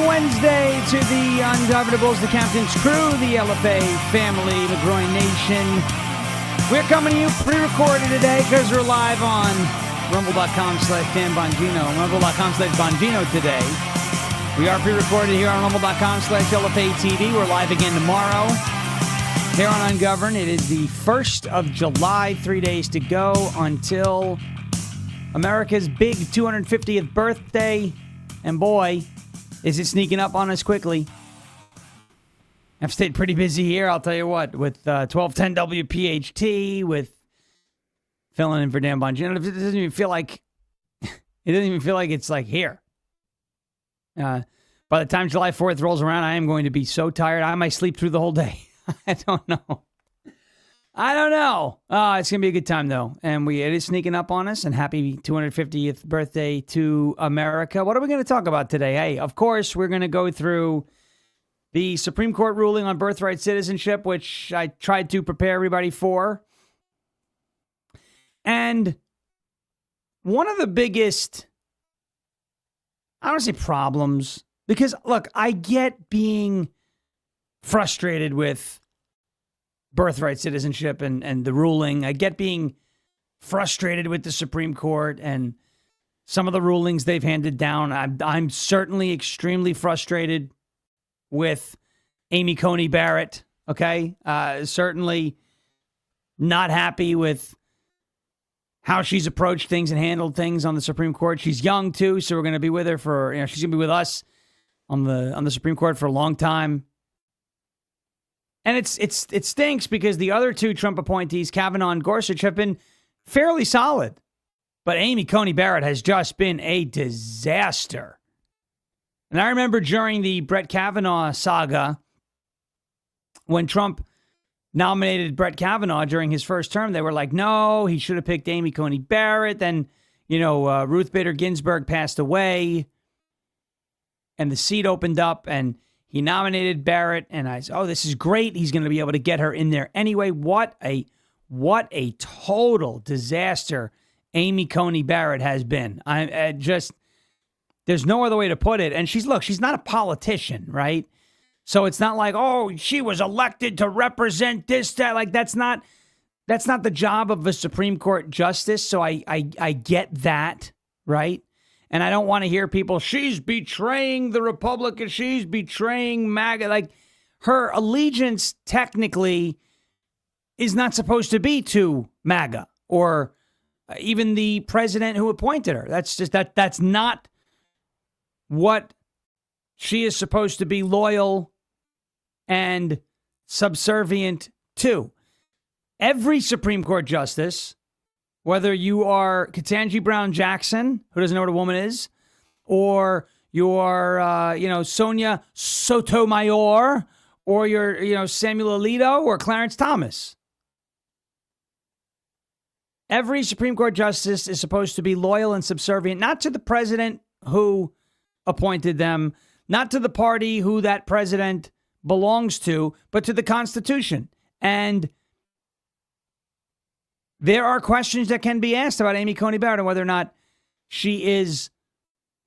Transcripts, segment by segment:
Wednesday to the Ungovernables, the Captain's crew, the LFA family, McGroin Nation. We're coming to you pre-recorded today because we're live on rumble.com/Dan Bongino, rumble.com/Bongino today. We are pre-recorded here on rumble.com/LFA TV. We're live again tomorrow here on Ungoverned. It is the 1st of July, 3 days to go until America's big 250th birthday. And boy, is it sneaking up on us quickly. I've stayed pretty busy here, I'll tell you what, with 1210 WPHT, with filling in for Dan Bongino. It doesn't even feel like it's like here. By the time July 4th rolls around, I am going to be so tired. I might sleep through the whole day. I don't know. It's going to be a good time, though. And it is sneaking up on us. And happy 250th birthday to America. What are we going to talk about today? Hey, of course, we're going to go through the Supreme Court ruling on birthright citizenship, which I tried to prepare everybody for. And one of the biggest, I don't want to say problems, because, look, I get being frustrated with birthright citizenship and the ruling. I get being frustrated with the Supreme Court and some of the rulings they've handed down. I'm certainly extremely frustrated with Amy Coney Barrett, okay? Certainly not happy with how she's approached things and handled things on the Supreme Court. She's young, too, so we're going to be with her for, she's going to be with us on the Supreme Court for a long time. And it stinks because the other two Trump appointees, Kavanaugh and Gorsuch, have been fairly solid. But Amy Coney Barrett has just been a disaster. And I remember during the Brett Kavanaugh saga, when Trump nominated Brett Kavanaugh during his first term, they were like, no, he should have picked Amy Coney Barrett. Then, Ruth Bader Ginsburg passed away and the seat opened up and he nominated Barrett, and I said, oh, this is great. He's going to be able to get her in there anyway. What a total disaster Amy Coney Barrett has been. There's no other way to put it. And she's not a politician, right? So it's not like, oh, she was elected to represent this, that. Like, that's not the job of a Supreme Court justice. So I get that, right? And I don't want to hear people, she's betraying the Republicans, she's betraying MAGA. Like, her allegiance technically is not supposed to be to MAGA or even the president who appointed her. That's not what she is supposed to be loyal and subservient to. Every Supreme Court justice, whether you are Ketanji Brown Jackson, who doesn't know what a woman is, or you are, Sonia Sotomayor, or you're, Samuel Alito or Clarence Thomas. Every Supreme Court justice is supposed to be loyal and subservient, not to the president who appointed them, not to the party who that president belongs to, but to the Constitution. And there are questions that can be asked about Amy Coney Barrett and whether or not she is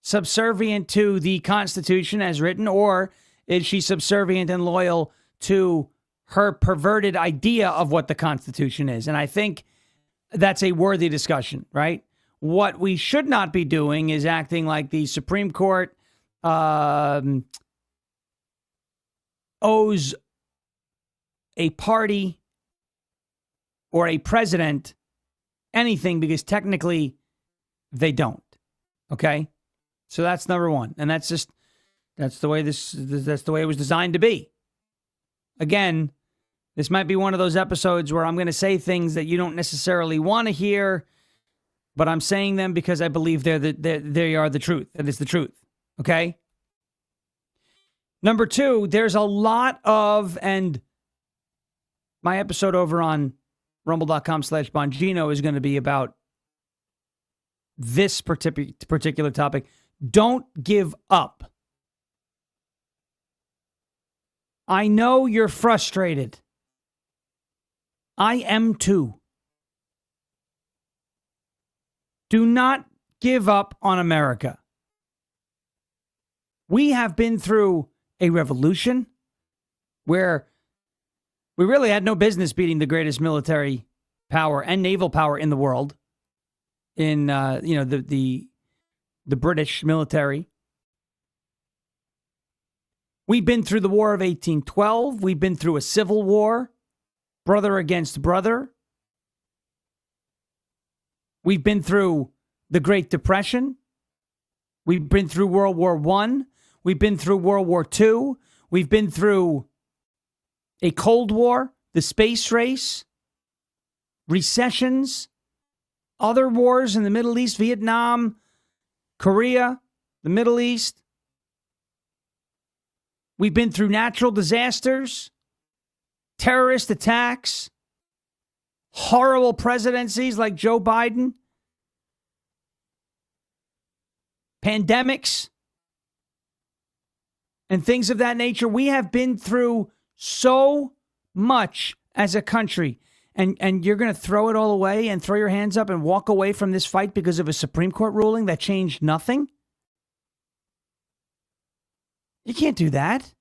subservient to the Constitution as written, or is she subservient and loyal to her perverted idea of what the Constitution is. And I think that's a worthy discussion, right? What we should not be doing is acting like the Supreme Court owes a party or a president anything, because technically they don't. Okay? So that's number one. And that's the way it was designed to be. Again, this might be one of those episodes where I'm going to say things that you don't necessarily want to hear, but I'm saying them because I believe they are the truth. That is the truth. Okay? Number two, there's a lot of, and my episode over on rumble.com/Bongino is going to be about this particular topic. Don't give up. I know you're frustrated. I am too. Do not give up on America. We have been through a revolution where we really had no business beating the greatest military power and naval power in the world in, the British military. We've been through the War of 1812. We've been through a civil war, brother against brother. We've been through the Great Depression. We've been through World War I. We've been through World War II. We've been through a Cold War, the space race, recessions, other wars in the Middle East, Vietnam, Korea, the Middle East. We've been through natural disasters, terrorist attacks, horrible presidencies like Joe Biden, pandemics, and things of that nature. We have been through so much as a country. And you're going to throw it all away and throw your hands up and walk away from this fight because of a Supreme Court ruling that changed nothing? You can't do that.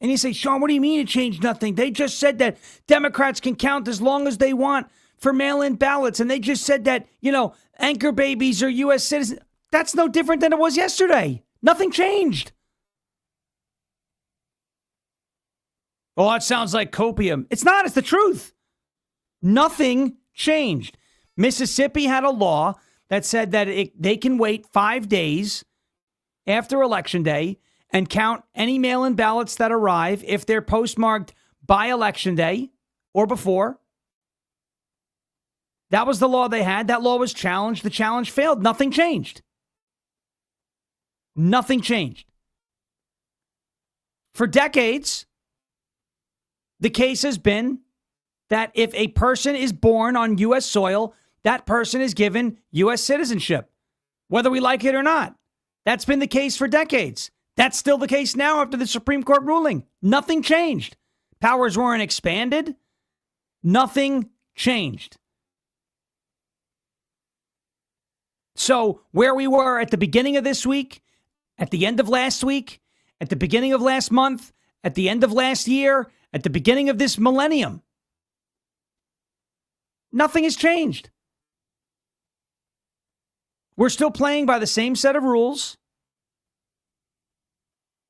And you say, Sean, what do you mean it changed nothing? They just said that Democrats can count as long as they want for mail-in ballots. And they just said that, anchor babies are U.S. citizens. That's no different than it was yesterday. Nothing changed. Oh, that sounds like copium. It's not. It's the truth. Nothing changed. Mississippi had a law that said that they can wait 5 days after Election Day and count any mail-in ballots that arrive if they're postmarked by Election Day or before. That was the law they had. That law was challenged. The challenge failed. Nothing changed. Nothing changed. For decades, the case has been that if a person is born on U.S. soil, that person is given U.S. citizenship, whether we like it or not. That's been the case for decades. That's still the case now after the Supreme Court ruling. Nothing changed. Powers weren't expanded. Nothing changed. So where we were at the beginning of this week, at the end of last week, at the beginning of last month, at the end of last year, at the beginning of this millennium, nothing has changed. We're still playing by the same set of rules.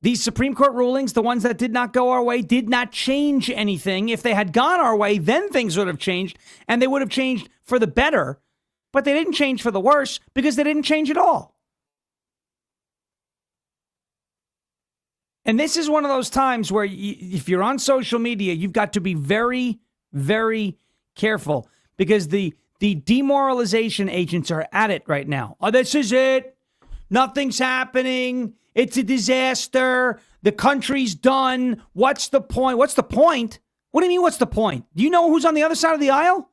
These Supreme Court rulings, the ones that did not go our way, did not change anything. If they had gone our way, then things would have changed, and they would have changed for the better, but they didn't change for the worse because they didn't change at all. And this is one of those times where if you're on social media, you've got to be very, very careful because the demoralization agents are at it right now. Oh, this is it. Nothing's happening. It's a disaster. The country's done. What's the point? What's the point? What do you mean, what's the point? Do you know who's on the other side of the aisle?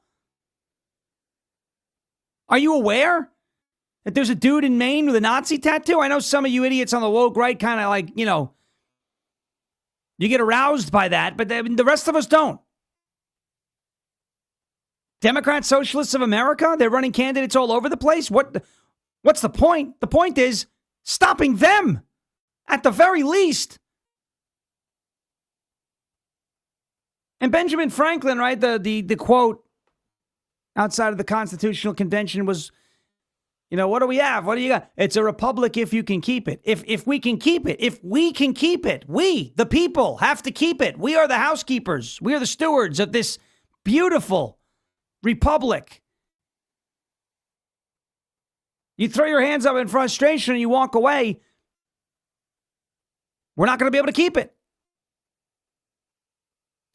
Are you aware that there's a dude in Maine with a Nazi tattoo? I know some of you idiots on the woke right kind of like, you get aroused by that, but the rest of us don't. Democrat Socialists of America, they're running candidates all over the place. What's the point? The point is stopping them at the very least. And Benjamin Franklin, right, the quote outside of the Constitutional Convention was, what do we have? What do you got? It's a republic if you can keep it. If we can keep it. If we can keep it. We, the people, have to keep it. We are the housekeepers. We are the stewards of this beautiful republic. You throw your hands up in frustration and you walk away. We're not going to be able to keep it.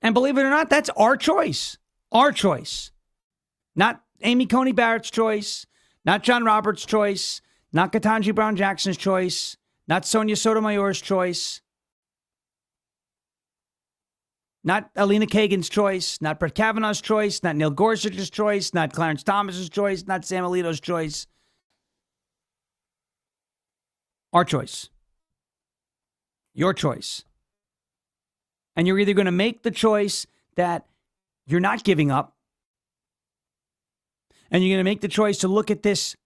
And believe it or not, that's our choice. Our choice. Not Amy Coney Barrett's choice. Not John Roberts' choice, not Ketanji Brown Jackson's choice, not Sonia Sotomayor's choice, not Alina Kagan's choice, not Brett Kavanaugh's choice, not Neil Gorsuch's choice, not Clarence Thomas's choice, not Sam Alito's choice. Our choice. Your choice. And you're either going to make the choice that you're not giving up, and you're going to make the choice to look at these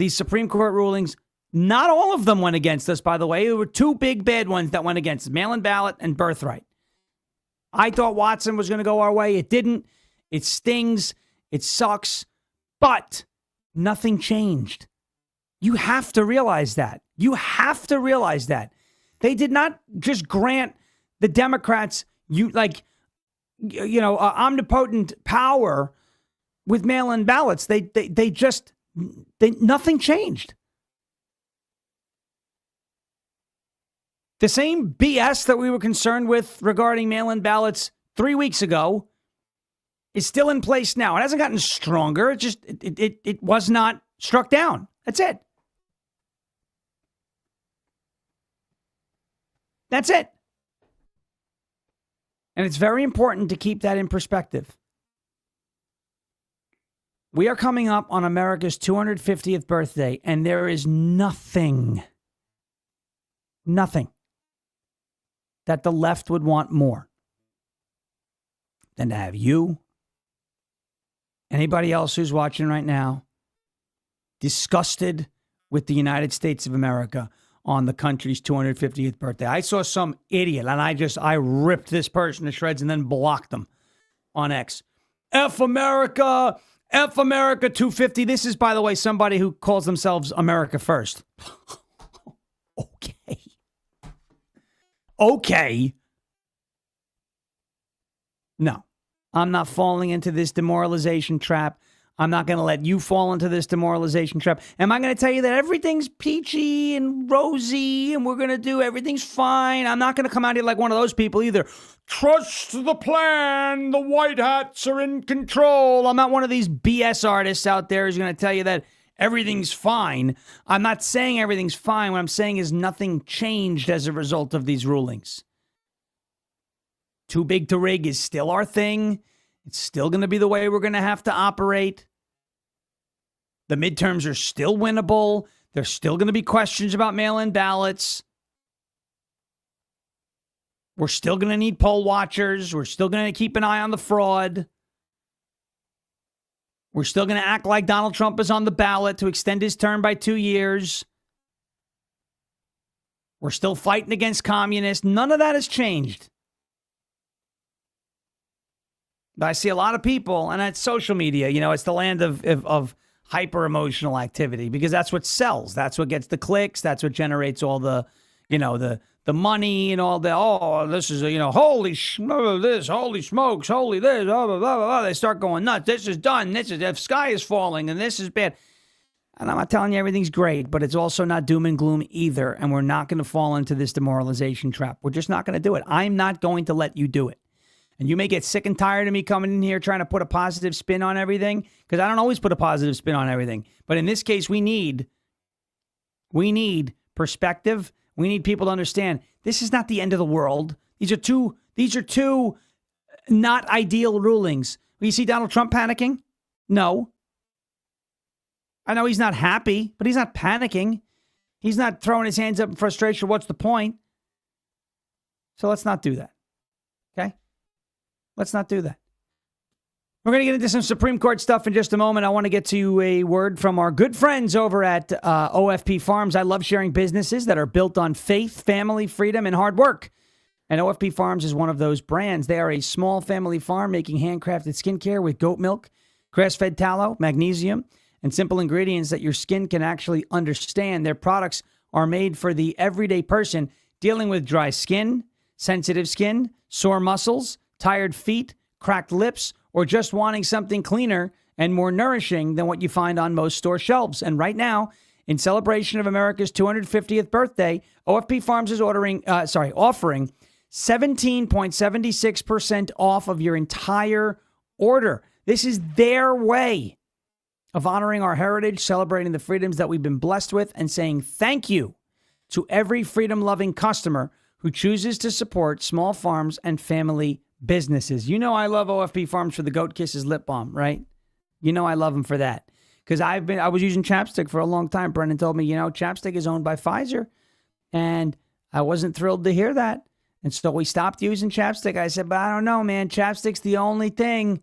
Supreme Court rulings Not all of them went against us, by the way. There were two big bad ones that went against us, mail-in ballot and birthright. I thought Watson was going to go our way. It didn't. It stings. It sucks. But nothing changed. You have to realize that. You have to realize that. They did not just grant the Democrats omnipotent power with mail-in ballots. Nothing changed. The same BS that we were concerned with regarding mail-in ballots 3 weeks ago is still in place now. It hasn't gotten stronger. It was not struck down. That's it. That's it. And it's very important to keep that in perspective. We are coming up on America's 250th birthday, and there is nothing that the left would want more than to have you, anybody else who's watching right now, disgusted with the United States of America on the country's 250th birthday. I saw some idiot, and I ripped this person to shreds and then blocked them on X. F America 250. This is, by the way, somebody who calls themselves America First. Okay. No, I'm not falling into this demoralization trap. I'm not going to let you fall into this demoralization trap. Am I going to tell you that everything's peachy and rosy and we're going to do everything's fine? I'm not going to come out here like one of those people either. Trust the plan. The white hats are in control. I'm not one of these BS artists out there who's going to tell you that everything's fine. I'm not saying everything's fine. What I'm saying is nothing changed as a result of these rulings. Too big to rig is still our thing. It's still going to be the way we're going to have to operate. The midterms are still winnable. There's still going to be questions about mail-in ballots. We're still going to need poll watchers. We're still going to keep an eye on the fraud. We're still going to act like Donald Trump is on the ballot to extend his term by 2 years. We're still fighting against communists. None of that has changed. But I see a lot of people, and it's social media, it's the land of hyper-emotional activity because that's what sells. That's what gets the clicks. That's what generates all the, the money and all the, this is, holy smokes, holy this, blah, blah, blah, blah. They start going nuts. This is done. The sky is falling, and this is bad. And I'm not telling you everything's great, but it's also not doom and gloom either, and we're not going to fall into this demoralization trap. We're just not going to do it. I'm not going to let you do it. And you may get sick and tired of me coming in here trying to put a positive spin on everything, because I don't always put a positive spin on everything. But in this case, we need perspective. We need people to understand this is not the end of the world. These are two not ideal rulings. You see Donald Trump panicking? No. I know he's not happy, but he's not panicking. He's not throwing his hands up in frustration. What's the point? So let's not do that. Okay? Let's not do that. We're going to get into some Supreme Court stuff in just a moment. I want to get to a word from our good friends over at OFP Farms. I love sharing businesses that are built on faith, family, freedom, and hard work. And OFP Farms is one of those brands. They are a small family farm making handcrafted skincare with goat milk, grass-fed tallow, magnesium, and simple ingredients that your skin can actually understand. Their products are made for the everyday person dealing with dry skin, sensitive skin, sore muscles, tired feet, cracked lips, or just wanting something cleaner and more nourishing than what you find on most store shelves. And right now, in celebration of America's 250th birthday, OFP Farms is offering 17.76% off of your entire order. This is their way of honoring our heritage, celebrating the freedoms that we've been blessed with, and saying thank you to every freedom-loving customer who chooses to support small farms and family businesses. You know I love OFP Farms for the Goat Kisses lip balm, right? You know I love them for that. Because I was using chapstick for a long time. Brendan told me, chapstick is owned by Pfizer. And I wasn't thrilled to hear that. And so we stopped using chapstick. I said, but I don't know, man. Chapstick's the only thing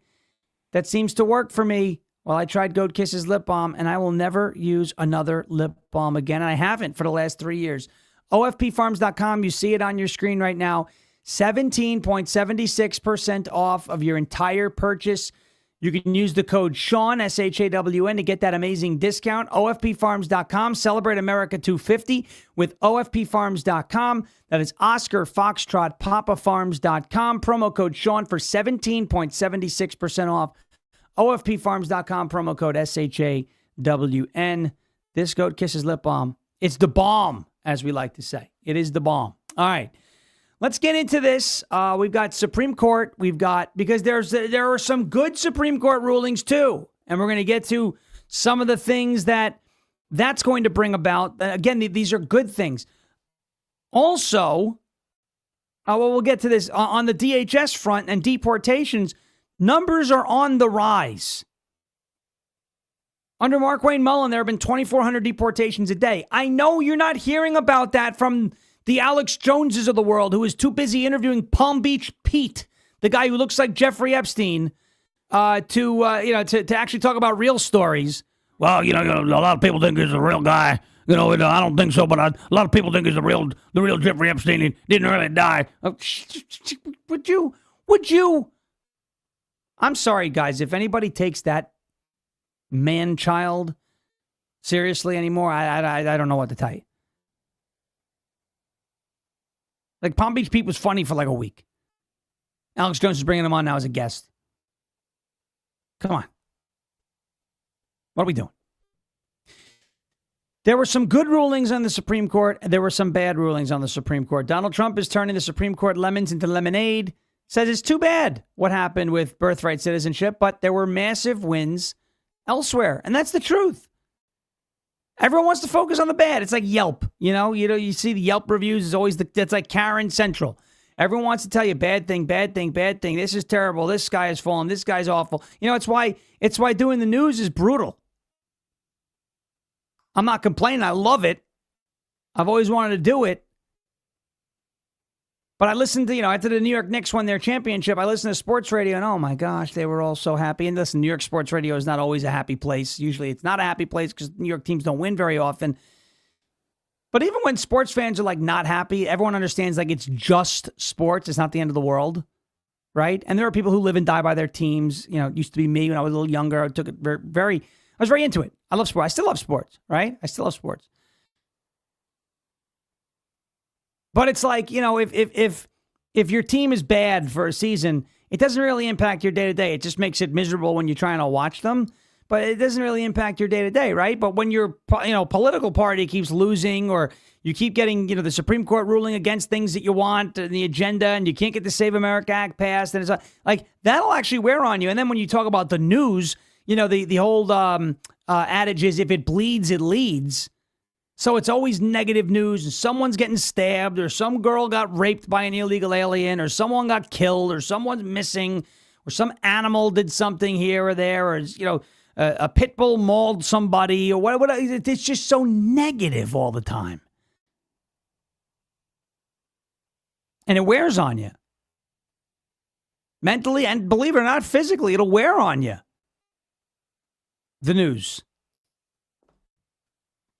that seems to work for me. Well, I tried Goat Kisses lip balm, and I will never use another lip balm again. And I haven't for the last 3 years. OFPfarms.com, you see it on your screen right now. 17.76% off of your entire purchase. You can use the code Sean, SHAWN, to get that amazing discount. OFPfarms.com. Celebrate America 250 with OFPfarms.com. That is Oscar Foxtrot PapaFarms.com. Promo code Sean for 17.76% off. OFPfarms.com. Promo code SHAWN. This Goat Kisses lip balm. It's the bomb, as we like to say. It is the bomb. All right. Let's get into this. We've got Supreme Court. Because there are some good Supreme Court rulings too. And we're going to get to some of the things that's going to bring about. Again, these are good things. Also, we'll get to this. On the DHS front and deportations, numbers are on the rise. Under Mark Wayne Mullen, there have been 2,400 deportations a day. I know you're not hearing about that from the Alex Joneses of the world, who is too busy interviewing Palm Beach Pete, the guy who looks like Jeffrey Epstein, to actually talk about real stories. Well, a lot of people think he's a real guy. I don't think so, but a lot of people think he's the real Jeffrey Epstein. He didn't really die. Would you? I'm sorry, guys. If anybody takes that man-child seriously anymore, I don't know what to tell you. Like, Palm Beach Pete was funny for like a week. Alex Jones is bringing him on now as a guest. Come on. What are we doing? There were some good rulings on the Supreme Court, and there were some bad rulings on the Supreme Court. Donald Trump is turning the Supreme Court lemons into lemonade. Says it's too bad what happened with birthright citizenship, but there were massive wins elsewhere. And that's the truth. Everyone wants to focus on the bad. It's like Yelp. You see the Yelp reviews is always that's like Karen Central. Everyone wants to tell you bad thing, bad thing, bad thing. This is terrible. This guy has fallen. This guy's awful. It's why doing the news is brutal. I'm not complaining. I love it. I've always wanted to do it. But I listened to, after the New York Knicks won their championship, I listened to sports radio, and oh my gosh, they were all so happy. And listen, New York sports radio is not always a happy place. Usually it's not a happy place because New York teams don't win very often. But even when sports fans are like not happy, everyone understands like it's just sports. It's not the end of the world, right? And there are people who live and die by their teams. It used to be me when I was a little younger. I took it I was very into it. I love sports. I still love sports, right? I still love sports. But it's like, if your team is bad for a season, it doesn't really impact your day-to-day. It just makes it miserable when you're trying to watch them. But it doesn't really impact your day-to-day, right? But when your political party keeps losing, or you keep getting, the Supreme Court ruling against things that you want in the agenda, and you can't get the Save America Act passed, and it's like that'll actually wear on you. And then when you talk about the news, the whole adage is if it bleeds, it leads. So it's always negative news, and someone's getting stabbed, or some girl got raped by an illegal alien, or someone got killed, or someone's missing, or some animal did something here or there, or a pit bull mauled somebody, or whatever. It's just so negative all the time. And it wears on you. Mentally, and believe it or not, physically, it'll wear on you. The news.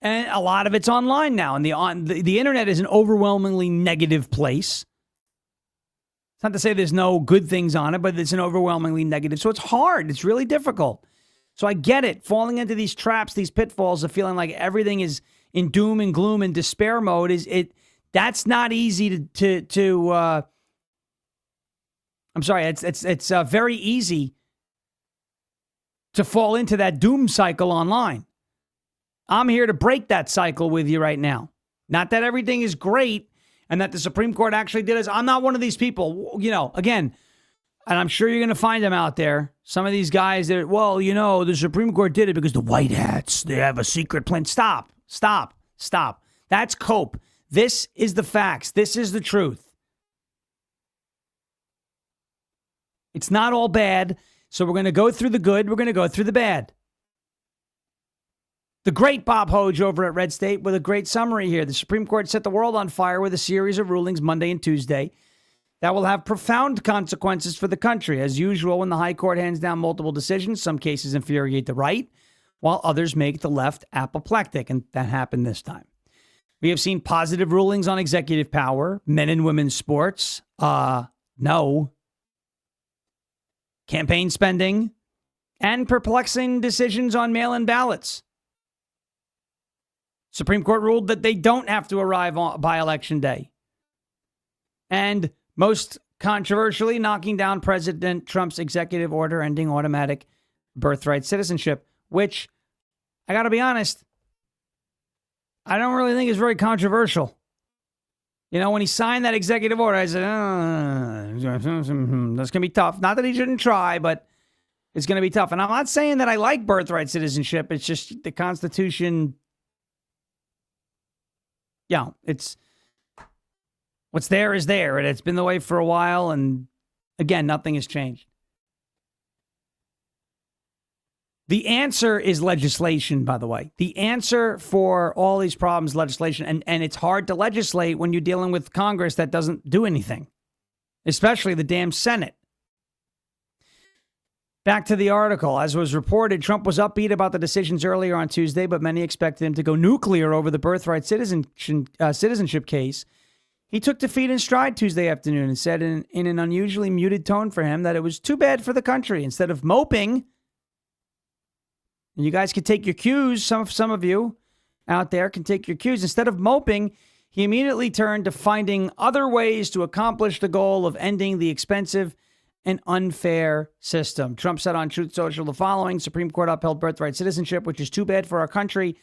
And a lot of it's online now. And the internet is an overwhelmingly negative place. It's not to say there's no good things on it, but it's an overwhelmingly negative. So it's hard. It's really difficult. So I get it. Falling into these traps, these pitfalls of feeling like everything is in doom and gloom and despair mode that's not easy to I'm sorry. It's very easy to fall into that doom cycle online. I'm here to break that cycle with you right now. Not that everything is great and that the Supreme Court actually did it. I'm not one of these people, again, and I'm sure you're going to find them out there. Some of these guys that, the Supreme Court did it because the white hats, they have a secret plan. Stop. That's cope. This is the facts. This is the truth. It's not all bad. So we're going to go through the good. We're going to go through the bad. The great Bob Hoge over at Red State with a great summary here. The Supreme Court set the world on fire with a series of rulings Monday and Tuesday. that will have profound consequences for the country. As usual, when the High Court hands down multiple decisions, some cases infuriate the right, while others make the left apoplectic, and that happened this time. We have seen positive rulings on executive power, men and women's sports, no. Campaign spending, and perplexing decisions on mail-in ballots. Supreme Court ruled that they don't have to arrive by Election Day. And most controversially, knocking down President Trump's executive order ending automatic birthright citizenship, which, I got to be honest, I don't really think is very controversial. You know, when he signed that executive order, I said, that's going to be tough. Not that he shouldn't try, but it's going to be tough. And I'm not saying that I like birthright citizenship. It's just the Constitution. Yeah, it's what's there is there. And it's been the way for a while. And again, nothing has changed. The answer is legislation, by the way. The answer for all these problems, legislation. And it's hard to legislate when you're dealing with Congress that doesn't do anything, especially the damn Senate. Back to the article. As was reported, Trump was upbeat about the decisions earlier on Tuesday, but many expected him to go nuclear over the birthright citizenship case. He took defeat in stride Tuesday afternoon and said in an unusually muted tone for him that it was too bad for the country. Instead of moping, and you guys can take your cues, some of you out there can take your cues. Instead of moping, he immediately turned to finding other ways to accomplish the goal of ending the expensive and unfair system. Trump said on Truth Social the following: Supreme Court upheld birthright citizenship, which is too bad for our country.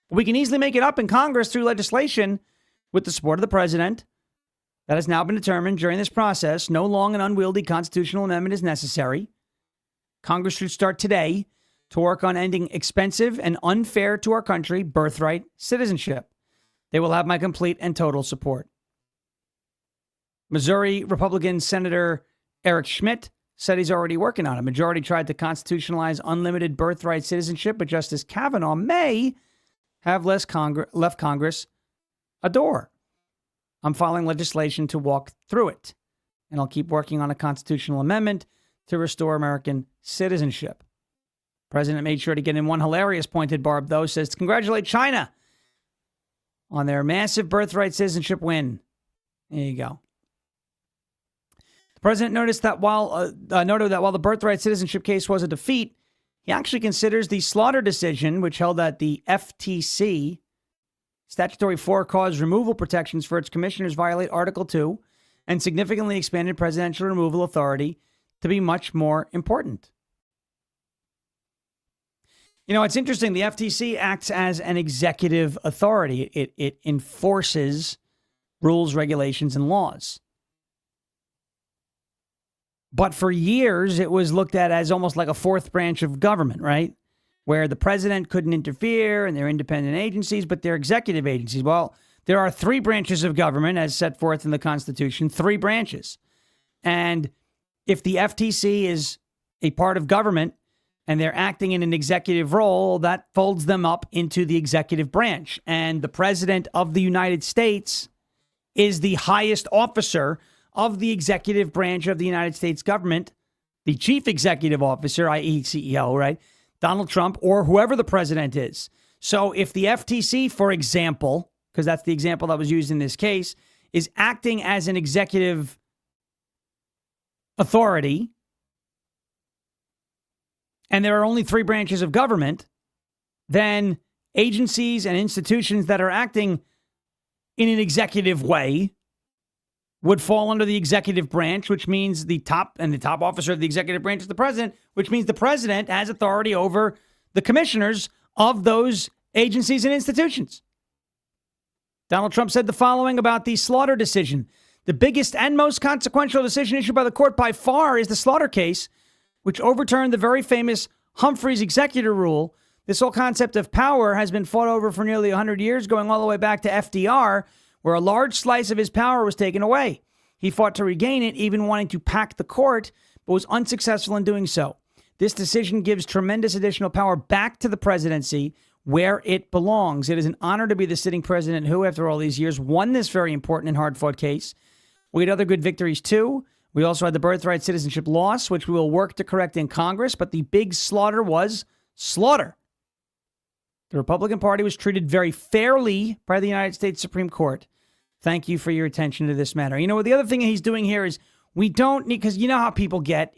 We can easily make it up in Congress through legislation with the support of the president. That has now been determined during this process. No long and unwieldy constitutional amendment is necessary. Congress should start today to work on ending expensive and unfair to our country birthright citizenship. They will have my complete and total support. Missouri Republican Senator Eric Schmidt said he's already working on it. Majority tried to constitutionalize unlimited birthright citizenship, but Justice Kavanaugh may have left Congress a door. I'm filing legislation to walk through it, and I'll keep working on a constitutional amendment to restore American citizenship. President made sure to get in one hilarious pointed barb, though, says to congratulate China on their massive birthright citizenship win. There you go. The president noted that while the birthright citizenship case was a defeat, he actually considers the Slaughter decision, which held that the FTC statutory for-cause removal protections for its commissioners violate Article 2 and significantly expanded presidential removal authority, to be much more important. You know, it's interesting. The FTC acts as an executive authority. It enforces rules, regulations, and laws. But for years, it was looked at as almost like a fourth branch of government, right? Where the president couldn't interfere and they're independent agencies, but they're executive agencies. Well, there are three branches of government as set forth in the Constitution, three branches. And if the FTC is a part of government, and they're acting in an executive role, that folds them up into the executive branch. And the president of the United States is the highest officer of the executive branch of the United States government, the chief executive officer, i.e. CEO, right? Donald Trump, or whoever the president is. So if the FTC, for example, because that's the example that was used in this case, is acting as an executive authority, and there are only three branches of government, then agencies and institutions that are acting in an executive way would fall under the executive branch, which means the top officer of the executive branch is the president, which means the president has authority over the commissioners of those agencies and institutions. Donald Trump said the following about the Slaughter decision. The biggest and most consequential decision issued by the court by far is the Slaughter case, which overturned the very famous Humphreys executive rule. This whole concept of power has been fought over for nearly 100 years, going all the way back to FDR, where a large slice of his power was taken away. He fought to regain it, even wanting to pack the court, but was unsuccessful in doing so. This decision gives tremendous additional power back to the presidency, where it belongs. It is an honor to be the sitting president who, after all these years, won this very important and hard-fought case. We had other good victories, too. We also had the birthright citizenship loss, which we will work to correct in Congress. But the big slaughter was slaughter. The Republican Party was treated very fairly by the United States Supreme Court. Thank you for your attention to this matter. You know what? The other thing he's doing here is we don't need, because you know how people get,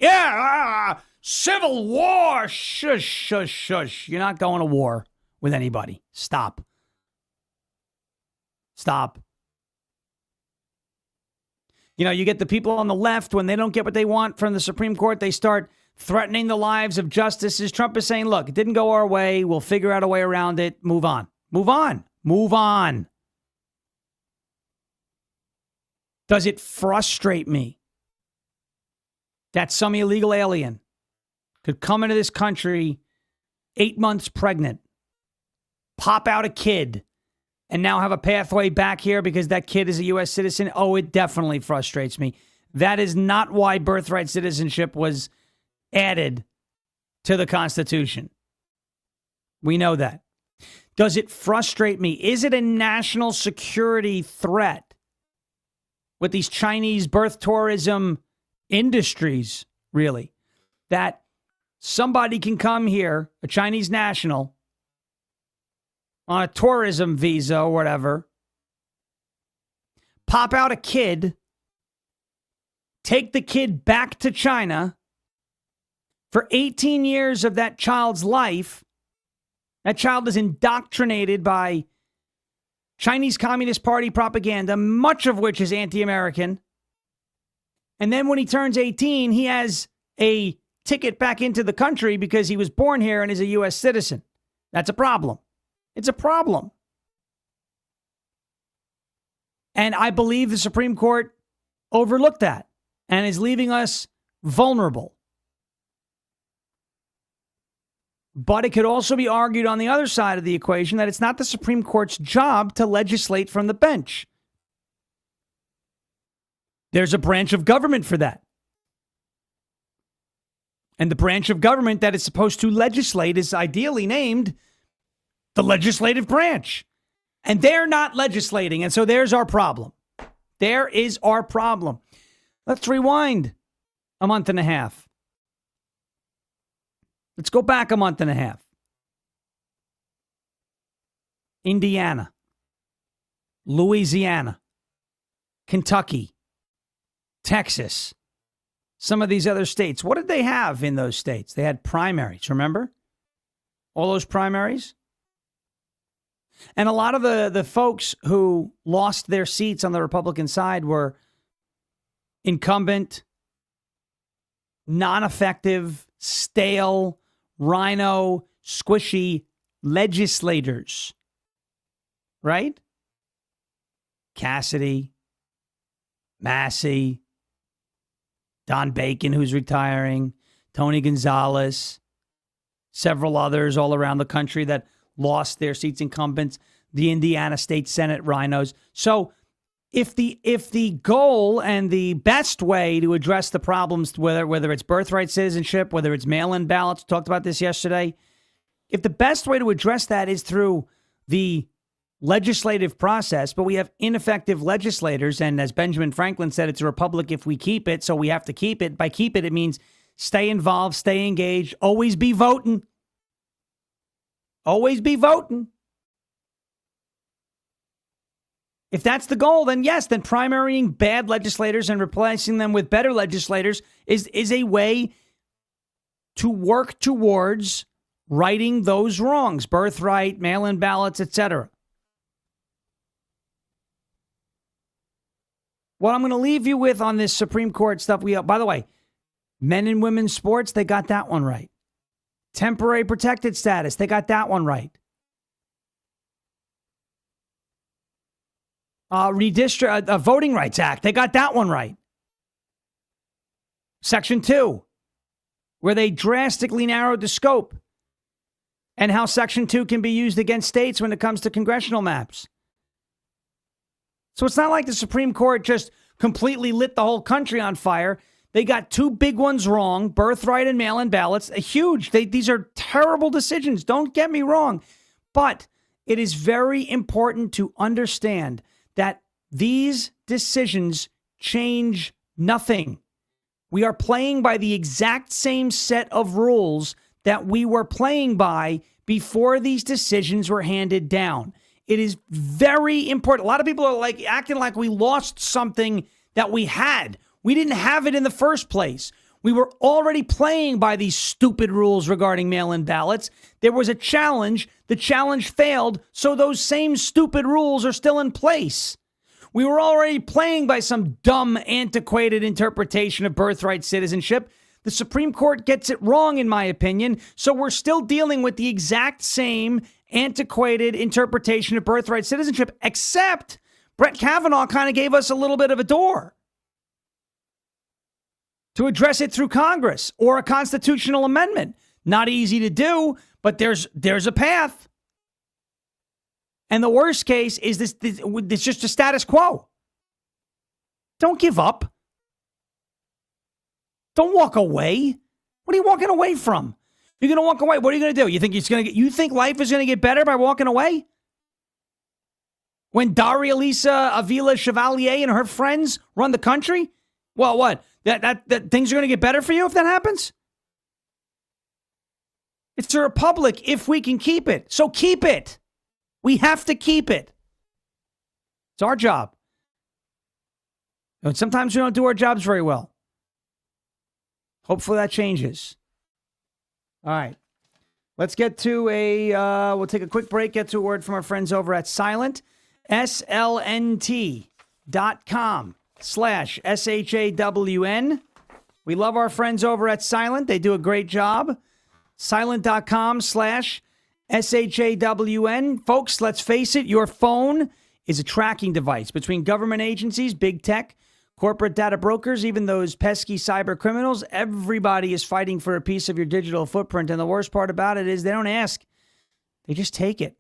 civil war, shush, shush, shush. You're not going to war with anybody. Stop. You know, you get the people on the left, when they don't get what they want from the Supreme Court, they start threatening the lives of justices. Trump is saying, look, it didn't go our way. We'll figure out a way around it. Move on. Does it frustrate me that some illegal alien could come into this country 8 months pregnant, pop out a kid, and now have a pathway back here because that kid is a U.S. citizen? Oh, it definitely frustrates me. That is not why birthright citizenship was added to the Constitution. We know that. Does it frustrate me? Is it a national security threat with these Chinese birth tourism industries, really, that somebody can come here, a Chinese national, on a tourism visa or whatever, pop out a kid, take the kid back to China for 18 years of that child's life? That child is indoctrinated by Chinese Communist Party propaganda, much of which is anti-American. And then when he turns 18, he has a ticket back into the country because he was born here and is a U.S. citizen. That's a problem. It's a problem. And I believe the Supreme Court overlooked that and is leaving us vulnerable. But it could also be argued on the other side of the equation that it's not the Supreme Court's job to legislate from the bench. There's a branch of government for that. And the branch of government that is supposed to legislate is ideally named the legislative branch. And they're not legislating. And so there's our problem. There is our problem. Let's rewind a month and a half. Let's go back a month and a half. Indiana, Louisiana, Kentucky, Texas, some of these other states. What did they have in those states? They had primaries, remember? All those primaries? And a lot of the folks who lost their seats on the Republican side were incumbent, non-effective, stale, rhino, squishy legislators. Right? Cassidy, Massey, Don Bacon, who's retiring, Tony Gonzalez, several others all around the country that lost their seats, incumbents, the Indiana State Senate rhinos. So if the goal and the best way to address the problems, whether it's birthright citizenship, whether it's mail-in ballots, talked about this yesterday, if the best way to address that is through the legislative process, but we have ineffective legislators, and as Benjamin Franklin said, it's a republic if we keep it, so we have to keep it. By keep it, it means stay involved, stay engaged, always be voting. Always be voting. If that's the goal, then yes, then primarying bad legislators and replacing them with better legislators is a way to work towards righting those wrongs, birthright, mail-in ballots, etc. What I'm going to leave you with on this Supreme Court stuff, by the way, men and women's sports, they got that one right. Temporary protected status, they got that one right. Voting Rights Act, they got that one right. Section 2, where they drastically narrowed the scope and how Section 2 can be used against states when it comes to congressional maps. So it's not like the Supreme Court just completely lit the whole country on fire. They got two big ones wrong, birthright and mail-in ballots. Huge. These are terrible decisions. Don't get me wrong. But it is very important to understand that these decisions change nothing. We are playing by the exact same set of rules that we were playing by before these decisions were handed down. It is very important. A lot of people are like acting like we lost something that we had. We didn't have it in the first place. We were already playing by these stupid rules regarding mail-in ballots. There was a challenge. The challenge failed, so those same stupid rules are still in place. We were already playing by some dumb, antiquated interpretation of birthright citizenship. The Supreme Court gets it wrong, in my opinion, so we're still dealing with the exact same antiquated interpretation of birthright citizenship, except Brett Kavanaugh kind of gave us a little bit of a door to address it through Congress or a constitutional amendment. Not easy to do, but there's a path. And the worst case is this it's just a status quo. Don't give up. Don't walk away. What are you walking away from? You're going to walk away. What are you going to do? You think life is going to get better by walking away? When Daria Lisa Avila Chevalier and her friends run the country? Well, what? That things are going to get better for you if that happens? It's a republic if we can keep it. So keep it. We have to keep it. It's our job. And sometimes we don't do our jobs very well. Hopefully that changes. All right. Let's get to we'll take a quick break, get to a word from our friends over at Silent, slnt.com/SHAWN. We love our friends over at Silent. They do a great job. Silent.com/SHAWN. Folks, let's face it, your phone is a tracking device between government agencies, big tech, corporate data brokers, even those pesky cyber criminals. Everybody is fighting for a piece of your digital footprint. And the worst part about it is they don't ask. They just take it.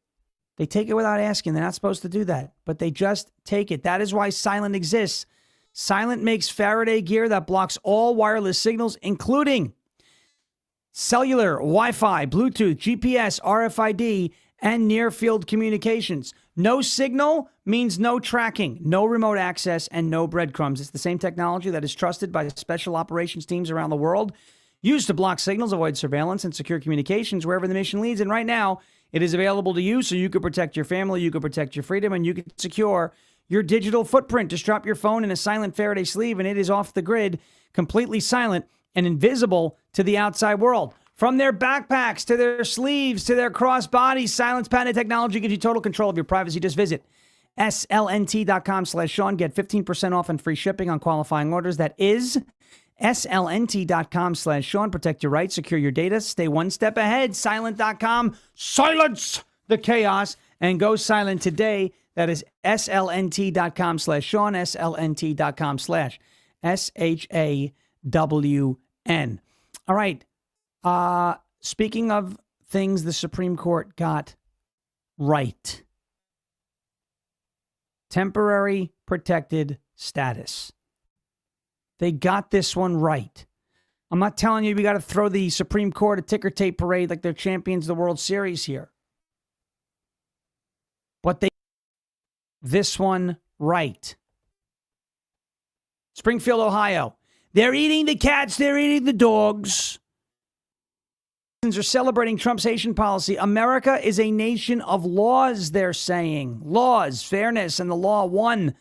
They take it without asking. They're not supposed to do that, but they just take it. That is why Silent exists. Silent makes Faraday gear that blocks all wireless signals, including cellular, Wi-Fi, Bluetooth, GPS, RFID, and near-field communications. No signal means no tracking, no remote access, and no breadcrumbs. It's the same technology that is trusted by special operations teams around the world, used to block signals, avoid surveillance, and secure communications wherever the mission leads. And right now, it is available to you so you can protect your family, you can protect your freedom, and you can secure your digital footprint. Just drop your phone in a silent Faraday sleeve, and it is off the grid, completely silent and invisible to the outside world. From their backpacks to their sleeves to their crossbodies, Silent's patented technology gives you total control of your privacy. Just visit slnt.com/Sean. Get 15% off and free shipping on qualifying orders. That is slnt.com/Sean. Protect your rights, secure your data, stay one step ahead. Silent.com. Silence the chaos and go silent today. That is slnt.com/Sean. slnt.com/SHAWN. All right. Speaking of things the Supreme Court got right. Temporary protected status. They got this one right. I'm not telling you we got to throw the Supreme Court a ticker tape parade like they're champions of the World Series here. But they this one right. Springfield, Ohio. They're eating the cats, they're eating the dogs. Are celebrating Trump's Haitian policy. America is a nation of laws, they're saying. Laws, fairness, and the law won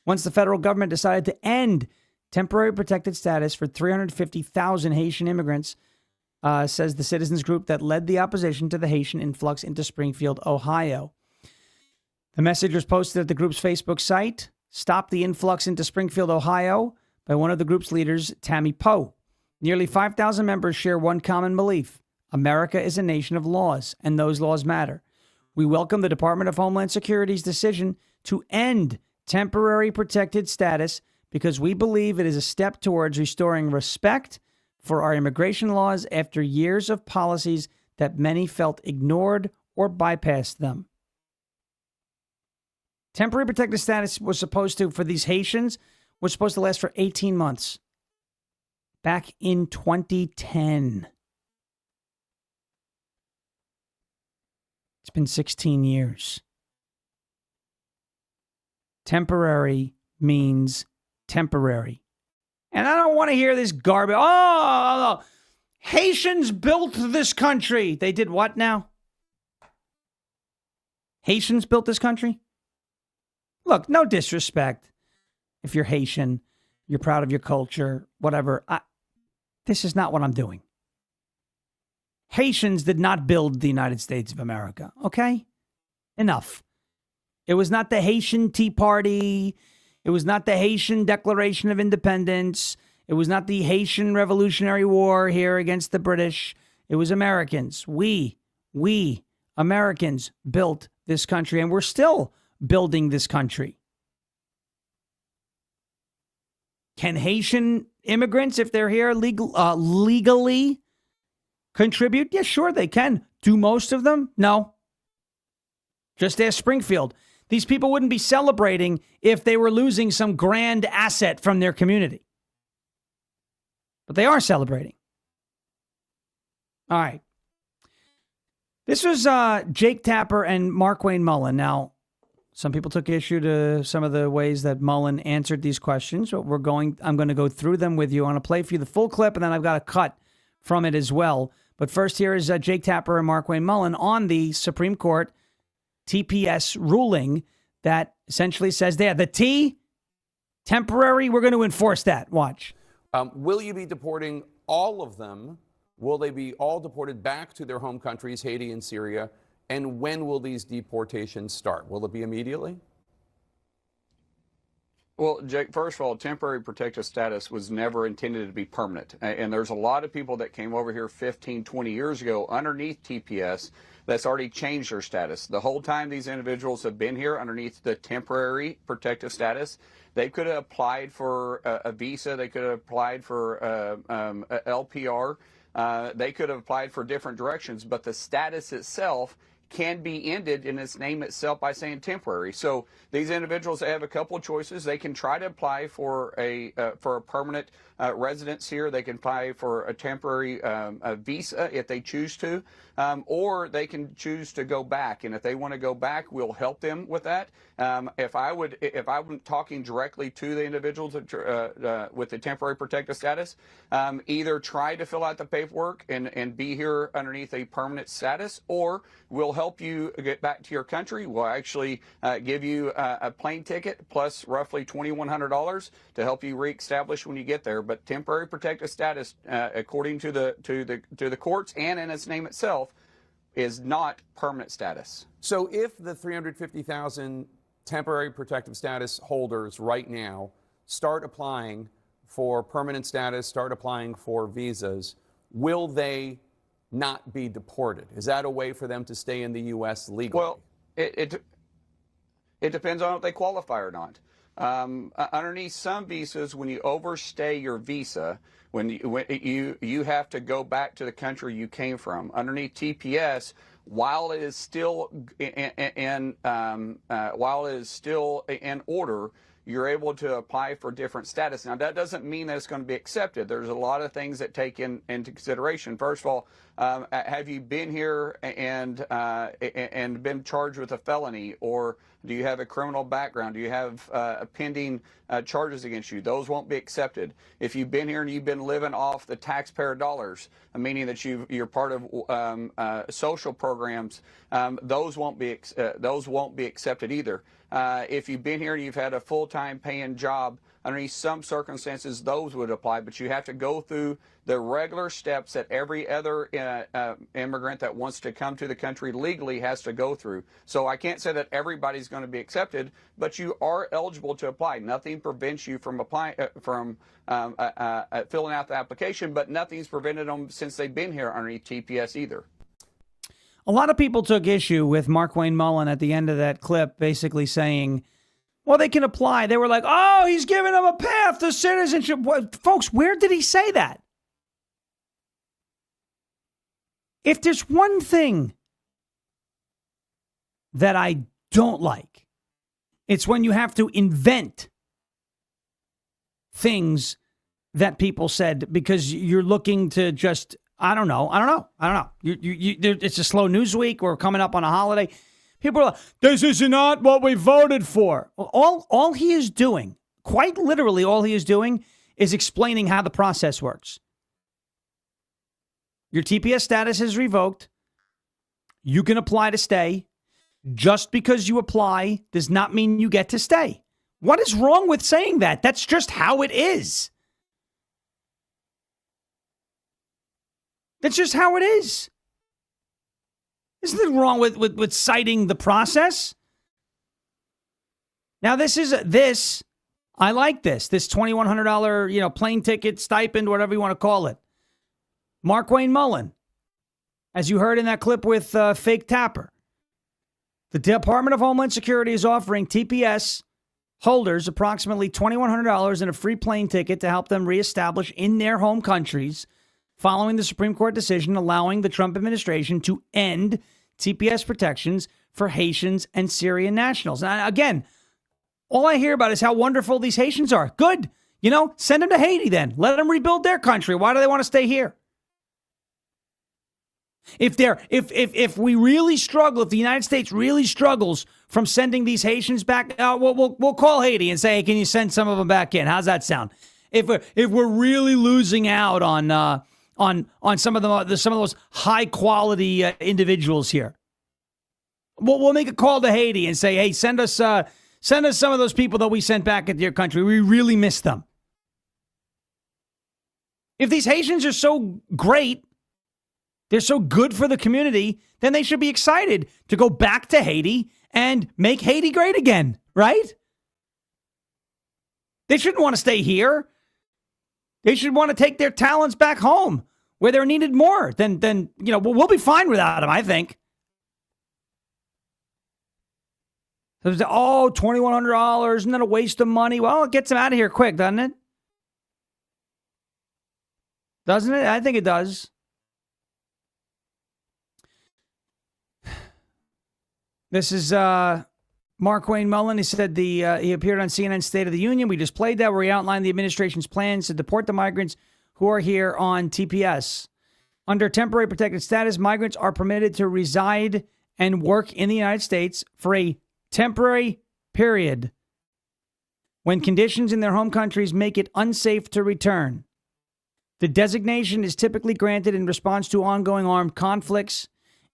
once the federal government decided to end temporary protected status for 350,000 Haitian immigrants, says the citizens group that led the opposition to the Haitian influx into Springfield, Ohio. The message was posted at the group's Facebook site, Stop the Influx into Springfield, Ohio, by one of the group's leaders, Tammy Poe. Nearly 5,000 members share one common belief. America is a nation of laws, and those laws matter. We welcome the Department of Homeland Security's decision to end temporary protected status because we believe it is a step towards restoring respect for our immigration laws after years of policies that many felt ignored or bypassed them. Temporary protected status was supposed to, for these Haitians, was supposed to last for 18 months. Back in 2010. It's been 16 years. Temporary means temporary. And I don't want to hear this garbage. Oh, Haitians built this country. They did what now? Haitians built this country? Look, no disrespect. If you're Haitian, you're proud of your culture, whatever. This is not what I'm doing. Haitians did not build the United States of America, okay? Enough. It was not the Haitian Tea Party. It was not the Haitian Declaration of Independence. It was not the Haitian Revolutionary War here against the British. It was Americans. We Americans built this country, and we're still building this country. Can Haitian immigrants, if they're here legally, contribute? Yeah, sure they can. Do most of them? No. Just ask Springfield. These people wouldn't be celebrating if they were losing some grand asset from their community. But they are celebrating. All right. This was Jake Tapper and Markwayne Mullin. Now, some people took issue to some of the ways that Mullin answered these questions. But I'm going to go through them with you. I'm going to play for you the full clip, and then I've got a cut from it as well. But first, here is Jake Tapper and Markwayne Mullin on the Supreme Court TPS ruling that essentially says there, the T, temporary, we're going to enforce that. Watch. Will you be deporting all of them? Will they be all deported back to their home countries, Haiti and Syria? And when will these deportations start? Will it be immediately? Well, Jake, first of all, temporary protective status was never intended to be permanent. And there's a lot of people that came over here 15, 20 years ago underneath TPS that's already changed their status. The whole time these individuals have been here underneath the temporary protective status, they could have applied for a visa. They could have applied for a LPR. They could have applied for different directions. But the status itself can be ended in its name itself by saying temporary. So these individuals have a couple of choices. They can try to apply for a permanent residence here. They can apply for a temporary visa if they choose to, or they can choose to go back. And if they want to go back, we'll help them with that. If I'm talking directly to the individuals with the temporary protective status, either try to fill out the paperwork and be here underneath a permanent status, or we'll help you get back to your country. We'll actually give you a plane ticket plus roughly $2,100 to help you reestablish when you get there. But temporary protective status, according to the courts and in its name itself, is not permanent status. So if the 350,000 temporary protective status holders right now start applying for permanent status, start applying for visas, will they not be deported? Is that a way for them to stay in the U.S. legally? Well, it depends on if they qualify or not. Underneath some visas, when you overstay your visa, when you have to go back to the country you came from. Underneath TPS, while it is still in order, you're able to apply for different status. Now, that doesn't mean that it's going to be accepted. There's a lot of things that take into consideration. First of all, have you been here and been charged with a felony, or do you have a criminal background? Do you have pending charges against you? Those won't be accepted. If you've been here and you've been living off the taxpayer dollars, meaning that you're part of social programs, those won't be accepted either. If you've been here and you've had a full-time paying job, underneath some circumstances, those would apply, but you have to go through the regular steps that every other immigrant that wants to come to the country legally has to go through. So I can't say that everybody's going to be accepted, but you are eligible to apply. Nothing prevents you from applying, filling out the application, but nothing's prevented them since they've been here underneath TPS either. A lot of people took issue with Markwayne Mullin at the end of that clip, basically saying, well, they can apply. They were like, oh, he's giving them a path to citizenship. Folks, where did he say that? If there's one thing that I don't like, it's when you have to invent things that people said because you're looking to just, I don't know. It's a slow news week. We're coming up on a holiday. People are like, this is not what we voted for. All he is doing, quite literally all he is doing is explaining how the process works. Your TPS status is revoked. You can apply to stay. Just because you apply does not mean you get to stay. What is wrong with saying that? That's just how it is. That's just how it is. There's nothing wrong with citing the process. Now, I like this $2,100, plane ticket, stipend, whatever you want to call it. Markwayne Mullin, as you heard in that clip with Fake Tapper. The Department of Homeland Security is offering TPS holders approximately $2,100 and a free plane ticket to help them reestablish in their home countries following the Supreme Court decision allowing the Trump administration to end TPS protections for Haitians and Syrian nationals. And again, all I hear about is how wonderful these Haitians are. Good. Send them to Haiti then. Let them rebuild their country. Why do they want to stay here? If we really struggle, if the United States really struggles from sending these Haitians back, we'll call Haiti and say, hey, can you send some of them back in? How's that sound? If we're really losing out on some of those high quality individuals here, we'll make a call to Haiti and say, hey, send us some of those people that we sent back into your country. We really miss them. If these Haitians are so great, they're so good for the community, then they should be excited to go back to Haiti and make Haiti great again, right? They shouldn't want to stay here. They should want to take their talents back home where they're needed more than we'll be fine without them, I think. So $2,100, isn't that a waste of money? Well, it gets them out of here quick, doesn't it? Doesn't it? I think it does. This is Markwayne Mullin. He said he appeared on CNN State of the Union. We just played that where he outlined the administration's plans to deport the migrants who are here on TPS. Under temporary protected status, migrants are permitted to reside and work in the United States for a temporary period when conditions in their home countries make it unsafe to return. The designation is typically granted in response to ongoing armed conflicts,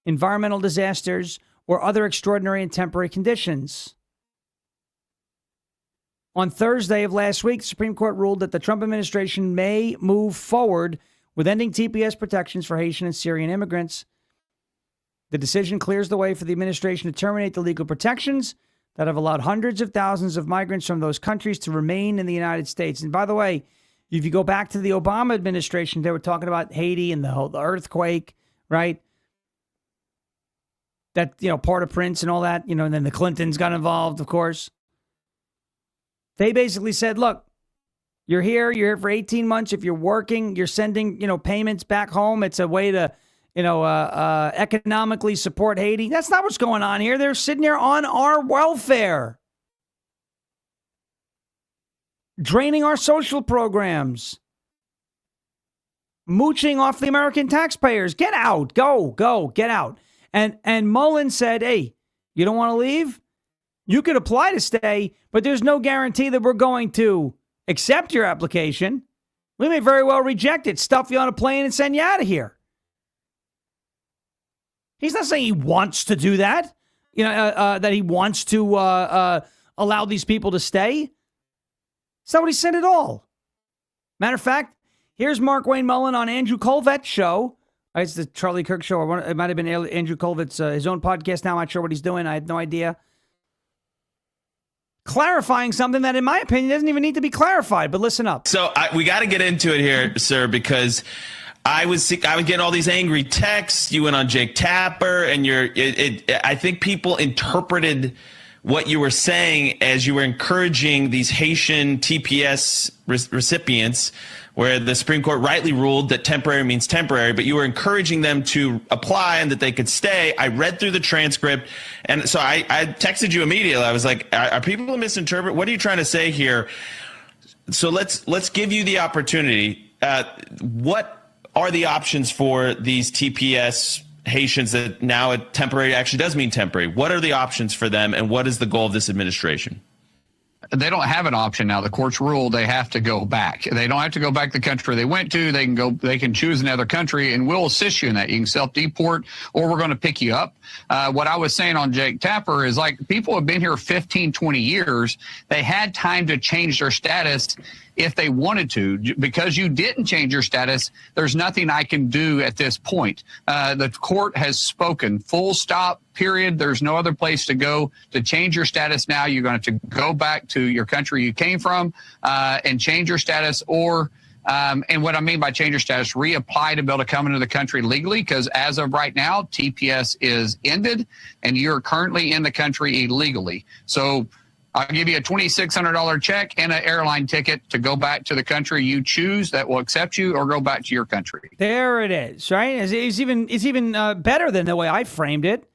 environmental disasters, or other extraordinary and temporary conditions. On Thursday of last week, the Supreme Court ruled that the Trump administration may move forward with ending TPS protections for Haitian and Syrian immigrants. The decision clears the way for the administration to terminate the legal protections that have allowed hundreds of thousands of migrants from those countries to remain in the United States. And by the way, if you go back to the Obama administration, they were talking about Haiti and the earthquake, right? That, Port-au-Prince and all that, and then the Clintons got involved, of course. They basically said, look, you're here for 18 months. If you're working, you're sending, payments back home. It's a way to, economically support Haiti. That's not what's going on here. They're sitting here on our welfare, draining our social programs, mooching off the American taxpayers. Get out. Go, get out. And Mullin said, hey, you don't want to leave? You could apply to stay, but there's no guarantee that we're going to accept your application. We may very well reject it, stuff you on a plane and send you out of here. He's not saying he wants to do that, that he wants to allow these people to stay. That's not what he said at all. Matter of fact, here's Markwayne Mullin on Andrew Colvet's show. It's the Charlie Kirk show. Or it might have been Andrew Colvet's his own podcast now. I'm not sure what he's doing. I had no idea. Clarifying something that, in my opinion, doesn't even need to be clarified. But listen up. So we got to get into it here, sir, because I was getting all these angry texts. You went on Jake Tapper, and I think people interpreted what you were saying as you were encouraging these Haitian TPS recipients, where the Supreme Court rightly ruled that temporary means temporary, but you were encouraging them to apply and that they could stay. I read through the transcript, and so I texted you immediately. I was like, are people misinterpret? What are you trying to say here? So let's give you the opportunity. What are the options for these TPS Haitians that now a temporary actually does mean temporary? What are the options for them, and what is the goal of this administration? they don't have an option now. The courts ruled they have to go back. They don't have to go back to the country they went to. They can choose another country, and we'll assist you in that. You can self-deport, or we're going to pick you up. What I was saying on Jake Tapper is, like, people have been here 15, 20 years. They had time to change their status if they wanted to. Because you didn't change your status, there's nothing I can do at this point. The court has spoken. Full stop, period. There's no other place to go to change your status now. You're going to have to go back to your country you came from and change your status, or and what I mean by change your status, reapply to be able to come into the country legally, because as of right now, TPS is ended and you're currently in the country illegally. So I'll give you a $2,600 check and an airline ticket to go back to the country you choose that will accept you, or go back to your country. There it is, right? It's even better than the way I framed it.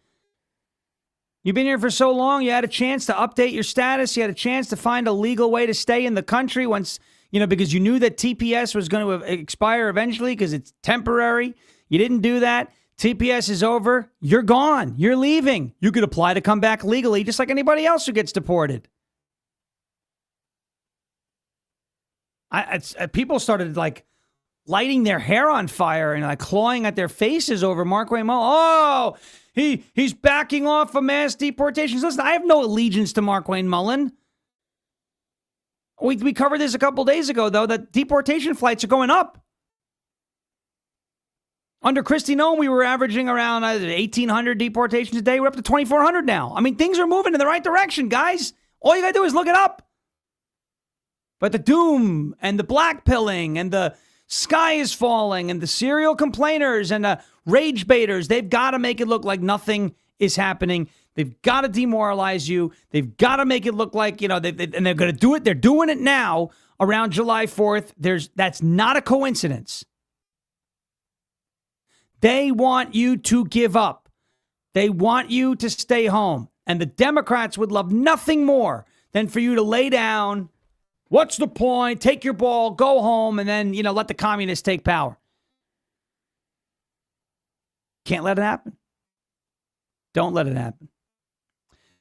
You've been here for so long, you had a chance to update your status. You had a chance to find a legal way to stay in the country once, because you knew that TPS was going to expire eventually because it's temporary. You didn't do that. TPS is over. You're gone. You're leaving. You could apply to come back legally just like anybody else who gets deported. People started lighting their hair on fire and clawing at their faces over Markwayne Mullin. Oh, he's backing off of mass deportations. Listen, I have no allegiance to Markwayne Mullin. We covered this a couple days ago, though, that deportation flights are going up. Under Kristi Noem, we were averaging around 1,800 deportations a day. We're up to 2,400 now. I mean, things are moving in the right direction, guys. All you got to do is look it up. But the doom and the blackpilling and the sky is falling and the serial complainers and the rage baiters, they've got to make it look like nothing is happening. They've got to demoralize you. They've got to make it look like, and they're going to do it. They're doing it now around July 4th. That's not a coincidence. They want you to give up. They want you to stay home. And the Democrats would love nothing more than for you to lay down. What's the point? Take your ball, go home, and then, let the communists take power. Can't let it happen. Don't let it happen.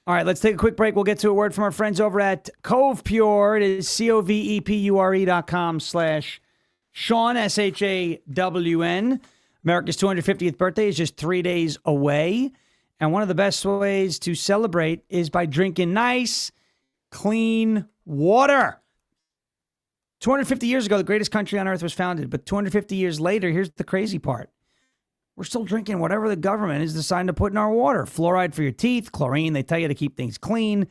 All right, let's take a quick break. We'll get to a word from our friends over at Cove Pure. It is COVEPURE.com/Sean, SHAWN. America's 250th birthday is just 3 days away. And one of the best ways to celebrate is by drinking nice, clean water. 250 years ago, the greatest country on earth was founded. But 250 years later, here's the crazy part. We're still drinking whatever the government is deciding to put in our water. Fluoride for your teeth, chlorine, they tell you to keep things clean.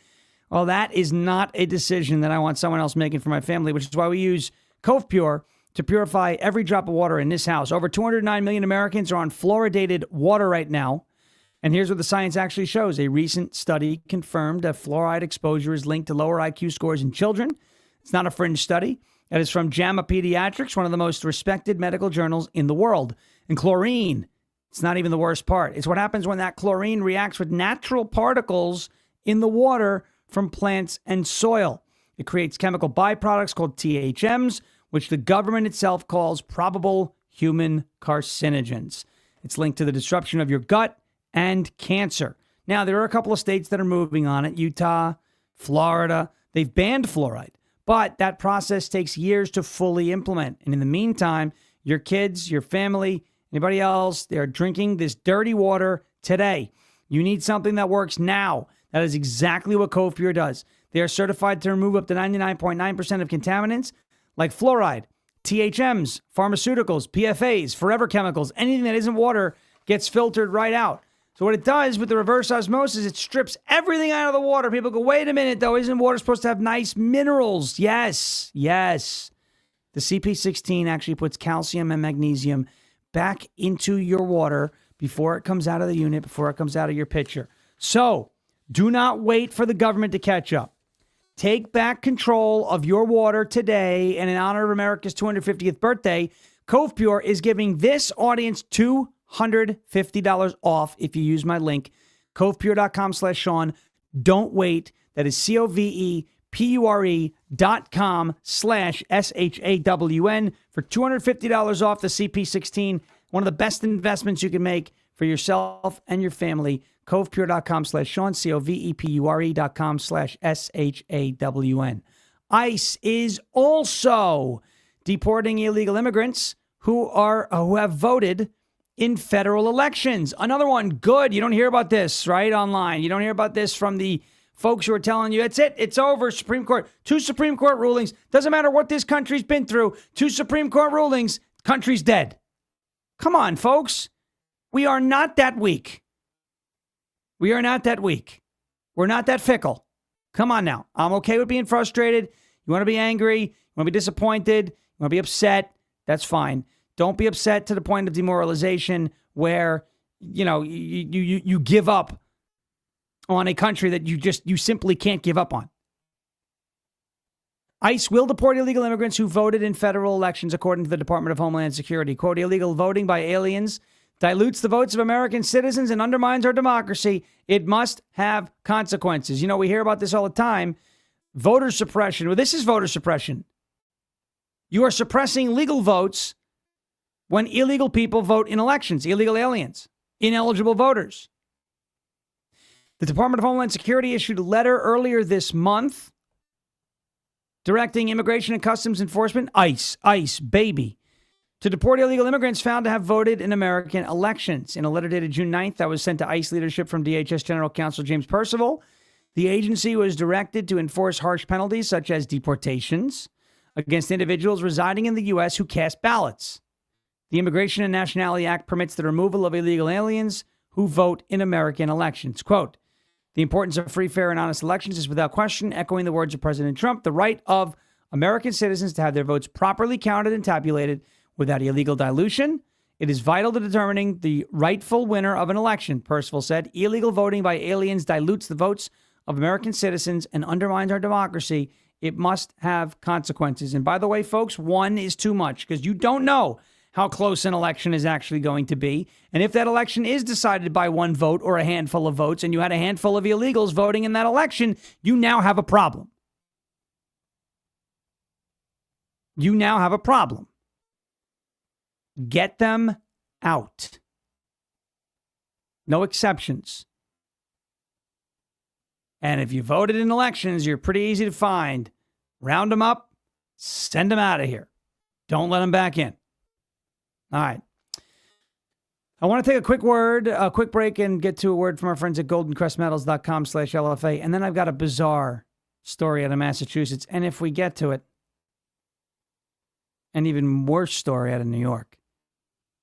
Well, that is not a decision that I want someone else making for my family, which is why we use Cove Pure to purify every drop of water in this house. Over 209 million Americans are on fluoridated water right now. And here's what the science actually shows. A recent study confirmed that fluoride exposure is linked to lower IQ scores in children. It's not a fringe study. It is from JAMA Pediatrics, one of the most respected medical journals in the world. And chlorine, it's not even the worst part. It's what happens when that chlorine reacts with natural particles in the water from plants and soil. It creates chemical byproducts called THMs, which the government itself calls probable human carcinogens. It's linked to the disruption of your gut and cancer. Now, there are a couple of states that are moving on it. Utah, Florida, they've banned fluoride. But that process takes years to fully implement. And in the meantime, your kids, your family, anybody else, they're drinking this dirty water today. You need something that works now. That is exactly what Cove Pure does. They are certified to remove up to 99.9% of contaminants like fluoride, THMs, pharmaceuticals, PFAs, forever chemicals. Anything that isn't water gets filtered right out. So what it does with the reverse osmosis, it strips everything out of the water. People go, wait a minute, though. Isn't water supposed to have nice minerals? Yes. The CP16 actually puts calcium and magnesium back into your water before it comes out of the unit, before it comes out of your pitcher. So do not wait for the government to catch up. Take back control of your water today. And in honor of America's 250th birthday, Cove Pure is giving this audience $250 off if you use my link, covepure.com/Sean. Don't wait. That is COVEPURE.com/SHAWN for $250 off the CP16. One of the best investments you can make for yourself and your family. covepure.com/Sean, covepure.com/SHAWN. ICE is also deporting illegal immigrants who have voted in federal elections. Another one, good. You don't hear about this, right, online. You don't hear about this from the folks who are telling you, it's it, it's over, Supreme Court. 2 Supreme Court rulings. Doesn't matter what this country's been through. 2 Supreme Court rulings, country's dead. Come on, folks. We are not that weak. We are not that weak. We're not that fickle. Come on now. I'm okay with being frustrated. You want to be angry. You want to be disappointed. You want to be upset. That's fine. Don't be upset to the point of demoralization where, you give up on a country that you simply can't give up on. ICE will deport illegal immigrants who voted in federal elections, according to the Department of Homeland Security. Quote, illegal voting by aliens dilutes the votes of American citizens and undermines our democracy. It must have consequences. We hear about this all the time. Voter suppression. Well, this is voter suppression. You are suppressing legal votes when illegal people vote in elections, illegal aliens, ineligible voters. The Department of Homeland Security issued a letter earlier this month directing Immigration and Customs Enforcement, ICE, baby, to deport illegal immigrants found to have voted in American elections. In a letter dated June 9th that was sent to ICE leadership from DHS General Counsel James Percival, the agency was directed to enforce harsh penalties such as deportations against individuals residing in the U.S. who cast ballots. The Immigration and Nationality Act permits the removal of illegal aliens who vote in American elections. Quote, the importance of free, fair, and honest elections is without question, echoing the words of President Trump, the right of American citizens to have their votes properly counted and tabulated without illegal dilution. It is vital to determining the rightful winner of an election, Percival said. Illegal voting by aliens dilutes the votes of American citizens and undermines our democracy. It must have consequences. And by the way, folks, 1 is too much because you don't know how close an election is actually going to be. And if that election is decided by 1 vote or a handful of votes, and you had a handful of illegals voting in that election, you now have a problem. You now have a problem. Get them out. No exceptions. And if you voted in elections, you're pretty easy to find. Round them up, send them out of here. Don't let them back in. All right. I want to take a quick break and get to a word from our friends at goldencrestmetals.com/LFA. And then I've got a bizarre story out of Massachusetts. And if we get to it, an even worse story out of New York.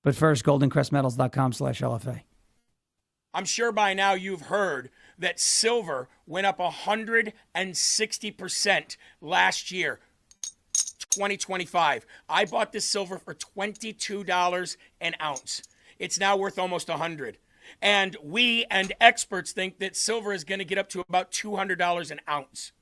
But first, goldencrestmetals.com/LFA. I'm sure by now you've heard that silver went up 160% last year. 2025. I bought this silver for $22 an ounce. It's now worth almost $100. And we and experts think that silver is going to get up to about $200 an ounce.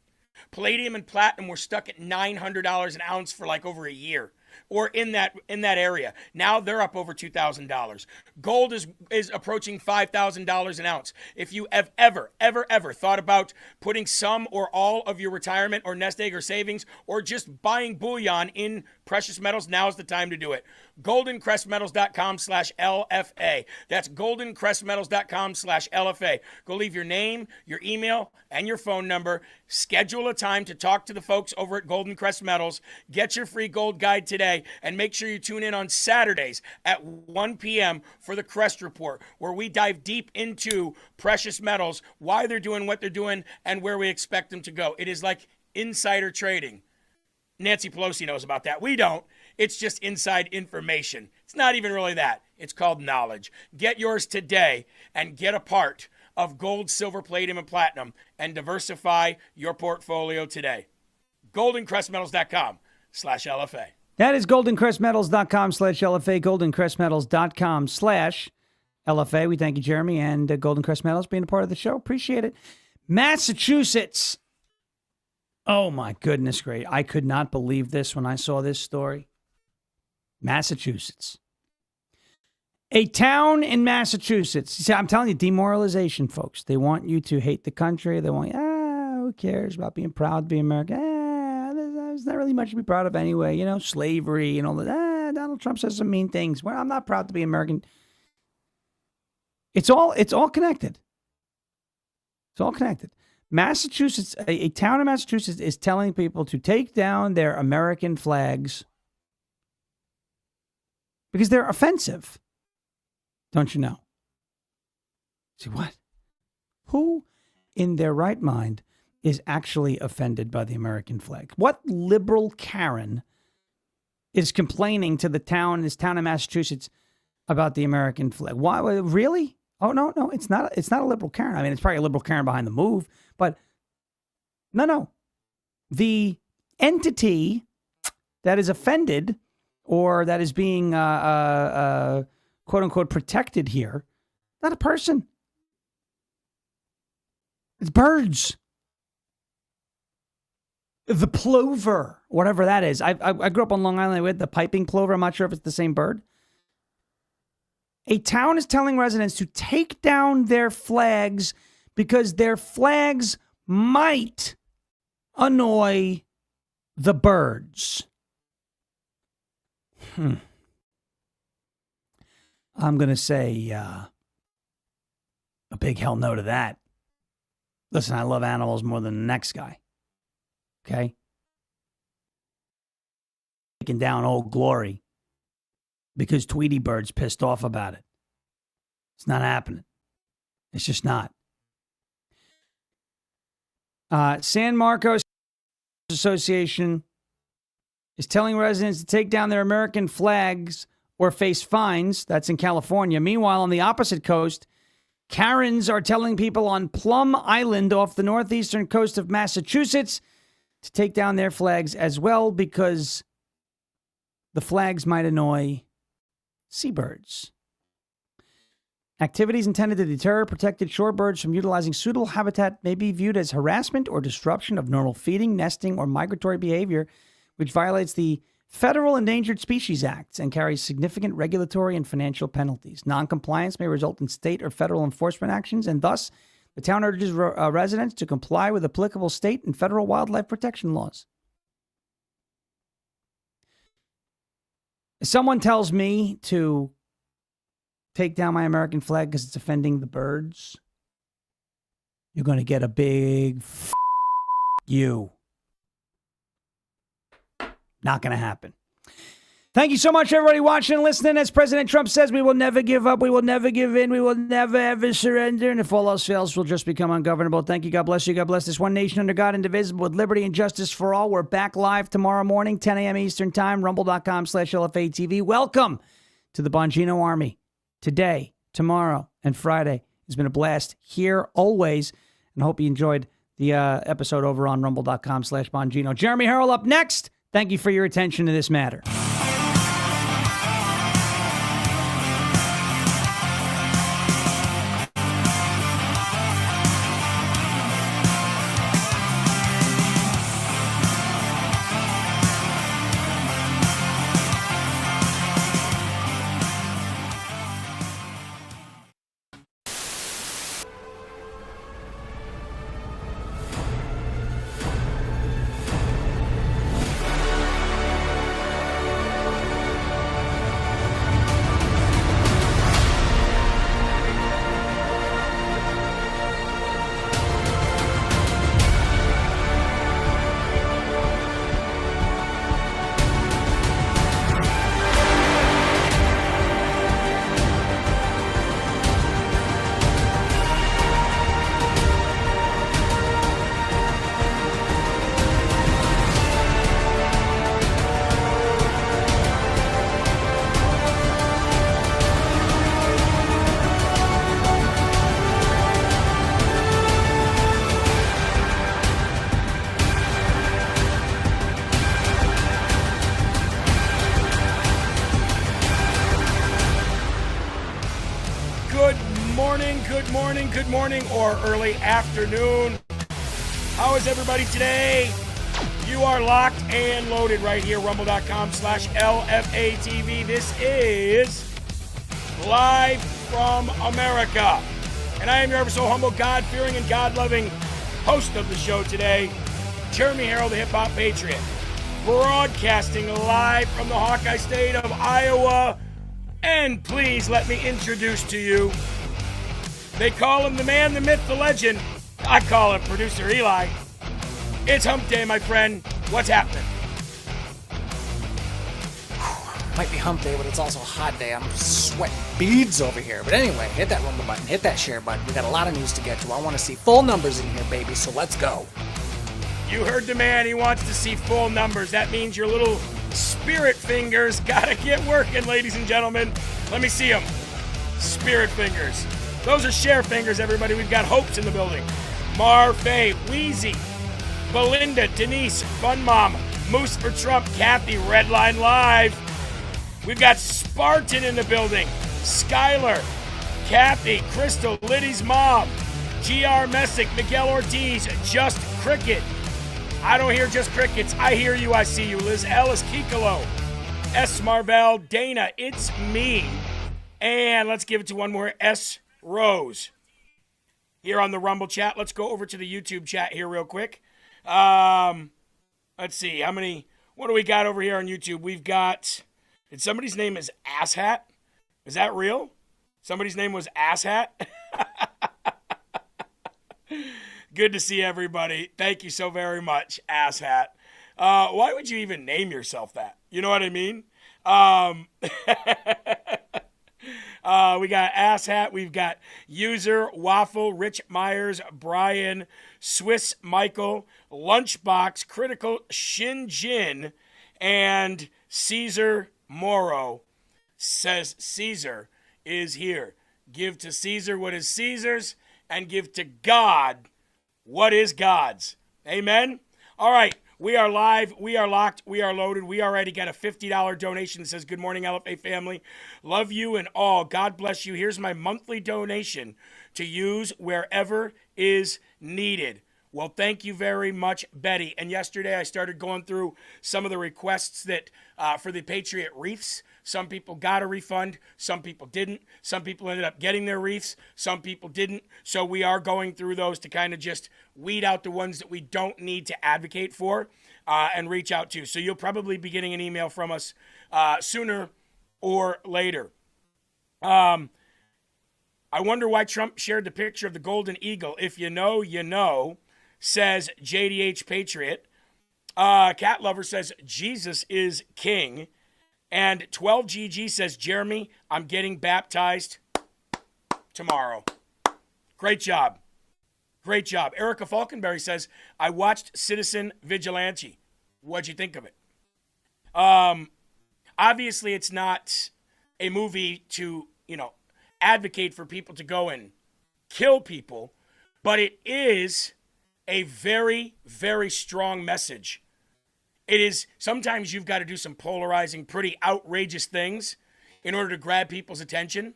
Palladium and platinum were stuck at $900 an ounce for like over a year, or in that area. Now they're up over $2,000. Gold is approaching $5,000 an ounce. If you have ever thought about putting some or all of your retirement or nest egg or savings or just buying bullion in precious metals, now's the time to do it. goldencrestmetals.com/LFA. That's goldencrestmetals.com/LFA. Go leave your name, your email, and your phone number. Schedule a time to talk to the folks over at Golden Crest Metals. Get your free gold guide today, and make sure you tune in on Saturdays at 1 p.m. for the Crest Report, where we dive deep into precious metals, why they're doing what they're doing, and where we expect them to go. It is like insider trading. Nancy Pelosi knows about that. We don't. It's just inside information. It's not even really that. It's called knowledge. Get yours today and get a part of gold, silver, palladium, and platinum and diversify your portfolio today. goldencrestmetals.com/LFA. That is goldencrestmetals.com/LFA, goldencrestmetals.com/LFA. We thank you, Jeremy, and Golden Crest Metals being a part of the show. Appreciate it. Massachusetts. Oh, my goodness, great. I could not believe this when I saw this story. Massachusetts. A town in Massachusetts. See, I'm telling you, demoralization, folks. They want you to hate the country. They want, who cares about being proud to be American? There's not really much to be proud of anyway. You know, slavery and all that. Donald Trump says some mean things. Well, I'm not proud to be American. It's all connected. It's all connected. Massachusetts, a town in Massachusetts is telling people to take down their American flags because they're offensive. Don't you know? See what? Who in their right mind is actually offended by the American flag? What liberal Karen is complaining to this town in Massachusetts about the American flag? Why? Really? Oh, no, it's not a liberal Karen. I mean, it's probably a liberal Karen behind the move, but no. The entity that is offended or that is being, quote unquote, protected here, not a person. It's birds. The plover, whatever that is. I grew up on Long Island with the piping plover. I'm not sure if it's the same bird. A town is telling residents to take down their flags because their flags might annoy the birds. I'm going to say a big hell no to that. Listen, I love animals more than the next guy. Okay? Taking down Old Glory because Tweety Bird's pissed off about it. It's not happening. It's just not. San Marcos Association is telling residents to take down their American flags or face fines. That's in California. Meanwhile, on the opposite coast, Karens are telling people on Plum Island off the northeastern coast of Massachusetts to take down their flags as well because the flags might annoy seabirds. Activities intended to deter protected shorebirds from utilizing suitable habitat may be viewed as harassment or disruption of normal feeding, nesting, or migratory behavior, which violates the Federal Endangered Species Act and carries significant regulatory and financial penalties. Noncompliance may result in state or federal enforcement actions, and thus the town urges residents to comply with applicable state and federal wildlife protection laws. If someone tells me to take down my American flag because it's offending the birds, you're going to get a big you. Not going to happen. Thank you so much, everybody watching and listening. As President Trump says, we will never give up. We will never give in. We will never, ever surrender. And if all else fails, we'll just become ungovernable. Thank you. God bless you. God bless this one nation under God, indivisible, with liberty and justice for all. We're back live tomorrow morning, 10 a.m. Eastern Time, rumble.com/LFA-TV. Welcome to the Bongino Army. Today, tomorrow, and Friday. It's been a blast here always. And I hope you enjoyed the episode over on rumble.com/Bongino. Jeremy Herrell up next. Thank you for your attention to this matter. Good morning, or early afternoon. How is everybody today? You are locked and loaded right here, rumble.com/LFATV. This is Live from America. And I am your ever so humble, God-fearing, and God-loving host of the show today, Jeremy Herrell, the hip-hop patriot, broadcasting live from the Hawkeye State of Iowa. And please let me introduce to you, they call him the man, the myth, the legend, I call him Producer Eli. It's hump day, my friend. What's happening? Might be hump day, but it's also a hot day. I'm sweating beads over here. But anyway, hit that rumble button, hit that share button. We got a lot of news to get to. I want to see full numbers in here, baby, so let's go. You heard the man. He wants to see full numbers. That means your little spirit fingers gotta get working, ladies and gentlemen. Let me see them. Spirit fingers. Those are share fingers, everybody. We've got hopes in the building. Marfay, Wheezy, Belinda, Denise, Fun Mom, Moose for Trump, Kathy, Redline Live. We've got Spartan in the building. Skylar, Kathy, Crystal, Liddy's mom, GR Messick, Miguel Ortiz, Just Cricket. I don't hear just crickets. I hear you. I see you. Liz Ellis, Kikalo, S. Marvell, Dana, it's me. And let's give it to one more, S. Rose. Here on the Rumble chat. Let's go over to the YouTube chat here real quick. Let's see. What do we got over here on YouTube? We've got, somebody's name is Asshat. Is that real? Somebody's name was Asshat? Good to see everybody. Thank you so very much, Asshat. Why would you even name yourself that? You know what I mean? We got Asshat. We've got User, Waffle, Rich Myers, Brian, Swiss Michael, Lunchbox, Critical, Shinjin, and Caesar Morrow says Caesar is here. Give to Caesar what is Caesar's, and give to God what is God's. Amen? All right. We are live. We are locked. We are loaded. We already got a $50 donation that says, good morning, LFA family. Love you and all. God bless you. Here's my monthly donation to use wherever is needed. Well, thank you very much, Betty. And yesterday I started going through some of the requests that for the Patriot wreaths. Some people got a refund. Some people didn't. Some people ended up getting their wreaths. Some people didn't. So we are going through those to kind of just weed out the ones that we don't need to advocate for and reach out to. So you'll probably be getting an email from us sooner or later. I wonder why Trump shared the picture of the Golden Eagle. If you know, you know, says JDH Patriot. Cat Lover says Jesus is king. And 12GG says, Jeremy, I'm getting baptized tomorrow. Great job. Great job. Erica Falkenberry says, I watched Citizen Vigilante. What'd you think of it? Obviously, it's not a movie to, advocate for people to go and kill people, but it is a very, very strong message. It is, sometimes you've got to do some polarizing, pretty outrageous things in order to grab people's attention.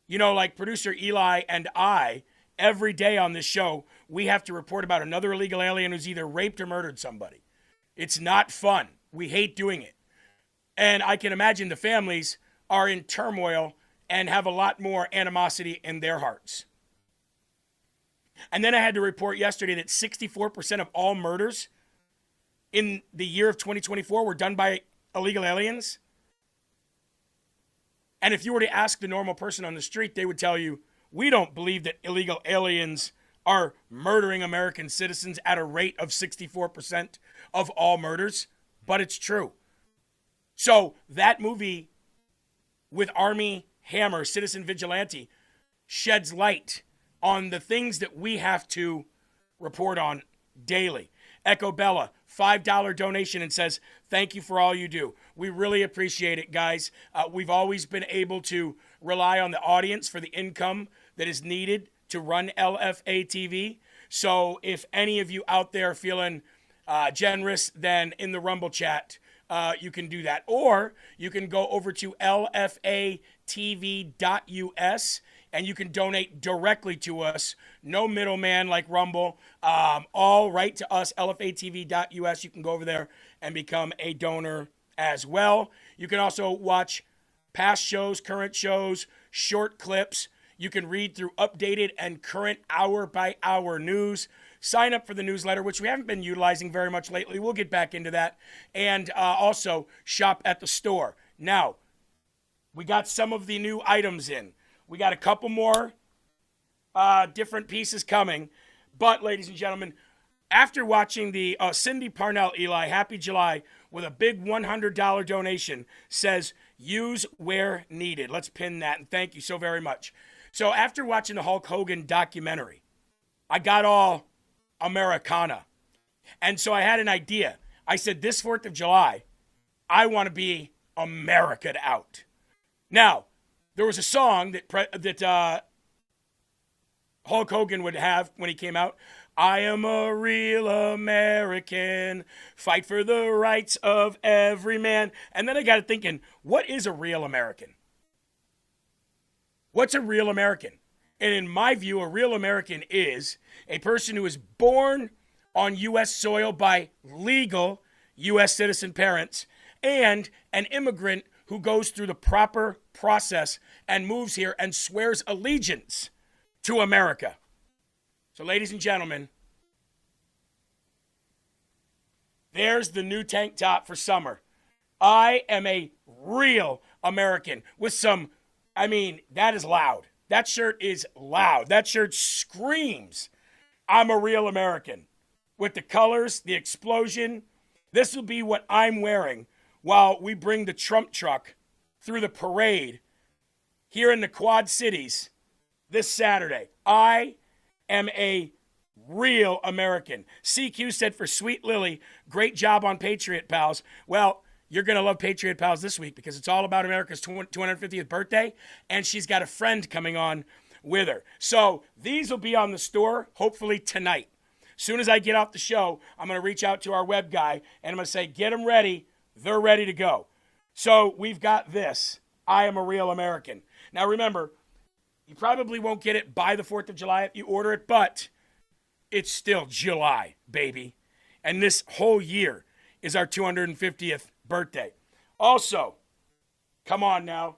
Like producer Eli and I, every day on this show, we have to report about another illegal alien who's either raped or murdered somebody. It's not fun. We hate doing it. And I can imagine the families are in turmoil and have a lot more animosity in their hearts. And then I had to report yesterday that 64% of all murders in the year of 2024 were done by illegal aliens. And if you were to ask the normal person on the street, they would tell you, we don't believe that illegal aliens are murdering American citizens at a rate of 64% of all murders, but it's true. So that movie with Army Hammer, Citizen Vigilante, sheds light on the things that we have to report on daily. Echo Bella, $5 donation and says, thank you for all you do. We really appreciate it, guys. We've always been able to rely on the audience for the income that is needed to run LFA TV. So if any of you out there are feeling generous, then in the Rumble chat, you can do that. Or you can go over to lfatv.us and you can donate directly to us. No middleman like Rumble. All right to us, lfatv.us. You can go over there and become a donor as well. You can also watch past shows, current shows, short clips. You can read through updated and current hour-by-hour news. Sign up for the newsletter, which we haven't been utilizing very much lately. We'll get back into that. And also shop at the store. Now, we got some of the new items in. We got a couple more different pieces coming. But, ladies and gentlemen, after watching the Cindy Parnell, Eli, happy July, with a big $100 donation, says, use where needed. Let's pin that, and thank you so very much. So after watching the Hulk Hogan documentary, I got all Americana. And so I had an idea. I said, this 4th of July, I want to be America'd out. Now, there was a song that Hulk Hogan would have when he came out. I am a real American, fight for the rights of every man. And then I got to thinking, what is a real American? What's a real American? And in my view, a real American is a person who is born on U.S. soil by legal U.S. citizen parents and an immigrant who goes through the proper process and moves here and swears allegiance to America. So, ladies and gentlemen, there's the new tank top for summer. I am a real American with some, that is loud. That shirt is loud. That shirt screams, I'm a real American. With the colors, the explosion, this will be what I'm wearing while we bring the Trump truck through the parade here in the Quad Cities this Saturday. I am a real American. CQ said for Sweet Lily, great job on Patriot Pals. Well, you're going to love Patriot Pals this week because it's all about America's 250th birthday, and she's got a friend coming on with her. So these will be on the store hopefully tonight. As soon as I get off the show, I'm going to reach out to our web guy, and I'm going to say, get them ready. They're ready to go. So we've got this. I am a real American. Now remember, you probably won't get it by the 4th of July if you order it, but it's still July, baby. And this whole year is our 250th birthday. Also, come on now.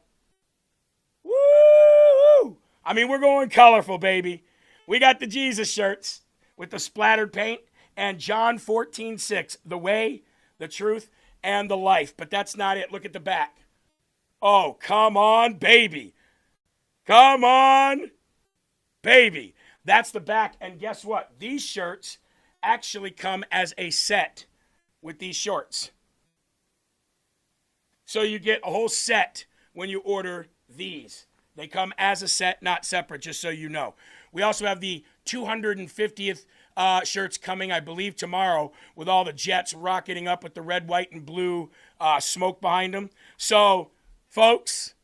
Woo! We're going colorful, baby. We got the Jesus shirts with the splattered paint and John 14:6, the way, the truth, and the life. But that's not it. Look at the back. Oh, come on, baby. Come on, baby. That's the back. And guess what? These shirts actually come as a set with these shorts. So you get a whole set when you order these. They come as a set, not separate, just so you know. We also have the 250th shirts coming, I believe, tomorrow with all the Jets rocketing up with the red, white, and blue smoke behind them. So, folks,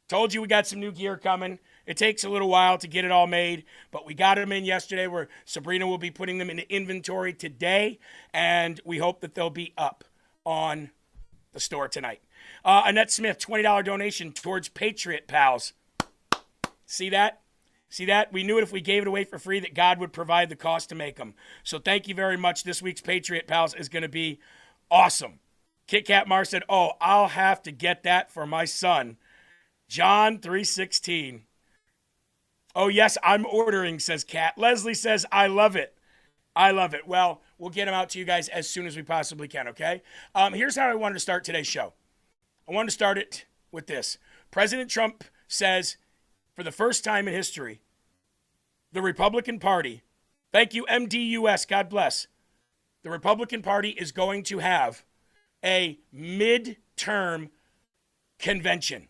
told you we got some new gear coming. It takes a little while to get it all made, but we got them in yesterday where Sabrina will be putting them into inventory today, and we hope that they'll be up on the store tonight. Annette Smith, $20 donation towards Patriot Pals. See that? See that? We knew it if we gave it away for free that God would provide the cost to make them. So thank you very much. This week's Patriot Pals is going to be awesome. Kit Kat Mar said, oh, I'll have to get that for my son. John 3:16. Oh, yes, I'm ordering, says Kat. Leslie says, I love it. I love it. Well, we'll get them out to you guys as soon as we possibly can, okay? Here's how I wanted to start today's show. I wanted to start it with this. President Trump says, for the first time in history, the Republican Party, thank you, MDUS, God bless, the Republican Party is going to have a midterm convention.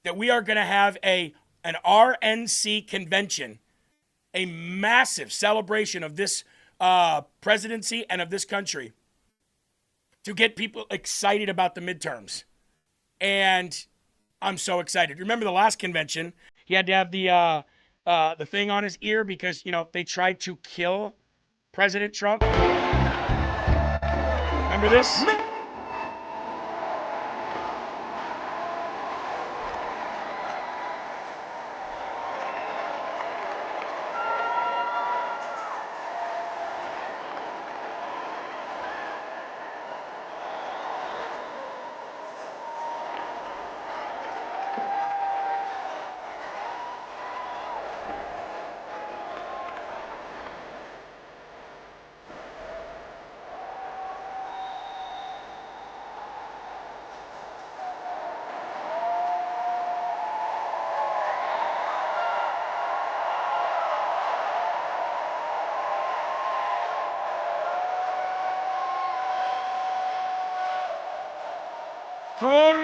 That we are going to have an RNC convention, a massive celebration of this presidency and of this country to get people excited about the midterms. And I'm so excited. Remember the last convention, he had to have the thing on his ear because, they tried to kill President Trump. Remember this? We will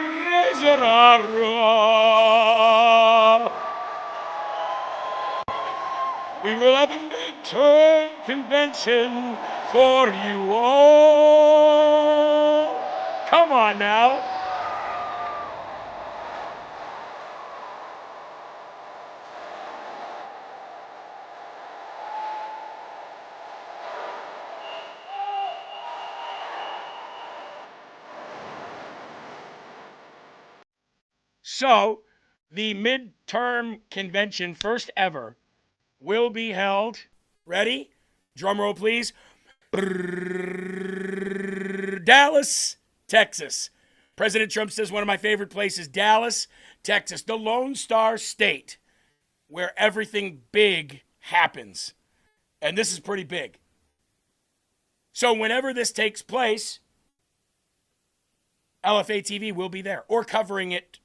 have a midterm convention for you all. Come on now. So, the midterm convention, first ever, will be held. Ready? Drum roll, please. Dallas, Texas. President Trump says one of my favorite places, Dallas, Texas, the Lone Star State, where everything big happens. And this is pretty big. So whenever this takes place, LFA TV will be there or covering it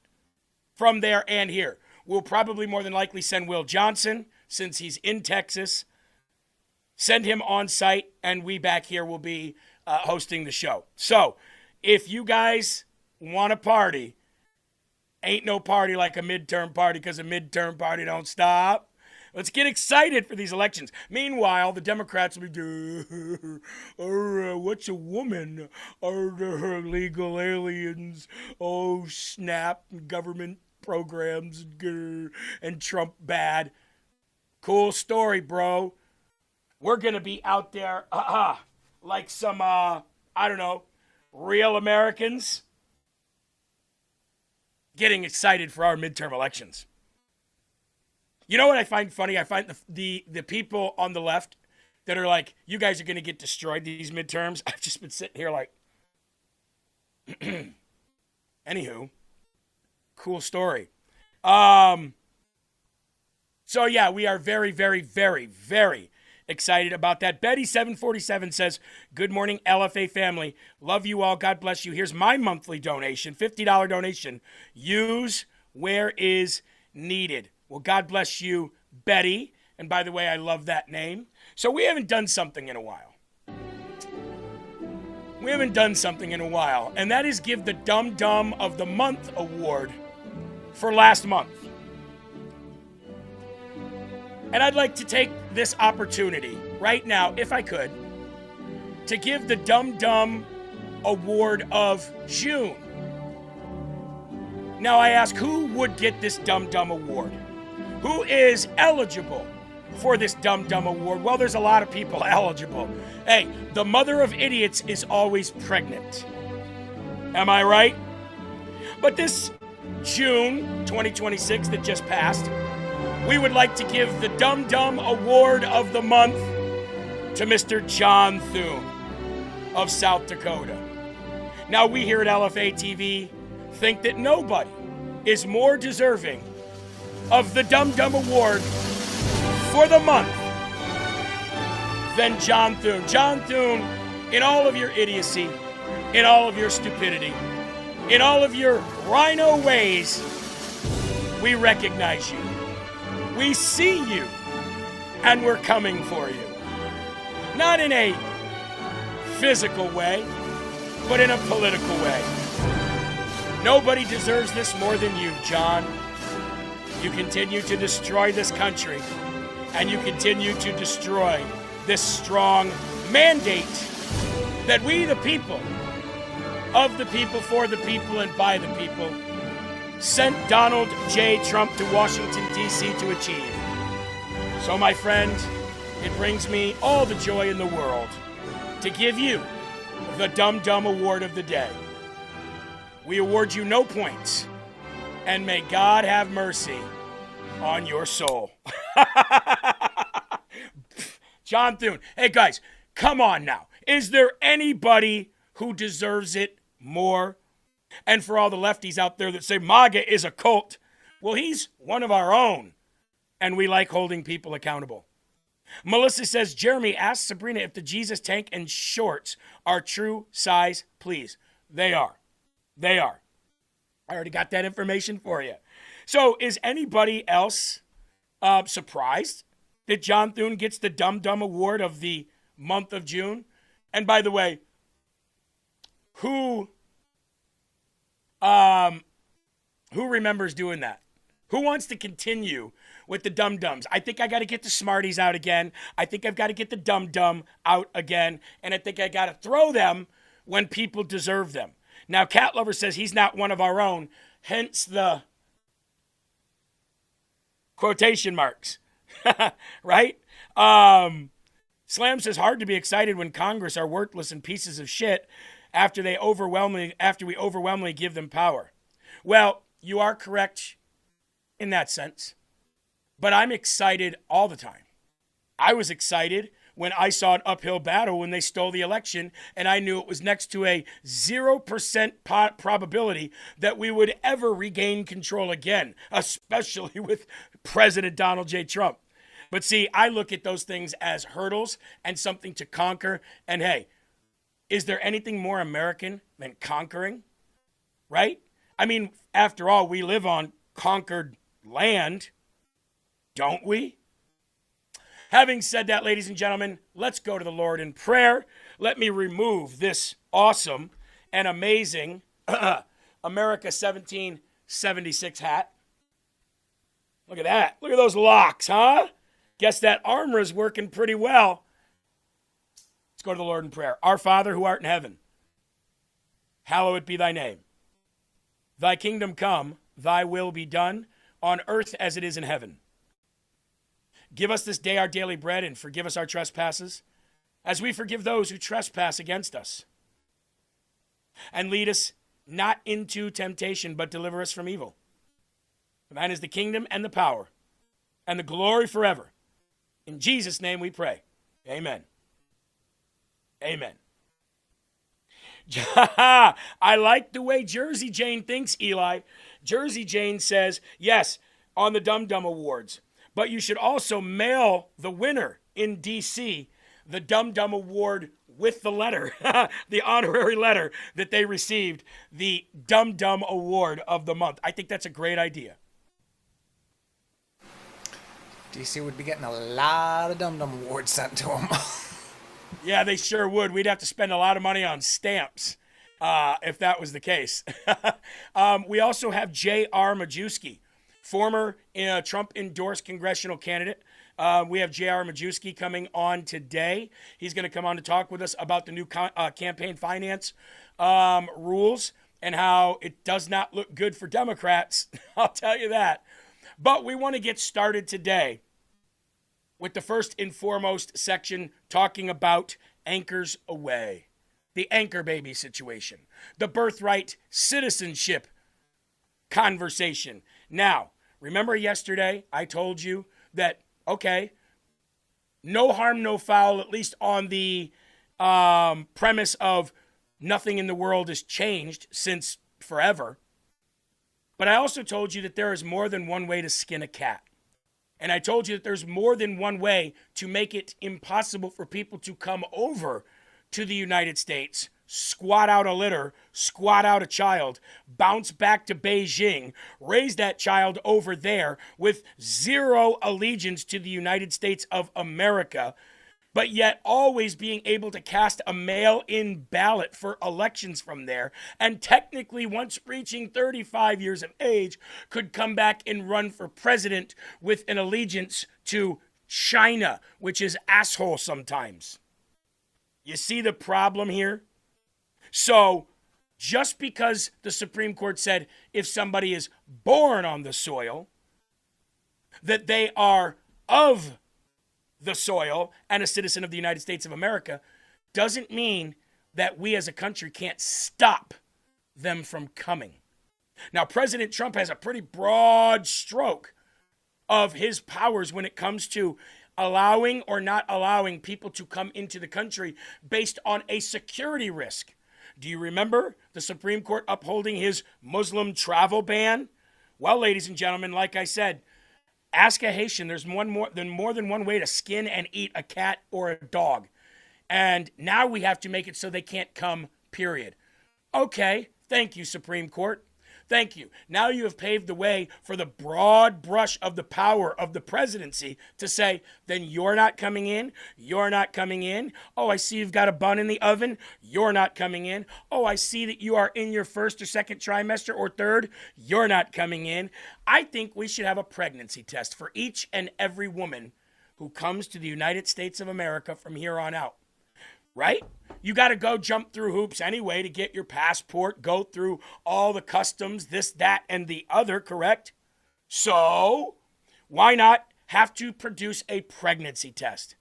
from there and here. We'll probably more than likely send Will Johnson, since he's in Texas, send him on site, and we back here will be hosting the show. So if you guys want to party, ain't no party like a midterm party, because a midterm party don't stop. Let's get excited for these elections. Meanwhile, the Democrats will be, what's a woman? Legal aliens. Oh, snap. Government programs and Trump bad. Cool story, bro. We're going to be out there like some, I don't know, real Americans getting excited for our midterm elections. You know what I find funny? I find the people on the left that are like, you guys are going to get destroyed these midterms. I've just been sitting here like, anywho, cool story. So yeah, we are very, very, very, very excited about that. Betty747 says, good morning, LFA family. Love you all. God bless you. Here's my monthly donation, $50 donation. Use where is needed. Well, God bless you, Betty. And by the way, I love that name. So we haven't done something in a while. And that is give the Dum Dum of the Month award for last month. And I'd like to take this opportunity right now, if I could, to give the Dum Dum Award of June. Now I ask, who would get this Dum Dum Award? Who is eligible for this Dum Dum Award? Well, there's a lot of people eligible. Hey, the mother of idiots is always pregnant. Am I right? But this June 2026 that just passed, we would like to give the Dum Dum Award of the Month to Mr. John Thune of South Dakota. Now, we here at LFA TV think that nobody is more deserving of the Dum Dum Award for the month than John Thune. John Thune, in all of your idiocy, in all of your stupidity, in all of your rhino ways, we recognize you. We see you, and we're coming for you. Not in a physical way, but in a political way. Nobody deserves this more than you, John. You continue to destroy this country, and you continue to destroy this strong mandate that we, the people, of the people, for the people, and by the people, sent Donald J. Trump to Washington, D.C. to achieve. So, my friend, it brings me all the joy in the world to give you the Dum Dum Award of the day. We award you no points, and may God have mercy on your soul. John Thune. Hey, guys, come on now. Is there anybody who deserves it more? And for all the lefties out there that say MAGA is a cult, well, he's one of our own, and we like holding people accountable. Melissa says, Jeremy, ask Sabrina if the Jesus tank and shorts are true size, please. They are. They are. I already got that information for you. So is anybody else surprised that John Thune gets the Dum Dum Award of the month of June? And by the way, who Who remembers doing that? Who wants to continue with the dum-dums? I think I got to get the Smarties out again. I think I've got to get the dum-dum out again. And I think I got to throw them when people deserve them. Now, Cat Lover says he's not one of our own, hence the quotation marks, right? Slam says hard to be excited when Congress are worthless and pieces of shit after we overwhelmingly give them power. Well, you are correct in that sense, but I'm excited all the time. I was excited when I saw an uphill battle when they stole the election, and I knew it was next to a 0% probability that we would ever regain control again, especially with President Donald J. Trump. But see, I look at those things as hurdles and something to conquer. And hey, is there anything more American than conquering? Right? I mean, after all, we live on conquered land, don't we? Having said that, ladies and gentlemen, let's go to the Lord in prayer. Let me remove this awesome and amazing America 1776 hat. Look at that. Look at those locks, huh? Guess that armor is working pretty well. Let's go to the Lord in prayer. Our Father who art in heaven, hallowed be thy name. Thy kingdom come, thy will be done, on earth as it is in heaven. Give us this day our daily bread, and forgive us our trespasses, as we forgive those who trespass against us. And lead us not into temptation, but deliver us from evil. For thine is the kingdom and the power and the glory forever. In Jesus' name we pray. Amen. Amen. I like the way Jersey Jane thinks, Eli. Jersey Jane says, yes, on the Dum Dum Awards, but you should also mail the winner in D.C. the Dum Dum Award with the letter, the honorary letter that they received, the Dum Dum Award of the month. I think that's a great idea. DC would be getting a lot of Dum Dum Awards sent to him. Yeah, they sure would. We'd have to spend a lot of money on stamps if that was the case. We also have J.R. Majewski, former Trump-endorsed congressional candidate. We have J.R. Majewski coming on today. He's going to come on to talk with us about the new campaign finance rules and how it does not look good for Democrats. I'll tell you that. But we want to get started today with the first and foremost section talking about anchors away, the anchor baby situation, the birthright citizenship conversation. Now, remember yesterday I told you that, okay, no harm, no foul, at least on the premise of nothing in the world has changed since forever. But I also told you that there is more than one way to skin a cat. And I told you that there's more than one way to make it impossible for people to come over to the United States, squat out a litter, squat out a child, bounce back to Beijing, raise that child over there with zero allegiance to the United States of America, but yet always being able to cast a mail-in ballot for elections from there, and technically, once reaching 35 years of age, could come back and run for president with an allegiance to China, which is asshole sometimes. You see the problem here? So, just because the Supreme Court said if somebody is born on the soil, that they are of the soil and a citizen of the United States of America, doesn't mean that we as a country can't stop them from coming. Now, President Trump has a pretty broad stroke of his powers when it comes to allowing or not allowing people to come into the country based on a security risk. Do you remember the Supreme Court upholding his Muslim travel ban? Well, ladies and gentlemen, like I said, ask a Haitian. There's more than one way to skin and eat a cat or a dog. And now we have to make it so they can't come, period. Okay, thank you, Supreme Court. Thank you. Now you have paved the way for the broad brush of the power of the presidency to say, then you're not coming in. You're not coming in. Oh, I see you've got a bun in the oven. You're not coming in. Oh, I see that you are in your first or second trimester or third. You're not coming in. I think we should have a pregnancy test for each and every woman who comes to the United States of America from here on out. Right? You got to go jump through hoops anyway to get your passport, go through all the customs, this, that, and the other, correct? So, why not have to produce a pregnancy test?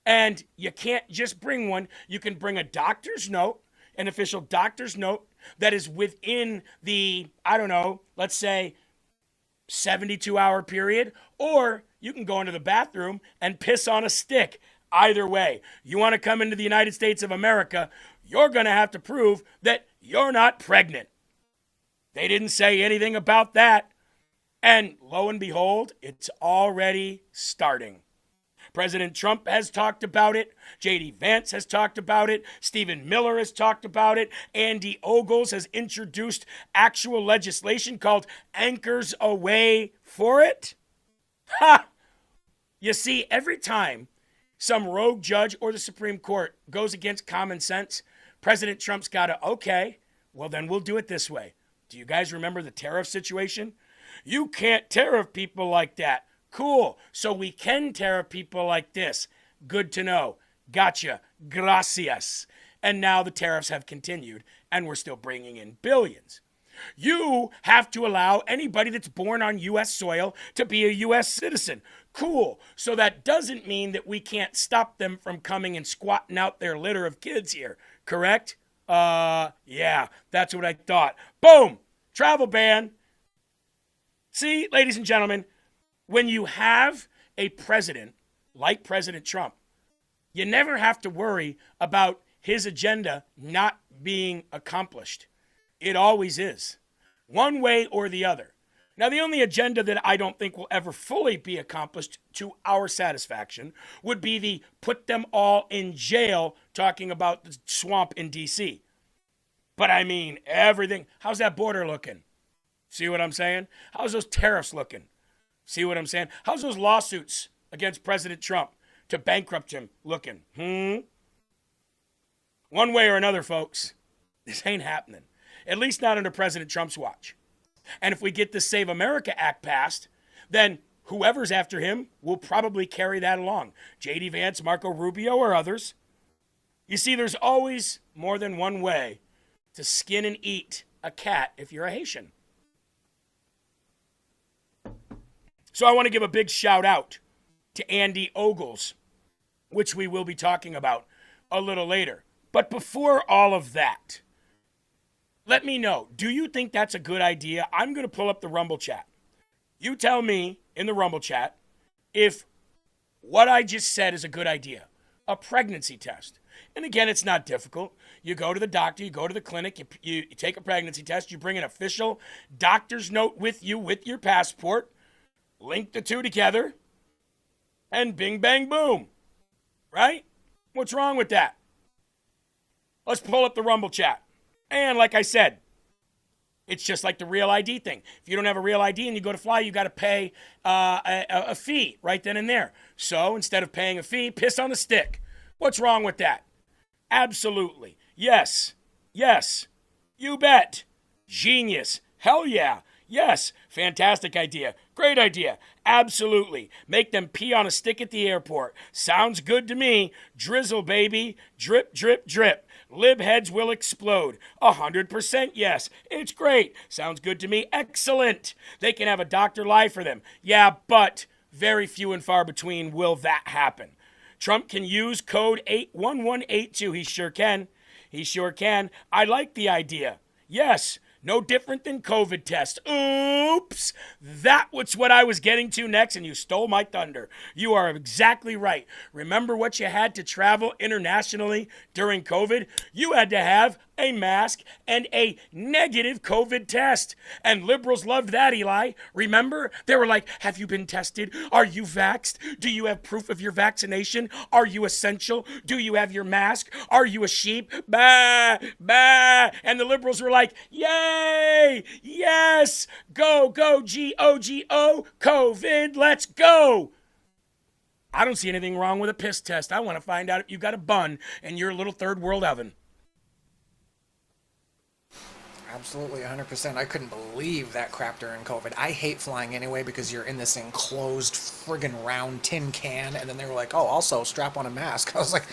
And you can't just bring one. You can bring a doctor's note, an official doctor's note that is within the, I don't know, let's say 72-hour period, or you can go into the bathroom and piss on a stick. Either way, you want to come into the United States of America, you're going to have to prove that you're not pregnant. They didn't say anything about that. And lo and behold, it's already starting. President Trump has talked about it. J.D. Vance has talked about it. Stephen Miller has talked about it. Andy Ogles has introduced actual legislation called Anchors Away for it. Ha! You see, every time some rogue judge or the Supreme Court goes against common sense, President Trump's got to, okay, well then we'll do it this way. Do you guys remember the tariff situation? You can't tariff people like that. Cool. So we can tariff people like this. Good to know. Gotcha. Gracias. And now the tariffs have continued and we're still bringing in billions. You have to allow anybody that's born on U.S. soil to be a U.S. citizen. Cool. So that doesn't mean that we can't stop them from coming and squatting out their litter of kids here. Correct? Yeah, that's what I thought. Boom! Travel ban. See, ladies and gentlemen, when you have a president like President Trump, you never have to worry about his agenda not being accomplished. It always is, one way or the other. Now, the only agenda that I don't think will ever fully be accomplished to our satisfaction would be the put them all in jail, talking about the swamp in D.C. But I mean, everything. How's that border looking? See what I'm saying? How's those tariffs looking? See what I'm saying? How's those lawsuits against President Trump to bankrupt him looking? One way or another, folks, this ain't happening. At least not under President Trump's watch. And if we get the Save America Act passed, then whoever's after him will probably carry that along. J.D. Vance, Marco Rubio, or others. You see, there's always more than one way to skin and eat a cat if you're a Haitian. So I want to give a big shout out to Andy Ogles, which we will be talking about a little later. But before all of that, let me know, do you think that's a good idea? I'm going to pull up the Rumble chat. You tell me in the Rumble chat if what I just said is a good idea. A pregnancy test. And again, it's not difficult. You go to the doctor, you go to the clinic, you take a pregnancy test, you bring an official doctor's note with you with your passport, link the two together, and bing, bang, boom. Right? What's wrong with that? Let's pull up the Rumble chat. And like I said, it's just like the real ID thing. If you don't have a real ID and you go to fly, you got to pay a fee right then and there. So instead of paying a fee, piss on the stick. What's wrong with that? Absolutely. Yes. Yes. You bet. Genius. Hell yeah. Yes. Fantastic idea. Great idea. Absolutely. Make them pee on a stick at the airport. Sounds good to me. Drizzle, baby. Drip, drip, drip. Lib heads will explode. 100% yes. It's great. Sounds good to me. Excellent. They can have a doctor lie for them. Yeah, but very few and far between will that happen. Trump can use code 81182. He sure can. He sure can. I like the idea. Yes. No different than COVID test. Oops. That was what I was getting to next, and you stole my thunder. You are exactly right. Remember what you had to travel internationally during COVID? You had to have a mask and a negative COVID test. And liberals loved that, Eli. Remember? They were like, have you been tested? Are you vaxxed? Do you have proof of your vaccination? Are you essential? Do you have your mask? Are you a sheep? Bah, bah. And the liberals were like, yay, yay. Yes! Go, go, G-O-G-O, COVID, let's go! I don't see anything wrong with a piss test. I want to find out if you got a bun in your little third world oven. Absolutely, 100%. I couldn't believe that crap during COVID. I hate flying anyway because you're in this enclosed friggin' round tin can, and then they were like, oh, also strap on a mask. I was like,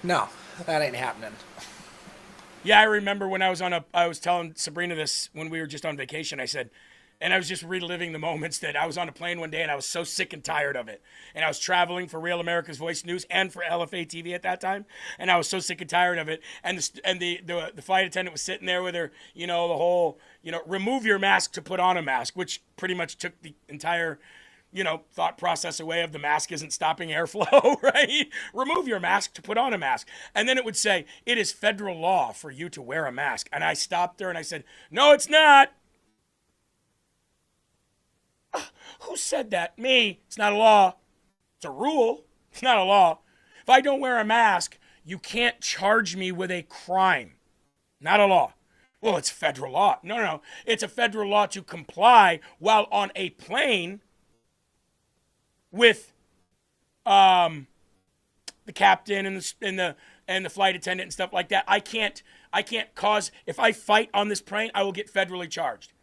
no, that ain't happening. Yeah, I remember when I was telling Sabrina this when we were just on vacation. I said, and I was just reliving the moments that I was on a plane one day and I was so sick and tired of it. And I was traveling for Real America's Voice News and for LFA TV at that time. And I was so sick and tired of it. And the flight attendant was sitting there with her, the whole, remove your mask to put on a mask, which pretty much took the entire, thought process away of the mask isn't stopping airflow, right? Remove your mask to put on a mask. And then it would say, it is federal law for you to wear a mask. And I stopped her and I said, no, it's not. Who said that? Me. It's not a law. It's a rule. It's not a law. If I don't wear a mask, you can't charge me with a crime. Not a law. Well, it's federal law. No. It's a federal law to comply while on a plane with the captain and the flight attendant and stuff like that. I can't cause, if I fight on this plane, I will get federally charged.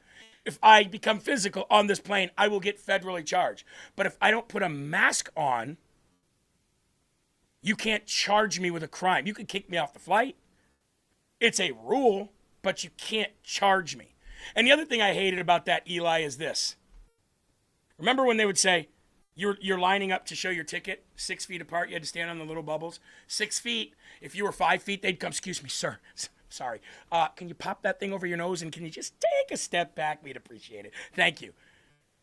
If I become physical on this plane, I will get federally charged. But if I don't put a mask on, you can't charge me with a crime. You can kick me off the flight. It's a rule, but you can't charge me. And the other thing I hated about that, Eli, is this. Remember when they would say, you're lining up to show your ticket 6 feet apart, you had to stand on the little bubbles? 6 feet. If you were 5 feet, they'd come, excuse me, sir. Sorry. Can you pop that thing over your nose and can you just take a step back? We'd appreciate it. Thank you.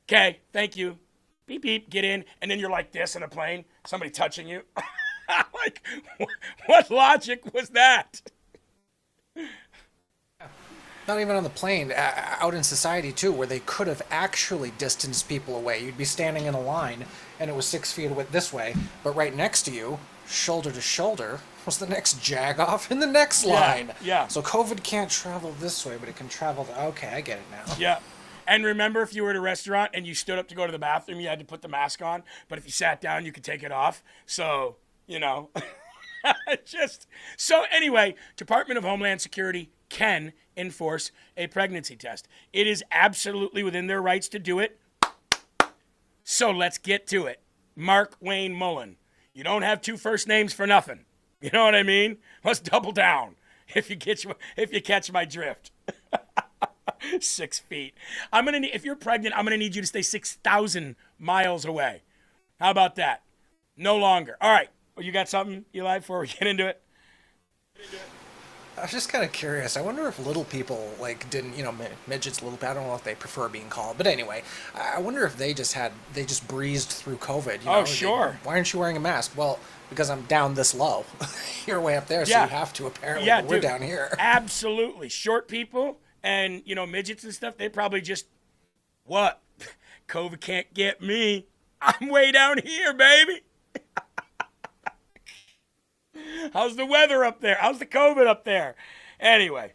Okay, thank you. Beep, beep, get in. And then you're like this in a plane, somebody touching you. Like, what logic was that? Not even on the plane, out in society too, where they could have actually distanced people away. You'd be standing in a line and it was 6 feet this way, but right next to you, shoulder to shoulder, was the next jag-off in the next line. Yeah. So COVID can't travel this way, but it can travel... Okay, I get it now. Yeah. And remember, if you were at a restaurant and you stood up to go to the bathroom, you had to put the mask on. But if you sat down, you could take it off. So, So anyway, Department of Homeland Security can enforce a pregnancy test. It is absolutely within their rights to do it. So let's get to it. Mark Wayne Mullen. You don't have two first names for nothing. You know what I mean? Let's double down if you catch my drift. 6 feet. If you're pregnant, I'm gonna need you to stay 6,000 miles away. How about that? No longer. All right. Well, you got something, Eli, before we get into it? I was just kind of curious. I wonder if little people, didn't, midgets, little, I don't know if they prefer being called. But anyway, I wonder if they just breezed through COVID. Sure. Why aren't you wearing a mask? Well, because I'm down this low. You're way up there, so you have to, apparently. Yeah, we're down here. Absolutely. Short people and, midgets and stuff, they probably just, what? COVID can't get me. I'm way down here, baby. How's the weather up there? How's the COVID up there? Anyway.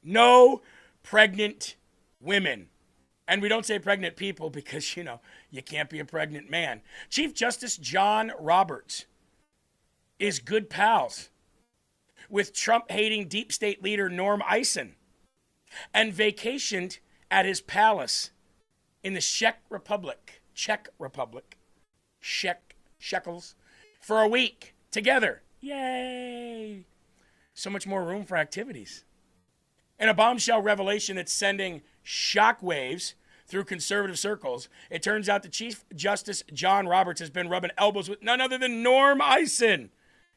No pregnant women. And we don't say pregnant people because, you can't be a pregnant man. Chief Justice John Roberts is good pals with Trump-hating deep state leader Norm Eisen and vacationed at his palace in the Czech Republic, shekels, for a week together. Yay! So much more room for activities. In a bombshell revelation that's sending shockwaves through conservative circles, it turns out that Chief Justice John Roberts has been rubbing elbows with none other than Norm Eisen.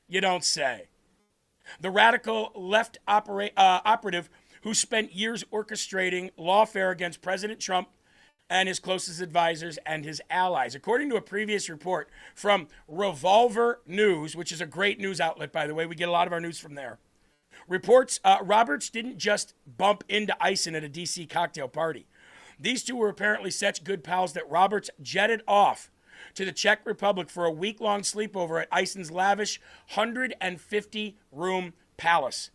You don't say. The radical left operative who spent years orchestrating lawfare against President Trump and his closest advisors and his allies. According to a previous report from Revolver News, which is a great news outlet, by the way, we get a lot of our news from there, reports Roberts didn't just bump into Eisen at a D.C. cocktail party. These two were apparently such good pals that Roberts jetted off to the Czech Republic for a week-long sleepover at Eisen's lavish 150-room palace.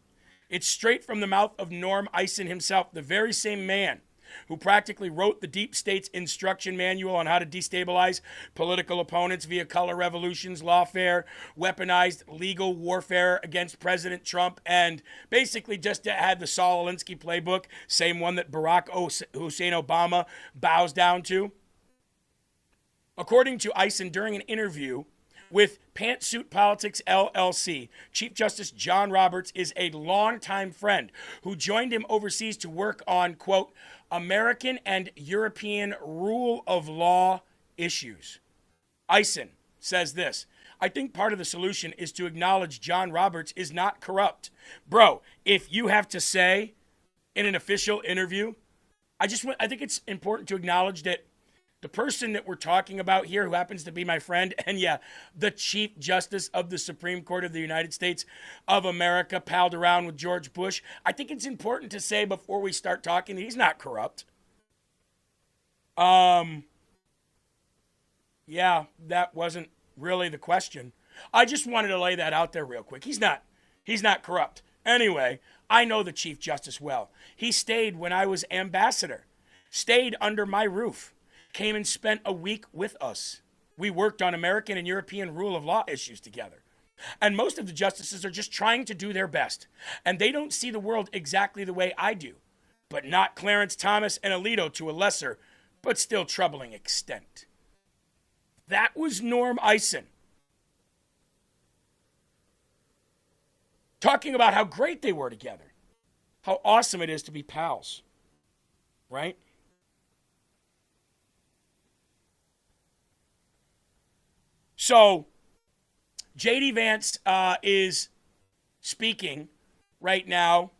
It's straight from the mouth of Norm Eisen himself, the very same man who practically wrote the deep state's instruction manual on how to destabilize political opponents via color revolutions, lawfare, weaponized legal warfare against President Trump, and basically just had the Saul Alinsky playbook, same one that Barack Hussein Obama bows down to. According to Eisen, during an interview with Pantsuit Politics LLC, Chief Justice John Roberts is a longtime friend who joined him overseas to work on, quote, American and European rule of law issues. Eisen says this: I think part of the solution is to acknowledge John Roberts is not corrupt. Bro, if you have to say in an official interview, I think it's important to acknowledge that the person that we're talking about here, who happens to be my friend, and yeah, the Chief Justice of the Supreme Court of the United States of America, palled around with George Bush, I think it's important to say before we start talking that he's not corrupt. Yeah, that wasn't really the question. I just wanted to lay that out there real quick. He's not corrupt. Anyway, I know the Chief Justice well. He stayed when I was ambassador, stayed under my roof, came and spent a week with us. We worked on American and European rule of law issues together. And most of the justices are just trying to do their best. And they don't see the world exactly the way I do. But not Clarence Thomas and Alito to a lesser, but still troubling extent. That was Norm Eisen, talking about how great they were together. How awesome it is to be pals. Right? So, J.D. Vance is speaking right now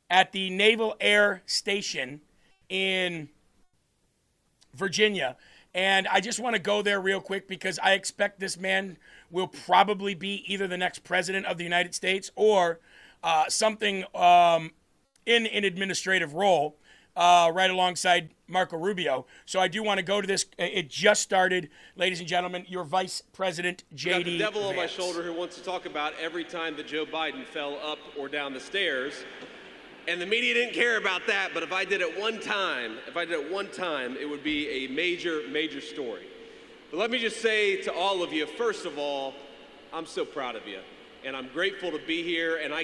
at the Naval Air Station in Virginia. And I just want to go there real quick because I expect this man will probably be either the next president of the United States or something in an administrative role right alongside Marco Rubio. So I do want to go to this. It just started. Ladies and gentlemen, your Vice President, J.D. I've got the devil Vance on my shoulder who wants to talk about every time that Joe Biden fell up or down the stairs. And the media didn't care about that, but if I did it one time, it would be a major, major story. But let me just say to all of you, first of all, I'm so proud of you. And I'm grateful to be here, and I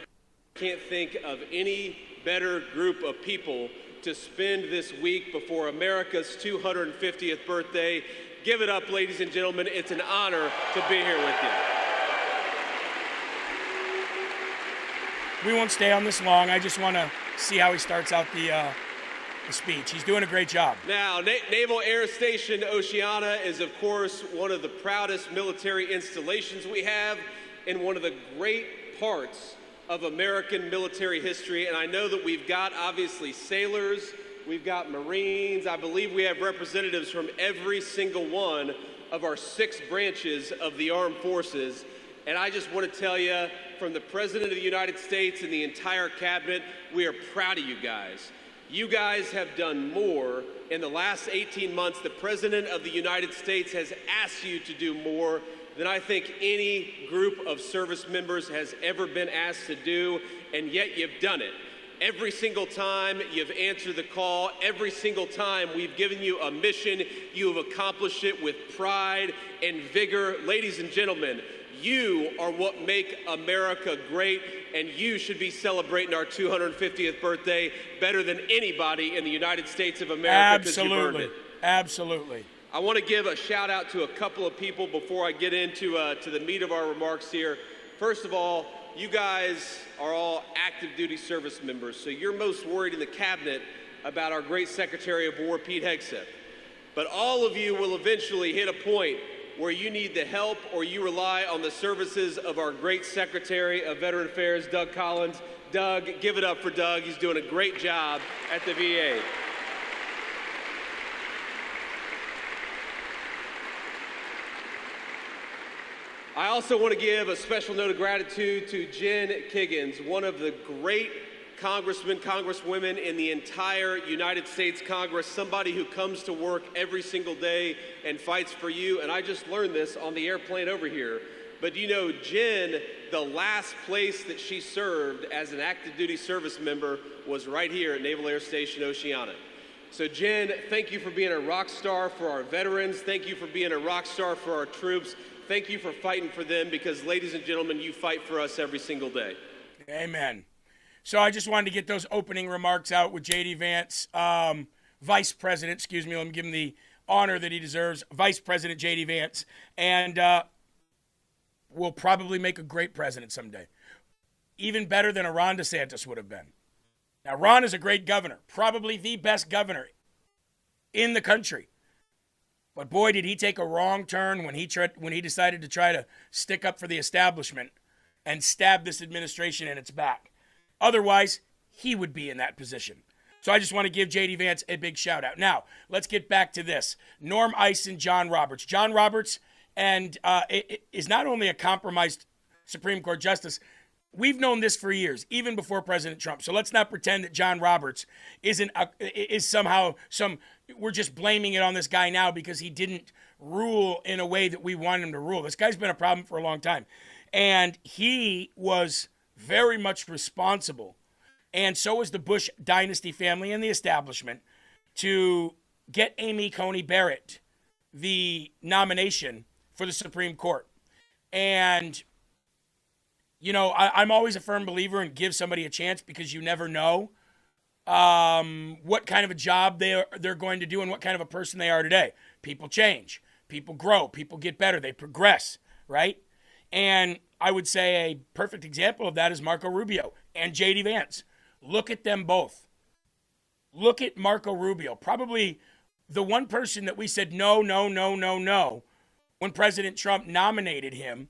can't think of any better group of people to spend this week before America's 250th birthday. Give it up, ladies and gentlemen. It's an honor to be here with you. We won't stay on this long. I just want to see how he starts out the speech. He's doing a great job. Now, Naval Air Station Oceana is, of course, one of the proudest military installations we have and one of the great parts of American military history. And I know that we've got, obviously, sailors, we've got Marines. I believe we have representatives from every single one of our 6 branches of the armed forces. And I just want to tell you, from the President of the United States and the entire cabinet, we are proud of you guys. You guys have done more in the last 18 months. The President of the United States has asked you to do more than I think any group of service members has ever been asked to do, and yet you've done it. Every single time you've answered the call, every single time we've given you a mission, you have accomplished it with pride and vigor. Ladies and gentlemen, you are what make America great, and you should be celebrating our 250th birthday better than anybody in the United States of America. Absolutely. Absolutely. I want to give a shout out to a couple of people before I get into to the meat of our remarks here. First of all, you guys are all active duty service members, so you're most worried in the cabinet about our great Secretary of War, Pete Hegseth. But all of you will eventually hit a point where you need the help or you rely on the services of our great Secretary of Veteran Affairs, Doug Collins. Doug, give it up for Doug. He's doing a great job at the VA. I also want to give a special note of gratitude to Jen Kiggins, one of the great congressmen, congresswomen in the entire United States Congress, somebody who comes to work every single day and fights for you. And I just learned this on the airplane over here. But you know, Jen the last place that she served as an active duty service member was right here at Naval Air Station Oceana. So Jen, thank you for being a rock star for our veterans. Thank you for being a rock star for our troops. Thank you for fighting for them because, ladies and gentlemen, you fight for us every single day. Amen. So I just wanted to get those opening remarks out with J.D. Vance, Vice President, let me give him the honor that he deserves, Vice President J.D. Vance, and will probably make a great president someday. Even better than a Ron DeSantis would have been. Now, Ron is a great governor, probably the best governor in the country. But boy, did he take a wrong turn when he decided to try to stick up for the establishment and stab this administration in its back. Otherwise, he would be in that position. So I just want to give J.D. Vance a big shout out. Now, let's get back to this. Norm Eisen, John Roberts. John Roberts is not only a compromised Supreme Court justice. We've known this for years, even before President Trump. So let's not pretend that John Roberts is somehow we're just blaming it on this guy now because he didn't rule in a way that we want him to rule. This guy's been a problem for a long time. And he was very much responsible, and so was the Bush dynasty family and the establishment, to get Amy Coney Barrett the nomination for the Supreme Court. And, you know, I'm always a firm believer in give somebody a chance because you never know what kind of a job they're going to do and what kind of a person they are today. People change. People grow. People get better. They progress, right? And I would say a perfect example of that is Marco Rubio and J.D. Vance. Look at them both. Look at Marco Rubio, probably the one person that we said no when President Trump nominated him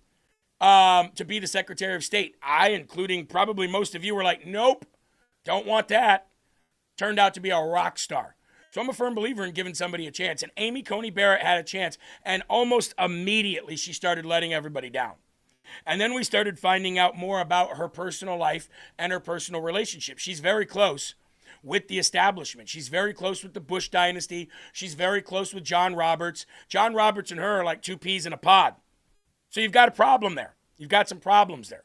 to be the Secretary of State. I, including probably most of you, were like, nope, don't want that. Turned out to be a rock star. So I'm a firm believer in giving somebody a chance. And Amy Coney Barrett had a chance, and almost immediately she started letting everybody down. And then we started finding out more about her personal life and her personal relationship. She's very close with the establishment. She's very close with the Bush dynasty. She's very close with John Roberts. John Roberts and her are like two peas in a pod. So you've got a problem there. You've got some problems there.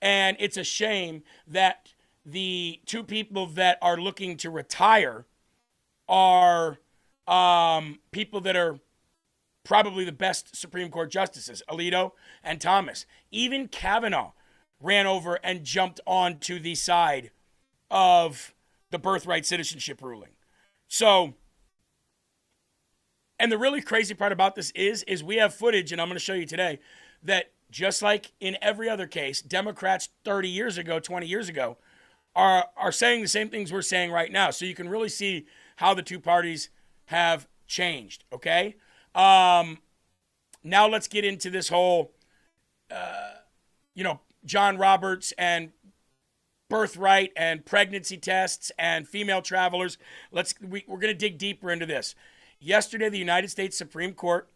And it's a shame that the two people that are looking to retire are people that are probably the best Supreme Court justices, Alito and Thomas. Even Kavanaugh ran over and jumped onto the side of the birthright citizenship ruling. So, and the really crazy part about this is we have footage, and I'm going to show you today, that just like in every other case, Democrats 30 years ago, 20 years ago, are saying the same things we're saying right now. So you can really see how the two parties have changed, okay? Now let's get into this whole, John Roberts and birthright and pregnancy tests and female travelers. We're going to dig deeper into this. Yesterday, the United States Supreme Court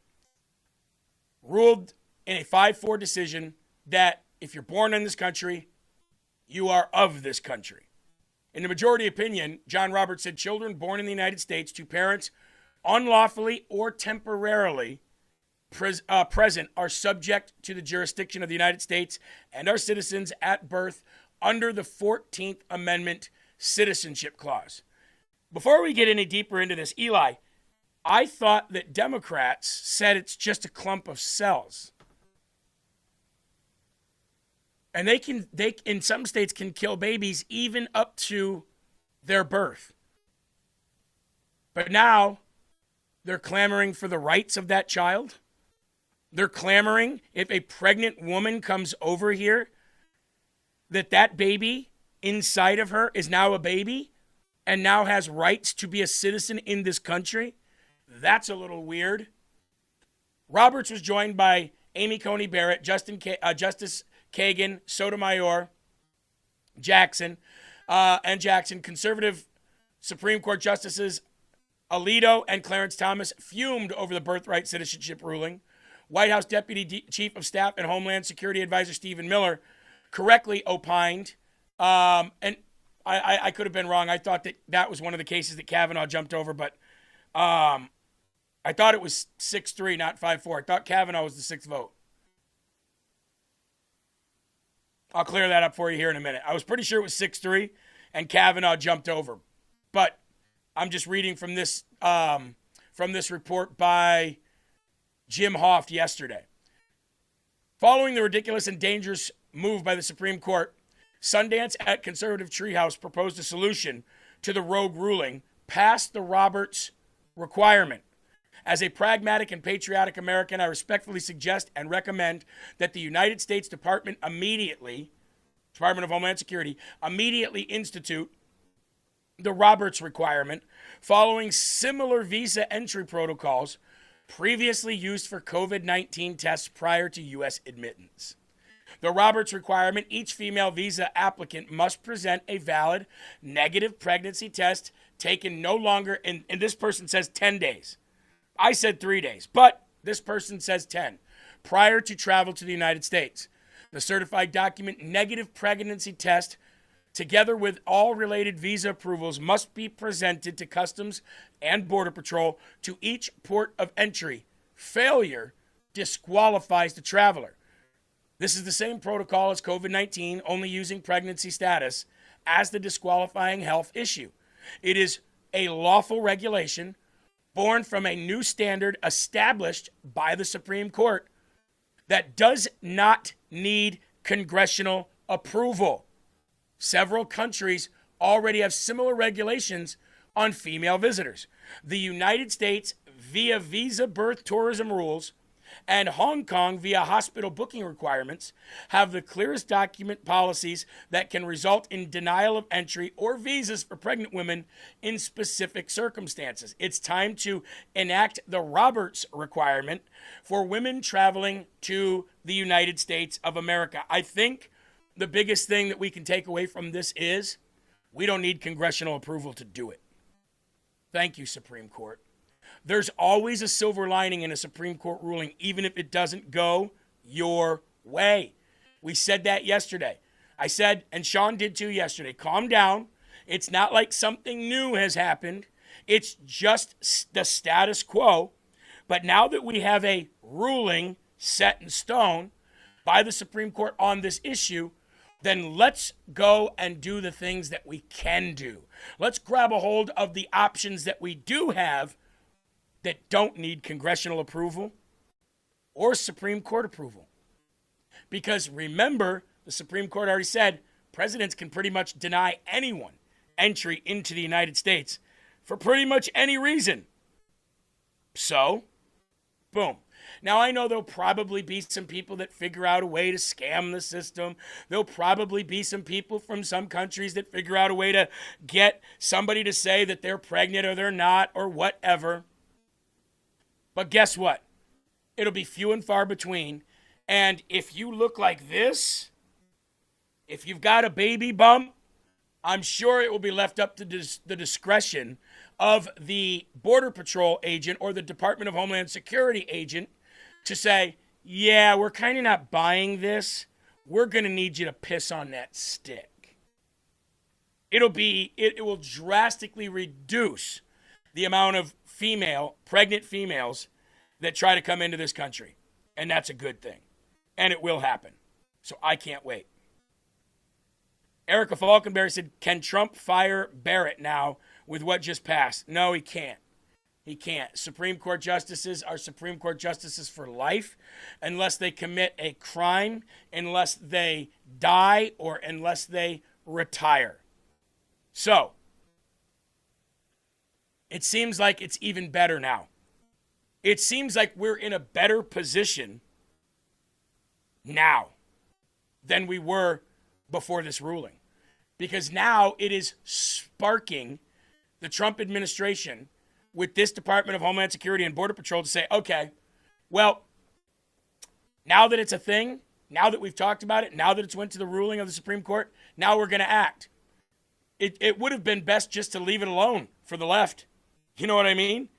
ruled in a 5-4 decision that if you're born in this country, you are of this country. In the majority opinion, John Roberts said children born in the United States to parents unlawfully or temporarily present are subject to the jurisdiction of the United States and are citizens at birth under the 14th Amendment Citizenship Clause. Before we get any deeper into this, Eli, I thought that Democrats said it's just a clump of cells. And they in some states can kill babies even up to their birth. But now they're clamoring for the rights of that child. They're clamoring if a pregnant woman comes over here that baby inside of her is now a baby and now has rights to be a citizen in this country. That's a little weird. Roberts was joined by Amy Coney Barrett, Justice Kagan, Sotomayor, Jackson, conservative Supreme Court Justices Alito and Clarence Thomas fumed over the birthright citizenship ruling. White House Deputy Chief of Staff and Homeland Security Advisor Stephen Miller correctly opined, and I could have been wrong. I thought that was one of the cases that Kavanaugh jumped over, but I thought it was 6-3, not 5-4. I thought Kavanaugh was the sixth vote. I'll clear that up for you here in a minute. I was pretty sure it was 6-3, and Kavanaugh jumped over. But I'm just reading from this report by Jim Hoft yesterday. Following the ridiculous and dangerous move by the Supreme Court, Sundance at Conservative Treehouse proposed a solution to the rogue ruling past the Roberts requirement. As a pragmatic and patriotic American, I respectfully suggest and recommend that the United States Department of Homeland Security, immediately institute the Roberts requirement following similar visa entry protocols previously used for COVID-19 tests prior to U.S. admittance. The Roberts requirement, each female visa applicant must present a valid negative pregnancy test taken no longer, and this person says 10 days. I said 3 days, but this person says 10, prior to travel to the United States. The certified document negative pregnancy test, together with all related visa approvals, must be presented to Customs and Border Patrol to each port of entry. Failure disqualifies the traveler. This is the same protocol as COVID-19, only using pregnancy status as the disqualifying health issue. It is a lawful regulation born from a new standard established by the Supreme Court that does not need congressional approval. Several countries already have similar regulations on female visitors. The United States, via visa birth tourism rules, and Hong Kong, via hospital booking requirements, have the clearest document policies that can result in denial of entry or visas for pregnant women in specific circumstances. It's time to enact the Roberts requirement for women traveling to the United States of America. I think the biggest thing that we can take away from this is we don't need congressional approval to do it. Thank you, Supreme Court. There's always a silver lining in a Supreme Court ruling, even if it doesn't go your way. We said that yesterday. I said, and Sean did too yesterday, calm down. It's not like something new has happened. It's just the status quo. But now that we have a ruling set in stone by the Supreme Court on this issue, then let's go and do the things that we can do. Let's grab a hold of the options that we do have that don't need congressional approval or Supreme Court approval. Because remember, the Supreme Court already said presidents can pretty much deny anyone entry into the United States for pretty much any reason. So, boom. Now, I know there'll probably be some people that figure out a way to scam the system. There'll probably be some people from some countries that figure out a way to get somebody to say that they're pregnant or they're not or whatever. But guess what? It'll be few and far between. And if you look like this, if you've got a baby bump, I'm sure it will be left up to the discretion of the Border Patrol agent or the Department of Homeland Security agent to say, yeah, we're kind of not buying this. We're going to need you to piss on that stick. It will drastically reduce the amount of pregnant females that try to come into this country. And that's a good thing. And it will happen. So I can't wait. Erica Falkenberry said, can Trump fire Barrett now with what just passed? No, he can't. He can't. Supreme Court justices are Supreme Court justices for life unless they commit a crime, unless they die, or unless they retire. So, it seems like it's even better now. It seems like we're in a better position now than we were before this ruling. Because now it is sparking the Trump administration with this Department of Homeland Security and Border Patrol to say, okay, well, now that it's a thing, now that we've talked about it, now that it's went to the ruling of the Supreme Court, now we're going to act. It would have been best just to leave it alone for the left. You know what I mean?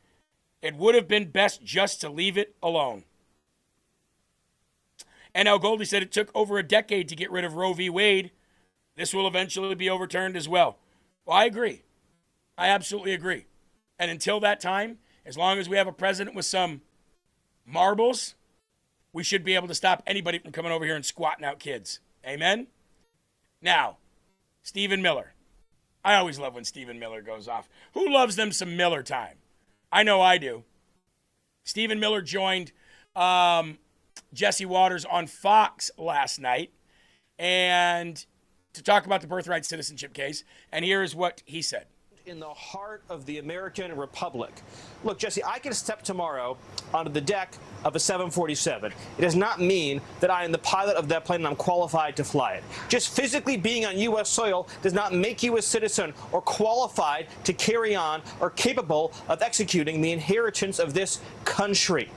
It would have been best just to leave it alone. And Al Goldie said it took over a decade to get rid of Roe v. Wade. This will eventually be overturned as well. Well, I agree. I absolutely agree. And until that time, as long as we have a president with some marbles, we should be able to stop anybody from coming over here and squatting out kids. Amen? Now, Stephen Miller. I always love when Stephen Miller goes off. Who loves them some Miller time? I know I do. Stephen Miller joined Jesse Waters on Fox last night and to talk about the birthright citizenship case. And here is what he said. In the heart of the American Republic. Look, Jesse, I can step tomorrow onto the deck of a 747. It does not mean that I am the pilot of that plane and I'm qualified to fly it. Just physically being on U.S. soil does not make you a citizen or qualified to carry on or capable of executing the inheritance of this country.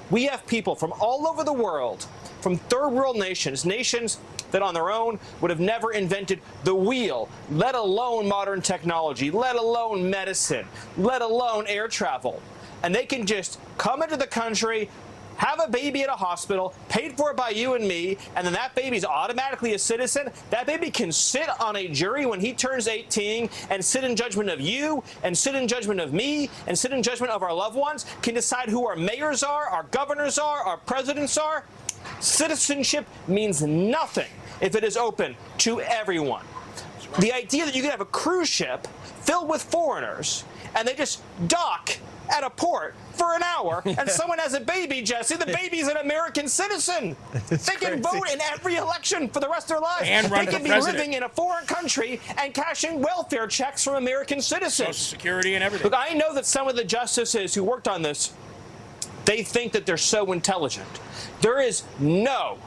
We have people from all over the world, from third world nations, nations that on their own would have never invented the wheel, let alone modern technology, let alone medicine, let alone air travel. And they can just come into the country, have a baby at a hospital, paid for by you and me, and then that baby's automatically a citizen. That baby can sit on a jury when he turns 18 and sit in judgment of you, and sit in judgment of me, and sit in judgment of our loved ones, can decide who our mayors are, our governors are, our presidents are. Citizenship means nothing if it is open to everyone. The idea that you can have a cruise ship filled with foreigners and they just dock at a port for an hour and someone has a baby, Jesse, the baby's an American citizen. They can vote in every election for the rest of their lives. And run they for can be president. living in a foreign country and cashing welfare checks from American citizens. Social Security and everything. Look, I know that some of the justices who worked on this, they think that they're so intelligent. There is no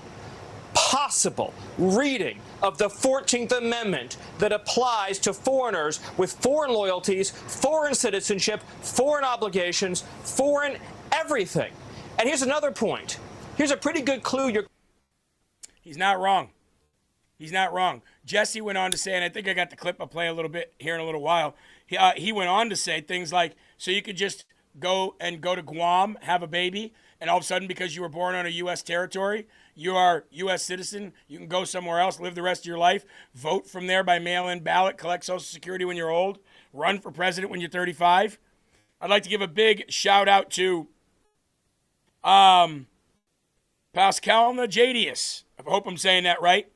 possible reading of the 14th Amendment that applies to foreigners with foreign loyalties, foreign citizenship, foreign obligations, foreign everything. And here's another point. Here's a pretty good clue. He's not wrong. He's not wrong. Jesse went on to say, and I think I got the clip I'll play a little bit here in a little while. He went on to say things like, so you could just go to Guam, have a baby, and all of a sudden, because you were born on a U.S. territory, you are U.S. citizen, you can go somewhere else, live the rest of your life, vote from there by mail-in ballot, collect Social Security when you're old, run for president when you're 35. I'd like to give a big shout-out to Pascal Najadius. I hope I'm saying that right.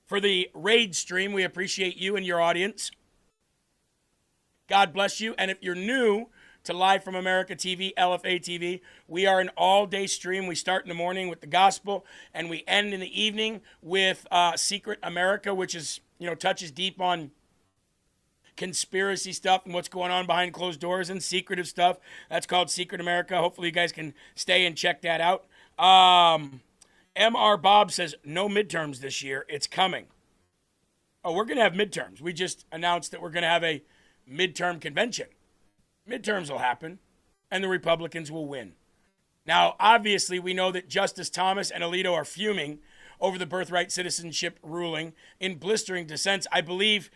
For the raid stream, we appreciate you and your audience. God bless you. And if you're new to Live from America TV, LFA TV, we are an all-day stream. We start in the morning with the gospel, and we end in the evening with Secret America, which is, touches deep on conspiracy stuff and what's going on behind closed doors and secretive stuff. That's called Secret America. Hopefully you guys can stay and check that out. MR Bob says, no midterms this year. It's coming. Oh, we're going to have midterms. We just announced that we're going to have a midterm convention. Midterms will happen, and the Republicans will win. Now, obviously, we know that Justice Thomas and Alito are fuming over the birthright citizenship ruling in blistering dissents. I believe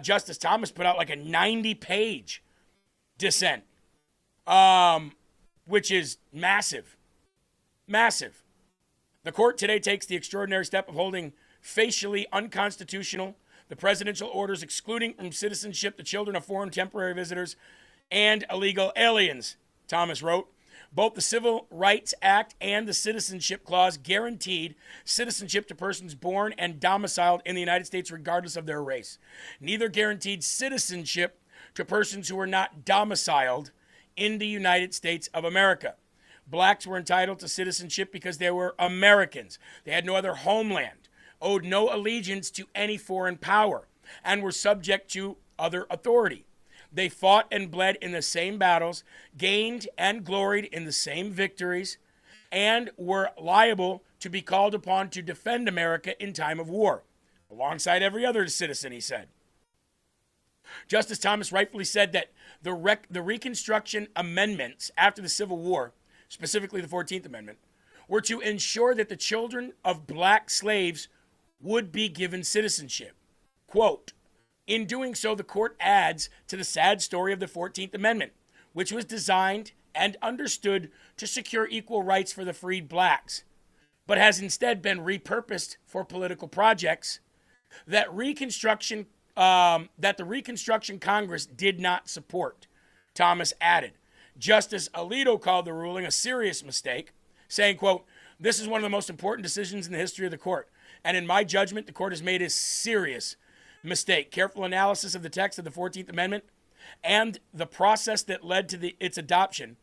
Justice Thomas put out like a 90-page dissent, which is massive. Massive. The court today takes the extraordinary step of holding facially unconstitutional the presidential orders excluding from citizenship the children of foreign temporary visitors and illegal aliens, Thomas wrote. Both the Civil Rights Act and the Citizenship Clause guaranteed citizenship to persons born and domiciled in the United States regardless of their race. Neither guaranteed citizenship to persons who were not domiciled in the United States of America. Blacks were entitled to citizenship because they were Americans. They had no other homeland, owed no allegiance to any foreign power, and were subject to other authority. They fought and bled in the same battles, gained and gloried in the same victories, and were liable to be called upon to defend America in time of war, alongside every other citizen, he said. Justice Thomas rightfully said that the Reconstruction Amendments after the Civil War, specifically the 14th Amendment, were to ensure that the children of black slaves would be given citizenship. Quote, in doing so, the court adds to the sad story of the 14th Amendment, which was designed and understood to secure equal rights for the freed blacks, but has instead been repurposed for political projects that the Reconstruction Congress did not support, Thomas added. Justice Alito called the ruling a serious mistake, saying, quote, this is one of the most important decisions in the history of the court. And in my judgment, the court has made a serious mistake. Careful analysis of the text of the 14th Amendment and the process that led to its adoption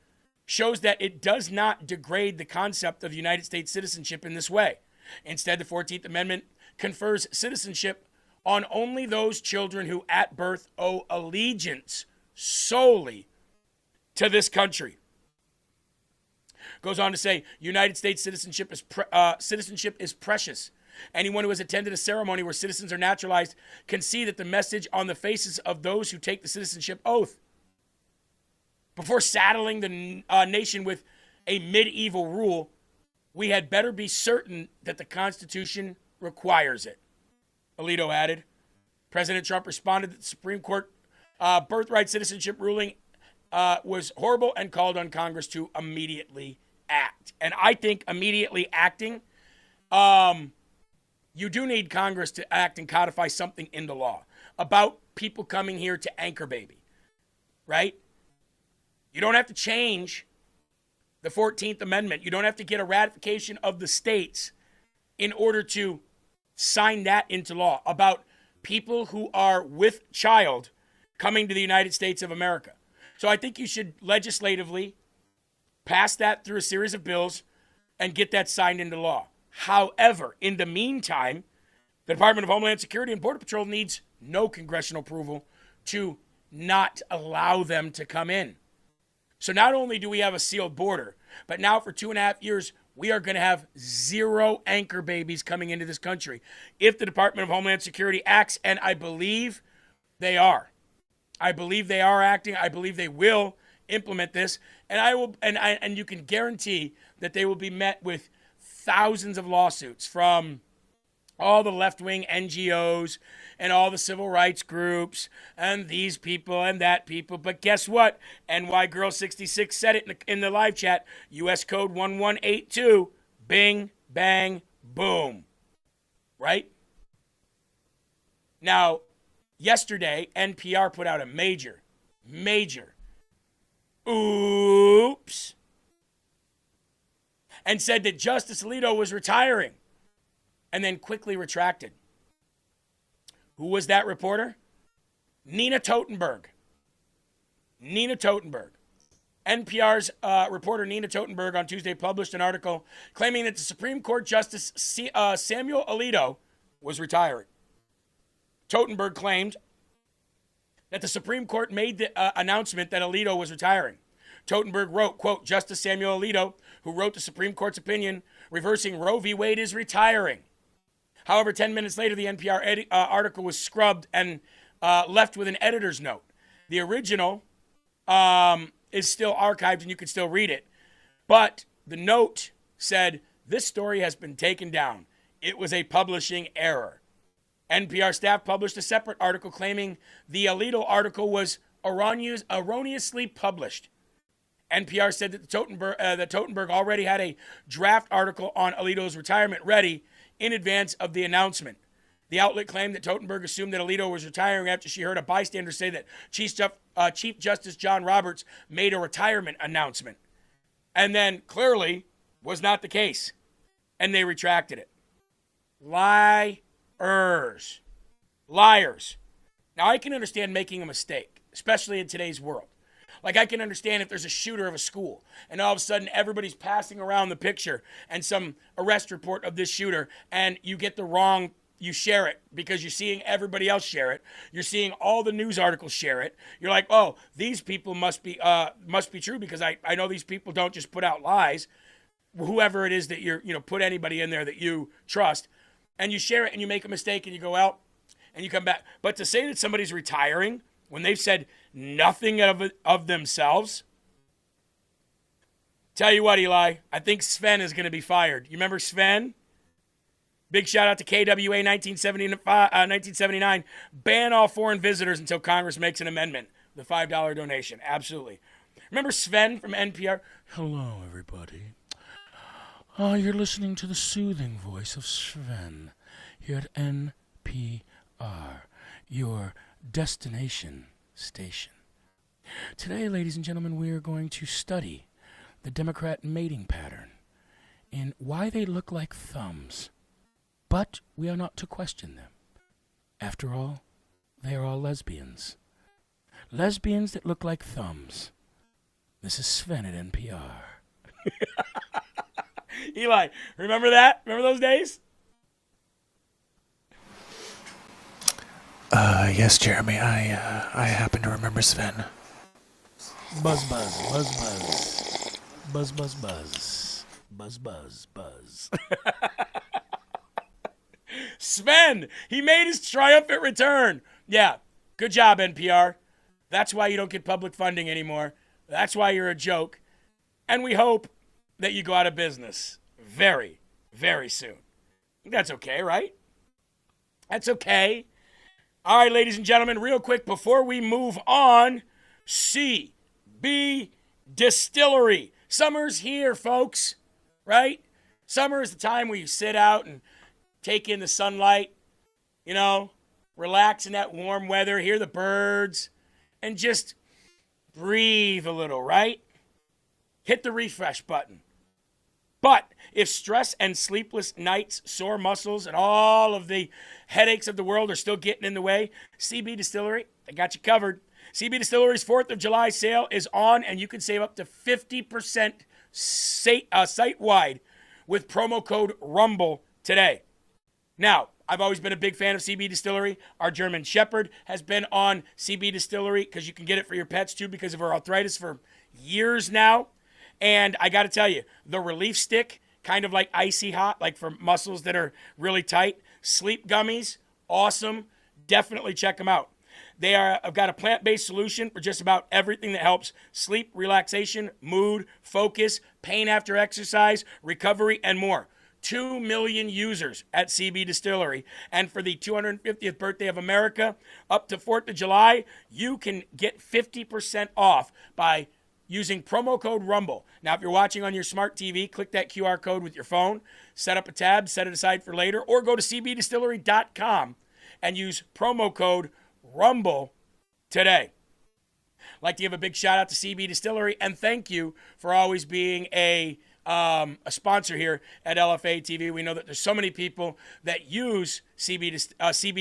shows that it does not degrade the concept of United States citizenship in this way. Instead, the 14th Amendment confers citizenship on only those children who at birth owe allegiance solely to this country. Goes on to say, United States citizenship is precious. Anyone who has attended a ceremony where citizens are naturalized can see that the message on the faces of those who take the citizenship oath. Before saddling the nation with a medieval rule, we had better be certain that the Constitution requires it. Alito added. President Trump responded that the Supreme Court birthright citizenship ruling was horrible and called on Congress to immediately act. And I think immediately acting, you do need Congress to act and codify something into law about people coming here to anchor baby, right? You don't have to change the 14th Amendment. You don't have to get a ratification of the states in order to sign that into law about people who are with child coming to the United States of America. So I think you should legislatively pass that through a series of bills and get that signed into law. However, in the meantime, the Department of Homeland Security and Border Patrol needs no congressional approval to not allow them to come in. So not only do we have a sealed border, but now for 2.5 years, we are going to have 0 anchor babies coming into this country. If the Department of Homeland Security acts, and I believe they are. I believe they are acting. I believe they will implement this. And you can guarantee that they will be met with thousands of lawsuits from all the left-wing NGOs and all the civil rights groups and these people and that people. But guess what? NY Girl 66 said it in the live chat. U.S. Code 1182. Bing, bang, boom. Right? Now, yesterday, NPR put out a major oops and said that Justice Alito was retiring and then quickly retracted. Who was that reporter? Nina Totenberg. NPR's reporter Nina Totenberg on Tuesday published an article claiming that the Supreme Court Justice Samuel Alito was retiring. Totenberg claimed that the Supreme Court made the announcement that Alito was retiring. Totenberg wrote, quote, Justice Samuel Alito, who wrote the Supreme Court's opinion reversing Roe v. Wade, is retiring. However, 10 minutes later, the NPR article was scrubbed and left with an editor's note. The original is still archived and you can still read it. But the note said, this story has been taken down. It was a publishing error. NPR staff published a separate article claiming the Alito article was erroneously published. NPR said that Totenberg already had a draft article on Alito's retirement ready in advance of the announcement. The outlet claimed that Totenberg assumed that Alito was retiring after she heard a bystander say that Chief Justice John Roberts made a retirement announcement. And then clearly was not the case. And they retracted it. Liars. Now, I can understand making a mistake, especially in today's world. Like, I can understand if there's a shooter of a school and all of a sudden everybody's passing around the picture and some arrest report of this shooter and you get the wrong, you share it because you're seeing everybody else share it. You're seeing all the news articles share it. You're like, oh, these people must be true because I know these people don't just put out lies. Whoever it is that put anybody in there that you trust. And you share it and you make a mistake and you go out and you come back. But to say that somebody's retiring when they've said nothing of themselves, tell you what, Eli, I think Sven is going to be fired. You remember Sven? Big shout out to KWA 1979. Ban all foreign visitors until Congress makes an amendment. The $5 donation. Absolutely. Remember Sven from NPR? Hello, everybody. You're listening to the soothing voice of Sven here at NPR, your destination station. Today, ladies and gentlemen, we are going to study the Democrat mating pattern and why they look like thumbs. But we are not to question them. After all, they are all lesbians. Lesbians that look like thumbs. This is Sven at NPR. Eli, remember that? Remember those days? Yes, Jeremy, I happen to remember Sven. Buzz, buzz, buzz, buzz. Buzz, buzz, buzz. Buzz, buzz, buzz. Sven, he made his triumphant return. Yeah, good job, NPR. That's why you don't get public funding anymore. That's why you're a joke. And we hope that you go out of business very, very soon. That's okay, right? That's okay. All right, ladies and gentlemen, real quick before we move on, CB Distillery. Summer's here, folks, right? Summer is the time where you sit out and take in the sunlight, relax in that warm weather, hear the birds, and just breathe a little, right? Hit the refresh button. But if stress and sleepless nights, sore muscles, and all of the headaches of the world are still getting in the way, CB Distillery, they got you covered. CB Distillery's 4th of July sale is on, and you can save up to 50% site-wide with promo code RUMBLE today. Now, I've always been a big fan of CB Distillery. Our German Shepherd has been on CB Distillery because you can get it for your pets, too, because of her arthritis for years now. And I got to tell you, the relief stick, kind of like icy hot, like for muscles that are really tight. Sleep gummies, awesome. Definitely check them out. I've got a plant-based solution for just about everything that helps sleep, relaxation, mood, focus, pain after exercise, recovery, and more. 2 million users at CB Distillery. And for the 250th birthday of America, up to 4th of July, you can get 50% off by using promo code RUMBLE. Now, if you're watching on your smart TV, click that QR code with your phone, set up a tab, set it aside for later, or go to cbdistillery.com and use promo code RUMBLE today. I'd like to give a big shout out to CB Distillery and thank you for always being a sponsor here at LFA TV. We know that there's so many people that use CB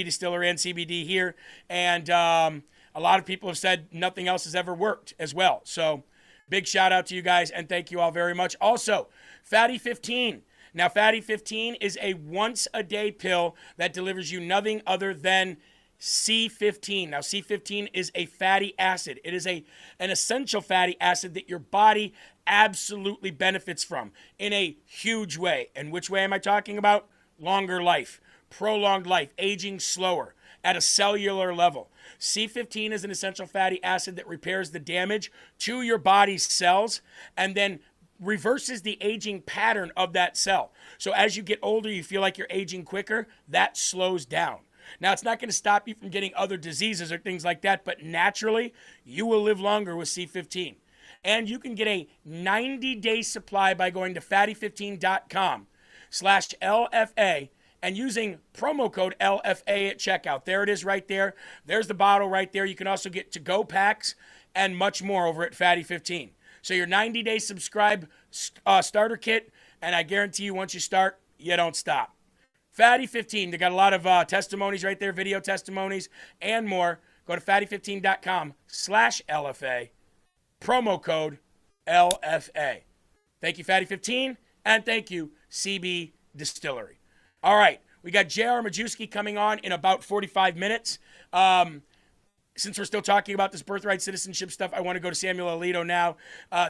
Distillery and CBD here, and a lot of people have said nothing else has ever worked as well. So big shout out to you guys, and thank you all very much. Also, Fatty 15. Now, Fatty 15 is a once-a-day pill that delivers you nothing other than C15. Now, C15 is a fatty acid. It is an essential fatty acid that your body absolutely benefits from in a huge way. And which way am I talking about? Longer life, prolonged life, aging slower at a cellular level. C15 is an essential fatty acid that repairs the damage to your body's cells and then reverses the aging pattern of that cell. So as you get older, you feel like you're aging quicker. That slows down. Now, it's not going to stop you from getting other diseases or things like that, but naturally, you will live longer with C15. And you can get a 90-day supply by going to fatty15.com/LFA and using promo code LFA at checkout. There it is right there. There's the bottle right there. You can also get to-go packs and much more over at Fatty 15. So your 90-day subscribe starter kit, and I guarantee you once you start, you don't stop. Fatty 15, they got a lot of testimonies right there, video testimonies and more. Go to fatty15.com/LFA, promo code LFA. Thank you, Fatty 15, and thank you, CB Distillery. All right, we got J.R. Majewski coming on in about 45 minutes. Since we're still talking about this birthright citizenship stuff, I want to go to Samuel Alito now.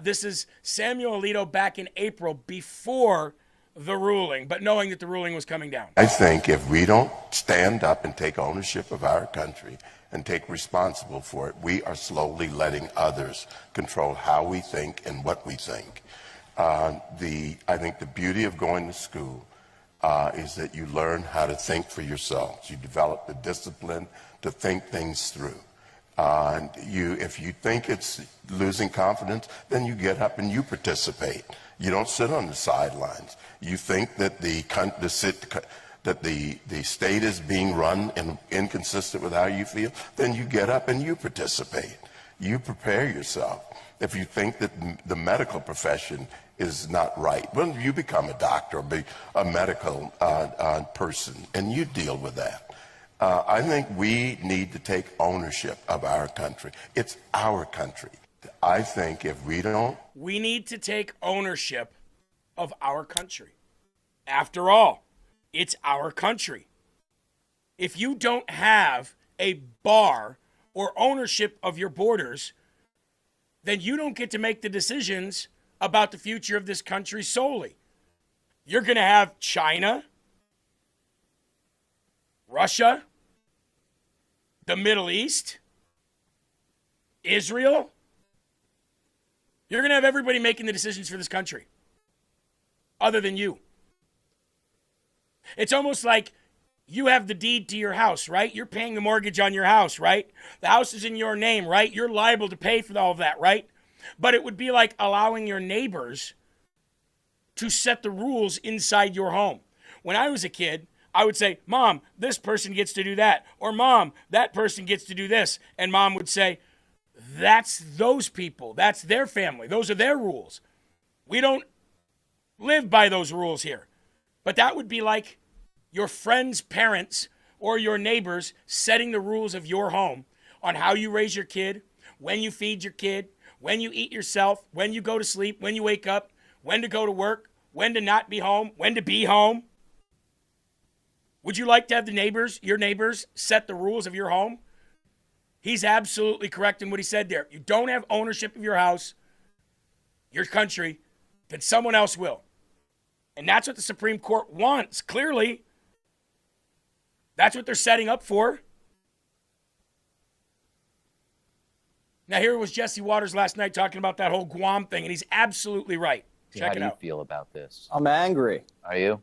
This is Samuel Alito back in April before the ruling, but knowing that the ruling was coming down. I think if we don't stand up and take ownership of our country and take responsible for it, we are slowly letting others control how we think and what we think. I think the beauty of going to school is that you learn how to think for yourselves. You develop the discipline to think things through. If you think it's losing confidence, then you get up and you participate. You don't sit on the sidelines. You think that the state is being run and inconsistent with how you feel, then you get up and you participate. You prepare yourself. If you think that the medical profession is not right, well, you become a doctor or be a medical person, and you deal with that. I think we need to take ownership of our country. It's our country. I think if we don't... We need to take ownership of our country. After all, it's our country. If you don't have a bar or ownership of your borders, then you don't get to make the decisions about the future of this country solely. You're going to have China, Russia, the Middle East, Israel. You're going to have everybody making the decisions for this country other than you. It's almost like you have the deed to your house, right? You're paying the mortgage on your house, right? The house is in your name, right? You're liable to pay for all of that, right? But it would be like allowing your neighbors to set the rules inside your home. When I was a kid, I would say, Mom, this person gets to do that. Or Mom, that person gets to do this. And Mom would say, that's those people. That's their family. Those are their rules. We don't live by those rules here. But that would be like your friend's parents or your neighbors setting the rules of your home on how you raise your kid, when you feed your kid, when you eat yourself, when you go to sleep, when you wake up, when to go to work, when to not be home, when to be home. Would you like to have your neighbors set the rules of your home? He's absolutely correct in what he said there. You don't have ownership of your house, your country, then someone else will. And that's what the Supreme Court wants, clearly. That's what they're setting up for. Now, here was Jesse Waters last night talking about that whole Guam thing, and he's absolutely right. Check it out. How do you feel about this? I'm angry. Are you?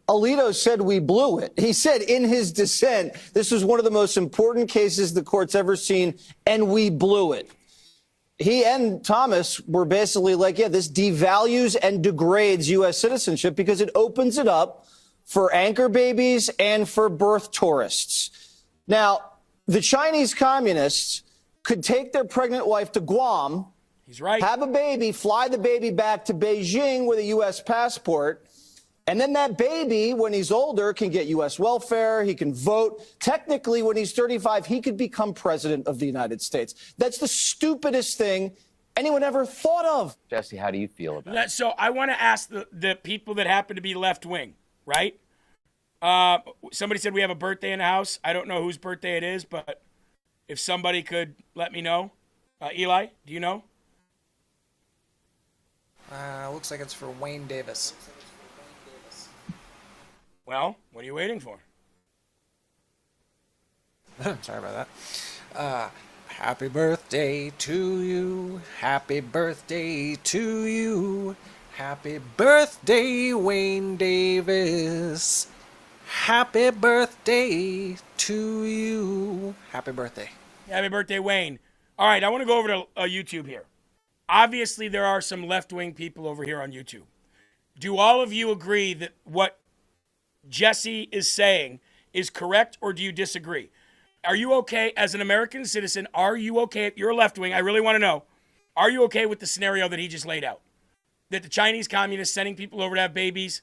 Alito said we blew it. He said in his dissent, this was one of the most important cases the court's ever seen, and we blew it. He and Thomas were basically like, yeah, this devalues and degrades U.S. citizenship because it opens it up for anchor babies and for birth tourists. Now, the Chinese communists could take their pregnant wife to Guam, he's right, have a baby, fly the baby back to Beijing with a U.S. passport, and then that baby, when he's older, can get U.S. welfare, he can vote. Technically, when he's 35, he could become president of the United States. That's the stupidest thing anyone ever thought of. Jesse, how do you feel about it? So I want to ask the people that happen to be left-wing, right? Somebody said we have a birthday in the house. I don't know whose birthday it is, but if somebody could let me know. Eli, do you know? Looks like it's for Wayne Davis. Well, what are you waiting for? Sorry about that. Happy birthday to you. Happy birthday to you. Happy birthday, Wayne Davis. Happy birthday to you. Happy birthday. Happy birthday, Wayne. All right, I want to go over to YouTube here. Obviously, there are some left-wing people over here on YouTube. Do all of you agree that what Jesse is saying is correct, or do you disagree? Are you okay as an American citizen? Are you okay? You're a left wing. I really want to know. Are you okay with the scenario that he just laid out? That the Chinese communists sending people over to have babies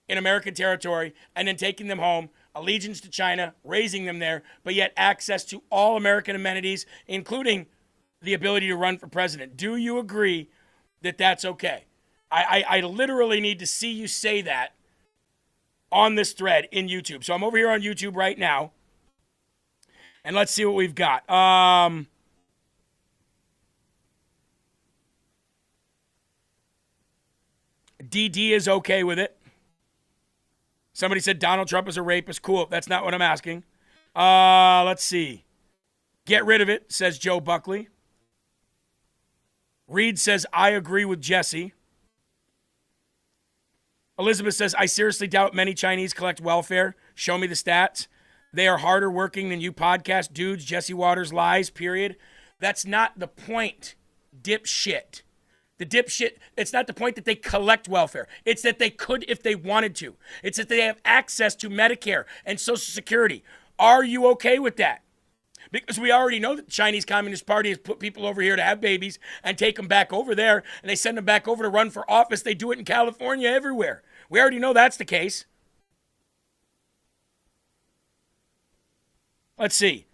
in American territory and then taking them home, allegiance to China, raising them there, but yet access to all American amenities, including the ability to run for president. Do you agree that that's okay? I literally need to see you say that on this thread in YouTube. So I'm over here on YouTube right now. And let's see what we've got. DD is okay with it. Somebody said Donald Trump is a rapist. Cool. That's not what I'm asking. Let's see. Get rid of it, says Joe Buckley. Reed says, I agree with Jesse. Elizabeth says, I seriously doubt many Chinese collect welfare. Show me the stats. They are harder working than you podcast dudes. Jesse Waters lies, period. That's not the point, dipshit. The dipshit, it's not the point that they collect welfare. It's that they could if they wanted to. It's that they have access to Medicare and Social Security. Are you okay with that? Because we already know that the Chinese Communist Party has put people over here to have babies and take them back over there, and they send them back over to run for office. They do it in California, everywhere. We already know that's the case. Let's see.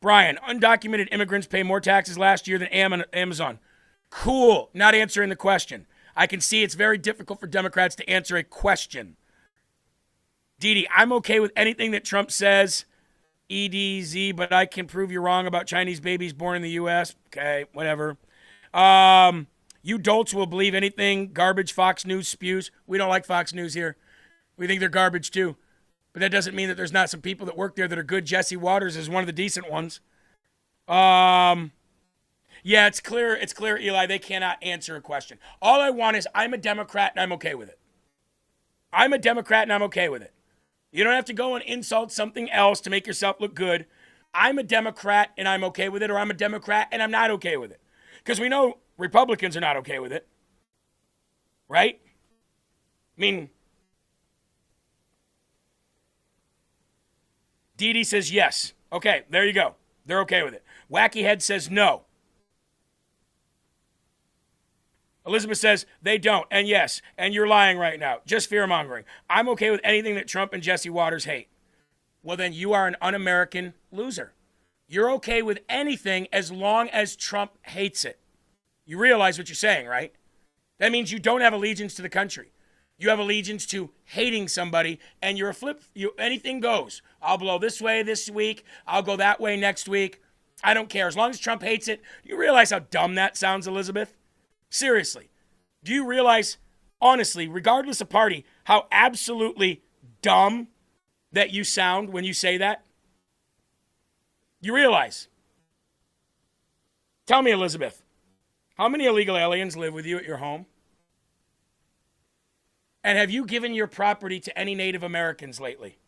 Brian, undocumented immigrants pay more taxes last year than Amazon. Cool. Not answering the question. I can see it's very difficult for Democrats to answer a question. Didi, I'm okay with anything that Trump says. EDZ, but I can prove you're wrong about Chinese babies born in the U.S. Okay, whatever. You dolts will believe anything garbage Fox News spews. We don't like Fox News here. We think they're garbage too. But that doesn't mean that there's not some people that work there that are good. Jesse Waters is one of the decent ones. Yeah, it's clear, Eli, they cannot answer a question. All I want is I'm a Democrat and I'm okay with it. I'm a Democrat and I'm okay with it. You don't have to go and insult something else to make yourself look good. I'm a Democrat and I'm okay with it, or I'm a Democrat and I'm not okay with it. Because we know Republicans are not okay with it. Right? I mean, Dee says yes. Okay, there you go. They're okay with it. Wacky Head says no. Elizabeth says they don't, and yes, and you're lying right now. Just fear-mongering. I'm okay with anything that Trump and Jesse Waters hate. Well, then you are an un-American loser. You're okay with anything as long as Trump hates it. You realize what you're saying, right? That means you don't have allegiance to the country. You have allegiance to hating somebody, and you're a flip. Anything goes. I'll blow this way this week. I'll go that way next week. I don't care. As long as Trump hates it, you realize how dumb that sounds, Elizabeth? Seriously, do you realize, honestly, regardless of party, how absolutely dumb that you sound when you say that? You realize? Tell me, Elizabeth, how many illegal aliens live with you at your home? And have you given your property to any Native Americans lately?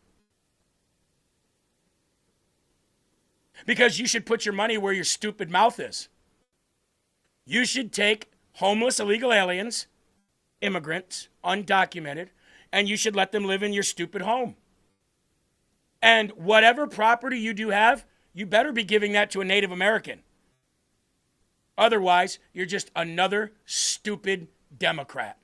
Because you should put your money where your stupid mouth is. You should take homeless illegal aliens, immigrants, undocumented, and you should let them live in your stupid home. And whatever property you do have, you better be giving that to a Native American. Otherwise, you're just another stupid Democrat.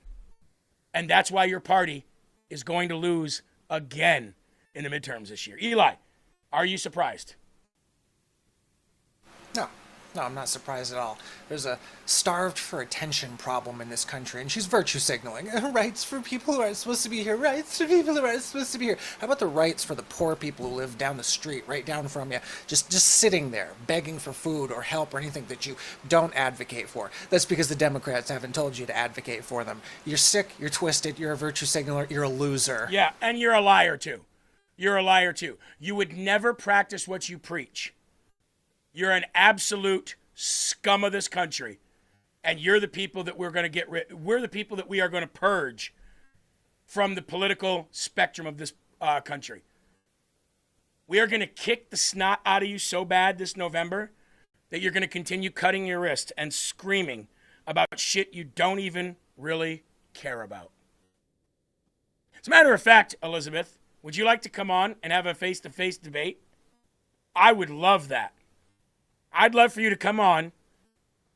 And that's why your party is going to lose again in the midterms this year. Eli, are you surprised? No, I'm not surprised at all. There's a starved for attention problem in this country, and she's virtue signaling. Rights for people who aren't supposed to be here. Rights for people who aren't supposed to be here. How about the rights for the poor people who live down the street, right down from you, just sitting there, begging for food or help or anything that you don't advocate for? That's because the Democrats haven't told you to advocate for them. You're sick, you're twisted, you're a virtue signaler, you're a loser. Yeah, and you're a liar, too. You're a liar, too. You would never practice what you preach. You're an absolute scum of this country, and you're the people that we're going to get rid. We're the people that we are going to purge from the political spectrum of this country. We are going to kick the snot out of you so bad this November that you're going to continue cutting your wrist and screaming about shit you don't even really care about. As a matter of fact, Elizabeth, would you like to come on and have a face-to-face debate? I would love that. I'd love for you to come on,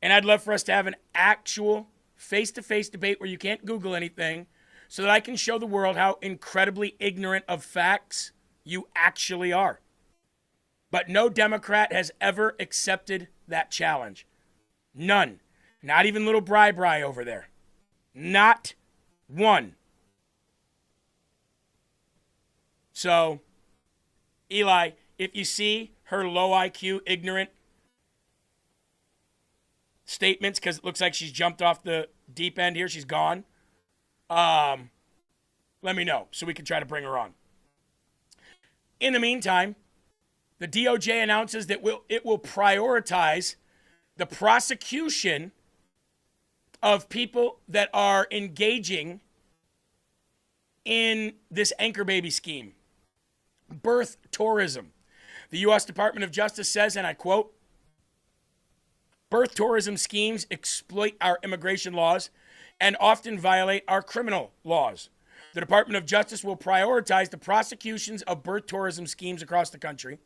and I'd love for us to have an actual face-to-face debate where you can't Google anything so that I can show the world how incredibly ignorant of facts you actually are. But no Democrat has ever accepted that challenge. None. Not even little Bri over there. Not one. So, Eli, if you see her low IQ, ignorant statements, because it looks like she's jumped off the deep end here, she's gone, let me know so we can try to bring her on. In the meantime, the DOJ announces that it will prioritize the prosecution of people that are engaging in this anchor baby scheme, birth tourism. The U.S. Department of Justice says, and I quote, "Birth tourism schemes exploit our immigration laws and often violate our criminal laws. The Department of Justice will prioritize the prosecutions of birth tourism schemes across the country.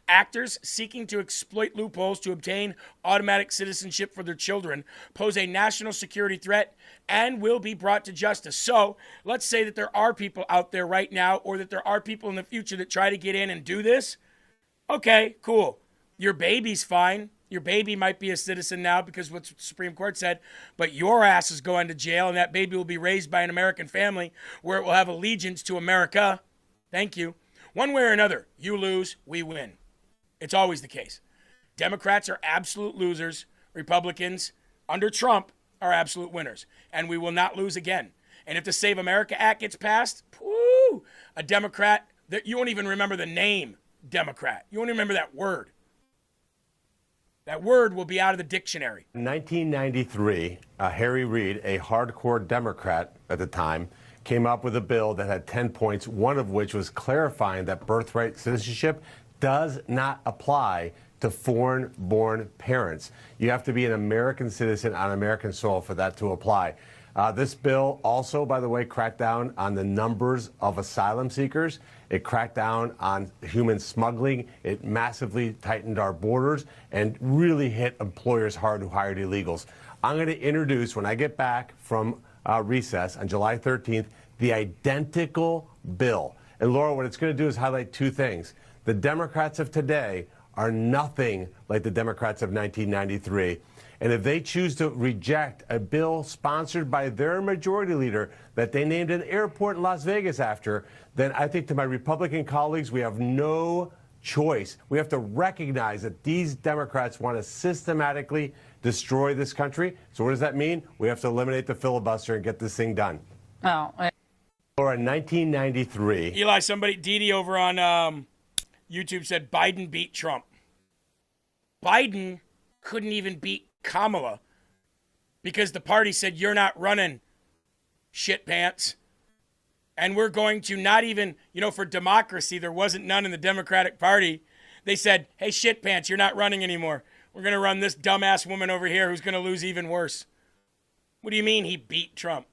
Actors seeking to exploit loopholes to obtain automatic citizenship for their children pose a national security threat and will be brought to justice. So let's say that there are people out there right now, or that there are people in the future that try to get in and do this. Okay, cool. Your baby's fine. Your baby might be a citizen now because what the Supreme Court said, but your ass is going to jail, and that baby will be raised by an American family where it will have allegiance to America. Thank you. One way or another, you lose, we win. It's always the case. Democrats are absolute losers. Republicans, under Trump, are absolute winners. And we will not lose again. And if the Save America Act gets passed, whoo, a Democrat, that you won't even remember the name Democrat. You won't even remember that word. That word will be out of the dictionary. In 1993, Harry Reid, a hardcore Democrat at the time, came up with a bill that had 10 points, one of which was clarifying that birthright citizenship does not apply to foreign-born parents. You have to be an American citizen on American soil for that to apply. This bill also, by the way, cracked down on the numbers of asylum seekers. It cracked down on human smuggling. It massively tightened our borders and really hit employers hard who hired illegals. I'm going to introduce, when I get back from recess on July 13th, the identical bill. And Laura, what it's going to do is highlight two things. The Democrats of today are nothing like the Democrats of 1993. And if they choose to reject a bill sponsored by their majority leader that they named an airport in Las Vegas after, then I think to my Republican colleagues, we have no choice. We have to recognize that these Democrats want to systematically destroy this country. So what does that mean? We have to eliminate the filibuster and get this thing done. Oh. Laura, in 1993. Eli, Didi over on YouTube said Biden beat Trump. Biden couldn't even beat Kamala because the party said, you're not running, shit pants. And we're going to not even, for democracy, there wasn't none in the Democratic Party. They said, hey, shit pants, you're not running anymore. We're going to run this dumbass woman over here who's going to lose even worse. What do you mean he beat Trump?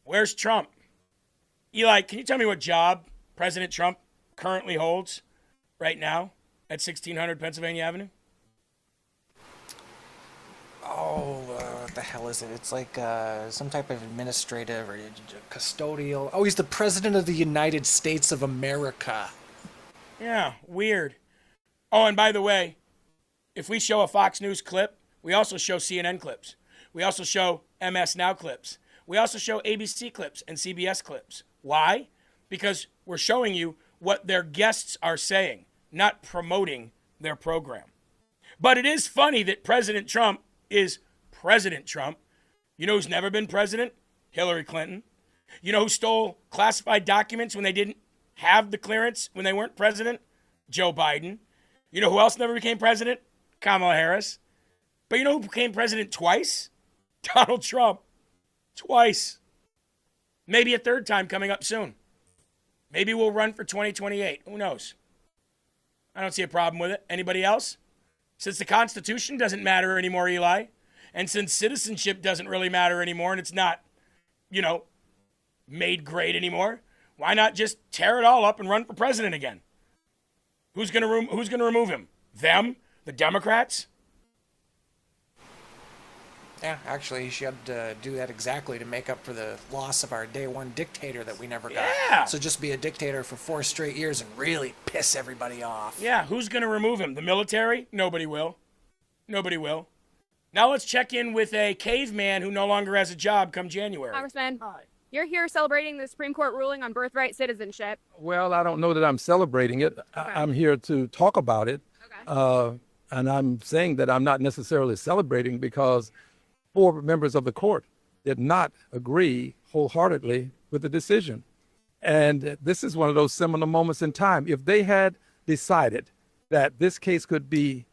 Where's Trump? Eli, can you tell me what job President Trump currently holds right now at 1600 Pennsylvania Avenue? What the hell is it? It's like some type of administrative or custodial. Oh, he's the President of the United States of America. Yeah, weird. Oh, and by the way, if we show a Fox News clip, we also show CNN clips. We also show MS Now clips. We also show ABC clips and CBS clips. Why? Because we're showing you what their guests are saying, not promoting their program. But it is funny that President Trump is President Trump. You know who's never been president? Hillary Clinton. You know who stole classified documents when they didn't have the clearance when they weren't president? Joe Biden. You know who else never became president? Kamala Harris. But you know who became president twice? Donald Trump. Twice. Maybe a third time coming up soon. Maybe we'll run for 2028. Who knows? I don't see a problem with it. Anybody else? Since the Constitution doesn't matter anymore, Eli, and since citizenship doesn't really matter anymore and it's not, made great anymore, why not just tear it all up and run for president again? Who's going to remove him? Them? The Democrats? Yeah, actually, he should do that exactly to make up for the loss of our day one dictator that we never got. Yeah. So just be a dictator for 4 straight years and really piss everybody off. Yeah, who's going to remove him? The military? Nobody will. Nobody will. Now let's check in with a caveman who no longer has a job come January. Congressman, you're here celebrating the Supreme Court ruling on birthright citizenship. Well, I don't know that I'm celebrating it. Okay. I'm here to talk about it. Okay. And I'm saying that I'm not necessarily celebrating because 4 members of the court did not agree wholeheartedly with the decision. And this is one of those seminal moments in time. If they had decided that this case could be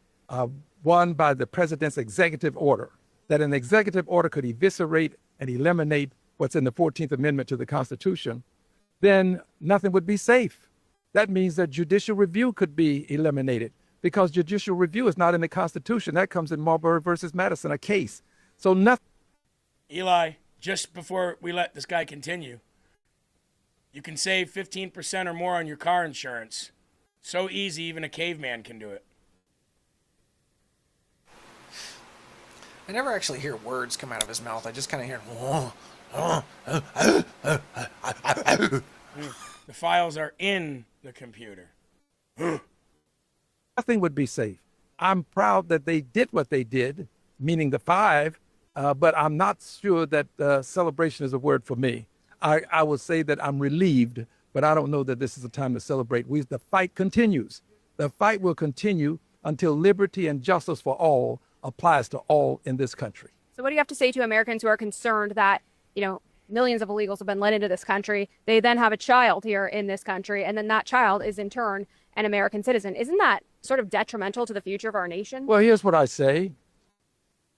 won by the president's executive order, that an executive order could eviscerate and eliminate what's in the 14th Amendment to the Constitution, then nothing would be safe. That means that judicial review could be eliminated because judicial review is not in the Constitution. That comes in Marbury versus Madison, a case. So nothing. Eli, just before we let this guy continue, You can save 15% or more on your car insurance. So easy, even a caveman can do it. I never actually hear words come out of his mouth. I just kind of hear. The files are in the computer. Nothing would be safe. I'm proud that they did what they did, meaning the 5, but I'm not sure that celebration is a word for me. I would say that I'm relieved, but I don't know that this is a time to celebrate. The fight continues. The fight will continue until liberty and justice for all applies to all in this country. So what do you have to say to Americans who are concerned that, millions of illegals have been let into this country? They then have a child here in this country, and then that child is in turn an American citizen. Isn't that sort of detrimental to the future of our nation? Well, here's what I say.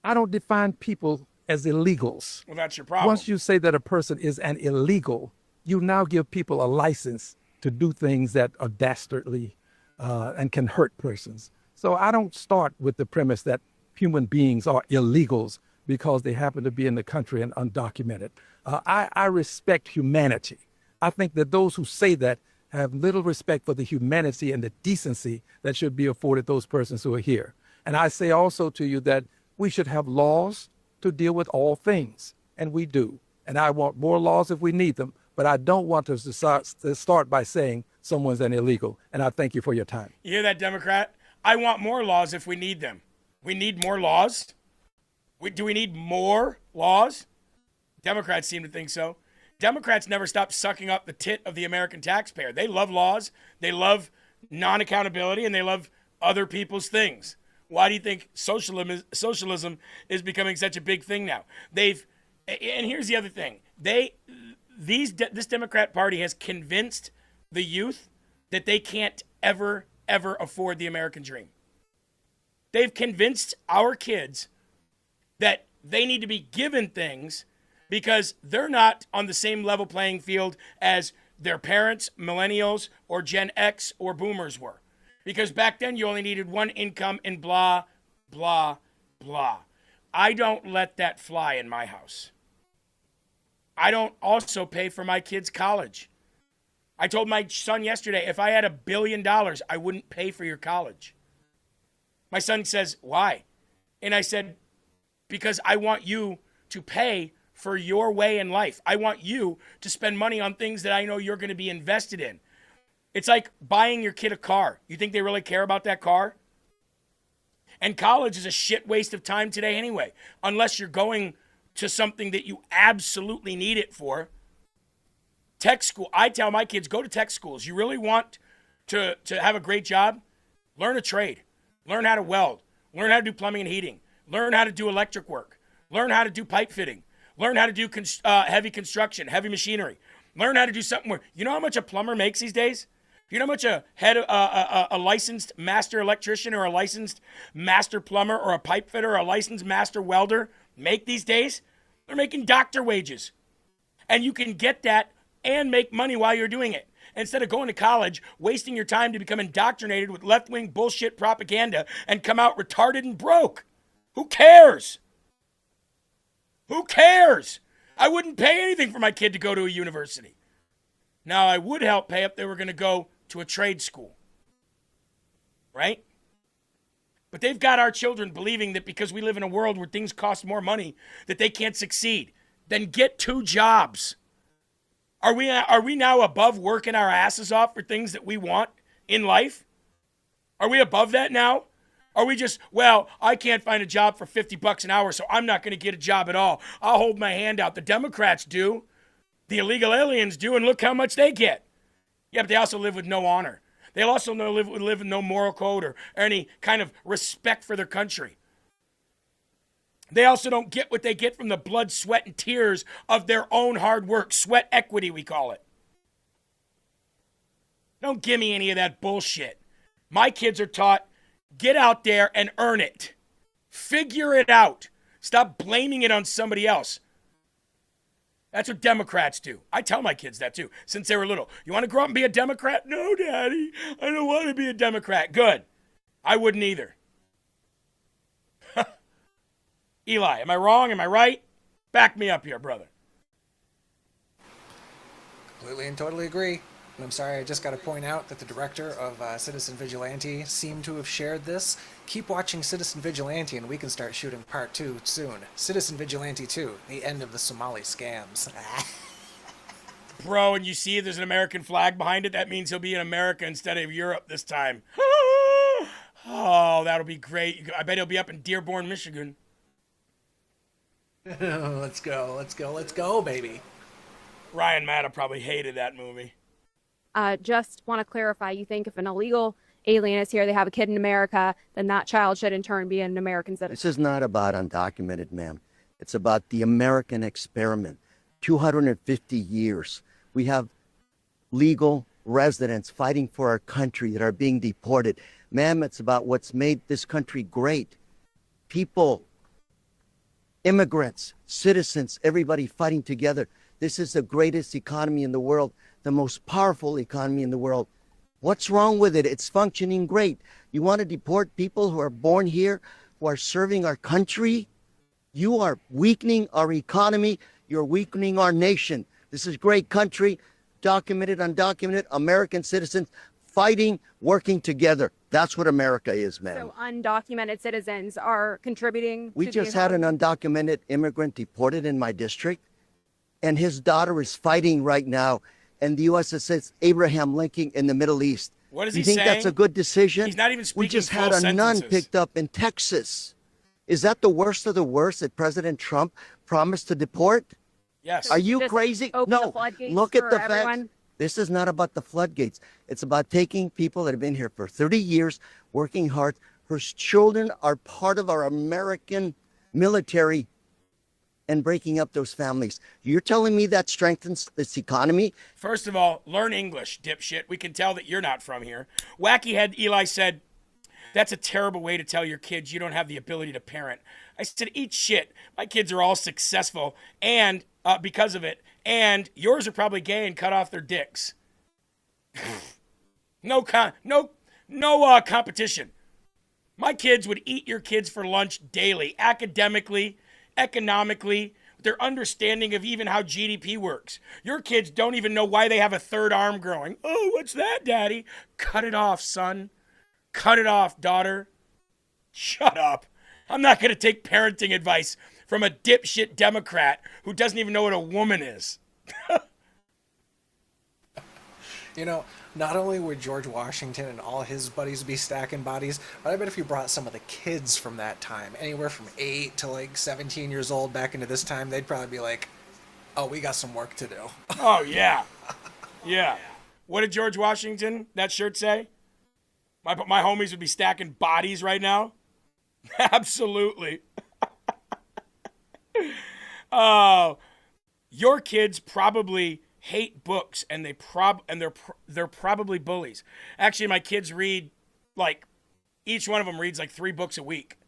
I don't define people as illegals. Well, that's your problem. Once you say that a person is an illegal, you now give people a license to do things that are dastardly and can hurt persons. So I don't start with the premise that human beings are illegals because they happen to be in the country and undocumented. I respect humanity. I think that those who say that have little respect for the humanity and the decency that should be afforded those persons who are here. And I say also to you that we should have laws to deal with all things, and we do. And I want more laws if we need them, but I don't want to start by saying someone's an illegal. And I thank you for your time. You hear that, Democrat? I want more laws if we need them. We need more laws? Do we need more laws? Democrats seem to think so. Democrats never stop sucking up the tit of the American taxpayer. They love laws, they love non-accountability, and they love other people's things. Why do you think socialism is becoming such a big thing now? And here's the other thing. This Democrat Party has convinced the youth that they can't ever afford the American dream. They've convinced our kids that they need to be given things because they're not on the same level playing field as their parents, millennials, or Gen X or boomers were. Because back then you only needed one income and blah, blah, blah. I don't let that fly in my house. I don't also pay for my kids' college. I told my son yesterday, if I had $1 billion, I wouldn't pay for your college. My son says, why? And I said, because I want you to pay for your way in life. I want you to spend money on things that I know you're going to be invested in. It's like buying your kid a car. You think they really care about that car? And college is a shit waste of time today anyway, unless you're going to something that you absolutely need it for. Tech school. I tell my kids, go to tech schools. You really want to have a great job? Learn a trade. Learn how to weld. Learn how to do plumbing and heating. Learn how to do electric work. Learn how to do pipe fitting. Learn how to do heavy construction, heavy machinery. Learn how to do something where, you know how much a plumber makes these days? You know how much a licensed master electrician or a licensed master plumber or a pipe fitter or a licensed master welder make these days? They're making doctor wages. And you can get that and make money while you're doing it. Instead of going to college, wasting your time to become indoctrinated with left-wing bullshit propaganda and come out retarded and broke. Who cares? Who cares? I wouldn't pay anything for my kid to go to a university. Now, I would help pay if they were going to go to a trade school. Right? But they've got our children believing that because we live in a world where things cost more money, that they can't succeed. Then get 2 jobs. Are we now above working our asses off for things that we want in life? Are we above that now? Are we just, well, I can't find a job for $50 an hour, so I'm not going to get a job at all. I'll hold my hand out. The Democrats do. The illegal aliens do, and look how much they get. Yeah, but they also live with no honor. They also live with no moral code or any kind of respect for their country. They also don't get what they get from the blood, sweat, and tears of their own hard work. Sweat equity, we call it. Don't give me any of that bullshit. My kids are taught, get out there and earn it. Figure it out. Stop blaming it on somebody else. That's what Democrats do. I tell my kids that too, since they were little. You want to grow up and be a Democrat? No, Daddy. I don't want to be a Democrat. Good. I wouldn't either. Eli, am I wrong? Am I right? Back me up here, brother. Completely and totally agree. And I'm sorry, I just got to point out that the director of Citizen Vigilante seemed to have shared this. Keep watching Citizen Vigilante and we can start shooting part 2 soon. Citizen Vigilante 2, the end of the Somali scams. Bro, and you see there's an American flag behind it? That means he'll be in America instead of Europe this time. Oh, that'll be great. I bet he'll be up in Dearborn, Michigan. Let's go, baby. Ryan Matta probably hated that movie. Just want to clarify, you think if an illegal alien is here, they have a kid in America, then that child should in turn be an American citizen? This is not about undocumented, ma'am. It's about the American experiment. 250 years. We have legal residents fighting for our country that are being deported. Ma'am, it's about what's made this country great. People, immigrants, citizens, everybody fighting together. This is the greatest economy in the world, the most powerful economy in the world. What's wrong with it? It's functioning great. You want to deport people who are born here, who are serving our country? You are weakening our economy. You're weakening our nation. This is a great country, documented, undocumented, American citizens fighting, working together. That's what America is, man. So undocumented citizens are contributing We to just the had an undocumented immigrant deported in my district, and his daughter is fighting right now in the USS Abraham Lincoln in the Middle East. What is you he think saying? that's a good decision? He's not even speaking We just full had a nun sentences. picked up in Texas. Is that the worst of the worst that President Trump promised to deport? Yes. Are you Just crazy? open No. the floodgates Look at for the facts. everyone? This is not about the floodgates. It's about taking people that have been here for 30 years, working hard, whose children are part of our American military, and breaking up those families. You're telling me that strengthens this economy? First of all, learn English, dipshit. We can tell that you're not from here. Wacky Head Eli said, that's a terrible way to tell your kids you don't have the ability to parent. I said, eat shit. My kids are all successful and because of it. And yours are probably gay and cut off their dicks. No competition. My kids would eat your kids for lunch daily, academically, economically, their understanding of even how GDP works. Your kids don't even know why they have a third arm growing. Oh, what's that, Daddy? Cut it off, son. Cut it off, daughter. Shut up. I'm not going to take parenting advice from a dipshit Democrat who doesn't even know what a woman is. You know, not only would George Washington and all his buddies be stacking bodies, but I bet if you brought some of the kids from that time, anywhere from 8 to like 17 years old back into this time, they'd probably be like, oh, we got some work to do. Oh, yeah. Yeah. What did George Washington, that shirt say? My homies would be stacking bodies right now? Absolutely. Oh, your kids probably hate books and they're probably bullies. Actually, my kids read each one of them reads 3 books a week.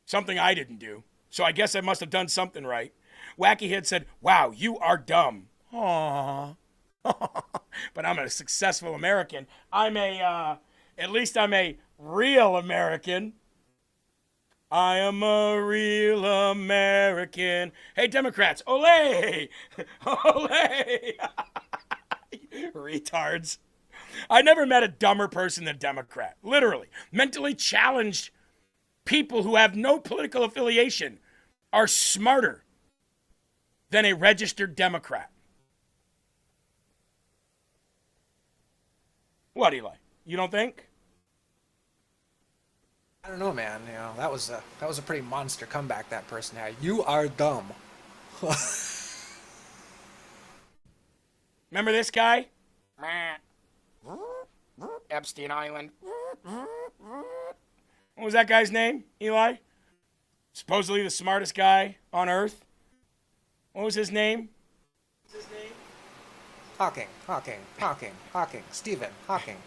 Something I didn't do. So I guess I must have done something right. Wacky Head said, "Wow, you are dumb." Aww. But I'm a successful American. At least I'm a real American. I am a real American. Hey, Democrats, ole! Ole! Retards. I never met a dumber person than a Democrat. Literally. Mentally challenged people who have no political affiliation are smarter than a registered Democrat. What, Eli? You don't think? I don't know, man. You know, that was a pretty monster comeback that person had. You are dumb. Remember this guy? Epstein Island. What was that guy's name, Eli? Supposedly the smartest guy on Earth. What was his name? Hawking. Stephen Hawking.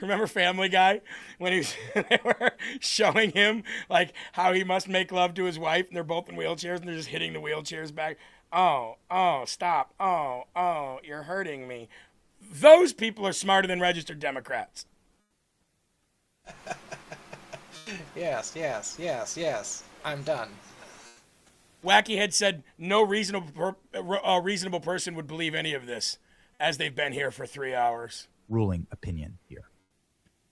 Remember Family Guy when they were showing him how he must make love to his wife, and they're both in wheelchairs and they're just hitting the wheelchairs back. Oh, stop. Oh, you're hurting me. Those people are smarter than registered Democrats. Yes. I'm done. Wacky Head said no reasonable person would believe any of this, as they've been here for 3 hours. Ruling opinion here.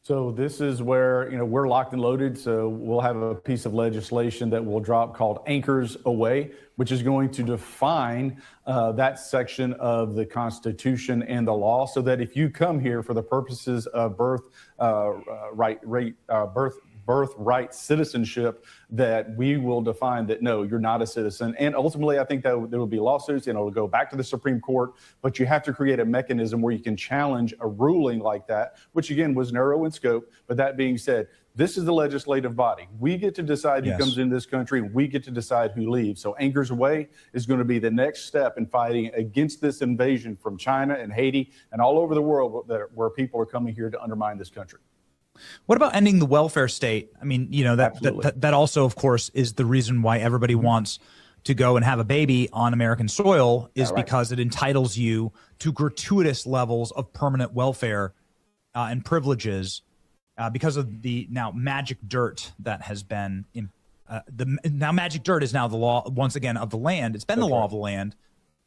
So this is where, we're locked and loaded. So we'll have a piece of legislation that will drop called Anchors Away, which is going to define that section of the Constitution and the law, so that if you come here for the purposes of birthright citizenship, that we will define that, no, you're not a citizen. And ultimately, I think that there will be lawsuits and it'll go back to the Supreme Court, but you have to create a mechanism where you can challenge a ruling like that, which again was narrow in scope. But that being said, this is the legislative body. We get to decide who comes into this country, and we get to decide who leaves. So Anchors Away is going to be the next step in fighting against this invasion from China and Haiti and all over the world where people are coming here to undermine this country. What about ending the welfare state? I mean, that also, of course, is the reason why everybody wants to go and have a baby on American soil, is because it entitles you to gratuitous levels of permanent welfare and privileges because of the now magic dirt that has been now magic dirt is now the law once again of the land. It's been the law of the land.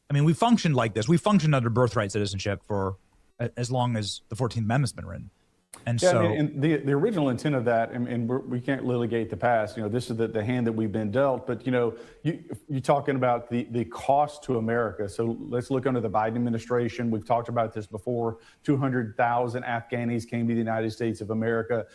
I mean, we functioned like this. We functioned under birthright citizenship for as long as the 14th Amendment's been written. And yeah, so I mean, and the original intent of that, and we can't litigate the past. This is the hand that we've been dealt. But you're talking about the cost to America. So let's look under the Biden administration. We've talked about this before. 200,000 Afghanis came to the United States of America.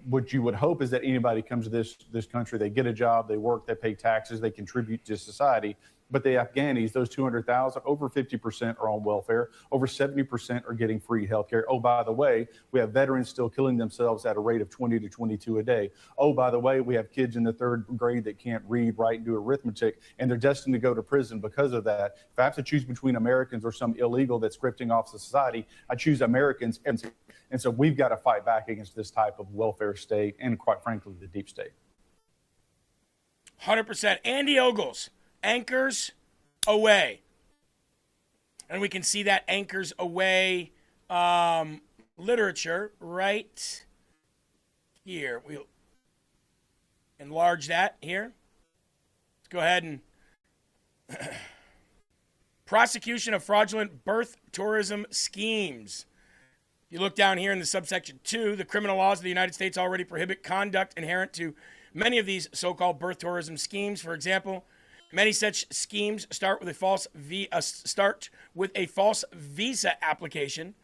What you would hope is that anybody comes to this country, they get a job, they work, they pay taxes, they contribute to society. But the Afghanis, those 200,000, over 50% are on welfare. Over 70% are getting free health care. Oh, by the way, we have veterans still killing themselves at a rate of 20 to 22 a day. Oh, by the way, we have kids in the 3rd grade that can't read, write, and do arithmetic, and they're destined to go to prison because of that. If I have to choose between Americans or some illegal that's scripting off society, I choose Americans. And so we've got to fight back against this type of welfare state and, quite frankly, the deep state. 100%. Andy Ogles. Anchors Away. And we can see that Anchors Away literature right here. We'll enlarge that here. Let's go ahead and prosecution of fraudulent birth tourism schemes. You look down here in the subsection 2, the criminal laws of the United States already prohibit conduct inherent to many of these so-called birth tourism schemes. For example, many such schemes start with a false visa application,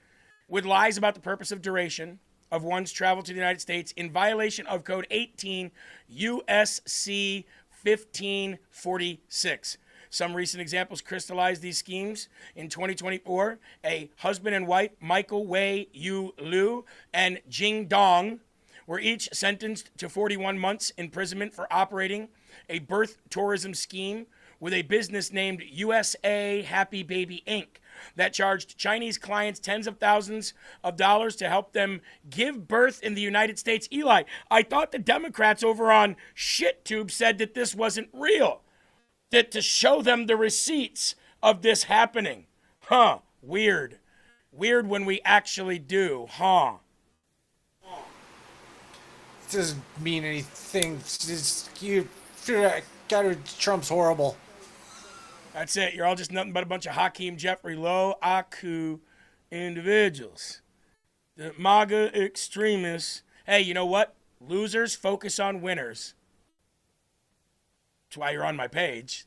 with lies about the purpose of duration of one's travel to the United States in violation of Code 18 USC 1546. Some recent examples crystallized these schemes. In 2024, a husband and wife, Michael Wei Yu Liu and Jing Dong, were each sentenced to 41 months imprisonment for operating a birth tourism scheme with a business named USA Happy Baby Inc. that charged Chinese clients tens of thousands of dollars to help them give birth in the United States. Eli, I thought the Democrats over on ShitTube said that this wasn't real, that to show them the receipts of this happening. Huh, weird. Weird when we actually do, huh? It doesn't mean anything. Trump's horrible. That's it. You're all just nothing but a bunch of Hakeem Jeffrey Low Aku individuals. The MAGA extremists. Hey, you know what? Losers focus on winners. That's why you're on my page.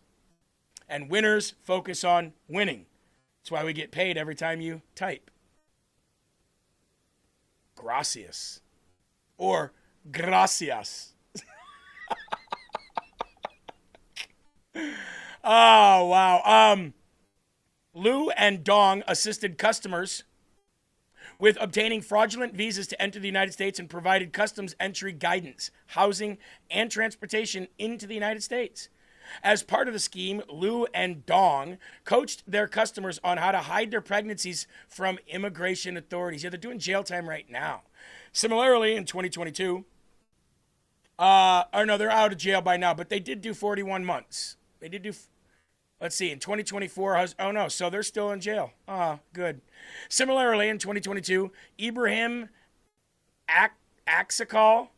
And winners focus on winning. That's why we get paid every time you type. Gracias. Or gracias. Oh, wow. Liu and Dong assisted customers with obtaining fraudulent visas to enter the United States and provided customs entry guidance, housing, and transportation into the United States. As part of the scheme, Liu and Dong coached their customers on how to hide their pregnancies from immigration authorities. Yeah, they're doing jail time right now. Similarly, in 2022, they're out of jail by now, but they did do 41 months. They did do, let's see, in 2024, so they're still in jail. Good. Similarly, in 2022, Ibrahim Aksakal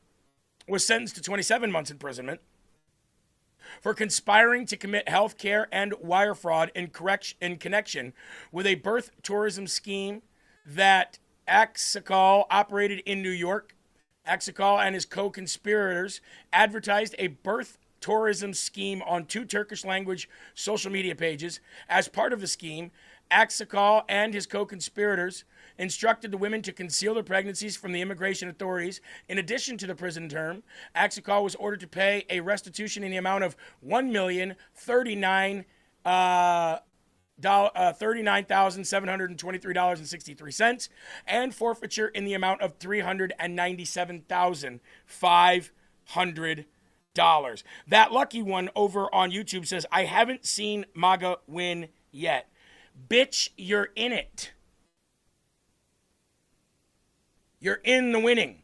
was sentenced to 27 months imprisonment for conspiring to commit health care and wire fraud in connection with a birth tourism scheme that Axikal operated in New York. Axikal and his co-conspirators advertised a birth tourism scheme on 2 Turkish-language social media pages. As part of the scheme, Axikal and his co-conspirators instructed the women to conceal their pregnancies from the immigration authorities. In addition to the prison term, Axikal was ordered to pay a restitution in the amount of $1,039,723.63 and forfeiture in the amount of $397,500. That lucky one over on YouTube says, I haven't seen MAGA win yet. Bitch, you're in it. You're in the winning.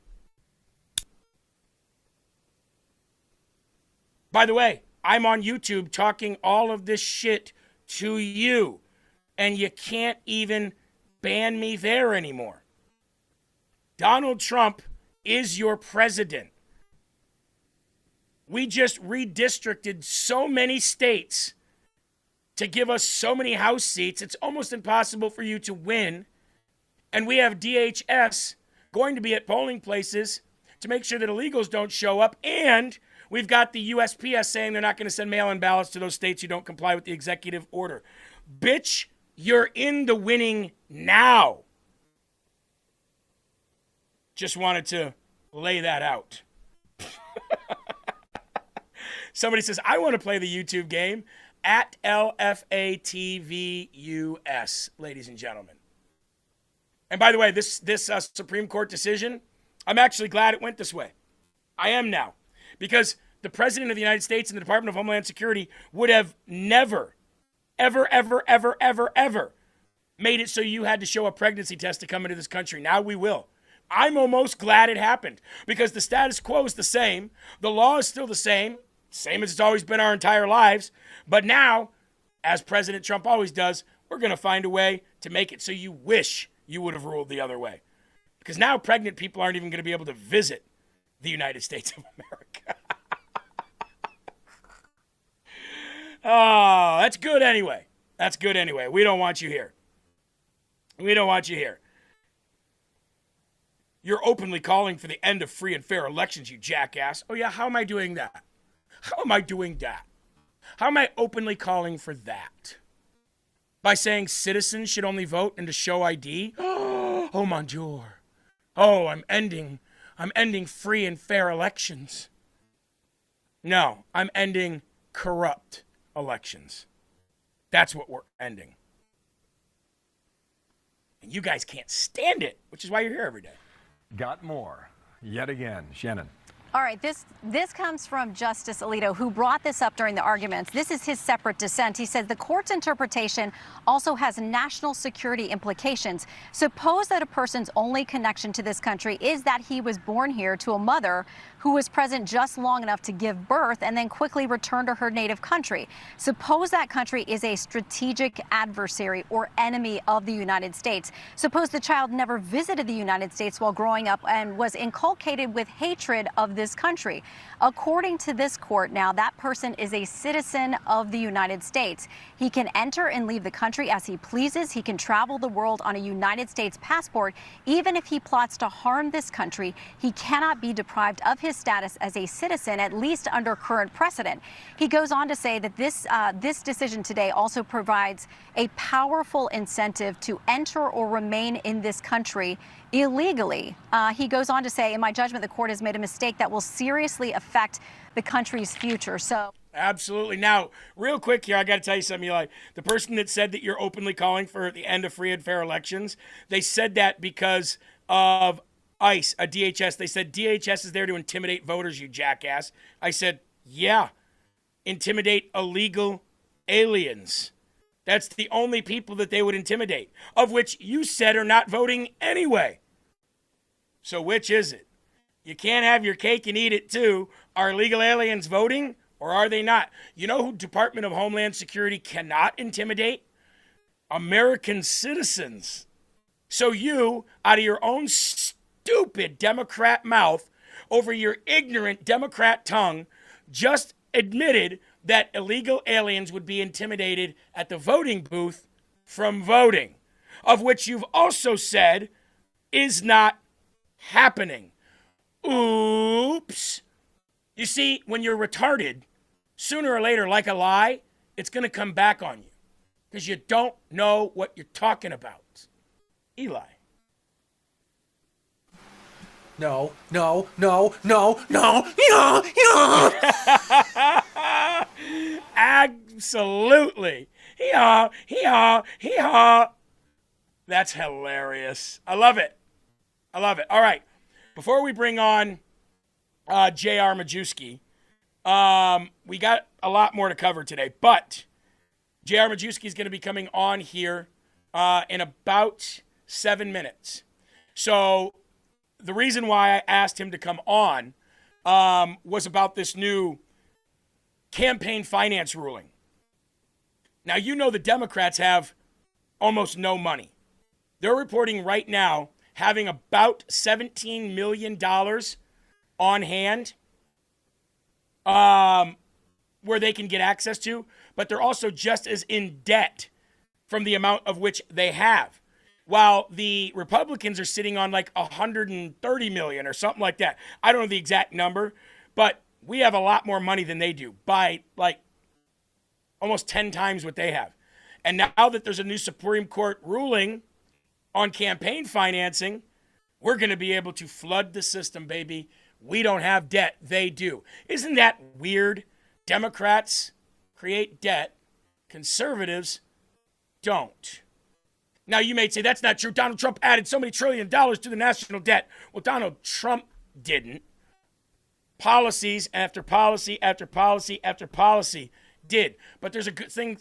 By the way, I'm on YouTube talking all of this shit to you, and you can't even ban me there anymore. Donald Trump is your president. We just redistricted so many states to give us so many House seats, it's almost impossible for you to win. And we have DHS going to be at polling places to make sure that illegals don't show up. And we've got the USPS saying they're not going to send mail-in ballots to those states who don't comply with the executive order. Bitch, you're in the winning now. Just wanted to lay that out. Somebody says, I want to play the YouTube game at LFATVUS, ladies and gentlemen. And by the way, this Supreme Court decision, I'm actually glad it went this way. I am now. Because the President of the United States and the Department of Homeland Security would have never, ever, ever, ever, ever, ever made it so you had to show a pregnancy test to come into this country. Now we will. I'm almost glad it happened because the status quo is the same. The law is still the same as it's always been our entire lives. But now, as President Trump always does, we're going to find a way to make it so you wish you would have ruled the other way. Because now pregnant people aren't even going to be able to visit the United States of America. Oh, that's good anyway. That's good anyway. We don't want you here. We don't want you here. You're openly calling for the end of free and fair elections, you jackass. Oh, yeah, how am I doing that? How am I doing that? How am I openly calling for that? By saying citizens should only vote and to show ID? Oh, mon Dieu. Oh, I'm ending free and fair elections. No, I'm ending corrupt elections. That's what we're ending. And you guys can't stand it, which is why you're here every day. Got more. Yet again. Shannon. All right, this comes from Justice Alito, who brought this up during the arguments. This is his separate dissent. He said the court's interpretation also has national security implications. Suppose that a person's only connection to this country is that he was born here to a mother who was present just long enough to give birth and then quickly return to her native country. Suppose that country is a strategic adversary or enemy of the United States. Suppose the child never visited the United States while growing up and was inculcated with hatred of this country. According to this court now, that person is a citizen of the United States. He can enter and leave the country as he pleases. He can travel the world on a United States passport. Even if he plots to harm this country, he cannot be deprived of his status as a citizen, at least under current precedent. He goes on to say that this decision today also provides a powerful incentive to enter or remain in this country illegally. He goes on to say, in my judgment, the court has made a mistake that will seriously affect the country's future. So absolutely. Now, real quick here, I got to tell you something, Eli. The person that said that you're openly calling for the end of free and fair elections, they said that because of ICE, a DHS. They said DHS is there to intimidate voters, you jackass. I said, yeah, intimidate illegal aliens. That's the only people that they would intimidate, of which you said are not voting anyway. So which is it? You can't have your cake and eat it too. Are illegal aliens voting or are they not? You know who Department of Homeland Security cannot intimidate? American citizens. So you, out of your own stupid Democrat mouth, over your ignorant Democrat tongue, just admitted that illegal aliens would be intimidated at the voting booth from voting, of which you've also said is not happening. Oops. You see, when you're retarded, sooner or later, like a lie, it's going to come back on you because you don't know what you're talking about. Eli. No. Absolutely. Hee-haw. That's hilarious. I love it. All right. Before we bring on J.R. Majewski, we got a lot more to cover today, but J.R. Majewski is going to be coming on here in about 7 minutes. So the reason why I asked him to come on was about this new campaign finance ruling. Now, you know the Democrats have almost no money. They're reporting right now having about $17 million on hand where they can get access to, but they're also just as in debt from the amount of which they have. While the Republicans are sitting on like $130 million or something like that. I don't know the exact number, but we have a lot more money than they do by like almost 10 times what they have. And now that there's a new Supreme Court ruling on campaign financing, we're going to be able to flood the system, baby. We don't have debt. They do. Isn't that weird? Democrats create debt. Conservatives don't. Now, you may say that's not true. Donald Trump added so many $1 trillion to the national debt. Well, Donald Trump didn't. Policies after policy after policy after policy did. But there's a good thing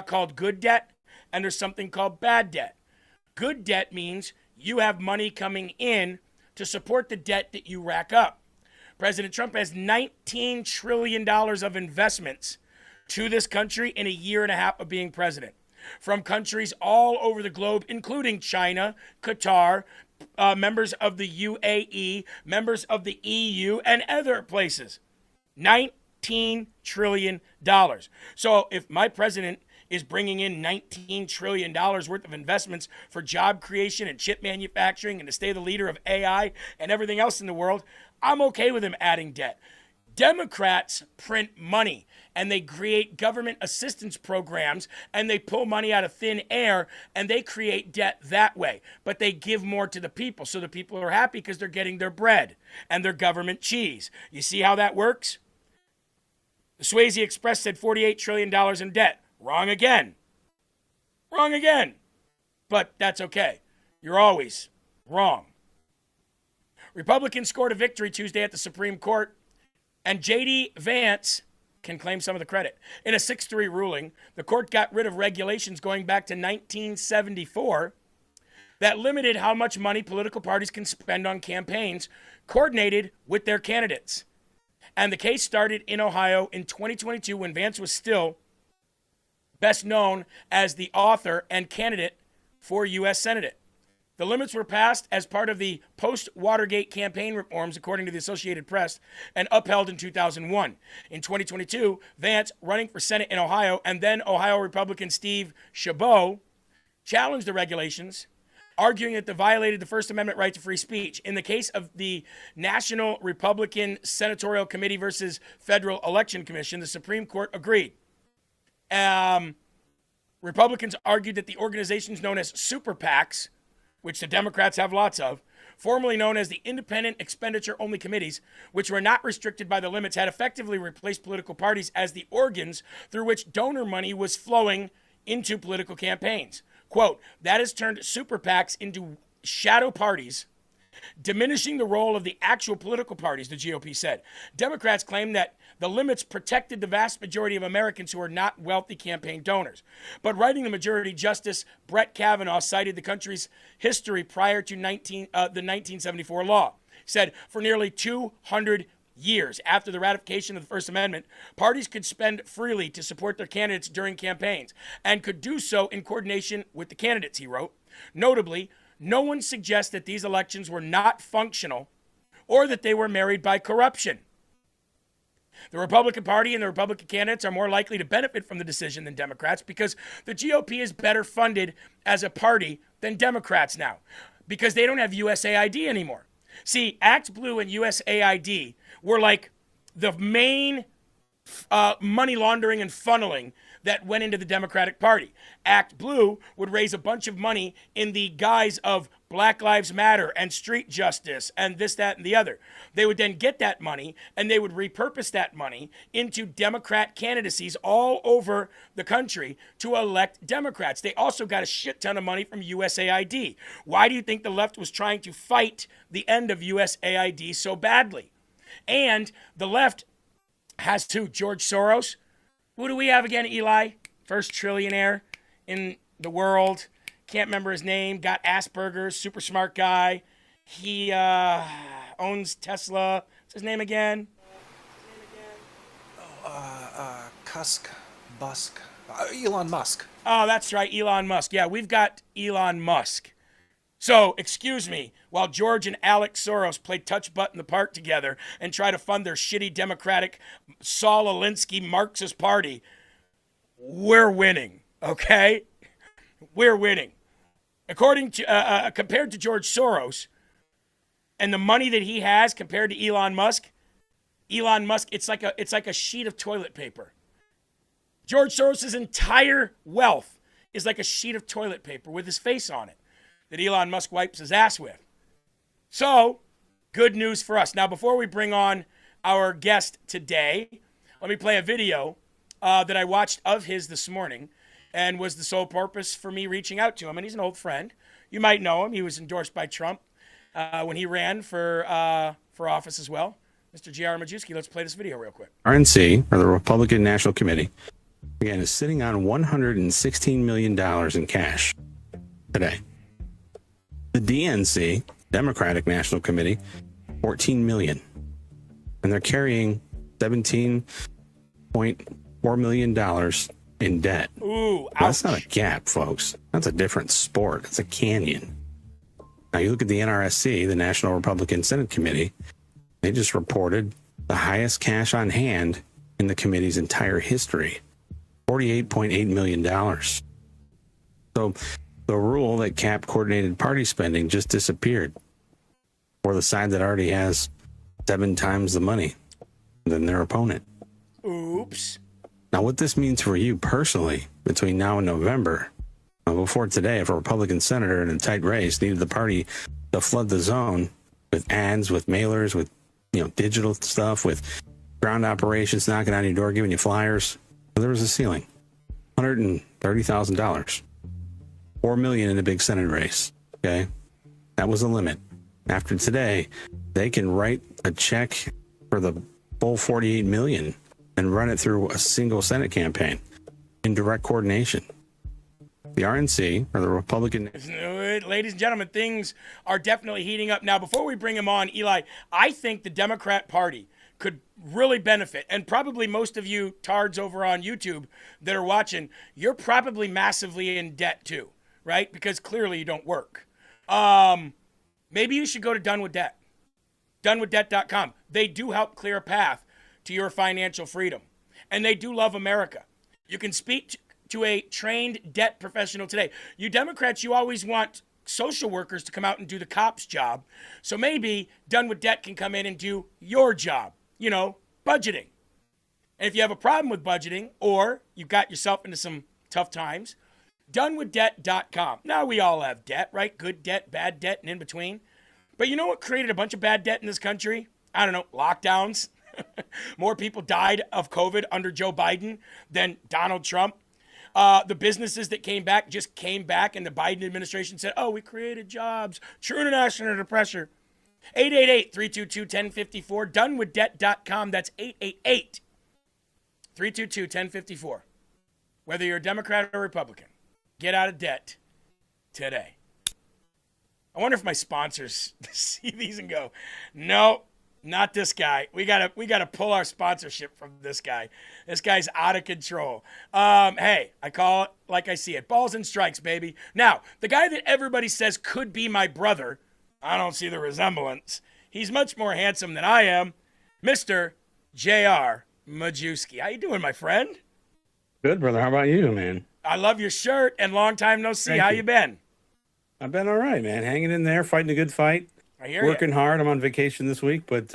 called good debt, and there's something called bad debt. Good debt means you have money coming in to support the debt that you rack up. President Trump has $19 trillion of investments to this country in a year and a half of being president, from countries all over the globe, including China, Qatar, members of the UAE, members of the EU, and other places. $19 trillion. So if my president is bringing in $19 trillion worth of investments for job creation and chip manufacturing and to stay the leader of AI and everything else in the world, I'm okay with him adding debt. Democrats print money and they create government assistance programs and they pull money out of thin air and they create debt that way. But they give more to the people, so the people are happy because they're getting their bread and their government cheese. You see how that works? The Swayze Express said $48 trillion in debt. Wrong again. But that's okay. You're always wrong. Republicans scored a victory Tuesday at the Supreme Court, and J.D. Vance can claim some of the credit. In a 6-3 ruling, the court got rid of regulations going back to 1974 that limited how much money political parties can spend on campaigns coordinated with their candidates. And the case started in Ohio in 2022 when Vance was still best known as the author and candidate for U.S. Senate. The limits were passed as part of the post-Watergate campaign reforms, according to the Associated Press, and upheld in 2001. In 2022, Vance, running for Senate in Ohio, and then Ohio Republican Steve Chabot, challenged the regulations, arguing that they violated the First Amendment right to free speech. In the case of the National Republican Senatorial Committee versus Federal Election Commission, the Supreme Court agreed. Republicans argued that the organizations known as super PACs, which the Democrats have lots of, formerly known as the Independent Expenditure-Only Committees, which were not restricted by the limits, had effectively replaced political parties as the organs through which donor money was flowing into political campaigns. Quote, that has turned super PACs into shadow parties, diminishing the role of the actual political parties, the GOP said. Democrats claim that the limits protected the vast majority of Americans who are not wealthy campaign donors. But writing the majority, Justice Brett Kavanaugh cited the country's history prior to the 1974 law. He said, for nearly 200 years after the ratification of the First Amendment, parties could spend freely to support their candidates during campaigns and could do so in coordination with the candidates, he wrote. Notably, no one suggests that these elections were not functional or that they were marred by corruption. The Republican Party and the Republican candidates are more likely to benefit from the decision than Democrats because the GOP is better funded as a party than Democrats now because they don't have USAID anymore. See, Act Blue and USAID were like the main money laundering and funneling that went into the Democratic Party. Act Blue would raise a bunch of money in the guise of Black Lives Matter and street justice and this, that, and the other. They would then get that money and they would repurpose that money into Democrat candidacies all over the country to elect Democrats. They also got a shit ton of money from USAID. Why do you think the left was trying to fight the end of USAID so badly? And the left has too, George Soros. Who do we have again, Eli? First trillionaire in the world. Can't remember his name. Got Asperger's. Super smart guy. He owns Tesla. What's his name again? Elon Musk. Oh, that's right, Elon Musk. Yeah, we've got Elon Musk. So, excuse me, while George and Alex Soros play touch butt in the park together and try to fund their shitty Democratic Saul Alinsky Marxist party, we're winning, okay? We're winning. According to, compared to George Soros and the money that he has compared to Elon Musk, it's like a sheet of toilet paper. George Soros' entire wealth is like a sheet of toilet paper with his face on it that Elon Musk wipes his ass with. So, good news for us. Now, before we bring on our guest today, let me play a video that I watched of his this morning and was the sole purpose for me reaching out to him. And he's an old friend. You might know him. He was endorsed by Trump when he ran for office as well. Mr. J.R. Majewski, let's play this video real quick. RNC, or the Republican National Committee, again, is sitting on $116 million in cash today. The DNC, Democratic National Committee, $14 million. And they're carrying $17.4 million in debt. Ooh, That's not a gap, folks. That's a different sport. It's a canyon. Now, you look at the NRSC, the National Republican Senate Committee, they just reported the highest cash on hand in the committee's entire history, $48.8 million. So the rule that capped coordinated party spending just disappeared for the side that already has 7 times the money than their opponent. Oops. Now, what this means for you personally between now and November, before today, if a Republican senator in a tight race needed the party to flood the zone with ads, with mailers, with digital stuff, with ground operations knocking on your door, giving you flyers, there was a ceiling, $130,000. $4 million in a big Senate race. Okay. That was the limit. After today, they can write a check for the full $48 million and run it through a single Senate campaign in direct coordination. The RNC, or the Republican... Ladies and gentlemen, things are definitely heating up. Now, before we bring him on, Eli, I think the Democrat Party could really benefit, and probably most of you tards over on YouTube that are watching, you're probably massively in debt too, right? Because clearly you don't work. Maybe you should go to Done with Debt. donewithdebt.com. They do help clear a path to your financial freedom, and they do love America. You can speak to a trained debt professional today. You Democrats, you always want social workers to come out and do the cop's job. So maybe Done with Debt can come in and do your job, budgeting. And if you have a problem with budgeting or you got yourself into some tough times, donewithdebt.com. Now, we all have debt, right? Good debt, bad debt, and in between. But you know what created a bunch of bad debt in this country? I don't know, lockdowns. More people died of COVID under Joe Biden than Donald Trump. The businesses that came back just came back, and the Biden administration said, we created jobs. True international under pressure. 888-322-1054, donewithdebt.com. That's 888-322-1054. Whether you're a Democrat or Republican, get out of debt today. I wonder if my sponsors see these and go, no, not this guy. We gotta pull our sponsorship from this guy. This guy's out of control. Hey, I call it like I see it. Balls and strikes, baby. Now, the guy that everybody says could be my brother, I don't see the resemblance. He's much more handsome than I am. Mr. J.R. Majewski. How you doing, my friend? Good, brother. How about you, man? I love your shirt, and long time no see. Thank How you. you been? I've been all right, man. Hanging in there, fighting a good fight. I hear Working ya. hard. I'm on vacation this week, but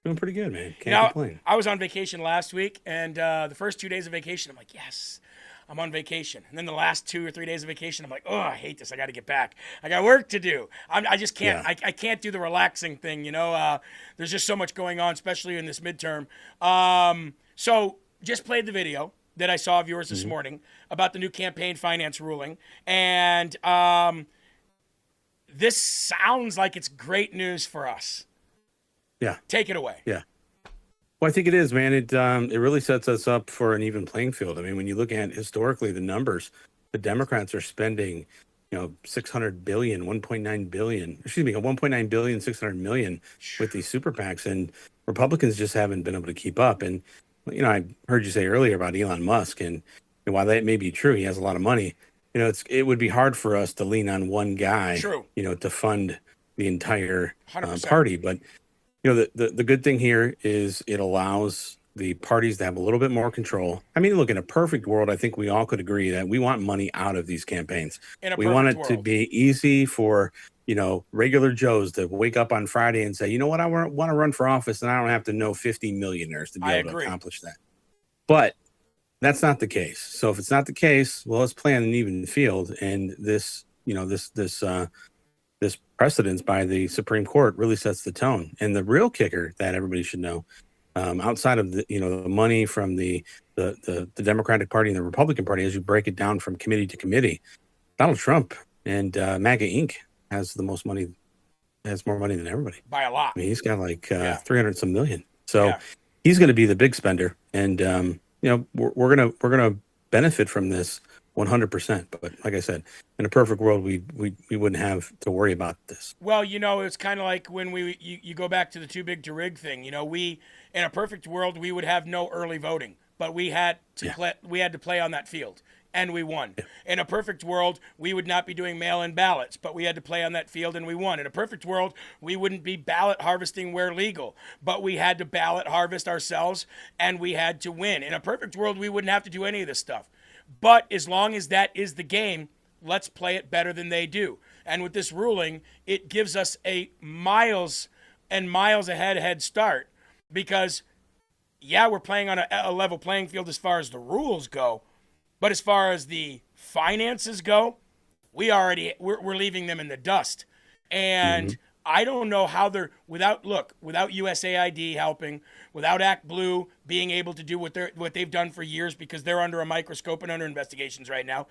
doing pretty good, man. Can't You know, complain. I was on vacation last week, and the first 2 days of vacation, I'm like, yes, I'm on vacation. And then the last 2 or 3 days of vacation, I'm like, oh, I hate this. I got to get back. I got work to do. I just can't. Yeah. I can't do the relaxing thing. There's just so much going on, especially in this midterm. So just played the video that I saw of yours this morning about the new campaign finance ruling, and this sounds like it's great news for us. Yeah. Take it away. Yeah. Well, I think it is, man. It really sets us up for an even playing field. I mean, when you look at historically the numbers, the Democrats are spending, $600 billion, $1.9 billion, $1.9 billion, $600 million with these super PACs, and Republicans just haven't been able to keep up. And, I heard you say earlier about Elon Musk, and while that may be true, he has a lot of money. It would be hard for us to lean on one guy, True. To fund the entire 100%. party. But the good thing here is it allows the parties to have a little bit more control. I mean, look, in a perfect world, I think we all could agree that we want money out of these campaigns. We want it to be easy for, regular Joes to wake up on Friday and say, you know what, I want to run for office, and I don't have to know 50 millionaires to be able to accomplish that. But that's not the case. So if it's not the case, well, let's play on an even field. And this precedence by the Supreme Court really sets the tone. And the real kicker that everybody should know, outside of the money from the Democratic Party and the Republican Party, as you break it down from committee to committee, Donald Trump and MAGA Inc. has the most money, has more money than everybody by a lot. I mean, he's got like 300 some million. So he's going to be the big spender, and we're gonna benefit from this 100%. But like I said, in a perfect world, we wouldn't have to worry about this. Well, it's kind of like when you go back to the too big to rig thing. We in a perfect world we would have no early voting, but we had to play on that field, and we won. In a perfect world, we would not be doing mail-in ballots, but we had to play on that field, and we won. In a perfect world, we wouldn't be ballot harvesting where legal, but we had to ballot harvest ourselves, and we had to win. In a perfect world, we wouldn't have to do any of this stuff. But as long as that is the game, let's play it better than they do. And with this ruling, it gives us a miles and miles ahead head start, because, we're playing on a level playing field as far as the rules go, but as far as the finances go, we're leaving them in the dust. And I don't know how they're without USAID helping, without Act Blue being able to do what they've done for years, because they're under a microscope and under investigations right now.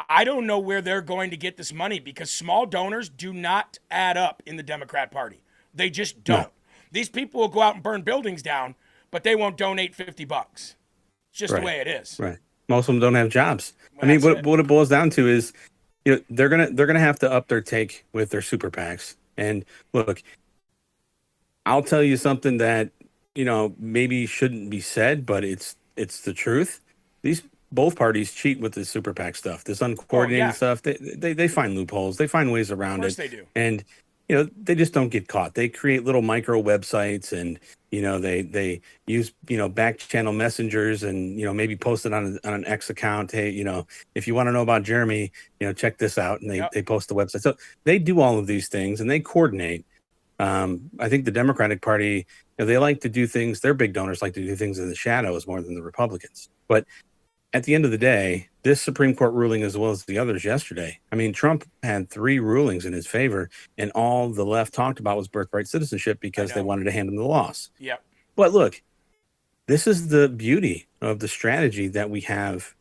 I don't know where they're going to get this money, because small donors do not add up in the Democrat Party. They just don't. No. These people will go out and burn buildings down, but they won't donate $50. It's just the way it is. Right. Most of them don't have jobs. Well, I mean, what it boils down to is, they're gonna have to up their take with their super PACs. And look, I'll tell you something that maybe shouldn't be said, but it's the truth. Both parties cheat with this super PAC stuff, this uncoordinated stuff. They find loopholes. They find ways around it. Of course they do. And they just don't get caught. They create little micro websites, and they use back channel messengers, and maybe post it on an X account. Hey, if you want to know about Jeremy, check this out, and they post the website. So they do all of these things, and they coordinate. I think the Democratic Party, they like to do things. Their big donors like to do things in the shadows more than the Republicans. But at the end of the day, this Supreme Court ruling, as well as the others yesterday, I mean, Trump had 3 rulings in his favor, and all the left talked about was birthright citizenship, because they wanted to hand him the loss. Yep. But look, this is the beauty of the strategy that we have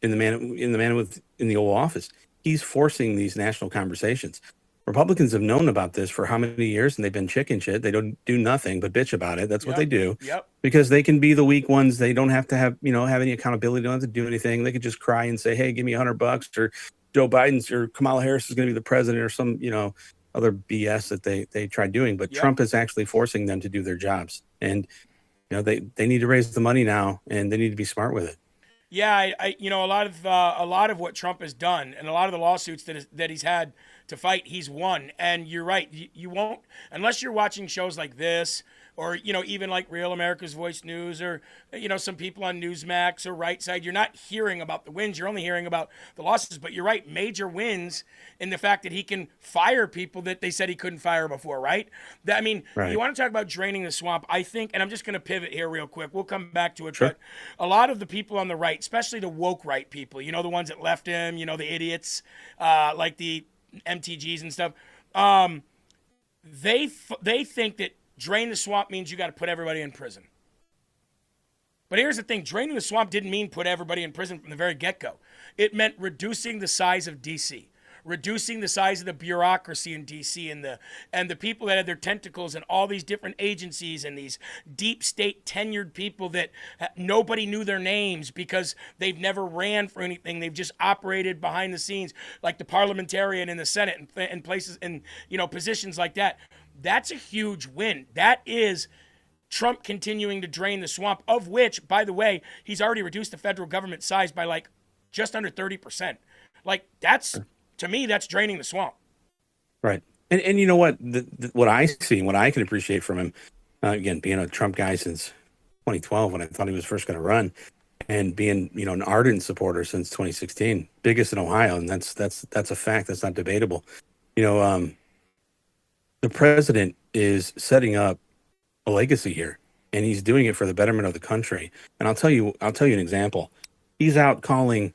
in the Oval Office. He's forcing these national conversations. Republicans have known about this for how many years, and they've been chicken shit. They don't do nothing but bitch about it. That's what they do. Yep. Because they can be the weak ones. They don't have to have any accountability. They don't have to do anything. They could just cry and say, "Hey, give me $100," or Joe Biden's or Kamala Harris is going to be the president, or some other BS that they try doing. But Trump is actually forcing them to do their jobs, and they need to raise the money now, and they need to be smart with it. Yeah, a lot of what Trump has done, and a lot of the lawsuits that he's had to fight, he's won. And you're right, you won't, unless you're watching shows like this or, even like Real America's Voice News, or, some people on Newsmax or Right Side, you're not hearing about the wins. You're only hearing about the losses. But you're right, major wins in the fact that he can fire people that they said he couldn't fire before, right? Right. You want to talk about draining the swamp, I think, and I'm just going to pivot here real quick. We'll come back to it. Sure. But a lot of the people on the right, especially the woke right people, the ones that left him, the idiots, like the MTGs and stuff, they think that drain the swamp means you got to put everybody in prison. But here's the thing. Draining the swamp didn't mean put everybody in prison from the very get-go. It meant reducing the size of D.C., reducing the size of the bureaucracy in D.C. and the people that had their tentacles in all these different agencies and these deep state tenured people that nobody knew their names because they've never ran for anything. They've just operated behind the scenes, like the parliamentarian in the Senate and places and positions like that. That's a huge win. That is Trump continuing to drain the swamp, of which, by the way, he's already reduced the federal government size by like just under 30%. Like to me, that's draining the swamp. Right. And you know what? What I see and what I can appreciate from him, again, being a Trump guy since 2012 when I thought he was first going to run, and being an ardent supporter since 2016, biggest in Ohio, and that's a fact. That's not debatable. The president is setting up a legacy here, and he's doing it for the betterment of the country. And I'll tell you an example. He's out calling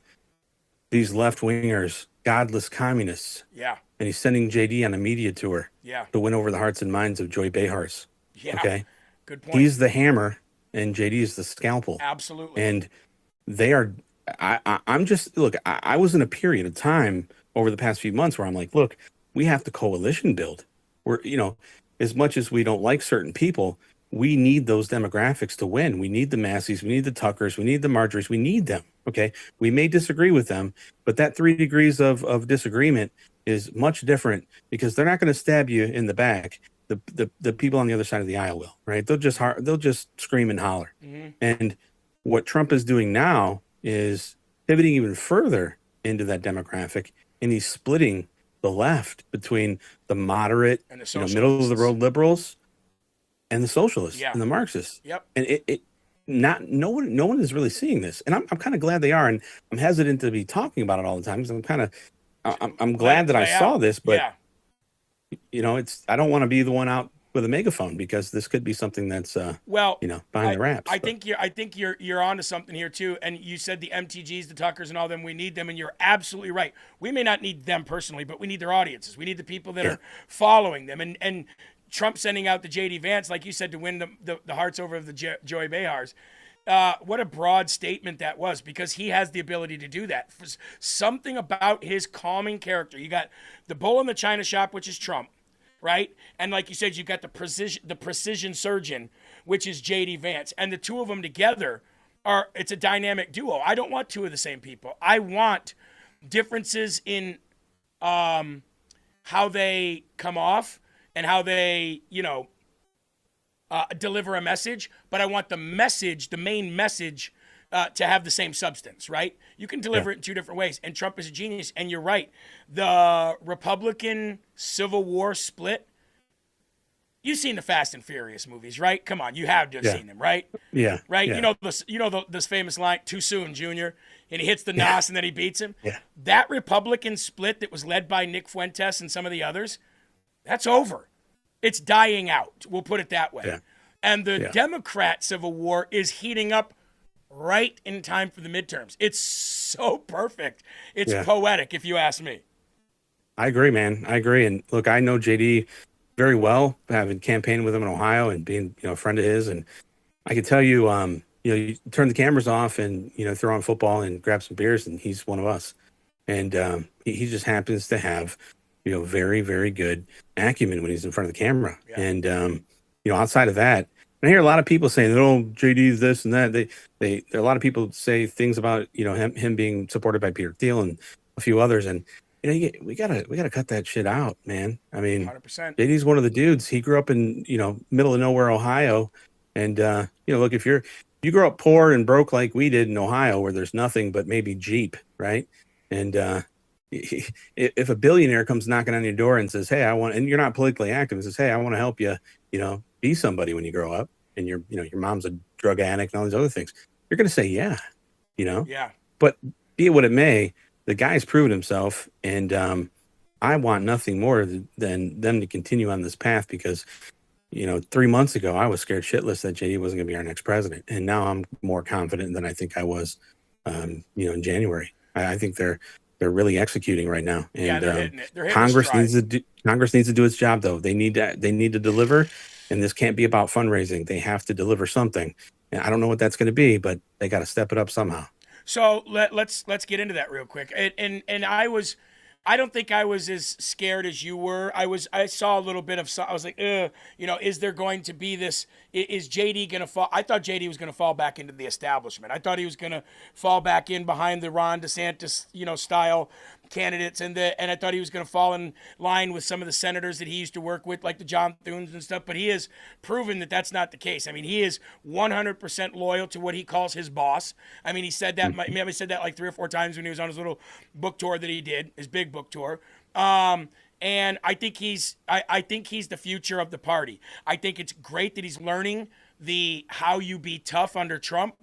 these left wingers godless communists. Yeah. And he's sending JD on a media tour. Yeah. To win over the hearts and minds of Joy Behars. Yeah. Okay. Good point. He's the hammer and JD is the scalpel. Absolutely. And they are, I'm just, look, I was in a period of time over the past few months where I'm like, look, we have to coalition build. We're, as much as we don't like certain people, we need those demographics to win. We need the Masseys, we need the Tuckers, we need the Marjories, we need them. Okay. We may disagree with them, but that 3 degrees of disagreement is much different because they're not going to stab you in the back. The people on the other side of the aisle will, right? They'll just scream and holler. Mm-hmm. And what Trump is doing now is pivoting even further into that demographic, and he's splitting the left between the moderate, and the middle of the road liberals and the socialists and the Marxists. Yep. And no one is really seeing this, and I'm kind of glad they are, and I'm hesitant to be talking about it all the time because I'm glad that I saw this, but I don't want to be the one out with a megaphone because this could be something that's behind the wraps. I think you're onto something here too. And you said the MTGs, the Tuckers, and all them, we need them, and you're absolutely right. We may not need them personally, but we need their audiences. We need the people that are following them, and Trump sending out the JD Vance, like you said, to win the hearts over of the Joy Behars. What a broad statement that was, because he has the ability to do that. Something about his calming character. You got the bull in the china shop, which is Trump, right? And like you said, you got the precision surgeon, which is JD Vance. And the two of them together it's a dynamic duo. I don't want two of the same people. I want differences in how they come off and how they, deliver a message, but I want the main message, to have the same substance, right? You can deliver it in two different ways, and Trump is a genius, and you're right. The Republican Civil War split, you've seen the Fast and Furious movies, right? Come on, you have to have seen them, right? Yeah. Right? Yeah. This famous line, "Too soon, Junior," and he hits the nos and then he beats him. Yeah. That Republican split that was led by Nick Fuentes and some of the others, that's over. It's dying out. We'll put it that way. Yeah. And the Democrat Civil War is heating up right in time for the midterms. It's so perfect. It's poetic, if you ask me. I agree, man. I agree. And look, I know JD very well, having campaigned with him in Ohio and being, a friend of his. And I can tell you, you turn the cameras off and, throw on football and grab some beers, and he's one of us. And he just happens to have, very, very good acumen when he's in front of the camera. Yeah. And, outside of that, I hear a lot of people saying, "Oh, JD's this and that." There are a lot of people say things about him being supported by Peter Thiel and a few others, and we gotta cut that shit out, man. I mean, 100%. JD's one of the dudes. He grew up in middle of nowhere, Ohio, and look, if you grow up poor and broke like we did in Ohio, where there's nothing but maybe Jeep, right? And if a billionaire comes knocking on your door and says, "Hey, I want," and you're not politically active, and says, "Hey, I want to help you," be somebody when you grow up and your mom's a drug addict and all these other things, you're going to say, yeah, Yeah. But be it what it may, the guy's proven himself. And I want nothing more than them to continue on this path because, 3 months ago, I was scared shitless that JD wasn't going to be our next president. And now I'm more confident than I think I was, in January. I think they're really executing right now. And Yeah, they're hitting it. They're hitting Congress stride. Congress needs to do its job, though. They need to deliver. And this can't be about fundraising. They have to deliver something. And I don't know what that's going to be, but they got to step it up somehow. So let's get into that real quick. And I don't think I was as scared as you were. I saw a little bit of, I was like, is there going to be this, is JD going to fall? I thought JD was going to fall back into the establishment. I thought he was going to fall back in behind the Ron DeSantis, style candidates. And I thought he was going to fall in line with some of the senators that he used to work with, like the John Thunes and stuff. But he has proven that that's not the case. I mean, he is 100% loyal to what he calls his boss. I mean, he said that, maybe he said that like 3 or 4 times when he was on his little book tour that he did, his big book tour. And I think he's the future of the party. I think it's great that he's learning how you be tough under Trump.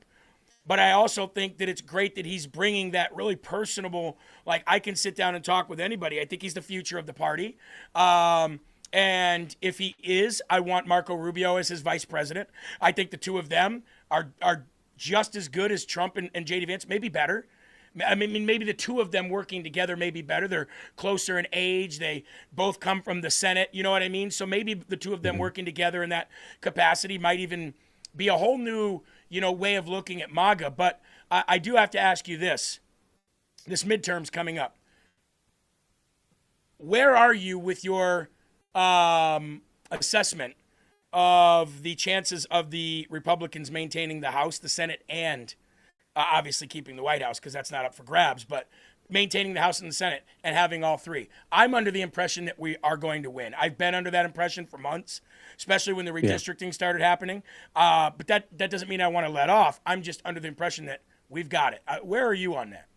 But I also think that it's great that he's bringing that really personable, like I can sit down and talk with anybody. I think he's the future of the party. And if he is, I want Marco Rubio as his vice president. I think the two of them are just as good as Trump and J.D. Vance, maybe better. I mean, maybe the two of them working together may be better. They're closer in age. They both come from the Senate. You know what I mean? So maybe the two of them working together in that capacity might even be a whole new, way of looking at MAGA. But I do have to ask you this midterm's coming up. Where are you with your assessment of the chances of the Republicans maintaining the House, the Senate, and obviously keeping the White House, because that's not up for grabs, but maintaining the House and the Senate and having all three? I'm under the impression that we are going to win. I've been under that impression for months, especially when the redistricting started happening. But that doesn't mean I want to let off. I'm just under the impression that we've got it. Where are you on that?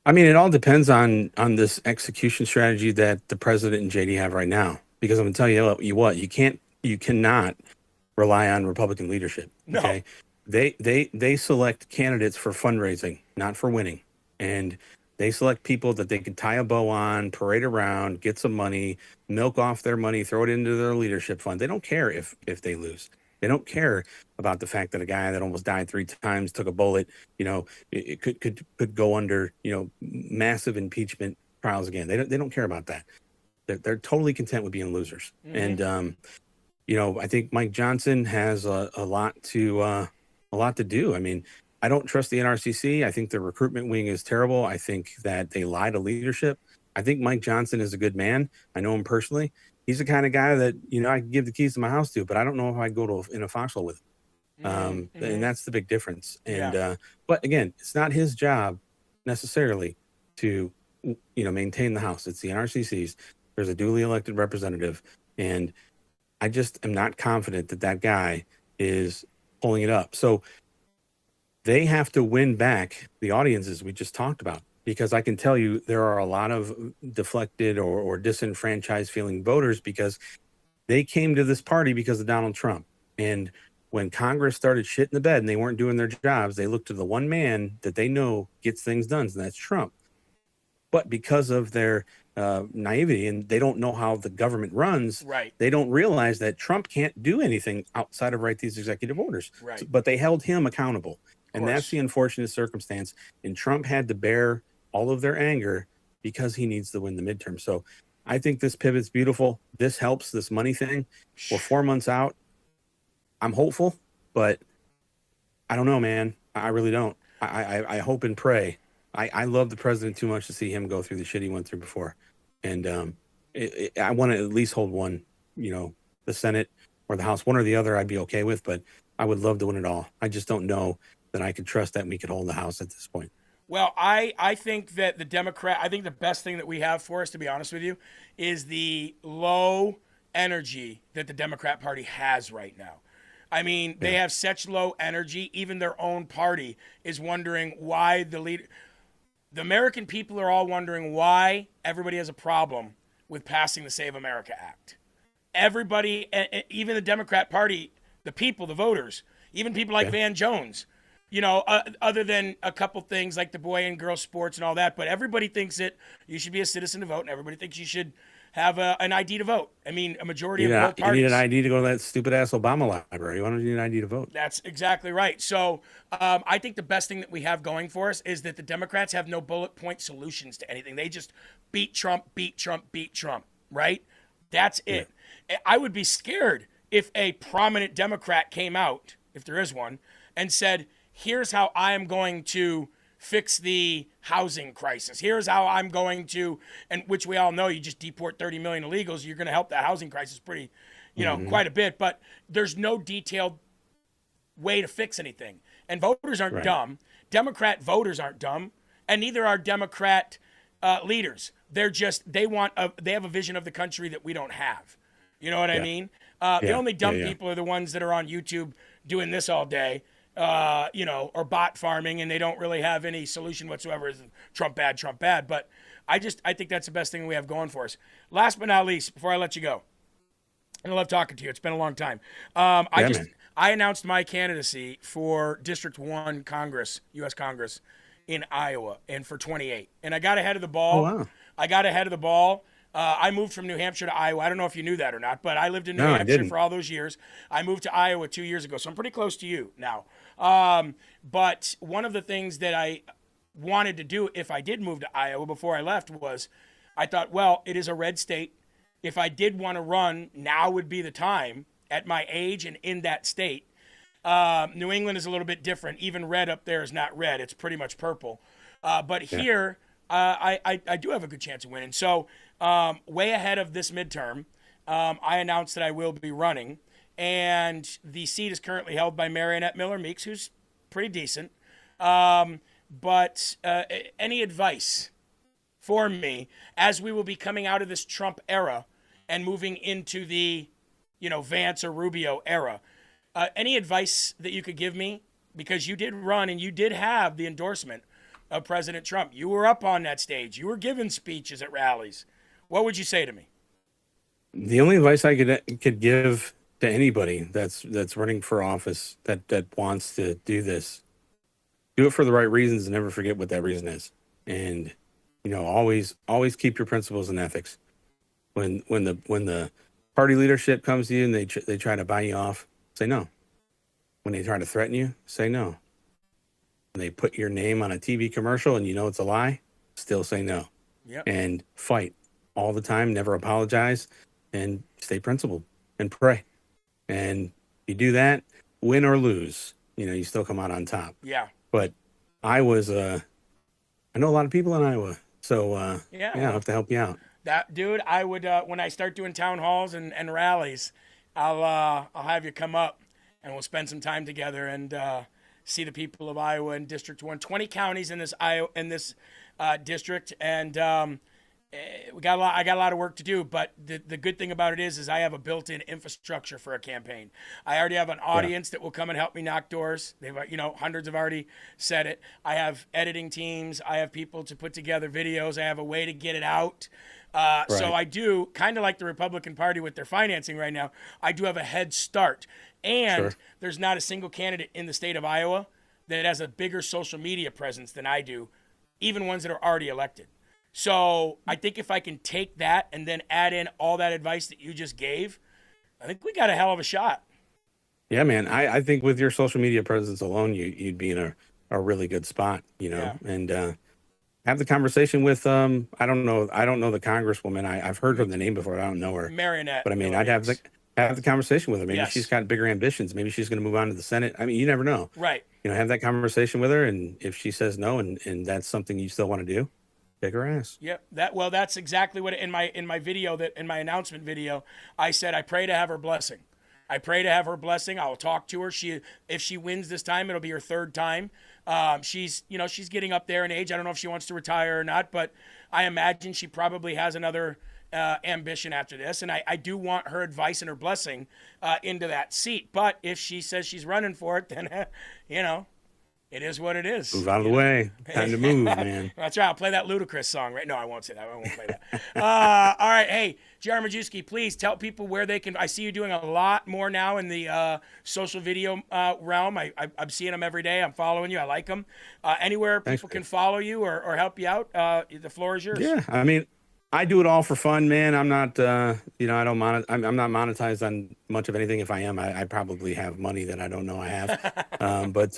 I mean, it all depends on this execution strategy that the president and JD have right now. Because I'm going to tell you what, you cannot rely on Republican leadership. No. Okay, they select candidates for fundraising, not for winning, and they select people that they can tie a bow on, parade around, get some money, milk off their money, throw it into their leadership fund. They don't care if they lose. They don't care about the fact that a guy that almost died 3 times, took a bullet, it could go under, massive impeachment trials again. They don't care about that. They're totally content with being losers. Mm-hmm. And I think Mike Johnson has a lot to do. I mean, I don't trust the NRCC. I think the recruitment wing is terrible. I think that they lie to leadership. I think Mike Johnson is a good man. I know him personally. He's the kind of guy that, I can give the keys to my house to, but I don't know if I'd go in a foxhole with him. And that's the big difference. And, but again, it's not his job necessarily to, maintain the House. It's the NRCC's. There's a duly elected representative. And I just am not confident that guy is pulling it up. So they have to win back the audiences we just talked about, because I can tell you there are a lot of deflected or disenfranchised feeling voters because they came to this party because of Donald Trump. And when Congress started shit in the bed and they weren't doing their jobs, they looked to the one man that they know gets things done, and that's Trump. But because of their naivety, and they don't know how the government runs, right, they don't realize that Trump can't do anything outside of write these executive orders. Right. But they held him accountable. And that's the unfortunate circumstance. And Trump had to bear all of their anger because he needs to win the midterm. So I think this pivot's beautiful. This helps, this money thing. We're 4 months out. I'm hopeful, but I don't know, man. I really don't. I hope and pray. I love the president too much to see him go through the shit he went through before. And I want to at least hold one, the Senate or the House, one or the other I'd be okay with, but I would love to win it all. I just don't know that I could trust that we could hold the House at this point. Well, I think that I think the best thing that we have for us, to be honest with you, is the low energy that the Democrat Party has right now. I mean, they have such low energy, even their own party is wondering why the American people are all wondering why everybody has a problem with passing the Save America Act. everybody, even the Democrat Party, the people, the voters, even people like Van Jones, other than a couple things like the boy and girl sports and all that, but everybody thinks that you should be a citizen to vote, and everybody thinks you should have an ID to vote. I mean, a majority of both parties. You need an ID to go to that stupid-ass Obama library. Why don't you need an ID to vote? That's exactly right. So I think the best thing that we have going for us is that the Democrats have no bullet point solutions to anything. They just beat Trump, beat Trump, beat Trump, right? That's it. Yeah. I would be scared if a prominent Democrat came out, if there is one, and said, here's how I am going to fix the housing crisis. Here's how I'm going to, and which we all know, you just deport 30 million illegals, you're going to help that housing crisis pretty, quite a bit. But there's no detailed way to fix anything. And voters aren't dumb. Democrat voters aren't dumb, and neither are Democrat leaders. They're just, they have a vision of the country that we don't have. You know what I mean? The only dumb people are the ones that are on YouTube doing this all day. Or bot farming, and they don't really have any solution whatsoever. Is Trump bad, Trump bad. But I think that's the best thing we have going for us. Last but not least, before I let you go, and I love talking to you. It's been a long time. I announced my candidacy for District 1 Congress, U.S. Congress in Iowa, and for 28. And I got ahead of the ball. Oh, wow. I moved from New Hampshire to Iowa. I don't know if you knew that or not, but I lived in New Hampshire for all those years. I moved to Iowa 2 years ago, so I'm pretty close to you now. But one of the things that I wanted to do if I did move to Iowa before I left was I thought, well, it is a red state. If I did want to run, now would be the time at my age and in that state. New England is a little bit different. Even red up there is not red. It's pretty much purple. But here, I do have a good chance of winning. So way ahead of this midterm, I announced that I will be running. And the seat is currently held by Marionette Miller Meeks, who's pretty decent. But any advice for me as we will be coming out of this Trump era and moving into the, Vance or Rubio era? Any advice that you could give me? Because you did run and you did have the endorsement of President Trump. You were up on that stage. You were giving speeches at rallies. What would you say to me? The only advice I could give to anybody that's running for office that wants to do this, do it for the right reasons and never forget what that reason is. And always keep your principles and ethics. When the party leadership comes to you and they try to buy you off, say no. When they try to threaten you, say no. When they put your name on a TV commercial and it's a lie, still say no. Yep. And fight all the time, never apologize, and stay principled and pray. And you do that, win or lose, you still come out on top. Yeah. But I know a lot of people in Iowa, so I'll have to help you out. That dude, I would when I start doing town halls and rallies, I'll have you come up and we'll spend some time together and see the people of Iowa in District 1. 20 counties in this district, and I got a lot of work to do. But the good thing about it is I have a built-in infrastructure for a campaign. I already have an audience that will come and help me knock doors. They've hundreds have already said it. I have editing teams. I have people to put together videos. I have a way to get it out. So I do, kind of like the Republican Party with their financing right now, I do have a head start. And there's not a single candidate in the state of Iowa that has a bigger social media presence than I do, even ones that are already elected. So I think if I can take that and then add in all that advice that you just gave, I think we got a hell of a shot. Yeah, man. I think with your social media presence alone, you'd be in a really good spot, and have the conversation with I don't know the congresswoman. I've heard her the name before. I don't know her. Marionette. But I mean, I'd have the conversation with her. Maybe she's got bigger ambitions. Maybe she's going to move on to the Senate. I mean, you never know. Right. Have that conversation with her, and if she says no, and that's something you still want to do, kick her ass. Yep. That's exactly what in my announcement video, I said I pray to have her blessing. I pray to have her blessing. I will talk to her. If she wins this time, it'll be her third time. She's getting up there in age. I don't know if she wants to retire or not, but I imagine she probably has another ambition after this. And I do want her advice and her blessing into that seat. But if she says she's running for it, then, it is what it is. Move out of the way. Time to move, man. That's right. I'll play that Ludacris song, right? No, I won't say that. I won't play that. All right. Hey, Jared Majewski, please tell people where they can. I see you doing a lot more now in the social video realm. I'm seeing them every day. I'm following you. I like them. Anywhere people can follow you or help you out, the floor is yours. Yeah, I mean, I do it all for fun, man. I'm not, I don't I'm not monetized on much of anything. If I am, I probably have money that I don't know I have. But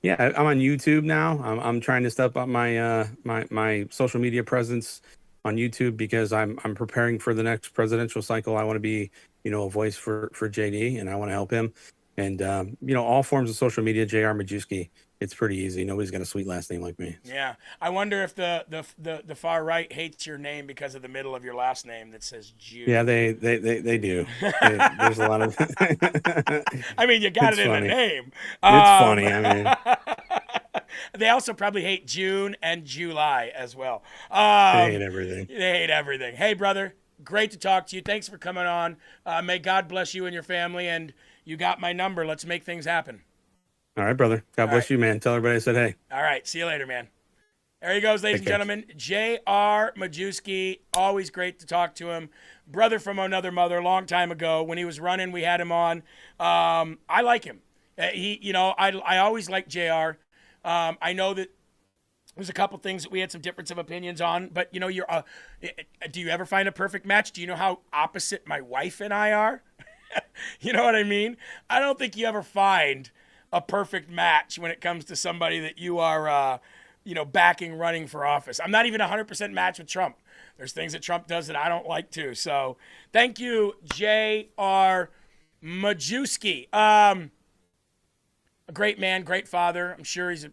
yeah, I'm on YouTube now. I'm trying to step up my my social media presence on YouTube because I'm preparing for the next presidential cycle. I want to be, a voice for JD, and I want to help him. And all forms of social media, JR Majewski. It's pretty easy. Nobody's got a sweet last name like me. Yeah, I wonder if the far right hates your name because of the middle of your last name that says Jew. Yeah, they do. There's a lot of. I mean, you got It's it in funny. the name. It's funny. I mean, they also probably hate June and July as well. they hate everything. They hate everything. Hey, brother, great to talk to you. Thanks for coming on. May God bless you and your family. And you got my number. Let's make things happen. All right, brother. God bless you, man. Tell everybody I said hey. All right. See you later, man. There he goes, ladies and gentlemen. J.R. Majewski. Always great to talk to him. Brother from another mother, long time ago. When he was running, we had him on. I like him. I always like J.R. I know that there's a couple things that we had some difference of opinions on, but you're. Do you ever find a perfect match? Do you know how opposite my wife and I are? You know what I mean? I don't think you ever find a perfect match when it comes to somebody that you are, backing running for office. I'm not even 100% match with Trump. There's things that Trump does that I don't like too. So thank you, J.R. Majewski. A great man, great father. I'm sure he's a,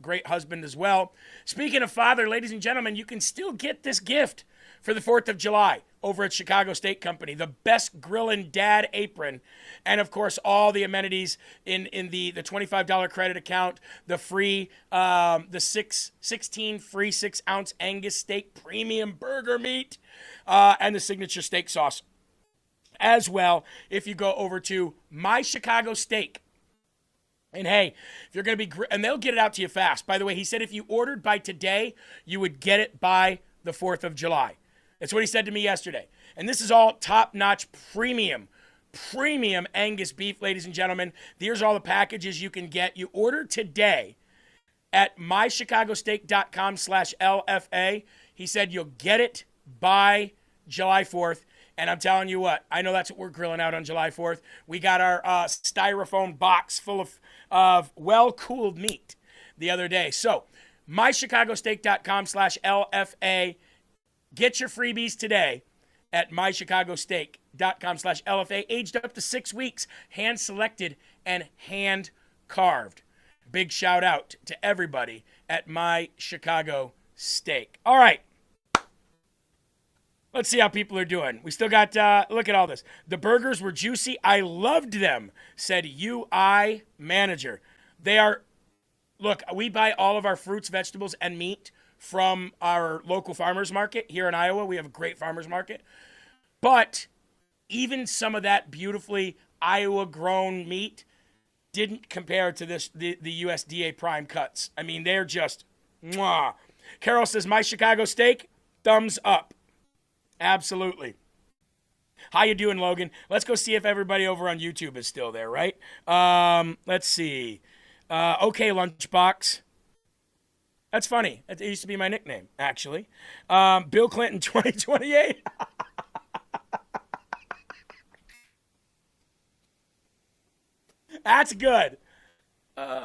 great husband as well. Speaking of father, ladies and gentlemen, you can still get this gift for the 4th of July over at Chicago Steak Company. The best grillin' dad apron. And, of course, all the amenities in the $25 credit account, the free, the 16 free 6-ounce Angus steak premium burger meat, and the signature steak sauce. As well, if you go over to My Chicago Steak. And hey, if you're going to be, and they'll get it out to you fast. By the way, he said if you ordered by today, you would get it by the 4th of July. That's what he said to me yesterday. And this is all top-notch premium Angus beef, ladies and gentlemen. Here's all the packages you can get. You order today at mychicagosteak.com/LFA. He said you'll get it by July 4th. And I'm telling you what, I know that's what we're grilling out on July 4th. We got our styrofoam box full of well-cooled meat the other day. So, mychicagosteak.com/LFA. Get your freebies today at mychicagosteak.com/LFA. Aged up to 6 weeks, hand-selected and hand-carved. Big shout-out to everybody at My Chicago Steak. All right. Let's see how people are doing. We still got, look at all this. The burgers were juicy. I loved them, said UI Manager. They are, look, we buy all of our fruits, vegetables, and meat from our local farmers market here in Iowa. We have a great farmers market. But even some of that beautifully Iowa-grown meat didn't compare to the USDA prime cuts. I mean, they're just, mwah. Carol says, My Chicago Steak, thumbs up. Absolutely. How you doing, Logan? Let's go see if everybody over on YouTube is still there, right? Let's see. Okay, Lunchbox. That's funny. It used to be my nickname, actually. Bill Clinton 2028. That's good.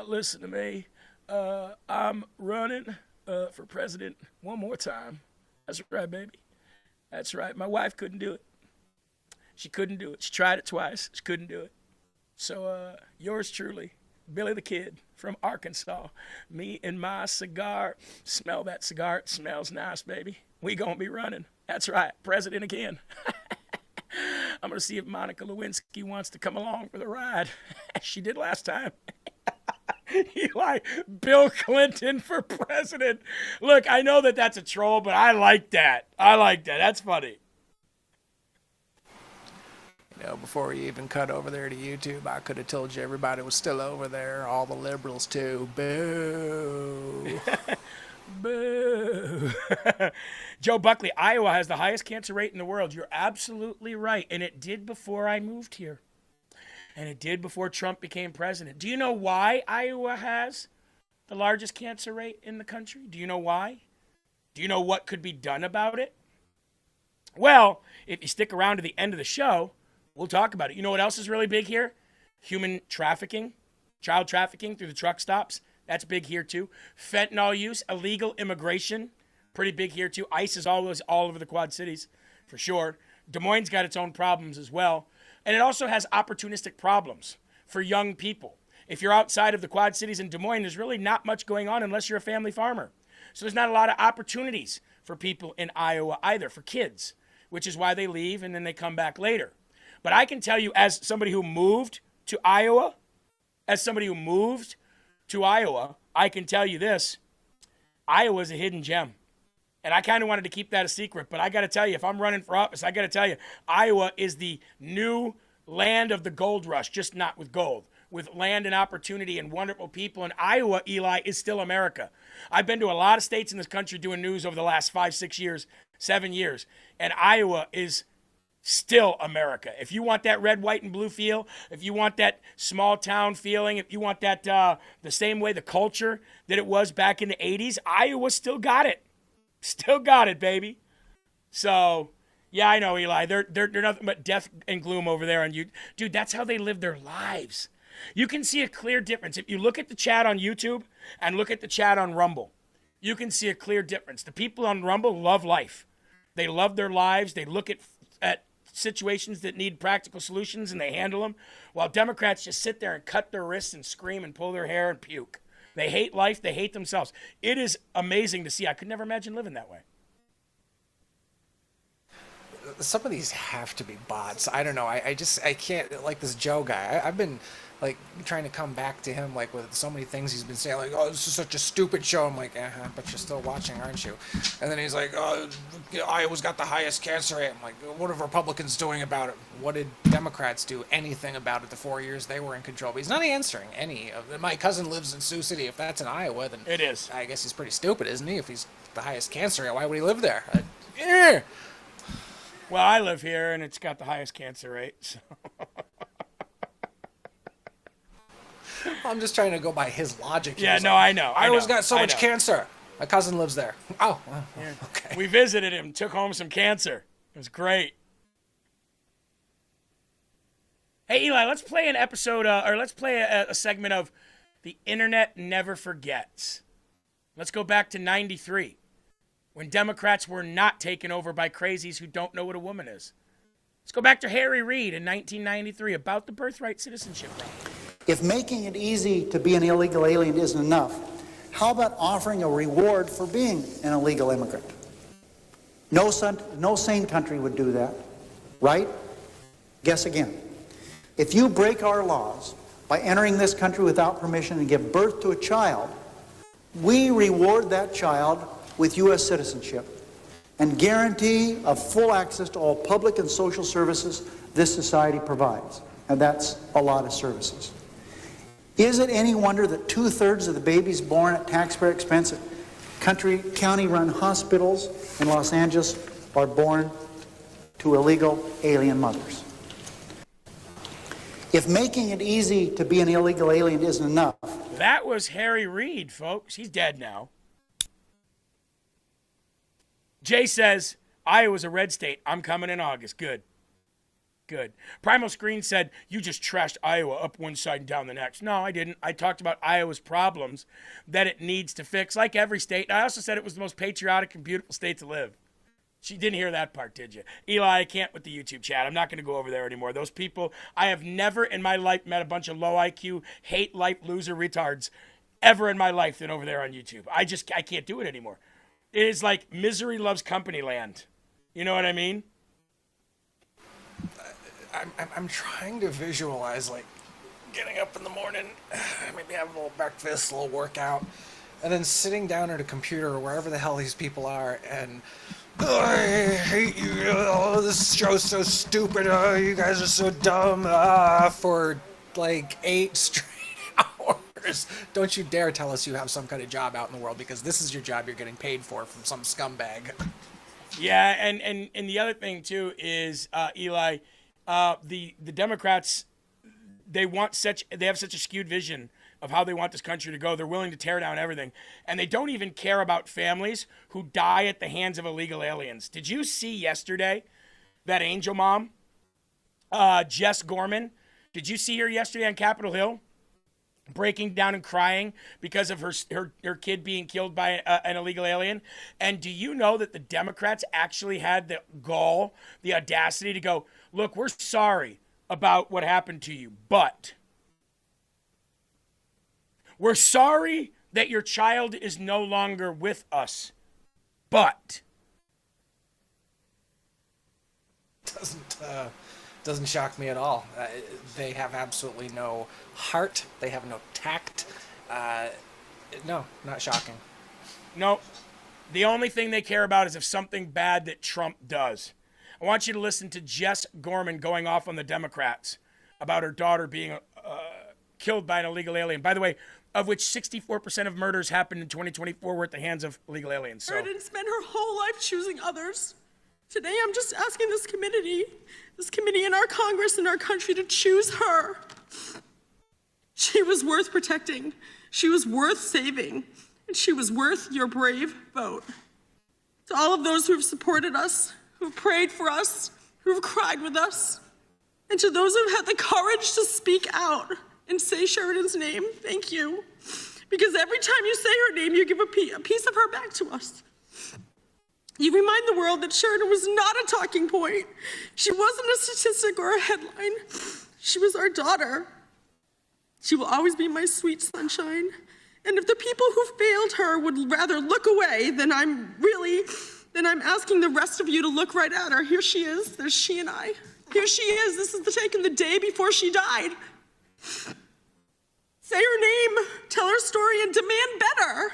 Listen to me. I'm running for president one more time. That's right, baby. That's right. My wife couldn't do it. She couldn't do it. She tried it twice. She couldn't do it. So yours truly, Billy the Kid from Arkansas. Me and my cigar. Smell that cigar. It smells nice, baby. We gonna be running. That's right. President again. I'm going to see if Monica Lewinsky wants to come along for the ride. She did last time. Eli, Bill Clinton for president. Look, I know that that's a troll, but I like that. That's funny. Before we even cut over there to YouTube, I could have told you everybody was still over there, all the liberals too. Boo. Boo. Joe Buckley, Iowa has the highest cancer rate in the world. You're absolutely right. And it did before I moved here. And it did before Trump became president. Do you know why Iowa has the largest cancer rate in the country? Do you know why? Do you know what could be done about it? Well, if you stick around to the end of the show, we'll talk about it. You know what else is really big here? Human trafficking, child trafficking through the truck stops. That's big here too. Fentanyl use, illegal immigration, pretty big here too. ICE is always all over the Quad Cities, for sure. Des Moines got its own problems as well. And it also has opportunistic problems for young people. If you're outside of the Quad Cities in Des Moines, there's really not much going on unless you're a family farmer. So there's not a lot of opportunities for people in Iowa either, for kids, which is why they leave and then they come back later. But I can tell you, as somebody who moved to Iowa, I can tell you this: Iowa's a hidden gem. And I kind of wanted to keep that a secret, but I got to tell you, if I'm running for office, I got to tell you, Iowa is the new land of the gold rush, just not with gold, with land and opportunity and wonderful people. And Iowa, Eli, is still America. I've been to a lot of states in this country doing news over the last 5, 6 years, 7 years, and Iowa is still America. If you want that red, white, and blue feel, if you want that small town feeling, if you want that the same way, the culture that it was back in the 80s, Iowa still got it. Still got it, baby. So, yeah, I know, Eli. They're nothing but death and gloom over there on you. Dude, that's how they live their lives. You can see a clear difference. If you look at the chat on YouTube and look at the chat on Rumble, you can see a clear difference. The people on Rumble love life. They love their lives. They look at situations that need practical solutions and they handle them, while Democrats just sit there and cut their wrists and scream and pull their hair and puke. They hate life. They hate themselves. It is amazing to see. I could never imagine living that way. Some of these have to be bots. I don't know. I can't, like this Joe guy. I've been like trying to come back to him like with so many things he's been saying, like, oh, this is such a stupid show. I'm like, but you're still watching, aren't you? And then he's like, oh, Iowa's got the highest cancer rate. I'm like, what are Republicans doing about it? What did Democrats do anything about it the 4 years they were in control? But he's not answering any of them. My cousin lives in Sioux City. If that's in Iowa, then it is. I guess he's pretty stupid, isn't he? If he's the highest cancer rate, why would he live there? Well, I live here, and it's got the highest cancer rate. So. I'm just trying to go by his logic. Yeah, no, I know. Iowa's got so much cancer. My cousin lives there. Oh, yeah. Okay. We visited him, took home some cancer. It was great. Hey, Eli, let's play an episode, or let's play a segment of The Internet Never Forgets. Let's go back to 93, when Democrats were not taken over by crazies who don't know what a woman is. Let's go back to Harry Reid in 1993 about the birthright citizenship problem. If making it easy to be an illegal alien isn't enough, how about offering a reward for being an illegal immigrant? No sane country would do that, right? Guess again. If you break our laws by entering this country without permission and give birth to a child, we reward that child with U.S. citizenship and guarantee of full access to all public and social services this society provides. And that's a lot of services. Is it any wonder that 2/3 of the babies born at taxpayer expense at county-run hospitals in Los Angeles are born to illegal alien mothers? If making it easy to be an illegal alien isn't enough. That was Harry Reid, folks. He's dead now. Jay says, Iowa's a red state. I'm coming in August. Good. Good. Primal Screen said, you just trashed Iowa up one side and down the next. No, I didn't. I talked about Iowa's problems that it needs to fix, like every state. And I also said it was the most patriotic and beautiful state to live. She didn't hear that part, did you? Eli, I can't with the YouTube chat. I'm not going to go over there anymore. Those people, I have never in my life met a bunch of low IQ, hate life, loser retards ever in my life than over there on YouTube. I can't do it anymore. It is like misery loves company land. You know what I mean? I'm trying to visualize, like, getting up in the morning, maybe have a little breakfast, a little workout, and then sitting down at a computer or wherever the hell these people are, and I hate you. Oh, this show's so stupid. Oh, you guys are so dumb. For like 8 straight hours. Congress. Don't you dare tell us you have some kind of job out in the world, because this is your job you're getting paid for from some scumbag. Yeah, and the other thing too is Eli, the Democrats, they have such a skewed vision of how they want this country to go. They're willing to tear down everything, and they don't even care about families who die at the hands of illegal aliens. Did you see yesterday that angel mom, Jess Gorman? Did you see her yesterday on Capitol Hill, breaking down and crying because of her kid being killed by an illegal alien? And do you know that the Democrats actually had the gall, the audacity to go, look, we're sorry about what happened to you, but we're sorry that your child is no longer with us, but doesn't shock me at all. They have absolutely no heart. They have no tact. No, not shocking. No, the only thing they care about is if something bad that Trump does. I want you to listen to Jess Gorman going off on the Democrats about her daughter being killed by an illegal alien. By the way, of which 64% of murders happened in 2024 were at the hands of illegal aliens. So. And spent her whole life choosing others. Today, I'm just asking this committee in our Congress, in our country, to choose her. She was worth protecting. She was worth saving. And she was worth your brave vote. To all of those who have supported us, who have prayed for us, who have cried with us, and to those who have had the courage to speak out and say Sheridan's name, thank you. Because every time you say her name, you give a piece of her back to us. You remind the world that Sheridan was not a talking point. She wasn't a statistic or a headline. She was our daughter. She will always be my sweet sunshine. And if the people who failed her would rather look away, then I'm asking the rest of you to look right at her. Here she is. There's she and I. Here she is. This is taken the day before she died. Say her name, tell her story, and demand better.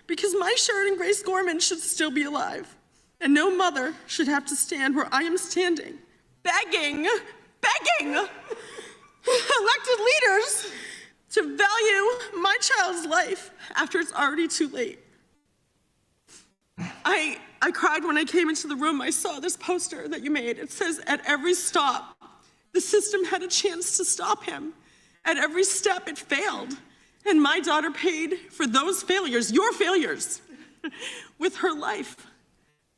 Because my Sheridan Grace Gorman should still be alive. And no mother should have to stand where I am standing, begging elected leaders to value my child's life after it's already too late. I cried when I came into the room. I saw this poster that you made. It says, at every stop, the system had a chance to stop him. At every step, it failed. And my daughter paid for those failures, your failures, with her life.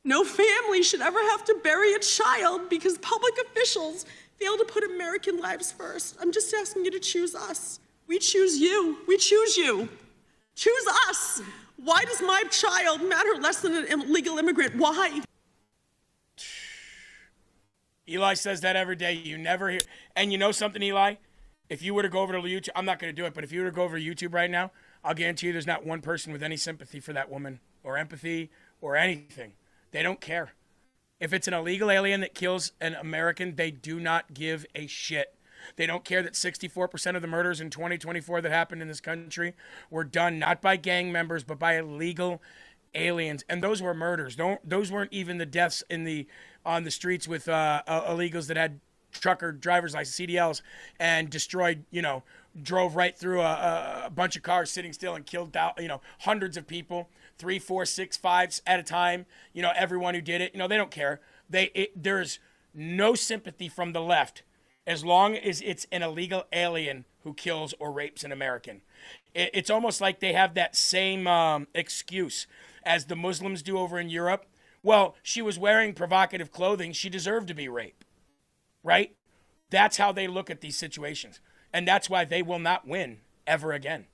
No family should ever have to bury a child because public officials fail to put American lives first. I'm just asking you to choose us. We choose you. We choose you. Choose us. Why does my child matter less than an illegal immigrant? Why? Eli says that every day. You never hear. And you know something, Eli? If you were to go over to YouTube, I'm not going to do it, but if you were to go over to YouTube right now, I'll guarantee you there's not one person with any sympathy for that woman or empathy or anything. They don't care. If it's an illegal alien that kills an American, they do not give a shit. They don't care that 64% of the murders in 2024 that happened in this country were done not by gang members, but by illegal aliens. And those were murders. Those weren't even the deaths on the streets with illegals that had trucker driver's license, CDLs, and destroyed, drove right through a bunch of cars sitting still and killed, hundreds of people, 3, 4, 6, 5 at a time. Everyone who did it, they don't care. There's no sympathy from the left as long as it's an illegal alien who kills or rapes an American. It's almost like they have that same excuse as the Muslims do over in Europe. Well, she was wearing provocative clothing. She deserved to be raped. Right? That's how they look at these situations. And that's why they will not win ever again.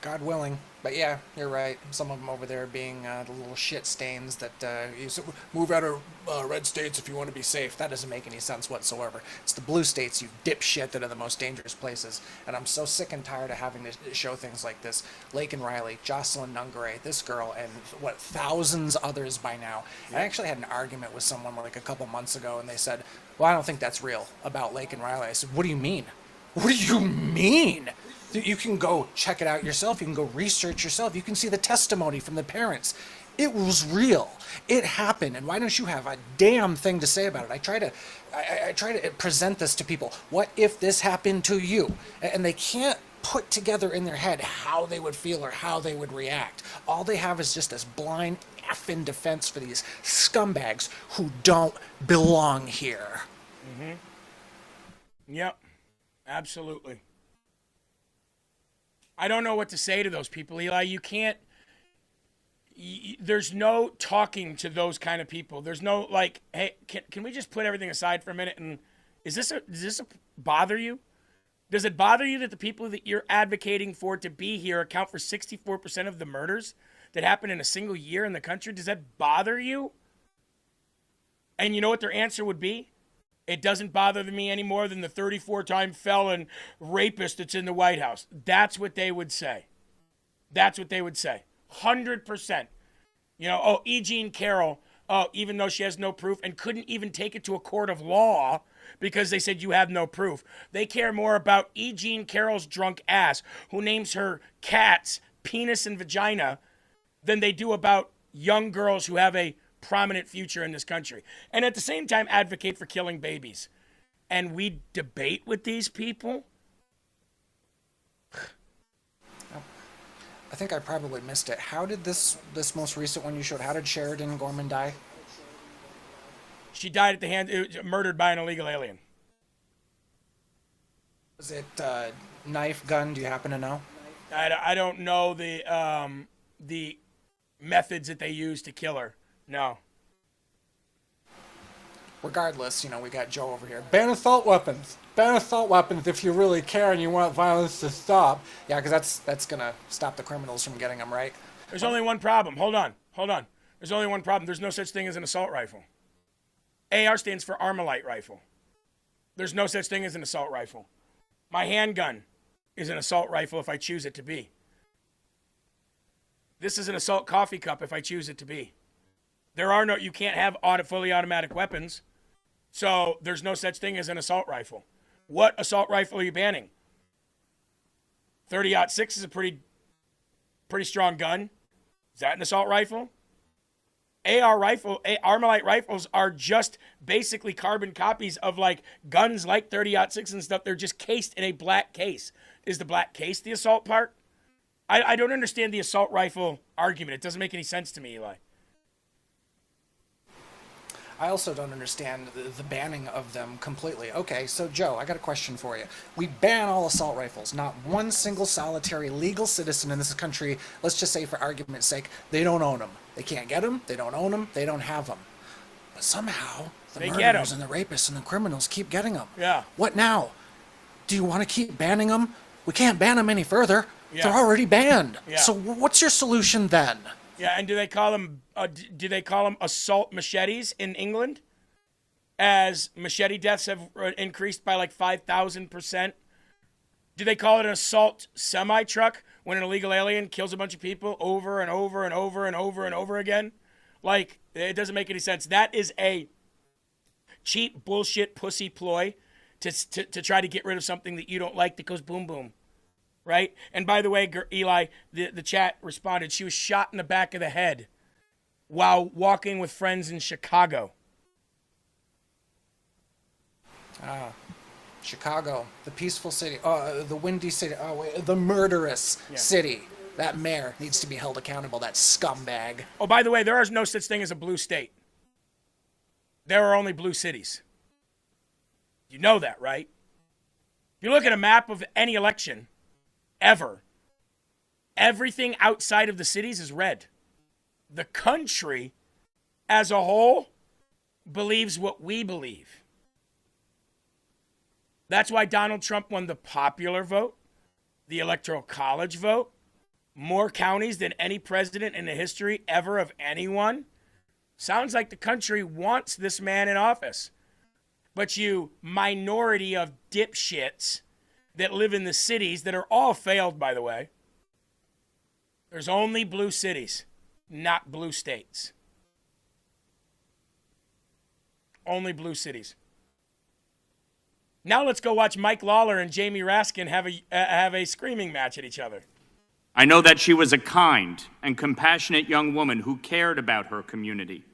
God willing. But yeah, you're right. Some of them over there being the little shit stains that you move out of red states if you want to be safe. That doesn't make any sense whatsoever. It's the blue states, you dipshit, that are the most dangerous places. And I'm so sick and tired of having to show things like this. Laken Riley, Jocelyn Nungare, this girl, and thousands others by now. I actually had an argument with someone like a couple months ago, and they said, well, I don't think that's real about Laken Riley. I said, what do you mean? What do you mean? You can go check it out yourself. You can go research yourself. You can see the testimony from the parents. It was real. It happened. And why don't you have a damn thing to say about it? I try to present this to people. What if this happened to you? And they can't put together in their head how they would feel or how they would react. All they have is just this blind effing defense for these scumbags who don't belong here. Yep, absolutely. I don't know what to say to those people, Eli. You can't. There's no talking to those kind of people. There's no like, hey, can we just put everything aside for a minute? And does this bother you? Does it bother you that the people that you're advocating for to be here account for 64% of the murders that happen in a single year in the country? Does that bother you? And you know what their answer would be? It doesn't bother me any more than the 34-time felon rapist that's in the White House. That's what they would say. That's what they would say. 100%. You know, oh, E. Jean Carroll, oh, even though she has no proof and couldn't even take it to a court of law because they said you have no proof. They care more about E. Jean Carroll's drunk ass who names her cats penis and vagina than they do about young girls who have a prominent future in this country. And at the same time advocate for killing babies. And we debate with these people? I think I probably missed it. How did this most recent one you showed, how did Sheridan Gorman die? She died at the hand, murdered by an illegal alien. Was it knife, gun? Do you happen to know? I don't know the methods that they used to kill her. No. Regardless, you know, we got Joe over here. Ban assault weapons. Ban assault weapons if you really care and you want violence to stop. Yeah, because that's going to stop the criminals from getting them, right? There's only one problem. Hold on. There's only one problem. There's no such thing as an assault rifle. AR stands for Armalite rifle. There's no such thing as an assault rifle. My handgun is an assault rifle if I choose it to be. This is an assault coffee cup if I choose it to be. You can't have fully automatic weapons. So there's no such thing as an assault rifle. What assault rifle are you banning? 30-06 is a pretty strong gun. Is that an assault rifle? Armalite rifles are just basically carbon copies of like guns like 30-06 and stuff. They're just cased in a black case. Is the black case the assault part? I don't understand the assault rifle argument. It doesn't make any sense to me, Eli. I also don't understand the banning of them completely. Okay, so Joe, I got a question for you. We ban all assault rifles. Not one single solitary legal citizen in this country, let's just say for argument's sake, they don't own them. They can't get them, they don't own them, they don't have them. But somehow, the murderers and the rapists and the criminals keep getting them. Yeah. What now? Do you want to keep banning them? We can't ban them any further. Yeah. They're already banned. Yeah. So what's your solution then? Yeah, and do they call them assault machetes in England? As machete deaths have increased by like 5,000%. Do they call it an assault semi-truck when an illegal alien kills a bunch of people over and over and over and over and over again? Like, it doesn't make any sense. That is a cheap bullshit pussy ploy to try to get rid of something that you don't like that goes boom boom. Right? And by the way, Eli, the chat responded, she was shot in the back of the head while walking with friends in Chicago. Chicago, the peaceful city, the windy city, the murderous city. That mayor needs to be held accountable, that scumbag. Oh, by the way, there is no such thing as a blue state. There are only blue cities. You know that, right? If you look at a map of any election, ever, everything outside of the cities is red. The country as a whole believes what we believe. That's why Donald Trump won the popular vote, the Electoral College vote, more counties than any president in the history ever of anyone. Sounds like the country wants this man in office. But you minority of dipshits that live in the cities that are all failed, by the way. There's only blue cities, not blue states. Only blue cities. Now let's go watch Mike Lawler and Jamie Raskin have a screaming match at each other. I know that she was a kind and compassionate young woman who cared about her community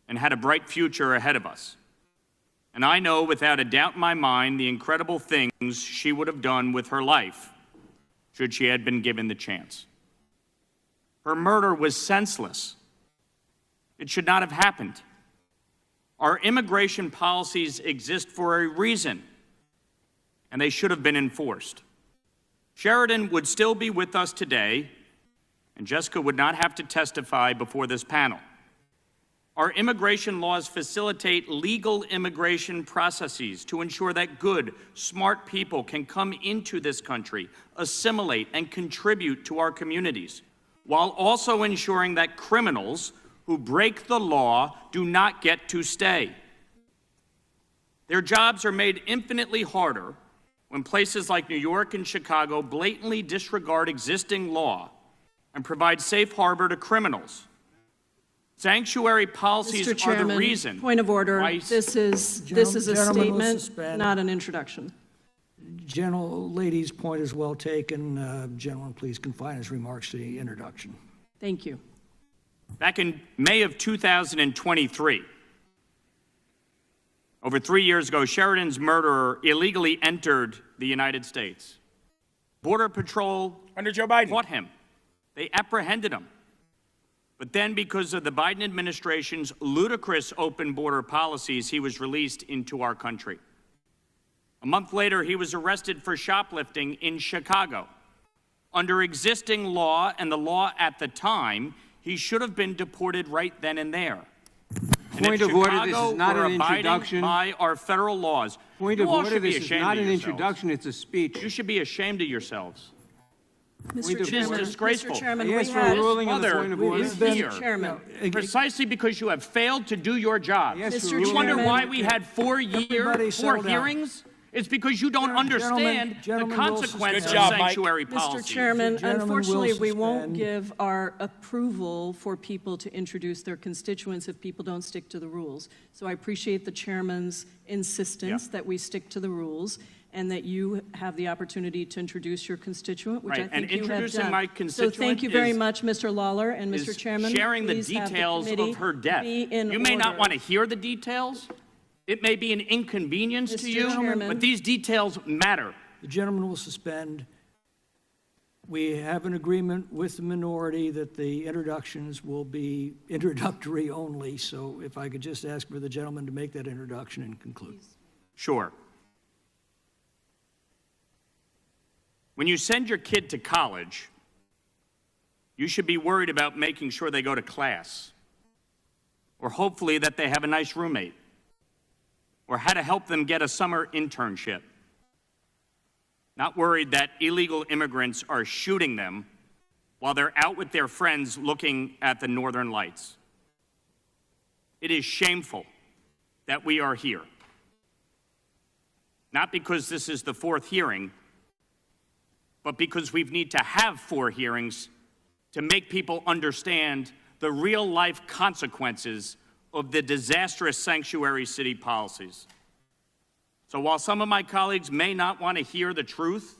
and had a bright future ahead of us. And I know without a doubt in my mind the incredible things she would have done with her life should she had been given the chance. Her murder was senseless. It should not have happened. Our immigration policies exist for a reason, and they should have been enforced. Sheridan would still be with us today, and Jessica would not have to testify before this panel. Our immigration laws facilitate legal immigration processes to ensure that good, smart people can come into this country, assimilate, and contribute to our communities, while also ensuring that criminals who break the law do not get to stay. Their jobs are made infinitely harder when places like New York and Chicago blatantly disregard existing law and provide safe harbor to criminals. Sanctuary policies Mr. Chairman, are the reason. Point of order. Why This is a statement, not an introduction. Lady's point is well taken. Gentleman, please confine his remarks to the introduction. Thank you. Back in May of 2023, over 3 years ago, Sheridan's murderer illegally entered the United States. Border Patrol under Joe Biden caught him. They apprehended him. But then, because of the Biden administration's ludicrous open border policies, he was released into our country. A month later, he was arrested for shoplifting in Chicago. Under existing law and the law at the time, he should have been deported right then and there. Point of order, this is not an introduction. By our federal laws. Point of order, this is not an introduction, it's a speech. You should be ashamed of yourselves. Mr. Chairman, disgraceful. Mr. Chairman, Yes, for ruling on the point of order. Here, Mr. Chairman. precisely because you have failed to do your job. Yes, Mr. You wonder Chairman. why we had 4 Everybody settle down. hearings? It's because you don't understand the gentlemen will consequences suspend. Good job, of Mike. sanctuary policy. Mr. Chairman, Gentlemen will unfortunately, we won't suspend. give our approval for people to introduce their constituents if people don't stick to the rules. So I appreciate the chairman's insistence that we stick to the rules and that you have the opportunity to introduce your constituent, which Right, I think and you have introducing done. my So constituent thank you very is- much, Mr. Lawler and Mr. is Chairman. sharing the please have details committee of her death. be in You may not order. want to hear the details. It may be an inconvenience to Mr. you, Chairman. but these details matter. The gentleman will suspend. We have an agreement with the minority that the introductions will be introductory only. So if I could just ask for the gentleman to make that introduction and conclude. Sure. When you send your kid to college, you should be worried about making sure they go to class, or hopefully that they have a nice roommate, or how to help them get a summer internship. Not worried that illegal immigrants are shooting them while they're out with their friends looking at the northern lights. It is shameful that we are here. Not because this is the 4th hearing, but because we need to have 4 hearings to make people understand the real-life consequences of the disastrous sanctuary city policies. So while some of my colleagues may not want to hear the truth,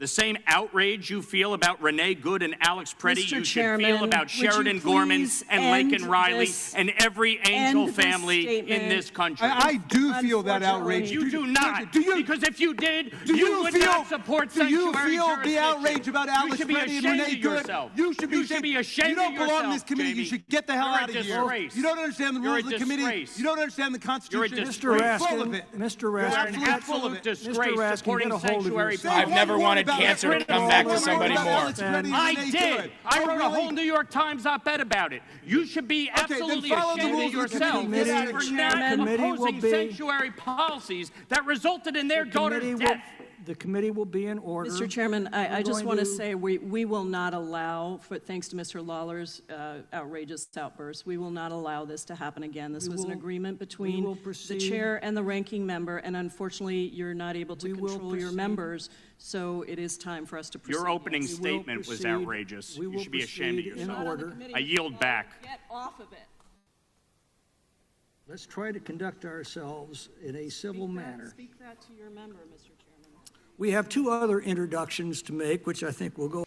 the same outrage you feel about Renee Good and Alex Preddy, Mr. you should Chairman, feel about would you Sheridan Gorman please and end Laken Riley this- and every Angel end this family in statement? this country. I do feel that outrage. You do not. Do you- because if you did, Do you would feel, not support do you sanctuary feel the jurisdiction. outrage about You Alex should be Preddy and ashamed Renee of Good? yourself. You should be ashamed You don't of belong in yourself, this committee. Jamie. You should get the hell You're a out of here. disgrace. You don't understand the You're rules a of the committee. disgrace. You don't understand the Constitution. You're a Mr. You're full of Raskin, it. Mr. You're an absolutely full of absolute it. disgrace Raskin, supporting get a hold of sanctuary yourself. I've never wanted cancer to come back to somebody more. I did. I wrote a whole New York Times op-ed about it. You should be absolutely follow the ashamed of rules of the yourself committee. for Mr. not Chairman, opposing sanctuary policies that resulted in their daughter's death. The committee will be in order. Mr. Chairman, I We're just going want to to- say we will not allow, thanks to Mr. Lawler's outrageous outburst, we will not allow this to happen again. This was an agreement between will the proceed. chair and the ranking member, and unfortunately, you're not able to control your proceed. members, so it is time for us to proceed. Your opening Yes. statement was proceed. outrageous. We You will should be ashamed of proceed in yourself. order. I yield back. Get off of it. Let's try to conduct ourselves in a civil manner. Speak that to your member, Mr. Chairman. We have two other introductions to make, which I think will go.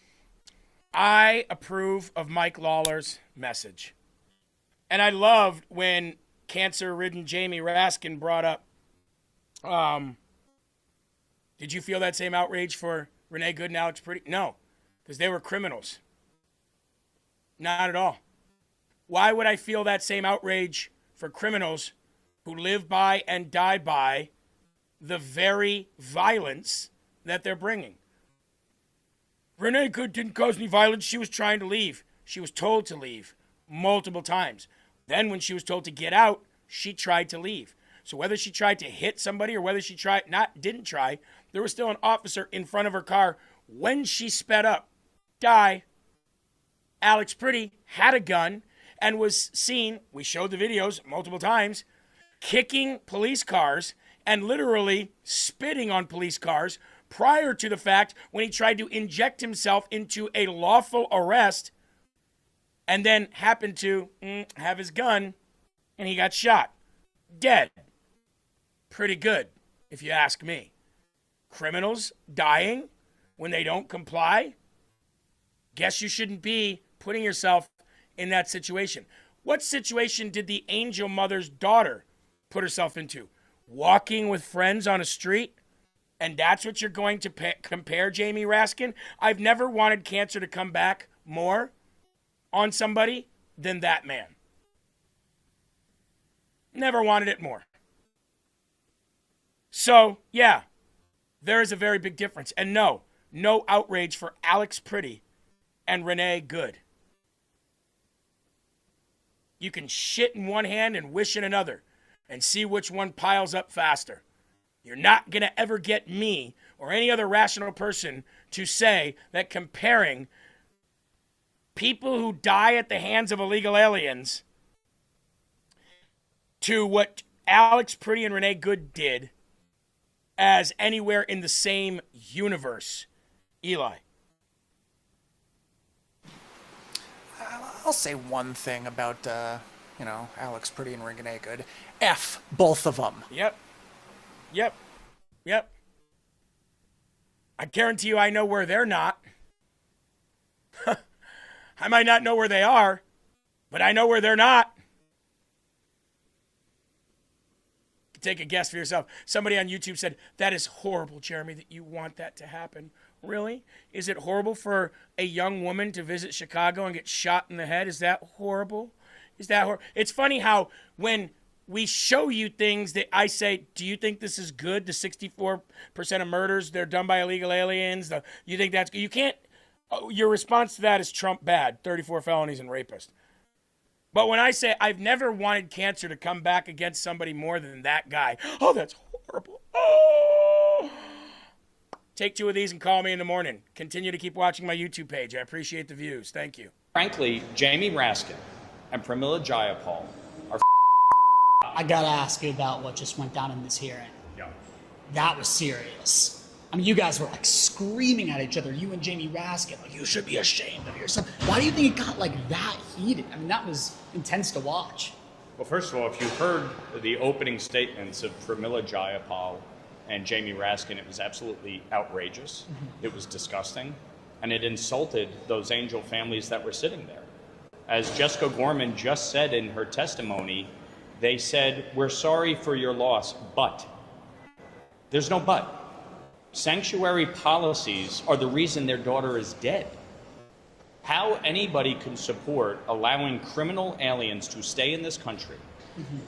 I approve of Mike Lawler's message. And I loved when cancer-ridden Jamie Raskin brought up, did you feel that same outrage for Renee Good and Alex Pretty? No, because they were criminals. Not at all. Why would I feel that same outrage for criminals who live by and die by the very violence that they're bringing? Renee Good didn't cause any violence. She was trying to leave. She was told to leave multiple times. Then when she was told to get out, she tried to leave. So whether she tried to hit somebody or whether she didn't try, there was still an officer in front of her car when she sped up. Die. Alex Pretty had a gun and was seen, we showed the videos multiple times, kicking police cars and literally spitting on police cars prior to the fact when he tried to inject himself into a lawful arrest and then happened to have his gun and he got shot. Dead. Pretty good, if you ask me. Criminals dying when they don't comply? Guess you shouldn't be putting yourself in that situation. What situation did the angel mother's daughter put herself into? Walking with friends on a street? And that's what you're going to compare Jamie Raskin? I've never wanted cancer to come back more on somebody than that man. Never wanted it more. So, yeah, there is a very big difference. And no outrage for Alex Pretty and Renee Good. You can shit in one hand and wish in another and see which one piles up faster. You're not going to ever get me or any other rational person to say that comparing people who die at the hands of illegal aliens to what Alex Pretty and Renee Good did as anywhere in the same universe. Eli. I'll say one thing about, Alex Pretty and Renee Good. F both of them. Yep. I guarantee you I know where they're not. I might not know where they are, but I know where they're not. Take a guess for yourself. Somebody on YouTube said, that is horrible, Jeremy, that you want that to happen. Really? Is it horrible for a young woman to visit Chicago and get shot in the head? Is that horrible? It's funny how when we show you things that I say, do you think this is good? The 64% of murders, they're done by illegal aliens. You think that's good? You can't. Your response to that is Trump bad, 34 felonies and rapist. But when I say I've never wanted cancer to come back against somebody more than that guy, oh, that's horrible. Oh. Take 2 of these and call me in the morning. Continue to keep watching my YouTube page. I appreciate the views. Thank you. Frankly, Jamie Raskin and Pramila Jayapal are I gotta ask you about what just went down in this hearing. Yeah. That was serious. I mean, you guys were like screaming at each other, you and Jamie Raskin, like, you should be ashamed of yourself. Why do you think it got like that heated? I mean, that was intense to watch. Well, first of all, if you heard the opening statements of Pramila Jayapal and Jamie Raskin, it was absolutely outrageous. Mm-hmm. It was disgusting. And it insulted those angel families that were sitting there. As Jessica Gorman just said in her testimony, they said, we're sorry for your loss, but. There's no but. Sanctuary policies are the reason their daughter is dead. How anybody can support allowing criminal aliens to stay in this country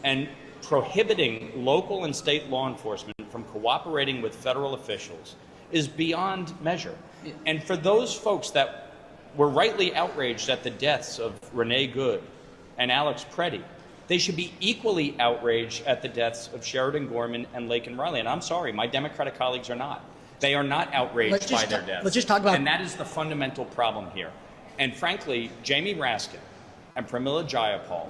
and prohibiting local and state law enforcement from cooperating with federal officials is beyond measure. Yeah. And for those folks that were rightly outraged at the deaths of Renee Good and Alex Pretty, they should be equally outraged at the deaths of Sheridan Gorman and Laken Riley. And I'm sorry, my Democratic colleagues are not. They are not outraged by their deaths. Let's just talk about. And that is the fundamental problem here. And frankly, Jamie Raskin and Pramila Jayapal,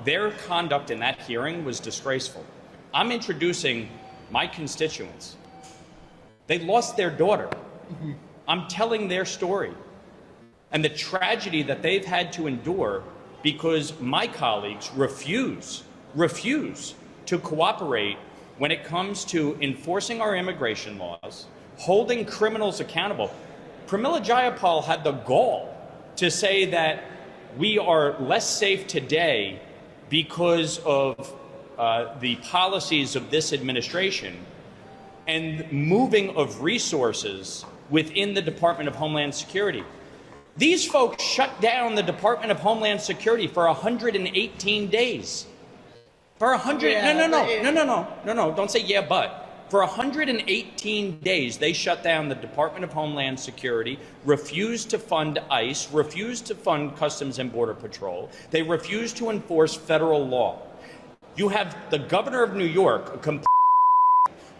their conduct in that hearing was disgraceful. I'm introducing my constituents. They lost their daughter. Mm-hmm. I'm telling their story and the tragedy that they've had to endure because my colleagues refuse to cooperate when it comes to enforcing our immigration laws, holding criminals accountable. Pramila Jayapal had the gall to say that we are less safe today because of the policies of this administration and moving of resources within the Department of Homeland Security. These folks shut down the Department of Homeland Security for 118 days. For 100, no, don't say yeah, but. For 118 days, they shut down the Department of Homeland Security, refused to fund ICE, refused to fund Customs and Border Patrol. They refused to enforce federal law. You have the governor of New York, a complete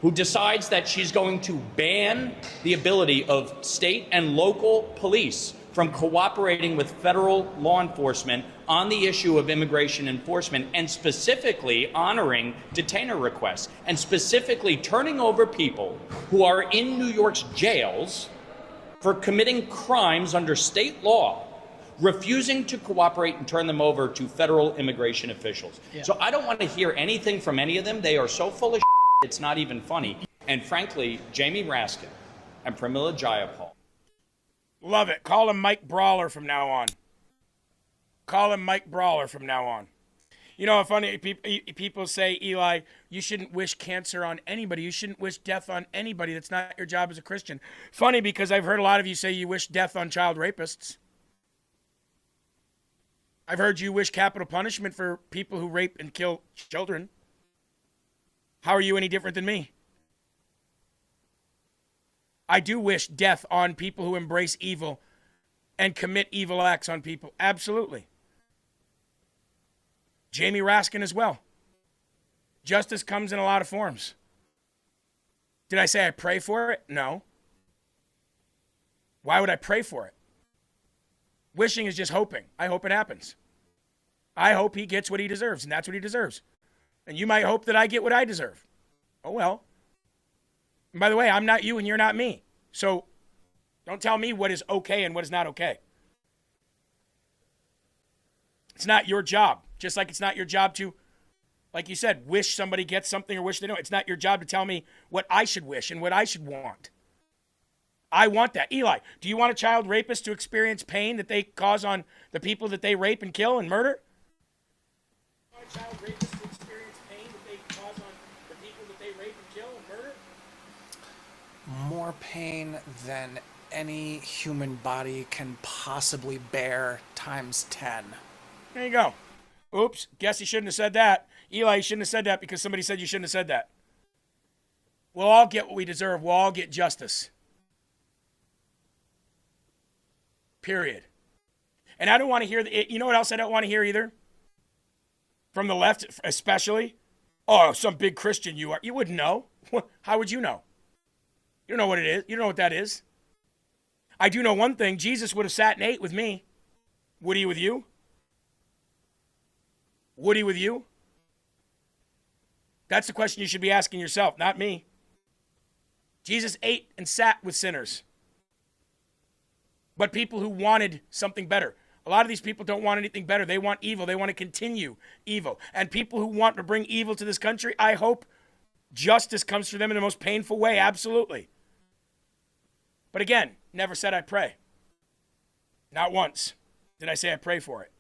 who decides that she's going to ban the ability of state and local police from cooperating with federal law enforcement on the issue of immigration enforcement, and specifically honoring detainer requests, and specifically turning over people who are in New York's jails for committing crimes under state law, refusing to cooperate and turn them over to federal immigration officials. Yeah. So I don't want to hear anything from any of them. They are so full of shit, it's not even funny. And frankly, Jamie Raskin and Pramila Jayapal. Love it. Call him Mike Brawler from now on. Call him Mike Brawler from now on. You know, funny, people say, Eli, you shouldn't wish cancer on anybody. You shouldn't wish death on anybody. That's not your job as a Christian. Funny, because I've heard a lot of you say you wish death on child rapists. I've heard you wish capital punishment for people who rape and kill children. How are you any different than me? I do wish death on people who embrace evil and commit evil acts on people. Absolutely. Jamie Raskin as well. Justice comes in a lot of forms. Did I say I pray for it? No. Why would I pray for it? Wishing is just hoping. I hope it happens. I hope he gets what he deserves, and that's what he deserves. And you might hope that I get what I deserve. Oh, well. And by the way, I'm not you and you're not me. So don't tell me what is okay and what is not okay. It's not your job. Just like it's not your job to, like you said, wish somebody gets something or wish they don't. It's not your job to tell me what I should wish and what I should want. I want that. Eli, do you want a child rapist to experience pain that they cause on the people that they rape and kill and murder? Do you want a child rapist to experience pain that they cause on the people that they rape and kill and murder? More pain than any human body can possibly bear times 10. There you go. Oops, guess you shouldn't have said that. Eli, you shouldn't have said that because somebody said you shouldn't have said that. We'll all get what we deserve. We'll all get justice. Period. And I don't want to hear, you know what else I don't want to hear either? From the left, especially. Oh, some big Christian you are. You wouldn't know. How would you know? You don't know what it is. You don't know what that is. I do know one thing. Jesus would have sat and ate with me. Would he with you? Would he with you? That's the question you should be asking yourself, not me. Jesus ate and sat with sinners. But people who wanted something better. A lot of these people don't want anything better. They want evil. They want to continue evil. And people who want to bring evil to this country, I hope justice comes for them in the most painful way. Absolutely. But again, never said I pray. Not once did I say I pray for it.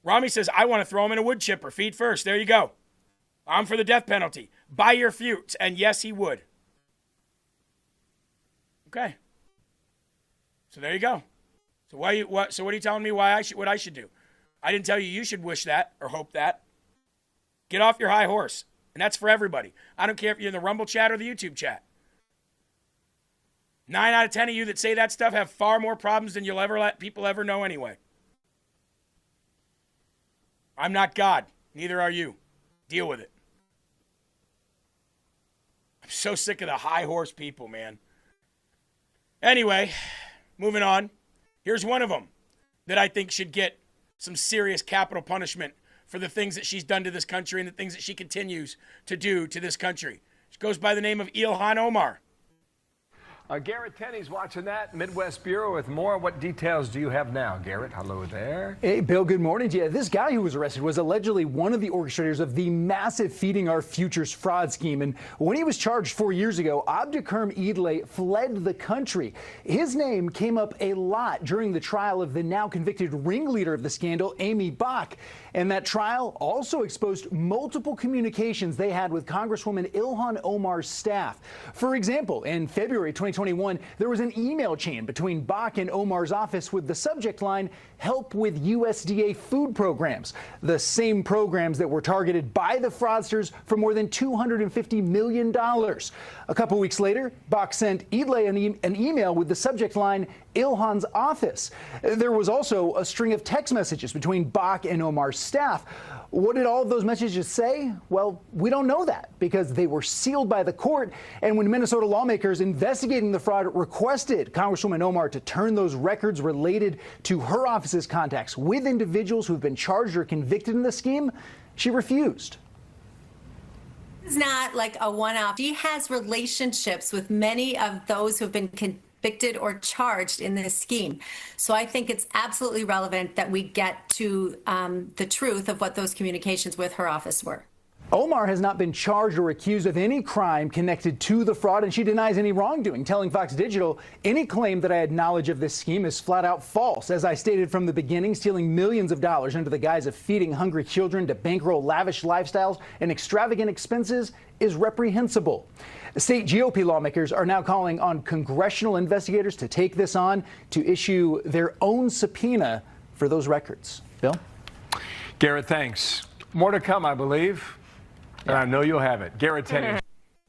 Rami says, I want to throw him in a wood chipper. Feet first. There you go. I'm for the death penalty. Buy your feuds. And yes, he would. Okay. So there you go. So what are you telling me what I should do? I didn't tell you you should wish that or hope that. Get off your high horse. And that's for everybody. I don't care if you're in the Rumble chat or the YouTube chat. 9 out of 10 of you that say that stuff have far more problems than you'll ever let people ever know anyway. I'm not God. Neither are you. Deal with it. I'm so sick of the high horse people, man. Anyway, moving on. Here's one of them that I think should get some serious capital punishment for the things that she's done to this country and the things that she continues to do to this country. She goes by the name of Ilhan Omar. Garrett Tenney's watching that. Midwest Bureau with more. What details do you have now, Garrett? Hello there. Hey, Bill, good morning to you. This guy who was arrested was allegedly one of the orchestrators of the massive Feeding Our Futures fraud scheme. And when he was charged 4 years ago, Abdulkarim Idle fled the country. His name came up a lot during the trial of the now convicted ringleader of the scandal, Amy Bach. And that trial also exposed multiple communications they had with Congresswoman Ilhan Omar's staff. For example, in February 2021, there was an email chain between Bach and Omar's office with the subject line, "Help with USDA food programs," the same programs that were targeted by the fraudsters for more than $250 million. A couple weeks later, Bach sent Idle an email with the subject line, "Ilhan's office." There was also a string of text messages between Bach and Omar's staff. What did all of those messages say? Well, we don't know that because they were sealed by the court. And when Minnesota lawmakers investigating the fraud requested Congresswoman Omar to turn those records related to her office's contacts with individuals who've been charged or convicted in the scheme, she refused. It's not like a one-off. She has relationships with many of those who have been convicted or charged in this scheme. So I think it's absolutely relevant that we get to the truth of what those communications with her office were. Omar has not been charged or accused of any crime connected to the fraud, and she denies any wrongdoing, telling Fox Digital, "Any claim that I had knowledge of this scheme is flat out false. As I stated from the beginning, stealing millions of dollars under the guise of feeding hungry children to bankroll lavish lifestyles and extravagant expenses is reprehensible." State GOP lawmakers are now calling on congressional investigators to take this on, to issue their own subpoena for those records. Bill? Garrett, thanks. More to come, I believe. And I know you'll have it. Garrett Tenney.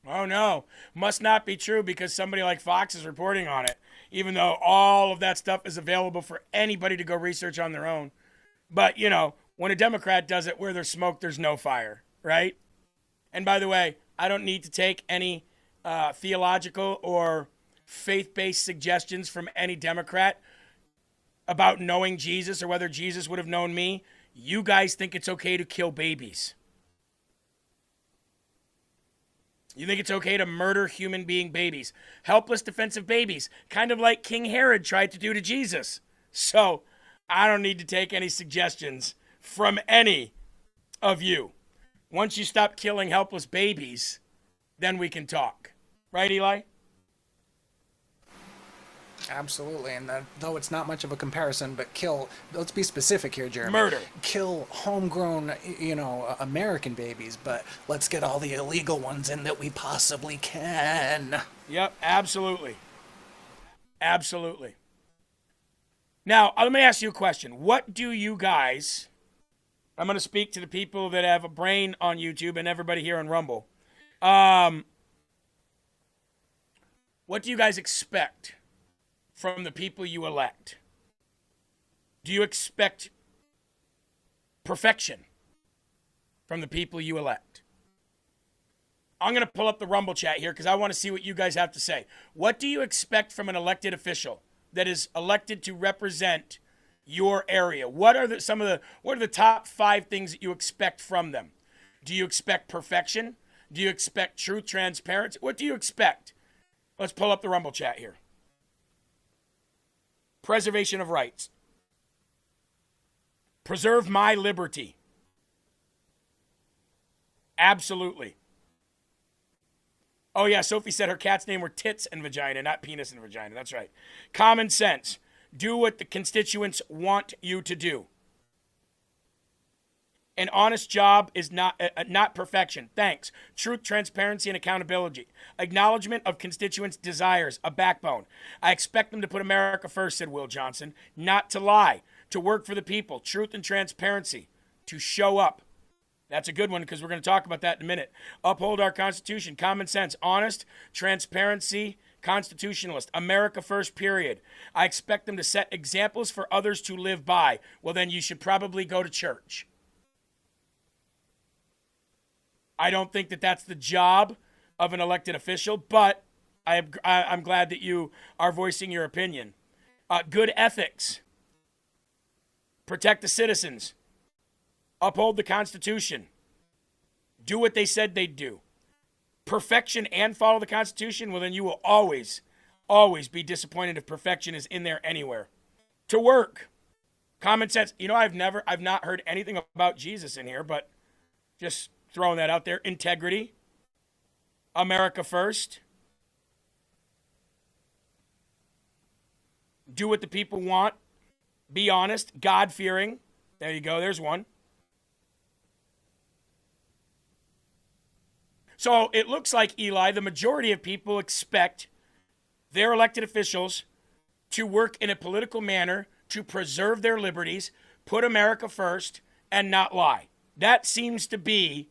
Oh, no. Must not be true because somebody like Fox is reporting on it, even though all of that stuff is available for anybody to go research on their own. But, you know, when a Democrat does it, where there's smoke, there's no fire, right? And by the way, I don't need to take any theological or faith-based suggestions from any Democrat about knowing Jesus or whether Jesus would have known me. You guys think it's okay to kill babies. You think it's okay to murder human being babies, helpless defensive babies, kind of like King Herod tried to do to Jesus. So I don't need to take any suggestions from any of you. Once you stop killing helpless babies, then we can talk. Right, Eli? Absolutely, and though it's not much of a comparison, but let's be specific here, Jeremy. Murder. Kill homegrown, American babies, but let's get all the illegal ones in that we possibly can. Yep, absolutely. Absolutely. Now, let me ask you a question. What do you guys, I'm going to speak to the people that have a brain on YouTube and everybody here on Rumble. What do you guys expect from the people you elect? Do you expect perfection from the people you elect? I'm going to pull up the Rumble chat here because I want to see what you guys have to say. What do you expect from an elected official that is elected to represent your area? What are the top 5 things that you expect from them? Do you expect perfection? Do you expect truth, transparency? What do you expect? Let's pull up the Rumble chat here. Preservation of rights. Preserve my liberty. Absolutely. Oh, yeah, Sophie said her cat's name were Tits and Vagina, not Penis and Vagina. That's right. Common sense. Do what the constituents want you to do. An honest job is not perfection. Thanks. Truth, transparency, and accountability. Acknowledgement of constituents' desires, a backbone. I expect them to put America first, said Will Johnson. Not to lie. To work for the people. Truth and transparency. To show up. That's a good one because we're going to talk about that in a minute. Uphold our Constitution. Common sense. Honest. Transparency. Constitutionalist. America first, period. I expect them to set examples for others to live by. Well, then you should probably go to church. I don't think that that's the job of an elected official, but I'm glad that you are voicing your opinion. Good ethics. Protect the citizens. Uphold the Constitution. Do what they said they'd do. Perfection and follow the Constitution, well, then you will always always be disappointed if perfection is in there anywhere. To work. Common sense. You know, I've not heard anything about Jesus in here, but just throwing that out there. Integrity. America first. Do what the people want. Be honest. God-fearing. There you go. There's one. So it looks like, Eli, the majority of people expect their elected officials to work in a political manner to preserve their liberties, put America first, and not lie. That seems to be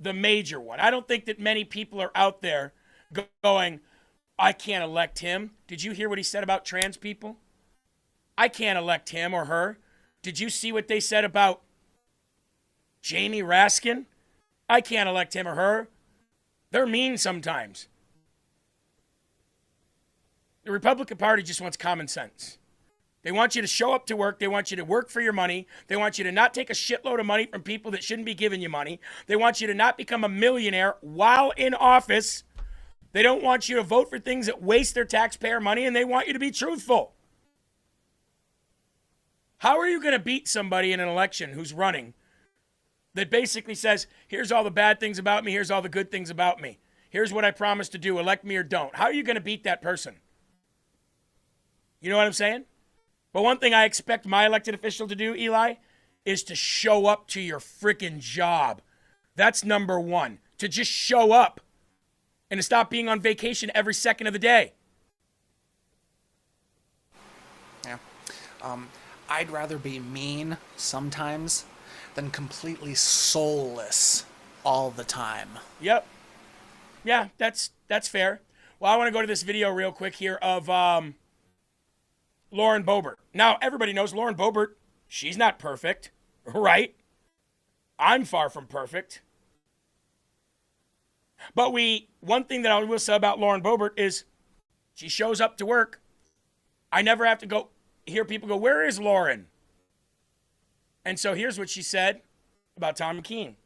the major one. I don't think that many people are out there going, I can't elect him. Did you hear what he said about trans people? I can't elect him or her. Did you see what they said about Jamie Raskin? I can't elect him or her. They're mean sometimes. The Republican Party just wants common sense. They want you to show up to work. They want you to work for your money. They want you to not take a shitload of money from people that shouldn't be giving you money. They want you to not become a millionaire while in office. They don't want you to vote for things that waste their taxpayer money, and they want you to be truthful. How are you going to beat somebody in an election who's running that basically says, here's all the bad things about me, here's all the good things about me. Here's what I promise to do, elect me or don't. How are you going to beat that person? You know what I'm saying? But one thing I expect my elected official to do, Eli, is to show up to your freaking job. That's number one. To just show up and to stop being on vacation every second of the day. Yeah. I'd rather be mean sometimes than completely soulless all the time. Yep. Yeah, that's fair. Well, I want to go to this video real quick here of Lauren Boebert. Now, everybody knows Lauren Boebert, she's not perfect, right? I'm far from perfect. But one thing that I will say about Lauren Boebert is she shows up to work. I never have to hear people go, where is Lauren? And so here's what she said about Tom Keene.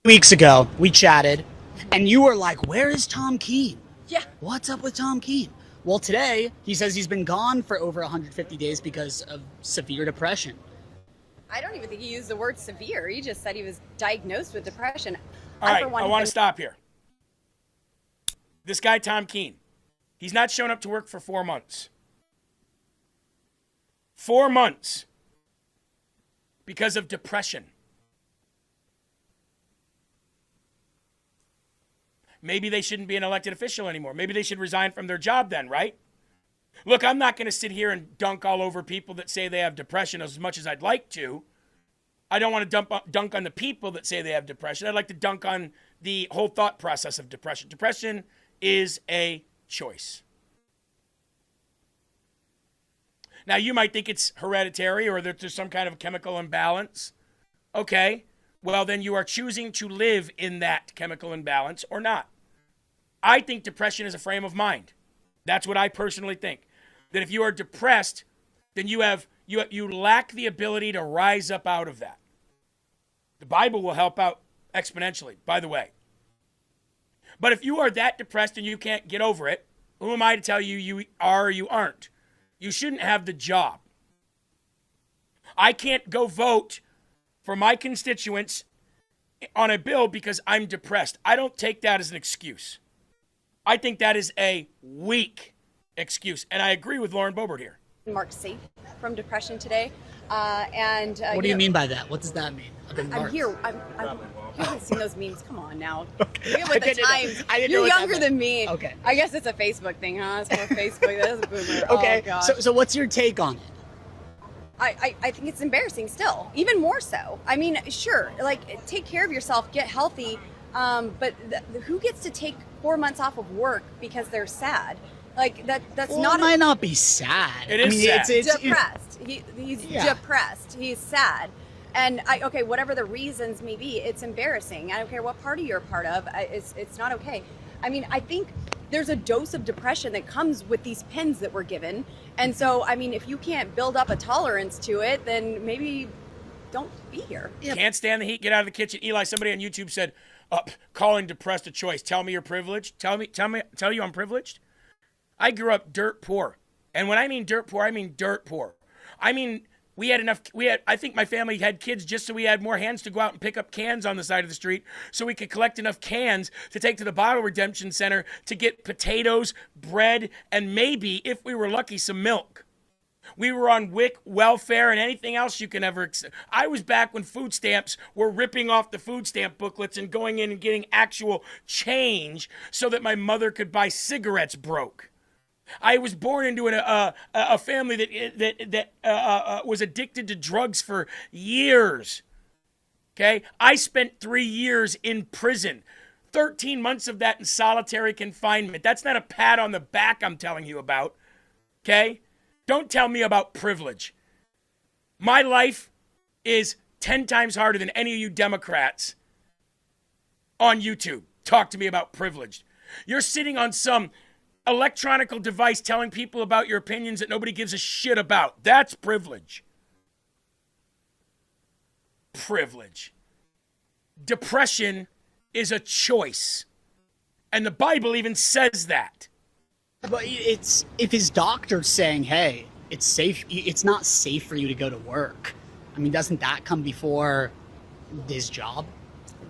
Weeks ago, we chatted, and you were like, where is Tom Keene? Yeah. What's up with Tom Keene? Well, today, he says he's been gone for over 150 days because of severe depression. I don't even think he used the word severe. He just said he was diagnosed with depression. All right, I want to stop here. This guy, Tom Keene, he's not shown up to work for 4 months. 4 months because of depression. Maybe they shouldn't be an elected official anymore. Maybe they should resign from their job then, right? Look, I'm not going to sit here and dunk all over people that say they have depression as much as I'd like to. I don't want to dunk on the people that say they have depression. I'd like to dunk on the whole thought process of depression. Depression is a choice. Now, you might think it's hereditary or that there's some kind of chemical imbalance. Okay, well, then you are choosing to live in that chemical imbalance or not. I think depression is a frame of mind. That's what I personally think. That if you are depressed, then you lack the ability to rise up out of that. The Bible will help out exponentially, by the way. But if you are that depressed and you can't get over it, who am I to tell you you are or you aren't? You shouldn't have the job. I can't go vote for my constituents on a bill because I'm depressed. I don't take that as an excuse. I think that is a weak excuse. And I agree with Lauren Boebert here. Marked safe from depression today. What do you mean by that? What does that mean? I'm here. You haven't seen those memes. Come on now. Okay. Get with the times. You're younger than me. Okay. I guess it's a Facebook thing, huh? It's more Facebook. That's a boomer. Okay. Oh, gosh. So what's your take on it? I think it's embarrassing still, even more so. I mean, sure, like, take care of yourself, get healthy, but who gets to take 4 months off of work because they're sad? Like, that's Well, not... it might not be sad. It is sad. It's depressed. He's depressed. He's sad. And, okay, whatever the reasons may be, it's embarrassing. I don't care what party you're a part of. It's not okay. I mean, I think there's a dose of depression that comes with these pens that we're given. And so, I mean, if you can't build up a tolerance to it, then maybe don't be here. Can't stand the heat, get out of the kitchen. Eli, somebody on YouTube said, calling depressed a choice. Tell me you're privileged. Tell you I'm privileged. I grew up dirt poor. And when I mean dirt poor, I mean dirt poor. I mean, I think my family had kids just so we had more hands to go out and pick up cans on the side of the street so we could collect enough cans to take to the bottle redemption center to get potatoes, bread, and maybe, if we were lucky, some milk. We were on WIC, welfare, and anything else you can ever. I was back when food stamps were ripping off the food stamp booklets and going in and getting actual change so that my mother could buy cigarettes broke. I was born into a family that was addicted to drugs for years. Okay? I spent 3 years in prison. 13 months of that in solitary confinement. That's not a pat on the back I'm telling you about. Okay? Don't tell me about privilege. My life is 10 times harder than any of you Democrats on YouTube. Talk to me about privilege. You're sitting on some electronic device telling people about your opinions that nobody gives a shit about. That's privilege. Privilege. Depression is a choice. And the Bible even says that. But it's if his doctor's saying, hey, it's safe, it's not safe for you to go to work. I mean, doesn't that come before his job?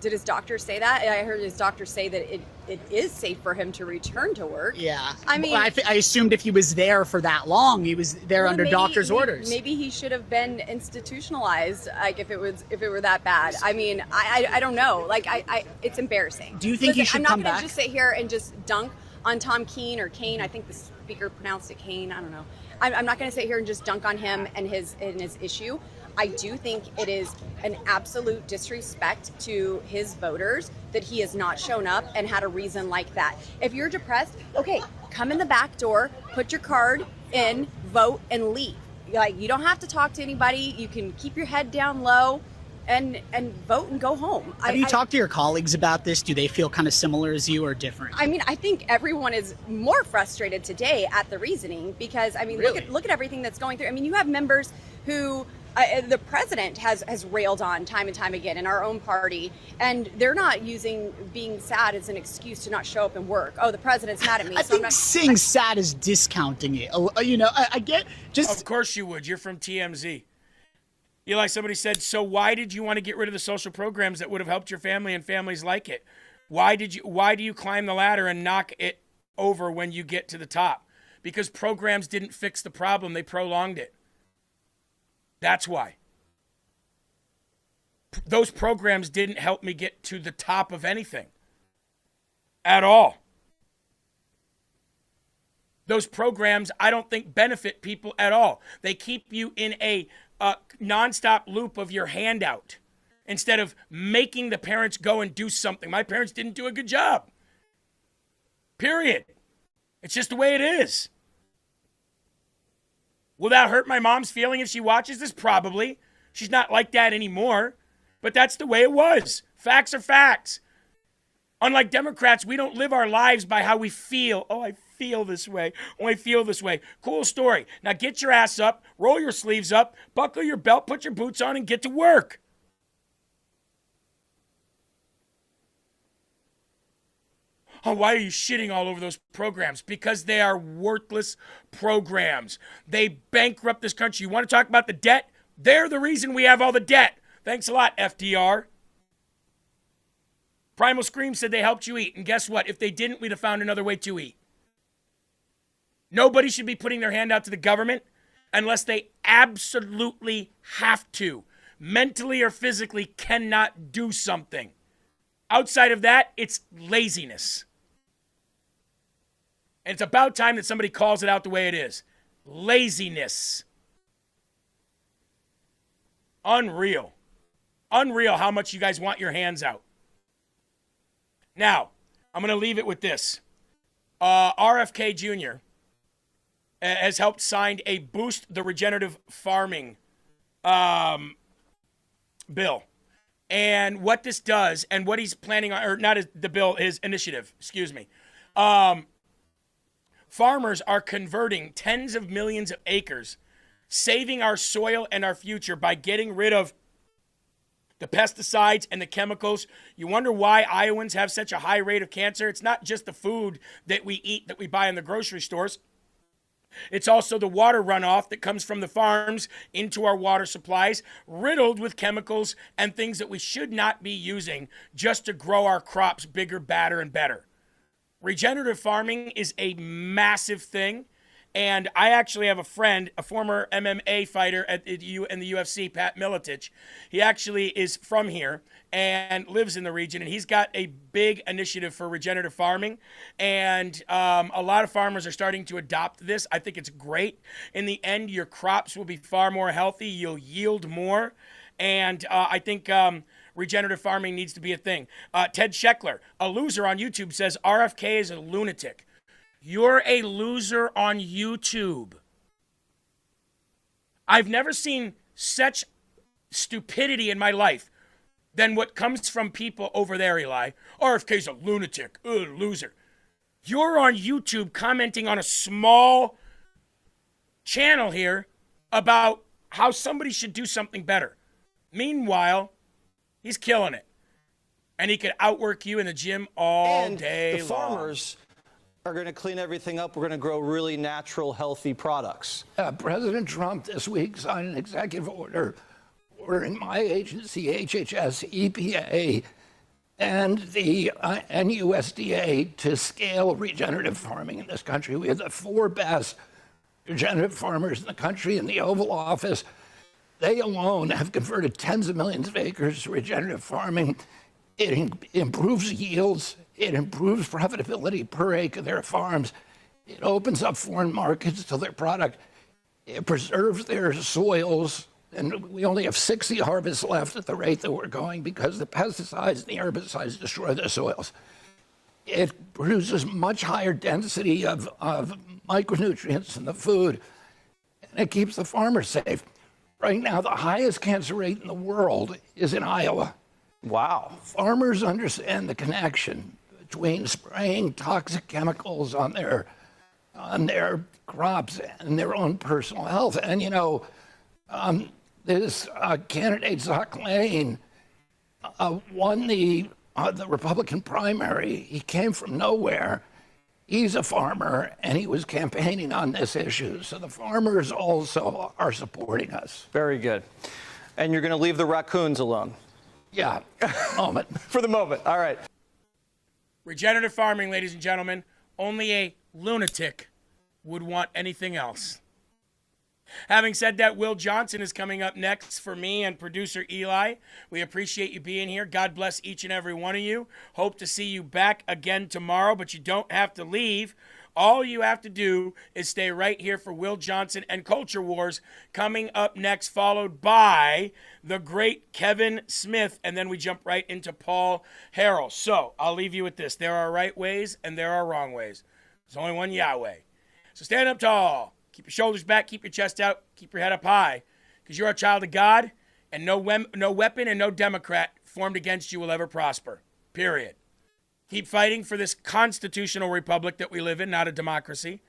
Did his doctor say that? I heard his doctor say that it is safe for him to return to work. Yeah. I mean, I assumed if he was there for that long, he was there under doctor's orders. Maybe he should have been institutionalized, like if it were that bad. I mean, I don't know. Like it's embarrassing. Do you think he should come back? I'm not going to just sit here and just dunk on Tom Keene or Kane. I think the speaker pronounced it Kane. I don't know. I'm not going to sit here and just dunk on him and his issue. I do think it is an absolute disrespect to his voters that he has not shown up and had a reason like that. If you're depressed, okay, come in the back door, put your card in, vote, and leave. Like, you don't have to talk to anybody. You can keep your head down low and vote and go home. Have you talked to your colleagues about this? Do they feel kind of similar as you or different? I mean, I think everyone is more frustrated today at the reasoning because, I mean, Really? look at everything that's going through. I mean, you have members who the president has railed on time and time again in our own party, and they're not using being sad as an excuse to not show up and work. Oh, the president's mad at me. I think saying sad is discounting it. You know, I get just. Of course you would. You're from TMZ. Eli, somebody said, so why did you want to get rid of the social programs that would have helped your family and families like it? Why do you climb the ladder and knock it over when you get to the top? Because programs didn't fix the problem, they prolonged it. That's why. Those programs didn't help me get to the top of anything. At all. Those programs, I don't think, benefit people at all. They keep you in a nonstop loop of your handout instead of making the parents go and do something. My parents didn't do a good job. Period. It's just the way it is. Will that hurt my mom's feeling if she watches this? Probably. She's not like that anymore. But that's the way it was. Facts are facts. Unlike Democrats, we don't live our lives by how we feel. Oh, I feel this way. Oh, I feel this way. Cool story. Now get your ass up, roll your sleeves up, buckle your belt, put your boots on, and get to work. Oh, why are you shitting all over those programs? Because they are worthless programs. They bankrupt this country. You want to talk about the debt? They're the reason we have all the debt. Thanks a lot, FDR. Primal Scream said they helped you eat. And guess what? If they didn't, we'd have found another way to eat. Nobody should be putting their hand out to the government unless they absolutely have to. Mentally or physically cannot do something. Outside of that, it's laziness. And it's about time that somebody calls it out the way it is. Laziness. Unreal. Unreal how much you guys want your hands out. Now, I'm going to leave it with this. RFK Jr. has helped sign a Boost the Regenerative Farming bill. And what this does, and what he's planning on, or not the bill, his initiative, excuse me. Farmers are converting tens of millions of acres, saving our soil and our future by getting rid of the pesticides and the chemicals. You wonder why Iowans have such a high rate of cancer. It's not just the food that we eat, that we buy in the grocery stores. It's also the water runoff that comes from the farms into our water supplies, riddled with chemicals and things that we should not be using just to grow our crops bigger, badder, and better. Regenerative farming is a massive thing. And I actually have a friend, a former MMA fighter in the UFC, Pat Miletich. He actually is from here and lives in the region, and he's got a big initiative for regenerative farming. And a lot of farmers are starting to adopt this. I think it's great. In the end, your crops will be far more healthy. You'll yield more. And I think regenerative farming needs to be a thing. Ted Scheckler, a loser on YouTube, says RFK is a lunatic. You're a loser on YouTube. I've never seen such stupidity in my life than what comes from people over there, Eli. RFK's a lunatic, loser. You're on YouTube commenting on a small channel here about how somebody should do something better. Meanwhile, he's killing it. And he could outwork you in the gym all day long. The farmers are going to clean everything up. We're going to grow really natural, healthy products. President Trump this week signed an executive order ordering my agency, HHS, EPA, and the NUSDA to scale regenerative farming in this country. We have the 4 best regenerative farmers in the country in the Oval Office. They alone have converted tens of millions of acres to regenerative farming. It improves yields. It improves profitability per acre of their farms. It opens up foreign markets to their product. It preserves their soils. And we only have 60 harvests left at the rate that we're going because the pesticides and the herbicides destroy the soils. It produces much higher density of micronutrients in the food, and it keeps the farmers safe. Right now, the highest cancer rate in the world is in Iowa. Wow. Farmers understand the connection between spraying toxic chemicals on their crops and their own personal health. And, you know, this candidate, Zach Lane, won the Republican primary. He came from nowhere. He's a farmer, and he was campaigning on this issue. So the farmers also are supporting us. Very good. And you're going to leave the raccoons alone? Yeah, for the moment. For the moment. All right. Regenerative farming, ladies and gentlemen, only a lunatic would want anything else. Having said that, Will Johnson is coming up next for me and producer Eli. We appreciate you being here. God bless each and every one of you. Hope to see you back again tomorrow, but you don't have to leave. All you have to do is stay right here for Will Johnson and Culture Wars coming up next, followed by the great Kevin Smith, and then we jump right into Paul Herrell. So I'll leave you with this. There are right ways and there are wrong ways. There's only one Yahweh. So stand up tall. Keep your shoulders back, keep your chest out, keep your head up high, because you're a child of God, and no weapon and no Democrat formed against you will ever prosper, period. Keep fighting for this constitutional republic that we live in, not a democracy,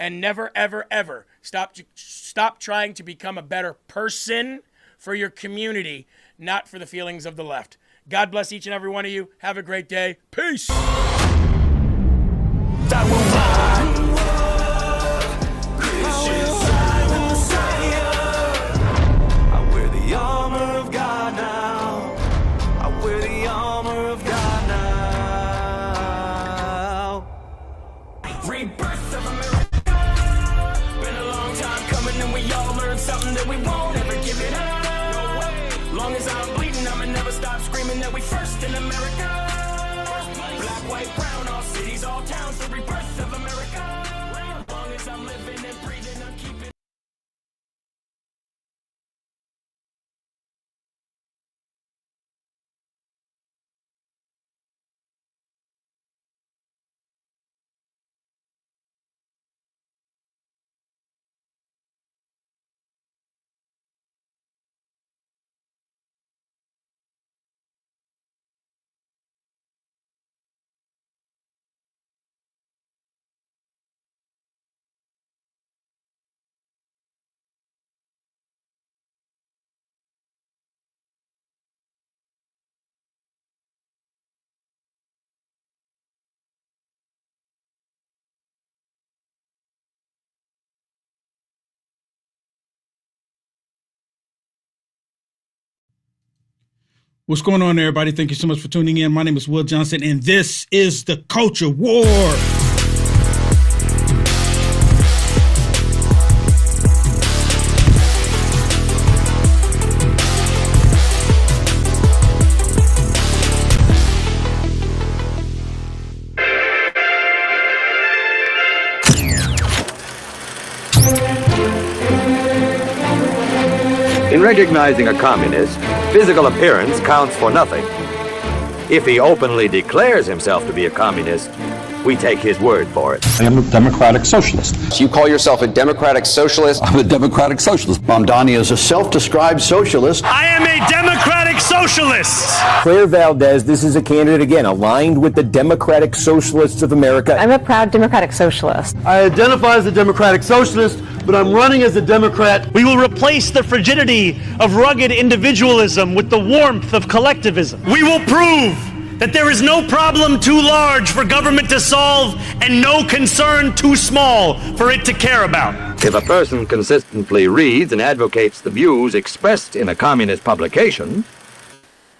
and never, ever, ever stop trying to become a better person for your community, not for the feelings of the left. God bless each and every one of you. Have a great day. Peace. Something that we won't ever give it up. Long as I'm bleeding, I'ma never stop screaming that we first in America. Black, white, brown, all cities, all towns, the rebirth of America. Long as I'm living and breathing, I'm keeping What's going on, everybody? Thank you so much for tuning in. My name is Will Johnson, and this is the Culture War. In recognizing a communist, physical appearance counts for nothing. If he openly declares himself to be a communist, we take his word for it. I am a democratic socialist. You call yourself a democratic socialist? I'm a democratic socialist. Mamdani is a self-described socialist. I am a democratic socialist. Claire Valdez, this is a candidate, again, aligned with the Democratic Socialists of America. I'm a proud democratic socialist. I identify as a democratic socialist, but I'm running as a Democrat. We will replace the frigidity of rugged individualism with the warmth of collectivism. We will prove that there is no problem too large for government to solve and no concern too small for it to care about. If a person consistently reads and advocates the views expressed in a communist publication,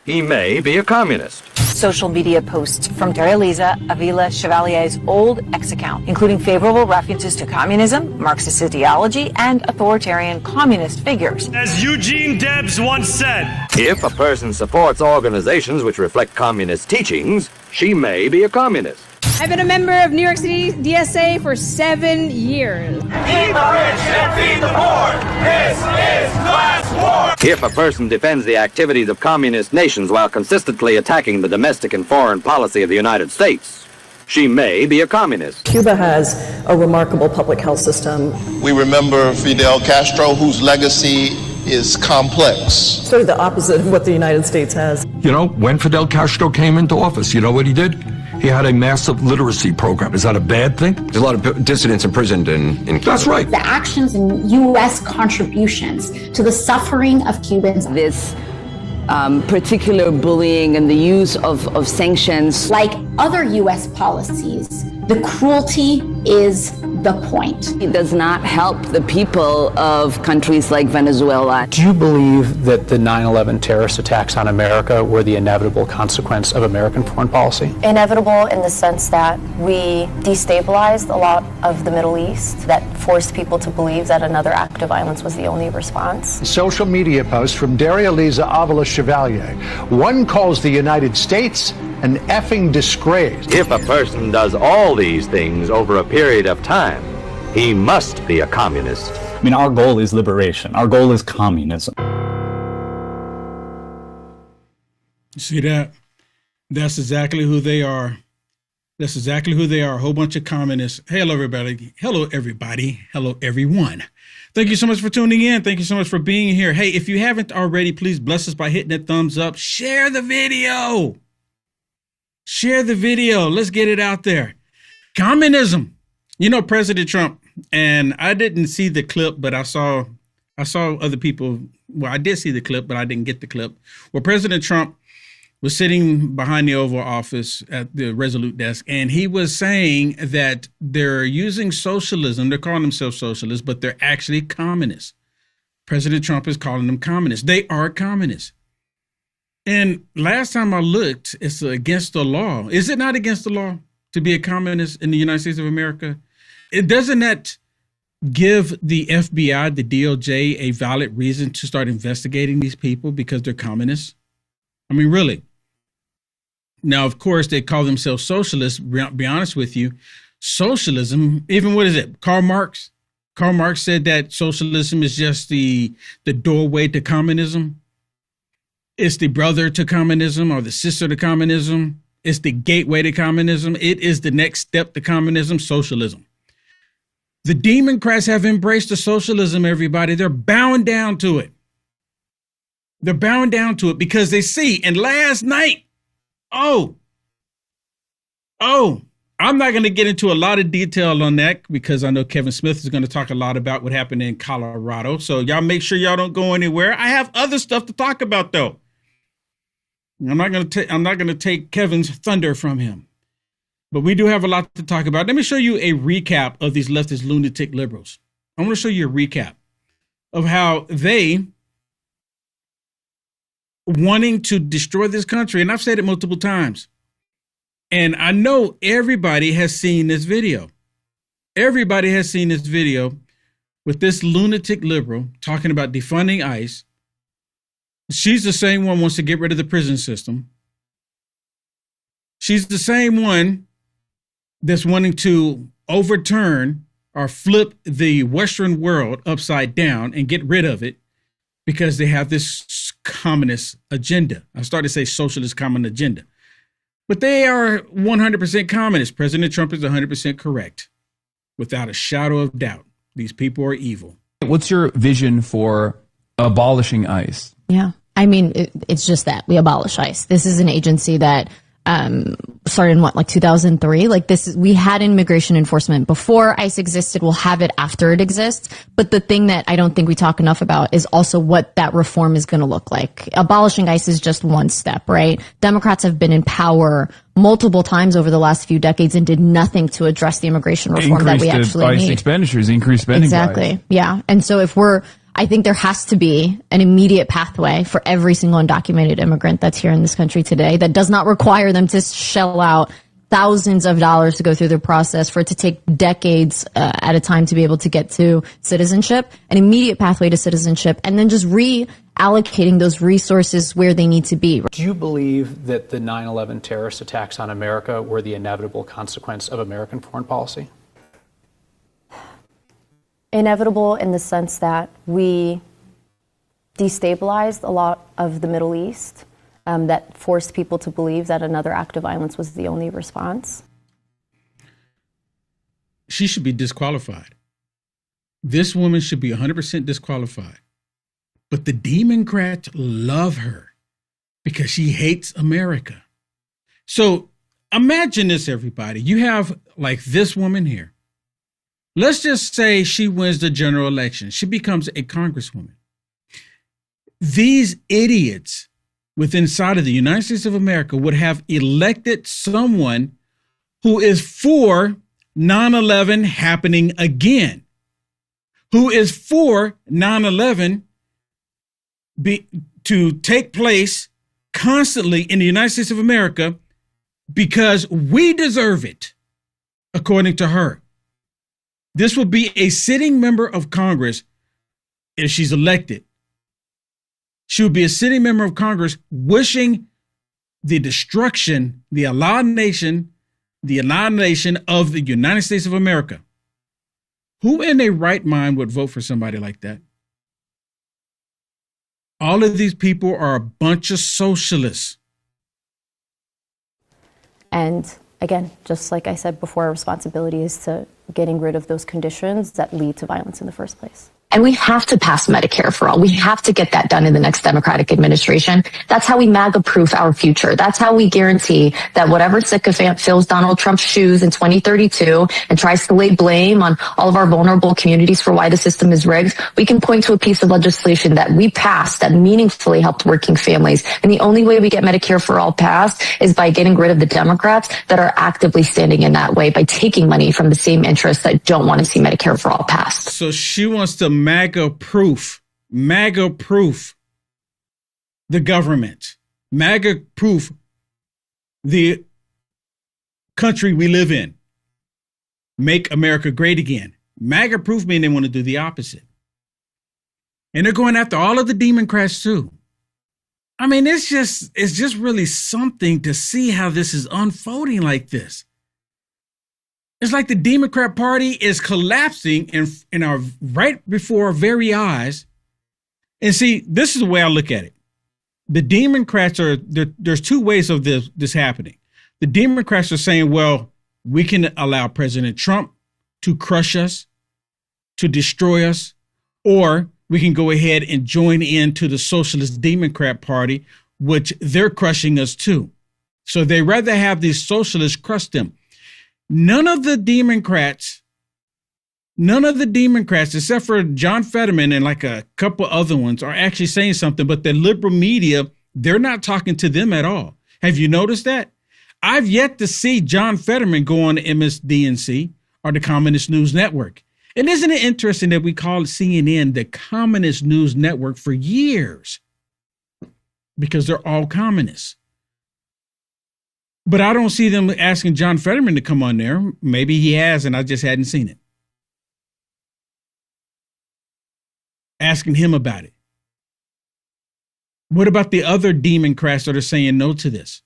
he may be a communist. Social media posts from Teresa Avila Chevalier's old X account, including favorable references to communism, Marxist ideology, and authoritarian communist figures. As Eugene Debs once said, if a person supports organizations which reflect communist teachings, she may be a communist. I've been a member of New York City DSA for 7 years. Feed the rich and feed the poor. This is class war. If a person defends the activities of communist nations while consistently attacking the domestic and foreign policy of the United States, she may be a communist. Cuba has a remarkable public health system. We remember Fidel Castro, whose legacy is complex. Sort of the opposite of what the United States has. You know, when Fidel Castro came into office, you know what he did? He had a massive literacy program. Is that a bad thing? There's a lot of dissidents imprisoned in Cuba. That's right. The actions and U.S. contributions to the suffering of Cubans. This particular bullying and the use of sanctions. Like other U.S. policies, the cruelty is the point. It does not help the people of countries like Venezuela. Do you believe that the 9/11 terrorist attacks on America were the inevitable consequence of American foreign policy? Inevitable in the sense that we destabilized a lot of the Middle East, that forced people to believe that another act of violence was the only response. Social media post from Daria Lisa Avila Chevalier. One calls the United States an effing disgrace. If a person does all these things over a period of time, he must be a communist. I mean, our goal is liberation. Our goal is communism. You see that? That's exactly who they are. That's exactly who they are. A whole bunch of communists. Hello, everybody. Hello, everybody. Hello, everyone. Thank you so much for tuning in. Thank you so much for being here. Hey, if you haven't already, please bless us by hitting that thumbs up. Share the video. Share the video. Let's get it out there. Communism. You know, President Trump, and I didn't see the clip, but I saw other people. Well, I did see the clip, but I didn't get the clip. Well, President Trump was sitting behind the Oval Office at the Resolute desk, and he was saying that they're using socialism. They're calling themselves socialists, but they're actually communists. President Trump is calling them communists. They are communists. And last time I looked, it's against the law. Is it not against the law to be a communist in the United States of America? Doesn't that give the FBI, the DOJ, a valid reason to start investigating these people because they're communists? I mean, really. Now, of course, they call themselves socialists. Be honest with you, socialism, even what is it? Karl Marx? Karl Marx said that socialism is just the doorway to communism. It's the brother to communism or the sister to communism. It's the gateway to communism. It is the next step to communism, socialism. The Democrats have embraced the socialism, everybody. They're bound down to it. They're bound down to it because they see. And last night, I'm not going to get into a lot of detail on that because I know Kevin Smith is going to talk a lot about what happened in Colorado. So y'all make sure y'all don't go anywhere. I have other stuff to talk about, though. I'm not going to take Kevin's thunder from him. But we do have a lot to talk about. Let me show you a recap of these leftist lunatic liberals. I want to show you a recap of how they wanting to destroy this country. And I've said it multiple times. And I know everybody has seen this video. Everybody has seen this video with this lunatic liberal talking about defunding ICE. She's the same one who wants to get rid of the prison system. She's the same one that's wanting to overturn or flip the Western world upside down and get rid of it because they have this communist agenda. I started to say socialist common agenda. But they are 100% communist. President Trump is 100% correct. Without a shadow of doubt, these people are evil. What's your vision for abolishing ICE? Yeah. I mean, it's just that we abolish ICE. This is an agency that started in 2003. We had immigration enforcement before ICE existed. We'll have it after it exists. But the thing that I don't think we talk enough about is also what that reform is going to look like. Abolishing ICE is just one step, right? Democrats have been in power multiple times over the last few decades and did nothing to address the immigration reform that we actually ICE need. Expenditures, increased spending. Exactly. Yeah. And so I think there has to be an immediate pathway for every single undocumented immigrant that's here in this country today that does not require them to shell out thousands of dollars to go through the process, for it to take decades at a time to be able to get to citizenship, an immediate pathway to citizenship, and then just reallocating those resources where they need to be. Do you believe that the 9/11 terrorist attacks on America were the inevitable consequence of American foreign policy? Inevitable in the sense that we destabilized a lot of the Middle East, that forced people to believe that another act of violence was the only response. She should be disqualified. This woman should be 100% disqualified. But the Democrats love her because she hates America. So imagine this, everybody. You have this woman here. Let's just say she wins the general election. She becomes a congresswoman. These idiots inside of the United States of America would have elected someone who is for 9/11 happening again, who is for 9/11 to take place constantly in the United States of America because we deserve it, according to her. This will be a sitting member of Congress if she's elected. She will be a sitting member of Congress wishing the destruction, the annihilation of the United States of America. Who in their right mind would vote for somebody like that? All of these people are a bunch of socialists. And again, just like I said before, our responsibility is to getting rid of those conditions that lead to violence in the first place. And we have to pass Medicare for all. We have to get that done in the next Democratic administration. That's how we MAGA-proof our future. That's how we guarantee that whatever sycophant fills Donald Trump's shoes in 2032 and tries to lay blame on all of our vulnerable communities for why the system is rigged, we can point to a piece of legislation that we passed that meaningfully helped working families. And the only way we get Medicare for all passed is by getting rid of the Democrats that are actively standing in that way, by taking money from the same interests that don't want to see Medicare for all passed. So she wants to MAGA-proof the government, MAGA-proof the country we live in, make America great again. MAGA-proof mean they want to do the opposite. And they're going after all of the Democrats too. I mean, it's just really something to see how this is unfolding like this. It's like the Democrat Party is collapsing in our right before our very eyes. And see, this is the way I look at it. The Democrats there's two ways of this happening. The Democrats are saying, well, we can allow President Trump to crush us, to destroy us, or we can go ahead and join into the Socialist Democrat Party, which they're crushing us too. So they rather have these socialists crush them. None of the Democrats, except for John Fetterman and like a couple other ones, are actually saying something, but the liberal media, they're not talking to them at all. Have you noticed that? I've yet to see John Fetterman go on MSDNC or the Communist News Network. And isn't it interesting that we call CNN the Communist News Network for years? because they're all communists. But I don't see them asking John Fetterman to come on there. Maybe he has, and I just hadn't seen it. Asking him about it. What about the other Democrats that are saying no to this?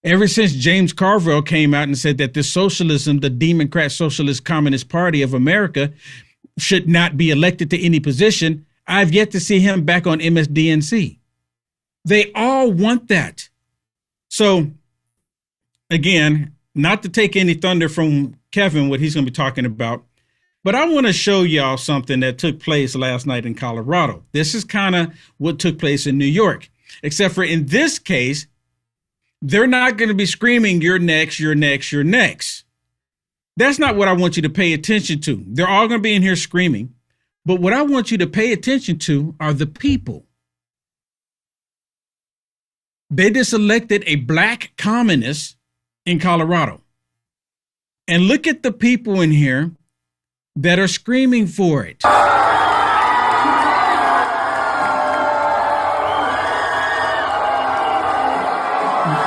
Ever since James Carville came out and said that the socialism, the Democrat Socialist Communist Party of America, should not be elected to any position, I've yet to see him back on MSDNC. They all want that. So, again, not to take any thunder from Kevin, what he's going to be talking about, but I want to show y'all something that took place last night in Colorado. This is kind of what took place in New York, except for in this case, they're not going to be screaming, "You're next, you're next, you're next." That's not what I want you to pay attention to. They're all going to be in here screaming. But what I want you to pay attention to are the people. They just elected a black communist in Colorado. And look at the people in here that are screaming for it.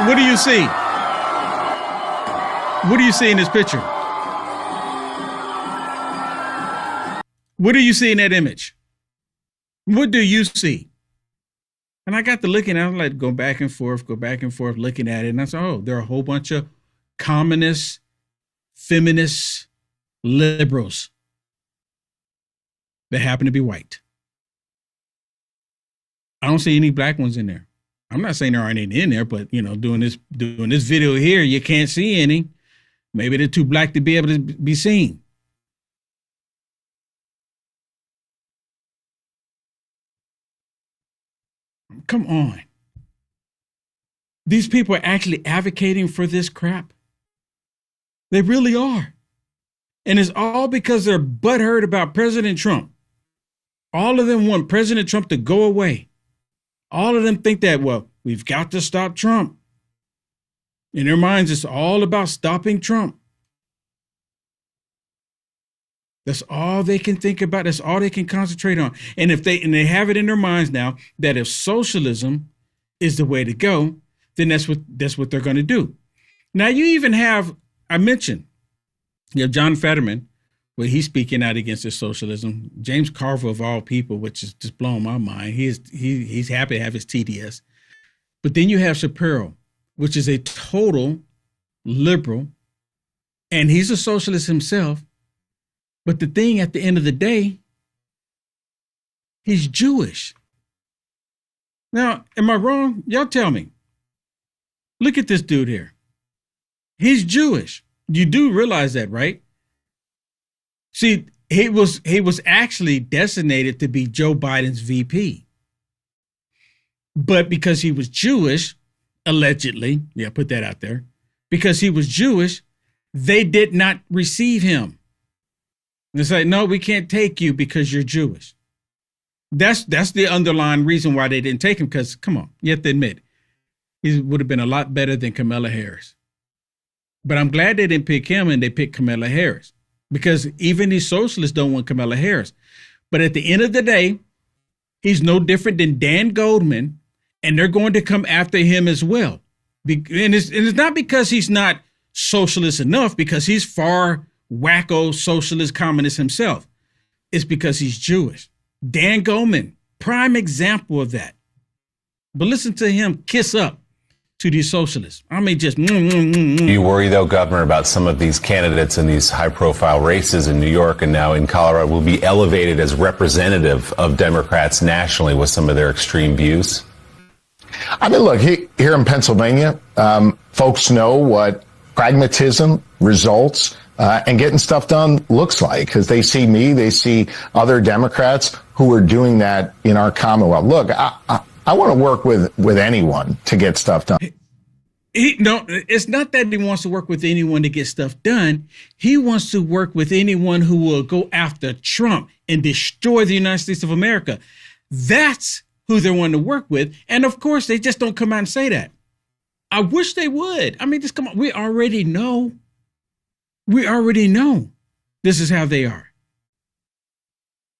What do you see? What do you see in this picture? What do you see in that image? What do you see? And I got to looking at it, like go back and forth, looking at it. And I said, oh, there are a whole bunch of communists, feminists, liberals that happen to be white. I don't see any black ones in there. I'm not saying there aren't any in there, but doing this video here, you can't see any. Maybe they're too black to be able to be seen. Come on. These people are actually advocating for this crap. They really are. And it's all because they're butthurt about President Trump. All of them want President Trump to go away. All of them think that, well, we've got to stop Trump. In their minds, it's all about stopping Trump. That's all they can think about. That's all they can concentrate on. And they have it in their minds now that if socialism is the way to go, then that's what they're going to do. Now you even have, I mentioned, you have John Fetterman, where he's speaking out against this socialism. James Carville, of all people, which is just blowing my mind. He's happy to have his TDS. But then you have Shapiro, which is a total liberal, and he's a socialist himself. But the thing at the end of the day, he's Jewish. Now, am I wrong? Y'all tell me. Look at this dude here. He's Jewish. You do realize that, right? See, he was actually designated to be Joe Biden's VP. But because he was Jewish, allegedly, put that out there, because he was Jewish, they did not receive him. It's like, no, we can't take you because you're Jewish. That's the underlying reason why they didn't take him, because, come on, you have to admit, he would have been a lot better than Kamala Harris. But I'm glad they didn't pick him and they picked Kamala Harris, because even these socialists don't want Kamala Harris. But at the end of the day, he's no different than Dan Goldman, and they're going to come after him as well. And it's not because he's not socialist enough, because he's far wacko socialist communist himself. It's because he's Jewish. Dan Goldman, prime example of that. But listen to him kiss up to these socialists. I mean, just. Do you worry, though, Governor, about some of these candidates in these high-profile races in New York and now in Colorado will be elevated as representative of Democrats nationally with some of their extreme views? I mean, look, here in Pennsylvania, folks know what pragmatism, results, and getting stuff done looks like, because they see me, they see other Democrats who are doing that in our Commonwealth. Look, I want to work with anyone to get stuff done. No, it's not that he wants to work with anyone to get stuff done. He wants to work with anyone who will go after Trump and destroy the United States of America. That's who they're wanting to work with. And of course, they just don't come out and say that. I wish they would. I mean, just come on. We already know. We already know this is how they are.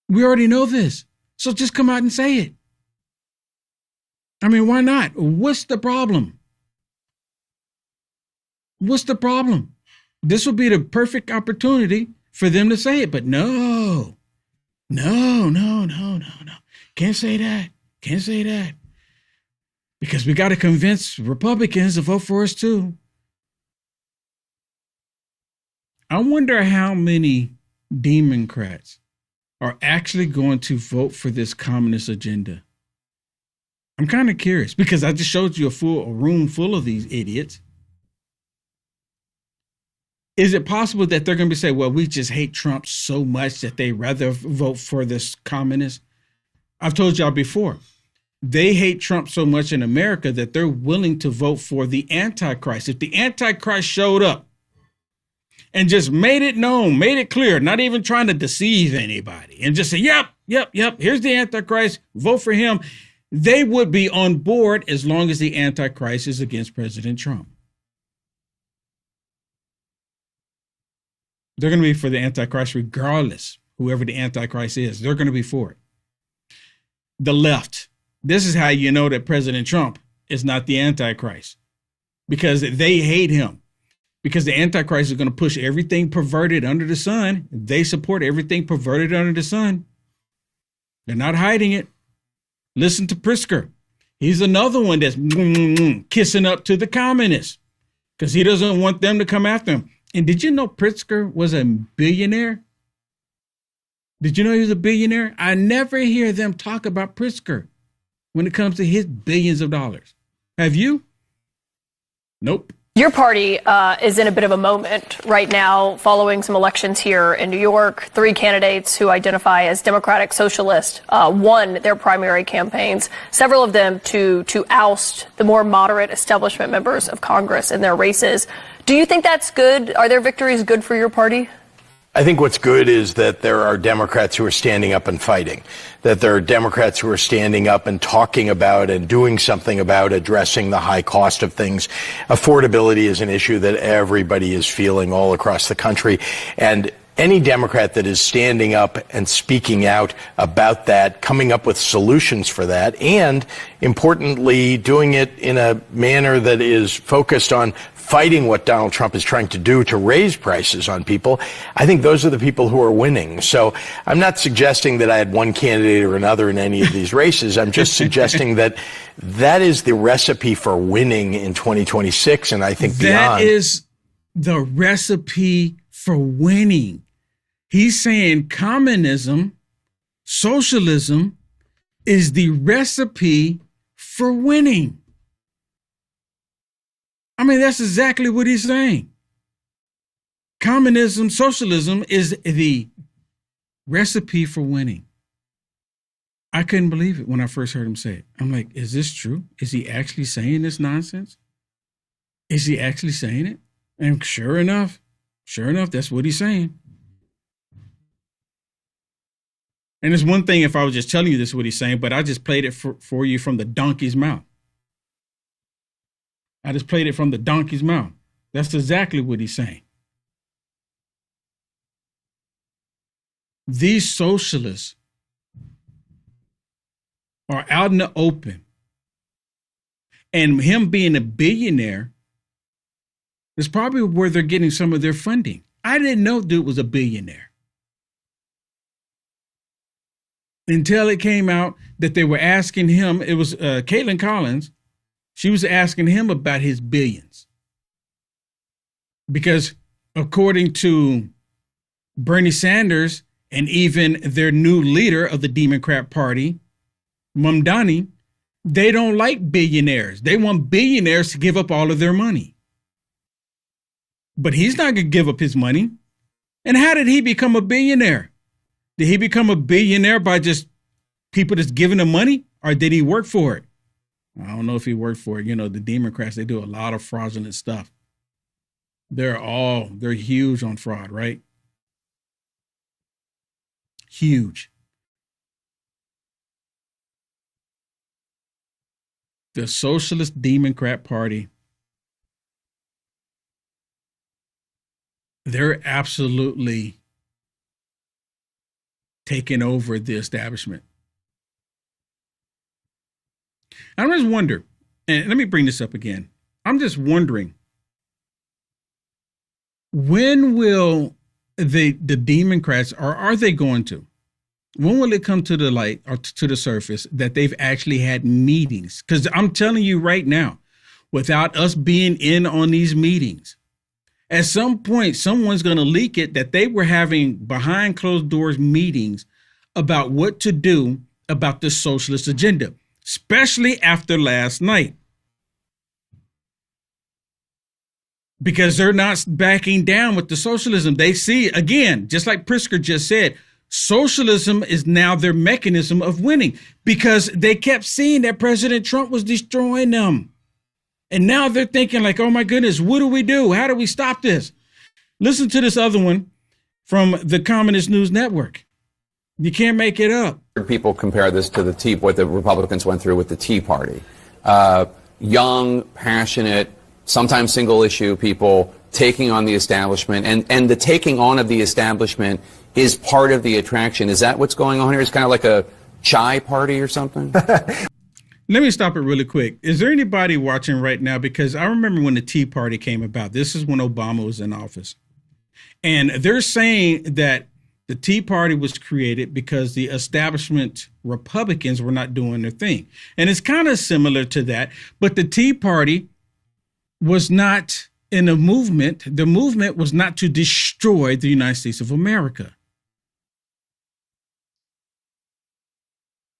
We already know this. So just come out and say it. I mean, why not? What's the problem? What's the problem? This would be the perfect opportunity for them to say it, but no. Can't say that. Can't say that. Because we got to convince Republicans to vote for us too. I wonder how many Democrats are actually going to vote for this communist agenda. I'm kind of curious because I just showed you a room full of these idiots. Is it possible that they're going to be saying, well, we just hate Trump so much that they rather vote for this communist? I've told y'all before, they hate Trump so much in America that they're willing to vote for the Antichrist. If the Antichrist showed up and just made it known, made it clear, not even trying to deceive anybody, and just say, yep, here's the Antichrist, vote for him, they would be on board as long as the Antichrist is against President Trump. They're going to be for the Antichrist regardless, whoever the Antichrist is. They're going to be for it. The left. This is how you know that President Trump is not the Antichrist, because they hate him. Because the Antichrist is going to push everything perverted under the sun. They support everything perverted under the sun. They're not hiding it. Listen to Pritzker. He's another one that's kissing up to the communists because he doesn't want them to come after him. And did you know Pritzker was a billionaire? Did you know he was a billionaire? I never hear them talk about Pritzker when it comes to his billions of dollars. Have you? Nope. Your party is in a bit of a moment right now following some elections here in New York. 3 candidates who identify as Democratic Socialist won their primary campaigns, several of them to oust the more moderate establishment members of Congress in their races. Do you think that's good? Are their victories good for your party? I think what's good is that there are Democrats who are standing up and fighting, that there are Democrats who are standing up and talking about and doing something about addressing the high cost of things. Affordability is an issue that everybody is feeling all across the country. And any Democrat that is standing up and speaking out about that, coming up with solutions for that, and importantly, doing it in a manner that is focused on fighting what Donald Trump is trying to do to raise prices on people, I think those are the people who are winning. So I'm not suggesting that I had one candidate or another in any of these races. I'm just suggesting that that is the recipe for winning in 2026, and I think beyond. That is the recipe for winning. He's saying communism, socialism is the recipe for winning. I mean, that's exactly what he's saying. Communism, socialism is the recipe for winning. I couldn't believe it when I first heard him say it. I'm like, is this true? Is he actually saying this nonsense? Is he actually saying it? And sure enough, that's what he's saying. And it's one thing if I was just telling you this is what he's saying, but I just played it for you from the donkey's mouth. I just played it from the donkey's mouth. That's exactly what he's saying. These socialists are out in the open. And him being a billionaire is probably where they're getting some of their funding. I didn't know dude was a billionaire until it came out that they were asking him. It was Caitlin Collins. She was asking him about his billions. Because according to Bernie Sanders and even their new leader of the Democrat Party, Mamdani, they don't like billionaires. They want billionaires to give up all of their money. But he's not going to give up his money. And how did he become a billionaire? Did he become a billionaire by just people just giving him money? Or did he work for it? I don't know if he worked for it. You know, the Democrats, they do a lot of fraudulent stuff. They're huge on fraud, right? Huge. The Socialist Democrat Party, they're absolutely taking over the establishment. I just wonder, and let me bring this up again. I'm just wondering, when will the Democrats, or are they going to? When will it come to the light or to the surface that they've actually had meetings? Because I'm telling you right now, without us being in on these meetings, at some point, someone's going to leak it that they were having behind closed doors meetings about what to do about the socialist agenda, especially after last night. Because they're not backing down with the socialism. They see, again, just like Pritzker just said, socialism is now their mechanism of winning because they kept seeing that President Trump was destroying them. And now they're thinking like, oh my goodness, what do we do? How do we stop this? Listen to this other one from the Communist News Network. You can't make it up. People compare this to what the Republicans went through with the Tea Party. Young, passionate, sometimes single issue people taking on the establishment, and the taking on of the establishment is part of the attraction. Is that what's going on here? It's kind of like a chai party or something? Let me stop it really quick. Is there anybody watching right now? Because I remember when the Tea Party came about. This is when Obama was in office. And they're saying that the Tea Party was created because the establishment Republicans were not doing their thing. And it's kind of similar to that. But the Tea Party was not in a movement. The movement was not to destroy the United States of America.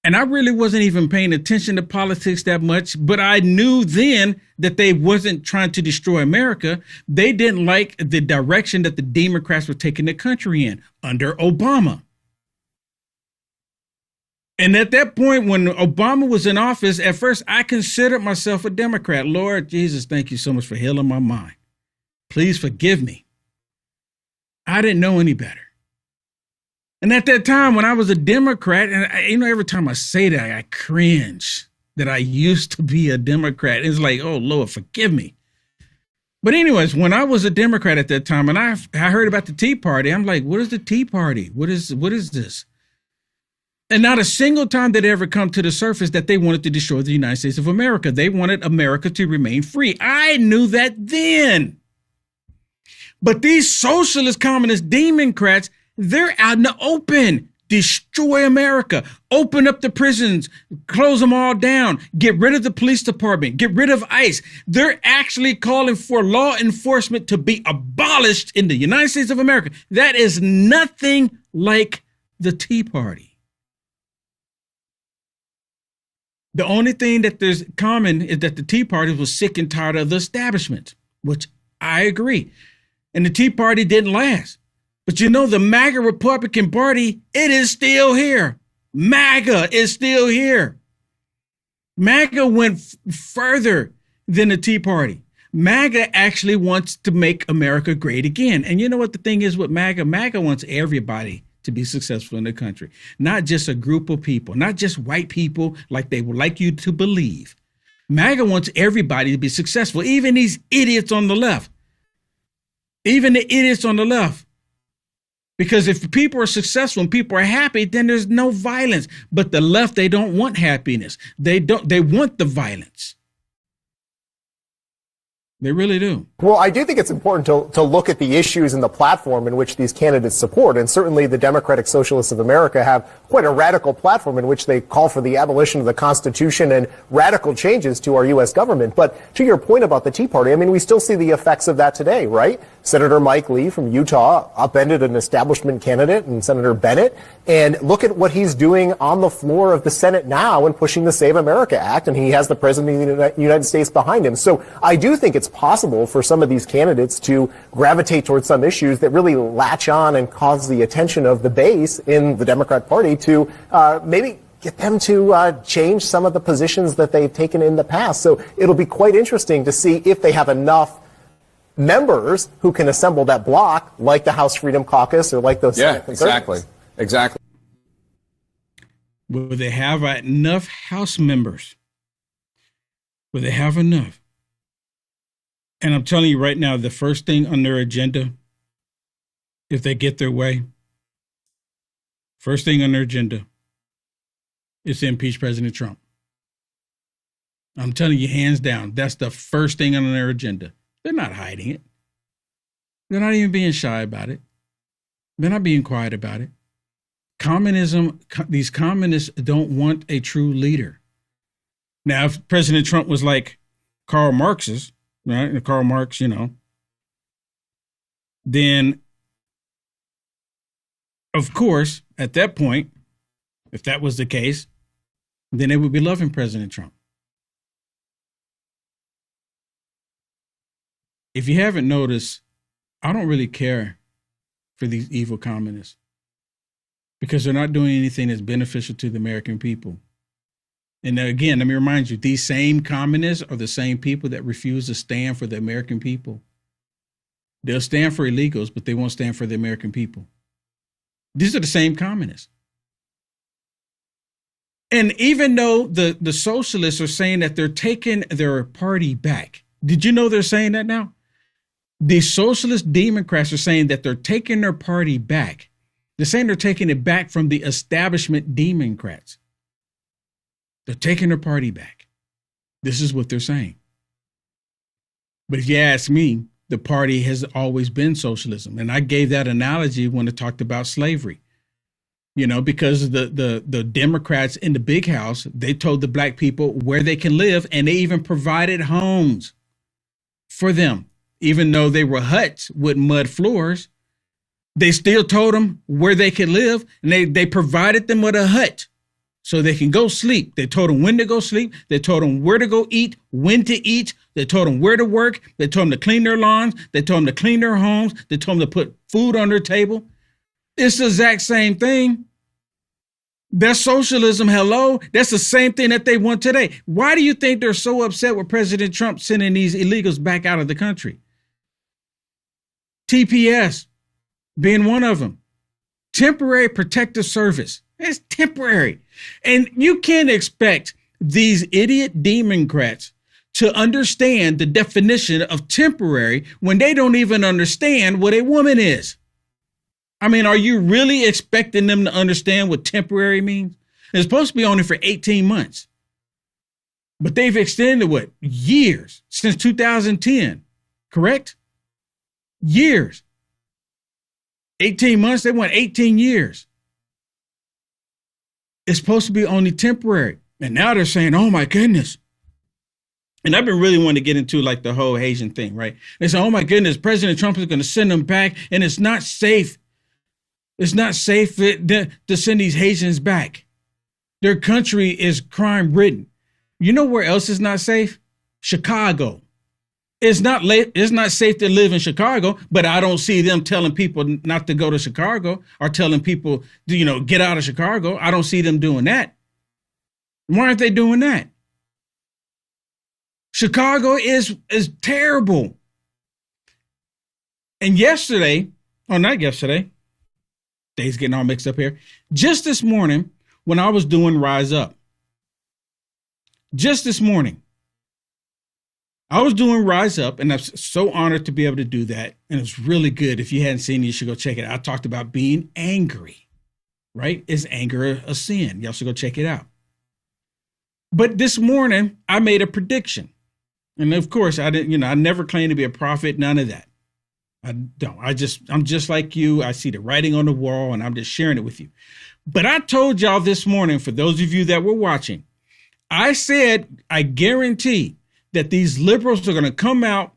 And I really wasn't even paying attention to politics that much, but I knew then that they wasn't trying to destroy America. They didn't like the direction that the Democrats were taking the country in under Obama. And at that point, when Obama was in office, at first I considered myself a Democrat. Lord Jesus, thank you so much for healing my mind. Please forgive me. I didn't know any better. And at that time, when I was a Democrat, and every time I say that, I cringe that I used to be a Democrat. It's like, oh, Lord, forgive me. But anyways, when I was a Democrat at that time, and I heard about the Tea Party, I'm like, what is the Tea Party? What is this? And not a single time did it ever come to the surface that they wanted to destroy the United States of America. They wanted America to remain free. I knew that then. But these socialist, communist Democrats, they're out in the open. Destroy America. Open up the prisons. Close them all down. Get rid of the police department. Get rid of ICE. They're actually calling for law enforcement to be abolished in the United States of America. That is nothing like the Tea Party. The only thing that there's common is that the Tea Party was sick and tired of the establishment, which I agree. And the Tea Party didn't last. But you know, the MAGA Republican Party, it is still here. MAGA is still here. MAGA went further than the Tea Party. MAGA actually wants to make America great again. And you know what the thing is with MAGA? MAGA wants everybody to be successful in the country, not just a group of people, not just white people like they would like you to believe. MAGA wants everybody to be successful, even these idiots on the left. Even the idiots on the left. Because if people are successful and people are happy, then there's no violence. But the left, they don't want happiness. They want the violence. They really do. Well, I do think it's important to look at the issues and the platform in which these candidates support. And certainly the Democratic Socialists of America have quite a radical platform in which they call for the abolition of the Constitution and radical changes to our U.S. government. But to your point about the Tea Party, I mean, we still see the effects of that today, right? Senator Mike Lee from Utah upended an establishment candidate and Senator Bennett. And look at what he's doing on the floor of the Senate now and pushing the Save America Act. And he has the President of the United States behind him. So I do think it's possible for some of these candidates to gravitate towards some issues that really latch on and cause the attention of the base in the Democrat Party to maybe get them to change some of the positions that they've taken in the past. So it'll be quite interesting to see if they have enough members who can assemble that block, like the House Freedom Caucus or like those. Yeah, exactly. Will they have enough House members? Will they have enough? And I'm telling you right now, the first thing on their agenda, if they get their way, first thing on their agenda is to impeach President Trump. I'm telling you, hands down, that's the first thing on their agenda. They're not hiding it. They're not even being shy about it. They're not being quiet about it. Communism, these communists don't want a true leader. Now, if President Trump was like Karl Marx's, right? And Karl Marx, then, of course, at that point, if that was the case, then they would be loving President Trump. If you haven't noticed, I don't really care for these evil communists because they're not doing anything that's beneficial to the American people. And again, let me remind you, these same communists are the same people that refuse to stand for the American people. They'll stand for illegals, but they won't stand for the American people. These are the same communists. And even though the socialists are saying that they're taking their party back, did you know they're saying that now? The socialist Democrats are saying that they're taking their party back. They're saying they're taking it back from the establishment Democrats. They're taking their party back. This is what they're saying. But if you ask me, the party has always been socialism. And I gave that analogy when I talked about slavery. Because the Democrats in the big house, they told the black people where they can live, and they even provided homes for them. Even though they were huts with mud floors, they still told them where they could live, and they provided them with a hut so they can go sleep. They told them when to go sleep. They told them where to go eat, when to eat. They told them where to work. They told them to clean their lawns. They told them to clean their homes. They told them to put food on their table. It's the exact same thing. That's socialism. Hello. That's the same thing that they want today. Why do you think they're so upset with President Trump sending these illegals back out of the country? TPS being one of them. Temporary protective service. It's temporary. And you can't expect these idiot Democrats to understand the definition of temporary when they don't even understand what a woman is. I mean, are you really expecting them to understand what temporary means? It's supposed to be only for 18 months. But they've extended years since 2010, correct? Years. 18 months, they want 18 years. It's supposed to be only temporary. And now they're saying, oh my goodness. And I've been really wanting to get into the whole Haitian thing, right? They say, oh my goodness, President Trump is going to send them back, and it's not safe. It's not safe to send these Haitians back. Their country is crime-ridden. You know where else is not safe? Chicago. It's not safe to live in Chicago, but I don't see them telling people not to go to Chicago or telling people, get out of Chicago. I don't see them doing that. Why aren't they doing that? Chicago is terrible. And not yesterday, days getting all mixed up here. Just this morning, when I was doing Rise Up, just this morning, I was doing Rise Up, and I'm so honored to be able to do that. And it's really good. If you hadn't seen it, you should go check it out. I talked about being angry, right? Is anger a sin? Y'all should go check it out. But this morning, I made a prediction. And of course, I didn't, I never claim to be a prophet, none of that. I don't. I'm just like you. I see the writing on the wall, and I'm just sharing it with you. But I told y'all this morning, for those of you that were watching, I said, I guarantee that these liberals are going to come out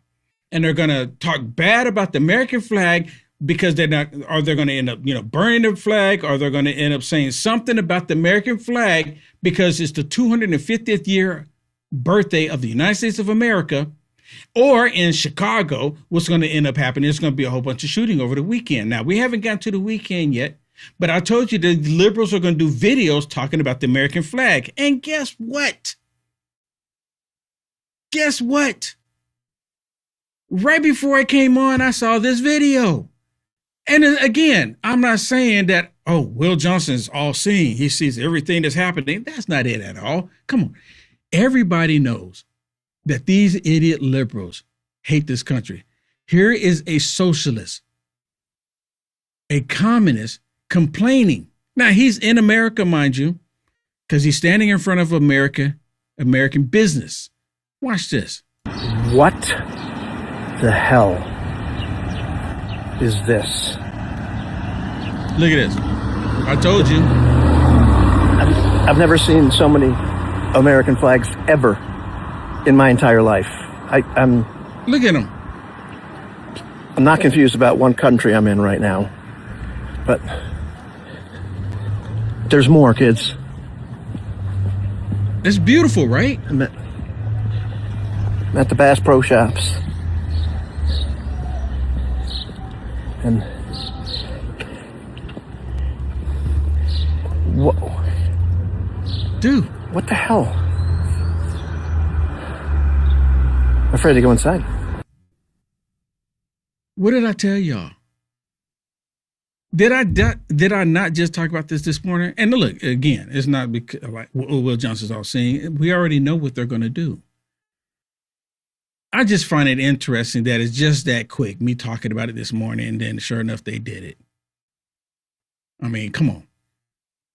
and they're going to talk bad about the American flag because they're going to end up, burning the flag, or they're going to end up saying something about the American flag because it's the 250th year birthday of the United States of America. Or in Chicago, what's going to end up happening is going to be a whole bunch of shooting over the weekend. Now, we haven't gotten to the weekend yet, but I told you the liberals are going to do videos talking about the American flag. And guess what? Guess what? Right before I came on, I saw this video. And again, I'm not saying that, Will Johnson's all seeing. He sees everything that's happening. That's not it at all. Come on. Everybody knows that these idiot liberals hate this country. Here is a socialist, a communist complaining. Now, he's in America, mind you, because he's standing in front of America American business. Watch this. What the hell is this? Look at this. I told you. I've never seen so many American flags ever in my entire life. I'm Look at them. I'm not confused about one country I'm in right now, but there's more, kids. It's beautiful, right? I'm at the Bass Pro Shops. And whoa. Dude. What the hell? I'm afraid to go inside. What did I tell y'all? Did I not just talk about this morning? And look, again, it's not because like Will Johnson's all saying. We already know what they're going to do. I just find it interesting that it's just that quick, me talking about it this morning, and then sure enough, they did it. I mean, come on.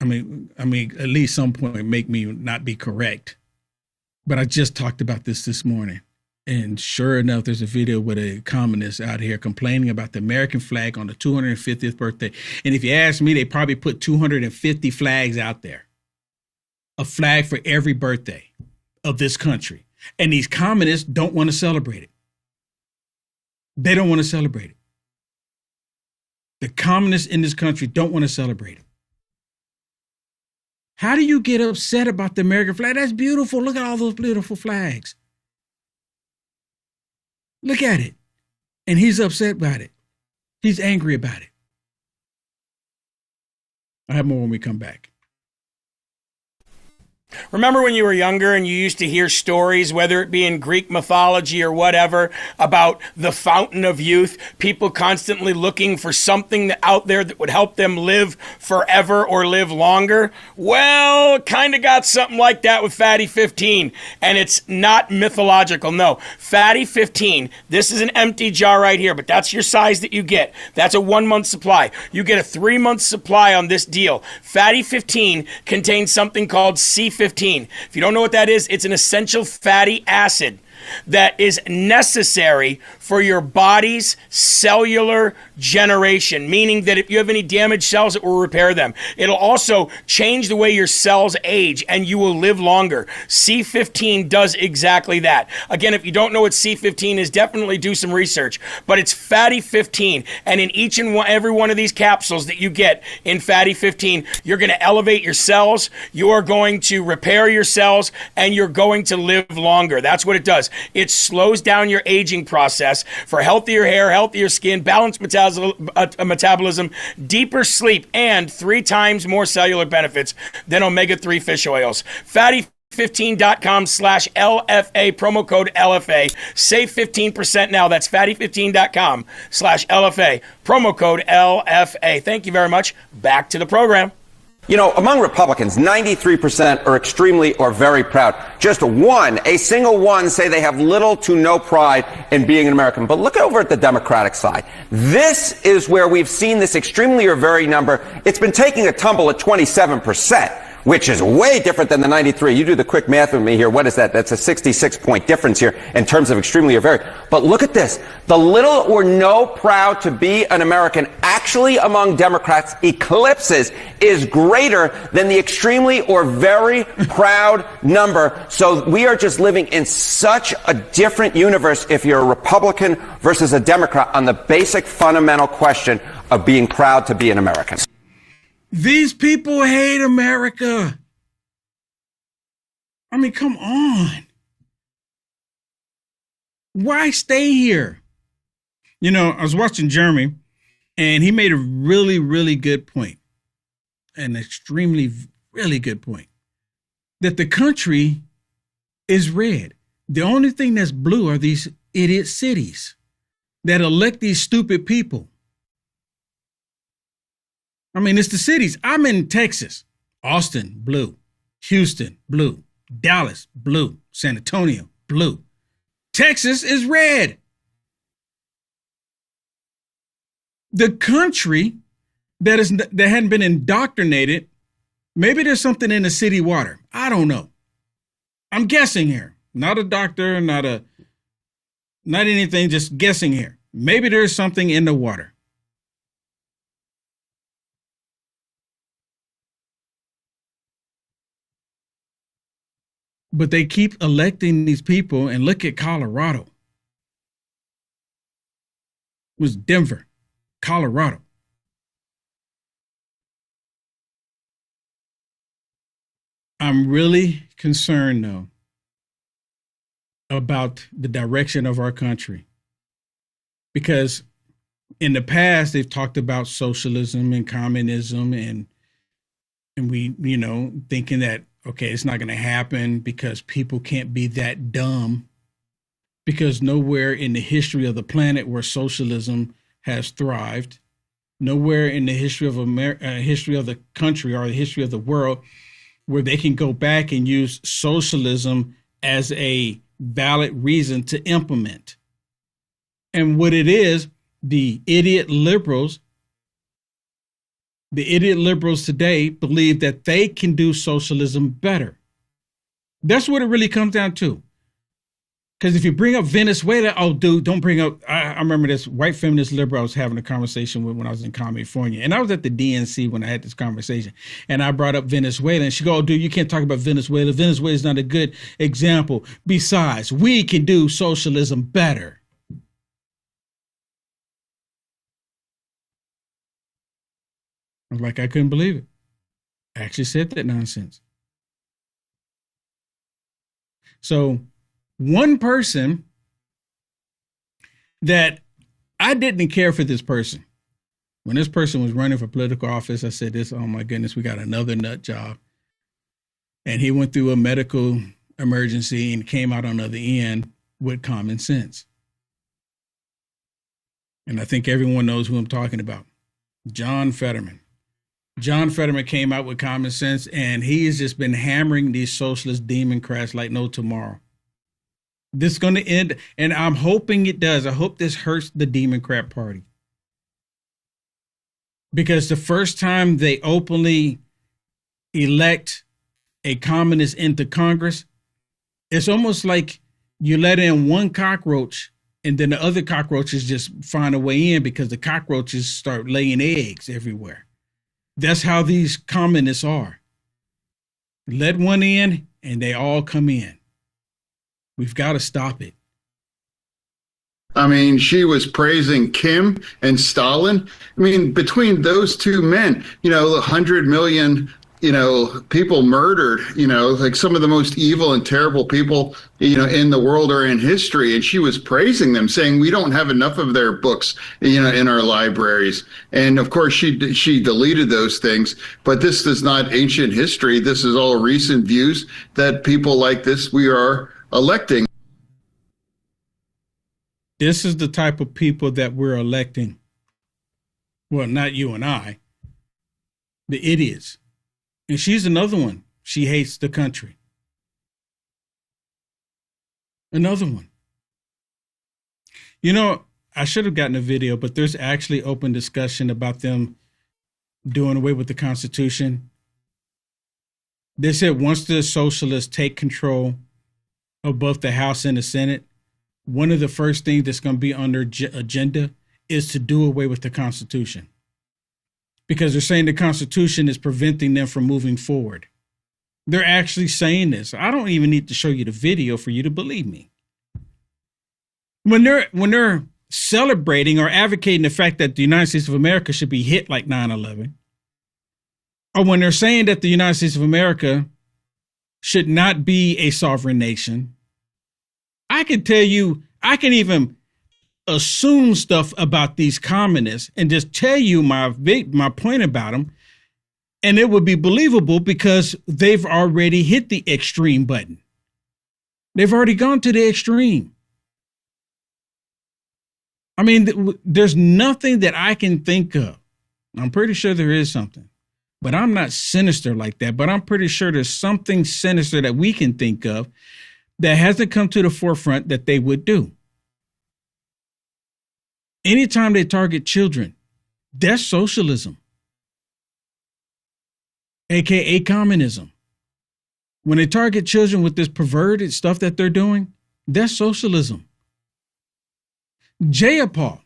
I mean, at least some point make me not be correct. But I just talked about this morning. And sure enough, there's a video with a communist out here complaining about the American flag on the 250th birthday. And if you ask me, they probably put 250 flags out there. A flag for every birthday of this country. And these communists don't want to celebrate it. They don't want to celebrate it. The communists in this country don't want to celebrate it. How do you get upset about the American flag? That's beautiful. Look at all those beautiful flags. Look at it. And he's upset about it. He's angry about it. I have more when we come back. Remember when you were younger and you used to hear stories, whether it be in Greek mythology or whatever, about the fountain of youth, people constantly looking for something out there that would help them live forever or live longer? Well, kind of got something like that with Fatty 15, and it's not mythological. No, Fatty 15, this is an empty jar right here, but that's your size that you get. That's a 1 month supply. You get a 3 month supply on this deal. Fatty 15 contains something called C15. If you don't know what that is, it's an essential fatty acid that is necessary for your body's cellular generation, meaning that if you have any damaged cells, it will repair them. It'll also change the way your cells age and you will live longer. C15 does exactly that. Again, if you don't know what C15 is, definitely do some research, but it's Fatty 15, and in each and every one of these capsules that you get in Fatty 15, you're going to elevate your cells, you are going to repair your cells, and you're going to live longer. That's what it does. It slows down your aging process for healthier hair, healthier skin, balanced metabolism, deeper sleep, and 3 times more cellular benefits than omega-3 fish oils. Fatty15.com/LFA, promo code LFA. Save 15% now. That's fatty15.com/LFA, promo code LFA. Thank you very much. Back to the program. You know, among Republicans, 93% are extremely or very proud. Just a single one, say they have little to no pride in being an American. But look over at the Democratic side. This is where we've seen this extremely or very number. It's been taking a tumble at 27%. Which is way different than the 93. You do the quick math with me here. What is that? That's a 66-point difference here in terms of extremely or very. But look at this. The little or no proud to be an American actually among Democrats eclipses is greater than the extremely or very proud number. So we are just living in such a different universe if you're a Republican versus a Democrat on the basic fundamental question of being proud to be an American. These people hate America. I mean, come on. Why stay here? You know, I was watching Jeremy, and he made a really, really good point. An extremely, really good point. That the country is red. The only thing that's blue are these idiot cities that elect these stupid people. I mean, it's the cities. I'm in Texas. Austin, blue. Houston, blue. Dallas, blue. San Antonio, blue. Texas is red. The country that hadn't been indoctrinated, maybe there's something in the city water. I don't know. I'm guessing here, not a doctor, not anything, just guessing here. Maybe there's something in the water. But they keep electing these people, and look at Colorado. It was Denver, Colorado. I'm really concerned, though, about the direction of our country. Because in the past, they've talked about socialism and communism, and we, thinking that, okay, it's not going to happen because people can't be that dumb. Because nowhere in the history of the planet where socialism has thrived, nowhere in the history of history of the country or the history of the world where they can go back and use socialism as a valid reason to implement. And what it is, the idiot liberals today believe that they can do socialism better. That's what it really comes down to. Because if you bring up Venezuela, oh, dude, don't bring up. I remember this white feminist liberal I was having a conversation with when I was in California. And I was at the DNC when I had this conversation. And I brought up Venezuela. And she go, oh, dude, you can't talk about Venezuela. Venezuela is not a good example. Besides, we can do socialism better. I was like, I couldn't believe it. I actually said that nonsense. So one person that I didn't care for this person. When this person was running for political office, I said this, oh my goodness, we got another nut job. And he went through a medical emergency and came out on the other end with common sense. And I think everyone knows who I'm talking about. John Fetterman. John Fetterman came out with common sense, and he's just been hammering these socialist democrats like no tomorrow. This is going to end, and I'm hoping it does. I hope this hurts the Democrat Party. Because the first time they openly elect a communist into Congress, it's almost like you let in one cockroach and then the other cockroaches just find a way in because the cockroaches start laying eggs everywhere. That's how these communists are. Let one in and they all come in. We've got to stop it. I mean, she was praising Kim and Stalin. I mean, between those two men, 100 million, people murdered, like some of the most evil and terrible people, in the world or in history. And she was praising them, saying we don't have enough of their books, in our libraries. And of course, she deleted those things. But this is not ancient history. This is all recent views that people like this we are electing. This is the type of people that we're electing. Well, not you and I, the idiots. And she's another one. She hates the country. Another one. I should have gotten a video, but there's actually open discussion about them doing away with the Constitution. They said once the socialists take control of both the House and the Senate, one of the first things that's going to be on their agenda is to do away with the Constitution. Because they're saying the Constitution is preventing them from moving forward. They're actually saying this. I don't even need to show you the video for you to believe me. When they're celebrating or advocating the fact that the United States of America should be hit like 9/11, or when they're saying that the United States of America should not be a sovereign nation, I can tell you, I can even assume stuff about these communists and just tell you my point about them, and it would be believable because they've already hit the extreme button. They've already gone to the extreme. I mean, there's nothing that I can think of. I'm pretty sure there is something, but I'm not sinister like that. But I'm pretty sure there's something sinister that we can think of that hasn't come to the forefront that they would do. Anytime they target children, that's socialism, aka communism. When they target children with this perverted stuff that they're doing, that's socialism. Jayapal,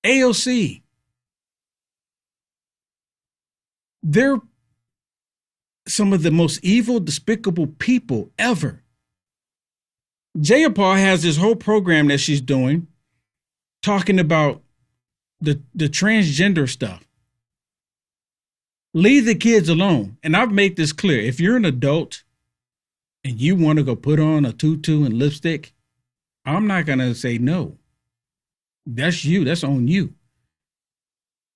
AOC, they're some of the most evil, despicable people ever. Jayapal has this whole program that she's doing talking about the transgender stuff. Leave the kids alone. And I've made this clear. If you're an adult and you want to go put on a tutu and lipstick, I'm not going to say no. That's you. That's on you.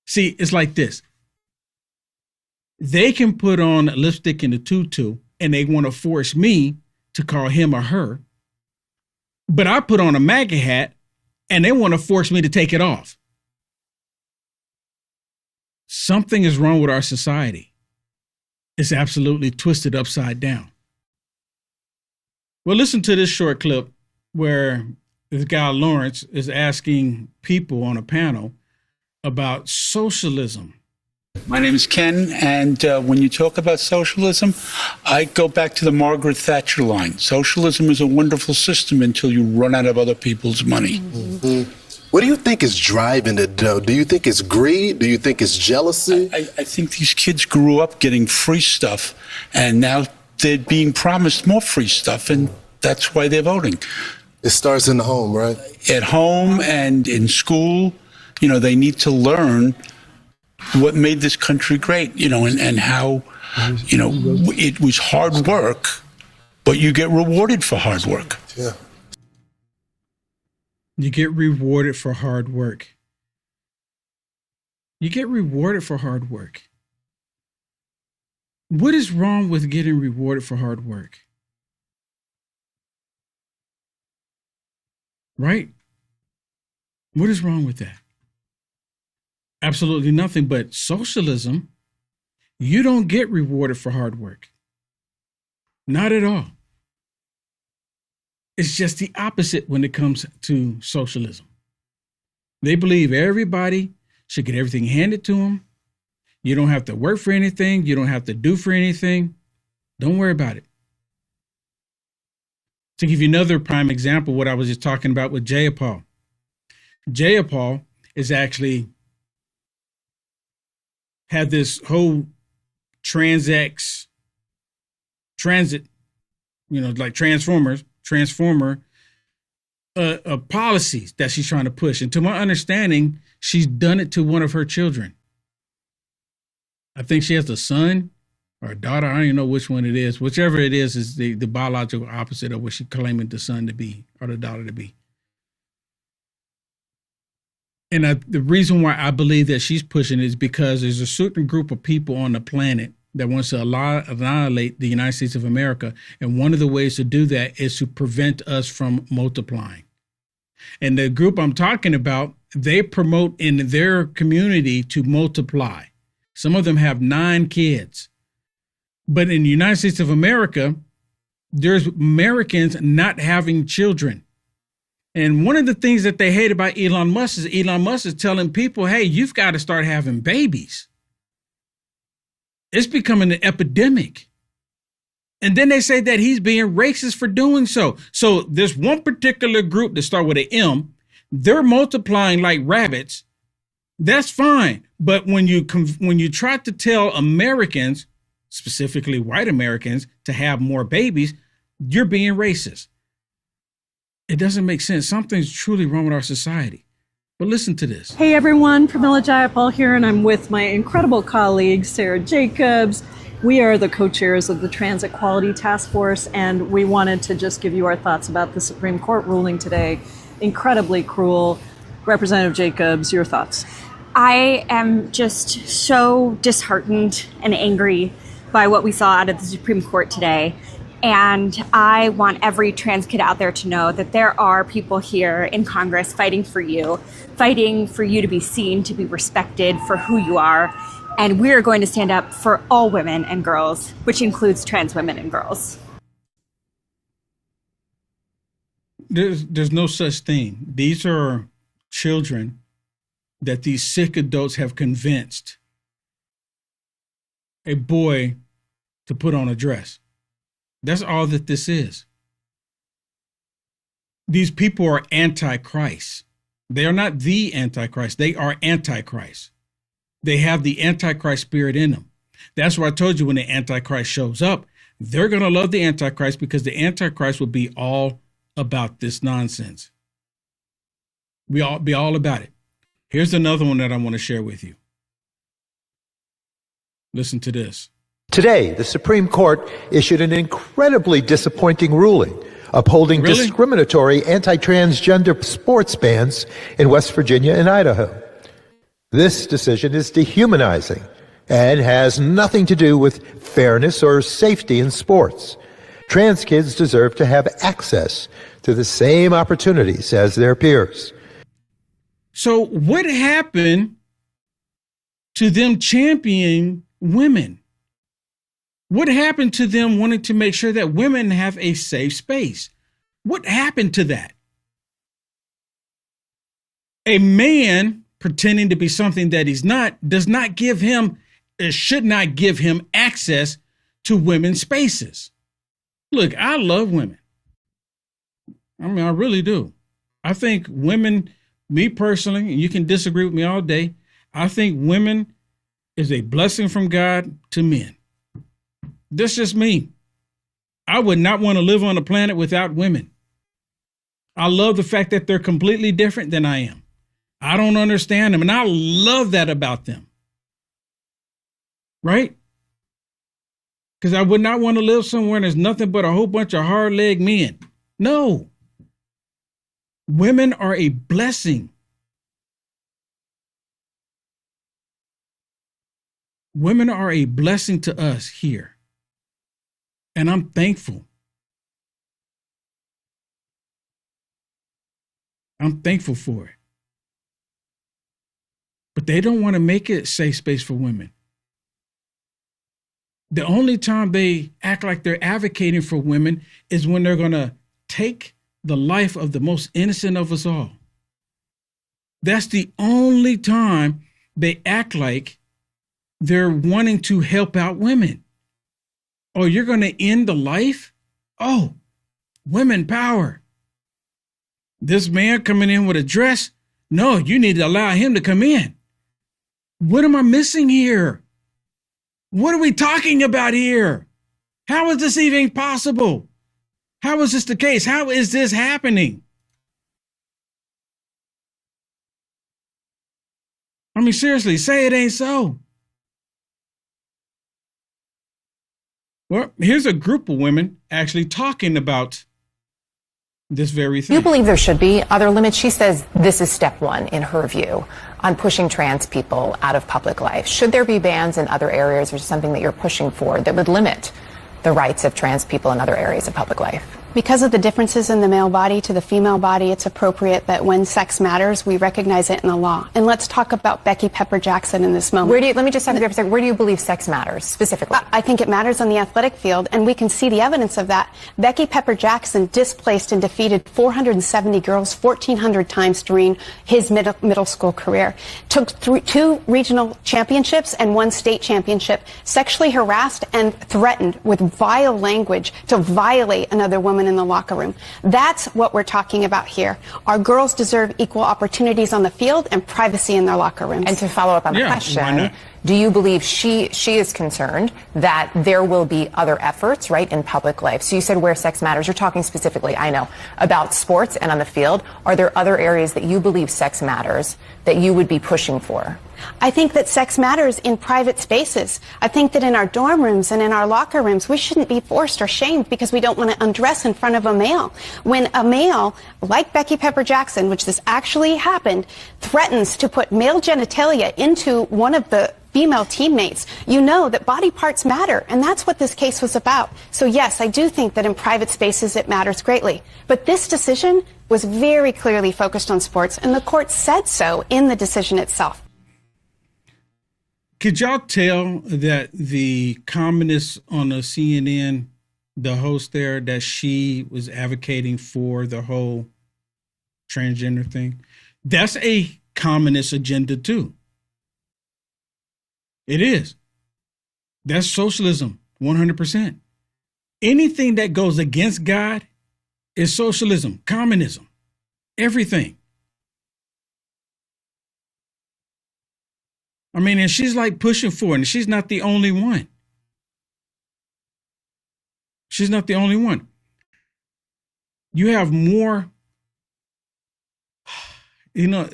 See, it's like this. They can put on a lipstick and a tutu and they want to force me to call him or her. But I put on a MAGA hat and they want to force me to take it off. Something is wrong with our society. It's absolutely twisted upside down. Well, listen to this short clip where this guy Lawrence is asking people on a panel about socialism. My name is Ken, and when you talk about socialism, I go back to the Margaret Thatcher line. Socialism is a wonderful system until you run out of other people's money. Mm-hmm. What do you think is driving it, though? Do you think it's greed? Do you think it's jealousy? I think these kids grew up getting free stuff, and now they're being promised more free stuff, and that's why they're voting. It starts in the home, right? At home and in school, you know, they need to learn what made this country great, you know, and how, you know, it was hard work, but you get rewarded for hard work. Yeah. You get rewarded for hard work. You get rewarded for hard work. What is wrong with getting rewarded for hard work? Right? What is wrong with that? Absolutely nothing. But socialism, you don't get rewarded for hard work. Not at all. It's just the opposite when it comes to socialism. They believe everybody should get everything handed to them. You don't have to work for anything. You don't have to do for anything. Don't worry about it. To give you another prime example, what I was just talking about with Jayapal. Jayapal is actually had this whole transit, you know, like transformer policies that she's trying to push. And to my understanding, she's done it to one of her children. I think she has a son or a daughter. I don't even know which one it is. Whichever it is the biological opposite of what she's claiming the son to be or the daughter to be. And the reason why I believe that she's pushing it is because there's a certain group of people on the planet that wants to annihilate the United States of America. And one of the ways to do that is to prevent us from multiplying. And the group I'm talking about, they promote in their community to multiply. Some of them have 9 kids. But in the United States of America, there's Americans not having children. And one of the things that they hate about Elon Musk is telling people, hey, you've got to start having babies. It's becoming an epidemic. And then they say that he's being racist for doing so. So there's one particular group that start with an M. They're multiplying like rabbits. That's fine. But when you try to tell Americans, specifically white Americans, to have more babies, you're being racist. It doesn't make sense. Something's truly wrong with our society. But listen to this. Hey everyone, Pramila Jayapal here, and I'm with my incredible colleague, Sarah Jacobs. We are the co-chairs of the Transit Quality Task Force, and we wanted to just give you our thoughts about the Supreme Court ruling today. Incredibly cruel. Representative Jacobs, your thoughts? I am just so disheartened and angry by what we saw out of the Supreme Court today. And I want every trans kid out there to know that there are people here in Congress fighting for you to be seen, to be respected for who you are. And we are going to stand up for all women and girls, which includes trans women and girls. There's no such thing. These are children that these sick adults have convinced. A boy to put on a dress. That's all that this is. These people are anti-Christ. They are not the anti-Christ. They are anti-Christ. They have the anti-Christ spirit in them. That's why I told you when the anti-Christ shows up, they're going to love the anti-Christ because the anti-Christ will be all about this nonsense. We all be all about it. Here's another one that I want to share with you. Listen to this. Today, the Supreme Court issued an incredibly disappointing ruling upholding discriminatory anti-transgender sports bans in West Virginia and Idaho. This decision is dehumanizing and has nothing to do with fairness or safety in sports. Trans kids deserve to have access to the same opportunities as their peers. So what happened to them championing women? What happened to them wanting to make sure that women have a safe space? What happened to that? A man pretending to be something that he's not does not give him, should not give him access to women's spaces. Look, I love women. I mean, I really do. I think women, me personally, and you can disagree with me all day, I think women is a blessing from God to men. That's just me. I would not want to live on a planet without women. I love the fact that they're completely different than I am. I don't understand them, and I love that about them. Right? Because I would not want to live somewhere and there's nothing but a whole bunch of hard-legged men. No. Women are a blessing. Women are a blessing to us here. And I'm thankful. I'm thankful for it. But they don't want to make it a safe space for women. The only time they act like they're advocating for women is when they're going to take the life of the most innocent of us all. That's the only time they act like they're wanting to help out women. Oh, you're going to end the life? Oh, women power. This man coming in with a dress? No, you need to allow him to come in. What am I missing here? What are we talking about here? How is this even possible? How is this the case? How is this happening? I mean, seriously, say it ain't so. Well, here's a group of women actually talking about this very thing. You believe there should be other limits? She says this is step one, in her view, on pushing trans people out of public life. Should there be bans in other areas, or something that you're pushing for that would limit the rights of trans people in other areas of public life? Because of the differences in the male body to the female body, it's appropriate that when sex matters, we recognize it in the law. And let's talk about Becky Pepper Jackson in this moment. Let me just have you for a second. Where do you believe sex matters specifically? I think it matters on the athletic field, and we can see the evidence of that. Becky Pepper Jackson displaced and defeated 470 girls 1,400 times during his middle school career. Took two regional championships and one state championship. Sexually harassed and threatened with vile language to violate another woman in the locker room. That's what we're talking about here. Our girls deserve equal opportunities on the field and privacy in their locker rooms. And to follow up on the question, do you believe she is concerned that there will be other efforts, right, in public life? So you said where sex matters. You're talking specifically, I know, about sports and on the field. Are there other areas that you believe sex matters that you would be pushing for? I think that sex matters in private spaces. I think that in our dorm rooms and in our locker rooms, we shouldn't be forced or shamed because we don't want to undress in front of a male. When a male, like Becky Pepper Jackson, which this actually happened, threatens to put male genitalia into one of the female teammates, you know that body parts matter, and that's what this case was about. So yes, I do think that in private spaces it matters greatly. But this decision was very clearly focused on sports, and the court said so in the decision itself. Could y'all tell that the communist on the CNN, the host there, that she was advocating for the whole transgender thing? That's a communist agenda too. It is. That's socialism. 100%. Anything that goes against God is socialism, communism, everything. I mean, and she's like pushing for it, and she's not the only one. She's not the only one. You have more, you know,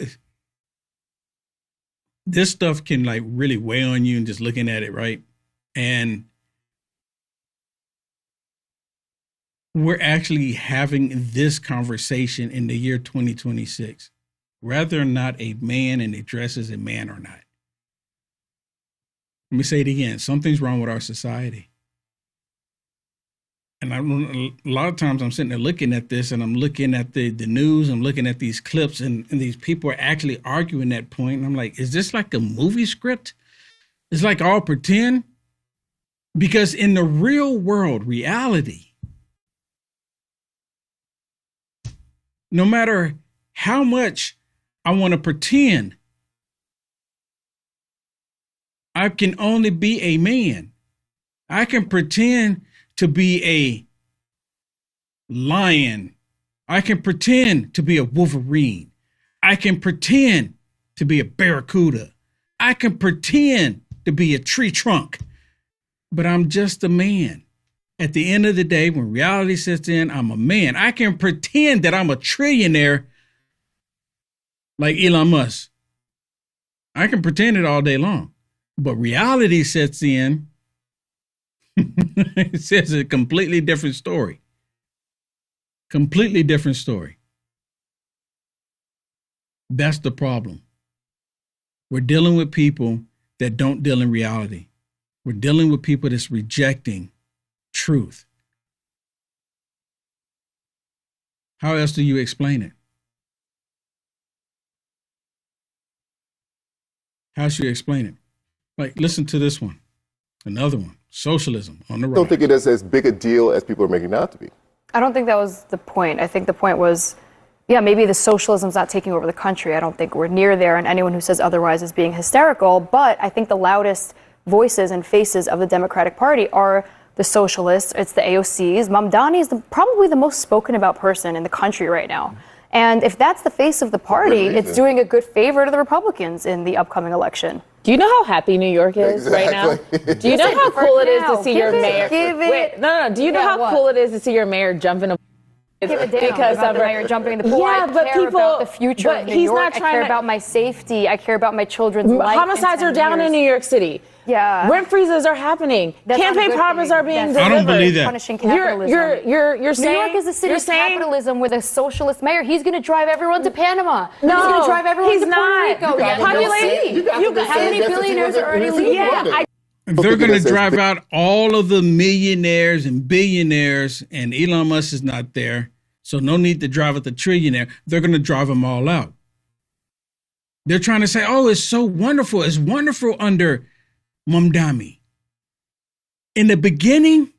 this stuff can like really weigh on you and just looking at it, right? And we're actually having this conversation in the year 2026, whether or not a man in a dress is a man or not. Let me say it again. Something's wrong with our society. And a lot of times I'm sitting there looking at this, and I'm looking at the news, I'm looking at these clips, and these people are actually arguing that point. And I'm like, is this like a movie script? It's like all pretend? Because in the real world, reality, no matter how much I want to pretend, I can only be a man. I can pretend to be a lion. I can pretend to be a Wolverine. I can pretend to be a barracuda. I can pretend to be a tree trunk, but I'm just a man. At the end of the day, when reality sets in, I'm a man. I can pretend that I'm a trillionaire like Elon Musk. I can pretend it all day long, but reality sets in. It says a completely different story. Completely different story. That's the problem. We're dealing with people that don't deal in reality. We're dealing with people that's rejecting truth. How else do you explain it? How should you explain it? Like, listen to this one. Another one. Socialism on the right. I don't think it is as big a deal as people are making it out to be. I don't think that was the point. I think the point was, yeah, maybe the socialism's not taking over the country. I don't think we're near there, and anyone who says otherwise is being hysterical. But I think the loudest voices and faces of the Democratic Party are the socialists. It's the AOCs. Mamdani is probably the most spoken about person in the country right now. And if that's the face of the party, it's doing a good favor to the Republicans in the upcoming election. Do you know how happy New York is right now? Do you know how cool it is to see your mayor? Wait, no. Do you know how cool it is to see your mayor jump in a Give it down because of the mayor jumping in the pool. Yeah, I but care people, about the future of New York. I care about my safety. I care about my children's life. Homicides are down in New York City. Yeah. Rent freezes are happening. Campaign promises are being delivered. I don't believe that. Punishing capitalism. You're saying New York is a city of capitalism with a socialist mayor. He's going to drive everyone to Panama. No, he's going to drive everyone to Puerto Rico. Population. How many billionaires are already leaving? Yeah. They're going to drive out all of the millionaires and billionaires, and Elon Musk is not there. So no need to drive out the trillionaire. They're going to drive them all out. They're trying to say, oh, it's so wonderful. It's wonderful under Mamdani. In the beginning,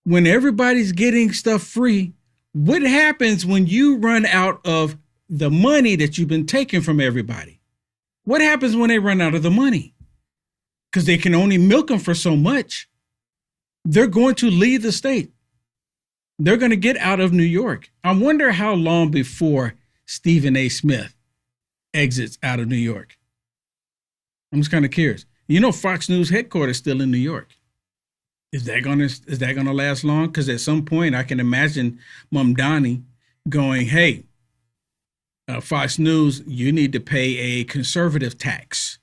when everybody's getting stuff free, what happens when you run out of the money that you've been taking from everybody? What happens when they run out of the money? Because they can only milk them for so much. They're going to leave the state. They're going to get out of New York. I wonder how long before Stephen A. Smith exits out of New York. I'm just kind of curious. You know, Fox News headquarters still in New York. Is that going to last long? Because at some point, I can imagine Mamdani going, "Hey, Fox News, you need to pay a conservative tax.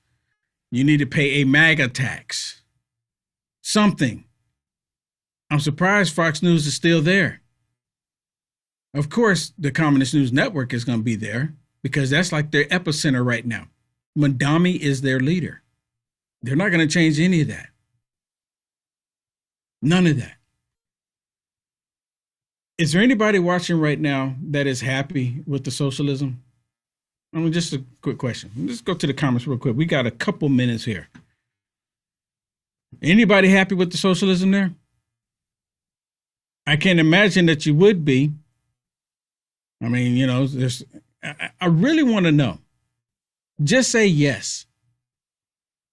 You need to pay a MAGA tax. Something." I'm surprised Fox News is still there. Of course, the Communist News Network is going to be there because that's like their epicenter right now. Mamdani is their leader. They're not going to change any of that. None of that. Is there anybody watching right now that is happy with the socialism? I mean, just a quick question. Let's go to the comments real quick. We got a couple minutes here. Anybody happy with the socialism there? I can't imagine that you would be. I mean, you know, I really want to know. Just say yes.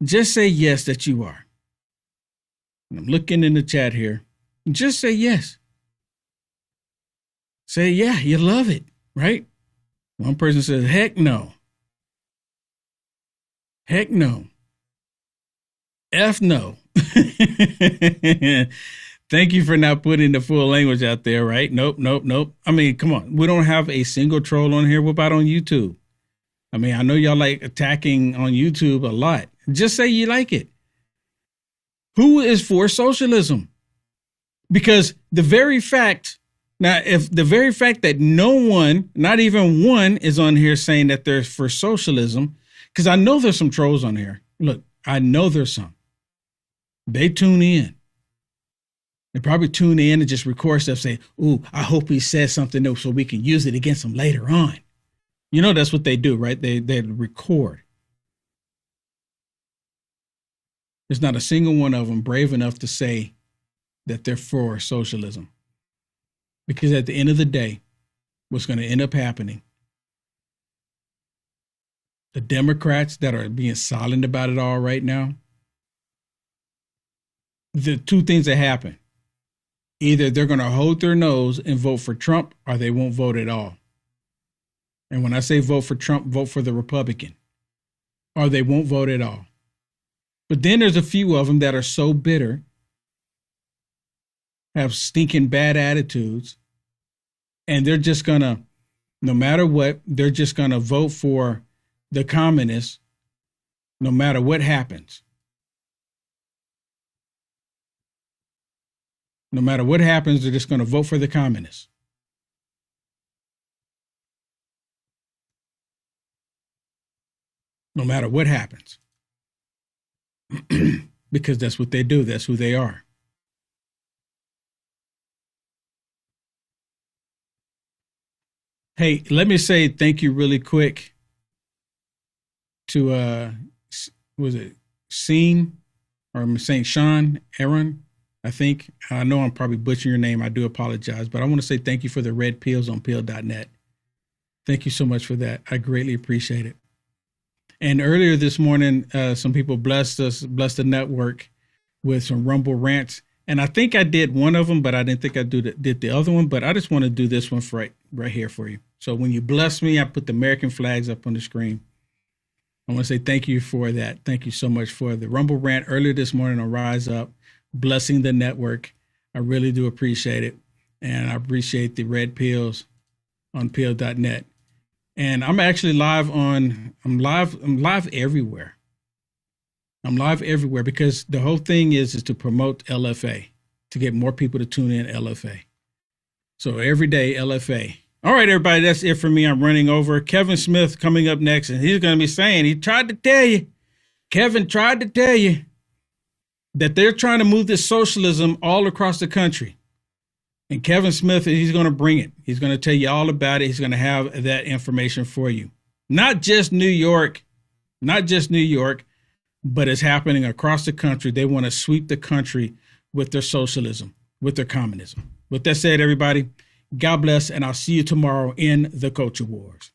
Just say yes that you are. I'm looking in the chat here. Just say yes. Say, yeah, you love it, right? One person says, heck no. Heck no. F no. Thank you for not putting the full language out there, right? Nope. I mean, come on. We don't have a single troll on here. What about on YouTube? I mean, I know y'all like attacking on YouTube a lot. Just say you like it. Who is for socialism? Because the very fact that no one, not even one, is on here saying that they're for socialism, because I know there's some trolls on here. Look, I know there's some. They tune in. They probably tune in and just record stuff, say, ooh, I hope he says something new so we can use it against him later on. You know, that's what they do, right? They record. There's not a single one of them brave enough to say that they're for socialism. Because at the end of the day, what's going to end up happening, the Democrats that are being silent about it all right now, the two things that happen, either they're going to hold their nose and vote for Trump, or they won't vote at all. And when I say vote for Trump, vote for the Republican, or they won't vote at all. But then there's a few of them that are so bitter, have stinking bad attitudes, and they're just going to, no matter what, they're just going to vote for the communists no matter what happens. No matter what happens, they're just going to vote for the communists. No matter what happens. Because that's what they do. That's who they are. Hey, let me say thank you really quick to, was it Sean or I'm saying Sean Aaron? I think. I know I'm probably butchering your name. I do apologize, but I want to say thank you for the red pills on pill.net. Thank you so much for that. I greatly appreciate it. And earlier this morning, some people blessed the network with some Rumble rants. And I think I did one of them, but I didn't think I did the other one. But I just want to do this one right here for you. So when you bless me, I put the American flags up on the screen. I want to say thank you for that. Thank you so much for the Rumble rant earlier this morning on Rise Up, blessing the network. I really do appreciate it. And I appreciate the red pills on pill.net. And I'm actually live I'm live everywhere. I'm live everywhere because the whole thing is to promote LFA, to get more people to tune in LFA. So every day, LFA. All right, everybody, that's it for me. I'm running over. Kevin Smith coming up next, and he's going to be saying, Kevin tried to tell you that they're trying to move this socialism all across the country. And Kevin Smith, he's going to bring it. He's going to tell you all about it. He's going to have that information for you. Not just New York, but it's happening across the country. They want to sweep the country with their socialism, with their communism. With that said, everybody, God bless, and I'll see you tomorrow in the Culture Wars.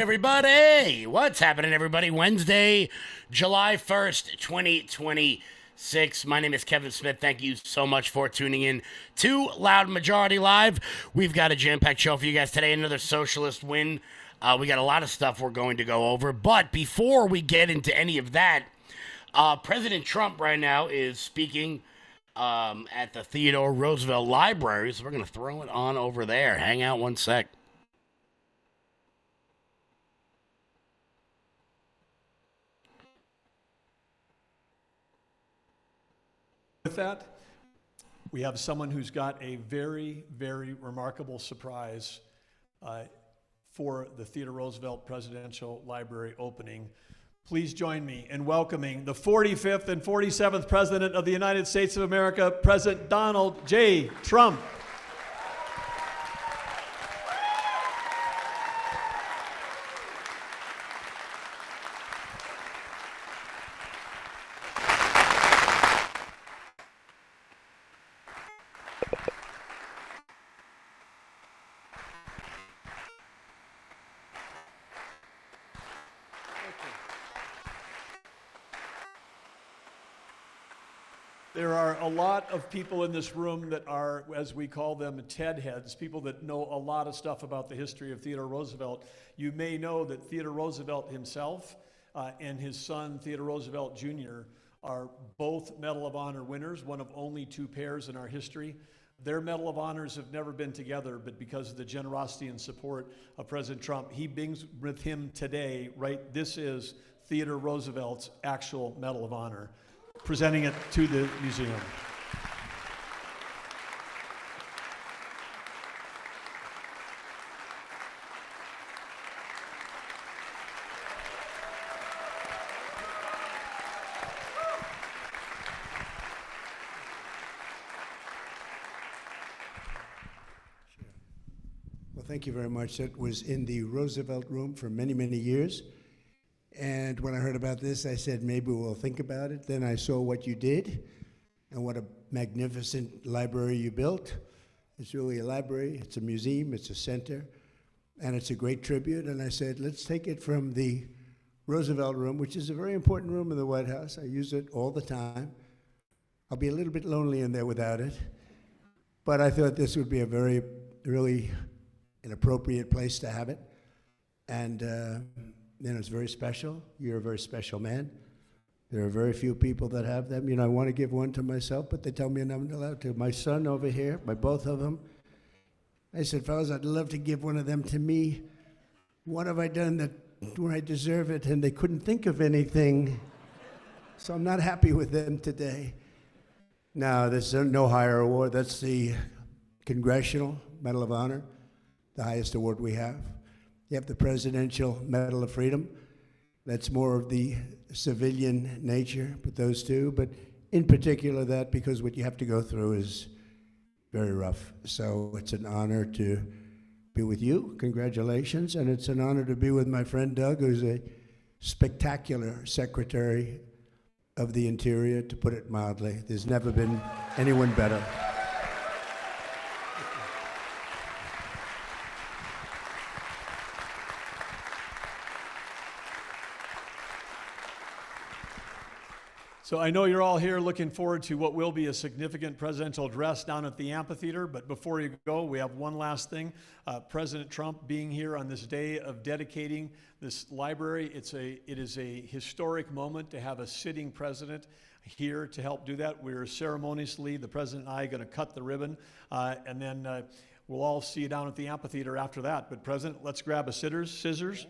everybody. What's happening, everybody? Wednesday, July 1st, 2026. My name is Kevin Smith. Thank you so much for tuning in to Loud Majority Live. We've got a jam-packed show for you guys today. Another socialist win. We got a lot of stuff we're going to go over. But before we get into any of that, President Trump right now is speaking at the Theodore Roosevelt Library. So we're going to throw it on over there. Hang out one sec. With that, we have someone who's got a very, very remarkable surprise for the Theodore Roosevelt Presidential Library opening. Please join me in welcoming the 45th and 47th President of the United States of America, President Donald J. Trump. There are a lot of people in this room that are, as we call them, TED heads, people that know a lot of stuff about the history of Theodore Roosevelt. You may know that Theodore Roosevelt himself and his son, Theodore Roosevelt Jr., are both Medal of Honor winners, one of only two pairs in our history. Their Medal of Honors have never been together, but because of the generosity and support of President Trump, he brings with him today, right, this is Theodore Roosevelt's actual Medal of Honor, presenting it to the museum. Well, thank you very much. That was in the Roosevelt Room for many, many years. And when I heard about this, I said, maybe we'll think about it. Then I saw what you did and what a magnificent library you built. It's really a library, it's a museum, it's a center, and it's a great tribute. And I said, let's take it from the Roosevelt Room, which is a very important room in the White House. I use it all the time. I'll be a little bit lonely in there without it. But I thought this would be a very, really an appropriate place to have it. And it's very special. You're a very special man. There are very few people that have them. You know, I want to give one to myself, but they tell me I'm not allowed to. My son over here, by both of them, I said, fellas, I'd love to give one of them to me. What have I done that where I deserve it? And they couldn't think of anything. So I'm not happy with them today. Now, there's no higher award. That's the Congressional Medal of Honor, the highest award we have. You have the Presidential Medal of Freedom. That's more of the civilian nature, but those two. But in particular that, because what you have to go through is very rough. So it's an honor to be with you. Congratulations. And it's an honor to be with my friend Doug, who's a spectacular Secretary of the Interior, to put it mildly. There's never been anyone better. So I know you're all here looking forward to what will be a significant presidential address down at the amphitheater. But before you go, we have one last thing. President Trump being here on this day of dedicating this library, it is a historic moment to have a sitting president here to help do that. We're ceremoniously, the president and I, going to cut the ribbon, and then we'll all see you down at the amphitheater after that. But President, let's grab a scissors.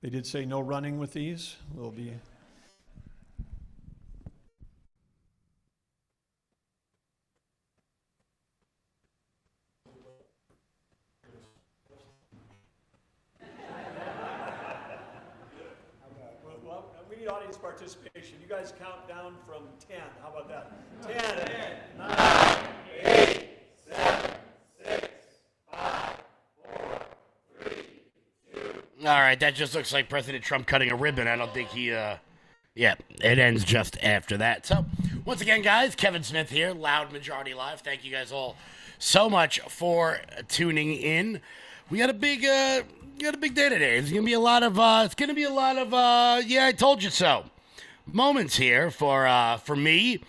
They did say no running with these. We'll be... Audience participation. You guys count down from 10. How about that? 10, 9, 8, 7, 6, 5, 4, 3, 2. All right, that just looks like President Trump cutting a ribbon. I don't think he, yeah, it ends just after that. So, once again, guys, Kevin Smith here, Loud Majority Live. Thank you guys all so much for tuning in. We got a big day today. It's gonna be a lot of yeah, I told you so moments here for me.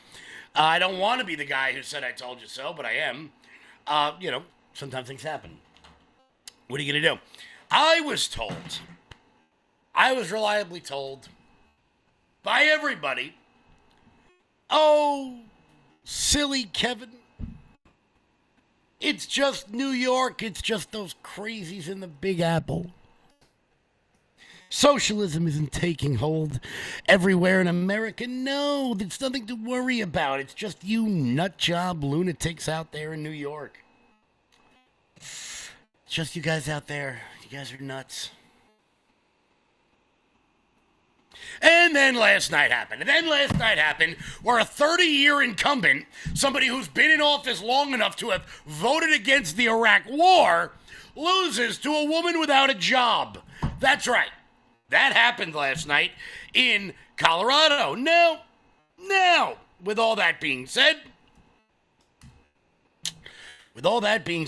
I don't want to be the guy who said I told you so, but I am. Sometimes things happen. What are you gonna do? I was reliably told by everybody, oh, silly Kevin, it's just New York. It's just those crazies in the Big Apple. Socialism isn't taking hold everywhere in America. No, there's nothing to worry about. It's just you nutjob lunatics out there in New York. It's just you guys out there. You guys are nuts. And then last night happened. Where a 30-year incumbent, somebody who's been in office long enough to have voted against the Iraq War, loses to a woman without a job. That's right. That happened last night in Colorado. Now, with all that being said, maybe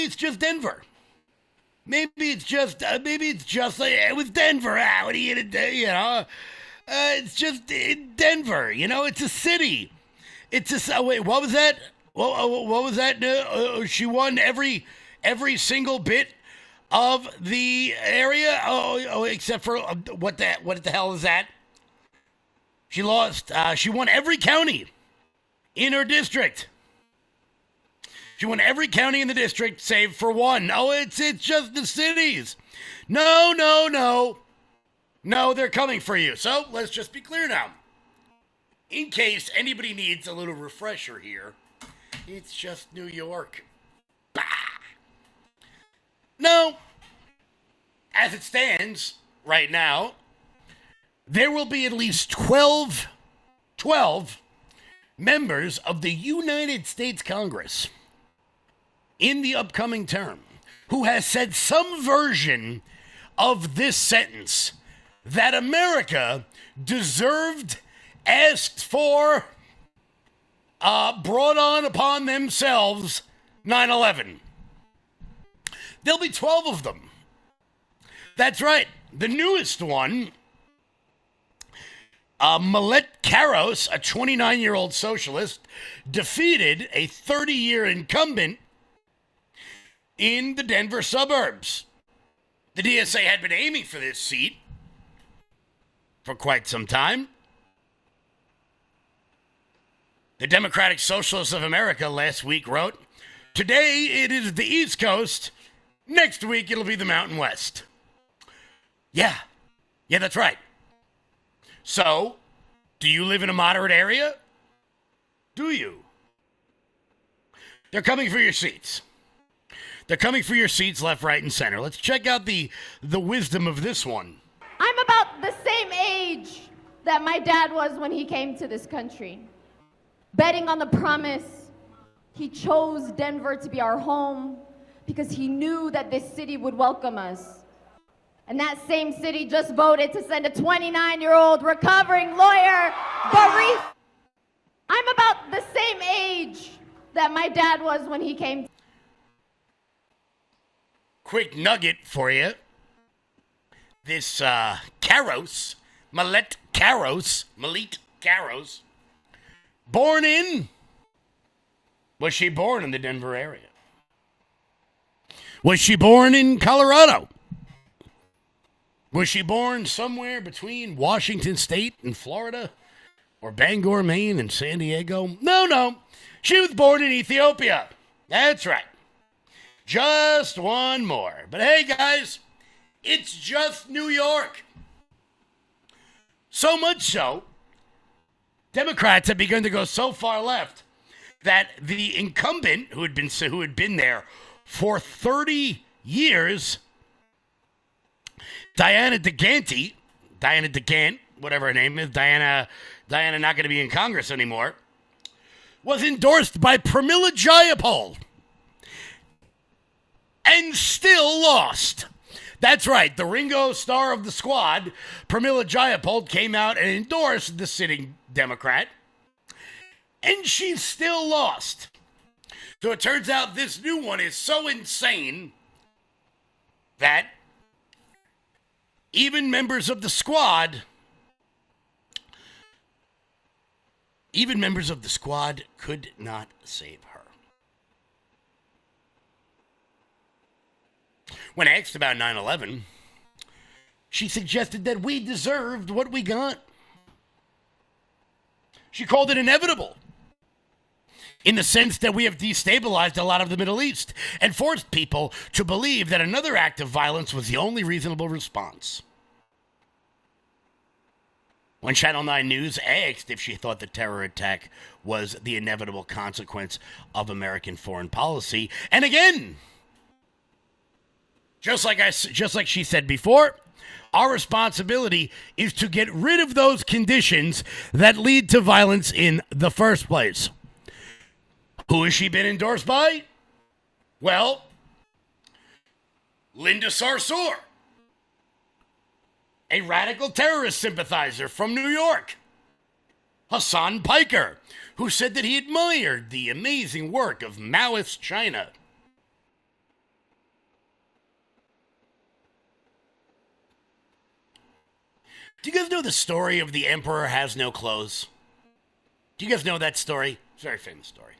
it's just Denver. Maybe it's just it was Denver. What are you gonna do? It's just Denver. It's a city. Wait, what was that? What was that? She won every single bit of the area. Oh, except for what the hell is that? She lost. She won every county in her district. She won every county in the district, save for one. Oh, it's just the cities. No, they're coming for you. So let's just be clear now. In case anybody needs a little refresher here, it's just New York. Bah! No. As it stands right now, there will be at least 12 members of the United States Congress in the upcoming term who has said some version of this sentence that America deserved, asked for, brought on upon themselves 9/11. There'll be 12 of them. That's right. The newest one, Millet Karos, a 29-year-old socialist, defeated a 30-year incumbent in the Denver suburbs. The DSA had been aiming for this seat for quite some time. The Democratic Socialists of America last week wrote, "Today it is the East Coast. Next week it'll be the Mountain West." Yeah, that's right. So, do you live in a moderate area? Do you? They're coming for your seats. They're coming for your seats left, right, and center. Let's check out the wisdom of this one. I'm about the same age that my dad was when he came to this country. Betting on the promise, he chose Denver to be our home because he knew that this city would welcome us. And that same city just voted to send a 29-year-old recovering lawyer, Barif. I'm about the same age that my dad was when he came. Quick nugget for you. This Karos, Millet Karos, was she born in the Denver area? Was she born in Colorado? Was she born somewhere between Washington State and Florida? Or Bangor, Maine and San Diego? No. She was born in Ethiopia. That's right. Just one more. But hey, guys, it's just New York. So much so, Democrats have begun to go so far left that the incumbent who had been there for 30 years, Diana DeGant, whatever her name is, Diana not going to be in Congress anymore, was endorsed by Pramila Jayapal and still lost. That's right, the Ringo star of the squad, Pramila Jayapal, came out and endorsed the sitting Democrat, and she still lost. So it turns out this new one is so insane that even members of the squad could not save her. When asked about 9/11, she suggested that we deserved what we got. She called it inevitable, in the sense that we have destabilized a lot of the Middle East and forced people to believe that another act of violence was the only reasonable response. When Channel 9 News asked if she thought the terror attack was the inevitable consequence of American foreign policy, and again, just like she said before, our responsibility is to get rid of those conditions that lead to violence in the first place. Who has she been endorsed by? Well, Linda Sarsour, a radical terrorist sympathizer from New York. Hassan Piker, who said that he admired the amazing work of Maoist China. Do you guys know the story of the Emperor Has No Clothes? Do you guys know that story? It's a very famous story.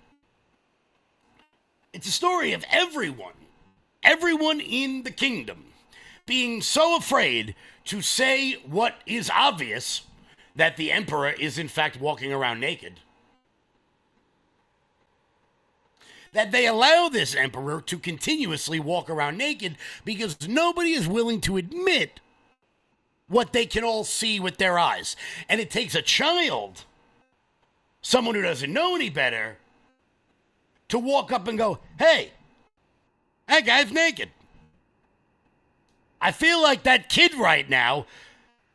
It's a story of everyone in the kingdom being so afraid to say what is obvious, that the emperor is in fact walking around naked, that they allow this emperor to continuously walk around naked because nobody is willing to admit what they can all see with their eyes. And it takes a child, someone who doesn't know any better, to walk up and go, hey, that guy's naked. I feel like that kid right now,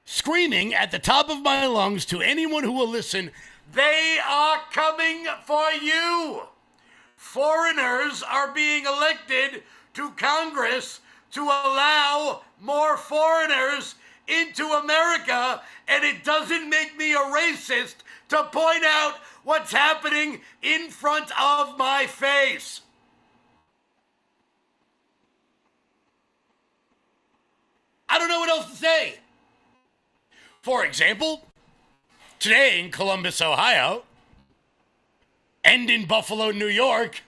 screaming at the top of my lungs to anyone who will listen, they are coming for you. Foreigners are being elected to Congress to allow more foreigners into America, and it doesn't make me a racist to point out what's happening in front of my face. I don't know what else to say. For example, today in Columbus, Ohio, and in Buffalo, New York,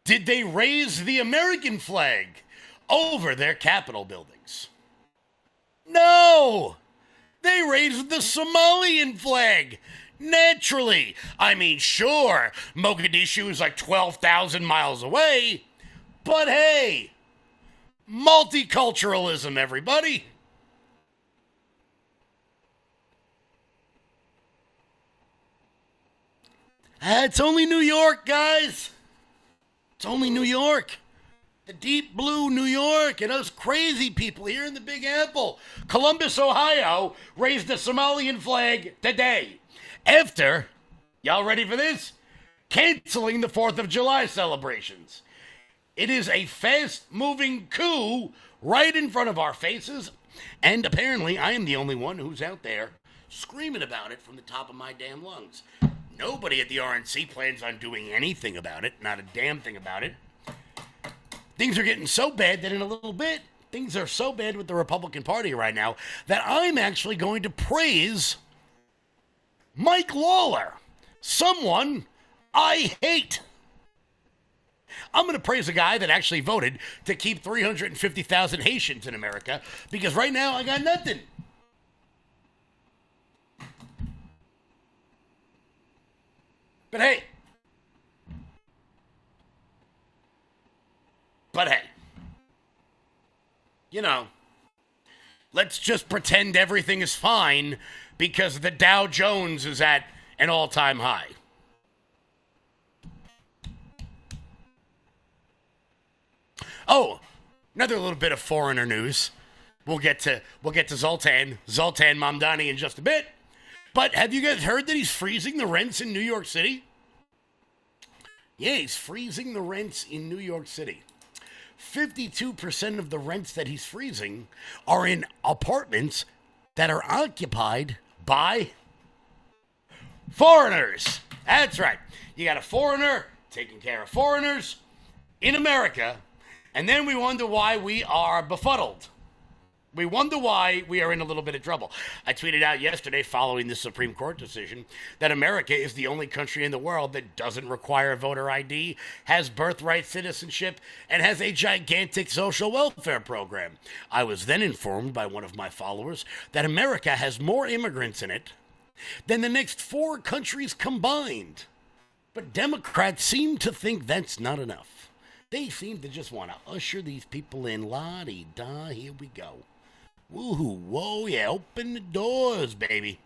did they raise the American flag over their Capitol buildings? No! They raised the Somalian flag. Naturally. I mean, sure, Mogadishu is like 12,000 miles away, but hey, multiculturalism, everybody. It's only New York, guys. It's only New York. The deep blue New York and us crazy people here in the Big Apple. Columbus, Ohio raised the Somalian flag today after, y'all ready for this? Canceling the 4th of July celebrations. It is a fast-moving coup right in front of our faces, and apparently I am the only one who's out there screaming about it from the top of my damn lungs. Nobody at the RNC plans on doing anything about it, not a damn thing about it. Things are getting so bad that in a little bit, things are so bad with the Republican Party right now that I'm actually going to praise Mike Lawler, someone I hate. I'm going to praise a guy that actually voted to keep 350,000 Haitians in America, because right now I got nothing. But hey, you know, let's just pretend everything is fine because the Dow Jones is at an all-time high. Oh, another little bit of foreigner news. We'll get to Zoltan Mamdani in just a bit. But have you guys heard that he's freezing the rents in New York City? Yeah, he's freezing the rents in New York City. 52% of the rents that he's freezing are in apartments that are occupied by foreigners. That's right. You got a foreigner taking care of foreigners in America, And then we wonder why we are befuddled. We wonder why we are in a little bit of trouble. I tweeted out yesterday following the Supreme Court decision that America is the only country in the world that doesn't require voter ID, has birthright citizenship, and has a gigantic social welfare program. I was then informed by one of my followers that America has more immigrants in it than the next 4 countries combined. But Democrats seem to think that's not enough. They seem to just want to usher these people in. La-di-da, here we go. Woohoo, whoa, yeah, open the doors, baby.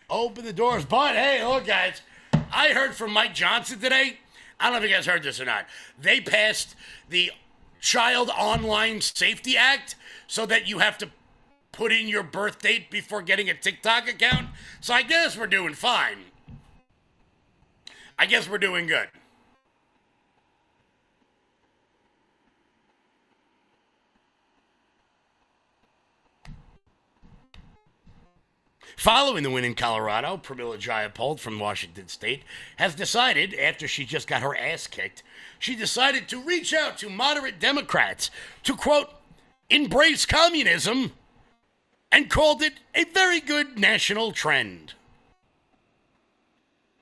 Open the doors. But, hey, look, guys, I heard from Mike Johnson today. I don't know if you guys heard this or not. They passed the Child Online Safety Act so that you have to put in your birth date before getting a TikTok account. So I guess we're doing fine. I guess we're doing good. Following the win in Colorado, Pramila Jayapal from Washington State has decided, after she just got her ass kicked, she decided to reach out to moderate Democrats to, quote, embrace communism, and called it a very good national trend.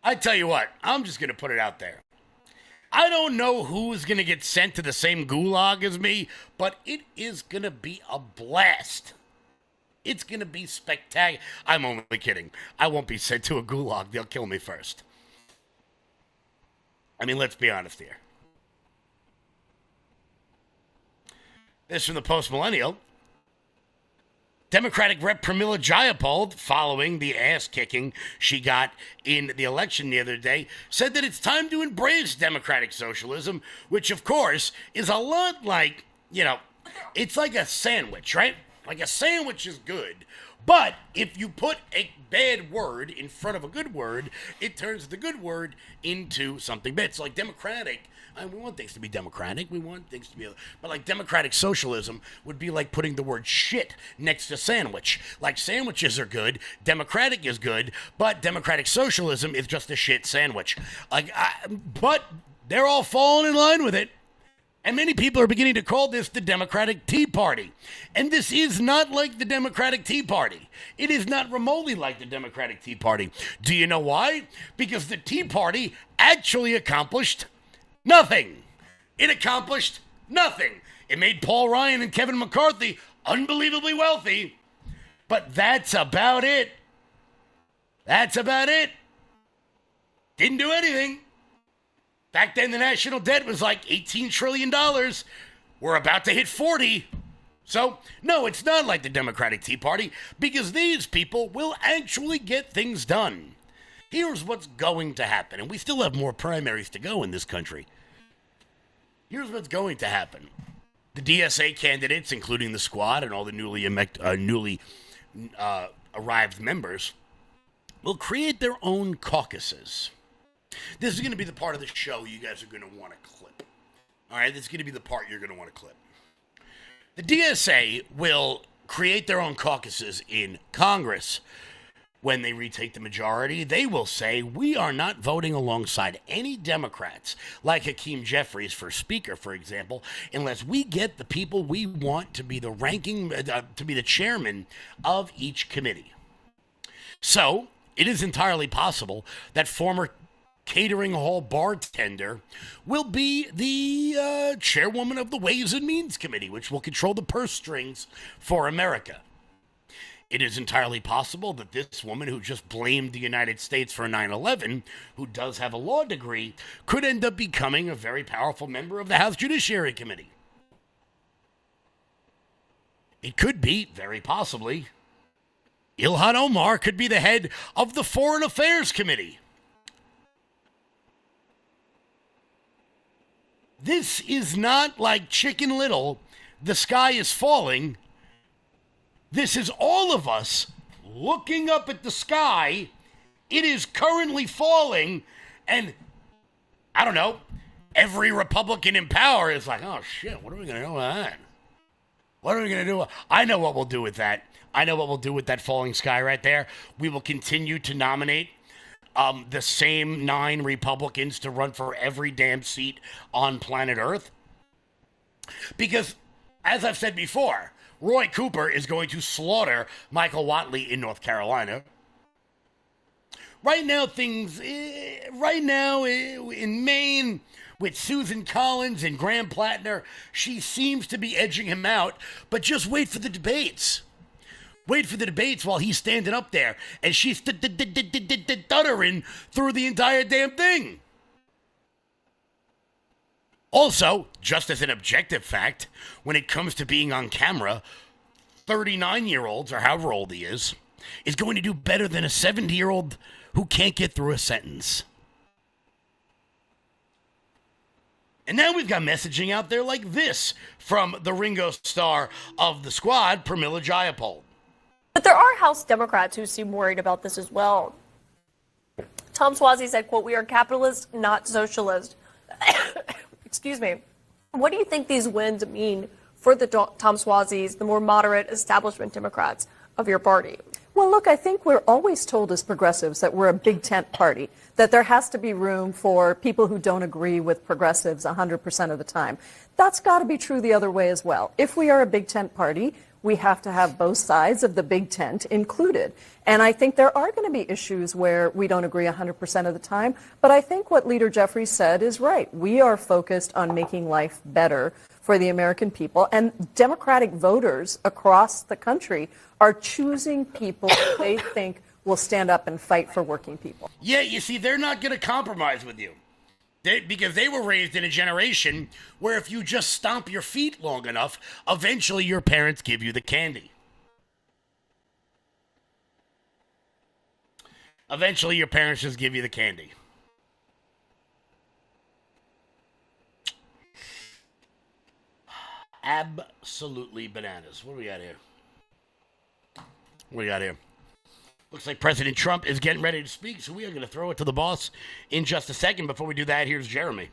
I tell you what, I'm just going to put it out there. I don't know who's going to get sent to the same gulag as me, but it is going to be a blast. It's going to be spectacular. I'm only kidding. I won't be sent to a gulag. They'll kill me first. I mean, let's be honest here. This from the Post-Millennial. Democratic Rep. Pramila Jayapal, following the ass-kicking she got in the election the other day, said that it's time to embrace democratic socialism, which, of course, is a lot like, it's like a sandwich, right? Like a sandwich is good, but if you put a bad word in front of a good word, it turns the good word into something bad. It's like democratic. We want things to be democratic. We want things to be, but like democratic socialism would be like putting the word shit next to sandwich. Like sandwiches are good, democratic is good, but democratic socialism is just a shit sandwich. But they're all falling in line with it. And many people are beginning to call this the Democratic Tea Party. And this is not like the Democratic Tea Party. It is not remotely like the Democratic Tea Party. Do you know why? Because the Tea Party actually accomplished nothing. It accomplished nothing. It made Paul Ryan and Kevin McCarthy unbelievably wealthy. But that's about it. That's about it. Didn't do anything. Back then, the national debt was like $18 trillion. We're about to hit 40. So, no, it's not like the Democratic Tea Party, because these people will actually get things done. Here's what's going to happen, and we still have more primaries to go in this country. Here's what's going to happen. The DSA candidates, including the squad and all the newly arrived members, will create their own caucuses. This is going to be the part of the show you guys are going to want to clip. All right, this is going to be the part you're going to want to clip. The DSA will create their own caucuses in Congress. When they retake the majority, they will say, we are not voting alongside any Democrats, like Hakeem Jeffries for Speaker, for example, unless we get the people we want to be the to be the chairman of each committee. So, it is entirely possible that former catering hall bartender will be the chairwoman of the Ways and Means Committee, which will control the purse strings for America. It is entirely possible that this woman who just blamed the United States for 9/11, who does have a law degree, could end up becoming a very powerful member of the House Judiciary Committee. It could be, very possibly, Ilhan Omar could be the head of the Foreign Affairs Committee. This is not like Chicken Little, the sky is falling. This is all of us looking up at the sky. It is currently falling, and I don't know, every Republican in power is like, oh shit, what are we going to do with that? What are we going to do? I know what we'll do with that. I know what we'll do with that falling sky right there. We will continue to nominate the same 9 Republicans to run for every damn seat on planet Earth. Because, as I've said before, Roy Cooper is going to slaughter Michael Whatley in North Carolina. Right now, in Maine, with Susan Collins and Graham Plattner, she seems to be edging him out. But just wait for the debates. Wait for the debates while he's standing up there, and she's stuttering through the entire damn thing. Also, just as an objective fact, when it comes to being on camera, 39-year-olds, or however old he is going to do better than a 70-year-old who can't get through a sentence. And now we've got messaging out there like this from the Ringo star of the squad, Pramila Jayapal. But there are House Democrats who seem worried about this as well. Tom Suozzi said, quote, "We are capitalist, not socialist." Excuse me. What do you think these wins mean for the Tom Suozzi's, the more moderate establishment Democrats of your party? Well, look, I think we're always told as progressives that we're a big tent party, that there has to be room for people who don't agree with progressives 100% of the time. That's got to be true the other way as well. If we are a big tent party, we have to have both sides of the big tent included. And I think there are going to be issues where we don't agree 100% of the time. But I think what Leader Jeffries said is right. We are focused on making life better for the American people. And Democratic voters across the country are choosing people they think will stand up and fight for working people. Yeah, you see, they're not going to compromise with you. Because they were raised in a generation where if you just stomp your feet long enough, eventually your parents give you the candy. Eventually your parents just give you the candy. Absolutely bananas. What do we got here? What do we got here? Looks like President Trump is getting ready to speak, so we are going to throw it to the boss in just a second. Before we do that, here's Jeremy.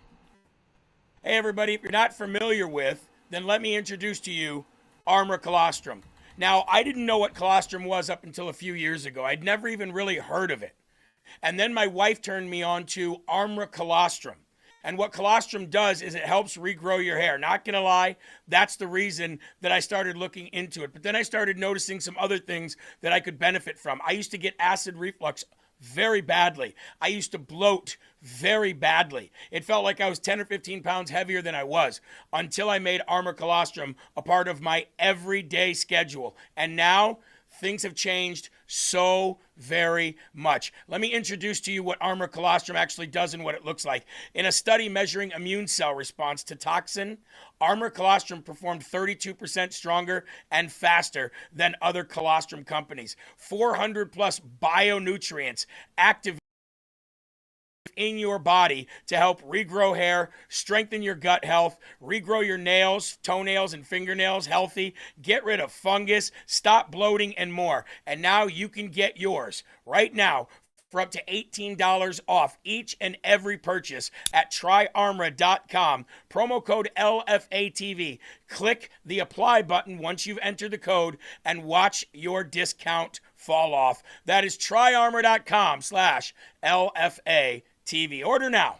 Hey, everybody, if you're not familiar with, then let me introduce to you Armor Colostrum. Now, I didn't know what colostrum was up until a few years ago. I'd never even really heard of it. And then my wife turned me on to Armor Colostrum. And what colostrum does is it helps regrow your hair. Not going to lie, that's the reason that I started looking into it. But then I started noticing some other things that I could benefit from. I used to get acid reflux very badly. I used to bloat very badly. It felt like I was 10 or 15 pounds heavier than I was until I made Armor Colostrum a part of my everyday schedule. And now things have changed so very much. Let me introduce to you what Armor Colostrum actually does and what it looks like. In a study measuring immune cell response to toxin, Armor Colostrum performed 32% stronger and faster than other colostrum companies. 400 plus bionutrients active in your body to help regrow hair, strengthen your gut health, regrow your nails, toenails, and fingernails healthy, get rid of fungus, stop bloating, and more. And now you can get yours right now for up to $18 off each and every purchase at tryarmra.com. Promo code LFATV. Click the apply button once you've entered the code and watch your discount fall off. That is tryarmra.com/LFATV. Order now.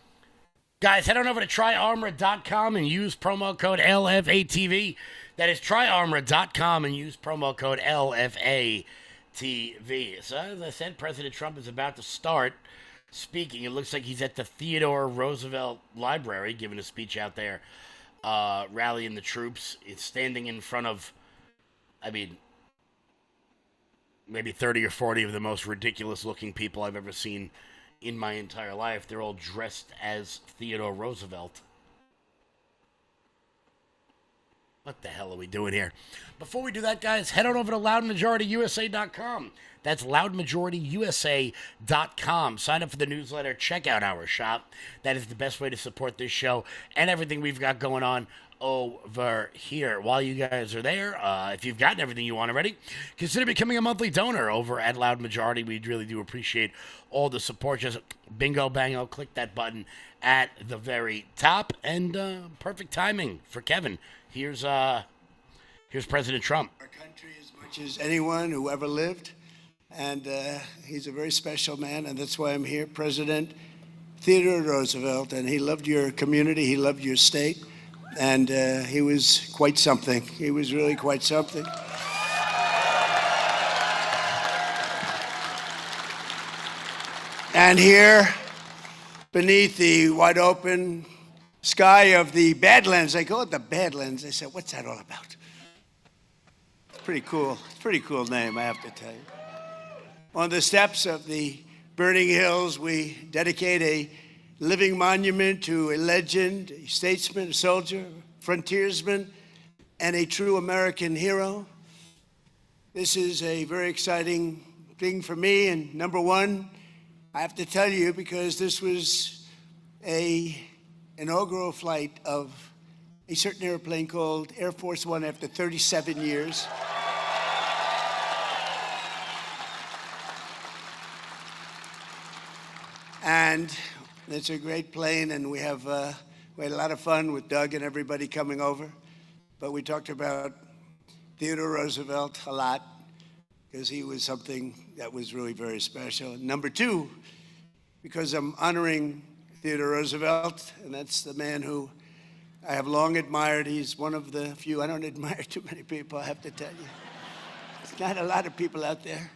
Guys, head on over to tryarmor.com and use promo code LFATV. That is tryarmor.com and use promo code LFATV. So, as I said, President Trump is about to start speaking. It looks like he's at the Theodore Roosevelt Library giving a speech out there, rallying the troops. It's standing in front of, maybe 30 or 40 of the most ridiculous-looking people I've ever seen in my entire life. They're all dressed as Theodore Roosevelt. What the hell are we doing here? Before we do that, guys, head on over to loudmajorityusa.com. That's loudmajorityusa.com. Sign up for the newsletter. Check out our shop. That is the best way to support this show and everything we've got going on over here. While you guys are there, if you've gotten everything you want already, consider becoming a monthly donor over at Loud Majority. We really do appreciate all the support. Just bingo bango, click that button at the very top, and perfect timing for Kevin. Here's President Trump. Our country as much as anyone who ever lived, and he's a very special man, and that's why I'm here. President Theodore Roosevelt, and he loved your community, he loved your state. And he was quite something. He was really quite something. And here, beneath the wide open sky of the Badlands, they call it the Badlands. I said, what's that all about? It's pretty cool. It's a pretty cool name, I have to tell you. On the steps of the burning hills, we dedicate a living monument to a legend, a statesman, a soldier, a frontiersman, and a true American hero. This is a very exciting thing for me, and number one, I have to tell you, because this was an inaugural flight of a certain airplane called Air Force One after 37 years. And it's a great plane, and we had a lot of fun with Doug and everybody coming over. But we talked about Theodore Roosevelt a lot, because he was something that was really very special. Number two, because I'm honoring Theodore Roosevelt, and that's the man who I have long admired. He's one of the few. I don't admire too many people, I have to tell you. There's not a lot of people out there.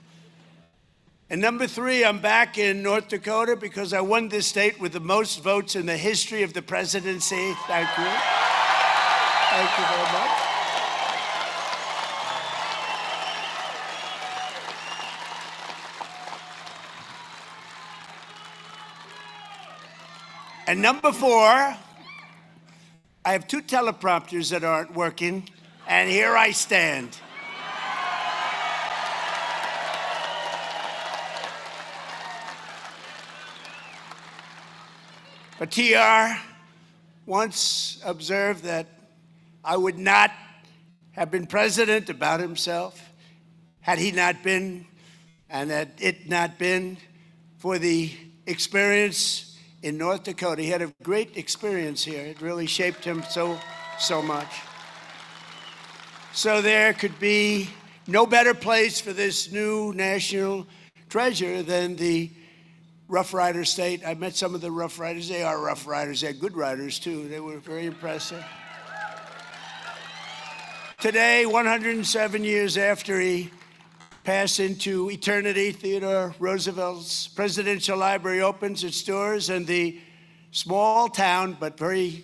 And number three, I'm back in North Dakota because I won this state with the most votes in the history of the presidency. Thank you. Thank you very much. And number four, I have two teleprompters that aren't working, and here I stand. But TR once observed that I would not have been president about himself had he not been, and had it not been for the experience in North Dakota. He had a great experience here. It really shaped him so much. So there could be no better place for this new national treasure than the Rough Rider state. I met some of the Rough Riders. They are Rough Riders. They're good riders, too. They were very impressive. Today, 107 years after he passed into eternity, Theodore Roosevelt's Presidential Library opens its doors, and the small town, but very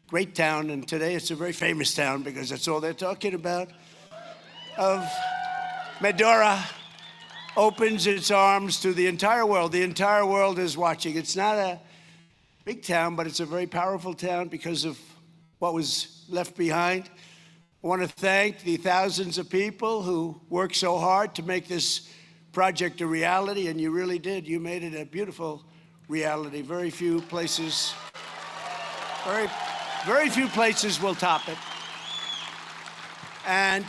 great town, and today it's a very famous town because that's all they're talking about, of Medora opens its arms to the entire world. The entire world is watching. It's not a big town, but it's a very powerful town because of what was left behind. I want to thank the thousands of people who worked so hard to make this project a reality, and you really did. You made it a beautiful reality. Very few places will top it. And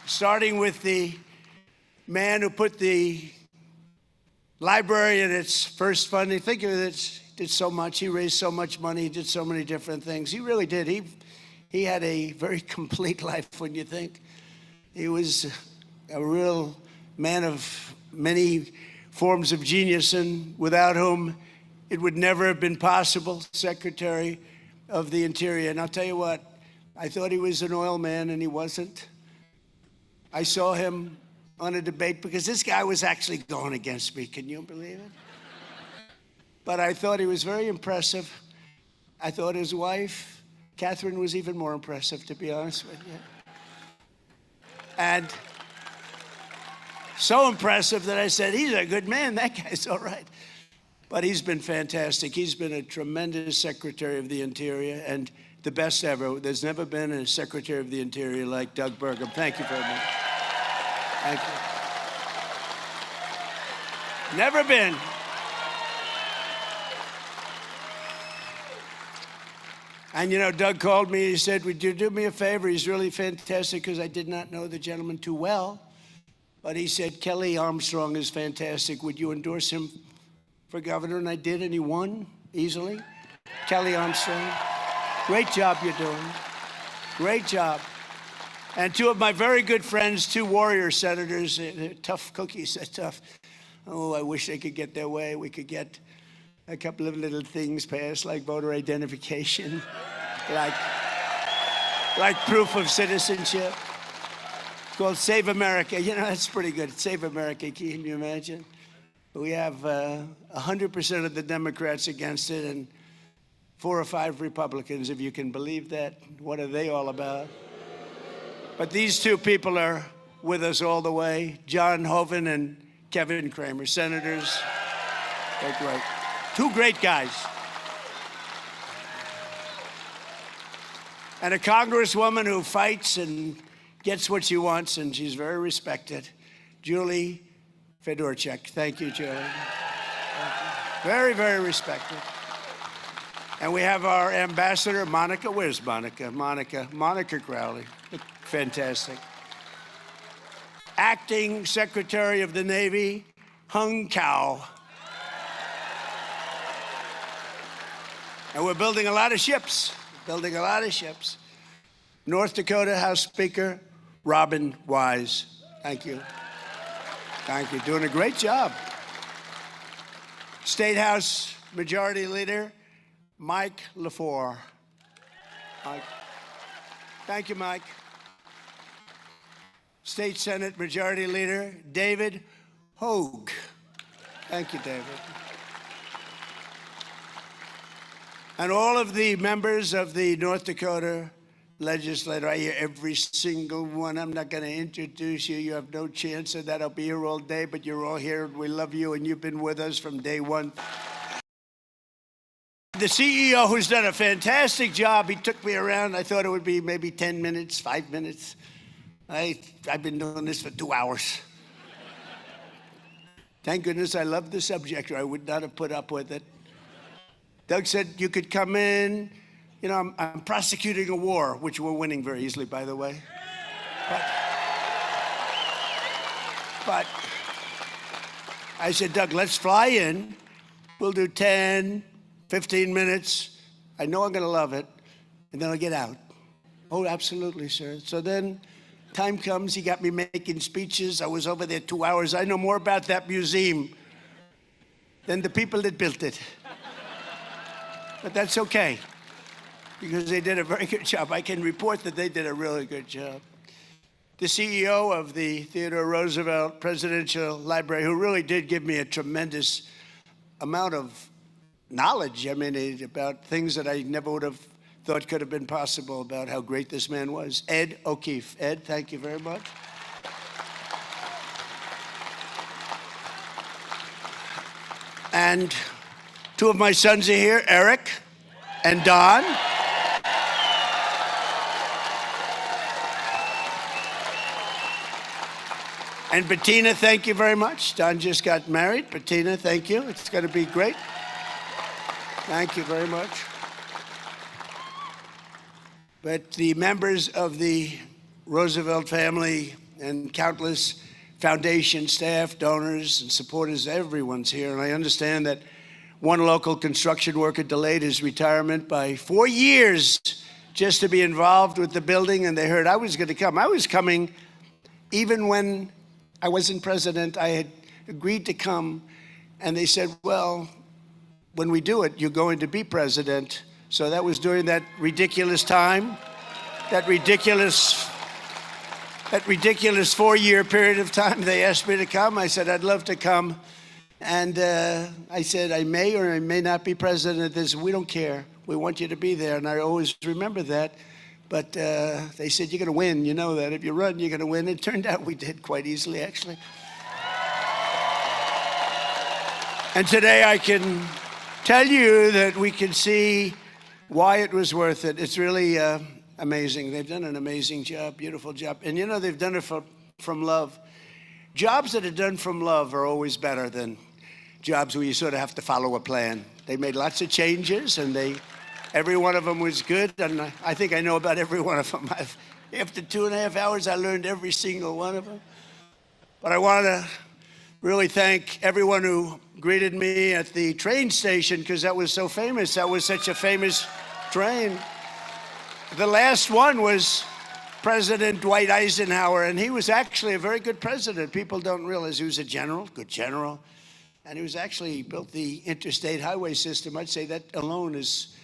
starting with the man who put the library in its first funding, think of it, did so much. He raised so much money. He did so many different things. He really did. He had a very complete life, when you think. He was a real man of many forms of genius, and without whom it would never have been possible. Secretary of the Interior. And I'll tell you what, I thought he was an oil man, and he wasn't. I saw him on a debate because this guy was actually going against me. Can you believe it? But I thought he was very impressive. I thought his wife, Catherine, was even more impressive, to be honest with you. And so impressive that I said, he's a good man. That guy's all right. But he's been fantastic. He's been a tremendous Secretary of the Interior and the best ever. There's never been a Secretary of the Interior like Doug Burgum. Thank you very much. Thank you. Never been. And, you know, Doug called me. He said, would you do me a favor? He's really fantastic, because I did not know the gentleman too well. But he said, Kelly Armstrong is fantastic. Would you endorse him for governor? And I did, and he won easily. Kelly Armstrong. Great job you're doing. Great job. And two of my very good friends, two warrior senators, they're tough cookies, they're tough. Oh, I wish they could get their way. We could get a couple of little things passed, like voter identification, like like proof of citizenship. It's called Save America. You know, that's pretty good. Save America, can you imagine? We have 100% of the Democrats against it and 4 or 5 Republicans, if you can believe that. What are they all about? But these two people are with us all the way, John Hoeven and Kevin Cramer, senators. They're great. 2 great guys. And a congresswoman who fights and gets what she wants, and she's very respected, Julie Fedorchak. Thank you, Julie. Very, very respected. And we have our ambassador, Monica. Where's Monica? Monica Crowley. Fantastic. Acting Secretary of the Navy, Hung Kao. And we're building a lot of ships. North Dakota House Speaker, Robin Wise. Thank you. Thank you. Doing a great job. State House Majority Leader, Mike LaFleur. Mike. Thank you, Mike. State Senate Majority Leader, David Hogue. Thank you, David. And all of the members of the North Dakota legislature, I hear every single one. I'm not going to introduce you. You have no chance of that. I'll be here all day, but you're all here, and we love you, and you've been with us from day one. The CEO, who's done a fantastic job, he took me around. I thought it would be maybe 10 minutes, 5 minutes. I've been doing this for 2 hours. Thank goodness I love the subject, or I would not have put up with it. Doug said you could come in. You know, I'm prosecuting a war, which we're winning very easily, by the way. But I said, Doug, let's fly in. We'll do 10, 15 minutes. I know I'm going to love it. And then I'll get out. Oh, absolutely, sir. So then time comes. He got me making speeches. I was over there 2 hours. I know more about that museum than the people that built it. But that's okay, because they did a very good job. I can report that they did a really good job. The CEO of the Theodore Roosevelt Presidential Library, who really did give me a tremendous amount of knowledge, I mean, about things that I never would have thought could have been possible about how great this man was, Ed O'Keefe. Ed, thank you very much. And 2 of my sons are here, Eric and Don. And Bettina, thank you very much. Don just got married. Bettina, thank you. It's going to be great. Thank you very much. But the members of the Roosevelt family and countless foundation staff, donors, and supporters, everyone's here. And I understand that one local construction worker delayed his retirement by 4 years just to be involved with the building, and they heard I was going to come. I was coming even when I wasn't president. I had agreed to come, and they said, well, when we do it, you're going to be president. So that was during that ridiculous time, that ridiculous 4-year period of time. They asked me to come. I said, I'd love to come. And I said, I may or I may not be president. They said, we don't care. We want you to be there. And I always remember that. But they said, you're going to win. You know that. If you run, you're going to win. It turned out we did quite easily, actually. And today I can tell you that we can see why it was worth it. It's really amazing. They've done an amazing job, beautiful job. And, you know, they've done it from love. Jobs that are done from love are always better than jobs where you sort of have to follow a plan. They made lots of changes, and every one of them was good, and I think I know about every one of them. After 2.5 hours, I learned every single one of them. But I want to really thank everyone who greeted me at the train station, because that was so famous. That was such a famous train. The last one was President Dwight Eisenhower, and he was actually a very good president. People don't realize he was a general, good general, and he built the interstate highway system. I'd say that alone is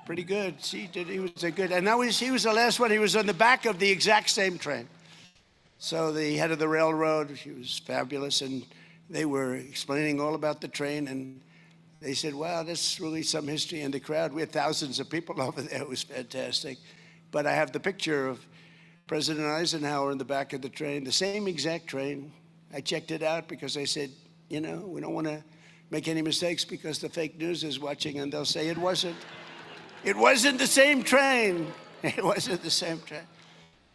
pretty good. He was a good, and now he was the last one. He was on the back of the exact same train. So the head of the railroad, he was fabulous, and they were explaining all about the train, and they said, wow, that's really some history in the crowd. We had thousands of people over there. It was fantastic. But I have the picture of President Eisenhower in the back of the train, the same exact train. I checked it out because I said, you know, we don't want to make any mistakes because the fake news is watching and they'll say it wasn't. It wasn't the same train. It wasn't the same train.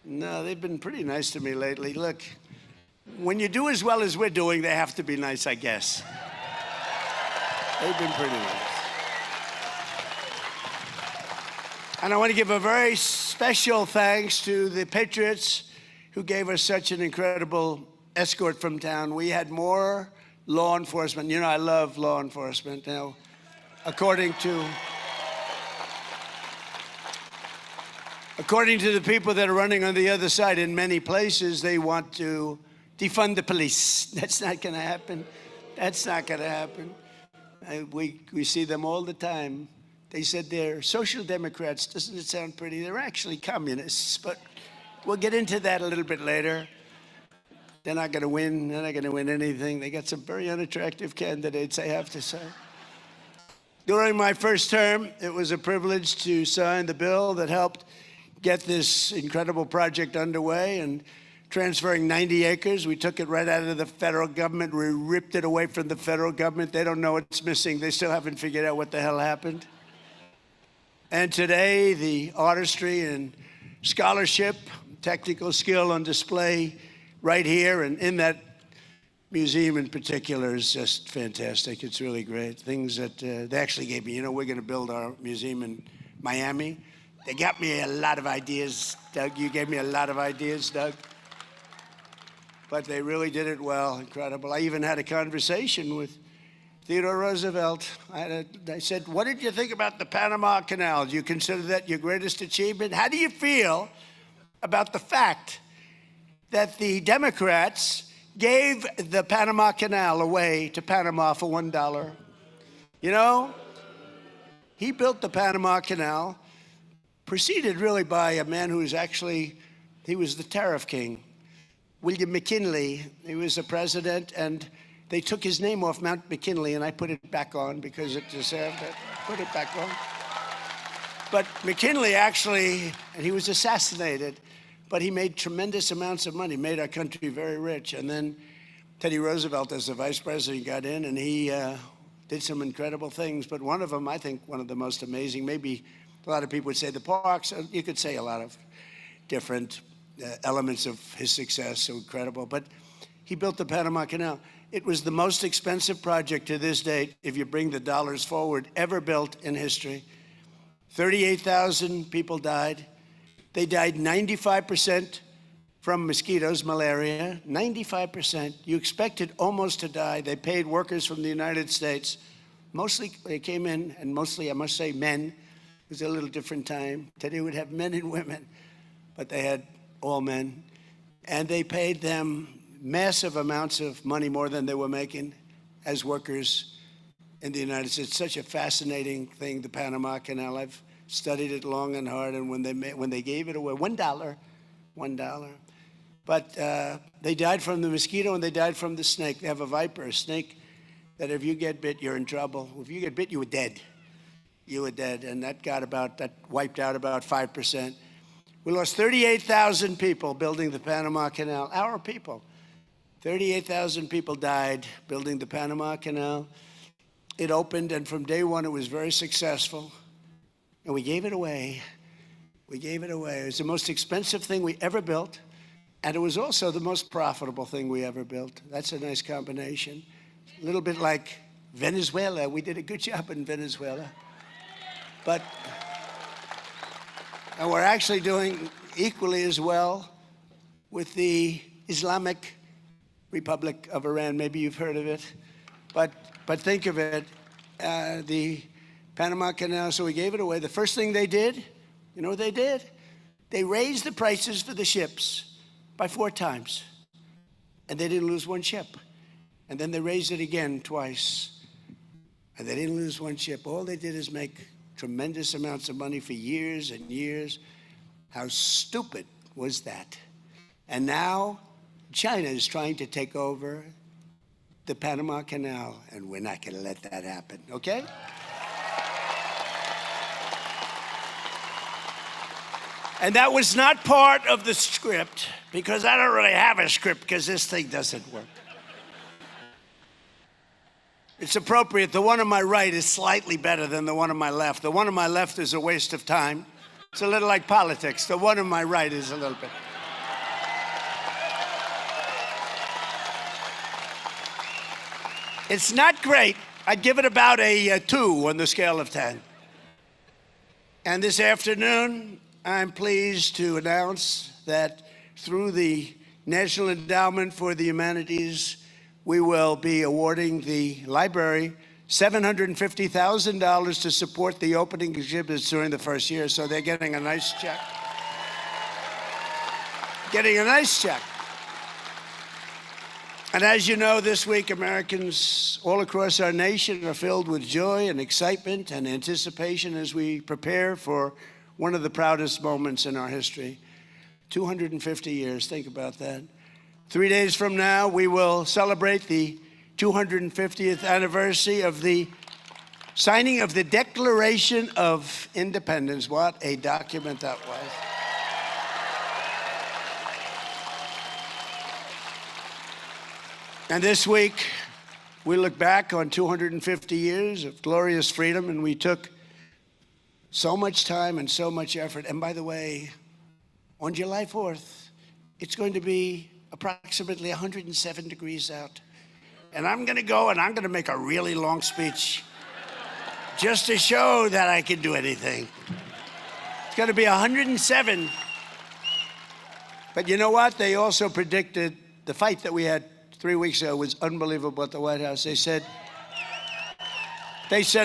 No, they've been pretty nice to me lately. Look, when you do as well as we're doing, they have to be nice, I guess. They've been pretty nice. And I want to give a very special thanks to the Patriots who gave us such an incredible escort from town. We had more law enforcement. You know, I love law enforcement. Now, according to the people that are running on the other side, in many places, they want to defund the police. That's not going to happen. That's not going to happen. We see them all the time. They said they're social democrats. Doesn't it sound pretty? They're actually communists, but we'll get into that a little bit later. They're not going to win. They're not going to win anything. They got some very unattractive candidates, I have to say. During my first term, it was a privilege to sign the bill that helped get this incredible project underway and transferring 90 acres. We took it right out of the federal government. We ripped it away from the federal government. They don't know what's missing. They still haven't figured out what the hell happened. And today, the artistry and scholarship, technical skill on display right here and in that museum in particular is just fantastic. It's really great. Things that they actually gave me. You know, we're going to build our museum in Miami. They got me a lot of ideas, Doug. You gave me a lot of ideas, Doug. But they really did it well. Incredible. I even had a conversation with Theodore Roosevelt. I said, what did you think about the Panama Canal? Do you consider that your greatest achievement? How do you feel about the fact that the Democrats gave the Panama Canal away to Panama for $1? You know, he built the Panama Canal, preceded really by a man who was actually, he was the tariff king, William McKinley. He was the president, and they took his name off Mount McKinley, and I put it back on because it deserved it. Put it back on. But McKinley actually, and he was assassinated, but he made tremendous amounts of money, made our country very rich. And then Teddy Roosevelt, as the vice president, got in, and he did some incredible things. But one of them, I think, one of the most amazing, maybe a lot of people would say the parks. You could say a lot of different elements of his success, so incredible. But he built the Panama Canal. It was the most expensive project to this date, if you bring the dollars forward, ever built in history. 38,000 people died. They died 95% from mosquitoes, malaria, 95%. You expected almost to die. They paid workers from the United States. Mostly they came in, and mostly, I must say, men. It was a little different time. Today would have men and women, but they had all men. And they paid them massive amounts of money, more than they were making as workers in the United States. It's such a fascinating thing, the Panama Canal. I've studied it long and hard, and when they gave it away, $1. But they died from the mosquito and they died from the snake. They have a viper, a snake, that if you get bit, you're in trouble. If you get bit, you were dead. You were dead, and that wiped out about 5%. We lost 38,000 people building the Panama Canal, our people. 38,000 people died building the Panama Canal. It opened, and from day one, it was very successful. And we gave it away. We gave it away. It was the most expensive thing we ever built, and it was also the most profitable thing we ever built. That's a nice combination. A little bit like Venezuela. We did a good job in Venezuela. And we're actually doing equally as well with the Islamic Republic of Iran. Maybe you've heard of it. But think of it, the Panama Canal, so we gave it away. The first thing they did, you know what they did? They raised the prices for the ships by 4 times. And they didn't lose one ship. And then they raised it again twice. And they didn't lose one ship. All they did is make tremendous amounts of money for years and years. How stupid was that? And now China is trying to take over the Panama Canal, and we're not going to let that happen, okay? And that was not part of the script, because I don't really have a script because this thing doesn't work. It's appropriate. The one on my right is slightly better than the one on my left. The one on my left is a waste of time. It's a little like politics. The one on my right is a little bit. It's not great. I'd give it about a 2 on the scale of 10. And this afternoon, I'm pleased to announce that through the National Endowment for the Humanities, we will be awarding the library $750,000 to support the opening exhibits during the first year. So they're getting a nice check. Getting a nice check. And as you know, this week, Americans all across our nation are filled with joy and excitement and anticipation as we prepare for one of the proudest moments in our history. 250 years, think about that. 3 days from now, we will celebrate the 250th anniversary of the signing of the Declaration of Independence. What a document that was. And this week, we look back on 250 years of glorious freedom, and we took so much time and so much effort. And by the way, on July 4th, it's going to be approximately 107 degrees out. And I'm going to go and I'm going to make a really long speech just to show that I can do anything. It's going to be 107. But you know what? They also predicted the fight that we had 3 weeks ago was unbelievable at the White House. They said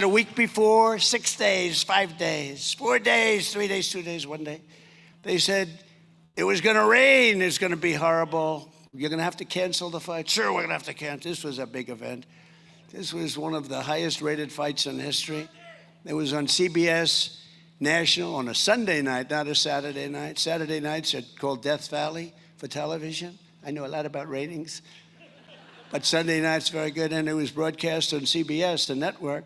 a week before, 6 days, 5 days, 4 days, 3 days, 2 days, 1 day. They said it was going to rain. It's going to be horrible. You're going to have to cancel the fight. Sure, we're going to have to cancel. This was a big event. This was one of the highest rated fights in history. It was on CBS National on a Sunday night, not a Saturday night. Saturday nights are called Death Valley for television. I know a lot about ratings. But Sunday night's very good, and it was broadcast on CBS, the network,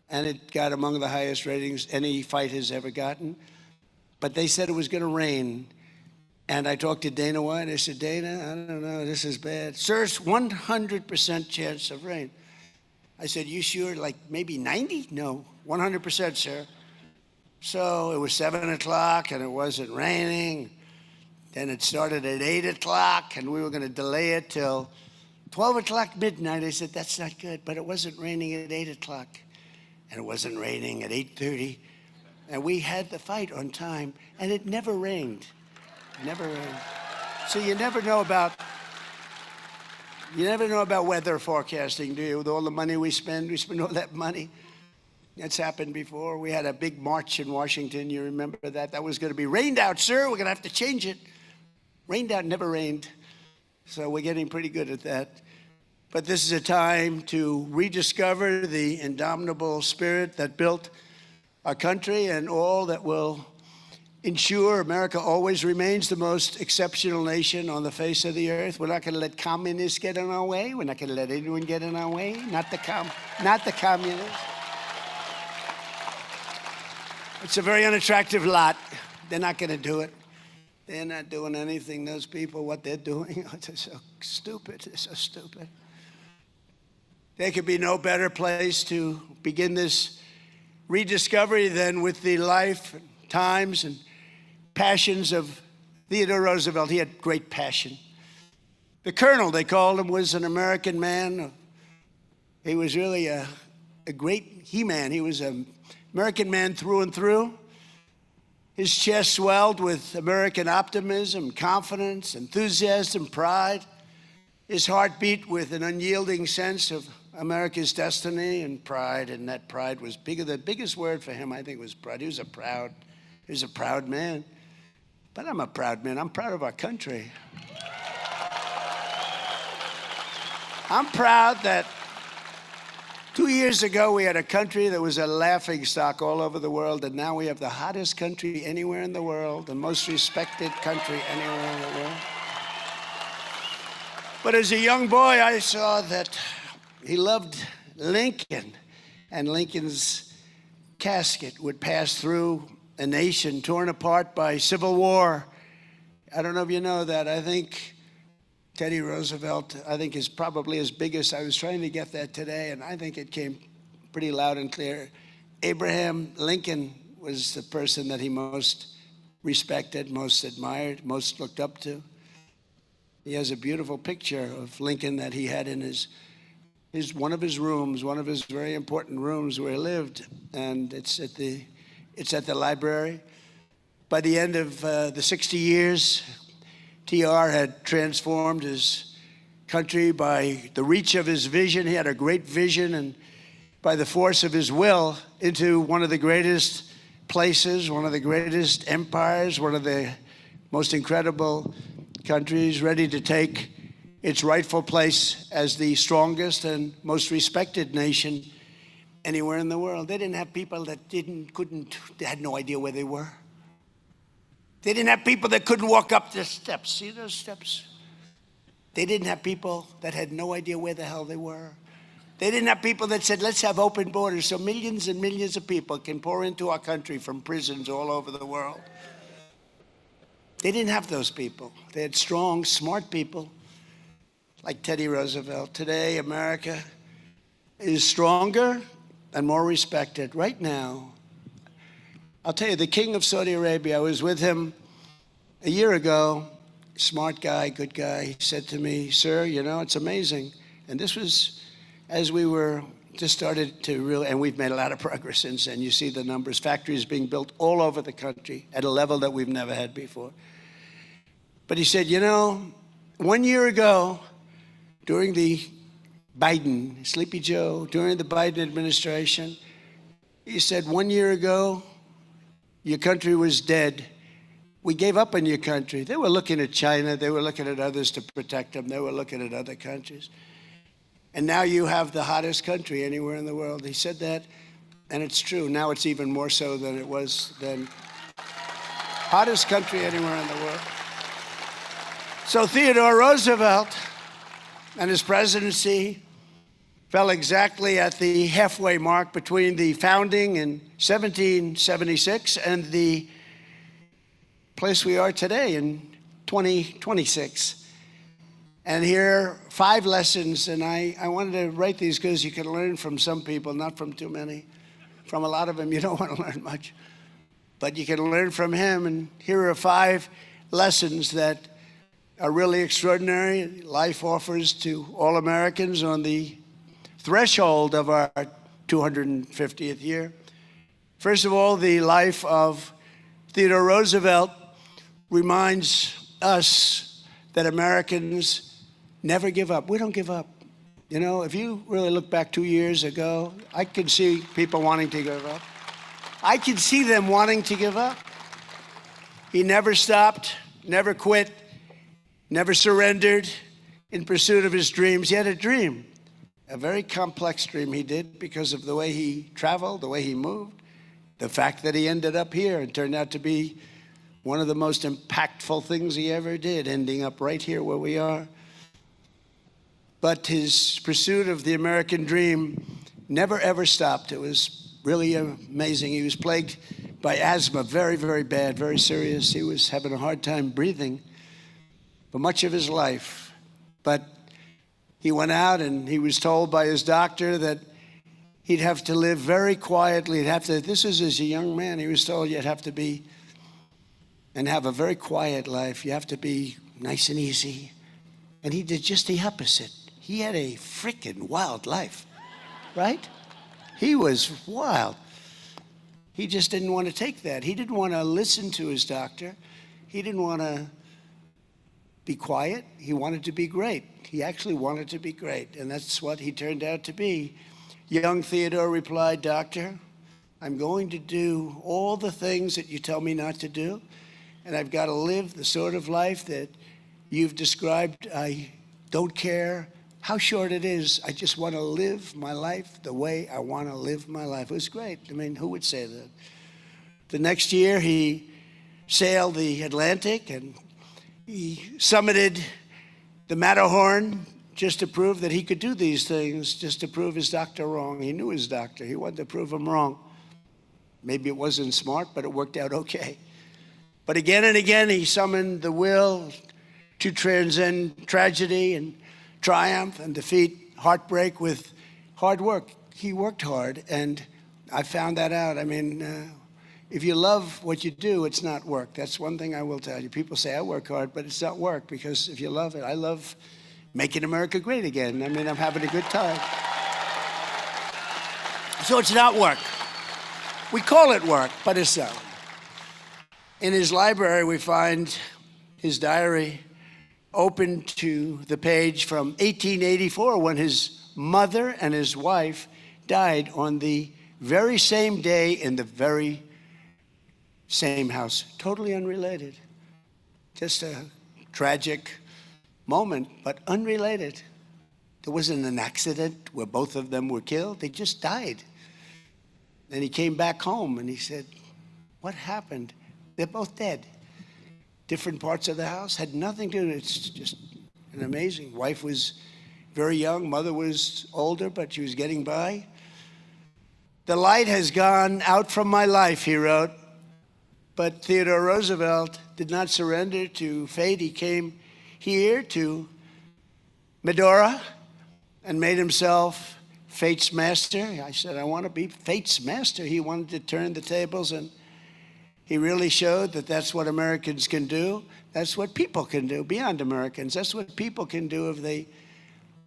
and it got among the highest ratings any fight has ever gotten. But they said it was going to rain, and I talked to Dana White. I said, Dana, I don't know, this is bad. Sir, it's 100% chance of rain. I said, you sure, like maybe 90? No, 100%, sir. So it was 7 o'clock, and it wasn't raining. Then it started at 8 o'clock, and we were going to delay it till 12 o'clock midnight. I said, that's not good. But it wasn't raining at 8 o'clock. And it wasn't raining at 8:30. And we had the fight on time. And it never rained. Never rained. So you never know about weather forecasting, do you? With all the money we spend all that money. That's happened before. We had a big march in Washington. You remember that? That was going to be rained out, sir. We're going to have to change it. Rained out, never rained. So we're getting pretty good at that. But this is a time to rediscover the indomitable spirit that built our country and all that will ensure America always remains the most exceptional nation on the face of the earth. We're not going to let communists get in our way. We're not going to let anyone get in our way. Not the communists. It's a very unattractive lot. They're not going to do it. They're not doing anything, those people, what they're doing. They're so stupid. They're so stupid. There could be no better place to begin this rediscovery than with the life, times, and passions of Theodore Roosevelt. He had great passion. The Colonel, they called him, was an American man. He was really a great he-man. He was an American man through and through. His chest swelled with American optimism, confidence, enthusiasm, pride. His heart beat with an unyielding sense of America's destiny and pride, and that pride was bigger. The biggest word for him, I think, was pride. He was a proud man. But I'm a proud man. I'm proud of our country. I'm proud that 2 years ago, we had a country that was a laughing stock all over the world, and now we have the hottest country anywhere in the world, the most respected country anywhere in the world. But as a young boy, I saw that he loved Lincoln, and Lincoln's casket would pass through a nation torn apart by civil war. I don't know if you know that. I think Teddy Roosevelt, is probably as big as I was trying to get that today, and I think it came pretty loud and clear. Abraham Lincoln was the person that he most respected, most admired, most looked up to. He has a beautiful picture of Lincoln that he had in his one of his rooms, one of his very important rooms where he lived, and it's at the library. By the end of the 60 years, TR had transformed his country by the reach of his vision. He had a great vision, and by the force of his will, into one of the greatest places, one of the greatest empires, one of the most incredible countries, ready to take its rightful place as the strongest and most respected nation anywhere in the world. They didn't have people that they had no idea where they were. They didn't have people that couldn't walk up the steps. See those steps? They didn't have people that had no idea where the hell they were. They didn't have people that said, let's have open borders so millions and millions of people can pour into our country from prisons all over the world. They didn't have those people. They had strong, smart people like Teddy Roosevelt. Today, America is stronger and more respected. Right now, I'll tell you, the king of Saudi Arabia, I was with him a year ago, smart guy, good guy. He said to me, sir, you know, it's amazing. And this was as we were just started to really, and we've made a lot of progress since then. You see the numbers, factories being built all over the country at a level that we've never had before. But he said, you know, 1 year ago, during the Biden, Sleepy Joe, during the Biden administration, he said, 1 year ago, your country was dead. We gave up on your country. They were looking at China. They were looking at others to protect them. They were looking at other countries. And now you have the hottest country anywhere in the world. He said that, and it's true. Now it's even more so than it was then. Hottest country anywhere in the world. So Theodore Roosevelt and his presidency fell exactly at the halfway mark between the founding in 1776 and the place we are today in 2026. And here are 5 lessons, and I wanted to write these because you can learn from some people, not from too many. From a lot of them, you don't want to learn much. But you can learn from him, and here are 5 lessons that are really extraordinary. Life offers to all Americans on the threshold of our 250th year. First of all, the life of Theodore Roosevelt reminds us that Americans never give up. We don't give up. You know, if you really look back 2 years ago, I could see people wanting to give up. I could see them wanting to give up. He never stopped, never quit, never surrendered in pursuit of his dreams. He had a dream, a very complex dream he did because of the way he traveled, the way he moved, the fact that he ended up here and turned out to be one of the most impactful things he ever did, ending up right here where we are. But his pursuit of the American dream never, ever stopped. It was really amazing. He was plagued by asthma, very, very bad, very serious. He was having a hard time breathing for much of his life. But he went out and he was told by his doctor that he'd have to live very quietly. This is as a young man, he was told you'd have to be and have a very quiet life. You have to be nice and easy. And he did just the opposite. He had a freaking wild life, right? He was wild. He just didn't want to take that. He didn't want to listen to his doctor. He didn't want to be quiet. He wanted to be great. He actually wanted to be great, and that's what he turned out to be. Young Theodore replied, Doctor, I'm going to do all the things that you tell me not to do, and I've got to live the sort of life that you've described. I don't care how short it is. I just want to live my life the way I want to live my life. It was great. I mean, who would say that? The next year, he sailed the Atlantic and he summited the Matterhorn just to prove that he could do these things, just to prove his doctor wrong. He knew his doctor. He wanted to prove him wrong. Maybe it wasn't smart, but it worked out okay. But again and again, he summoned the will to transcend tragedy and triumph and defeat heartbreak with hard work. He worked hard, and I found that out. I mean, if you love what you do, it's not work. That's one thing I will tell you. People say, I work hard, but it's not work, because if you love it, I love making America great again. I mean, I'm having a good time. So it's not work. We call it work, but it's not. In his library, we find his diary open to the page from 1884, when his mother and his wife died on the very same day in the very same house. Totally unrelated. Just a tragic moment, but unrelated. There wasn't an accident where both of them were killed. They just died. Then he came back home and he said, what happened? They're both dead. Different parts of the house, had nothing to do. It's just an amazing. Wife was very young. Mother was older, but she was getting by. The light has gone out from my life, he wrote. But Theodore Roosevelt did not surrender to fate. He came here to Medora and made himself fate's master. I said, I want to be fate's master. He wanted to turn the tables, and he really showed that that's what Americans can do. That's what people can do, beyond Americans. That's what people can do if they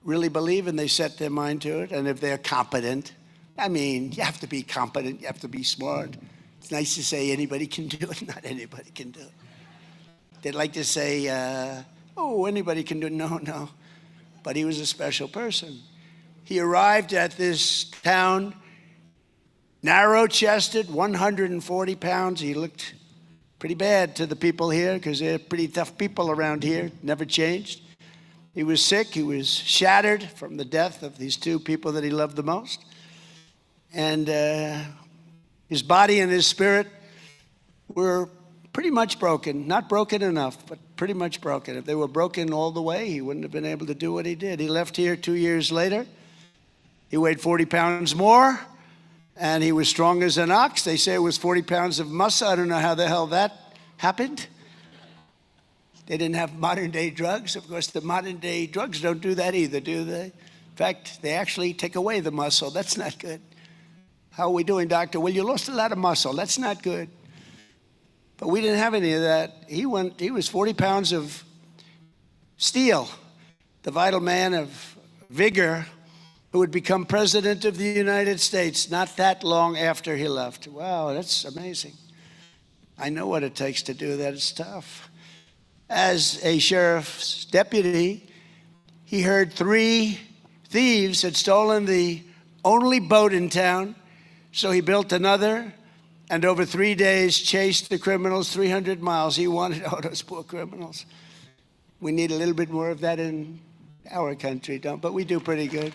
really believe and they set their mind to it, and if they're competent. I mean, you have to be competent. You have to be smart. It's nice to say anybody can do it. Not anybody can do it. They'd like to say, oh, anybody can do it. No. But he was a special person. He arrived at this town narrow-chested, 140 pounds. He looked pretty bad to the people here, because they're pretty tough people around here. Never changed. He was sick. He was shattered from the death of these two people that he loved the most. And his body and his spirit were pretty much broken. Not broken enough, but pretty much broken. If they were broken all the way, he wouldn't have been able to do what he did. He left here 2 years later. He weighed 40 pounds more. And he was strong as an ox. They say it was 40 pounds of muscle. I don't know how the hell that happened. They didn't have modern-day drugs. Of course, the modern-day drugs don't do that either, do they? In fact, they actually take away the muscle. That's not good. How are we doing, doctor? Well, you lost a lot of muscle. That's not good. But we didn't have any of that. He was 40 pounds of steel, the vital man of vigor, who would become president of the United States not that long after he left. Wow, that's amazing. I know what it takes to do that. It's tough. As a sheriff's deputy, he heard 3 thieves had stolen the only boat in town, so he built another, and over 3 days chased the criminals 300 miles. He wanted, oh, those poor criminals. We need a little bit more of that in our country, but we do pretty good.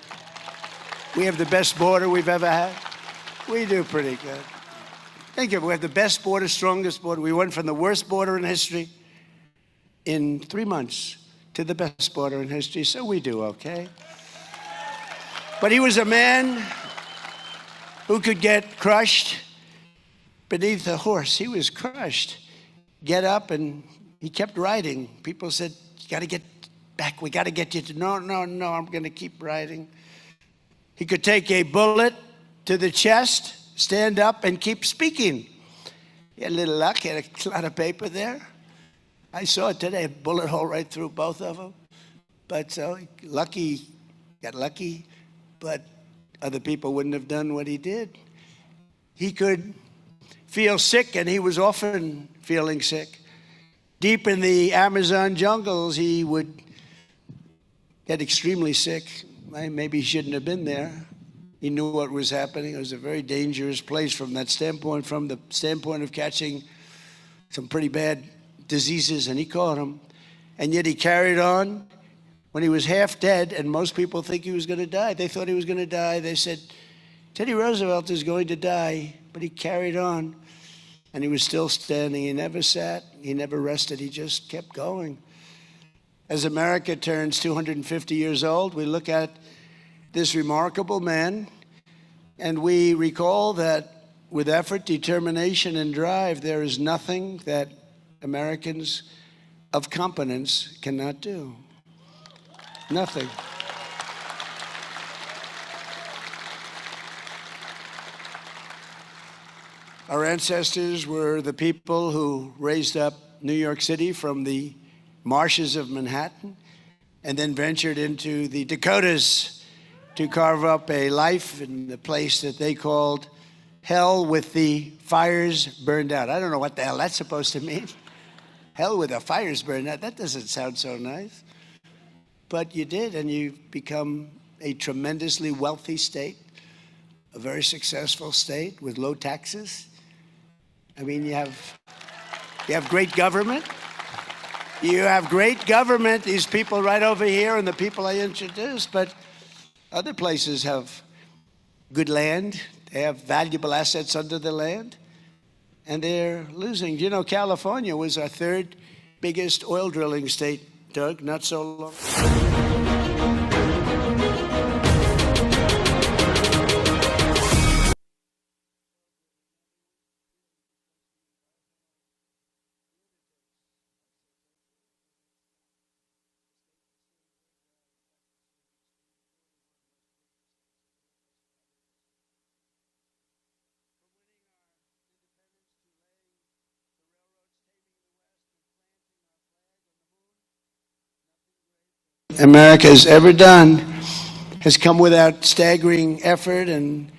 We have the best border we've ever had. We do pretty good. Think of it. We have the best border, strongest border. We went from the worst border in history in 3 months to the best border in history, so we do okay. But he was a man who could get crushed beneath a horse. He was crushed. Get up, and he kept riding. People said, you got to get back. We got to get you to, no, I'm going to keep riding. He could take a bullet to the chest, stand up, and keep speaking. He had a little luck. He had a lot of paper there. I saw it today, a bullet hole right through both of them. But so got lucky, but other people wouldn't have done what he did. He could feel sick, and he was often feeling sick. Deep in the Amazon jungles, he would get extremely sick. Maybe he shouldn't have been there. He knew what was happening. It was a very dangerous place from that standpoint, from the standpoint of catching some pretty bad diseases, and he caught them. And yet he carried on. when he was half dead, and most people think he was going to die. They thought he was going to die. They said, Teddy Roosevelt is going to die, but he carried on, and he was still standing. He never sat. He never rested. He just kept going. As America turns 250 years old, we look at this remarkable man, and we recall that with effort, determination, and drive, there is nothing that Americans of competence cannot do. Nothing. Our ancestors were the people who raised up New York City from the marshes of Manhattan and then ventured into the Dakotas to carve up a life in the place that they called hell with the fires burned out. I don't know what the hell that's supposed to mean. Hell with the fires burned out. That doesn't sound so nice. But you did, and you've become a tremendously wealthy state, a very successful state with low taxes. I mean, you have great government. You have great government, these people right over here and the people I introduced, but other places have good land. They have valuable assets under the land, and they're losing. You know, California was our third biggest oil drilling state, Doug, not so long. America has ever done has come without staggering effort, and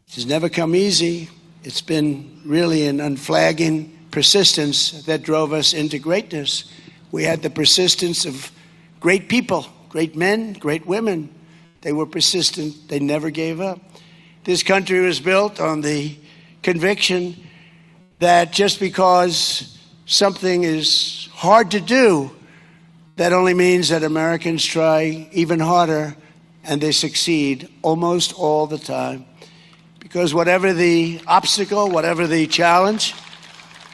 it's never come easy. It's been really an unflagging persistence that drove us into greatness. We had the persistence of great people, great men, great women. They were persistent. They never gave up. This country was built on the conviction that just because something is hard to do, that only means that Americans try even harder, and they succeed almost all the time. Because whatever the obstacle, whatever the challenge,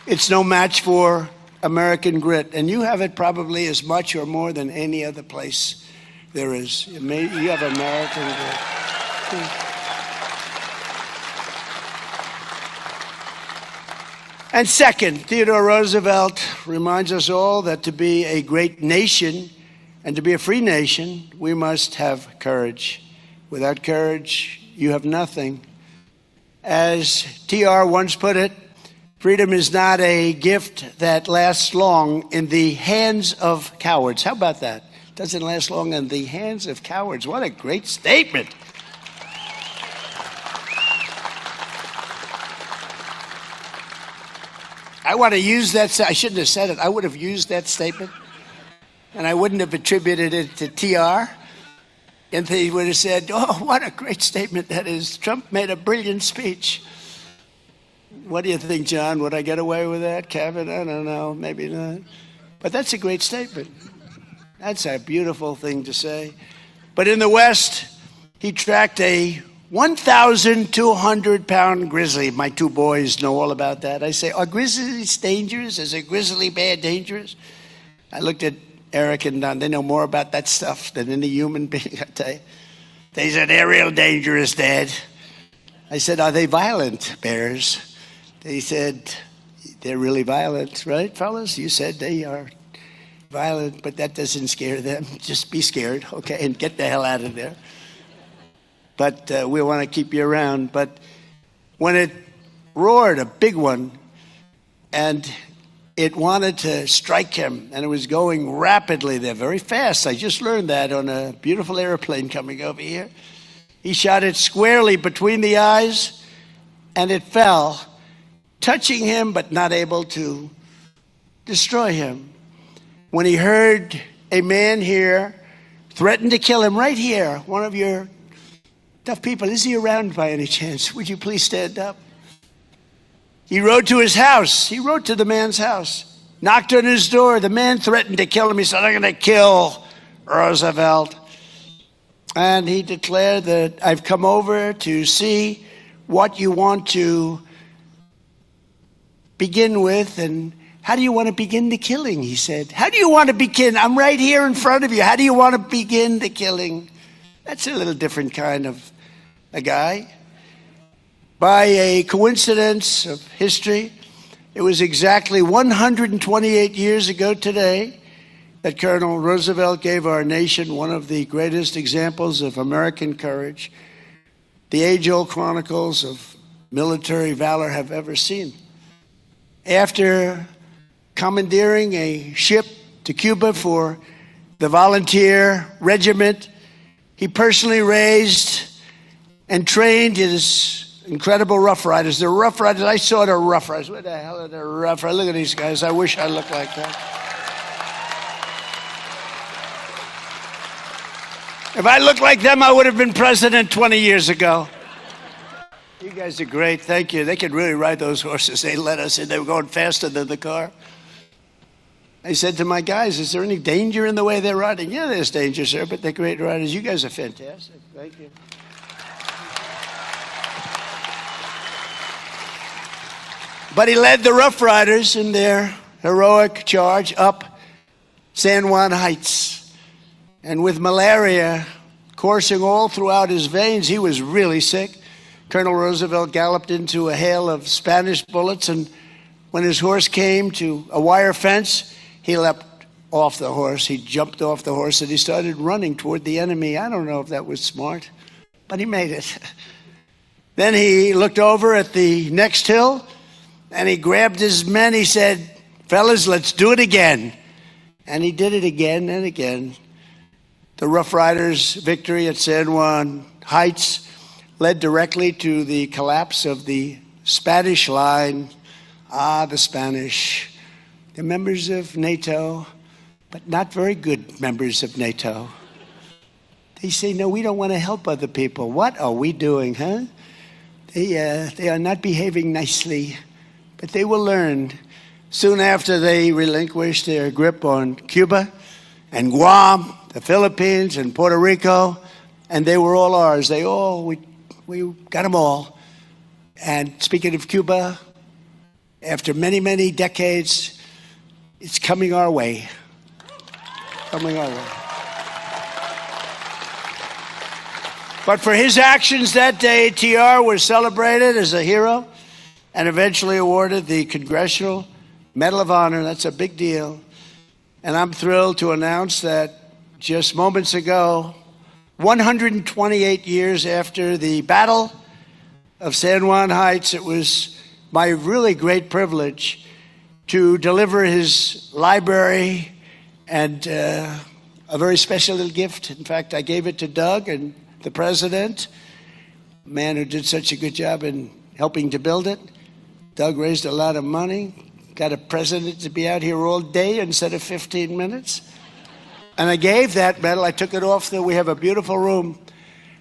it's no match for American grit. And you have it probably as much or more than any other place there is. You have American grit. And second, Theodore Roosevelt reminds us all that to be a great nation and to be a free nation, we must have courage. Without courage, you have nothing. As TR once put it, freedom is not a gift that lasts long in the hands of cowards. How about that? It doesn't last long in the hands of cowards. What a great statement. I want to use that. I shouldn't have said it. I would have used that statement, and I wouldn't have attributed it to TR. And he would have said, oh, what a great statement that is. Trump made a brilliant speech. What do you think, John? Would I get away with that, Kevin? I don't know. Maybe not. But that's a great statement. That's a beautiful thing to say. But in the West, he tracked a 1,200-pound grizzly. My two boys know all about that. I say, are grizzlies dangerous? Is a grizzly bear dangerous? I looked at Eric and Don. They know more about that stuff than any human being, I tell you. They said, they're real dangerous, Dad. I said, are they violent, bears? They said, they're really violent, right, fellas? You said they are violent, but that doesn't scare them. Just be scared, okay, and get the hell out of there. But we want to keep you around. But when it roared, a big one, and it wanted to strike him, and it was going rapidly there, very fast. I just learned that on a beautiful airplane coming over here. He shot it squarely between the eyes, and it fell, touching him but not able to destroy him. When he heard a man here threaten to kill him right here, one of your tough people, is he around by any chance? Would you please stand up? He rode to his house. He rode to the man's house, knocked on his door. The man threatened to kill him. He said, I'm going to kill Roosevelt. And he declared that I've come over to see what you want to begin with, and how do you want to begin the killing, he said. How do you want to begin? I'm right here in front of you. How do you want to begin the killing? That's a little different kind of a guy. By a coincidence of history, it was exactly 128 years ago today that Colonel Roosevelt gave our nation one of the greatest examples of American courage the age-old chronicles of military valor have ever seen. After commandeering a ship to Cuba for the volunteer regiment, he personally raised and trained his incredible Rough Riders. The Rough Riders, I saw the Rough Riders. What the hell are the Rough Riders? Look at these guys. I wish I looked like that. If I looked like them, I would have been president 20 years ago. You guys are great. Thank you. They could really ride those horses. They let us in. They were going faster than the car. I said to my guys, is there any danger in the way they're riding? Yeah, there's danger, sir, but they're great riders. You guys are fantastic. Thank you. But he led the Rough Riders in their heroic charge up San Juan Heights. And with malaria coursing all throughout his veins, he was really sick. Colonel Roosevelt galloped into a hail of Spanish bullets, and when his horse came to a wire fence, he leapt off the horse. He jumped off the horse and he started running toward the enemy. I don't know if that was smart, but he made it. Then he looked over at the next hill and he grabbed his men. He said, fellas, let's do it again. And he did it again and again. The Rough Riders' victory at San Juan Heights led directly to the collapse of the Spanish line. Ah, the Spanish. They're members of NATO, but not very good members of NATO. They say, no, we don't want to help other people. What are we doing, huh? They are not behaving nicely, but they will learn. Soon after they relinquished their grip on Cuba and Guam, the Philippines and Puerto Rico, and they were all ours. We got them all. And speaking of Cuba, after many, many decades, it's coming our way. Coming our way. But for his actions that day, TR was celebrated as a hero and eventually awarded the Congressional Medal of Honor. That's a big deal. And I'm thrilled to announce that just moments ago, 128 years after the Battle of San Juan Heights, it was my really great privilege to deliver his library and a very special little gift. In fact, I gave it to Doug and the president, a man who did such a good job in helping to build it. Doug raised a lot of money, got a president to be out here all day instead of 15 minutes. And I gave that medal. I took it off. We have a beautiful room,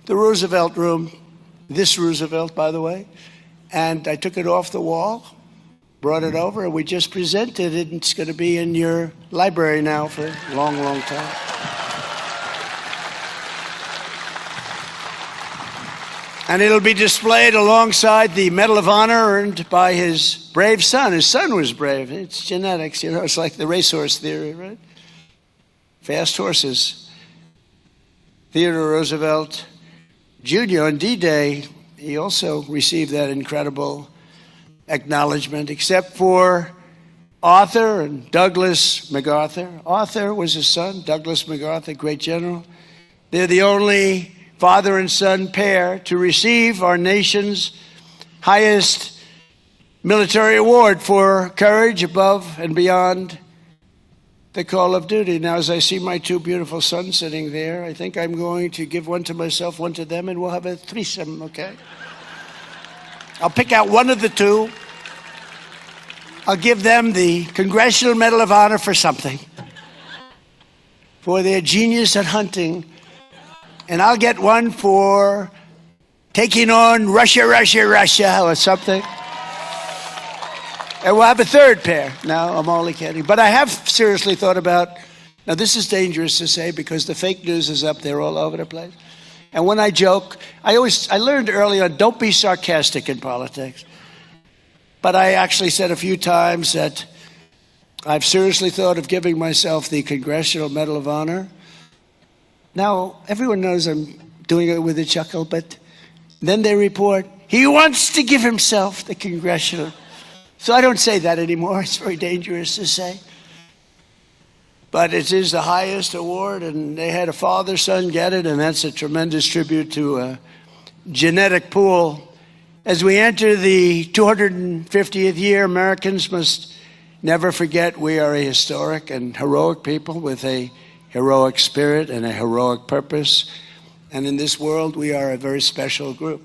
the Roosevelt room, this Roosevelt, by the way. And I took it off the wall, brought it over, and we just presented it. It's going to be in your library now for a long, long time. And it'll be displayed alongside the Medal of Honor earned by his brave son. His son was brave. It's genetics, you know. It's like the racehorse theory, right? Fast horses. Theodore Roosevelt Jr. on D-Day, he also received that incredible acknowledgement, except for Arthur and Douglas MacArthur. Arthur was his son, Douglas MacArthur, great general. They're the only father and son pair to receive our nation's highest military award for courage above and beyond the call of duty. Now, as I see my two beautiful sons sitting there, I think I'm going to give one to myself, one to them, and we'll have a threesome, okay? I'll pick out one of the two. I'll give them the Congressional Medal of Honor for something, for their genius at hunting. And I'll get one for taking on Russia, or something. And we'll have a third pair. No, I'm only kidding. But I have seriously thought about Now, this is dangerous to say because the fake news is up there all over the place. And when I joke, I learned early on, don't be sarcastic in politics. But I actually said a few times that I've seriously thought of giving myself the Congressional Medal of Honor. Now, everyone knows I'm doing it with a chuckle, but then they report, he wants to give himself the Congressional. So I don't say that anymore. It's very dangerous to say. But it is the highest award, and they had a father-son get it, and that's a tremendous tribute to a genetic pool. As we enter the 250th year, Americans must never forget we are a historic and heroic people with a heroic spirit and a heroic purpose. And in this world, we are a very special group.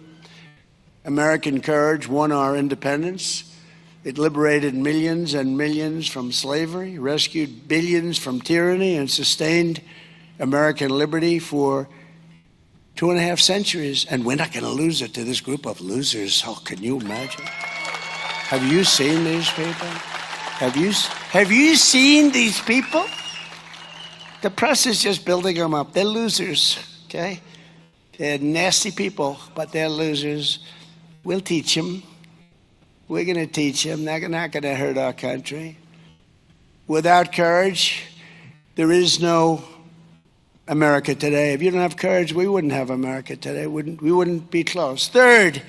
American courage won our independence. It liberated millions and millions from slavery, rescued billions from tyranny, and sustained American liberty for 2.5 centuries. And we're not going to lose it to this group of losers. Oh, can you imagine? Have you seen these people? Have you seen these people? The press is just building them up. They're losers, okay? They're nasty people, but they're losers. We'll teach them. We're going to teach them. They're not going to hurt our country. Without courage, there is no America today. If you don't have courage, we wouldn't have America today. We wouldn't be close. Third,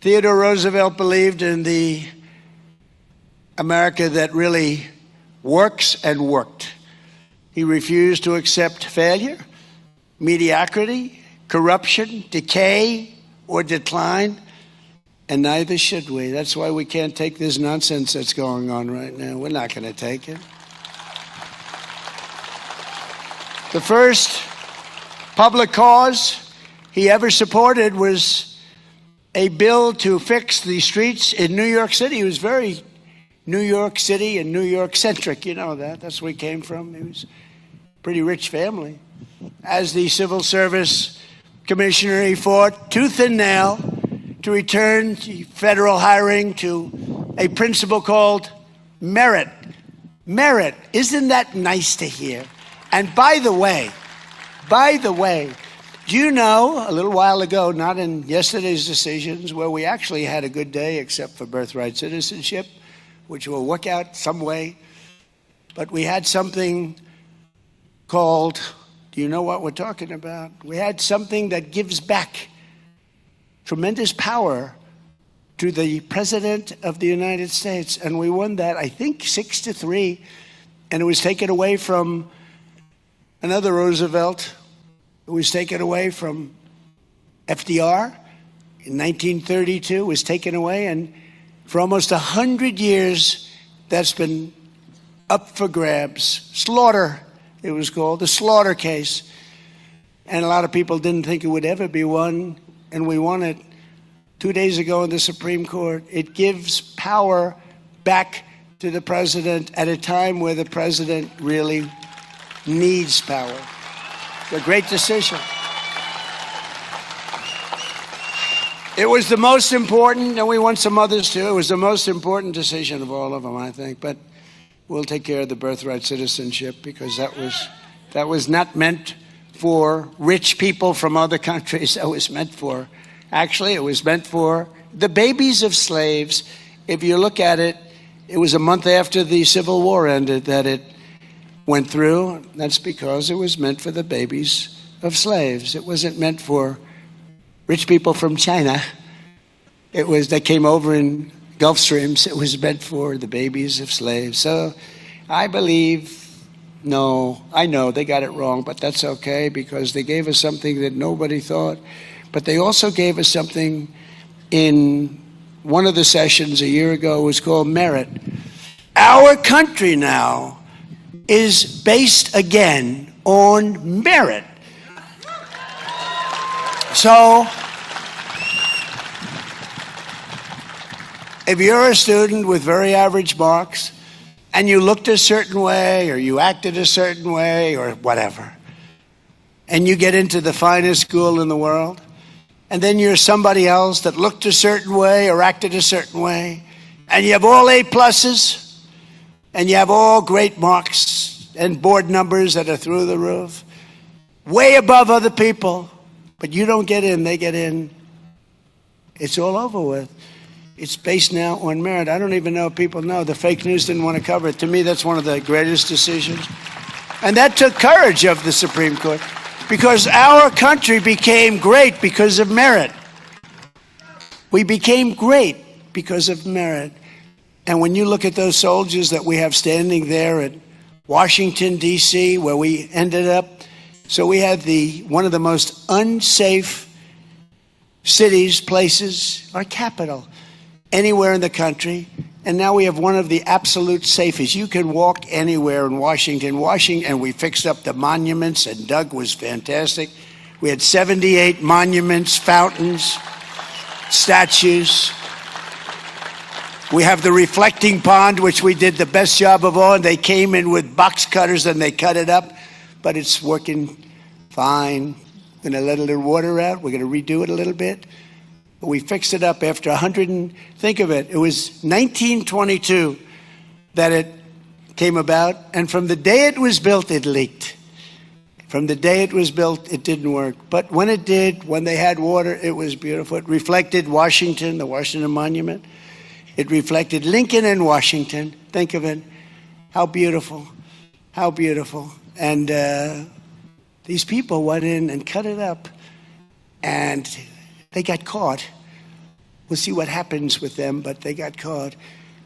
Theodore Roosevelt believed in the America that really works and worked. He refused to accept failure, mediocrity, corruption, decay, or decline. And neither should we. That's why we can't take this nonsense that's going on right now. We're not going to take it. The first public cause he ever supported was a bill to fix the streets in New York City. He was very New York City and New York centric. You know that. That's where he came from. He was a pretty rich family. As the civil service commissioner, he fought tooth and nail to return federal hiring to a principle called merit. Merit. Isn't that nice to hear? And by the way, do you know, a little while ago, not in yesterday's decisions, where we actually had a good day except for birthright citizenship, which will work out some way, but we had something called, do you know what we're talking about? We had something that gives back tremendous power to the President of the United States. And we won that, I think, 6-3. And it was taken away from another Roosevelt. It was taken away from FDR in 1932. It was taken away. And for almost 100 years, that's been up for grabs. Slaughter, it was called, the Slaughter case. And a lot of people didn't think it would ever be won. And we won it 2 days ago in the Supreme Court. It gives power back to the president at a time where the president really needs power. It's a great decision. It was the most important, and we won some others too. It was the most important decision of all of them, I think. But we'll take care of the birthright citizenship because that was not meant for rich people from other countries. That was meant for, actually, it was meant for the babies of slaves. If you look at it, it was a month after the Civil War ended that it went through. That's because it was meant for the babies of slaves. It wasn't meant for rich people from China. They came over in Gulf Streams. It was meant for the babies of slaves. So I believe, no, I know they got it wrong, but that's okay because they gave us something that nobody thought. But they also gave us something in one of the sessions a year ago. It was called merit. Our country now is based again on merit. So if you're a student with very average marks and you looked a certain way or you acted a certain way or whatever, and you get into the finest school in the world, and then you're somebody else that looked a certain way or acted a certain way, and you have all A pluses, and you have all great marks, and board numbers that are through the roof, way above other people. But you don't get in, they get in. It's all over with. It's based now on merit. I don't even know if people know. The fake news didn't want to cover it. To me, that's one of the greatest decisions. And that took courage of the Supreme Court, because our country became great because of merit. We became great because of merit. And when you look at those soldiers that we have standing there at Washington, D.C., where we ended up, so we had one of the most unsafe cities, places, our capital, anywhere in the country. And now we have one of the absolute safest. You can walk anywhere in Washington, and we fixed up the monuments, and Doug was fantastic. We had 78 monuments, fountains, statues. We have the reflecting pond, which we did the best job of all, and they came in with box cutters and they cut it up, but it's working fine. We're going to let a little water out. We're going to redo it a little bit. But we fixed it up after 100, and think of it, it was 1922 that it came about, and from the day it was built, it leaked. From the day it was built, it didn't work. But when it did, when they had water, it was beautiful. It reflected Washington, the Washington Monument. It reflected Lincoln and Washington. Think of it. How beautiful. How beautiful. And these people went in and cut it up, and they got caught. We'll see what happens with them, but they got caught.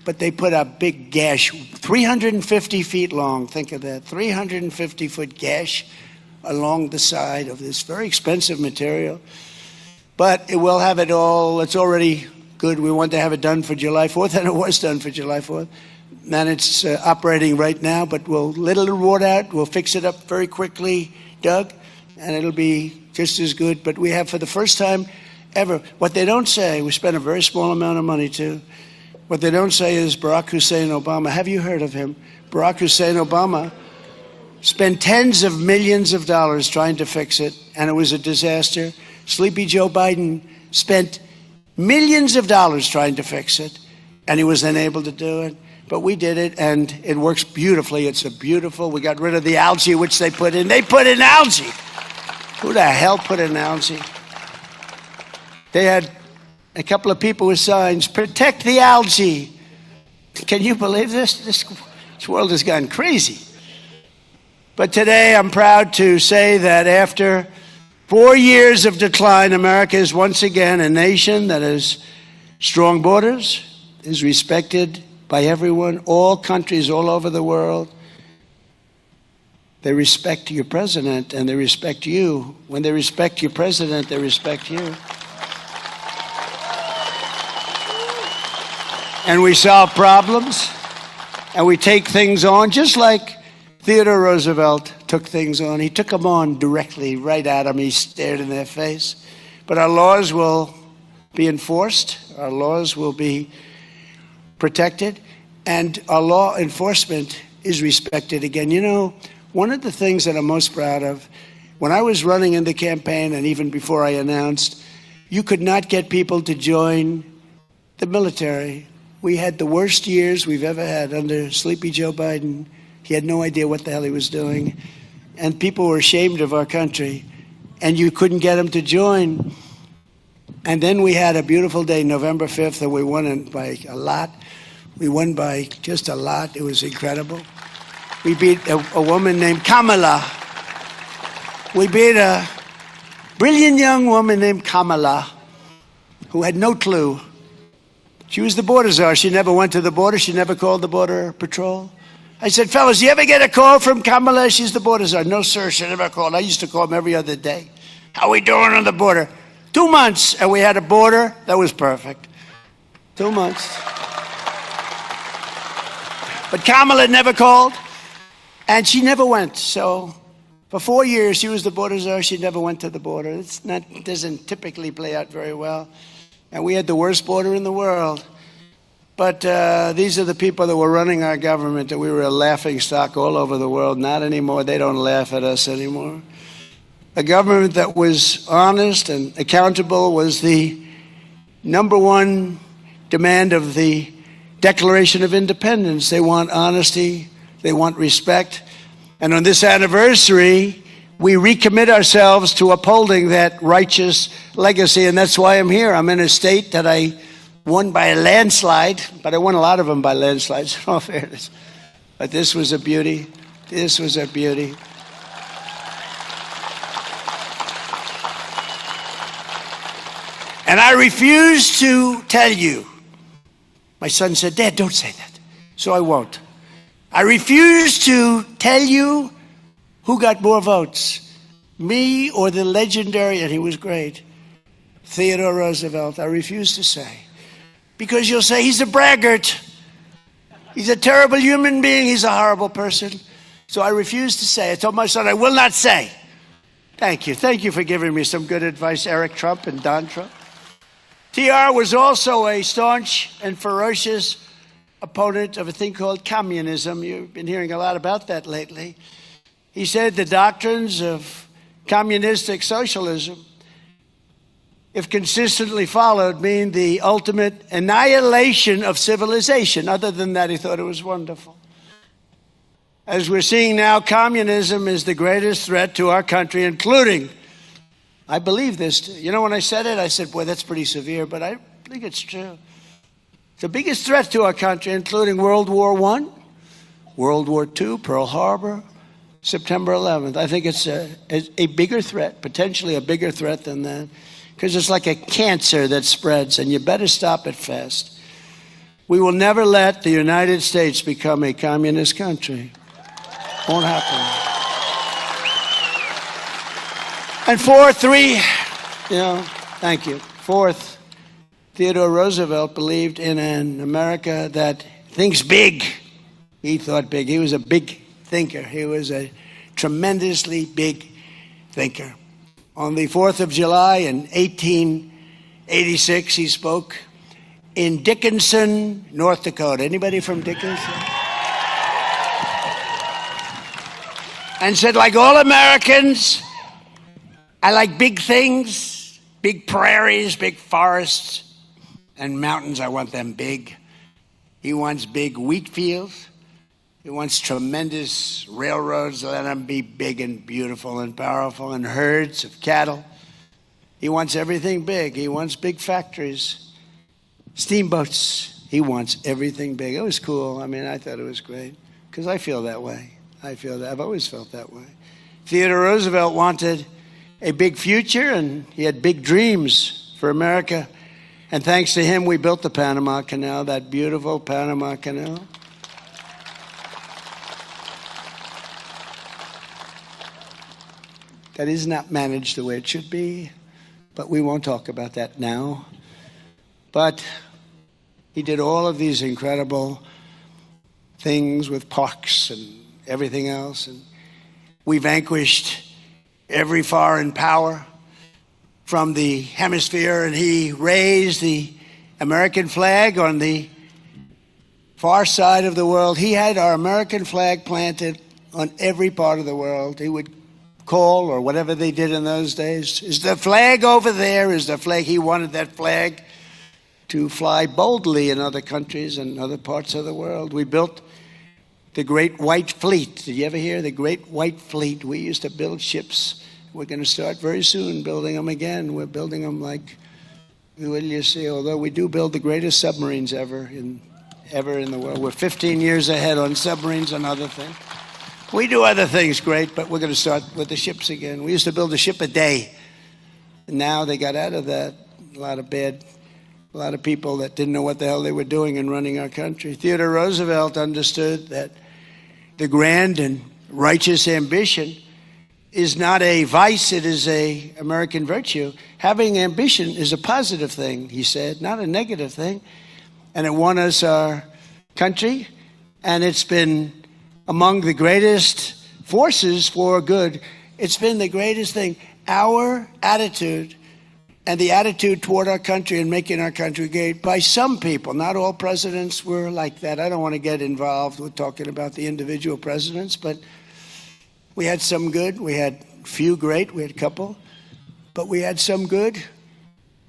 But they put a big gash, 350 feet long. Think of that, 350-foot gash along the side of this very expensive material. But it will have it all. It's already good. We want to have it done for July 4th, and it was done for July 4th. And it's operating right now, but we'll let a little water out. We'll fix it up very quickly, Doug, and it'll be just as good. But we have, for the first time ever, what they don't say, we spent a very small amount of money too. What they don't say is Barack Hussein Obama. Have you heard of him? Barack Hussein Obama spent tens of millions of dollars trying to fix it, and it was a disaster. Sleepy Joe Biden spent millions of dollars trying to fix it, and he was unable to do it. But we did it, and it works beautifully. It's a beautiful, we got rid of the algae, which they put in. They put in algae. Who the hell put in algae? They had a couple of people with signs, protect the algae. Can you believe this? This world has gone crazy. But today I'm proud to say that after 4 years of decline, America is once again a nation that has strong borders, is respected by everyone, all countries all over the world. They respect your president, and they respect you. When they respect your president, they respect you. And we solve problems, and we take things on, just like Theodore Roosevelt took things on. He took them on directly, right at them. He stared in their face. But our laws will be enforced. Our laws will be protected. And our law enforcement is respected again. You know, one of the things that I'm most proud of, when I was running in the campaign and even before I announced, you could not get people to join the military. We had the worst years we've ever had under Sleepy Joe Biden. He had no idea what the hell he was doing. And people were ashamed of our country. And you couldn't get them to join. And then we had a beautiful day, November 5th, and we won by a lot. We won by just a lot. It was incredible. We beat a woman named Kamala. We beat a brilliant young woman named Kamala who had no clue. She was the border czar. She never went to the border. She never called the border patrol. I said, fellas, you ever get a call from Kamala? She's the border czar. No, sir, she never called. I used to call them every other day. How we doing on the border? 2 months, and we had a border that was perfect. 2 months. But Kamala never called, and she never went. So for 4 years, she was the border czar. She never went to the border. It doesn't typically play out very well. And we had the worst border in the world. But these are the people that were running our government, that we were a laughing stock all over the world. Not anymore. They don't laugh at us anymore. A government that was honest and accountable was the number one demand of the Declaration of Independence. They want honesty. They want respect. And on this anniversary, we recommit ourselves to upholding that righteous legacy. And that's why I'm here. I'm in a state that I won by a landslide, but I won a lot of them by landslides, in all fairness. But this was a beauty. This was a beauty. And I refuse to tell you. My son said, Dad, don't say that. So I won't. I refuse to tell you who got more votes, me or the legendary, and he was great, Theodore Roosevelt. I refuse to say. Because you'll say he's a braggart. He's a terrible human being. He's a horrible person. So I refuse to say. I told my son, I will not say. Thank you. Thank you for giving me some good advice, Eric Trump and Don Trump. TR was also a staunch and ferocious opponent of a thing called communism. You've been hearing a lot about that lately. He said the doctrines of communistic socialism, if consistently followed, mean the ultimate annihilation of civilization. Other than that, he thought it was wonderful. As we're seeing now, communism is the greatest threat to our country, including, I believe this, you know, when I said it, I said, boy, that's pretty severe, but I think it's true. The biggest threat to our country, including World War I, World War II, Pearl Harbor, September 11th. I think it's a bigger threat, potentially a bigger threat than that, because it's like a cancer that spreads, and you better stop it fast. We will never let the United States become a communist country. Won't happen. And fourth, thank you. Fourth, Theodore Roosevelt believed in an America that thinks big. He thought big. He was a big thinker. He was a tremendously big thinker. On the 4th of July in 1886, he spoke in Dickinson, North Dakota. Anybody from Dickinson? And said, like all Americans, I like big things, big prairies, big forests, and mountains. I want them big. He wants big wheat fields. He wants tremendous railroads. Let them be big and beautiful and powerful, and herds of cattle. He wants everything big. He wants big factories, steamboats. He wants everything big. It was cool. I mean, I thought it was great because I feel that way. I've always felt that way. Theodore Roosevelt wanted a big future, and he had big dreams for America. And thanks to him, we built the Panama Canal, that beautiful Panama Canal. That is not managed the way it should be, but we won't talk about that now. But he did all of these incredible things with parks and everything else, and we vanquished every foreign power from the hemisphere, and he raised the American flag on the far side of the world. He had our American flag planted on every part of the world. He would call, or whatever they did in those days, is the flag over there? Is the flag? He wanted that flag to fly boldly in other countries and other parts of the world. We built the Great White Fleet. Did you ever hear the Great White Fleet? We used to build ships. We're going to start very soon building them again. We're building them like, what do you see? Although we do build the greatest submarines ever in the world. We're 15 years ahead on submarines and other things. We do other things great, but we're going to start with the ships again. We used to build a ship a day. And now they got out of that. A lot of people that didn't know what the hell they were doing in running our country. Theodore Roosevelt understood that the grand and righteous ambition is not a vice, it is an American virtue. Having ambition is a positive thing, he said, not a negative thing. And it won us our country, and it's been among the greatest forces for good. It's been the greatest thing. Our attitude and the attitude toward our country and making our country great by some people. Not all presidents were like that. I don't want to get involved with talking about the individual presidents, but we had some good. We had few great. We had a couple. But we had some good.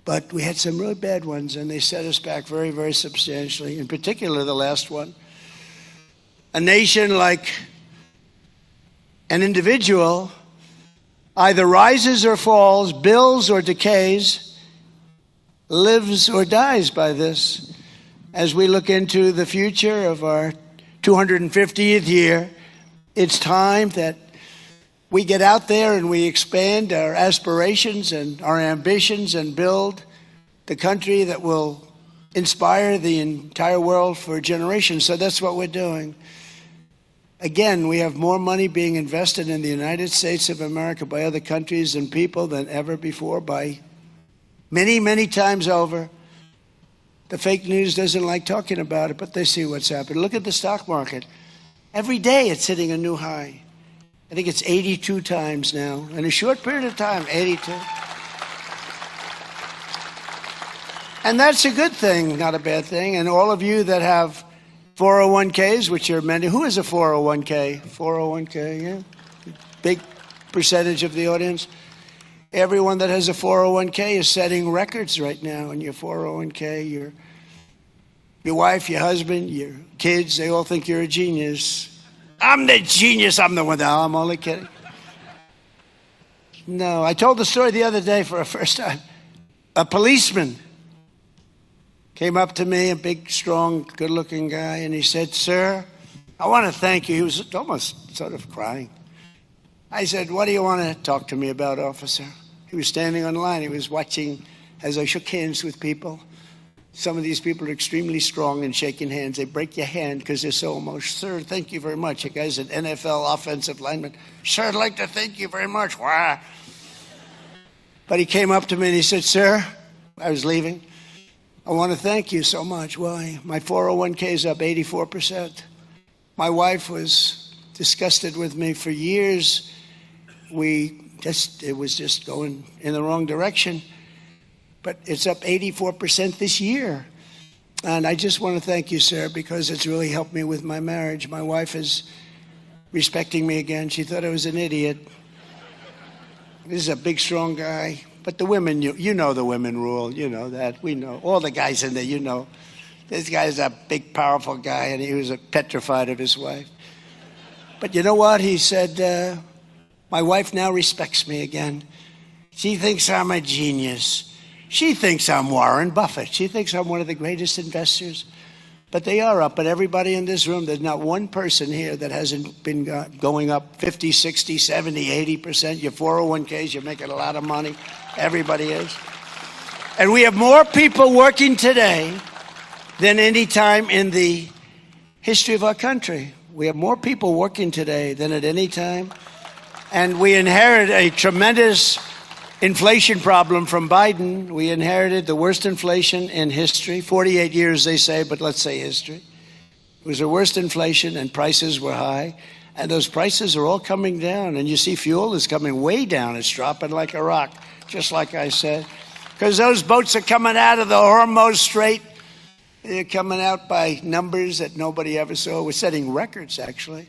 But we had some really bad ones, and they set us back very, very substantially, in particular the last one. A nation like An individual either rises or falls, builds or decays, lives or dies by this. As we look into the future of our 250th year, it's time that we get out there and we expand our aspirations and our ambitions and build the country that will inspire the entire world for generations. So that's what we're doing. Again, we have more money being invested in the United States of America by other countries and people than ever before, by many, many times over. The fake news doesn't like talking about it, but they see what's happening. Look at the stock market. Every day it's hitting a new high. I think it's 82 times now. In a short period of time, 82. And that's a good thing, not a bad thing. And all of you that have 401ks, which are many. Who is a 401k? 401k, yeah. Big percentage of the audience. Everyone that has a 401k is setting records right now in your 401k. Your wife, your husband, your kids, they all think you're a genius. I'm the genius. I'm the one. No, I'm only kidding. No, I told the story the other day for the first time. A policeman came up to me, a big, strong, good-looking guy, and he said, "Sir, I want to thank you." He was almost sort of crying. I said, "What do you want to talk to me about, officer?" He was standing on line. He was watching as I shook hands with people. Some of these people are extremely strong in shaking hands. They break your hand because they're so emotional. "Sir, thank you very much." A guy's an NFL offensive lineman. "Sir, I'd like to thank you very much." Why? But he came up to me and he said, "Sir," I was leaving, "I want to thank you so much." Why? My 401k is up 84%. My wife was disgusted with me for years. It was just going in the wrong direction. But it's up 84% this year. And I just want to thank you, sir, because it's really helped me with my marriage. My wife is respecting me again. She thought I was an idiot. This is a big, strong guy. But the women, you know the women rule. You know that. We know. All the guys in there, you know. This guy's a big, powerful guy, and he was petrified of his wife. But you know what? He said, my wife now respects me again. She thinks I'm a genius. She thinks I'm Warren Buffett. She thinks I'm one of the greatest investors. But they are up. But everybody in this room, there's not one person here that hasn't been going up 50, 60, 70, 80%. Your 401ks, you're making a lot of money. Everybody is. And we have more people working today than any time in the history of our country. We have more people working today than at any time. And we inherit a tremendous inflation problem from Biden. We inherited the worst inflation in history. 48 years, they say, but let's say history. It was the worst inflation, and prices were high. And those prices are all coming down. And you see fuel is coming way down. It's dropping like a rock, just like I said. Because those boats are coming out of the Hormuz Strait. They're coming out by numbers that nobody ever saw. We're setting records, actually.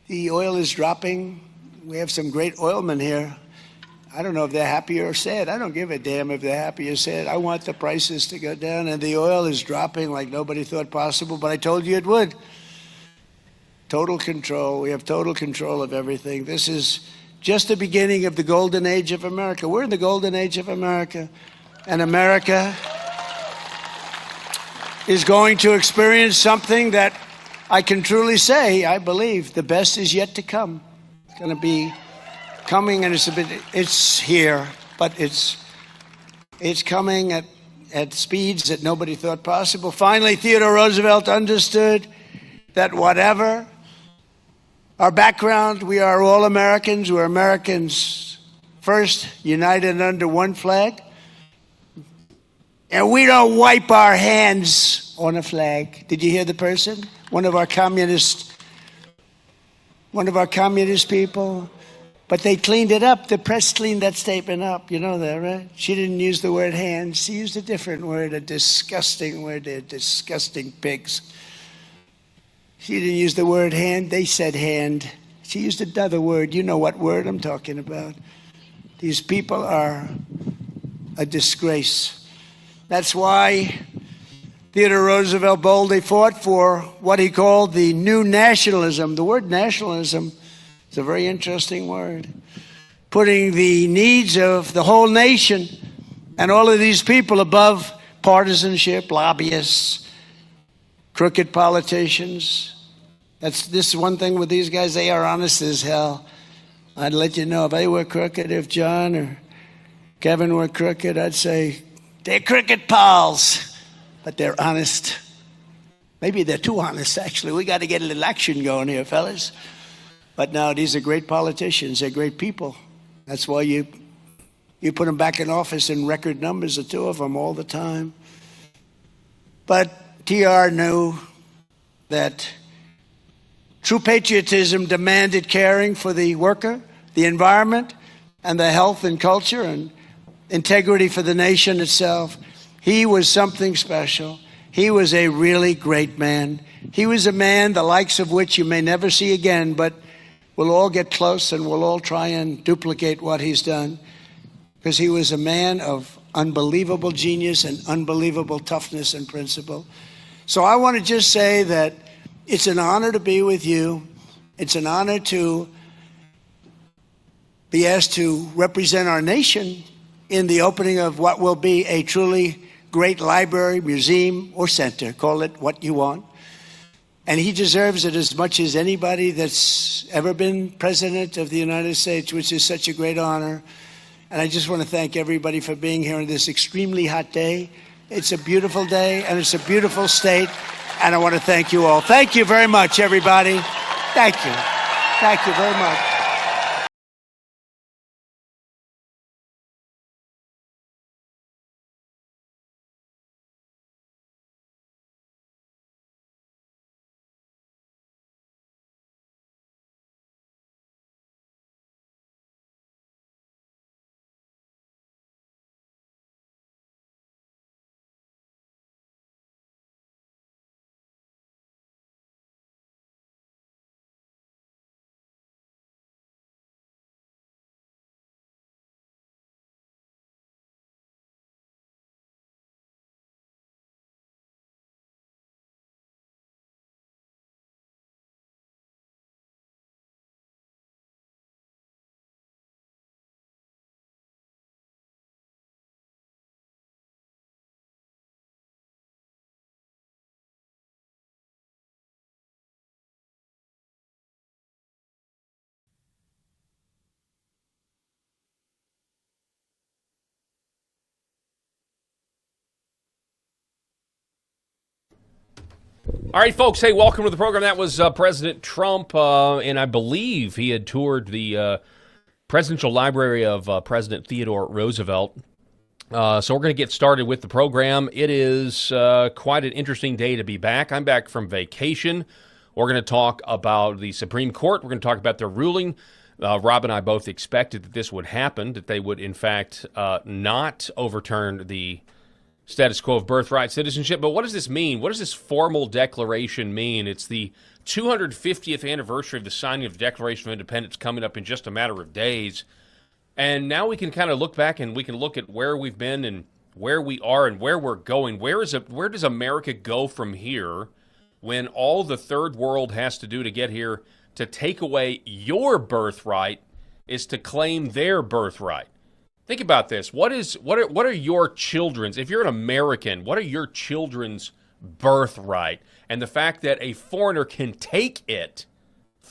The oil is dropping. We have some great oilmen here. I don't know if they're happy or sad. I don't give a damn if they're happy or sad. I want the prices to go down, and the oil is dropping like nobody thought possible, but I told you it would. Total control. We have total control of everything. This is just the beginning of the golden age of America. We're in the golden age of America, and America is going to experience something that I can truly say, I believe, the best is yet to come. It's going to be coming, and it's here, but it's coming at speeds that nobody thought possible. Finally, Theodore Roosevelt understood that whatever our background, we are all Americans. We're Americans first, united under one flag. And we don't wipe our hands on a flag. Did you hear the person? One of our communist people. But they cleaned it up. The press cleaned that statement up. You know that, right? She didn't use the word hands. She used a different word, a disgusting word. They're disgusting pigs. She didn't use the word hand. They said hand. She used another word. You know what word I'm talking about. These people are a disgrace. That's why Theodore Roosevelt boldly fought for what he called the new nationalism. The word nationalism It's a very interesting word. Putting the needs of the whole nation and all of these people above partisanship, lobbyists, crooked politicians. This is one thing with these guys, they are honest as hell. I'd let you know if they were crooked, if John or Kevin were crooked, I'd say they're crooked pals, but they're honest. Maybe they're too honest, actually. We got to get a little action going here, fellas. But no, these are great politicians. They're great people. That's why you put them back in office in record numbers, the two of them, all the time. But TR knew that true patriotism demanded caring for the worker, the environment, and the health and culture, and integrity for the nation itself. He was something special. He was a really great man. He was a man the likes of which you may never see again, but we'll all get close and we'll all try and duplicate what he's done, because he was a man of unbelievable genius and unbelievable toughness and principle. So I want to just say that it's an honor to be with you. It's an honor to be asked to represent our nation in the opening of what will be a truly great library, museum, or center. Call it what you want. And he deserves it as much as anybody that's ever been president of the United States, which is such a great honor. And I just want to thank everybody for being here on this extremely hot day. It's a beautiful day, and it's a beautiful state. And I want to thank you all. Thank you very much, everybody. Thank you. Thank you very much. All right, folks. Hey, welcome to the program. That was President Trump, and I believe he had toured the Presidential Library of President Theodore Roosevelt. So we're going to get started with the program. It is quite an interesting day to be back. I'm back from vacation. We're going to talk about the Supreme Court. We're going to talk about their ruling. Rob and I both expected that this would happen, that they would, in fact, not overturn the status quo of birthright citizenship. But what does this mean? What does this formal declaration mean? It's the 250th anniversary of the signing of the Declaration of Independence coming up in just a matter of days. And now we can kind of look back and we can look at where we've been and where we are and where we're going. Where does America go from here when all the third world has to do to get here to take away your birthright is to claim their birthright? Think about this. What are your children's, if you're an American, what are your children's birthright? And the fact that a foreigner can take it,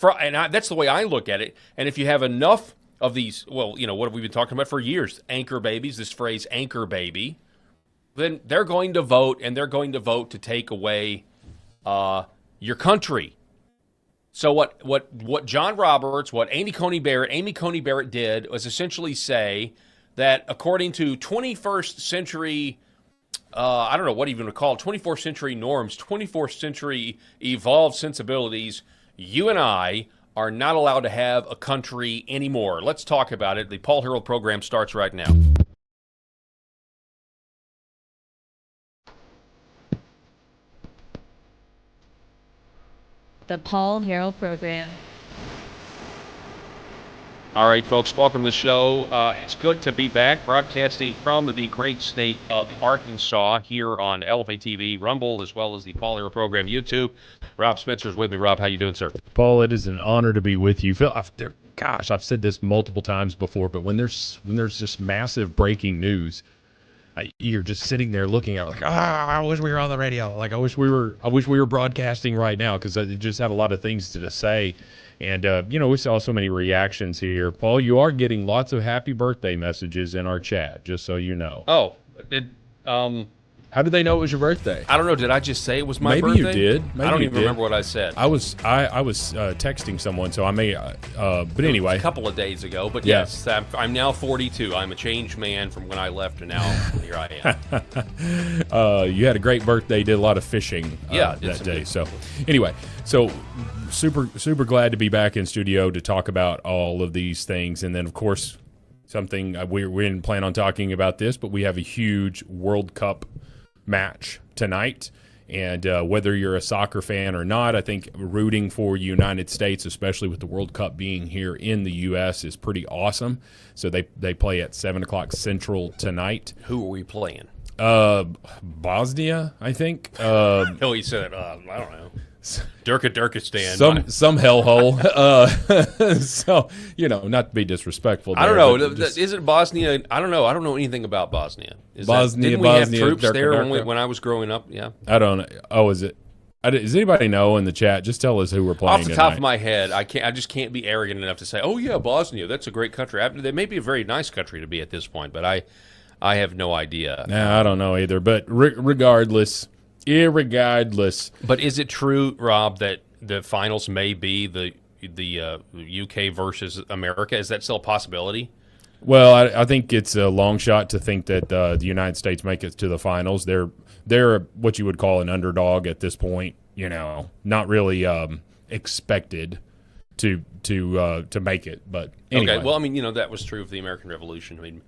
that's the way I look at it. And if you have enough of these, well, you know, what have we been talking about for years? Anchor babies, this phrase anchor baby, then they're going to vote, and they're going to vote to take away your country. So what John Roberts, what Amy Coney Barrett did was essentially say that according to 21st century, I don't know what even to call it, 24th century norms, 24th century evolved sensibilities, you and I are not allowed to have a country anymore. Let's talk about it. The Paul Herrell program starts right now. The Paul Herrell program. All right, folks, welcome to the show. It's good to be back, broadcasting from the great state of Arkansas here on Elevate TV, Rumble, as well as the Paul Hero Program YouTube. Rob Spencer's with me. Rob, how you doing, sir? Paul, it is an honor to be with you. Phil, I've said this multiple times before, but when there's just massive breaking news, you're just sitting there looking at it like, I wish we were on the radio. Like I wish we were broadcasting right now, because I just have a lot of things to say. And, we saw so many reactions here. Paul, you are getting lots of happy birthday messages in our chat, just so you know. Oh, how did they know it was your birthday? I don't know. Did I just say it was my Maybe birthday? You did. Maybe I don't you even did. remember what I said. I was texting someone, so I may, but anyway. A couple of days ago, but Yeah. yes, I'm now 42. I'm a changed man from when I left, and now here I am. You had a great birthday, did a lot of fishing that day. So anyway, super glad to be back in studio to talk about all of these things. And then, of course, something we didn't plan on talking about this, but we have a huge World Cup match tonight. And whether you're a soccer fan or not, I think rooting for United States, especially with the World Cup being here in the U.S., is pretty awesome. So they play at 7 o'clock Central tonight. Who are we playing? Bosnia, I think. No, he said, I don't know. Durkistan. Some hellhole. So, not to be disrespectful. I don't know. Is it Bosnia? I don't know. I don't know anything about Bosnia. Didn't we have troops there when I was growing up? Yeah. I don't know. Oh, is it? Does anybody know in the chat? Just tell us who we're playing. Off the top of my head, I just can't be arrogant enough to say, oh, yeah, Bosnia, that's a great country. They may be a very nice country to be at this point, but I have no idea. I don't know either. But regardless. But is it true, Rob, that the finals may be the UK versus America? Is that still a possibility? Well, I think it's a long shot to think that the United States make it to the finals. They're what you would call an underdog at this point. Not really expected to make it. But anyway. Okay. Well, I mean, that was true of the American Revolution. I mean,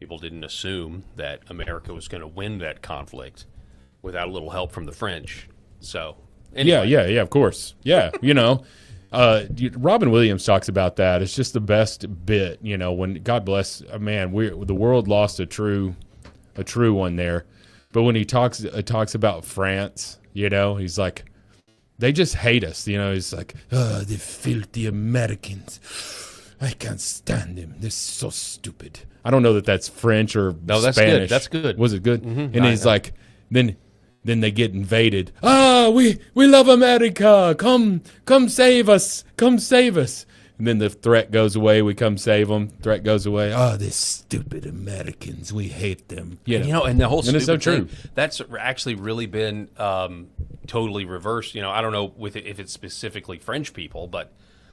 people didn't assume that America was going to win that conflict without a little help from the French. So, anyway. Yeah, of course. Yeah, Robin Williams talks about that. It's just the best bit, when God bless, man, the world lost a true one there. But when he talks about France, he's like, they just hate us. He's like, oh, the filthy Americans. I can't stand them. They're so stupid. I don't know that that's French or that's Spanish. Good. That's good. Was it good? Mm-hmm. And he's like, then they get invaded. We love America. Come save us. Come save us. And then the threat goes away. We come save them. Threat goes away. Oh, these stupid Americans. We hate them. And the whole stupid it's so thing, true. That's actually really been totally reversed. I don't know if it's specifically French people, but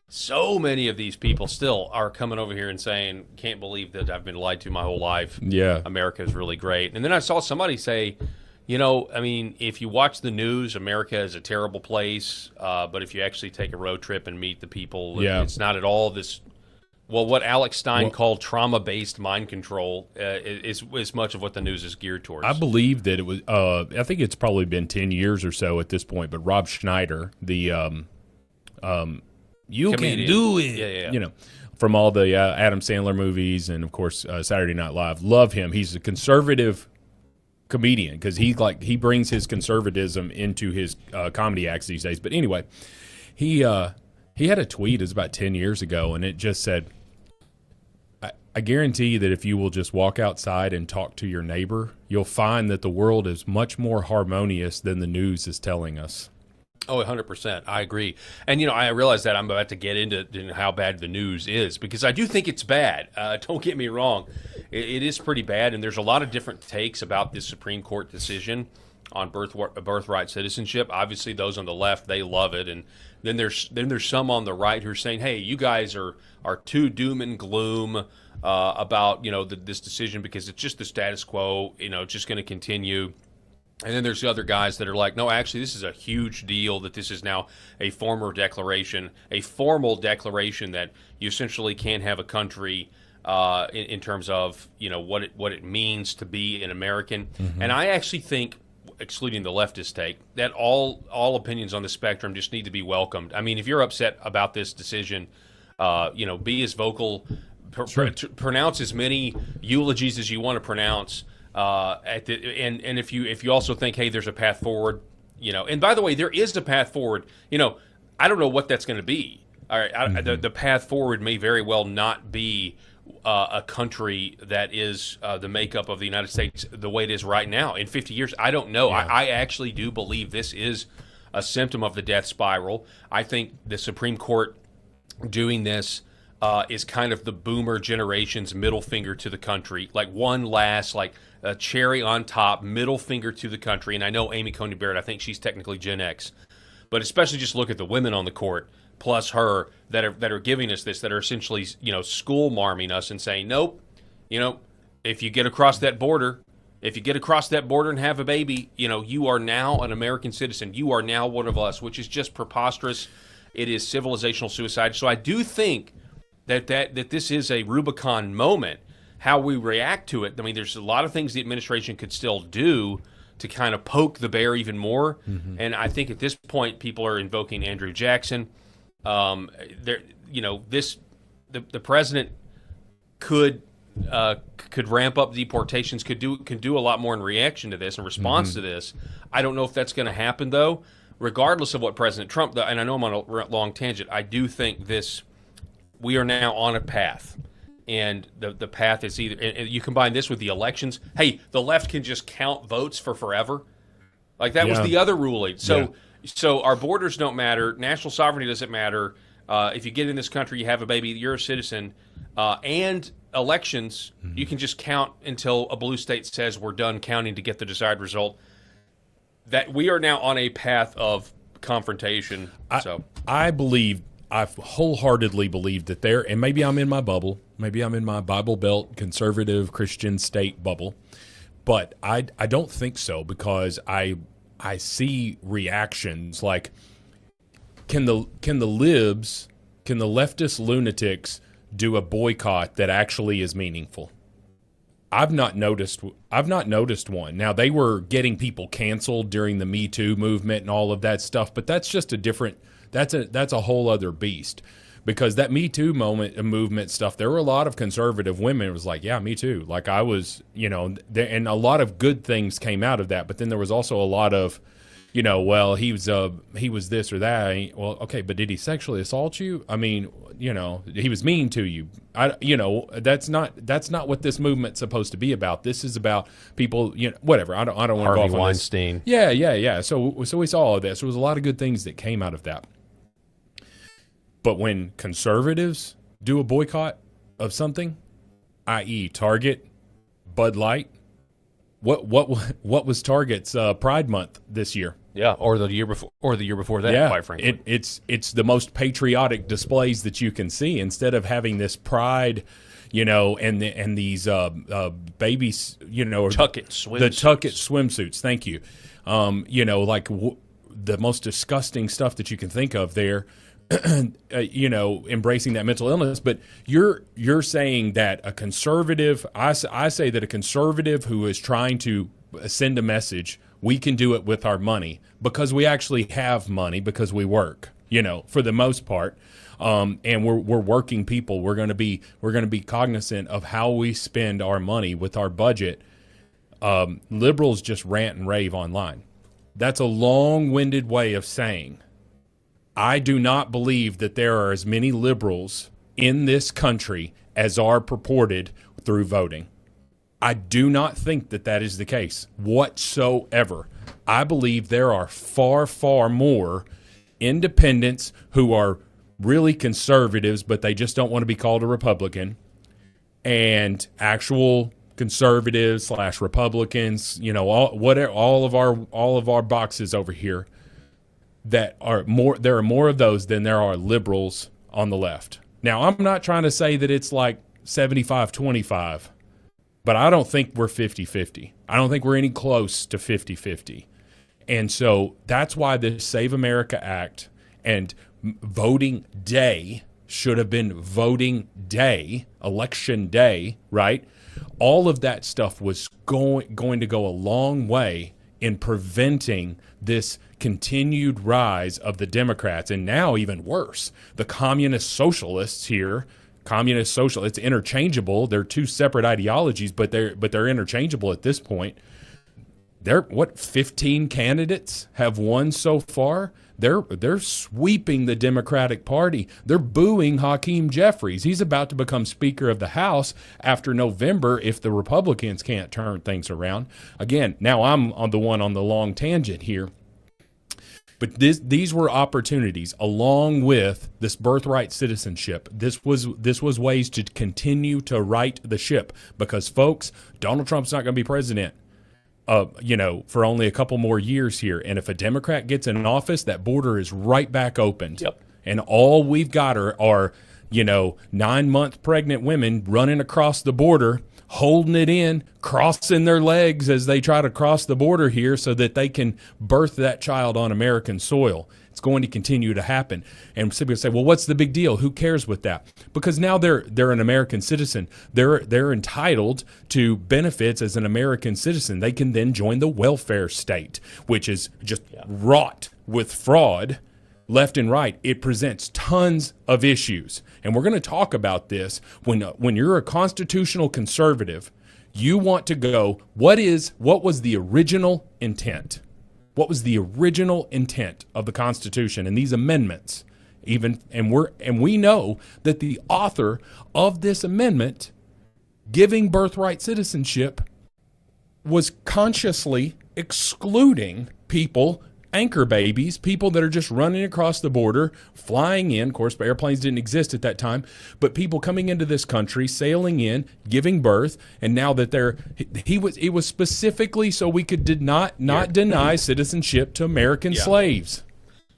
so many of these people still are coming over here and saying, can't believe that I've been lied to my whole life. Yeah. America is really great. And then I saw somebody say, I mean, if you watch the news, America is a terrible place. But if you actually take a road trip and meet the people, it's not at all this. Well, what Alex Stein called trauma-based mind control is much of what the news is geared towards. I believe that it was. I think it's probably been 10 years or so at this point. But Rob Schneider, the you Comedian. can do it, Yeah. From all the Adam Sandler movies and of course Saturday Night Live. Love him. He's a conservative comedian because he brings his conservatism into his comedy acts these days. But anyway, he had a tweet. It was about 10 years ago, and it just said, I guarantee that if you will just walk outside and talk to your neighbor, you'll find that the world is much more harmonious than the news is telling us. Oh, 100%. I agree. And, I realize that I'm about to get into how bad the news is because I do think it's bad. Don't get me wrong. It is pretty bad, and there's a lot of different takes about this Supreme Court decision on birthright citizenship. Obviously, those on the left, they love it. And then there's some on the right who are saying, hey, you guys are too doom and gloom about, this decision because it's just the status quo. It's just going to continue. And then there's the other guys that are like, no, actually, this is a huge deal that this is now a formal declaration that you essentially can't have a country in terms of, what it means to be an American. Mm-hmm. And I actually think, excluding the leftist take, that all opinions on the spectrum just need to be welcomed. I mean, if you're upset about this decision, Be as vocal, pronounce as many eulogies as you want to pronounce. And if you also think, hey, there's a path forward, and by the way, there is a path forward. I don't know what that's going to be. All right, the path forward may very well not be a country that is the makeup of the United States the way it is right now. In 50 years, I don't know. Yeah. I actually do believe this is a symptom of the death spiral. I think the Supreme Court doing this is kind of the boomer generation's middle finger to the country, like one last, like a cherry on top, middle finger to the country. And I know Amy Coney Barrett, I think she's technically Gen X, but especially just look at the women on the court, plus her, that are giving us this, that are essentially, school marming us and saying, nope, if you get across that border, and have a baby, you are now an American citizen. You are now one of us, which is just preposterous. It is civilizational suicide. So I do think that this is a Rubicon moment. How we react to it, I mean, there's a lot of things the administration could still do to kind of poke the bear even more. Mm-hmm. And I think at this point, people are invoking Andrew Jackson. The president could ramp up deportations, could do a lot more in reaction to this, in response to this. I don't know if that's going to happen, though. Regardless of what President Trump, and I know I'm on a long tangent, I do think we are now on a path. And the path is either, and you combine this with the elections. Hey, the left can just count votes for forever. Like that was the other ruling. So our borders don't matter. National sovereignty doesn't matter. If you get in this country, you have a baby, you're a citizen. And elections, you can just count until a blue state says we're done counting to get the desired result. That we are now on a path of confrontation. I wholeheartedly believe that and maybe I'm in my bubble, maybe I'm in my Bible Belt conservative Christian state bubble, but I don't think so, because I see reactions like, can the leftist lunatics do a boycott that actually is meaningful? I've not noticed one. Now, they were getting people canceled during the Me Too movement and all of that stuff, but that's just that's a whole other beast, because that Me Too movement stuff, there were a lot of conservative women. It was like, yeah, me too. Like I was, and a lot of good things came out of that. But then there was also a lot of, well, he was this or that. Well, okay, but did he sexually assault you? I mean, he was mean to you. That's not what this movement's supposed to be about. This is about people, whatever. I don't want to go off on Weinstein. This. Yeah. So we saw all of this. There was a lot of good things that came out of that. But when conservatives do a boycott of something, i.e., Target, Bud Light, what was Target's Pride Month this year? Yeah, or the year before that. Yeah, quite frankly, it's the most patriotic displays that you can see. Instead of having this pride, and these babies, Tucket swimsuits. The Tucket swimsuits. Thank you. The most disgusting stuff that you can think of there. Embracing that mental illness, but you're saying that a conservative, I say that a conservative who is trying to send a message, we can do it with our money because we actually have money because we work, for the most part, and we're working people. We're going to be cognizant of how we spend our money with our budget. Liberals just rant and rave online. That's a long-winded way of saying, I do not believe that there are as many liberals in this country as are purported through voting. I do not think that is the case whatsoever. I believe there are far, far more independents who are really conservatives, but they just don't want to be called a Republican, and actual conservatives / Republicans, all of our boxes over here. There are more of those than there are liberals on the left. Now, I'm not trying to say that it's like 75-25, but I don't think we're 50-50. I don't think we're any close to 50-50. And so that's why this Save America Act and voting day should have been voting day, election day, right? All of that stuff was going to go a long way in preventing this continued rise of the Democrats, and now even worse, the communist socialists here. Communist social, it's interchangeable. They're two separate ideologies, but they're interchangeable at this point. 15 candidates have won so far. They're sweeping the Democratic Party. They're booing Hakeem Jeffries. He's about to become Speaker of the House after November if the Republicans can't turn things around. Again, now I'm on the long tangent here. But these were opportunities, along with this birthright citizenship. This was ways to continue to right the ship, because, folks, Donald Trump's not going to be president, for only a couple more years here. And if a Democrat gets in office, that border is right back opened. Yep. And all we've got are 9-month pregnant women running across the border, holding it in, crossing their legs as they try to cross the border here so that they can birth that child on American soil. It's going to continue to happen. And some people say, well, what's the big deal? Who cares with that? Because now they're an American citizen. They're entitled to benefits as an American citizen. They can then join the welfare state, which is just wrought with fraud left and right. It presents tons of issues. And we're going to talk about this. When you're a constitutional conservative, you want to go, what was the original intent? What was the original intent of the Constitution and these amendments? And we know that the author of this amendment giving birthright citizenship was consciously excluding people, anchor babies, people that are just running across the border, flying in. Of course, airplanes didn't exist at that time, but people coming into this country, sailing in, giving birth, and now that it was specifically so we could not deny citizenship to American slaves.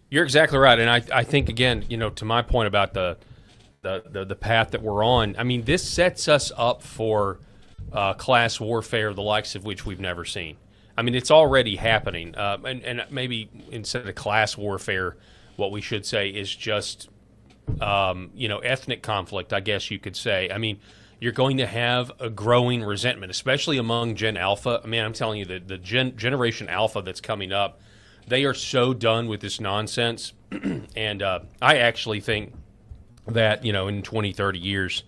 You're exactly right, and I think, again, to my point about the path that we're on, I mean, this sets us up for class warfare, the likes of which we've never seen. I mean, it's already happening, and maybe instead of class warfare, what we should say is just, ethnic conflict, I guess you could say. I mean, you're going to have a growing resentment, especially among Gen Alpha. I mean, I'm telling you, the Generation Alpha that's coming up, they are so done with this nonsense, and I actually think that, in 20, 30 years,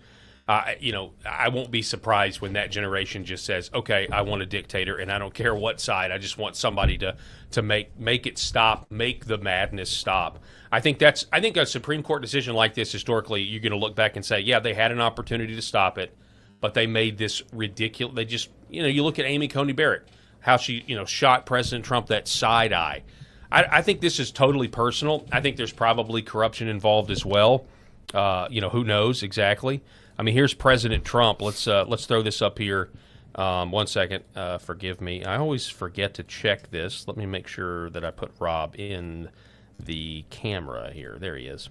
I won't be surprised when that generation just says, okay, I want a dictator, and I don't care what side. I just want somebody to make it stop, make the madness stop. I think a Supreme Court decision like this, historically, you're going to look back and say, yeah, they had an opportunity to stop it, but they made this ridiculous. They just, you look at Amy Coney Barrett, how she, shot President Trump that side eye. I think this is totally personal. I think there's probably corruption involved as well. Who knows exactly? I mean, here's President Trump. Let's throw this up here. 1 second. Forgive me. I always forget to check this. Let me make sure that I put Rob in the camera here. There he is.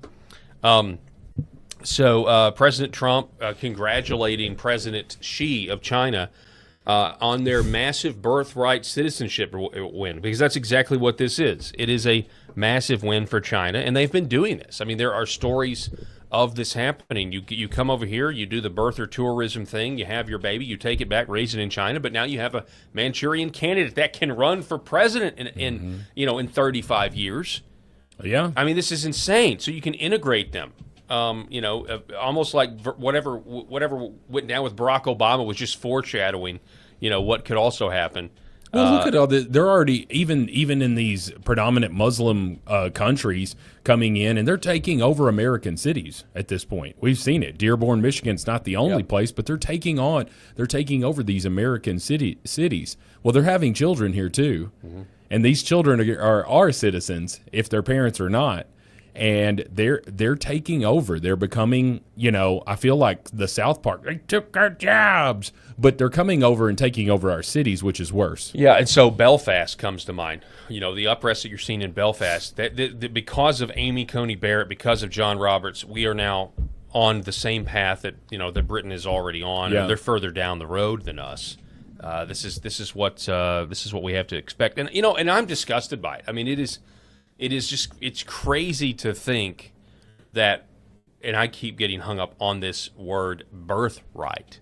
So President Trump congratulating President Xi of China on their massive birthright citizenship win, because that's exactly what this is. It is a massive win for China, and they've been doing this. I mean, there are stories of this happening. You come over here, you do the birther tourism thing, you have your baby, you take it back, raise it in China, but now you have a Manchurian candidate that can run for president in 35 years. Yeah. I mean, this is insane. So you can integrate them. Almost like whatever went down with Barack Obama was just foreshadowing, what could also happen. Well, look at all they're already even in these predominant Muslim countries coming in, and they're taking over American cities at this point. We've seen it. Dearborn, Michigan's not the only place, but they're taking over these American cities. Well, they're having children here too, and these children are our citizens if their parents are not. And they're taking over. They're becoming, I feel like the South Park. They took our jobs, but they're coming over and taking over our cities, which is worse. Yeah, and so Belfast comes to mind. The unrest that you're seeing in Belfast. That because of Amy Coney Barrett, because of John Roberts, we are now on the same path that that Britain is already on. Yeah. They're further down the road than us. This is what we have to expect. And and I'm disgusted by it. I mean, it's crazy to think that, and I keep getting hung up on this word, birthright.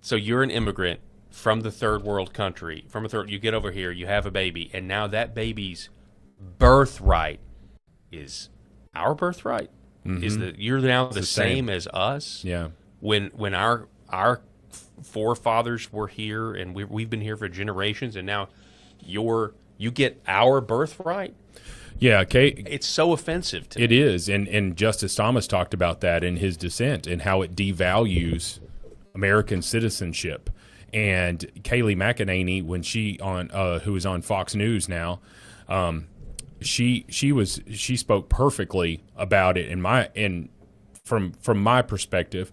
So you're an immigrant, from the third world country, you get over here, you have a baby, and now that baby's birthright is our birthright. You're now the same as us. Yeah. When our forefathers were here, and we've been here for generations, and now you get our birthright. Yeah, Kate, it's so offensive to me. It is, and Justice Thomas talked about that in his dissent and how it devalues American citizenship. And Kayleigh McEnany, when who is on Fox News now, she spoke perfectly about it. From my perspective,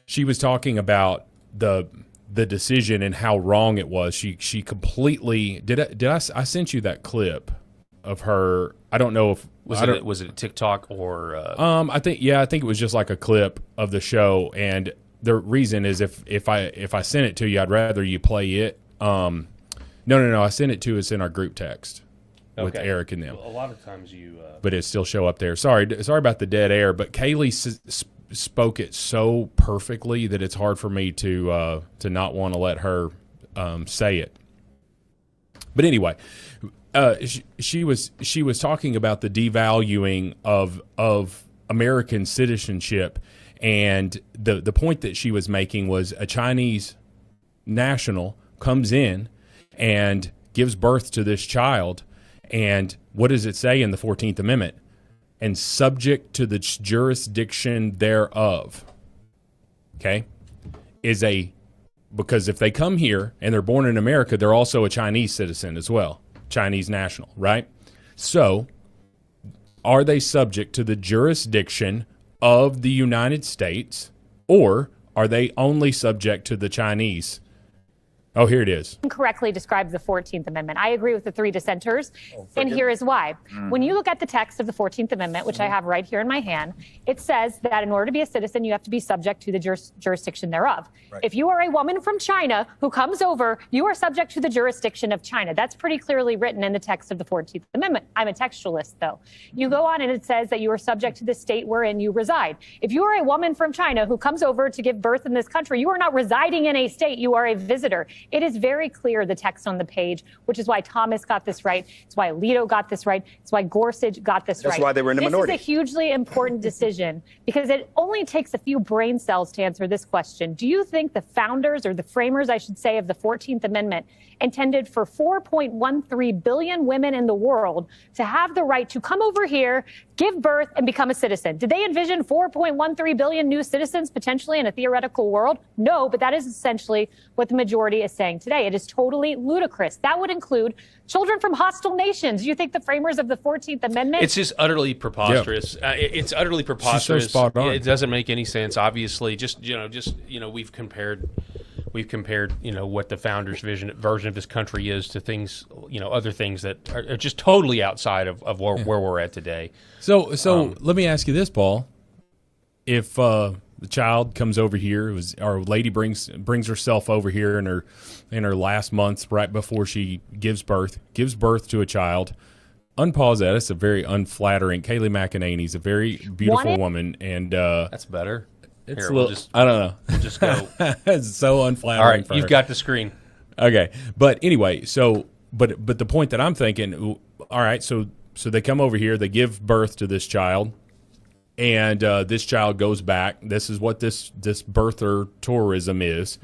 she was talking about the decision and how wrong it was. She completely I sent you that clip of her. I don't know if was it TikTok or I think it was just like a clip of the show. And the reason is if I send it to you, I'd rather you play it. No, I sent it to us in our group text with Eric and them. A lot of times but it still show up there. Sorry about the dead air. But Kayleigh spoke it so perfectly that it's hard for me to not want to let her say it. But anyway, she was talking about the devaluing of American citizenship, and the point that she was making was a Chinese national comes in and gives birth to this child, and what does it say in the 14th Amendment? And subject to the jurisdiction thereof. Okay? Because if they come here and they're born in America, they're also a Chinese citizen as well. Chinese national, right? So, are they subject to the jurisdiction of the United States, or are they only subject to the Chinese? Oh, here it is. Correctly describes the 14th Amendment. I agree with the three dissenters, and here is why. When you look at the text of the 14th Amendment, which I have right here in my hand, it says that in order to be a citizen, you have to be subject to the jurisdiction thereof. Right. If you are a woman from China who comes over, you are subject to the jurisdiction of China. That's pretty clearly written in the text of the 14th Amendment. I'm a textualist, though. You go on and it says that you are subject to the state wherein you reside. If you are a woman from China who comes over to give birth in this country, you are not residing in a state, you are a visitor. It is very clear, the text on the page, which is why Thomas got this right. It's why Alito got this right. It's why Gorsuch got this right. That's why they were in a minority. This is a hugely important decision because it only takes a few brain cells to answer this question. Do you think the founders, or the framers, I should say, of the 14th Amendment intended for 4.13 billion women in the world to have the right to come over here, give birth, and become a citizen? Did they envision 4.13 billion new citizens potentially in a theoretical world? No, but that is essentially what the majority is saying today. It is totally ludicrous. That would include children from hostile nations. Do you think the framers of the 14th Amendment? It's just utterly preposterous. Yeah. It's utterly preposterous. So spot on. It doesn't make any sense. Obviously, we've compared what the founders' version of this country is to things, other things that are just totally outside of where we're at today. So let me ask you this, Paul. If the child comes over here, our lady brings herself over here in her last months right before she gives birth to a child. Unpause that. It's a very unflattering. Kayleigh McEnany's a very beautiful woman, and that's better. It's Here, a little, I don't know. We'll just go. It's so unflattering. All right, for you've her. got the screen. Okay, but anyway, but the point that I'm thinking, all right, so they come over here, they give birth to this child, and this child goes back. This is what this birther tourism is,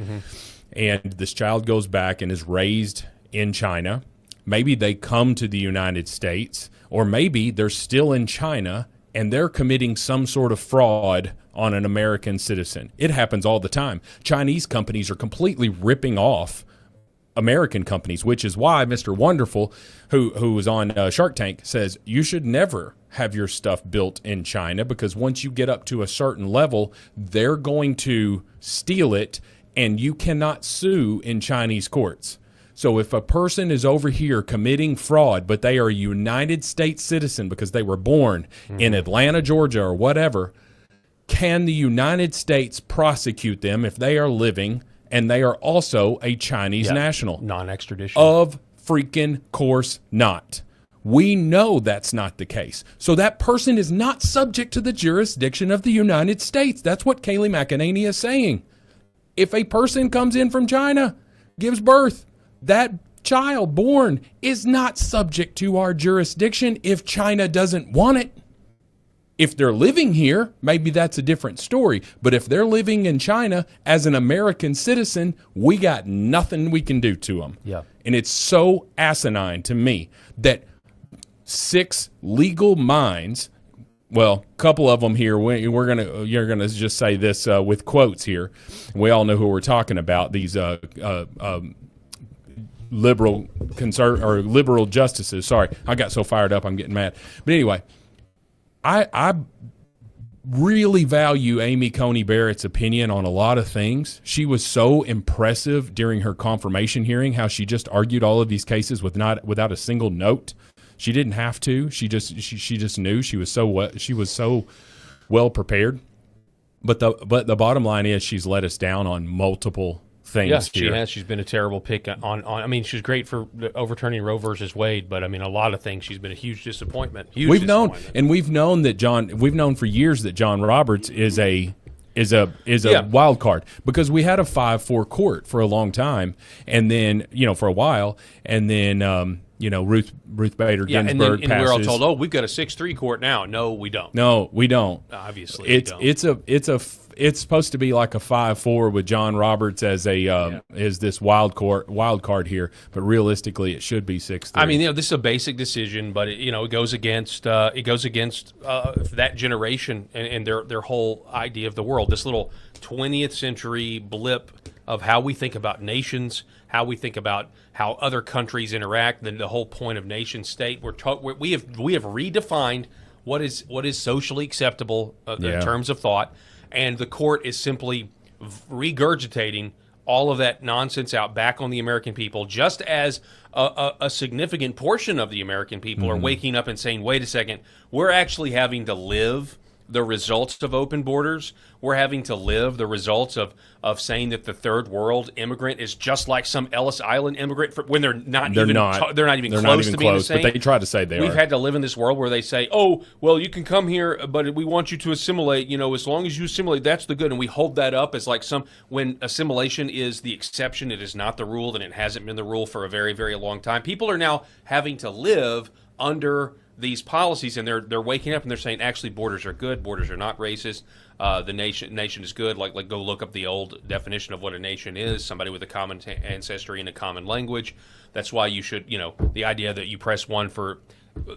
and this child goes back and is raised in China. Maybe they come to the United States, or maybe they're still in China and they're committing some sort of fraud on an American citizen. It happens all the time. Chinese companies are completely ripping off American companies, which is why Mr. Wonderful, who was on Shark Tank, says you should never have your stuff built in China, because once you get up to a certain level, they're going to steal it and you cannot sue in Chinese courts. So if a person is over here committing fraud, but they are a United States citizen because they were born in Atlanta, Georgia, or whatever, can the United States prosecute them if they are living and they are also a Chinese national? Non-extradition. Of freaking course not. We know that's not the case. So that person is not subject to the jurisdiction of the United States. That's what Kayleigh McEnany is saying. If a person comes in from China, gives birth. That child born is not subject to our jurisdiction if China doesn't want it. If they're living here, maybe that's a different story. But if they're living in China as an American citizen, we got nothing we can do to them. Yeah. And it's so asinine to me that 6 legal minds, well, a couple of them here, you're gonna just say this with quotes here. We all know who we're talking about. These liberal justices. Sorry, I got so fired up, I'm getting mad. But anyway. I really value Amy Coney Barrett's opinion on a lot of things. She was so impressive during her confirmation hearing, how she just argued all of these cases without a single note. She didn't have to. She just knew. She was so well prepared. But the bottom line is she's let us down on multiple things. Yes, here. she has. She's been a terrible pick on. I mean, she's great for overturning Roe versus Wade, but I mean, a lot of things she's been a huge disappointment. We've known for years that John Roberts is a wild card, because we had a 5-4 court for a long time, and then for a while, and then Ruth Bader Ginsburg passes. And we're all told, oh, we've got a 6-3 court now. No, we don't. No, we don't. Obviously, we don't. It's supposed to be like a 5-4 with John Roberts as is this wild card here, but realistically, it should be 6-3. I mean, this is a basic decision, but it goes against that generation and their whole idea of the world. This little 20th century blip of how we think about nations, how we think about how other countries interact, the whole point of nation state. We have redefined what is socially acceptable in terms of thought. And the court is simply regurgitating all of that nonsense out back on the American people, just as a significant portion of the American people are waking up and saying, wait a second, we're actually having to live the results of open borders. We're having to live the results of saying that the third world immigrant is just like some Ellis Island immigrant when they're not even close to being the same. But they try to say they are. We've had to live in this world where they say, oh, well, you can come here, but we want you to assimilate. As long as you assimilate, that's the good. And we hold that up as like when assimilation is the exception, it is not the rule, and it hasn't been the rule for a very, very long time. People are now having to live under these policies, and they're waking up and they're saying, actually, borders are good. Borders are not racist. The nation is good. Like go look up the old definition of what a nation is: somebody with a common ancestry and a common language. That's why you should, the idea that you press one for,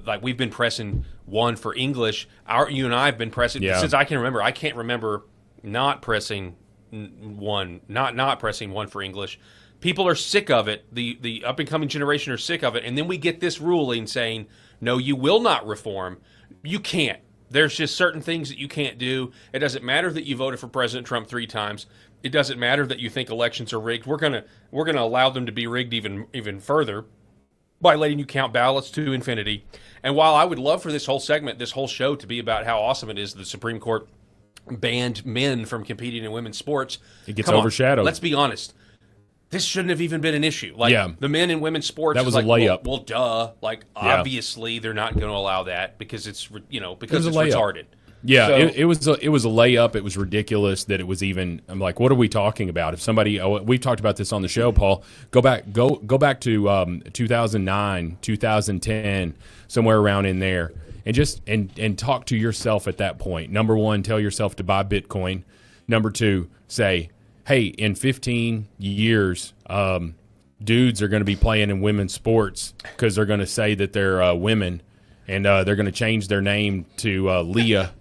like we've been pressing one for English. You and I have been pressing since I can remember. I can't remember not pressing one, not pressing one for English. People are sick of it. The up and coming generation are sick of it, and then we get this ruling saying, no, you will not reform. You can't. There's just certain things that you can't do. It doesn't matter that you voted for President Trump 3 times. It doesn't matter that you think elections are rigged. We're gonna allow them to be rigged even further by letting you count ballots to infinity. And while I would love for this whole segment, this whole show to be about how awesome it is the Supreme Court banned men from competing in women's sports, it gets overshadowed. Let's be honest. This shouldn't have even been an issue. The men in women's sports, that was a layup. Well, duh. Obviously, they're not going to allow that because it's retarded. Yeah, so, it was a layup. It was ridiculous that it was even. I'm like, what are we talking about? If somebody, we've talked about this on the show, Paul. Go back to 2009, 2010, somewhere around in there, and just and talk to yourself at that point. Number one, tell yourself to buy Bitcoin. Number two, say, hey, in 15 years, dudes are going to be playing in women's sports because they're going to say that they're women, and they're going to change their name to Leah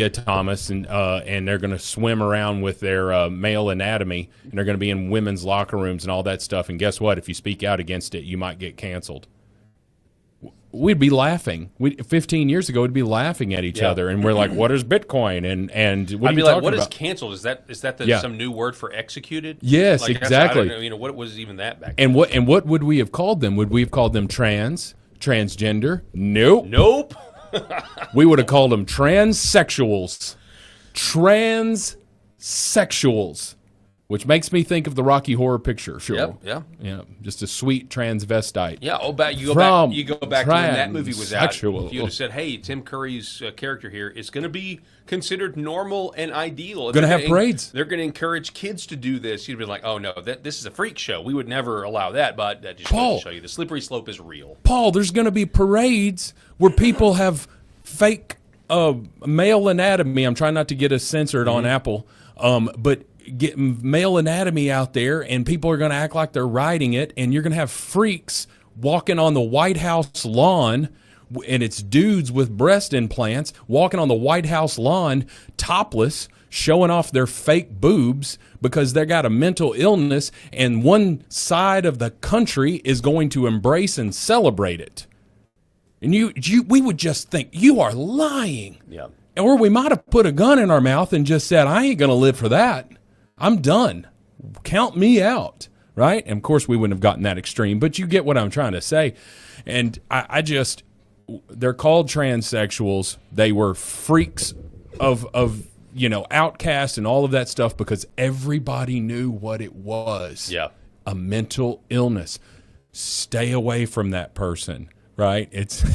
Thomas, and they're going to swim around with their male anatomy, and they're going to be in women's locker rooms and all that stuff. And guess what? If you speak out against it, you might get canceled. We'd be laughing. 15 years ago, we'd be laughing at each other, and we're like, "What is Bitcoin?" And what I'd are be you like, talking "What about? is canceled? Is that some new word for executed?" Yes, exactly. I don't know, what was even that back then? And what would we have called them? Would we have called them transgender? Nope. We would have called them transsexuals. Transsexuals. which makes me think of the Rocky Horror Picture Show. Yep, yeah, just a sweet transvestite. Yeah. Oh, you go back to when that movie was out. If you would have said, "Hey, Tim Curry's character here is going to be considered normal and ideal. Going to have parades. They're going to encourage kids to do this." You'd be like, "Oh no, this is a freak show. We would never allow that." But that just goes to show you the slippery slope is real. Paul, there's going to be parades where people have fake male anatomy. I'm trying not to get us censored on Apple, but get male anatomy out there, and people are going to act like they're riding it, and you're going to have freaks walking on the White House lawn, and it's dudes with breast implants walking on the White House lawn topless, showing off their fake boobs because they got a mental illness, and one side of the country is going to embrace and celebrate it. And we would just think, you are lying. Yeah. Or we might have put a gun in our mouth and just said, I ain't going to live for that. I'm done. Count me out, right? And, of course, we wouldn't have gotten that extreme, but you get what I'm trying to say. And they're called transsexuals. They were freaks of outcasts and all of that stuff because everybody knew what it was. Yeah. A mental illness. Stay away from that person, right? It's...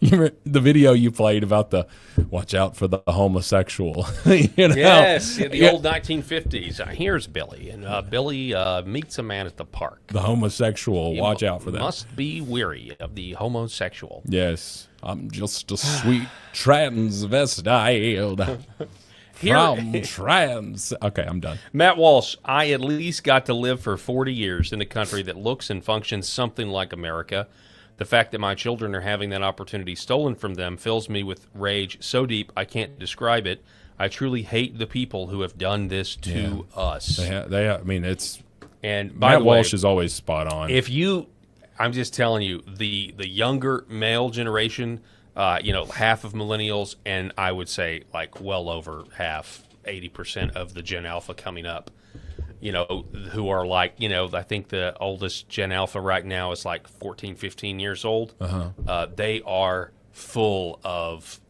the video you played about the watch out for the homosexual. Yes, the old 1950s. Here's Billy, and Billy meets a man at the park. The homosexual, watch out for that. Must be weary of the homosexual. Yes, I'm just a sweet transvestite. Okay, I'm done. Matt Walsh, I at least got to live for 40 years in a country that looks and functions something like America. The fact that my children are having that opportunity stolen from them fills me with rage so deep I can't describe it. I truly hate the people who have done this to us. I mean, it's... And by Matt the way, Walsh is always spot on. I'm just telling you, the younger male generation, half of millennials, and I would say like well over half, 80% of the Gen Alpha coming up, who are like, I think the oldest Gen Alpha right now is like 14, 15 years old. They are full of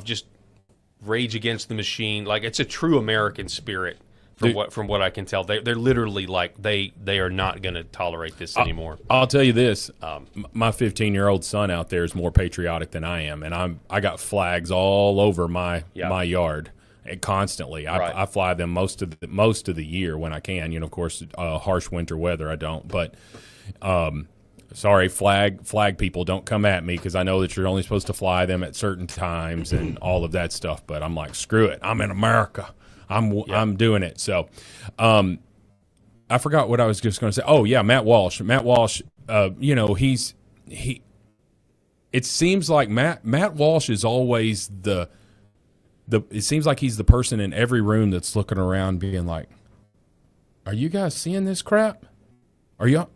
just rage against the machine. Like, it's a true American spirit from what I can tell. They're literally like, they are not going to tolerate this anymore. I'll tell you this, my 15-year-old son out there is more patriotic than I am, and I got flags all over my yard. And constantly, I fly them most of the year when I can. Of course, harsh winter weather, I don't. But sorry, flag people, don't come at me because I know that you're only supposed to fly them at certain times and all of that stuff. But I'm like, screw it, I'm in America. I'm doing it. So, I forgot what I was just going to say. Oh yeah, Matt Walsh. Matt Walsh. It seems like Matt Walsh is always it seems like he's the person in every room that's looking around being like, are you guys seeing this crap? Are y'all,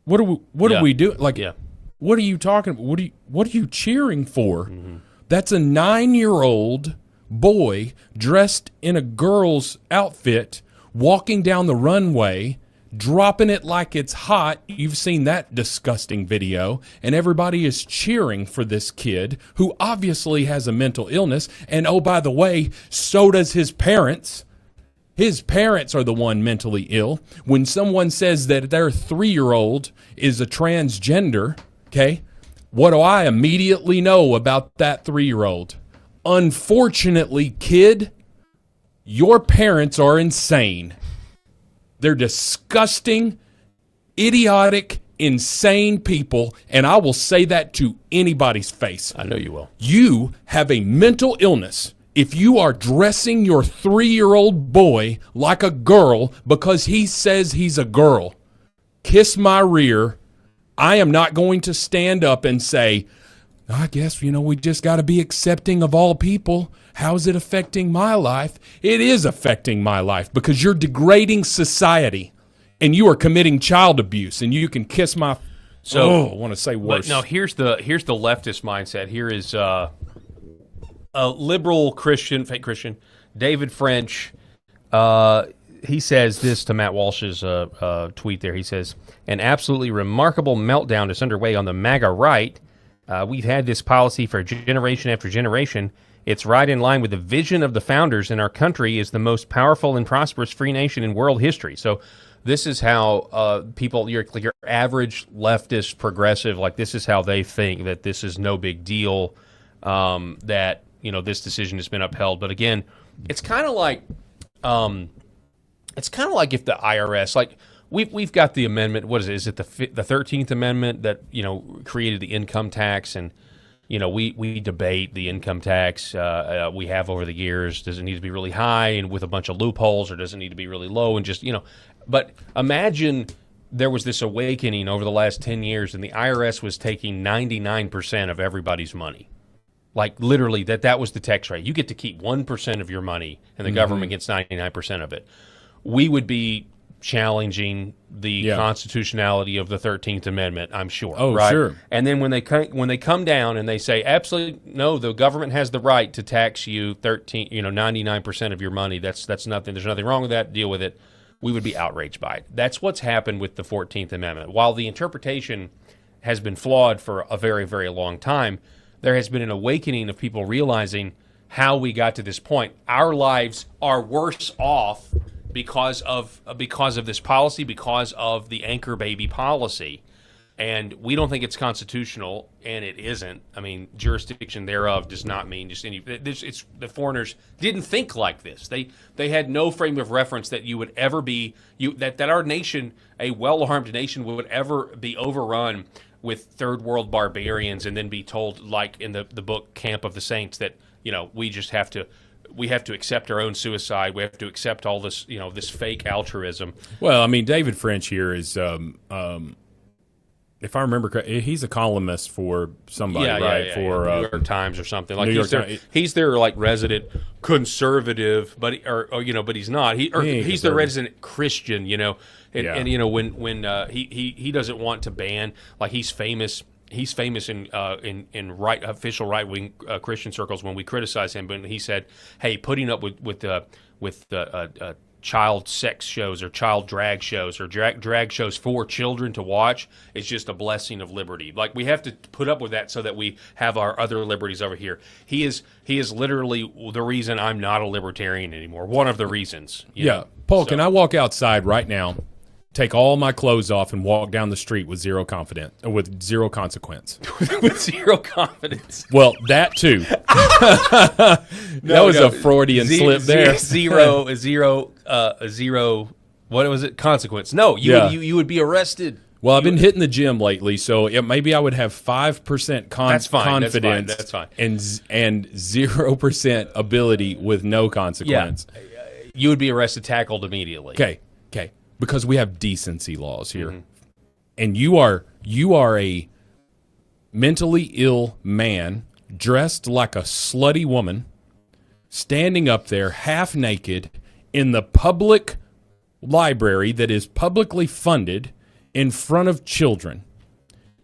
what are we doing? Like, what are you talking about? What are you cheering for? Mm-hmm. That's a 9-year-old boy dressed in a girl's outfit walking down the runway, dropping it like it's hot. You've seen that disgusting video, and everybody is cheering for this kid who obviously has a mental illness. And oh, by the way, so does his parents. His parents are the one mentally ill. When someone says that their 3-year-old is a transgender, okay, what do I immediately know about that 3-year-old? Unfortunately, kid, your parents are insane. They're disgusting, idiotic, insane people, and I will say that to anybody's face. I know you will. You have a mental illness if you are dressing your 3-year-old boy like a girl because he says he's a girl. Kiss my rear. I am not going to stand up and say, I guess, we just got to be accepting of all people. How's it affecting my life? It is affecting my life because you're degrading society and you are committing child abuse, and you can kiss my... I want to say worse. But no, here's the leftist mindset. Here is a liberal Christian, fake Christian, David French. He says this to Matt Walsh's tweet there. He says, an absolutely remarkable meltdown is underway on the MAGA right. We've had this policy for generation after generation, It's right in line with the vision of the founders, and our country is the most powerful and prosperous free nation in world history. So this is how people, your average leftist progressive, like this is how they think, that this is no big deal, that, you know, this decision has been upheld. But again, it's kind of like if the IRS, like we've got the amendment. What is it? Is it the 13th Amendment that, you know, created the income tax? And you know, we debate the income tax we have over the years. Does it need to be really high and with a bunch of loopholes, or does it need to be really low and just, you know? But imagine there was this awakening over the last 10 years and the IRS was taking 99% of everybody's money. Like literally that was the tax rate. You get to keep 1% of your money and the government gets 99% of it. We would be challenging the constitutionality of the 13th Amendment, I'm sure. Oh, right? sure. And then when they come down and they say, absolutely no, the government has the right to tax you 99% of your money. That's nothing. There's nothing wrong with that. Deal with it. We would be outraged by it. That's what's happened with the 14th Amendment. While the interpretation has been flawed for a very, very long time, there has been an awakening of people realizing how we got to this point. Our lives are worse off because of this policy, because of the anchor baby policy. And we don't think it's constitutional, and it isn't. I mean, jurisdiction thereof does not mean just any. It's the foreigners didn't think like this. They had no frame of reference that you would ever be that our nation, a well-armed nation, would ever be overrun with third world barbarians and then be told, like in the book Camp of the Saints, that, you know, we have to accept our own suicide. We have to accept all this, you know, this fake altruism. Well, I mean, David French here is, if I remember correctly, he's a columnist for somebody, right? For New York Times or something. Like New he's their like resident conservative, but he's not. He's the resident Christian, you know. And you know, when he doesn't want to ban, like he's famous in official right wing Christian circles when we criticize him. But he said, "Hey, putting up with child sex shows or child drag shows or drag shows for children to watch is just a blessing of liberty. Like we have to put up with that so that we have our other liberties over here." He is literally the reason I'm not a libertarian anymore. One of the reasons. Paul, can I walk outside right now, take all my clothes off, and walk down the street with zero consequence? With zero confidence. Well, that too. That was a Freudian slip there. Zero. What was it? Consequence. No, you would be arrested. Well, I've been hitting the gym lately, so maybe I would have 5% confidence. That's fine. And 0% ability with no consequence. Yeah. You would be arrested, tackled immediately. Okay. Because we have decency laws here, and you are a mentally ill man dressed like a slutty woman, standing up there half naked in the public library that is publicly funded in front of children.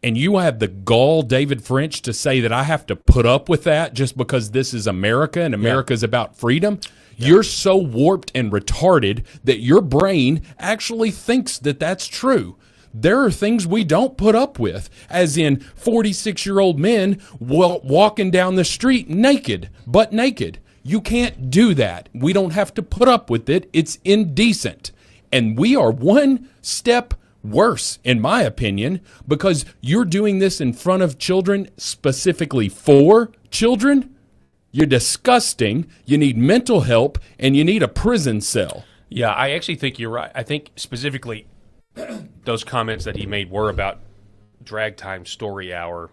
And you have the gall, David French, to say that I have to put up with that just because this is America and America is about freedom? Yeah. You're so warped and retarded that your brain actually thinks that that's true. There are things we don't put up with, as in 46-year-old men walking down the street naked, butt naked. You can't do that. We don't have to put up with it. It's indecent. And we are one step worse, in my opinion, because you're doing this in front of children, specifically for children. You're disgusting. You need mental help, and you need a prison cell. Yeah, I actually think you're right. I think specifically those comments that he made were about drag time story hour.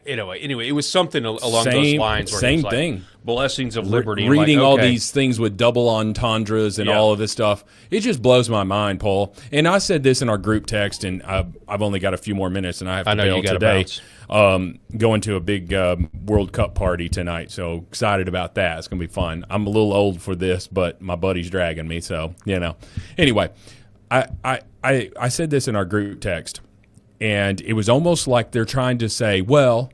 Anyway, it was something along those lines. Where Same like thing. Blessings of liberty. Reading all these things with double entendres and all of this stuff, it just blows my mind, Paul. And I said this in our group text, and I've only got a few more minutes, and I have to bail today. Going to a big World Cup party tonight, so excited about that. It's going to be fun. I'm a little old for this, but my buddy's dragging me, so, you know. Anyway, I said this in our group text. And it was almost like they're trying to say, well,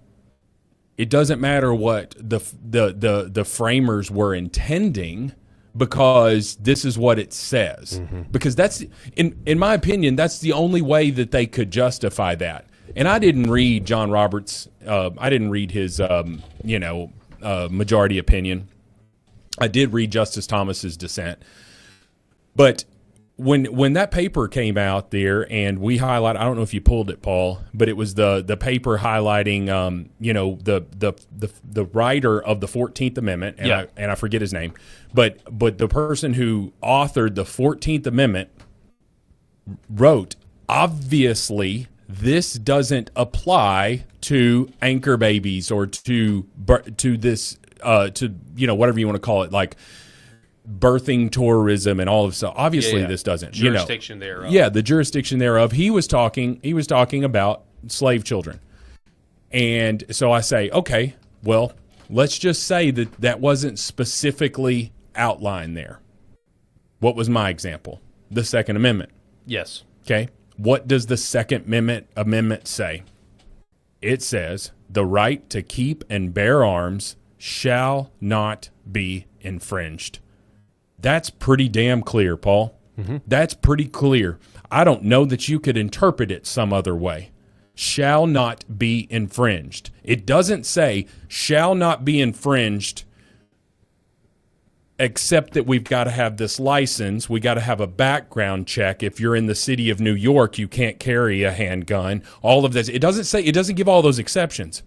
it doesn't matter what the framers were intending because this is what it says. Because that's, in my opinion, that's the only way that they could justify that. And I didn't read John Roberts. I didn't read his, majority opinion. I did read Justice Thomas's dissent, but when that paper came out there, and we highlight, I don't know if you pulled it, Paul, but it was the paper highlighting, the writer of the 14th Amendment, and I forget his name, but the person who authored the 14th Amendment wrote, obviously, this doesn't apply to anchor babies or to this, whatever you want to call it, like birthing tourism and all of so. Obviously, this doesn't. Jurisdiction thereof. Yeah, the jurisdiction thereof. He was talking about slave children, and so I say, okay, well, let's just say that wasn't specifically outlined there. What was my example? The Second Amendment. Yes. Okay. What does the Second Amendment say? It says the right to keep and bear arms shall not be infringed. That's pretty damn clear, Paul. Mm-hmm. That's pretty clear. I don't know that you could interpret it some other way. Shall not be infringed. It doesn't say shall not be infringed except that we've got to have this license. We got to have a background check. If you're in the city of New York, you can't carry a handgun. All of this. It doesn't give all those exceptions.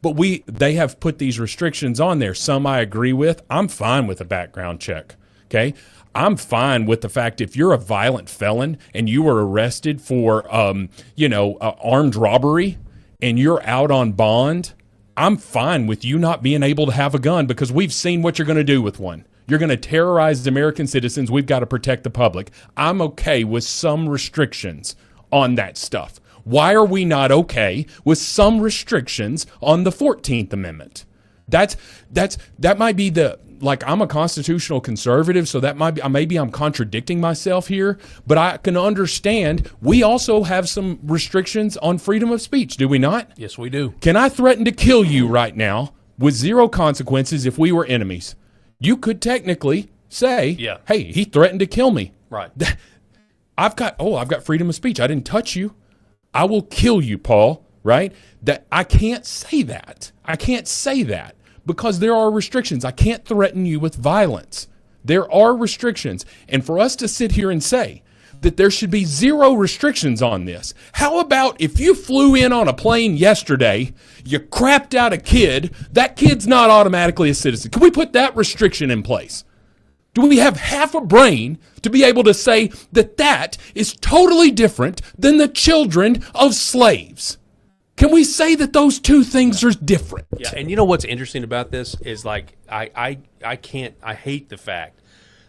But they have put these restrictions on there. Some I agree with. I'm fine with a background check. Okay? I'm fine with the fact if you're a violent felon and you were arrested for armed robbery and you're out on bond, I'm fine with you not being able to have a gun because we've seen what you're going to do with one. You're going to terrorize American citizens. We've got to protect the public. I'm okay with some restrictions on that stuff. Why are we not okay with some restrictions on the 14th Amendment? That might be I'm a constitutional conservative, so that might be, maybe I'm contradicting myself here, but I can understand we also have some restrictions on freedom of speech, do we not? Yes, we do. Can I threaten to kill you right now with zero consequences if we were enemies? You could technically say, hey, he threatened to kill me. Right. I've got freedom of speech. I didn't touch you. I will kill you, Paul, right? That I can't say that. I can't say that because there are restrictions. I can't threaten you with violence. There are restrictions. And for us to sit here and say that there should be zero restrictions on this, how about if you flew in on a plane yesterday, you crapped out a kid, that kid's not automatically a citizen? Can we put that restriction in place? Do we have half a brain to be able to say that is totally different than the children of slaves? Can we say that those two things are different? Yeah, and you know what's interesting about this is like I hate the fact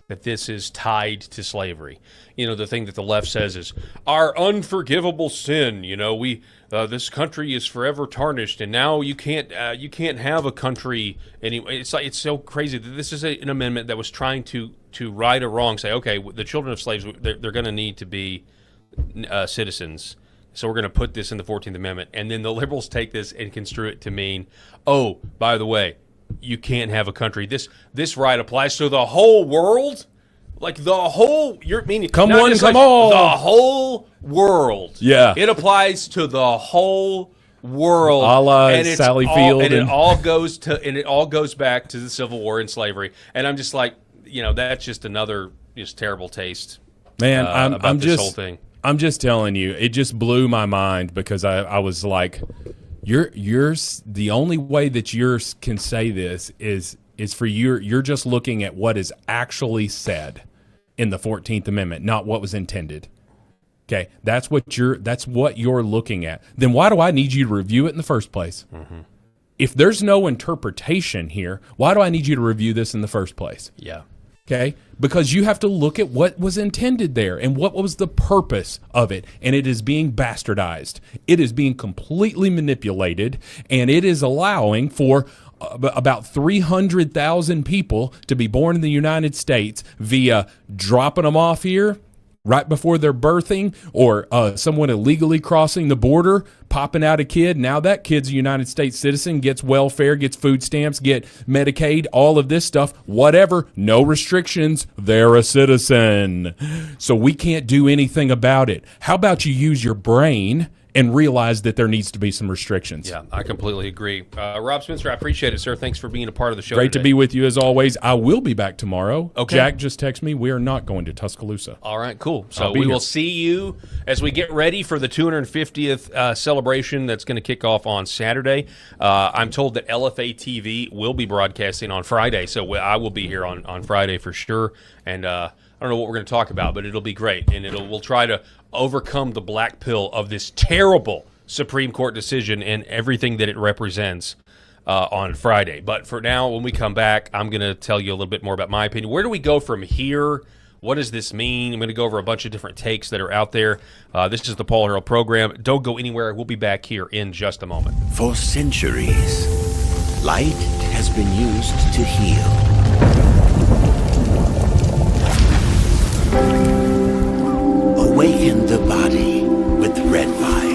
that this is tied to slavery. You know, the thing that the left says is our unforgivable sin. You know, this country is forever tarnished, and now you can't have a country anyway. It's so crazy that this is an amendment that was trying to right a wrong. Say, okay, the children of slaves, they're going to need to be citizens. So we're going to put this in the 14th Amendment. And then the liberals take this and construe it to mean, oh, by the way, you can't have a country. This right applies to the whole world? Like the whole, you're meaning, come one, come like all. The whole world. Yeah. It applies to the whole world. A la Sally Field. And it all goes back to the Civil War and slavery. And I'm just like, that's just another terrible taste. Man, about this whole thing. I'm just telling you, it just blew my mind because I was like, yours. The only way that yours can say this is for you're just looking at what is actually said in the 14th Amendment, not what was intended. Okay, that's what you're looking at. Then why do I need you to review it in the first place? Mm-hmm. If there's no interpretation here, why do I need you to review this in the first place? Yeah. Okay, because you have to look at what was intended there and what was the purpose of it. And it is being bastardized. It is being completely manipulated, and it is allowing for about 300,000 people to be born in the United States via dropping them off here right before they're birthing, or someone illegally crossing the border, popping out a kid. Now that kid's a United States citizen, gets welfare, gets food stamps, get Medicaid, all of this stuff, whatever, no restrictions, they're a citizen. So we can't do anything about it. How about you use your brain and realize that there needs to be some restrictions. Yeah, I completely agree. Rob Spencer, I appreciate it, sir. Thanks for being a part of the show Great today. to be with you as always. I will be back tomorrow. Okay. Jack just texted me. We are not going to Tuscaloosa. All right, cool. So be we here. will see you as we get ready for the 250th celebration that's going to kick off on Saturday. I'm told that LFA TV will be broadcasting on Friday, so I will be here on Friday for sure. And I don't know what we're going to talk about, but it'll be great. And we'll try to overcome the black pill of this terrible Supreme Court decision and everything that it represents on Friday. But for now, when we come back, I'm going to tell you a little bit more about my opinion. Where do we go from here? What does this mean? I'm going to go over a bunch of different takes that are out there. This is the Paul Herrell program. Don't go anywhere. We'll be back here in just a moment. For centuries, light has been used to heal. Awaken the body with Red 5.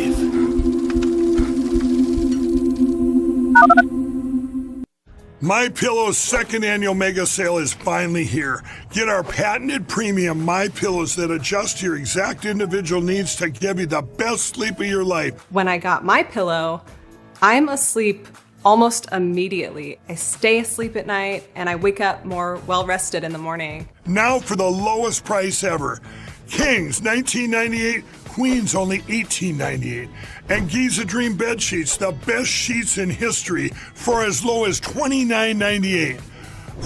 My Pillow's second annual mega sale is finally here. Get our patented premium My Pillows that adjust to your exact individual needs to give you the best sleep of your life. When I got My Pillow, I'm asleep almost immediately. I stay asleep at night and I wake up more well-rested in the morning. Now for the lowest price ever. Kings, $19.98. Queens, only $18.98. And Giza Dream bed sheets, the best sheets in history, for as low as $29.98.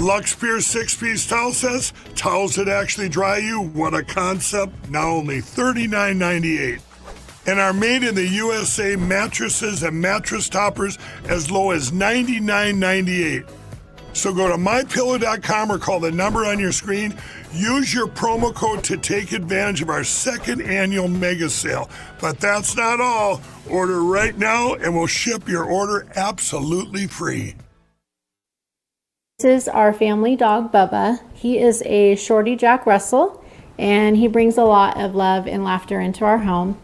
Lux Pure 6-piece towel sets, towels that actually dry you. What a concept. Now only $39.98. And our made in the USA mattresses and mattress toppers as low as $99.98. So go to mypillow.com or call the number on your screen. Use your promo code to take advantage of our second annual mega sale. But that's not all. Order right now and we'll ship your order absolutely free. This is our family dog, Bubba. He is a Shorty Jack Russell, and he brings a lot of love and laughter into our home.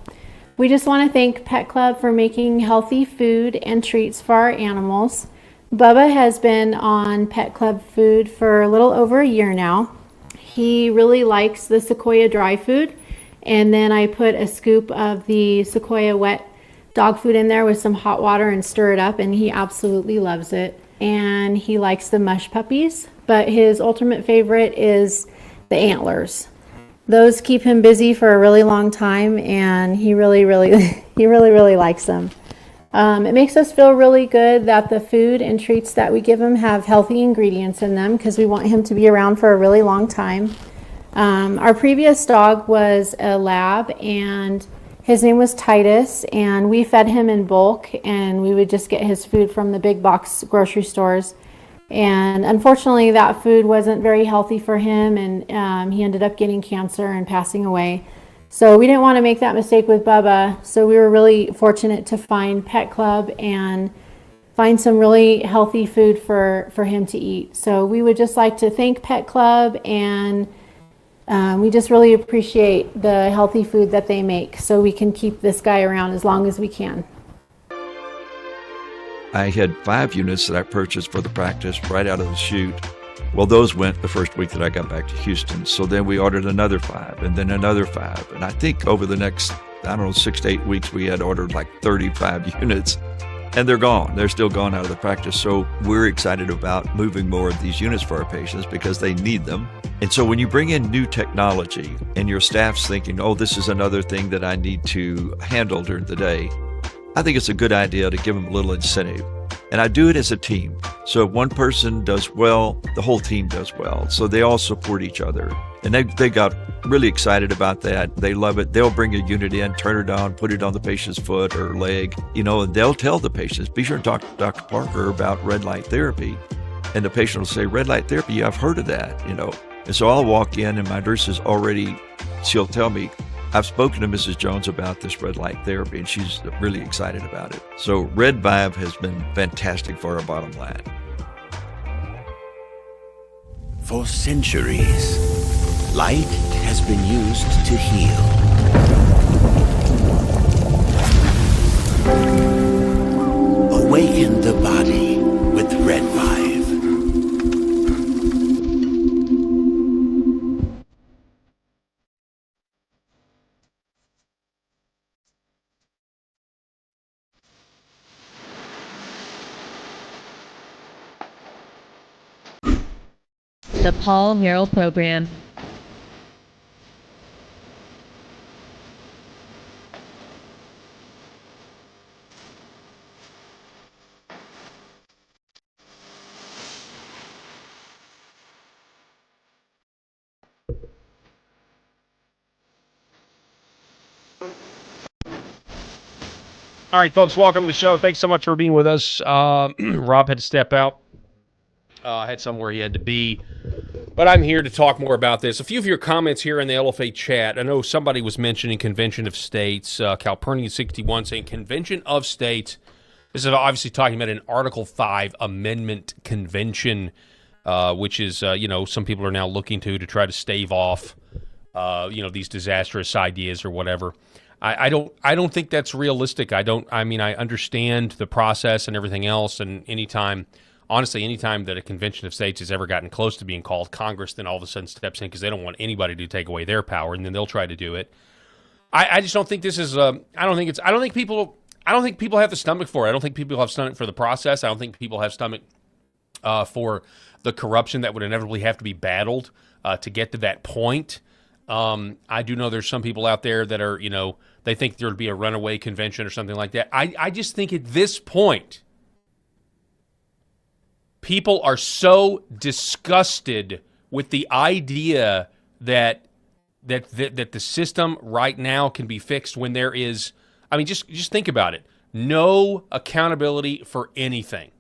We just want to thank Pet Club for making healthy food and treats for our animals. Bubba has been on Pet Club food for a little over a year now. He really likes the Sequoia dry food, and then I put a scoop of the Sequoia wet dog food in there with some hot water and stir it up, and he absolutely loves it. And he likes the mush puppies, but his ultimate favorite is the antlers. Those keep him busy for a really long time, and he really likes them. It makes us feel really good that the food and treats that we give him have healthy ingredients in them because we want him to be around for a really long time. Our previous dog was a lab, and his name was Titus, and we fed him in bulk, and we would just get his food from the big box grocery stores. And unfortunately, that food wasn't very healthy for him, and he ended up getting cancer and passing away. So we didn't want to make that mistake with Bubba, so we were really fortunate to find Pet Club and find some really healthy food for him to eat. So we would just like to thank Pet Club, and we just really appreciate the healthy food that they make so we can keep this guy around as long as we can. I had 5 units that I purchased for the practice right out of the chute. Well, those went the first week that I got back to Houston. So then we ordered another 5 and then another 5. And I think over the next, 6 to 8 weeks, we had ordered like 35 units. And they're gone. They're still gone out of the practice. So we're excited about moving more of these units for our patients because they need them. And so when you bring in new technology and your staff's thinking, oh, this is another thing that I need to handle during the day, I think it's a good idea to give them a little incentive. And I do it as a team. So if one person does well, the whole team does well. So they all support each other. And they got really excited about that. They love it. They'll bring a unit in, turn it on, put it on the patient's foot or leg, and they'll tell the patients, be sure to talk to Dr. Parker about red light therapy. And the patient will say, red light therapy, yeah, I've heard of that, And so I'll walk in and my nurse is she'll tell me, I've spoken to Mrs. Jones about this red light therapy, and she's really excited about it. So Red Vibe has been fantastic for our bottom line. For centuries, light has been used to heal. Awaken the body with Red Vibe. The Paul Herrell Program. All right, folks, welcome to the show. Thanks so much for being with us. Rob had to step out. Had somewhere he had to be. But I'm here to talk more about this. A few of your comments here in the LFA chat. I know somebody was mentioning Convention of States. Calpurnian61 saying Convention of States. This is obviously talking about an Article 5 Amendment Convention, which is, some people are now looking to try to stave off, these disastrous ideas or whatever. I don't think that's realistic. I understand the process and everything else, and anytime that a Convention of States has ever gotten close to being called, Congress then all of a sudden steps in because they don't want anybody to take away their power, and then they'll try to do it. I just don't think this is. I don't think people have the stomach for it. I don't think people have stomach for the process. I don't think people have stomach for the corruption that would inevitably have to be battled to get to that point. I do know there's some people out there that are, they think there would be a runaway convention or something like that. I just think at this point, people are so disgusted with the idea that the system right now can be fixed when there is, just think about it. No accountability for anything.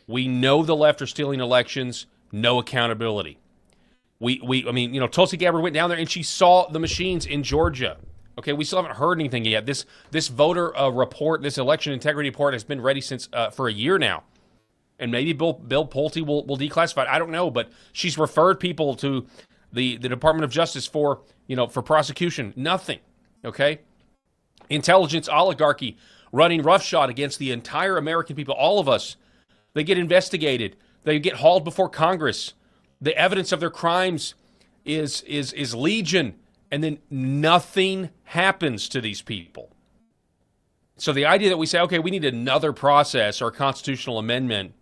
We know the left are stealing elections, no accountability. Tulsi Gabbard went down there and she saw the machines in Georgia. Okay, we still haven't heard anything yet. This voter report, this election integrity report has been ready since for a year now. And maybe Bill Pulte will declassify it. I don't know, but she's referred people to the Department of Justice for prosecution. Nothing. Okay? Intelligence oligarchy running roughshod against the entire American people, all of us. They get investigated. They get hauled before Congress. The evidence of their crimes is legion, and then nothing happens to these people. So the idea that we say, okay, we need another process or a constitutional amendment,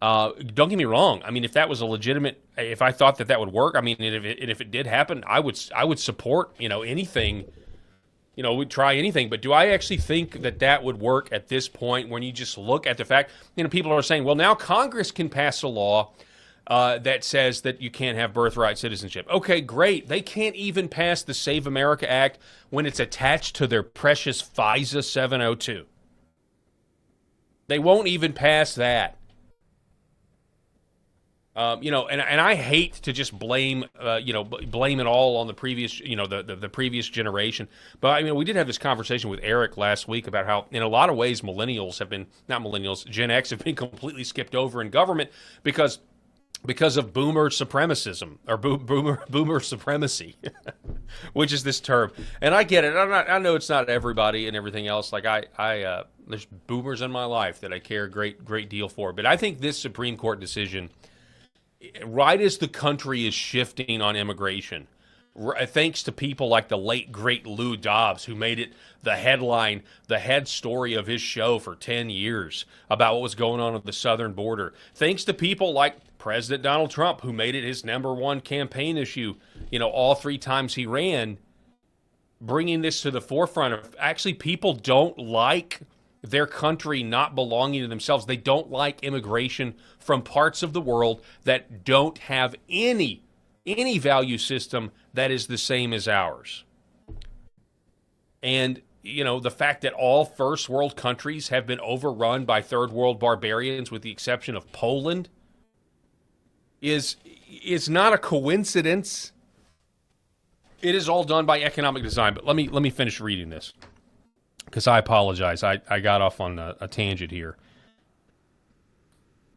don't get me wrong. If that was a legitimate, if I thought that would work, if it did happen, I would support, anything, we'd try anything. But do I actually think that would work at this point when you just look at the fact, people are saying, well, now Congress can pass a law that says that you can't have birthright citizenship. Okay, great. They can't even pass the Save America Act when it's attached to their precious FISA 702. They won't even pass that. And I hate to just blame it all on the previous, the previous generation. But we did have this conversation with Eric last week about how, in a lot of ways, Gen X have been completely skipped over in government because of boomer supremacism or boomer supremacy, which is this term. And I get it. I know it's not everybody and everything else. Like there's boomers in my life that I care a great deal for. But I think this Supreme Court decision, right as the country is shifting on immigration, thanks to people like the late, great Lou Dobbs, who made it the headline, the head story of his show for 10 years about what was going on at the southern border. Thanks to people like President Donald Trump, who made it his number one campaign issue, all 3 times he ran, bringing this to the forefront of actually people don't like their country not belonging to themselves. They don't like immigration from parts of the world that don't have any value system that is the same as ours. And, the fact that all first world countries have been overrun by third world barbarians, with the exception of Poland, is not a coincidence. It is all done by economic design. But let me finish reading this, because I apologize. I got off on a tangent here.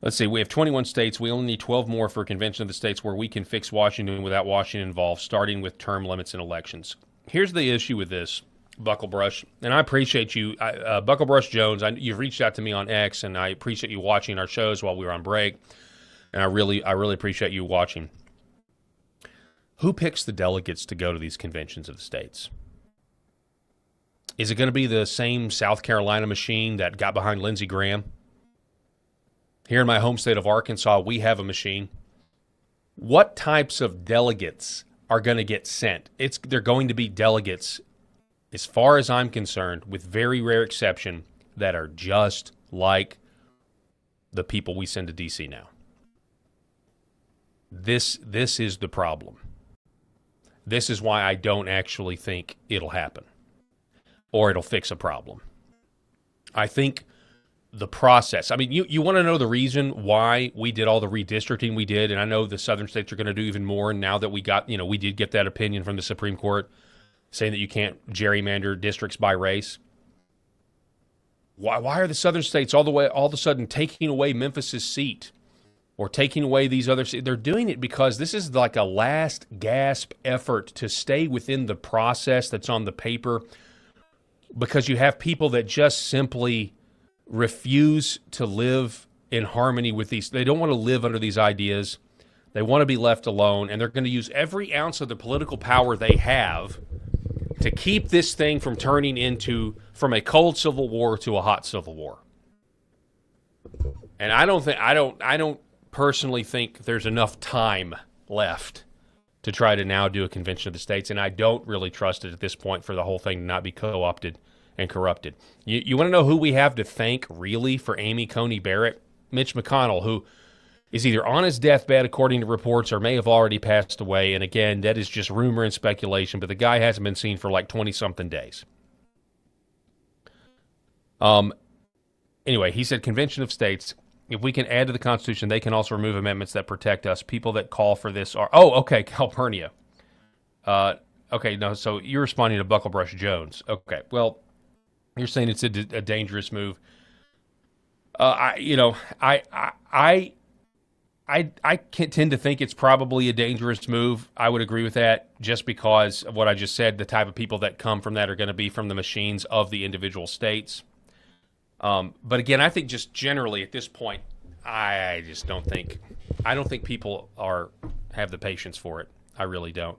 Let's see. We have 21 states. We only need 12 more for a convention of the states where we can fix Washington without Washington involved, starting with term limits and elections. Here's the issue with this, Bucklebrush, and I appreciate you, Bucklebrush Jones. You've reached out to me on X, and I appreciate you watching our shows while we were on break, and I really appreciate you watching. Who picks the delegates to go to these conventions of the states? Is it going to be the same South Carolina machine that got behind Lindsey Graham? Here in my home state of Arkansas, we have a machine. what types of delegates are going to get sent. They're going to be delegates, as far as I'm concerned, with very rare exception, that are just like the people we send to D.C. now. This is the problem. This is why I don't actually think it'll happen or it'll fix a problem. I think the process, I mean, you want to know the reason why we did all the redistricting we did, and I know the southern states are going to do even more, and now that we did get that opinion from the Supreme Court saying that you can't gerrymander districts by race. Why are the southern states all of a sudden taking away Memphis' seat or taking away these other seats? They're doing it because this is like a last gasp effort to stay within the process that's on the paper, because you have people that just simply refuse to live in harmony with these. They don't want to live under these ideas. They want to be left alone, and they're going to use every ounce of the political power they have to keep this thing from turning from a cold civil war to a hot civil war. And I don't personally think there's enough time left to try to now do a convention of the states, and I don't really trust it at this point for the whole thing to not be co-opted and corrupted. You want to know who we have to thank, really, for Amy Coney Barrett? Mitch McConnell, who is either on his deathbed, according to reports, or may have already passed away. And again, that is just rumor and speculation, but the guy hasn't been seen for like 20-something days. Anyway, he said, Convention of States, if we can add to the Constitution, they can also remove amendments that protect us. People that call for this are... Oh, okay, Calpurnia. Okay, no, so you're responding to Bucklebrush Jones. Okay, well, you're saying it's a dangerous move. I tend to think it's probably a dangerous move. I would agree with that, just because of what I just said. The type of people that come from that are going to be from the machines of the individual states. But again, I think just generally at this point, I don't think people have the patience for it. I really don't.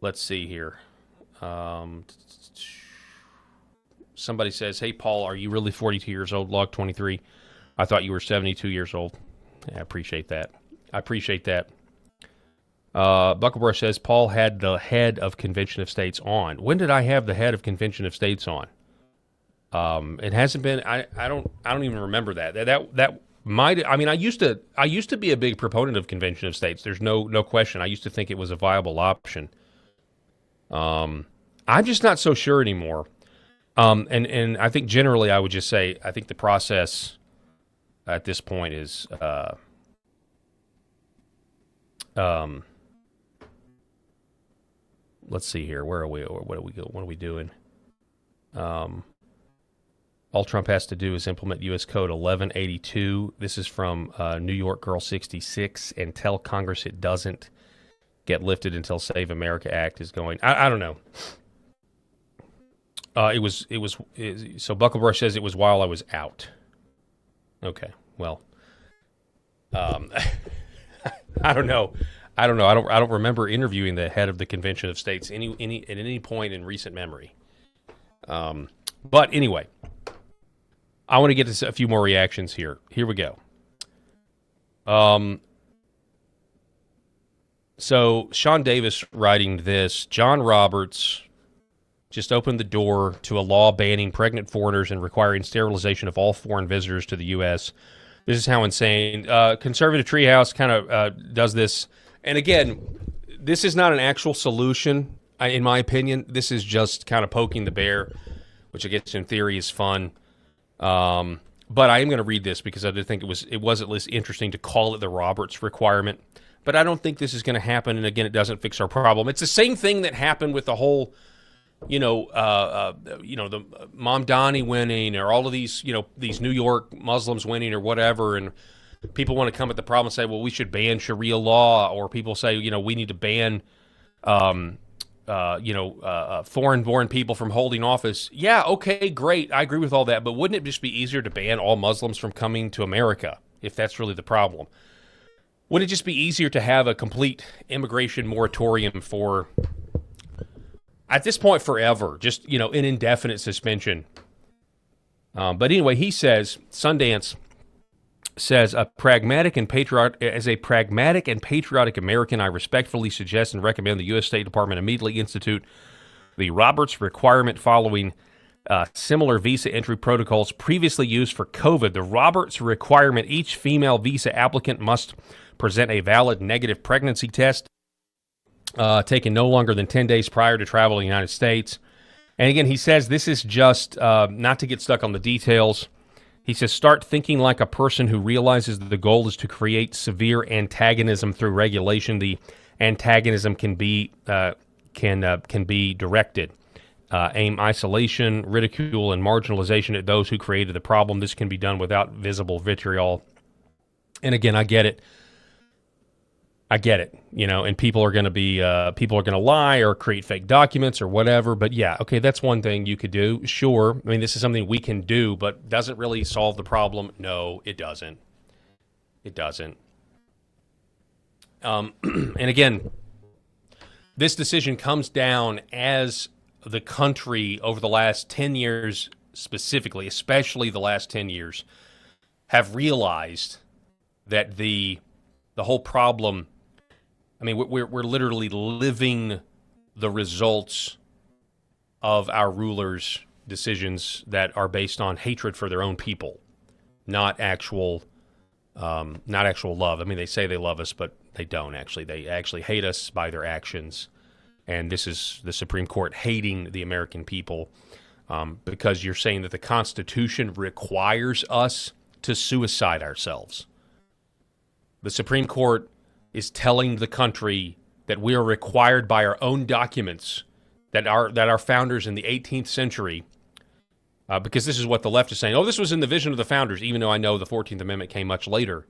Let's see here. Somebody says, hey, Paul, are you really 42 years old? Log 23. I thought you were 72 years old. Yeah, I appreciate that. Bucklebrush says, Paul had the head of Convention of States on. When did I have the head of Convention of States on? It hasn't been. I don't even remember that. That might. I mean, I used to be a big proponent of Convention of States. There's no question. I used to think it was a viable option. I'm just not so sure anymore. And I think generally I would just say I think the process at this point is let's see here. Where are we? What are we doing? All Trump has to do is implement U.S. Code 1182. This is from New York Girl 66, and tell Congress it doesn't get lifted until Save America Act is going. I don't know. So Bucklebrush says it was while I was out. Okay, well, I don't know. I don't remember interviewing the head of the Convention of States at any point in recent memory. But anyway, I want to get to a few more reactions here. Here we go. So Sean Davis writing this, John Roberts just opened the door to a law banning pregnant foreigners and requiring sterilization of all foreign visitors to the U.S. This is how insane. Conservative Treehouse kind of does this. And again, this is not an actual solution, in my opinion. This is just kind of poking the bear, which I guess in theory is fun. But I am going to read this because I did think it was at least interesting to call it the Roberts requirement. But I don't think this is going to happen. And again, it doesn't fix our problem. It's the same thing that happened with the whole, the Mamdani winning, or all of these, these New York Muslims winning or whatever. And people want to come at the problem and say, well, we should ban Sharia law, or people say, we need to ban, foreign-born people from holding office. Yeah, okay, great. I agree with all that. But wouldn't it just be easier to ban all Muslims from coming to America if that's really the problem? Wouldn't it just be easier to have a complete immigration moratorium for, at this point, forever, just, an indefinite suspension? But anyway, he says, Sundance, says, as a pragmatic and patriotic American, I respectfully suggest and recommend the U.S. State Department immediately institute the Roberts requirement following similar visa entry protocols previously used for COVID. The Roberts requirement: each female visa applicant must present a valid negative pregnancy test taken no longer than 10 days prior to travel to the United States. And again, he says this is just not to get stuck on the details. He says, start thinking like a person who realizes that the goal is to create severe antagonism through regulation. The antagonism can be directed. Aim isolation, ridicule, and marginalization at those who created the problem. This can be done without visible vitriol. And again, I get it. And people are going to lie or create fake documents or whatever. But yeah, okay, that's one thing you could do. Sure. I mean, this is something we can do, but does it really solve the problem? No, it doesn't. It doesn't. And again, this decision comes down as the country over the last 10 years specifically, especially the last 10 years, have realized that the whole problem, I mean, we're literally living the results of our rulers' decisions that are based on hatred for their own people, not actual love. I mean, they say they love us, but they don't actually. They actually hate us by their actions. And this is the Supreme Court hating the American people because you're saying that the Constitution requires us to suicide ourselves. The Supreme Court is telling the country that we are required by our own documents that our founders in the 18th century, because this is what the left is saying. Oh, this was in the vision of the founders, even though I know the 14th Amendment came much later.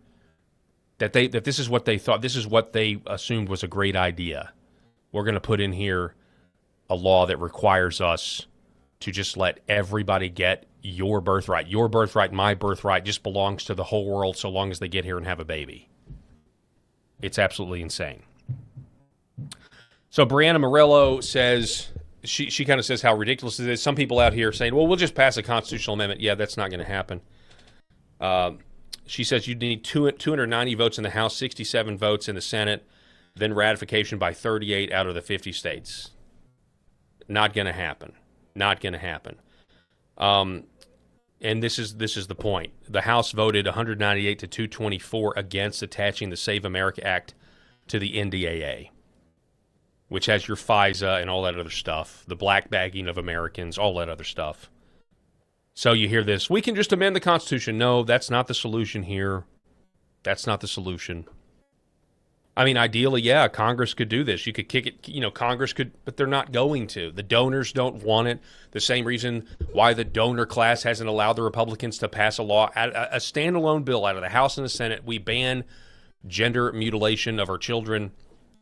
That this is what they thought. This is what they assumed was a great idea. We're going to put in here a law that requires us to just let everybody get your birthright. Your birthright, my birthright, just belongs to the whole world so long as they get here and have a baby. It's absolutely insane. So Brianna Morello says, she kind of says how ridiculous it is. Some people out here saying, well, we'll just pass a constitutional amendment. Yeah, that's not going to happen. She says you need 290 votes in the House, 67 votes in the Senate, then ratification by 38 out of the 50 states. Not going to happen. Not going to happen. And this is the point. The House voted 198 to 224 against attaching the Save America Act to the NDAA, which has your FISA and all that other stuff, the black bagging of Americans, all that other stuff. So you hear this, we can just amend the Constitution. No, that's not the solution here. That's not the solution. I mean, ideally, yeah, Congress could do this. You could kick it, Congress could, but they're not going to. The donors don't want it. The same reason why the donor class hasn't allowed the Republicans to pass a law, a standalone bill out of the House and the Senate. We ban gender mutilation of our children.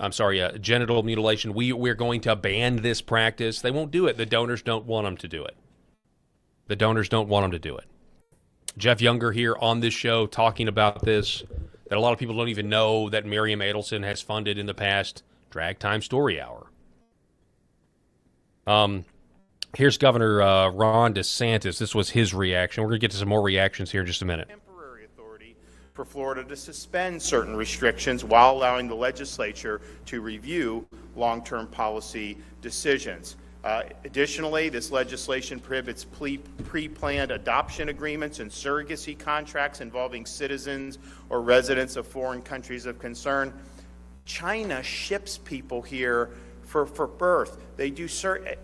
Genital mutilation. We're going to ban this practice. They won't do it. The donors don't want them to do it. The donors don't want them to do it. Jeff Younger here on this show talking about this, that a lot of people don't even know that Miriam Adelson has funded in the past. Drag Time Story Hour. Here's Governor Ron DeSantis. This was his reaction. We're going to get to some more reactions here in just a minute. Temporary authority for Florida to suspend certain restrictions while allowing the legislature to review long-term policy decisions. Additionally, this legislation prohibits pre-planned adoption agreements and surrogacy contracts involving citizens or residents of foreign countries of concern. China ships people here for birth. They do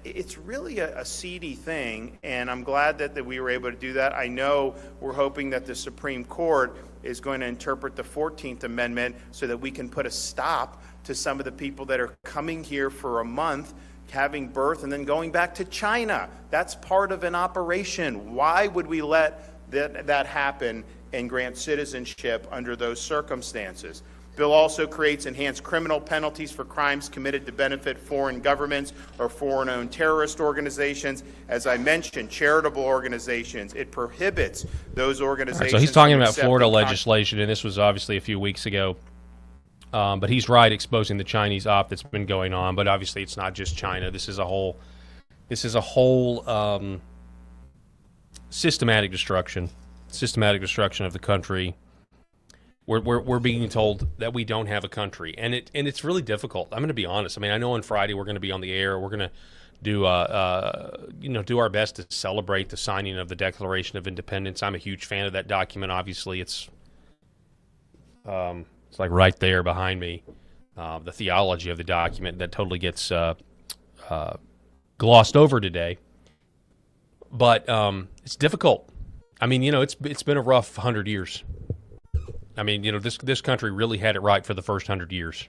it's really a seedy thing, and I'm glad that we were able to do that. I know we're hoping that the Supreme Court is going to interpret the 14th Amendment so that we can put a stop to some of the people that are coming here for a month, having birth, and then going back to China. That's part of an operation. Why would we let that happen and grant citizenship under those circumstances? Bill also creates enhanced criminal penalties for crimes committed to benefit foreign governments or foreign-owned terrorist organizations. As I mentioned, charitable organizations. It prohibits those organizations. Right, so he's talking about Florida legislation, and this was obviously a few weeks ago. But he's right, exposing the Chinese op that's been going on. But obviously, it's not just China. This is a whole systematic destruction of the country. We're being told that we don't have a country, and it's really difficult. I'm going to be honest. I mean, I know on Friday we're going to be on the air. We're going to do do our best to celebrate the signing of the Declaration of Independence. I'm a huge fan of that document. Obviously, it's like right there behind me. The theology of the document that totally gets glossed over today, but it's difficult. I mean, it's been a rough 100 years. I mean, this country really had it right for the first 100 years,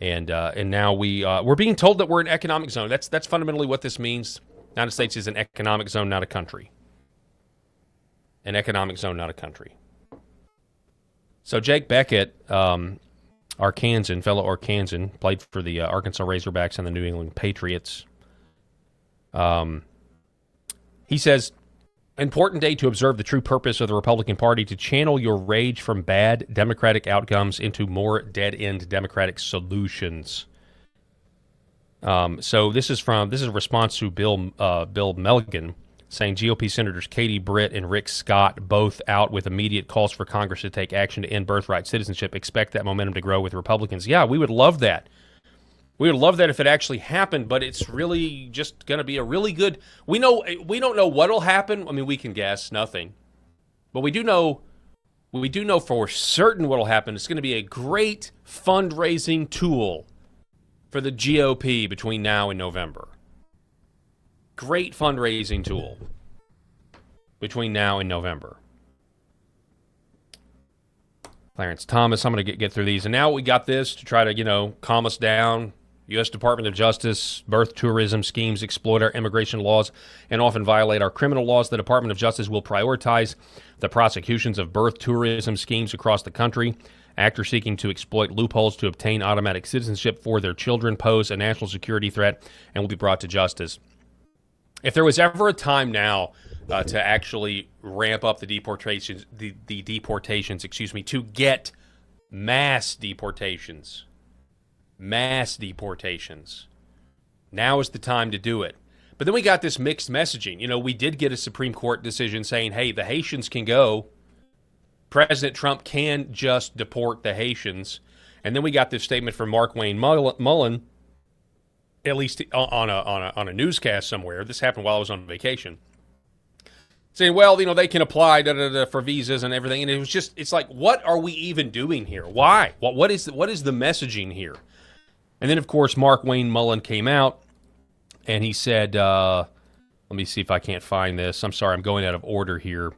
and now we're being told that we're an economic zone. That's fundamentally what this means. The United States is an economic zone, not a country. An economic zone, not a country. So Jake Beckett, fellow Arkansan, played for the Arkansas Razorbacks and the New England Patriots. He says, important day to observe the true purpose of the Republican Party to channel your rage from bad Democratic outcomes into more dead-end Democratic solutions. So this is a response to Bill Melligan saying GOP Senators Katie Britt and Rick Scott both out with immediate calls for Congress to take action to end birthright citizenship. Expect that momentum to grow with Republicans. Yeah, we would love that. We would love that if it actually happened, but it's really just going to be a really good. We don't know what'll happen. I mean, we can guess nothing, but we do know for certain what'll happen. It's going to be a great fundraising tool for the GOP between now and November. Great fundraising tool between now and November. Clarence Thomas, I'm going to get through these. And now we got this to try to, calm us down. U.S. Department of Justice, birth tourism schemes exploit our immigration laws and often violate our criminal laws. The Department of Justice will prioritize the prosecutions of birth tourism schemes across the country. Actors seeking to exploit loopholes to obtain automatic citizenship for their children pose a national security threat and will be brought to justice. If there was ever a time now to actually ramp up the deportations, to get mass deportations, now is the time to do it. But then we got this mixed messaging. We did get a Supreme Court decision saying, hey, the Haitians can go. President Trump can just deport the Haitians. And then we got this statement from Mark Wayne Mullen, at least on a newscast somewhere. This happened while I was on vacation. Saying, well, they can apply for visas and everything. And it's like, what are we even doing here? Why? What is the messaging here? And then, of course, Mark Wayne Mullen came out and he said, let me see if I can't find this. I'm sorry, I'm going out of order here.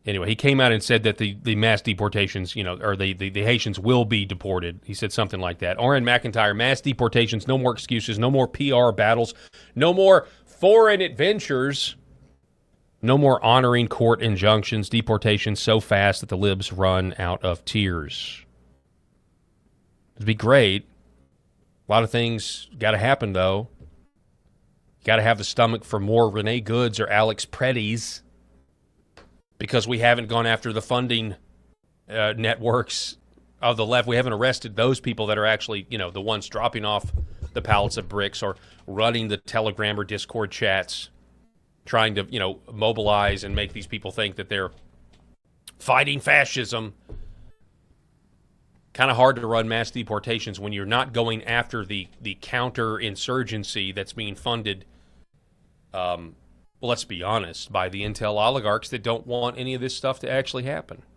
Anyway, he came out and said that the mass deportations, or the Haitians will be deported. He said something like that. Orrin McIntyre, mass deportations, no more excuses, no more PR battles, no more foreign adventures, no more honoring court injunctions, deportations so fast that the libs run out of tears. It'd be great. A lot of things got to happen, though. You got to have the stomach for more Renee Goods or Alex Preddies, because we haven't gone after the funding networks of the left. We haven't arrested those people that are actually, the ones dropping off the pallets of bricks or running the Telegram or Discord chats, trying to, mobilize and make these people think that they're fighting fascism. Kind of hard to run mass deportations when you're not going after the counterinsurgency that's being funded, well, let's be honest, by the intel oligarchs that don't want any of this stuff to actually happen. I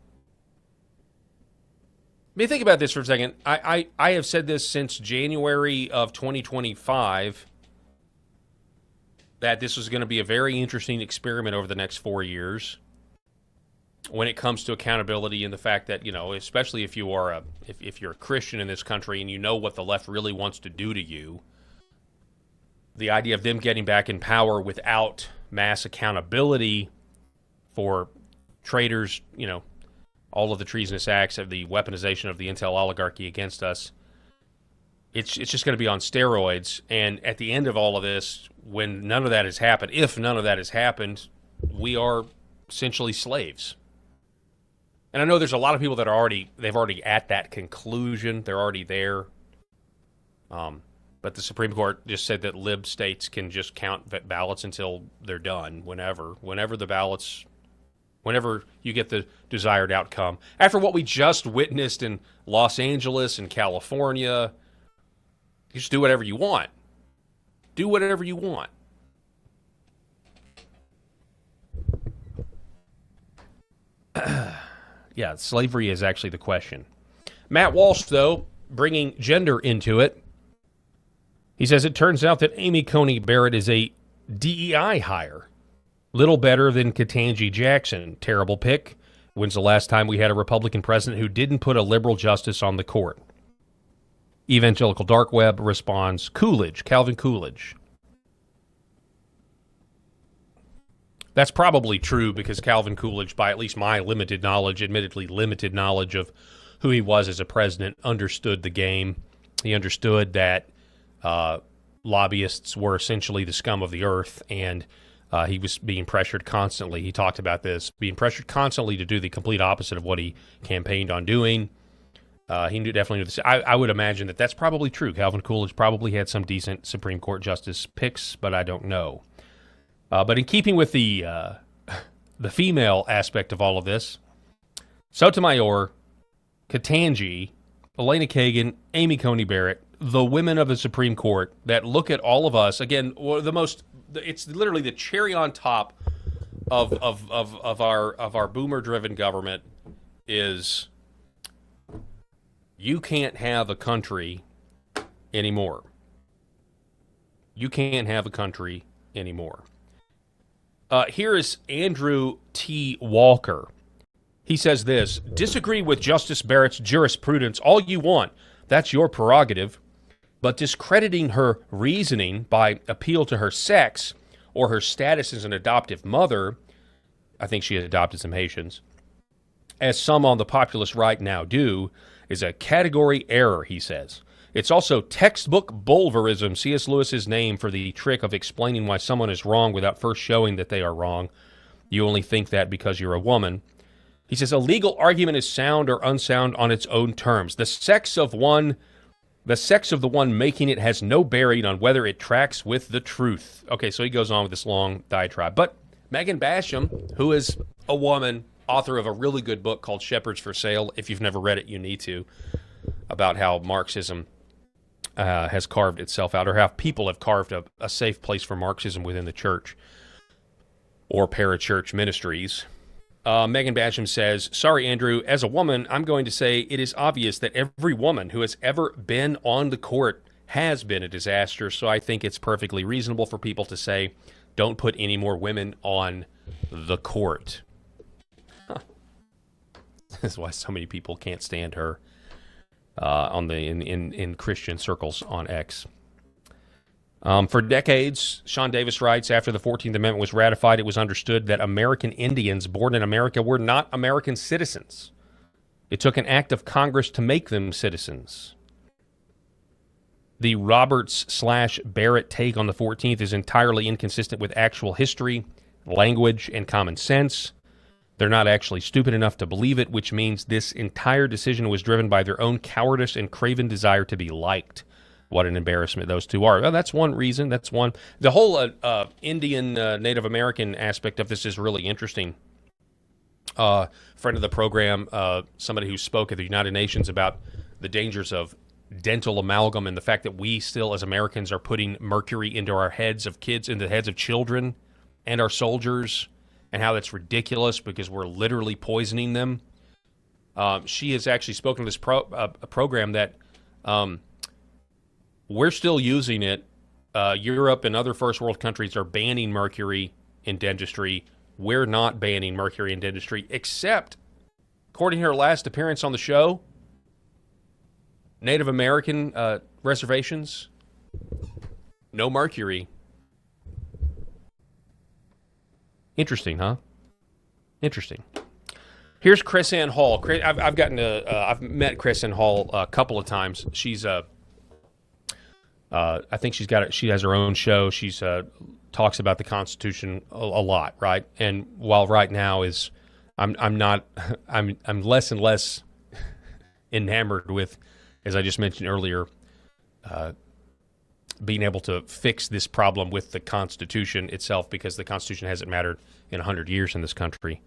mean, think about this for a second. I have said this since January of 2025, that this was going to be a very interesting experiment over the next 4 years when it comes to accountability and the fact that, especially if you are if you're a Christian in this country and you know what the left really wants to do to you, the idea of them getting back in power without mass accountability for traitors, all of the treasonous acts of the weaponization of the intel oligarchy against us, it's just going to be on steroids. And at the end of all of this, when none of that has happened, if none of that has happened, we are essentially slaves. And I know there's a lot of people that they've already at that conclusion. They're already there. But the Supreme Court just said that lib states can just count ballots until they're done, whenever the ballots whenever you get the desired outcome. After what we just witnessed in Los Angeles and California, you just do whatever you want. Do whatever you want. Yeah, slavery is actually the question. Matt Walsh, though, bringing gender into it. He says it turns out that Amy Coney Barrett is a DEI hire. Little better than Ketanji Jackson. Terrible pick. When's the last time we had a Republican president who didn't put a liberal justice on the court? Evangelical Dark Web responds, Coolidge, Calvin Coolidge. That's probably true because Calvin Coolidge, by at least my limited knowledge, admittedly limited knowledge of who he was as a president, understood the game. He understood that lobbyists were essentially the scum of the earth, and he was being pressured constantly. He talked about this, being pressured constantly to do the complete opposite of what he campaigned on doing. He definitely knew this. I would imagine that that's probably true. Calvin Coolidge probably had some decent Supreme Court justice picks, but I don't know. But in keeping with the female aspect of all of this, Sotomayor, Ketanji, Elena Kagan, Amy Coney Barrett, the women of the Supreme Court that look at all of us, again, it's literally the cherry on top of our boomer-driven government is you can't have a country anymore. You can't have a country anymore. Here is Andrew T. Walker. He says this, disagree with Justice Barrett's jurisprudence all you want. That's your prerogative. But discrediting her reasoning by appeal to her sex or her status as an adoptive mother, I think she had adopted some Haitians, as some on the populist right now do, is a category error, he says. It's also textbook bulverism, C.S. Lewis's name for the trick of explaining why someone is wrong without first showing that they are wrong. You only think that because you're a woman. He says a legal argument is sound or unsound on its own terms. The sex of the one making it has no bearing on whether it tracks with the truth. Okay, so he goes on with this long diatribe. But Megan Basham, who is a woman, author of a really good book called Shepherds for Sale, if you've never read it, you need to, about how Marxism has carved itself out, or how people have carved a safe place for Marxism within the church or parachurch ministries. Megan Basham says, sorry, Andrew, as a woman, I'm going to say it is obvious that every woman who has ever been on the court has been a disaster, so I think it's perfectly reasonable for people to say, don't put any more women on the court. Huh. This is why so many people can't stand her in Christian circles on X. For decades, Sean Davis writes, after the 14th Amendment was ratified, it was understood that American Indians born in America were not American citizens. It took an act of Congress to make them citizens. The Roberts/Barrett take on the 14th is entirely inconsistent with actual history, language, and common sense. They're not actually stupid enough to believe it, which means this entire decision was driven by their own cowardice and craven desire to be liked. What an embarrassment those two are. Well, that's one reason. That's one. The whole Indian, Native American aspect of this is really interesting. Friend of the program, somebody who spoke at the United Nations about the dangers of dental amalgam and the fact that we still, as Americans, are putting mercury into our heads of kids, into the heads of children and our soldiers, and how that's ridiculous because we're literally poisoning them. She has actually spoken to this program that we're still using it. Europe and other first world countries are banning mercury in dentistry. We're not banning mercury in dentistry, except, according to her last appearance on the show, Native American reservations, no mercury. Interesting, huh? Interesting. Here's Chris Ann Hall. I've met Chris Ann Hall a couple of times. She's I think she has her own show. She's talks about the Constitution a lot, right? And while right now I'm less and less enamored with, as I just mentioned earlier, being able to fix this problem with the Constitution itself, because the Constitution hasn't mattered in 100 years in this country.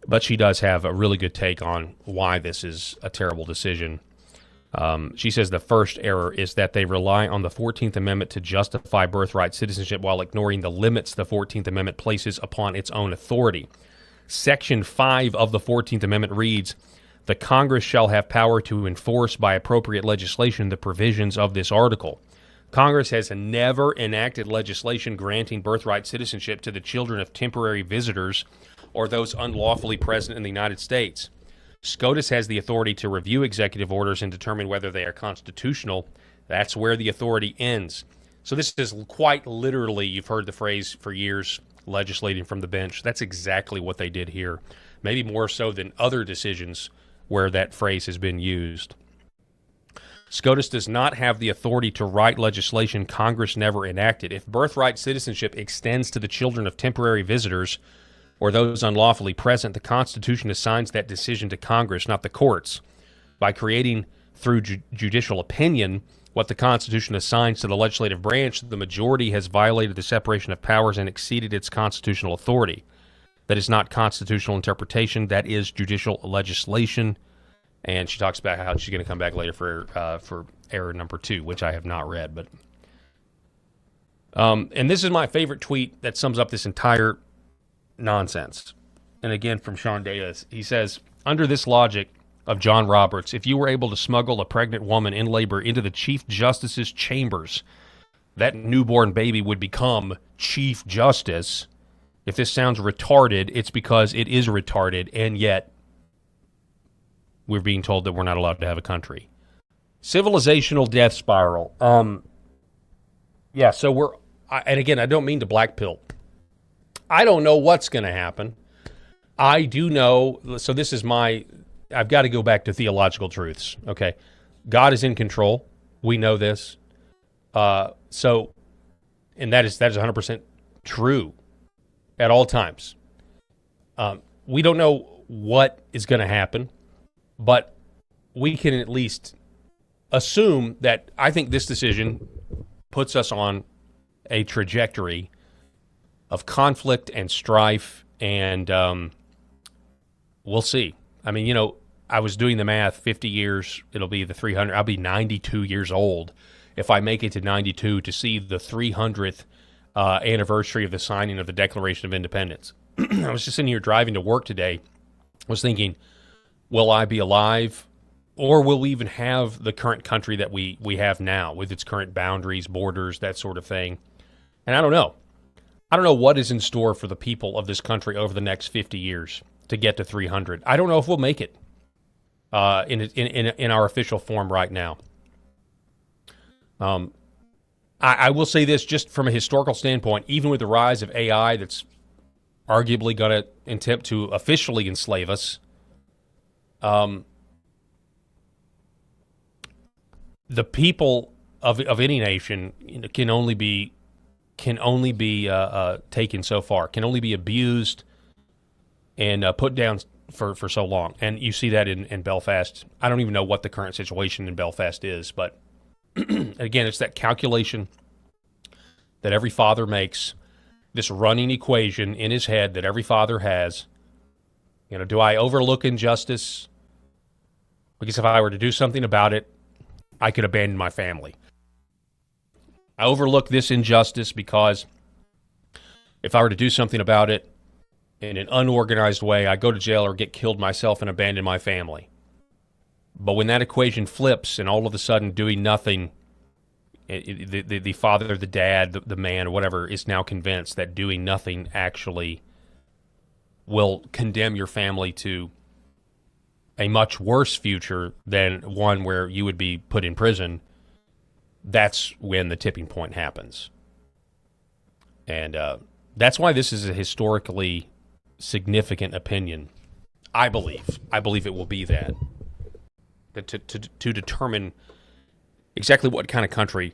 But she does have a really good take on why this is a terrible decision. She says the first error is that they rely on the 14th Amendment to justify birthright citizenship while ignoring the limits the 14th Amendment places upon its own authority. Section 5 of the 14th Amendment reads, "The Congress shall have power to enforce by appropriate legislation the provisions of this article." Congress has never enacted legislation granting birthright citizenship to the children of temporary visitors or those unlawfully present in the United States. SCOTUS has the authority to review executive orders and determine whether they are constitutional. That's where the authority ends. So this is quite literally, you've heard the phrase for years, legislating from the bench. That's exactly what they did here. Maybe more so than other decisions where that phrase has been used. SCOTUS does not have the authority to write legislation Congress never enacted. If birthright citizenship extends to the children of temporary visitors or those unlawfully present, the Constitution assigns that decision to Congress, not the courts. By creating, through judicial opinion, what the Constitution assigns to the legislative branch, the majority has violated the separation of powers and exceeded its constitutional authority. That is not constitutional interpretation. That is judicial legislation. And she talks about how she's going to come back later for error number 2, which I have not read. But and this is my favorite tweet that sums up this entire nonsense. And again, from Sean Davis, he says, under this logic of John Roberts, if you were able to smuggle a pregnant woman in labor into the Chief Justice's chambers, that newborn baby would become Chief Justice. If this sounds retarded, it's because it is retarded, and yet we're being told that we're not allowed to have a country. Civilizational death spiral. Yeah, so and again, I don't mean to black pill. I don't know what's going to happen. I do know, so this is I've got to go back to theological truths, okay? God is in control. We know this. And that is 100% true at all times. We don't know what is going to happen, but we can at least assume that I think this decision puts us on a trajectory of conflict and strife, and we'll see. I mean, I was doing the math, 50 years, it'll be the 300. I'll be 92 years old if I make it to 92 to see the 300th anniversary of the signing of the Declaration of Independence. I was just sitting here driving to work today. I was thinking, will I be alive, or will we even have the current country that we have now with its current boundaries, borders, that sort of thing? And I don't know. I don't know what is in store for the people of this country over the next 50 years to get to 300. I don't know if we'll make it in our official form right now. I will say this just from a historical standpoint, even with the rise of AI that's arguably going to attempt to officially enslave us, the people of any nation can only be taken so far, can only be abused and put down for so long. And you see that in Belfast. I don't even know what the current situation in Belfast is, but again, it's that calculation that every father makes, this running equation in his head that every father has. Do I overlook injustice? Because if I were to do something about it, I could abandon my family. I overlook this injustice because if I were to do something about it in an unorganized way, I go to jail or get killed myself and abandon my family. But when that equation flips and all of a sudden doing nothing, the father, the dad, the man, or whatever is now convinced that doing nothing actually will condemn your family to a much worse future than one where you would be put in prison, that's when the tipping point happens. And that's why this is a historically significant opinion, I believe. I believe it will be that to determine exactly what kind of country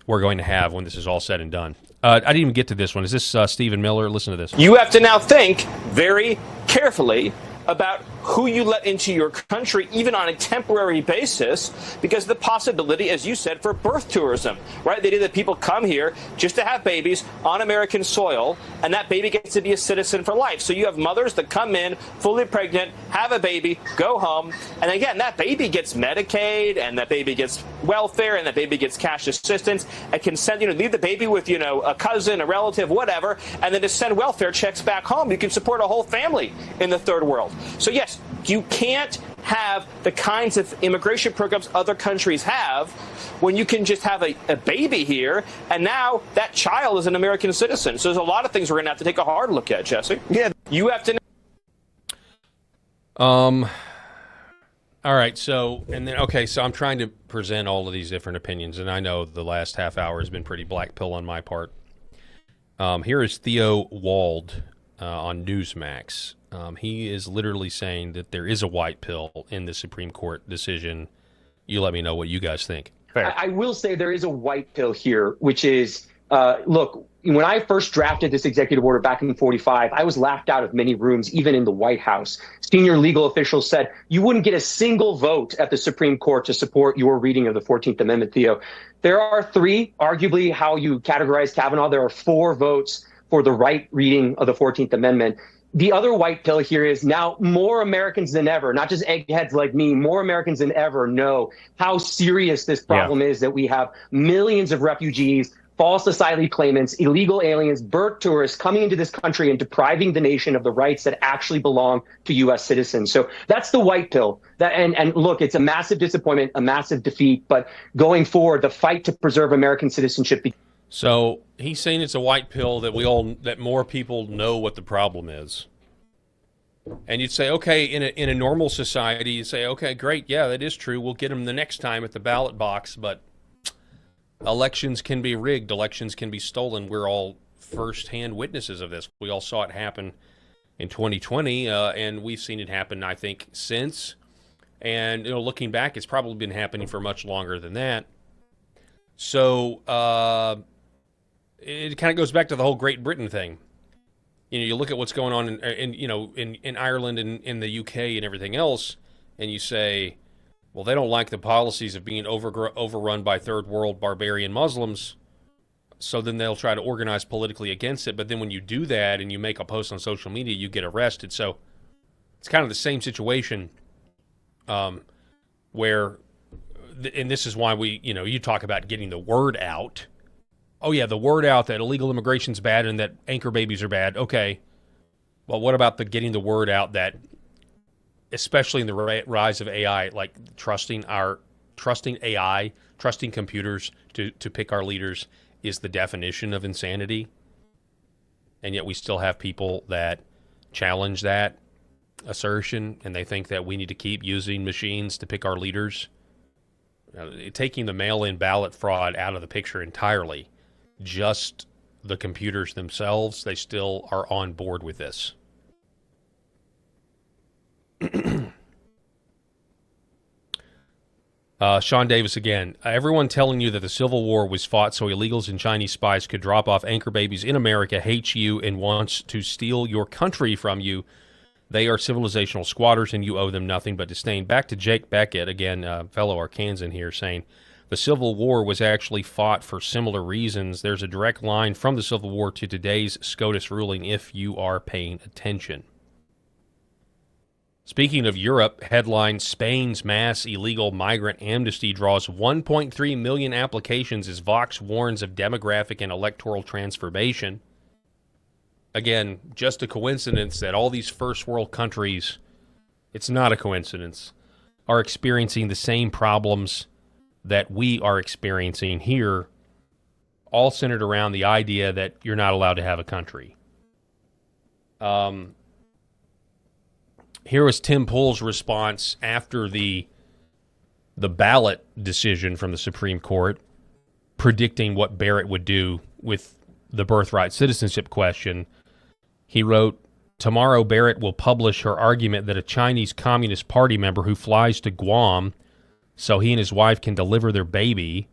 we're going to have when this is all said and done. I didn't even get to this one. Is this Stephen Miller? Listen to this. You have to now think very carefully about who you let into your country, even on a temporary basis, because of the possibility, as you said, for birth tourism, right? The idea that people come here just to have babies on American soil, and that baby gets to be a citizen for life. So you have mothers that come in fully pregnant, have a baby, go home, and again, that baby gets Medicaid, and that baby gets welfare, and that baby gets cash assistance, and can send, leave the baby with, a cousin, a relative, whatever, and then just send welfare checks back home. You can support a whole family in the third world. So yes, you can't have the kinds of immigration programs other countries have when you can just have a baby here, and now that child is an American citizen. So there's a lot of things we're going to have to take a hard look at, Jesse. Yeah. You have to... All right, so I'm trying to present all of these different opinions, and I know the last half hour has been pretty black pill on my part. Here is Theo Wald on Newsmax. He is literally saying that there is a white pill in the Supreme Court decision. You let me know what you guys think. I will say there is a white pill here, which is, look, when I first drafted this executive order back in 1945, I was laughed out of many rooms, even in the White House. Senior legal officials said you wouldn't get a single vote at the Supreme Court to support your reading of the 14th Amendment, Theo. There are 3, arguably how you categorize Kavanaugh. There are 4 votes for the right reading of the 14th Amendment. The other white pill here is now more Americans than ever, not just eggheads like me, more Americans than ever know how serious this problem is, that we have millions of refugees, false asylum claimants, illegal aliens, birth tourists coming into this country and depriving the nation of the rights that actually belong to U.S. citizens. So that's the white pill. And look, it's a massive disappointment, a massive defeat. But going forward, the fight to preserve American citizenship. So he's saying it's a white pill that more people know what the problem is. And you'd say, okay, in a normal society, you'd say, okay, great, yeah, that is true. We'll get them the next time at the ballot box, but elections can be rigged. Elections can be stolen. We're all firsthand witnesses of this. We all saw it happen in 2020, and we've seen it happen, I think, since. And looking back, it's probably been happening for much longer than that. So it kind of goes back to the whole Great Britain thing. You look at what's going on in Ireland and in the UK and everything else, and you say, well, they don't like the policies of being overrun by third world barbarian Muslims, so then they'll try to organize politically against it. But then when you do that and you make a post on social media, you get arrested. So it's kind of the same situation where, and this is why you talk about getting the word out. Oh, yeah, the word out that illegal immigration's bad and that anchor babies are bad. Okay. Well, what about getting the word out that, especially in the rise of AI, like trusting AI, trusting computers to pick our leaders is the definition of insanity? And yet we still have people that challenge that assertion, and they think that we need to keep using machines to pick our leaders. Taking the mail-in ballot fraud out of the picture entirely, just the computers themselves, they still are on board with this. Sean Davis again. Everyone telling you that the Civil War was fought so illegals and Chinese spies could drop off anchor babies in America hates you and wants to steal your country from you. They are civilizational squatters and you owe them nothing but disdain. Back to Jake Beckett, again, fellow Arkansan here, saying the Civil War was actually fought for similar reasons. There's a direct line from the Civil War to today's SCOTUS ruling if you are paying attention. Speaking of Europe, headline, Spain's mass illegal migrant amnesty draws 1.3 million applications as Vox warns of demographic and electoral transformation. Again, just a coincidence that all these first world countries, it's not a coincidence, are experiencing the same problems that we are experiencing here, all centered around the idea that you're not allowed to have a country. Here was Tim Pool's response after the ballot decision from the Supreme Court, predicting what Barrett would do with the birthright citizenship question. He wrote, tomorrow Barrett will publish her argument that a Chinese Communist Party member who flies to Guam so he and his wife can deliver their baby,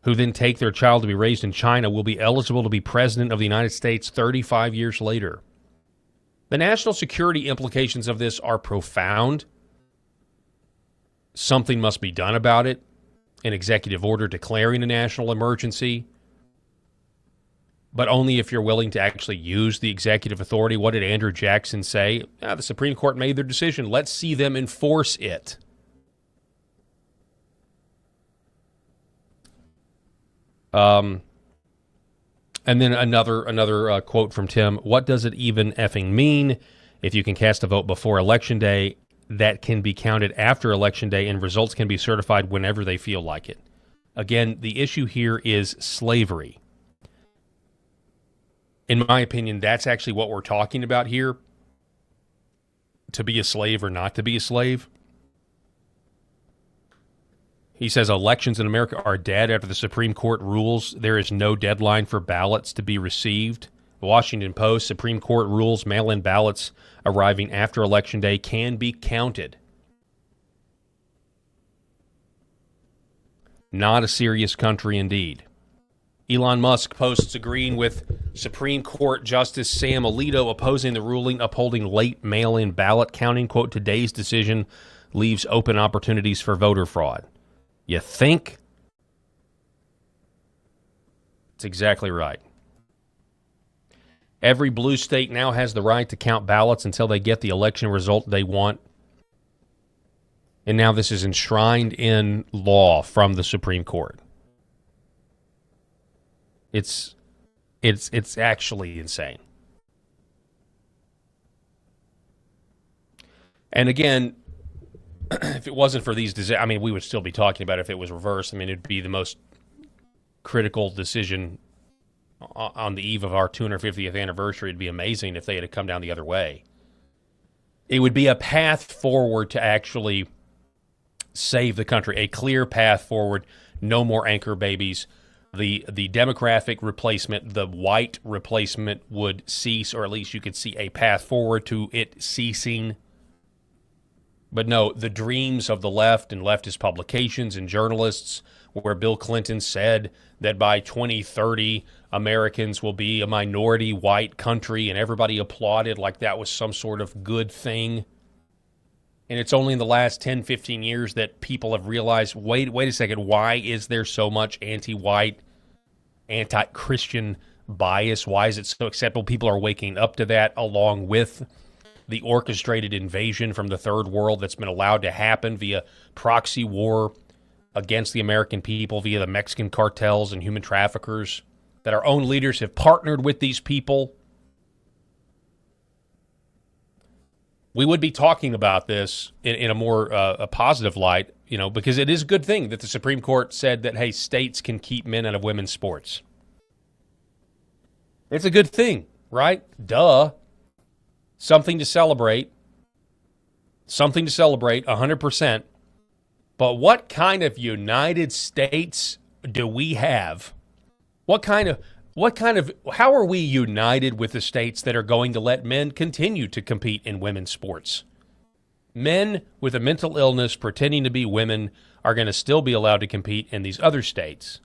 who then take their child to be raised in China, will be eligible to be president of the United States 35 years later. The national security implications of this are profound. Something must be done about it. An executive order declaring a national emergency, but only if you're willing to actually use the executive authority. What did Andrew Jackson say? The Supreme Court made their decision. Let's see them enforce it. And then another quote from Tim. What does it even effing mean if you can cast a vote before Election Day that can be counted after Election Day and results can be certified whenever they feel like it? Again, the issue here is slavery. In my opinion, that's actually what we're talking about here. To be a slave or not to be a slave. He says elections in America are dead after the Supreme Court rules there is no deadline for ballots to be received. The Washington Post, Supreme Court rules mail-in ballots arriving after Election Day can be counted. Not a serious country indeed. Elon Musk posts agreeing with Supreme Court Justice Sam Alito opposing the ruling upholding late mail-in ballot counting. Quote, today's decision leaves open opportunities for voter fraud. You think? That's exactly right. Every blue state now has the right to count ballots until they get the election result they want. And now this is enshrined in law from the Supreme Court. It's actually insane. And again, if it wasn't for these, we would still be talking about it if it was reversed. It'd be the most critical decision on the eve of our 250th anniversary. It'd be amazing if they had come down the other way. It would be a path forward to actually save the country, a clear path forward. No more anchor babies. The demographic replacement, the white replacement would cease, or at least you could see a path forward to it ceasing. But no, the dreams of the left and leftist publications and journalists, where Bill Clinton said that by 2030, Americans will be a minority white country, and everybody applauded like that was some sort of good thing. And it's only in the last 10, 15 years that people have realized, wait a second, why is there so much anti-white, anti-Christian bias? Why is it so acceptable? People are waking up to that, along with the orchestrated invasion from the third world that's been allowed to happen via proxy war against the American people, via the Mexican cartels and human traffickers, that our own leaders have partnered with these people. We would be talking about this in a more a positive light, because it is a good thing that the Supreme Court said that, hey, states can keep men out of women's sports. It's a good thing, right? Duh. Something to celebrate. 100%. But what kind of United States do we have? How are we united with the states that are going to let men continue to compete in women's sports? Men with a mental illness pretending to be women are going to still be allowed to compete in these other states.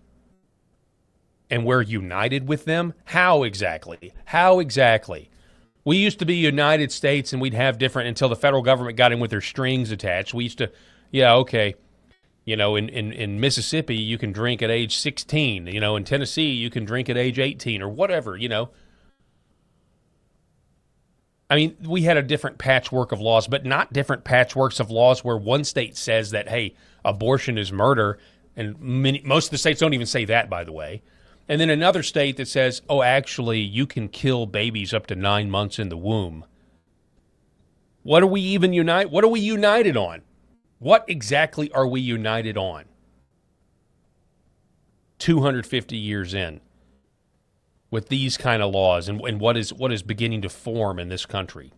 And we're united with them? How exactly? We used to be United States and we'd have different until the federal government got in with their strings attached. We used to, in Mississippi, you can drink at age 16. In Tennessee, you can drink at age 18 or whatever, we had a different patchwork of laws, but not different patchworks of laws where one state says that, hey, abortion is murder, and most of the states don't even say that, by the way. And then another state that says, oh, actually, you can kill babies up to 9 months in the womb. What are we united on? What exactly are we united on? 250 years in with these kind of laws and what is beginning to form in this country.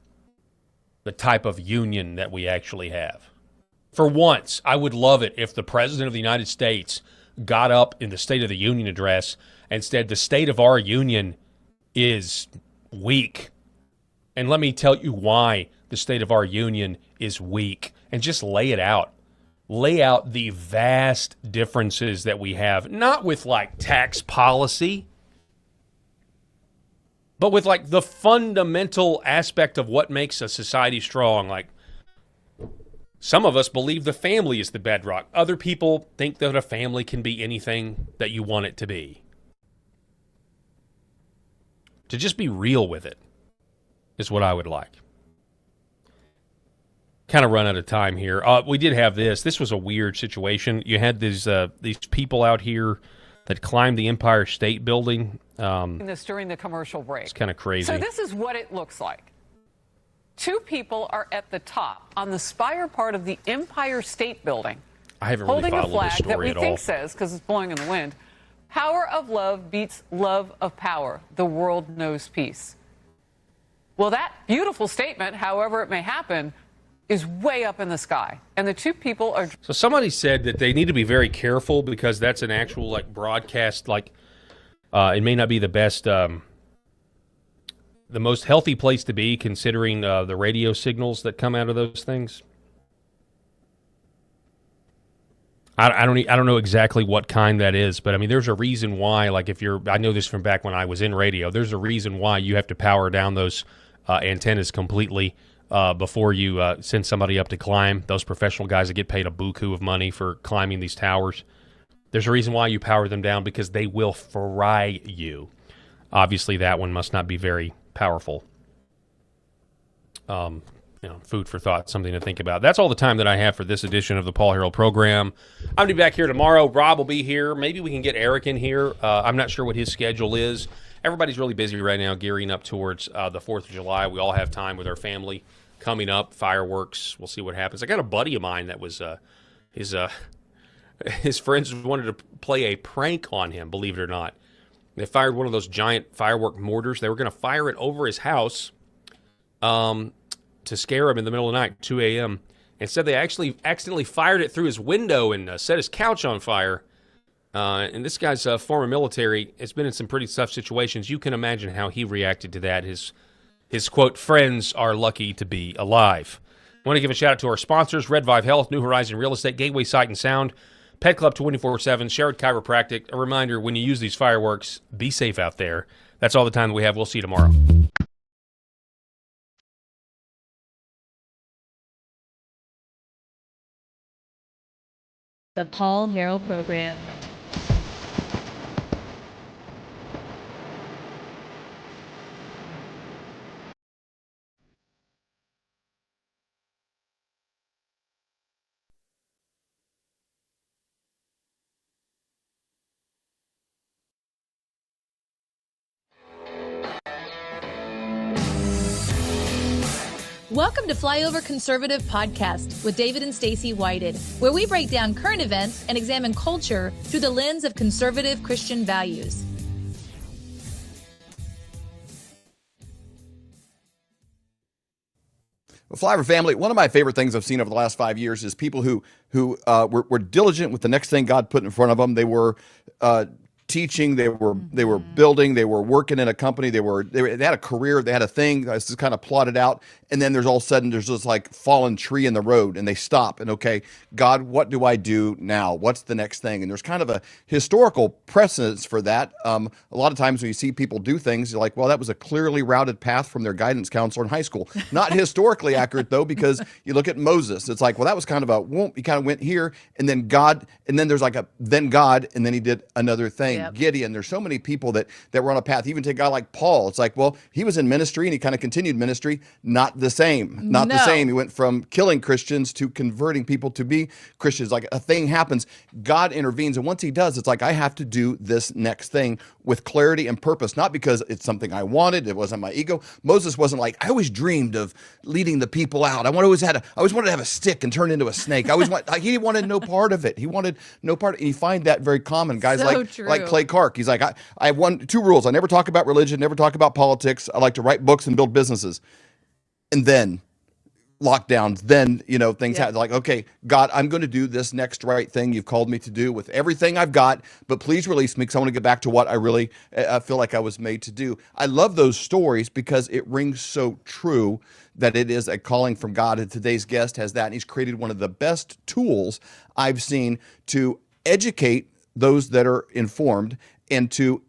The type of union that we actually have. For once, I would love it if the President of the United States got up in the State of the Union address and said, the state of our union is weak. And let me tell you why the state of our union is weak. And just lay it out. Lay out the vast differences that we have, not with like tax policy, but with like the fundamental aspect of what makes a society strong. Like, some of us believe the family is the bedrock. Other people think that a family can be anything that you want it to be. To just be real with it is what I would like. Kind of run out of time here. We did have this. This was a weird situation. You had these people out here that climbed the Empire State Building. This during the commercial break. It's kind of crazy. So this is what it looks like. Two people are at the top on the spire part of the Empire State Building. I haven't really holding a followed this flag that story we at think all. says, because it's blowing in the wind, power of love beats love of power. The world knows peace. Well, that beautiful statement, however it may happen, is way up in the sky. And the two people are... So somebody said that they need to be very careful because that's an actual like broadcast, like it may not be the best, the most healthy place to be considering the radio signals that come out of those things. I don't know exactly what kind that is, but I mean, there's a reason why, like I know this from back when I was in radio, there's a reason why you have to power down those antennas completely before you send somebody up to climb. Those professional guys that get paid a buku of money for climbing these towers. There's a reason why you power them down, because they will fry you. Obviously, that one must not be very powerful. Food for thought, something to think about. That's all the time that I have for this edition of the Paul Herrell program. I'm going to be back here tomorrow. Rob will be here. Maybe we can get Eric in here. I'm not sure what his schedule is. Everybody's really busy right now, gearing up towards the 4th of July. We all have time with our family coming up. Fireworks. We'll see what happens. I got a buddy of mine that was his friends wanted to play a prank on him, believe it or not. They fired one of those giant firework mortars. They were going to fire it over his house to scare him in the middle of the night, 2 a.m. Instead, they actually accidentally fired it through his window and set his couch on fire. And this guy's former military. It's been in some pretty tough situations. You can imagine how he reacted to that. His quote, friends are lucky to be alive. I want to give a shout out to our sponsors, Red Vive Health, New Horizon Real Estate, Gateway Sight and Sound, Pet Club 24/7, Sherrod Chiropractic. A reminder, when you use these fireworks, be safe out there. That's all the time that we have. We'll see you tomorrow. The Paul Herrell Program. Welcome to Flyover Conservative Podcast with David and Stacy Whited, where we break down current events and examine culture through the lens of conservative Christian values. Well, Flyover family, one of my favorite things I've seen over the last 5 years is people who were diligent with the next thing God put in front of them. They were teaching, they were building, they were working in a company, they had a career, they had a thing. This is kind of plotted out, and then there's all of a sudden there's this like fallen tree in the road, and they stop and, okay, God, what do I do now? What's the next thing? And there's kind of a historical precedence for that. A lot of times when you see people do things, you're like, well, that was a clearly routed path from their guidance counselor in high school. Not historically accurate though, because you look at Moses, it's like, well, that was kind of a whoop. He kind of went here, and then God, and then there's like then God, and then he did another thing. Yep. Gideon. There's so many people that were on a path. Even take a guy like Paul. It's like, well, he was in ministry and he kind of continued ministry. Not the same. Not the same. He went from killing Christians to converting people to be Christians. Like a thing happens, God intervenes, and once he does, it's like I have to do this next thing with clarity and purpose. Not because it's something I wanted. It wasn't my ego. Moses wasn't like, I always dreamed of leading the people out. I always wanted to have a stick and turn into a snake. He wanted no part of it. He wanted no part. And you find that very common. Guys like Clay Clark. He's like, I have two rules. I never talk about religion, never talk about politics. I like to write books and build businesses. And then lockdowns, then, things happen. Like, okay, God, I'm going to do this next right thing you've called me to do with everything I've got, but please release me because I want to get back to what I really feel like I was made to do. I love those stories because it rings so true that it is a calling from God. And today's guest has that, and he's created one of the best tools I've seen to educate those that are informed and to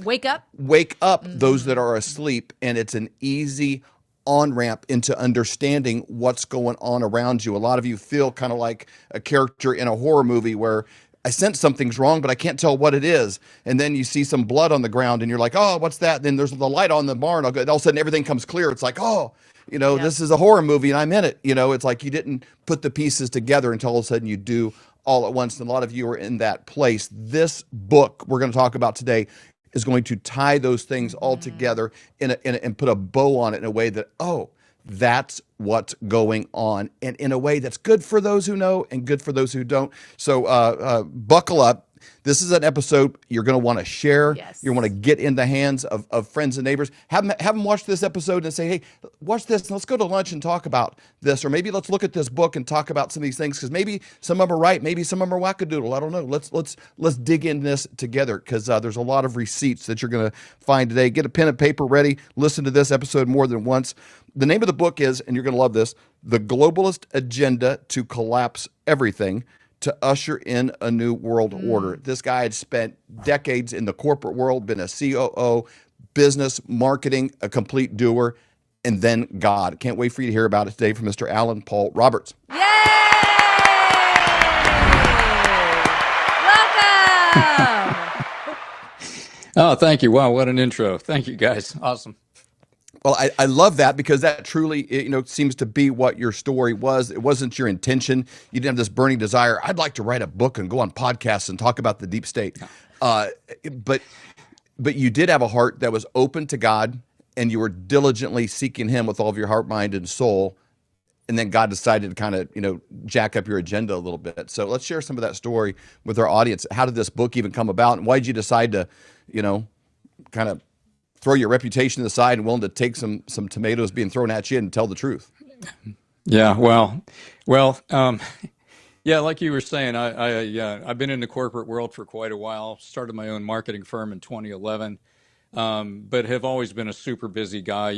wake up those that are asleep. And it's an easy on-ramp into understanding what's going on around you. A lot of you feel kind of like a character in a horror movie where I sense something's wrong, but I can't tell what it is. And then you see some blood on the ground and you're like, oh, what's that? And then there's the light on the barn. All of a sudden everything comes clear. It's like, oh, this is a horror movie and I'm in it. It's like you didn't put the pieces together until all of a sudden you do all at once. And a lot of you are in that place. This book we're going to talk about today is going to tie those things all together and put a bow on it in a way that, oh, that's what's going on, and in a way that's good for those who know and good for those who don't. So buckle up. This is an episode you're going to want to share. Yes. You want to get in the hands of friends and neighbors. Have them watch this episode and say, hey, watch this. And let's go to lunch and talk about this. Or maybe let's look at this book and talk about some of these things, because maybe some of them are right. Maybe some of them are wackadoodle. I don't know. Let's dig in this together, because there's a lot of receipts that you're going to find today. Get a pen and paper ready. Listen to this episode more than once. The name of the book is, and you're going to love this, The Globalist Agenda to Collapse Everything, to Usher in a New World Order. This guy had spent decades in the corporate world, been a COO, business, marketing, a complete doer, and then God. Can't wait for you to hear about it today from Mr. Alan Paul Roberts. Yay! Welcome! Oh, thank you. Wow, what an intro. Thank you, guys. Awesome. Well, I love that, because that truly, seems to be what your story was. It wasn't your intention. You didn't have this burning desire. I'd like to write a book and go on podcasts and talk about the deep state. But you did have a heart that was open to God, and you were diligently seeking him with all of your heart, mind, and soul. And then God decided to kind of, jack up your agenda a little bit. So let's share some of that story with our audience. How did this book even come about? And why did you decide to, kind of throw your reputation to the side and willing to take some tomatoes being thrown at you and tell the truth? Yeah, well, yeah, like you were saying, I've been in the corporate world for quite a while. Started my own marketing firm in 2011, but have always been a super busy guy.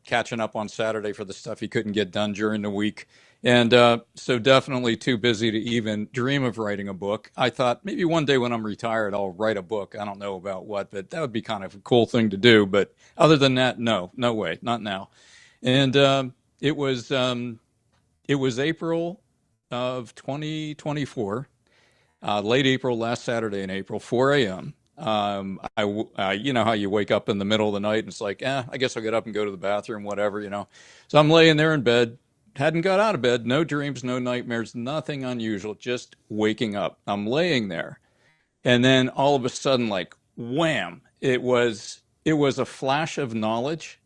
Catching up on Saturday for the stuff you couldn't get done during the week. And so definitely too busy to even dream of writing a book. I thought maybe one day when I'm retired, I'll write a book. I don't know about what, but that would be kind of a cool thing to do. But other than that, no way, not now. And it was April of 2024, late April, last Saturday in April, 4 a.m. You know how you wake up in the middle of the night and it's like, I guess I'll get up and go to the bathroom, whatever, So I'm laying there in bed. Hadn't got out of bed, no dreams, no nightmares, nothing unusual, just waking up. I'm laying there. And then all of a sudden, like, wham, it was a flash of knowledge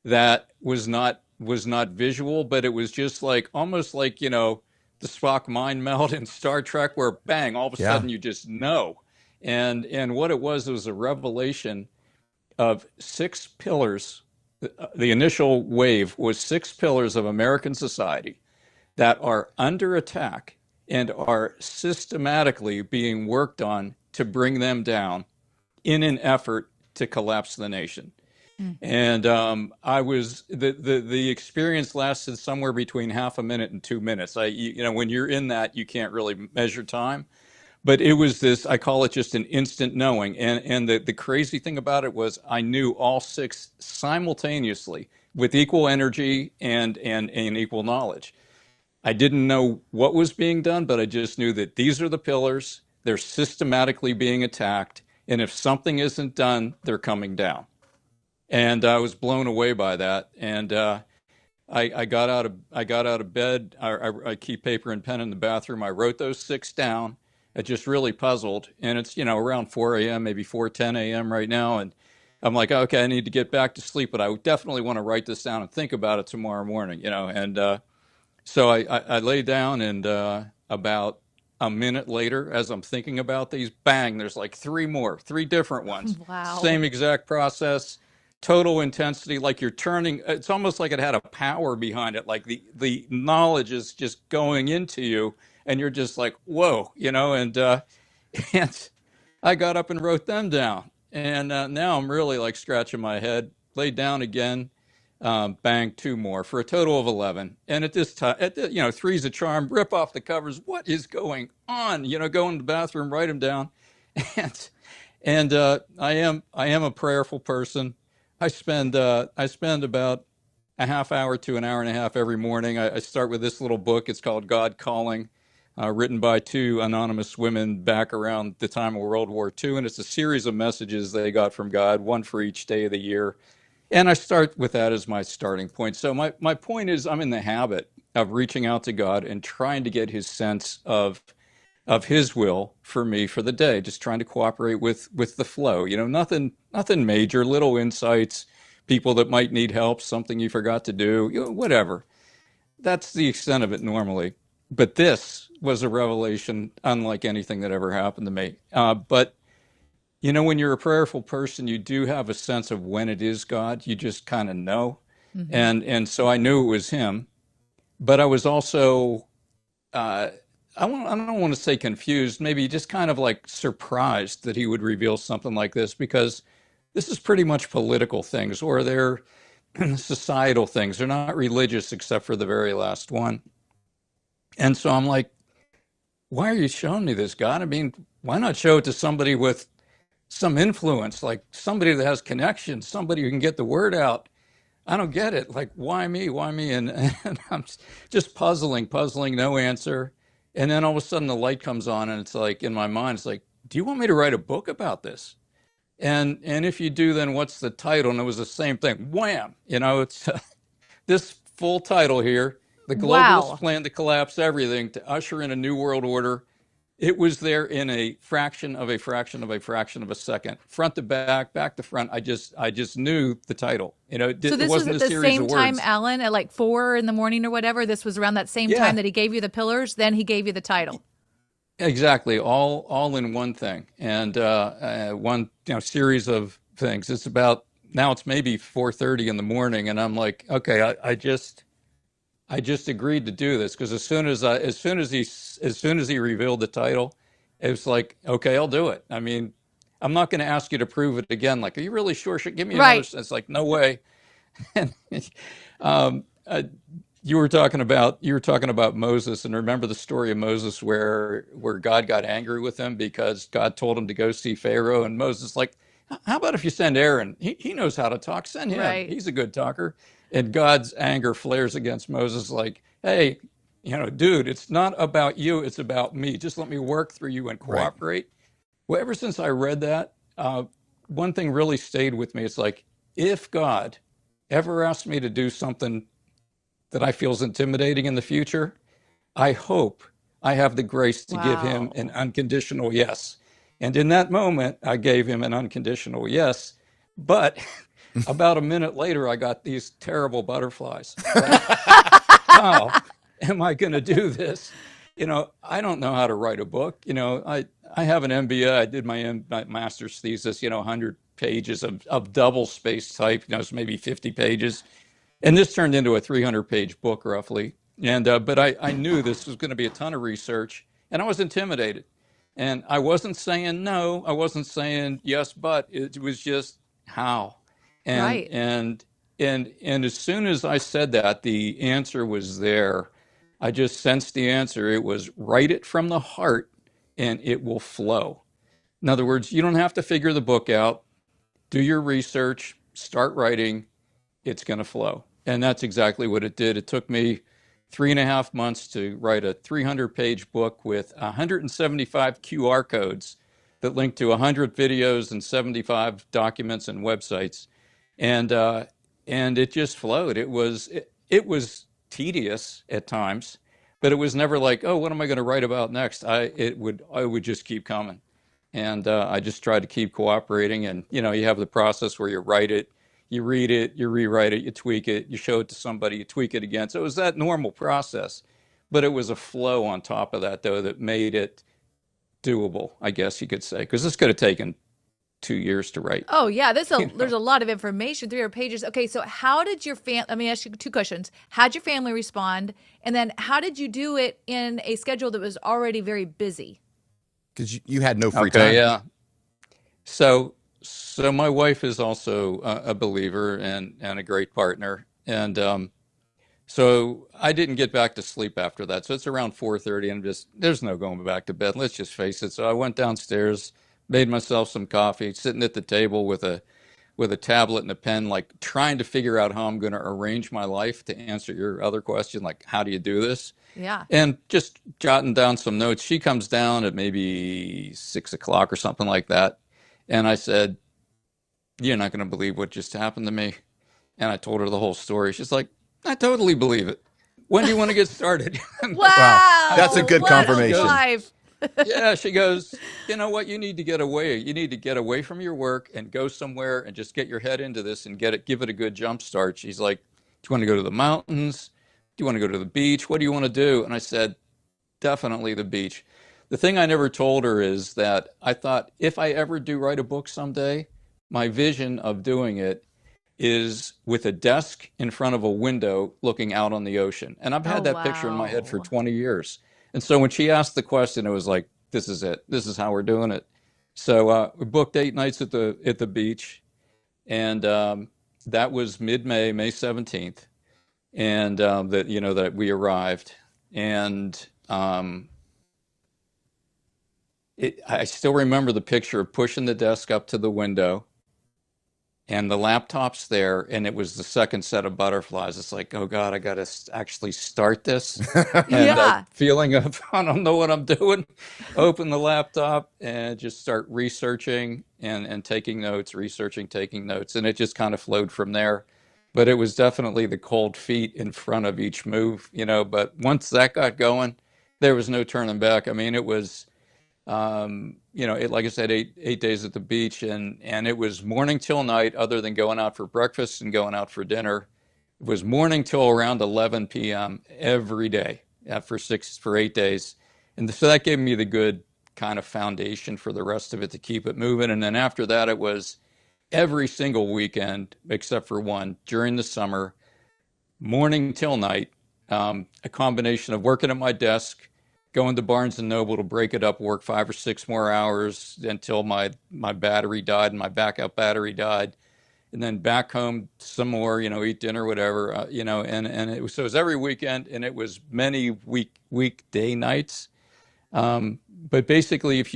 that was not visual, but it was just like, almost like, the Spock mind meld in Star Trek, where bang, all of a sudden you just know. And what it was a revelation of 6 pillars. The initial wave was 6 pillars of American society that are under attack and are systematically being worked on to bring them down in an effort to collapse the nation. And the experience lasted somewhere between half a minute and 2 minutes. When you're in that, you can't really measure time. But it was this, I call it just an instant knowing. And the crazy thing about it was I knew all 6 simultaneously with equal energy and equal knowledge. I didn't know what was being done, but I just knew that these are the pillars. They're systematically being attacked. And if something isn't done, they're coming down. And I was blown away by that. And I got out of bed. I keep paper and pen in the bathroom. I wrote those 6 down. It just really puzzled. And it's, around 4 a.m., maybe 4:10 a.m. right now. And I'm like, okay, I need to get back to sleep, but I definitely want to write this down and think about it tomorrow morning, And so I lay down, and about a minute later, as I'm thinking about these, bang, there's like 3 different ones. Wow. Same exact process, total intensity, like you're turning, it's almost like it had a power behind it, like the knowledge is just going into you. And you're just like, whoa, and I got up and wrote them down. And now I'm really like scratching my head, laid down again, bang, 2 more for a total of 11. And at this time, 3's a charm, rip off the covers. What is going on? Go in the bathroom, write them down. And I am a prayerful person. I spend about a half hour to an hour and a half every morning. I start with this little book. It's called God Calling, written by two anonymous women back around the time of World War II. And it's a series of messages they got from God, one for each day of the year. And I start with that as my starting point. So my point is I'm in the habit of reaching out to God and trying to get his sense of his will for me for the day, just trying to cooperate with the flow. Nothing major, little insights, people that might need help, something you forgot to do, whatever. That's the extent of it normally. But this was a revelation unlike anything that ever happened to me. But when you're a prayerful person, you do have a sense of when it is God. You just kind of know. Mm-hmm. And so I knew it was him. But I was also, I don't want to say confused, maybe just kind of like surprised that he would reveal something like this, because this is pretty much political things, or they're societal things. They're not religious except for the very last one. And so I'm like, why are you showing me this, God? I mean, why not show it to somebody with some influence, like somebody that has connections, somebody who can get the word out? I don't get it. Like, why me? Why me? And I'm just puzzling, no answer. And then all of a sudden the light comes on, and it's like, in my mind, it's like, do you want me to write a book about this? And if you do, then what's the title? And it was the same thing. Wham! It's this full title here, The Globalist Wow. Plan to Collapse Everything to Usher in a New World Order. It was there in a fraction of a fraction of a fraction of a second, front to back, back to front. I just knew the title. So it this was wasn't at a the series same of time, words. Alan, at like 4 a.m. or whatever. This was around that same Yeah. time that he gave you the pillars. Then he gave you the title. Exactly, all in one thing, and one series of things. It's about now. It's maybe 4:30 in the morning, and I'm like, okay, I just agreed to do this, because as soon as he revealed the title, it was like, okay, I'll do it. I mean, I'm not going to ask you to prove it again. Like, are you really sure? Give me another. Right. It's like, no way. And you were talking about Moses, and remember the story of Moses where God got angry with him because God told him to go see Pharaoh, and Moses like, how about if you send Aaron? He knows how to talk. Send him. Right. He's a good talker. And God's anger flares against Moses like, hey, dude, it's not about you. It's about me. Just let me work through you and cooperate. Right. Well, ever since I read that, one thing really stayed with me. It's like, if God ever asked me to do something that I feel is intimidating in the future, I hope I have the grace to give him an unconditional yes. And in that moment, I gave him an unconditional yes. But about a minute later, I got these terrible butterflies. Like, how am I going to do this? I don't know how to write a book. I have an MBA. I did my master's thesis, 100 pages of double space type, it's maybe 50 pages. And this turned into a 300-page book, roughly. And but I knew this was going to be a ton of research, and I was intimidated. And I wasn't saying no. I wasn't saying yes, but it was just how. And Right. and as soon as I said that, the answer was there. I just sensed the answer. It was write it from the heart, and it will flow. In other words, you don't have to figure the book out. Do your research. Start writing. It's going to flow. And that's exactly what it did. It took me 3.5 months to write a 300-page book with 175 QR codes that link to 100 videos and 75 documents and websites. And it just flowed. It was tedious at times, but it was never like, oh, what am I going to write about next? I would just keep coming. And I just tried to keep cooperating. And, you have the process where you write it, you read it, you rewrite it, you tweak it, you show it to somebody, you tweak it again. So it was that normal process. But it was a flow on top of that, though, that made it doable, I guess you could say, because this could have taken 2 years to write. Oh, yeah. There's a lot of information, 300 pages. Okay, so how did your family, let me ask you 2 questions. How'd your family respond? And then how did you do it in a schedule that was already very busy? Because you had no free time. Yeah. So my wife is also a believer and a great partner. And so I didn't get back to sleep after that. So it's around 4:30 and there's no going back to bed. Let's just face it. So I went downstairs, made myself some coffee, sitting at the table with a tablet and a pen, like trying to figure out how I'm going to arrange my life to answer your other question, like how do you do this? Yeah. And just jotting down some notes. She comes down at maybe 6 o'clock or something like that. And I said, "You're not going to believe what just happened to me." And I told her the whole story. She's like, "I totally believe it. When do you want to get started?" Wow. That's a good what confirmation. A life. Yeah, she goes, "You know what? You need to get away. You need to get away from your work and go somewhere and just get your head into this and give it a good jump start." She's like, "Do you want to go to the mountains? Do you want to go to the beach? What do you want to do?" And I said, "Definitely the beach." The thing I never told her is that I thought if I ever do write a book someday, my vision of doing it is with a desk in front of a window looking out on the ocean. And I've had that picture in my head for 20 years. And so when she asked the question, it was like, this is it. This is how we're doing it. So we booked 8 nights at the beach. And that was mid-May, May 17th. And that we arrived. And I still remember the picture of pushing the desk up to the window and the laptop's there, and it was the second set of butterflies. It's like, oh God, I got to actually start this. And that feeling of, I don't know what I'm doing. Open the laptop and just start researching and taking notes, researching, taking notes. And it just kind of flowed from there. But it was definitely the cold feet in front of each move, but once that got going, there was no turning back. I mean, it was, like I said, eight days at the beach, and it was morning till night, other than going out for breakfast and going out for dinner. It was morning till around 11 p.m. every day for 8 days. And so that gave me the good kind of foundation for the rest of it to keep it moving. And then after that, it was every single weekend, except for one, during the summer, morning till night, a combination of working at my desk, going to Barnes & Noble to break it up, work 5 or 6 more hours until my battery died and my backup battery died. And then back home some more, eat dinner, whatever, and it was every weekend, and it was many weekday nights. But basically, if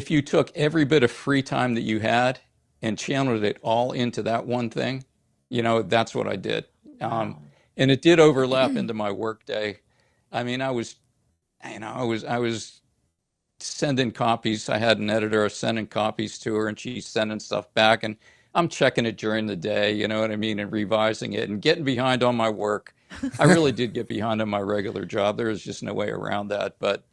you took every bit of free time that you had and channeled it all into that one thing, that's what I did. And it did overlap into my work day. I mean, I was sending copies. I had an editor. I was sending copies to her, and she's sending stuff back, and I'm checking it during the day. You know what I mean, and revising it and getting behind on my work. I really did get behind on my regular job. There was just no way around that. But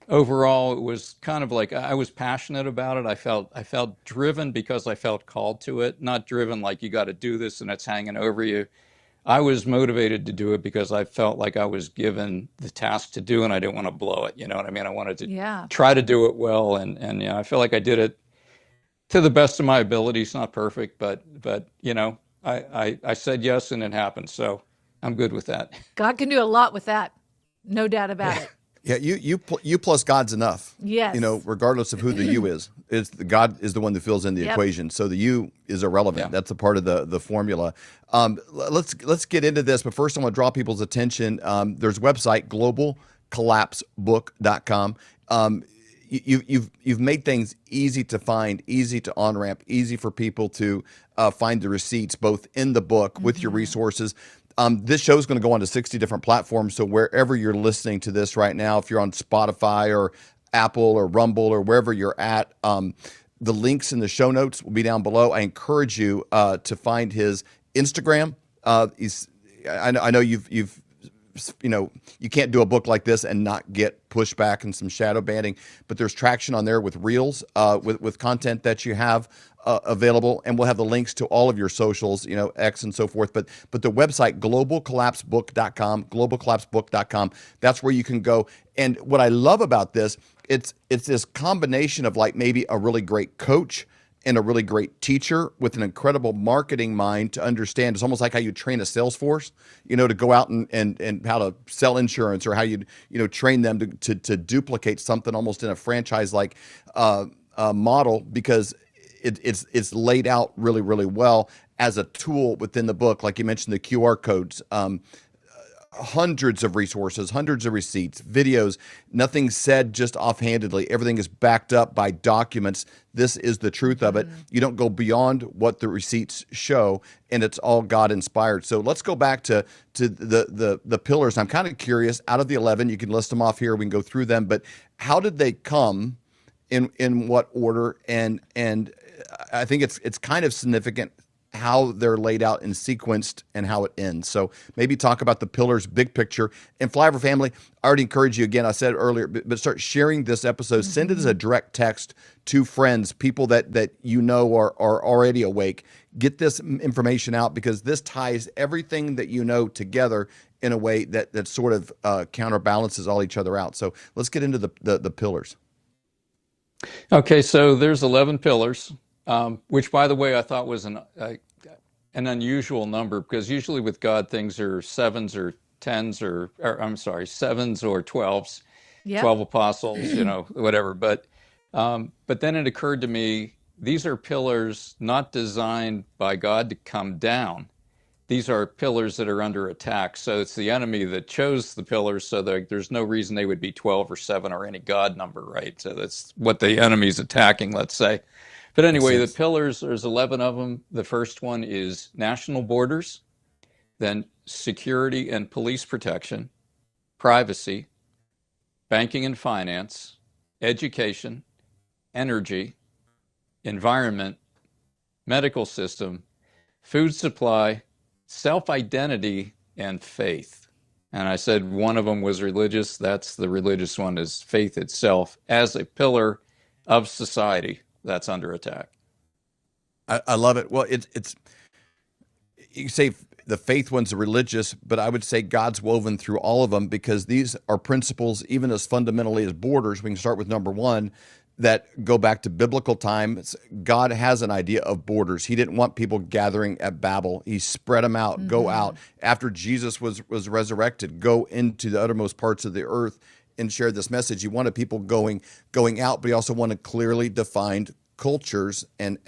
overall, it was kind of like I was passionate about it. I felt driven because I felt called to it, not driven like you got to do this and it's hanging over you. I was motivated to do it because I felt like I was given the task to do, and I didn't want to blow it. You know what I mean? I wanted to try to do it well, and I feel like I did it to the best of my abilities. Not perfect, but I said yes, and it happened. So I'm good with that. God can do a lot with that. No doubt about it. Yeah, you plus God's enough. Yes. Regardless of who the you is, God is the one that fills in the equation. So the you is irrelevant. That's a part of the formula. Let's get into this, but first I want to draw people's attention. There's a website, globalcollapsebook.com. You've made things easy to find, easy to on ramp, easy for people to find the receipts, both in the book with your resources. This show is going to go on to 60 different platforms. So wherever you're listening to this right now, if you're on Spotify or Apple or Rumble or wherever you're at, the links in the show notes will be down below. I encourage you to find his Instagram. I know you can't do a book like this and not get pushback and some shadow banning, but there's traction on there with reels, with content that you have available, and we'll have the links to all of your socials, X and so forth. But the website, globalcollapsebook.com, that's where you can go. And what I love about this, it's this combination of like maybe a really great coach and a really great teacher with an incredible marketing mind to understand. It's almost like how you train a sales force, to go out and how to sell insurance, or how you train them to duplicate something almost in a franchise like model, because it's laid out really, really well as a tool within the book. Like you mentioned, the QR codes. hundreds of resources, hundreds of receipts, videos, nothing said just offhandedly. Everything is backed up by documents. This is the truth of it. You don't go beyond what the receipts show, and it's all God inspired. So let's go back to the pillars. I'm kind of curious, out of the 11, you can list them off here, we can go through them, but how did they come, in what order? And I think it's kind of significant how they're laid out and sequenced and how it ends. So maybe talk about the pillars, big picture. And Flyover family, I already encourage you again, I said earlier, but start sharing this episode. Send it as a direct text to friends, people that you know are already awake. Get this information out, because this ties everything that you know together in a way that sort of counterbalances all each other out. So let's get into the pillars. Okay, so there's 11 pillars, which, by the way, I thought was an unusual number, because usually with God things are sevens or tens or I'm sorry, sevens or 12s, Yep. 12 apostles, whatever. But then it occurred to me, these are pillars not designed by God to come down. These are pillars that are under attack. So it's the enemy that chose the pillars, so there's no reason they would be 12 or 7 or any God number, right? So that's what the enemy's attacking, let's say. But anyway, the pillars, there's 11 of them. The first one is national borders, then security and police protection, privacy, banking and finance, education, energy, environment, medical system, food supply, self-identity, and faith. And I said one of them was religious. That's the religious one, is faith itself as a pillar of society that's under attack. I love it. Well, it's you say the faith one's religious, but I would say God's woven through all of them, because these are principles, even as fundamentally as borders. We can start with number one, that go back to biblical times. God has an idea of borders. He didn't want people gathering at Babel. He spread them out, go out. After Jesus was resurrected, go into the uttermost parts of the earth and share this message. He wanted people going out, but he also wanted clearly defined cultures and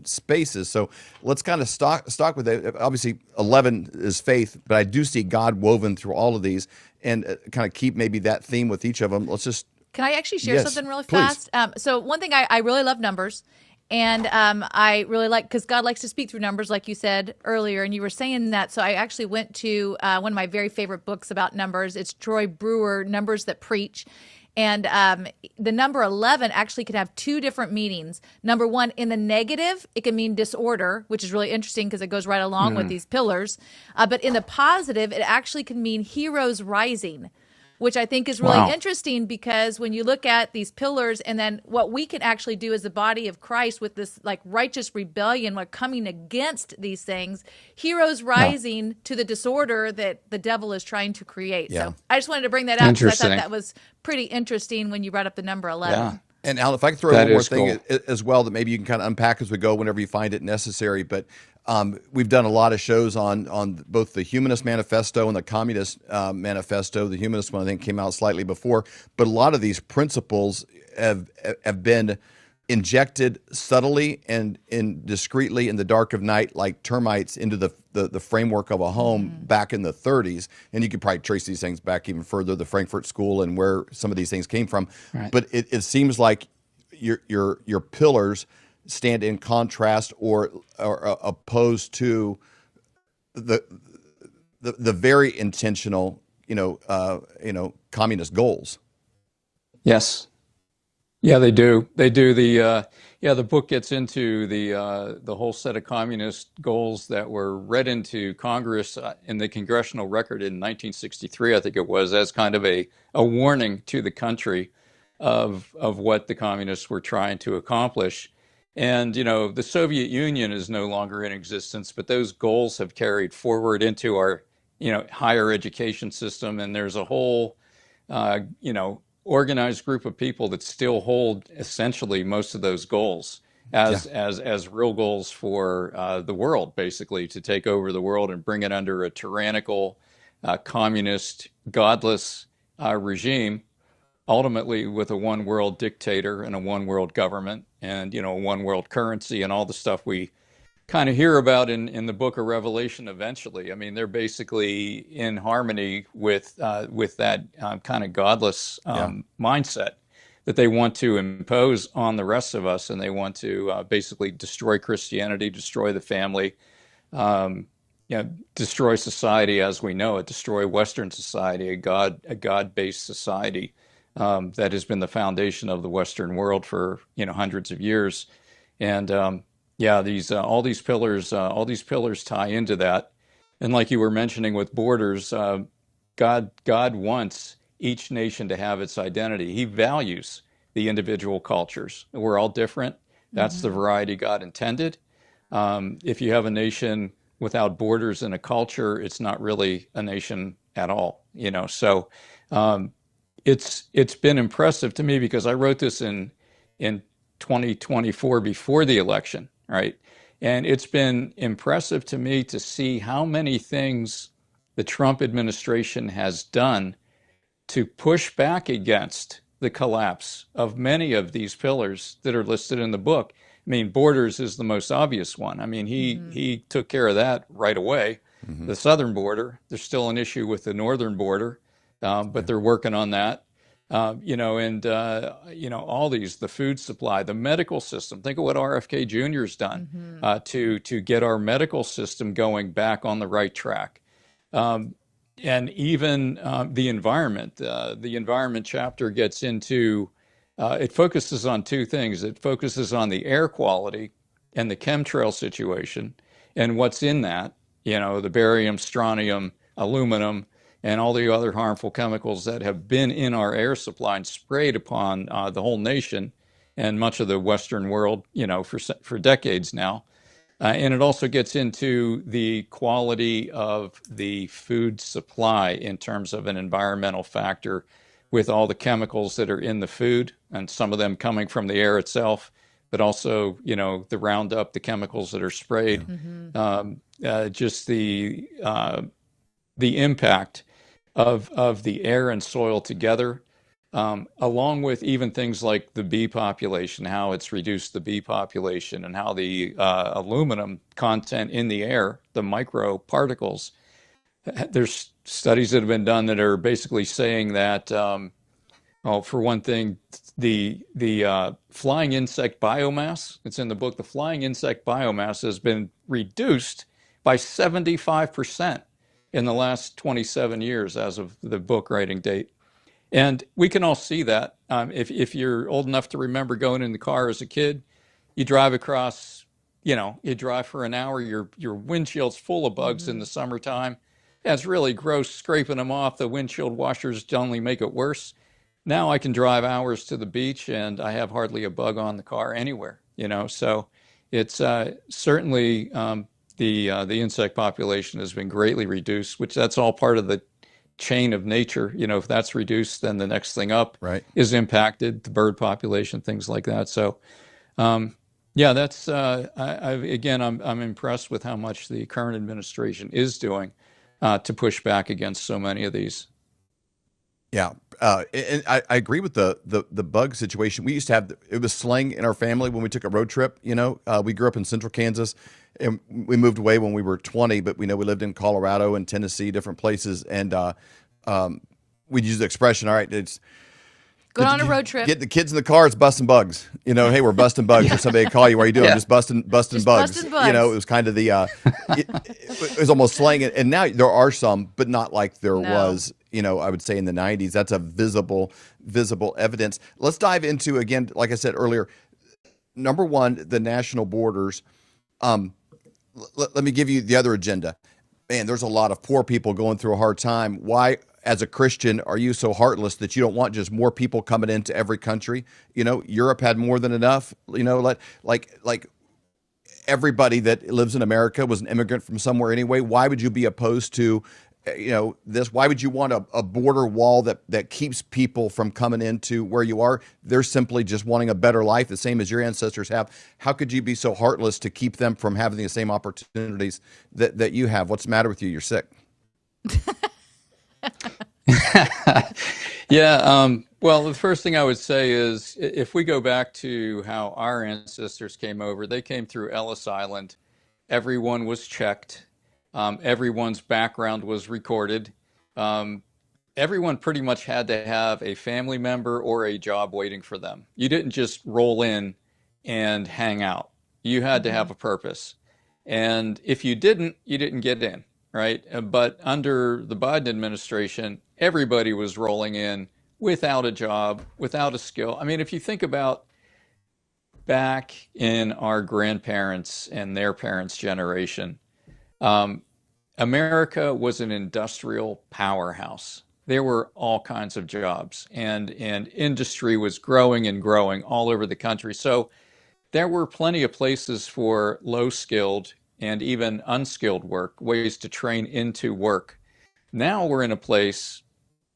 spaces. So let's kind of stock with it. Obviously 11 is faith, but I do see God woven through all of these, and kind of keep maybe that theme with each of them. Let's just Can I actually share Yes, something really please. fast? So one thing, I really love numbers. And I really like, because God likes to speak through numbers, like you said earlier, and you were saying that. So I actually went to one of my very favorite books about numbers. It's Troy Brewer, Numbers That Preach. And the number 11 actually could have two different meanings. Number one, in the negative, it can mean disorder, which is really interesting because it goes right along with these pillars. But in the positive, it actually can mean heroes rising, which I think is really interesting, because when you look at these pillars and then what we can actually do as the body of Christ with this like righteous rebellion, like coming against these things, heroes rising to the disorder that the devil is trying to create. So I just wanted to bring that up, because I thought that was pretty interesting when you brought up the number 11. Yeah. And Alan, if I could throw one more thing as well that maybe you can kind of unpack as we go whenever you find it necessary. But we've done a lot of shows on both the Humanist Manifesto and the Communist Manifesto. The Humanist one, I think, came out slightly before. But a lot of these principles have been injected subtly and discreetly in the dark of night, like termites, into the framework of a home back in the 30s. And you could probably trace these things back even further, the Frankfurt School and where some of these things came from. Right. But it seems like your pillars stand in contrast or opposed to the very intentional, communist goals. Yes. Yeah, they do. They do. The book gets into the whole set of communist goals that were read into Congress in the Congressional Record in 1963, I think it was, as kind of a warning to the country of what the communists were trying to accomplish. And, the Soviet Union is no longer in existence, but those goals have carried forward into our, higher education system. And there's a whole, organized group of people that still hold essentially most of those goals as real goals for the world, basically, to take over the world and bring it under a tyrannical, communist, godless regime, ultimately with a one world dictator and a one world government and, a one world currency and all the stuff we kind of hear about in the book of Revelation eventually. I mean, they're basically in harmony with that kind of godless mindset that they want to impose on the rest of us, and they want to basically destroy Christianity, destroy the family, destroy society as we know it, destroy Western society, a God-based society that has been the foundation of the Western world for hundreds of years, and all these pillars tie into that, and like you were mentioning with borders, God wants each nation to have its identity. He values the individual cultures. We're all different. That's the variety God intended. If you have a nation without borders and a culture, it's not really a nation at all. So it's been impressive to me because I wrote this in 2024 before the election, right? And it's been impressive to me to see how many things the Trump administration has done to push back against the collapse of many of these pillars that are listed in the book. I mean, borders is the most obvious one. I mean, he took care of that right away. The southern border, there's still an issue with the northern border, but they're working on that. All these, the food supply, the medical system. Think of what RFK Jr. has done to get our medical system going back on the right track. And even the environment. The environment chapter gets into, it focuses on two things. It focuses on the air quality and the chemtrail situation and what's in that, the barium, strontium, aluminum, and all the other harmful chemicals that have been in our air supply and sprayed upon the whole nation and much of the Western world, for decades now. And it also gets into the quality of the food supply in terms of an environmental factor with all the chemicals that are in the food and some of them coming from the air itself, but also, the Roundup, the chemicals that are sprayed, just the impact of the air and soil together, along with even things like the bee population, how it's reduced the bee population and how the aluminum content in the air, the microparticles, there's studies that have been done that are basically saying that, for one thing, the flying insect biomass, it's in the book, the flying insect biomass has been reduced by 75% in the last 27 years as of the book writing date. And we can all see that. If you're old enough to remember going in the car as a kid, you drive across, you drive for an hour, your windshield's full of bugs in the summertime. Yeah, it's really gross scraping them off. The windshield washers only make it worse. Now I can drive hours to the beach and I have hardly a bug on the car anywhere, So it's certainly the insect population has been greatly reduced, which that's all part of the chain of nature. If that's reduced, then the next thing up is impacted, the bird population, things like that. So, that's I'm impressed with how much the current administration is doing to push back against so many of these. Yeah, and I agree with the bug situation. We used to have, it was slang in our family when we took a road trip. We grew up in central Kansas, and we moved away when we were 20, but we lived in Colorado and Tennessee, different places, and we'd use the expression, all right, it's go on a road trip. Get the kids in the car, it's busting bugs. Hey, we're busting bugs. Or somebody call you, what are you doing? Just busting bugs. Busting bugs. It was kind of the, it was almost slang. And now there are some, but not like there was, I would say in the 90s. That's a visible evidence. Let's dive into, again, like I said earlier, number one, the national borders. Let me give you the other agenda. Man, there's a lot of poor people going through a hard time. Why, as a Christian, are you so heartless that you don't want just more people coming into every country? Europe had more than enough. Like everybody that lives in America was an immigrant from somewhere anyway. Why would you be opposed to, this? Why would you want a border wall that keeps people from coming into where you are? They're simply just wanting a better life, the same as your ancestors have. How could you be so heartless to keep them from having the same opportunities that you have? What's the matter with you? You're sick. Well, the first thing I would say is if we go back to how our ancestors came over, they came through Ellis Island everyone was checked, everyone's background was recorded. Everyone pretty much had to have a family member or a job waiting for them. You didn't just roll in and hang out. You had to have a purpose. And if you didn't get in, right? But under the Biden administration, everybody was rolling in without a job, without a skill. I mean, if you think about back in our grandparents' and their parents' generation, America was an industrial powerhouse. There were all kinds of jobs, and industry was growing and growing all over the country. So there were plenty of places for low-skilled and even unskilled work, ways to train into work. Now we're in a place,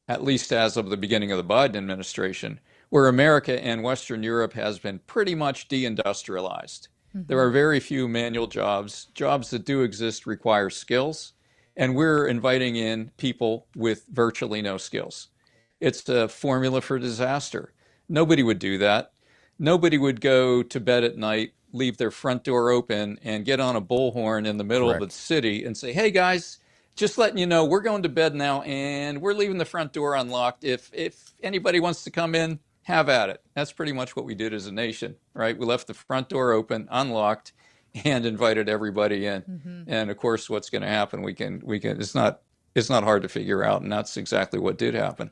at least as of the beginning of the Biden administration, where America and Western Europe has been pretty much deindustrialized. There are very few manual jobs. Jobs that do exist require skills, and we're inviting in people with virtually no skills. It's a formula for disaster. Nobody would do that. Nobody would go to bed at night, leave their front door open, and get on a bullhorn in the middle of the city and say, hey guys, just letting you know, we're going to bed now and we're leaving the front door unlocked. If anybody wants to come in, have at it. That's pretty much what we did as a nation, right? We left the front door open, unlocked, and invited everybody in. And of course, what's going to happen, we can, it's not hard to figure out. And that's exactly what did happen.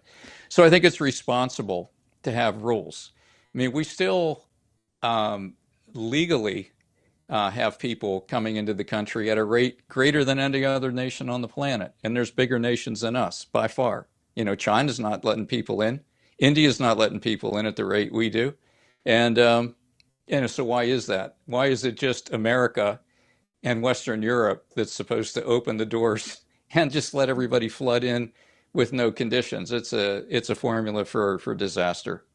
So I think it's responsible to have rules. I mean, we still legally have people coming into the country at a rate greater than any other nation on the planet. And there's bigger nations than us by far. You know, China's not letting people in. India's not letting people in at the rate we do. And so why is that? Why is it just America and Western Europe that's supposed to open the doors and just let everybody flood in with no conditions? It's a formula for disaster.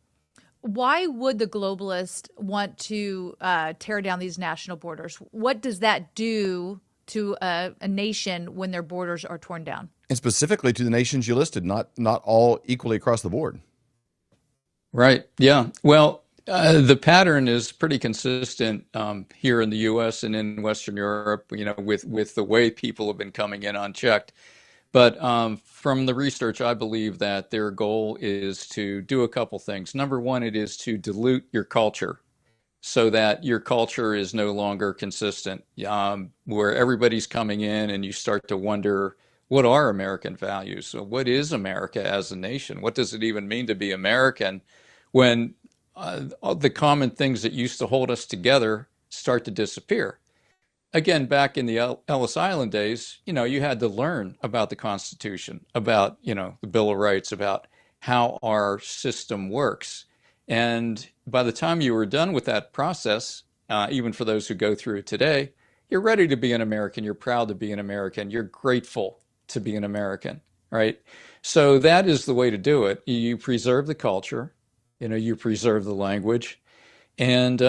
Why would the globalists want to tear down these national borders? What does that do to a nation when their borders are torn down? And specifically to the nations you listed, not all equally across the board. Right. Yeah. Well, the pattern is pretty consistent here in the U.S. and in Western Europe, you know, with the way people have been coming in unchecked. But from the research, I believe that their goal is to do a couple things. Number one, it is to dilute your culture so that your culture is no longer consistent, where everybody's coming in and you start to wonder, what are American values? So what is America as a nation? What does it even mean to be American when the common things that used to hold us together start to disappear? Again, back in the Ellis Island days, you know, you had to learn about the Constitution, about, you know, the Bill of Rights, about how our system works. And by the time you were done with that process, even for those who go through it today, you're ready to be an American. You're proud to be an American. You're grateful to be an American, right? So that is the way to do it. You preserve the culture, you know, you preserve the language, and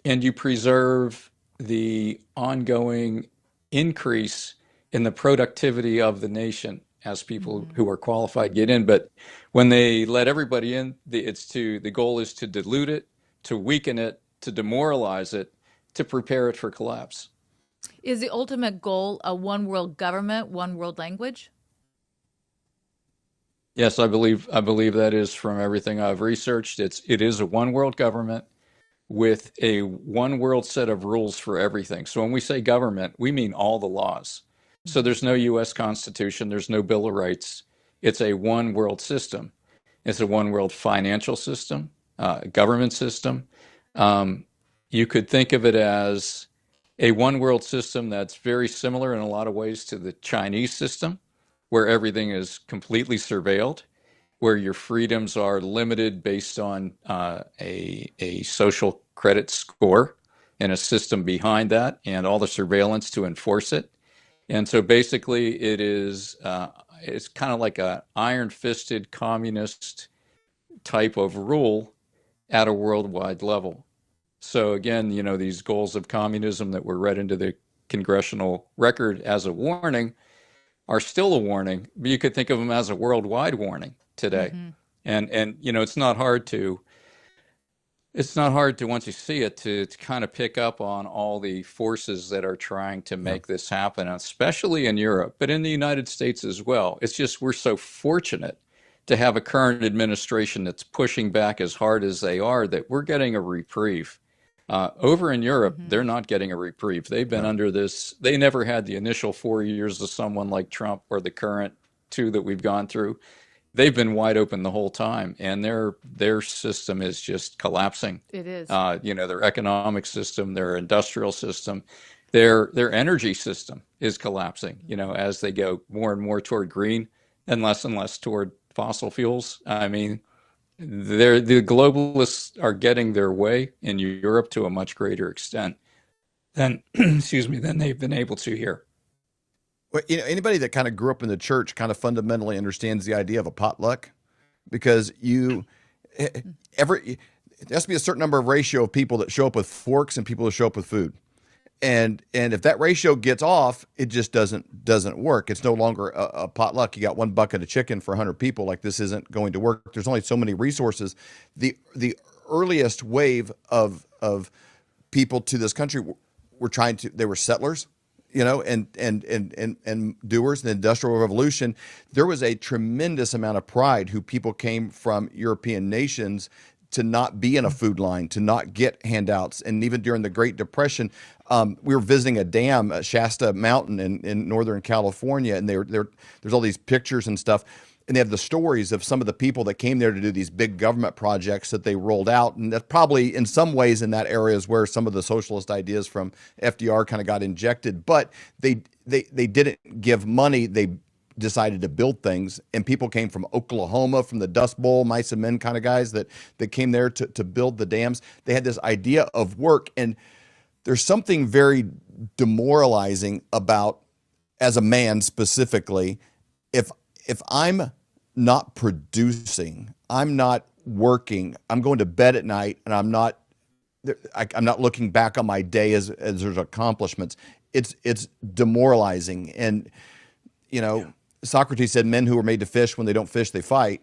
you preserve the ongoing increase in the productivity of the nation as people who are qualified get in. But when they let everybody in, the goal is to dilute it, to weaken it, to demoralize it, to prepare it for collapse. Is the ultimate goal a one world government, one world language? Yes, I believe that is, from everything I've researched. It is a one world government with a one world set of rules for everything. So when we say government, we mean all the laws. So there's no U.S. Constitution, there's no Bill of Rights. It's a one world system. It's a one world financial system, government system. You could think of it as a one world system that's very similar in a lot of ways to the Chinese system, where everything is completely surveilled, where your freedoms are limited based on a social credit score and a system behind that, and all the surveillance to enforce it. And so basically it's kind of like a iron-fisted communist type of rule at a worldwide level. So again, you know, these goals of communism that were read into the congressional record as a warning are still a warning, but you could think of them as a worldwide warning today. And you know, it's not hard to It's not hard to, once you see it, to kind of pick up on all the forces that are trying to make this happen, especially in Europe, but in the United States as well. It's just we're so fortunate to have a current administration that's pushing back as hard as they are that we're getting a reprieve. Over in Europe, they're not getting a reprieve. They've been under this. They never had the initial 4 years of someone like Trump or the current 2 that we've gone through. They've been wide open the whole time, and their system is just collapsing. It is. Their economic system, their industrial system, their energy system is collapsing. As they go more and more toward green and less toward fossil fuels. I mean, the globalists are getting their way in Europe to a much greater extent than than they've been able to here. Well, anybody that kind of grew up in the church kind of fundamentally understands the idea of a potluck, because there has to be a certain number of ratio of people that show up with forks and people that show up with food. And if that ratio gets off, it just doesn't work. It's no longer a potluck. You got one bucket of chicken for 100 people. Like, this isn't going to work. There's only so many resources. The earliest wave of people to this country they were settlers, and doers in the Industrial Revolution. There was a tremendous amount of pride who people came from European nations to not be in a food line, to not get handouts. And even during the Great Depression, we were visiting a dam, Shasta Mountain in Northern California, and there's all these pictures and stuff. And they have the stories of some of the people that came there to do these big government projects that they rolled out. And that's probably in some ways in that area is where some of the socialist ideas from FDR kind of got injected. But they didn't give money. They decided to build things. And people came from Oklahoma, from the Dust Bowl, mice and men kind of guys that came there to build the dams. They had this idea of work. And there's something very demoralizing about, as a man specifically, if I'm not producing, I'm not working, I'm going to bed at night, and I'm not looking back on my day as there's accomplishments. It's demoralizing. And Socrates said, men who are made to fish, when they don't fish, they fight.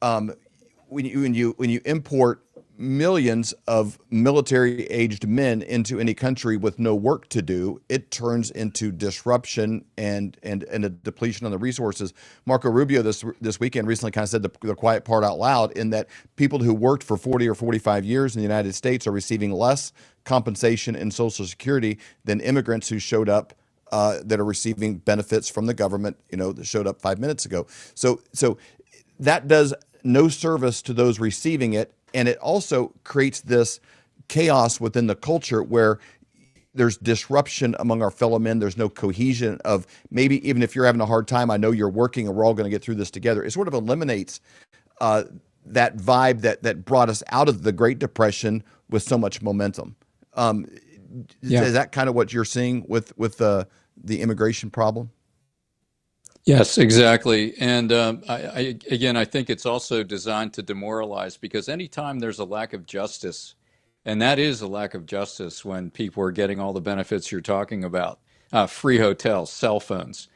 When you import millions of military-aged men into any country with no work to do, it turns into disruption and a depletion on the resources. Marco Rubio this weekend recently kind of said the quiet part out loud, in that people who worked for 40 or 45 years in the United States are receiving less compensation in Social Security than immigrants who showed up that are receiving benefits from the government, that showed up 5 minutes ago. So that does no service to those receiving it. And it also creates this chaos within the culture where there's disruption among our fellow men. There's no cohesion of, maybe even if you're having a hard time, I know you're working and we're all going to get through this together. It sort of eliminates that vibe that brought us out of the Great Depression with so much momentum. Is that kind of what you're seeing with the immigration problem? Yes, exactly. And I think it's also designed to demoralize, because anytime there's a lack of justice, and that is a lack of justice when people are getting all the benefits you're talking about, free hotels, cell phones,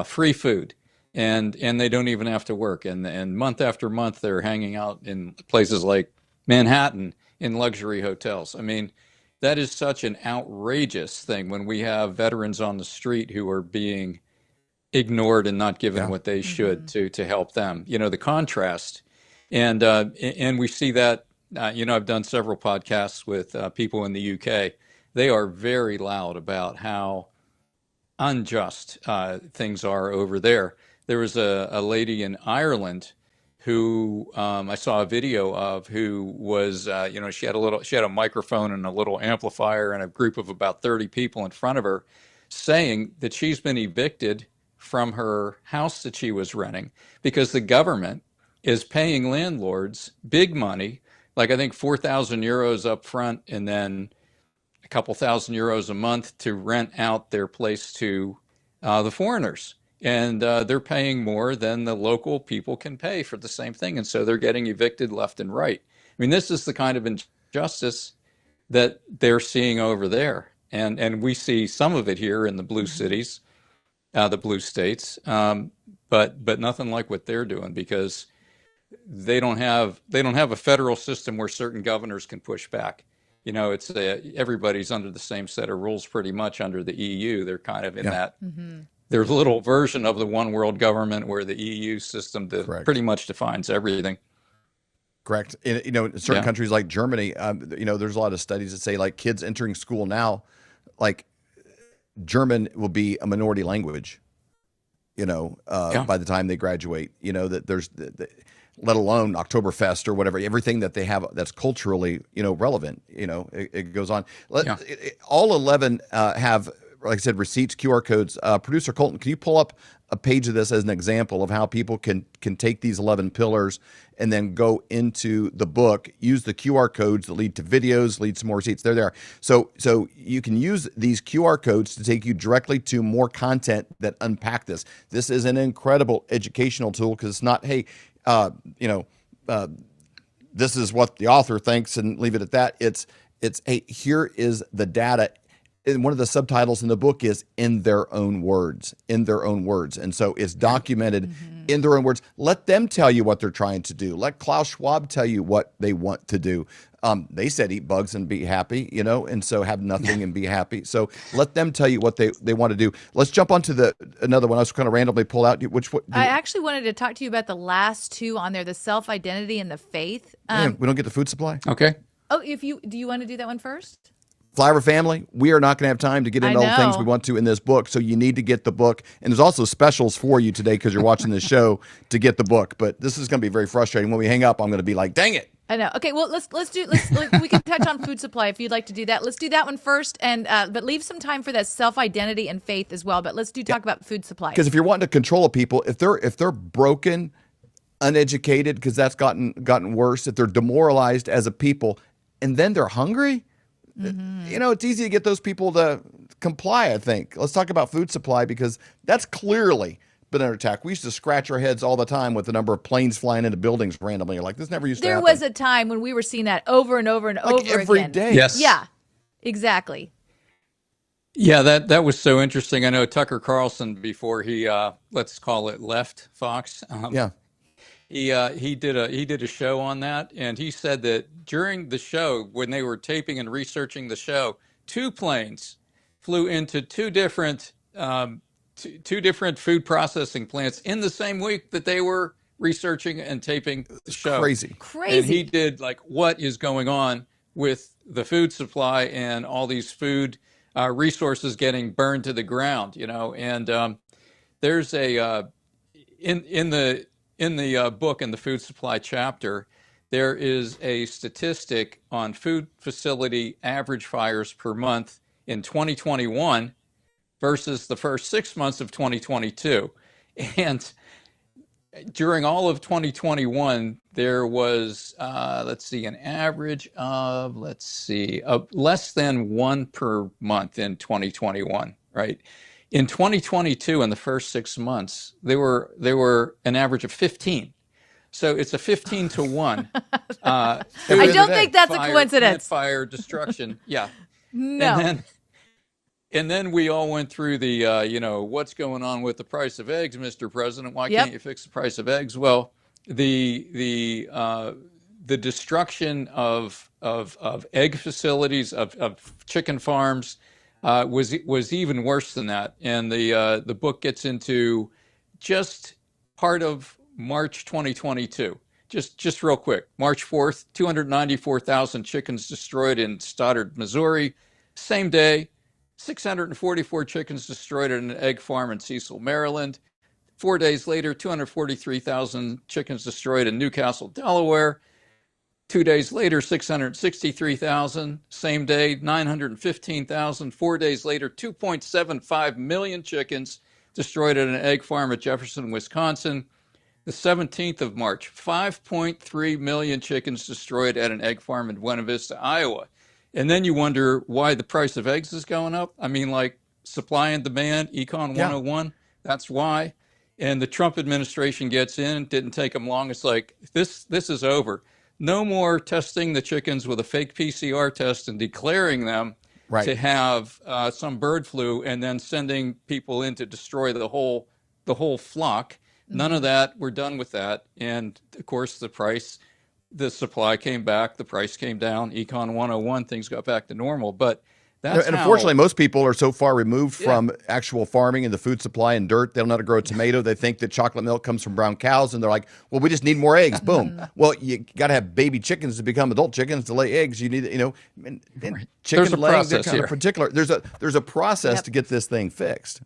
free food, and they don't even have to work. And month after month, they're hanging out in places like Manhattan in luxury hotels. I mean, that is such an outrageous thing when we have veterans on the street who are being ignored and not given what they should to help them. The contrast, and we see that. I've done several podcasts with people in the UK. They are very loud about how unjust things are over there. There was a lady in Ireland who I saw a video of, who was she had a microphone and a little amplifier and a group of about 30 people in front of her, saying that she's been evicted from her house that she was renting because the government is paying landlords big money, like I think 4,000 euros up front and then a couple €1,000 a month to rent out their place to the foreigners. And they're paying more than the local people can pay for the same thing. And so they're getting evicted left and right. I mean, this is the kind of injustice that they're seeing over there. And we see some of it here in the blue cities, the blue states, but nothing like what they're doing, because they don't have a federal system where certain governors can push back. You know, it's everybody's under the same set of rules pretty much under the EU. They're kind of in that. There's a little version of the one world government where the EU system pretty much defines everything. Correct. In certain countries like Germany, there's a lot of studies that say like kids entering school now, like German will be a minority language, by the time they graduate, that there's, let alone Oktoberfest or whatever, everything that they have that's culturally, relevant, it goes on. All 11 have, like I said, receipts, QR codes. Producer Colton, can you pull up a page of this as an example of how people can take these 11 pillars and then go into the book, use the QR codes that lead to videos, lead to more receipts. There they are. So you can use these QR codes to take you directly to more content that unpack this. This is an incredible educational tool because it's not, hey, this is what the author thinks and leave it at that. It's hey, here is the data. And one of the subtitles in the book is in their own words, And so it's documented in their own words. Let them tell you what they're trying to do. Let Klaus Schwab tell you what they want to do. They said eat bugs and be happy, and so have nothing and be happy. So let them tell you what they want to do. Let's jump on to another one I was kind of randomly pull out. I actually wanted to talk to you about the last two on there, the self-identity and the faith. We don't get the food supply. Okay. Oh, do you want to do that one first? Flyover family, we are not going to have time to get into all the things we want to in this book, so you need to get the book. And there's also specials for you today because you're watching this show to get the book. But this is going to be very frustrating. When we hang up, I'm going to be like, dang it. I know. Okay, well, let's we can touch on food supply if you'd like to do that. Let's do that one first, and but leave some time for that self-identity and faith as well. But let's talk about food supply. Because if you're wanting to control people, if they're broken, uneducated, because that's gotten worse, if they're demoralized as a people, and then they're hungry. It's easy to get those people to comply, I think. Let's talk about food supply because that's clearly been under attack. We used to scratch our heads all the time with the number of planes flying into buildings randomly. You're like, this never used to happen. There was a time when we were seeing that over and over and over again. Every day. Yes. Yeah, exactly. Yeah, that was so interesting. I know Tucker Carlson, before he, let's call it left Fox. He did a show on that, and he said that during the show, when they were taping and researching the show, 2 planes flew into two different food processing plants in the same week that they were researching and taping the show. Crazy. And he did like, what is going on with the food supply and all these food resources getting burned to the ground, And there's in the book, in the food supply chapter, there is a statistic on food facility average fires per month in 2021 versus the first 6 months of 2022. And during all of 2021, there was, an average of, less than 1 per month in 2021, right? In 2022, in the first 6 months, they were an average of 15. So it's a 15 to 1. I don't think that's a coincidence. Fire destruction, yeah. No. And then we all went through the, what's going on with the price of eggs, Mr. President? Why can't you fix the price of eggs? Well, the destruction of egg facilities, of chicken farms, was even worse than that. And the book gets into just part of March 2022. Just real quick. March 4th, 294,000 chickens destroyed in Stoddard, Missouri. Same day, 644 chickens destroyed at an egg farm in Cecil, Maryland. 4 days later, 243,000 chickens destroyed in Newcastle, Delaware. 2 days later, 663,000. Same day, 915,000. 4 days later, 2.75 million chickens destroyed at an egg farm at Jefferson, Wisconsin. The 17th of March, 5.3 million chickens destroyed at an egg farm in Buena Vista, Iowa. And then you wonder why the price of eggs is going up. I mean, like supply and demand, Econ 101, that's why. And the Trump administration gets in, didn't take them long. It's like, this is over. No more testing the chickens with a fake PCR test and declaring them to have some bird flu and then sending people in to destroy the whole flock. None of that. We're done with that. And of course, the supply came back, the price came down. Econ 101, things got back to normal. But that's and how, unfortunately, most people are so far removed Yeah. from actual farming and the food supply and dirt. They don't know how to grow a tomato. They think that chocolate milk comes from brown cows, and they're like, "Well, we just need more eggs." Boom. Well, you got to have baby chickens to become adult chickens to lay eggs. You need, and chicken There's a laying, they're process kind here. of particular. There's a process to get this thing fixed.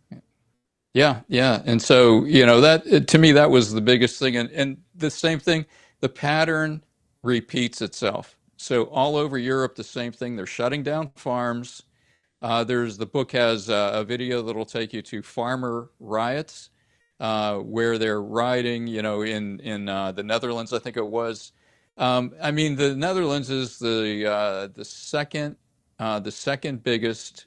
Yeah, yeah. And so, that to me, that was the biggest thing. And the same thing, the pattern repeats itself. So all over Europe, the same thing. They're shutting down farms. The book has a video that'll take you to farmer riots, where they're rioting, in the Netherlands, I think it was. The Netherlands is the second biggest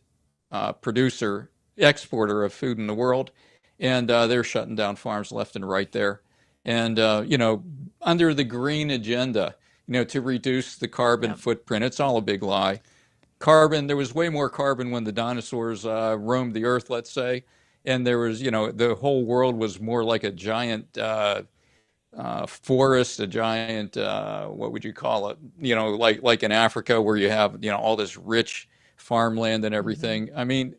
exporter of food in the world, and they're shutting down farms left and right there. And under the green agenda, to reduce the carbon footprint, it's all a big lie. There was way more carbon when the dinosaurs roamed the earth, let's say, and there was, the whole world was more like a giant forest, a giant what would you call it? Like in Africa, where you have all this rich farmland and everything.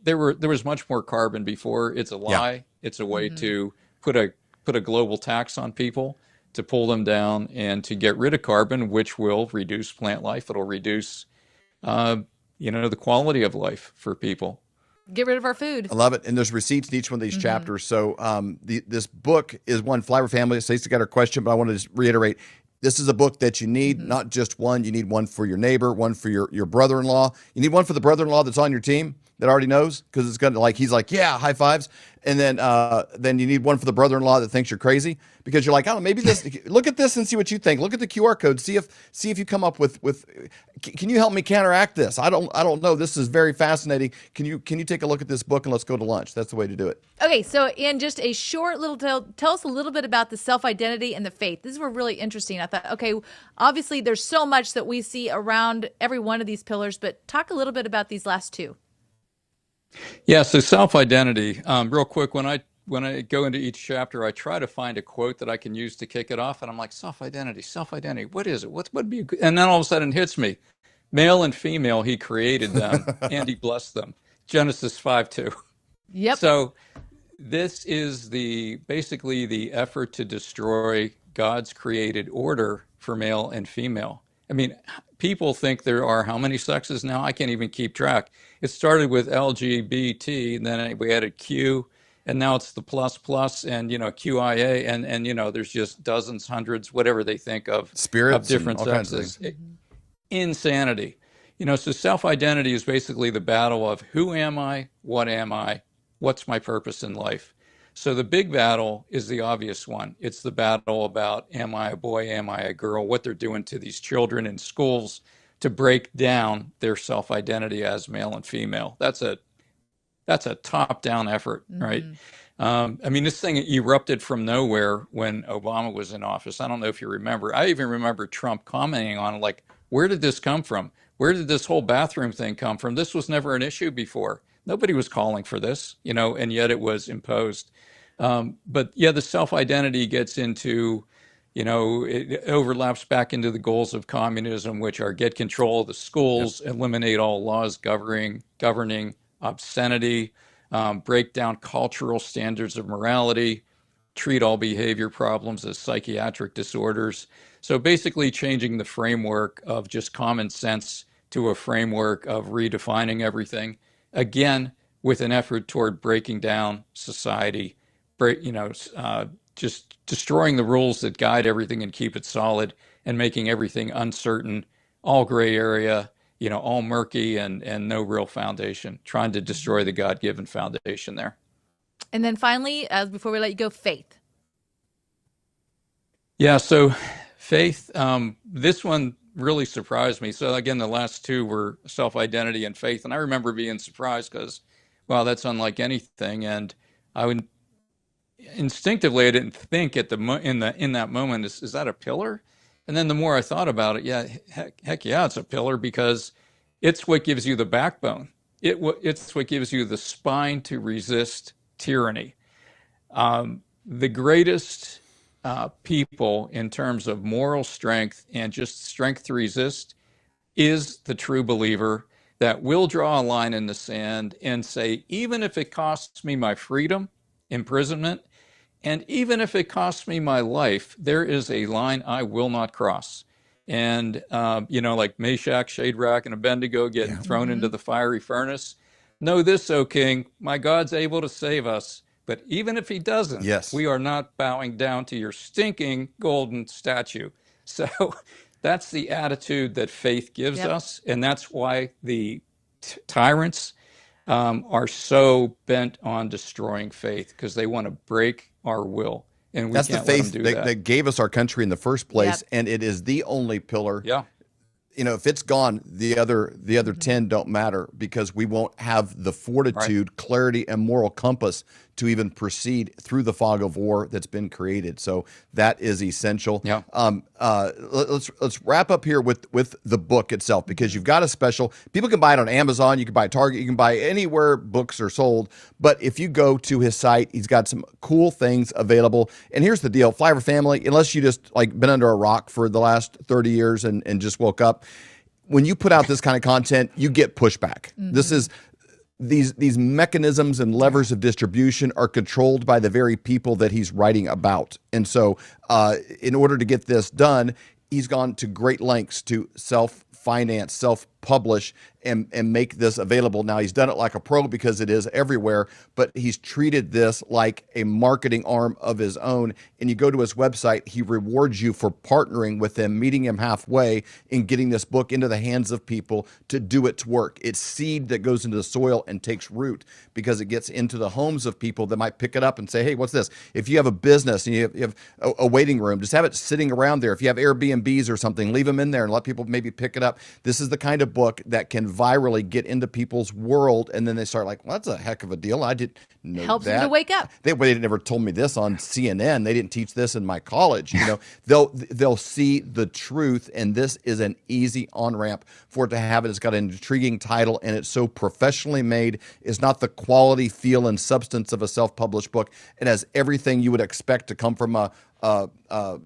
There was much more carbon before. It's a lie. It's a way to put a global tax on people to pull them down and to get rid of carbon, which will reduce plant life. It'll reduce the quality of life for people. Get rid of our food. I love it. And there's receipts in each one of these chapters. So this book is one, Flower Family. Stacey got her question, but I want to just reiterate, this is a book that you need, not just one. You need one for your neighbor, one for your brother-in-law. You need one for the brother-in-law that's on your team that already knows, because it's going to he's like, yeah, high fives. And then you need one for the brother-in-law that thinks you're crazy, because you're like, oh, maybe this, look at this and see what you think. Look at the QR code. See if you come up with, can you help me counteract this? I don't know. This is very fascinating. Can you take a look at this book and let's go to lunch? That's the way to do it. Okay, so in just a short little tell us a little bit about the self-identity and the faith. These were really interesting. I thought, okay, obviously there's so much that we see around every one of these pillars, but talk a little bit about these last two. Yeah, so self-identity, real quick, when I go into each chapter, I try to find a quote that I can use to kick it off, and I'm like, self-identity, what is it? What would be good? And then all of a sudden it hits me. Male and female, he created them, and he blessed them. Genesis 5:2. Yep. So this is basically the effort to destroy God's created order for male and female. People think there are how many sexes now? I can't even keep track. It started with LGBT, and then we added Q, and now it's the plus and QIA, and there's just dozens, hundreds, whatever they think of spirits of different and all kinds of sexes. Insanity. So self-identity is basically the battle of who am I, what's my purpose in life. So the big battle is the obvious one. It's the battle about, am I a boy, am I a girl, what they're doing to these children in schools to break down their self-identity as male and female. That's a top-down effort, right? This thing erupted from nowhere when Obama was in office. I don't know if you remember. I even remember Trump commenting on, like, where did this come from? Where did this whole bathroom thing come from? This was never an issue before. Nobody was calling for this, and yet it was imposed. But yeah, the self-identity gets into, it overlaps back into the goals of communism, which are get control of the schools, eliminate all laws governing obscenity, break down cultural standards of morality, treat all behavior problems as psychiatric disorders. So basically changing the framework of just common sense to a framework of redefining everything, again, with an effort toward breaking down society, just destroying the rules that guide everything and keep it solid, and making everything uncertain, all gray area, all murky and no real foundation, trying to destroy the God-given foundation there. And then finally, before we let you go, faith. Yeah, so faith, this one really surprised me. So again, the last two were self-identity and faith. And I remember being surprised because, wow, that's unlike anything. And I would instinctively, I didn't think in that moment, is that a pillar? And then the more I thought about it, yeah, heck yeah, it's a pillar, because it's what gives you the backbone. It's what gives you the spine to resist tyranny. the greatest people in terms of moral strength and just strength to resist is the true believer that will draw a line in the sand and say, even if it costs me my freedom, imprisonment, and even if it costs me my life, there is a line I will not cross. And, like Meshach, Shadrach, and Abednego getting thrown into the fiery furnace. Know this, O king, my God's able to save us. But even if he doesn't, we are not bowing down to your stinking golden statue. So that's the attitude that faith gives us. And that's why the tyrants are so bent on destroying faith, because they want to break our will. And we That's can't the faith let them do that gave us our country in the first place. And it is the only pillar. If it's gone, the other 10 don't matter, because we won't have the fortitude, clarity, and moral compass to even proceed through the fog of war that's been created. So that is essential. Let's wrap up here with the book itself, because you've got a special. People can buy it on Amazon. You can buy it at Target. You can buy it anywhere books are sold. But if you go to his site, he's got some cool things available. And here's the deal, Flyover family, unless you just been under a rock for the last 30 years and just woke up, when you put out this kind of content, you get pushback. This is these mechanisms and levers of distribution are controlled by the very people that he's writing about. And so in order to get this done, he's gone to great lengths to self-finance, self-publish, and make this available. Now, he's done it like a pro because it is everywhere, but he's treated this like a marketing arm of his own. And you go to his website, he rewards you for partnering with him, meeting him halfway in getting this book into the hands of people to do its work. It's seed that goes into the soil and takes root, because it gets into the homes of people that might pick it up and say, hey, what's this? If you have a business and you have a waiting room, just have it sitting around there. If you have Airbnbs or something, leave them in there and let people maybe pick it up. This is the kind of book that can virally get into people's world, and then they start like, well, that's a heck of a deal. I didn't know Helps that. them to wake up. They never told me this on CNN. They didn't teach this in my college. They'll see the truth, and this is an easy on-ramp for it to have it. It's got an intriguing title, and it's so professionally made. It's not the quality, feel, and substance of a self-published book. It has everything you would expect to come from a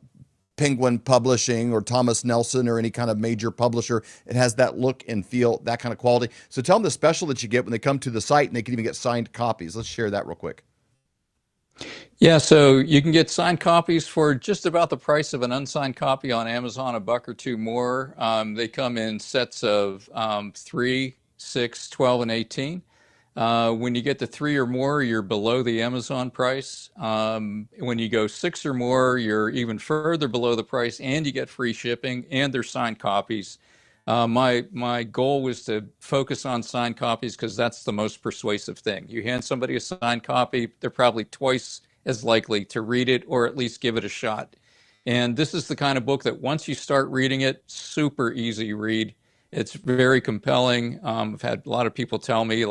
Penguin Publishing or Thomas Nelson or any kind of major publisher. It has that look and feel, that kind of quality. So tell them the special that you get when they come to the site, and they can even get signed copies. Let's share that real quick. Yeah, so you can get signed copies for just about the price of an unsigned copy on Amazon, a buck or two more. They come in sets of 3, 6, 12, and 18. When you get to 3 or more, you're below the Amazon price. When you go 6 or more, you're even further below the price, and you get free shipping, and they're signed copies. My goal was to focus on signed copies because that's the most persuasive thing. You hand somebody a signed copy, they're probably twice as likely to read it or at least give it a shot. And this is the kind of book that once you start reading it, super easy read. It's very compelling. I've had a lot of people tell me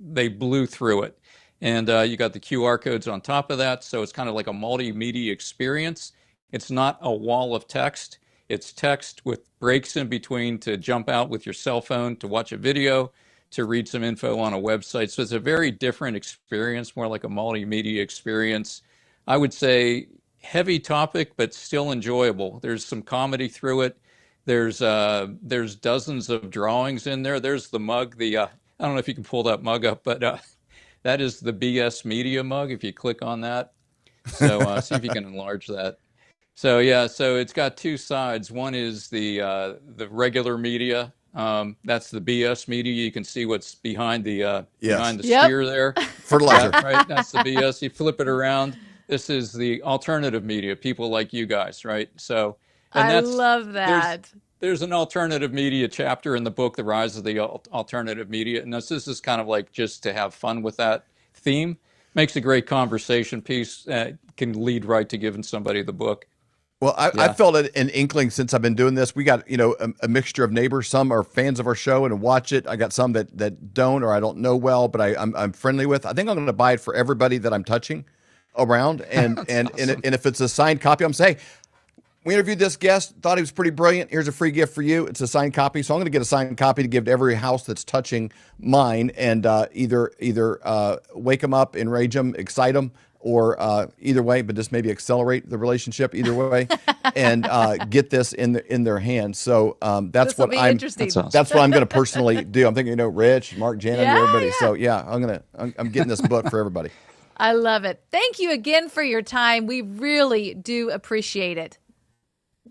they blew through it. And you got the QR codes on top of that. So it's kind of like a multimedia experience. It's not a wall of text. It's text with breaks in between to jump out with your cell phone, to watch a video, to read some info on a website. So it's a very different experience, more like a multimedia experience. I would say heavy topic, but still enjoyable. There's some comedy through it. There's dozens of drawings in there. There's the mug, I don't know if you can pull that mug up, but that is the BS Media mug, if you click on that. So see if you can enlarge that. So yeah, so it's got two sides. One is the regular media. That's the BS media. You can see what's behind the sphere there. Fertilizer. Right, that's the BS. You flip it around. This is the alternative media, people like you guys, right? So, and I love that. There's an alternative media chapter in the book, The Rise of the Alternative Media. And this is kind of like just to have fun with that theme. Makes a great conversation piece. Can lead right to giving somebody the book. Well, I felt an inkling since I've been doing this. We got, a mixture of neighbors. Some are fans of our show and watch it. I got some that don't, or I don't know well, but I'm friendly with. I think I'm going to buy it for everybody that I'm touching around. And awesome. and if it's a signed copy, I'm saying, hey, we interviewed this guest, thought he was pretty brilliant. Here's a free gift for you. It's a signed copy. So I'm going to get a signed copy to give to every house that's touching mine, and either wake them up, enrage them, excite them, or either way, but just maybe accelerate the relationship either way, and get this in their hands. So that's what I'm. That's what I'm going to personally do. I'm thinking, Rich, Mark, Janet, everybody. Yeah. So yeah, I'm getting this book for everybody. I love it. Thank you again for your time. We really do appreciate it.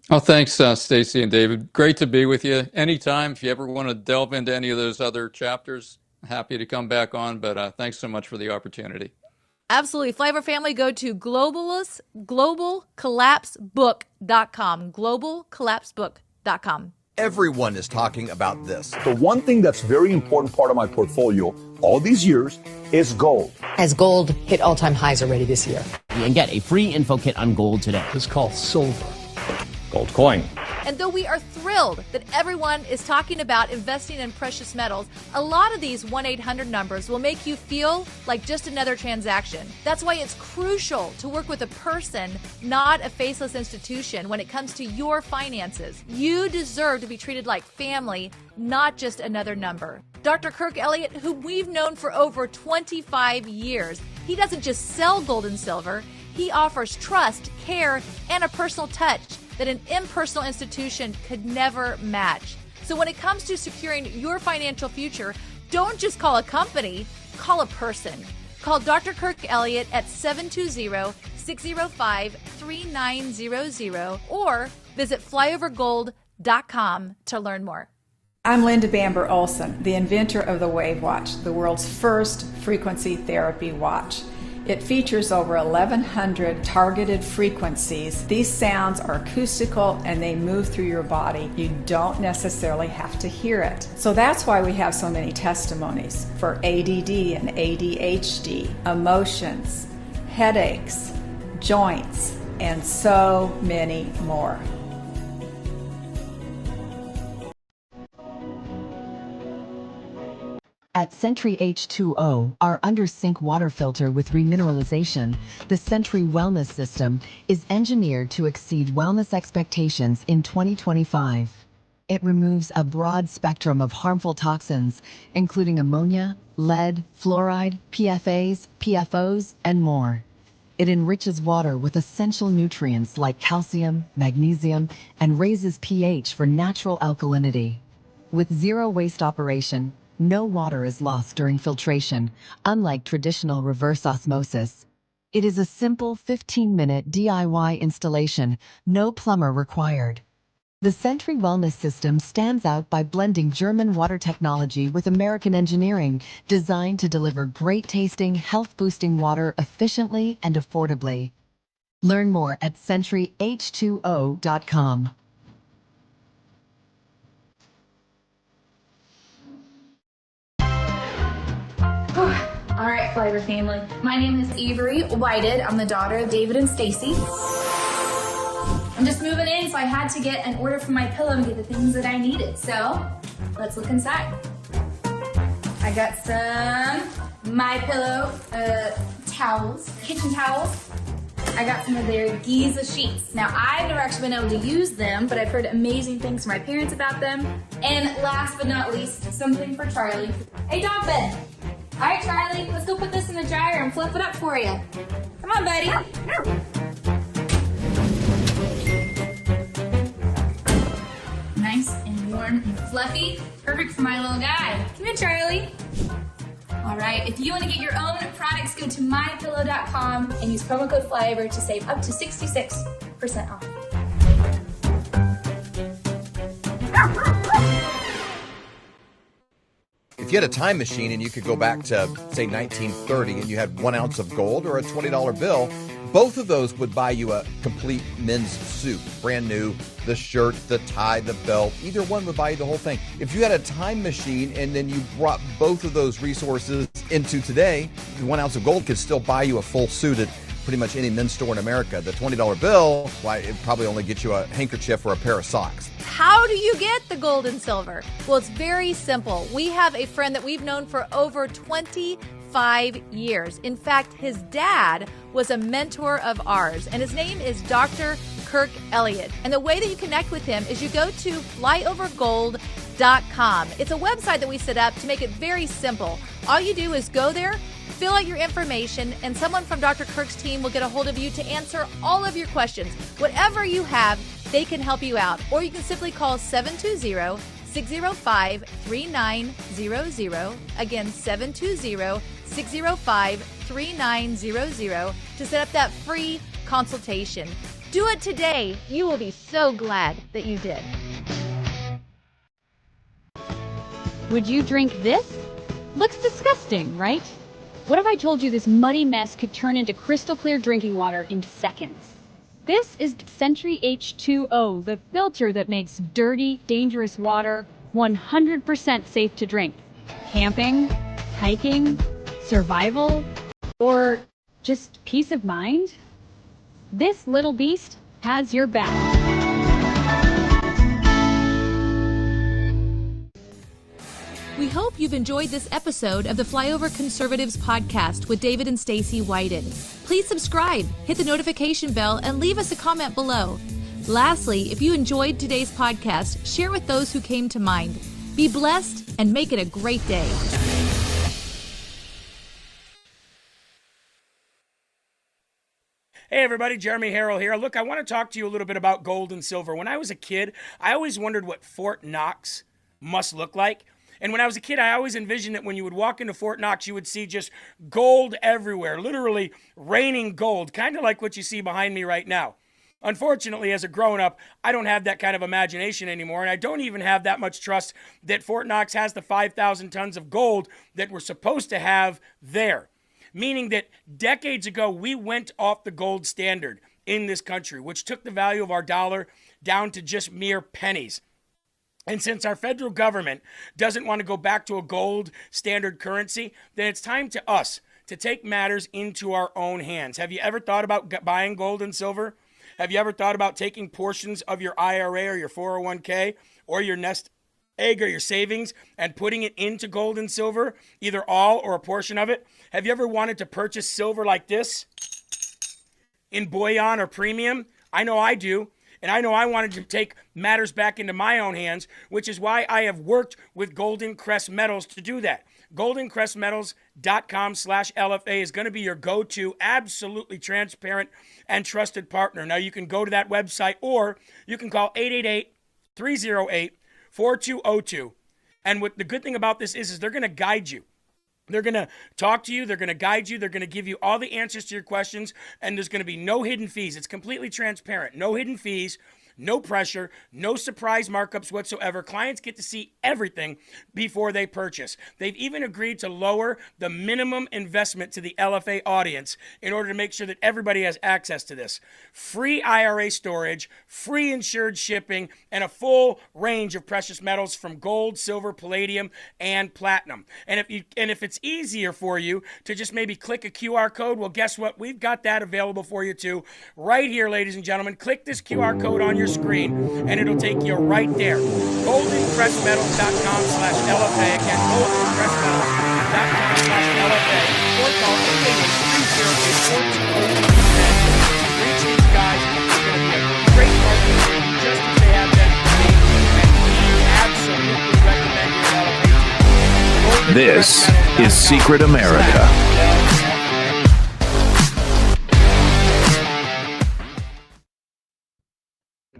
Oh, thanks, Stacy and David. Great to be with you. Anytime, if you ever want to delve into any of those other chapters, happy to come back on. But thanks so much for the opportunity. Absolutely. Flyover family, go to globalcollapsebook.com. Globalcollapsebook.com. Everyone is talking about this. The one thing that's very important part of my portfolio all these years is gold. As gold hit all-time highs already this year. And get a free info kit on gold today. It's called silver. Gold coin. And though we are thrilled that everyone is talking about investing in precious metals, a lot of these 1-800 numbers will make you feel like just another transaction. That's why it's crucial to work with a person, not a faceless institution, when it comes to your finances. You deserve to be treated like family, not just another number. Dr. Kirk Elliott, who we've known for over 25 years, he doesn't just sell gold and silver, he offers trust, care, and a personal touch that an impersonal institution could never match. So when it comes to securing your financial future, don't just call a company, call a person. Call Dr. Kirk Elliott at 720-605-3900 or visit flyovergold.com to learn more. I'm Linda Bamber Olson, the inventor of the Wave Watch, the world's first frequency therapy watch. It features over 1,100 targeted frequencies. These sounds are acoustical and they move through your body. You don't necessarily have to hear it. So that's why we have so many testimonies for ADD and ADHD, emotions, headaches, joints, and so many more. At Sentry H2O, our under-sink water filter with remineralization, the Sentry Wellness System is engineered to exceed wellness expectations in 2025. It removes a broad spectrum of harmful toxins, including ammonia, lead, fluoride, PFAs, PFOs, and more. It enriches water with essential nutrients like calcium, magnesium, and raises pH for natural alkalinity. With zero waste operation, no water is lost during filtration, unlike traditional reverse osmosis. It is a simple 15-minute DIY installation, no plumber required. The Sentry Wellness System stands out by blending German water technology with American engineering, designed to deliver great-tasting, health-boosting water efficiently and affordably. Learn more at SentryH2O.com. All right, Flyover family. My name is Avery Whited. I'm the daughter of David and Stacy. I'm just moving in, so I had to get an order for my pillow and get the things that I needed. So let's look inside. I got some MyPillow towels, kitchen towels. I got some of their Giza sheets. Now, I've never actually been able to use them, but I've heard amazing things from my parents about them. And last but not least, something for Charlie. Hey, dog bed. All right, Charlie, let's go put this in the dryer and fluff it up for you. Come on, buddy. Nice and warm and fluffy. Perfect for my little guy. Come here, Charlie. All right, if you want to get your own products, go to mypillow.com and use promo code FLYOVER to save up to 66% off. If you had a time machine and you could go back to, say, 1930 and you had 1 ounce of gold or a $20 bill, both of those would buy you a complete men's suit, brand new, the shirt, the tie, the belt. Either one would buy you the whole thing. If you had a time machine and then you brought both of those resources into today, 1 ounce of gold could still buy you a full suit at pretty much any men's store in America. The $20 bill, why, it'd probably only get you a handkerchief or a pair of socks. How do you get the gold and silver? Well, it's very simple. We have a friend that we've known for over 25 years. In fact, his dad was a mentor of ours, and his name is Dr. Kirk Elliott. And the way that you connect with him is you go to flyovergold.com. It's a website that we set up to make it very simple. All you do is go there, fill out your information, and someone from Dr. Kirk's team will get a hold of you to answer all of your questions. Whatever you have, they can help you out. Or you can simply call 720-605-3900. Again, 720-605-3900 to set up that free consultation. Do it today. You will be so glad that you did. Would you drink this? Looks disgusting, right? What if I told you this muddy mess could turn into crystal clear drinking water in seconds? This is Century H2O, the filter that makes dirty, dangerous water 100% safe to drink. Camping, hiking, survival, or just peace of mind? This little beast has your back. We hope you've enjoyed this episode of the Flyover Conservatives podcast with David and Stacy Whited. Please subscribe, hit the notification bell, and leave us a comment below. Lastly, if you enjoyed today's podcast, share with those who came to mind. Be blessed and make it a great day. Hey everybody, Jeremy Herrell here. Look, I want to talk to you a little bit about gold and silver. When I was a kid, I always wondered what Fort Knox must look like. And when I was a kid, I always envisioned that when you would walk into Fort Knox, you would see just gold everywhere, literally raining gold, kind of like what you see behind me right now. Unfortunately, as a grown-up, I don't have that kind of imagination anymore, and I don't even have that much trust that Fort Knox has the 5,000 tons of gold that we're supposed to have there. Meaning that decades ago, we went off the gold standard in this country, which took the value of our dollar down to just mere pennies. And since our federal government doesn't want to go back to a gold standard currency, then it's time to us to take matters into our own hands. Have you ever thought about buying gold and silver? Have you ever thought about taking portions of your IRA or your 401k or your nest egg or your savings and putting it into gold and silver, either all or a portion of it? Have you ever wanted to purchase silver like this in bullion or premium? I know I do. And I know I wanted to take matters back into my own hands, which is why I have worked with Golden Crest Metals to do that. GoldenCrestMetals.com/LFA is going to be your go-to, absolutely transparent and trusted partner. Now, you can go to that website or you can call 888-308-4202. And what the good thing about this is they're going to guide you. They're going to talk to you. They're going to guide you. They're going to give you all the answers to your questions. And there's going to be no hidden fees. It's completely transparent. No hidden fees, no pressure, no surprise markups whatsoever. Clients get to see everything before they purchase. They've even agreed to lower the minimum investment to the LFA audience in order to make sure that everybody has access to this. Free IRA storage, free insured shipping, and a full range of precious metals from gold, silver, palladium, and platinum. And if it's easier for you to just maybe click a QR code, well, guess what? We've got that available for you too. Right here, ladies and gentlemen. Click this QR code on your screen and it'll take you right there. GoldenCrestMetals.com/LFA. Again, GoldenCrestMetals.com/LFA. Or call 888-308-4202 to reach these guys. It's going to be a great partner for you, just as they have been for me. And we absolutely recommend your LFA. This is Secret America.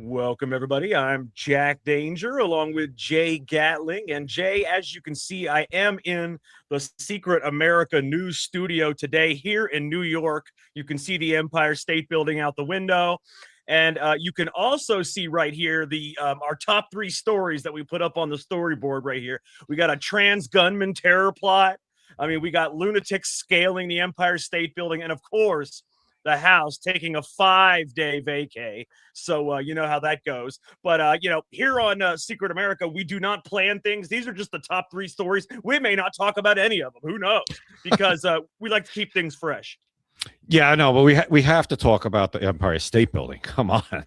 Welcome, everybody. I'm Jack Danger along with Jay Gatling. And Jay, as you can see, I am in the Secret America news studio today here in New York. You can see the Empire State Building out the window. And you can also see right here the our top 3 stories that we put up on the storyboard right here. We got a trans gunman terror plot. I mean, we got lunatics scaling the Empire State Building. And of course, the House taking a 5-day vacay. So you know how that goes. But, you know, here on Secret America, we do not plan things. These are just the top 3 stories. We may not talk about any of them. Who knows? Because we like to keep things fresh. Yeah, I know, but we have to talk about the Empire State Building. Come on.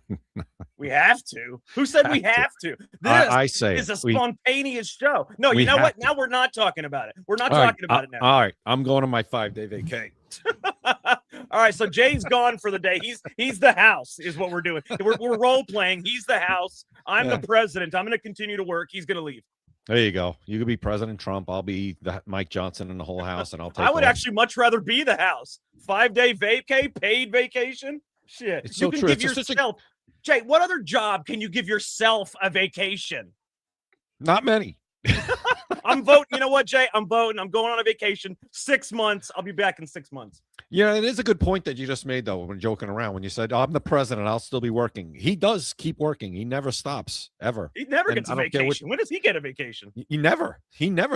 We have to. Who said we have to? This I say is a spontaneous show. No, you know what? Now we're not talking about it. We're not talking about it now. All right. I'm going on my 5-day vacay. All right, so Jay's gone for the day. He's the House is what we're doing. We're role playing. He's the House. I'm the president. I'm going to continue to work. He's going to leave. There you go. You could be President Trump. I'll be Mike Johnson in the whole house, and I'll take I would off. actually much rather be the house. 5-day vacay, paid vacation. Shit. It's You so can true. give It's such a- yourself. Jay, what other job can you give yourself a vacation? Not many. I'm voting. You know what, Jay? I'm voting. I'm going on a vacation. 6 months. I'll be back in 6 months. Yeah, it is a good point that you just made, though, when joking around, when you said, I'm the president, I'll still be working. He does keep working. He never stops, ever. He never And gets a I don't care vacation. When does he get a vacation? He never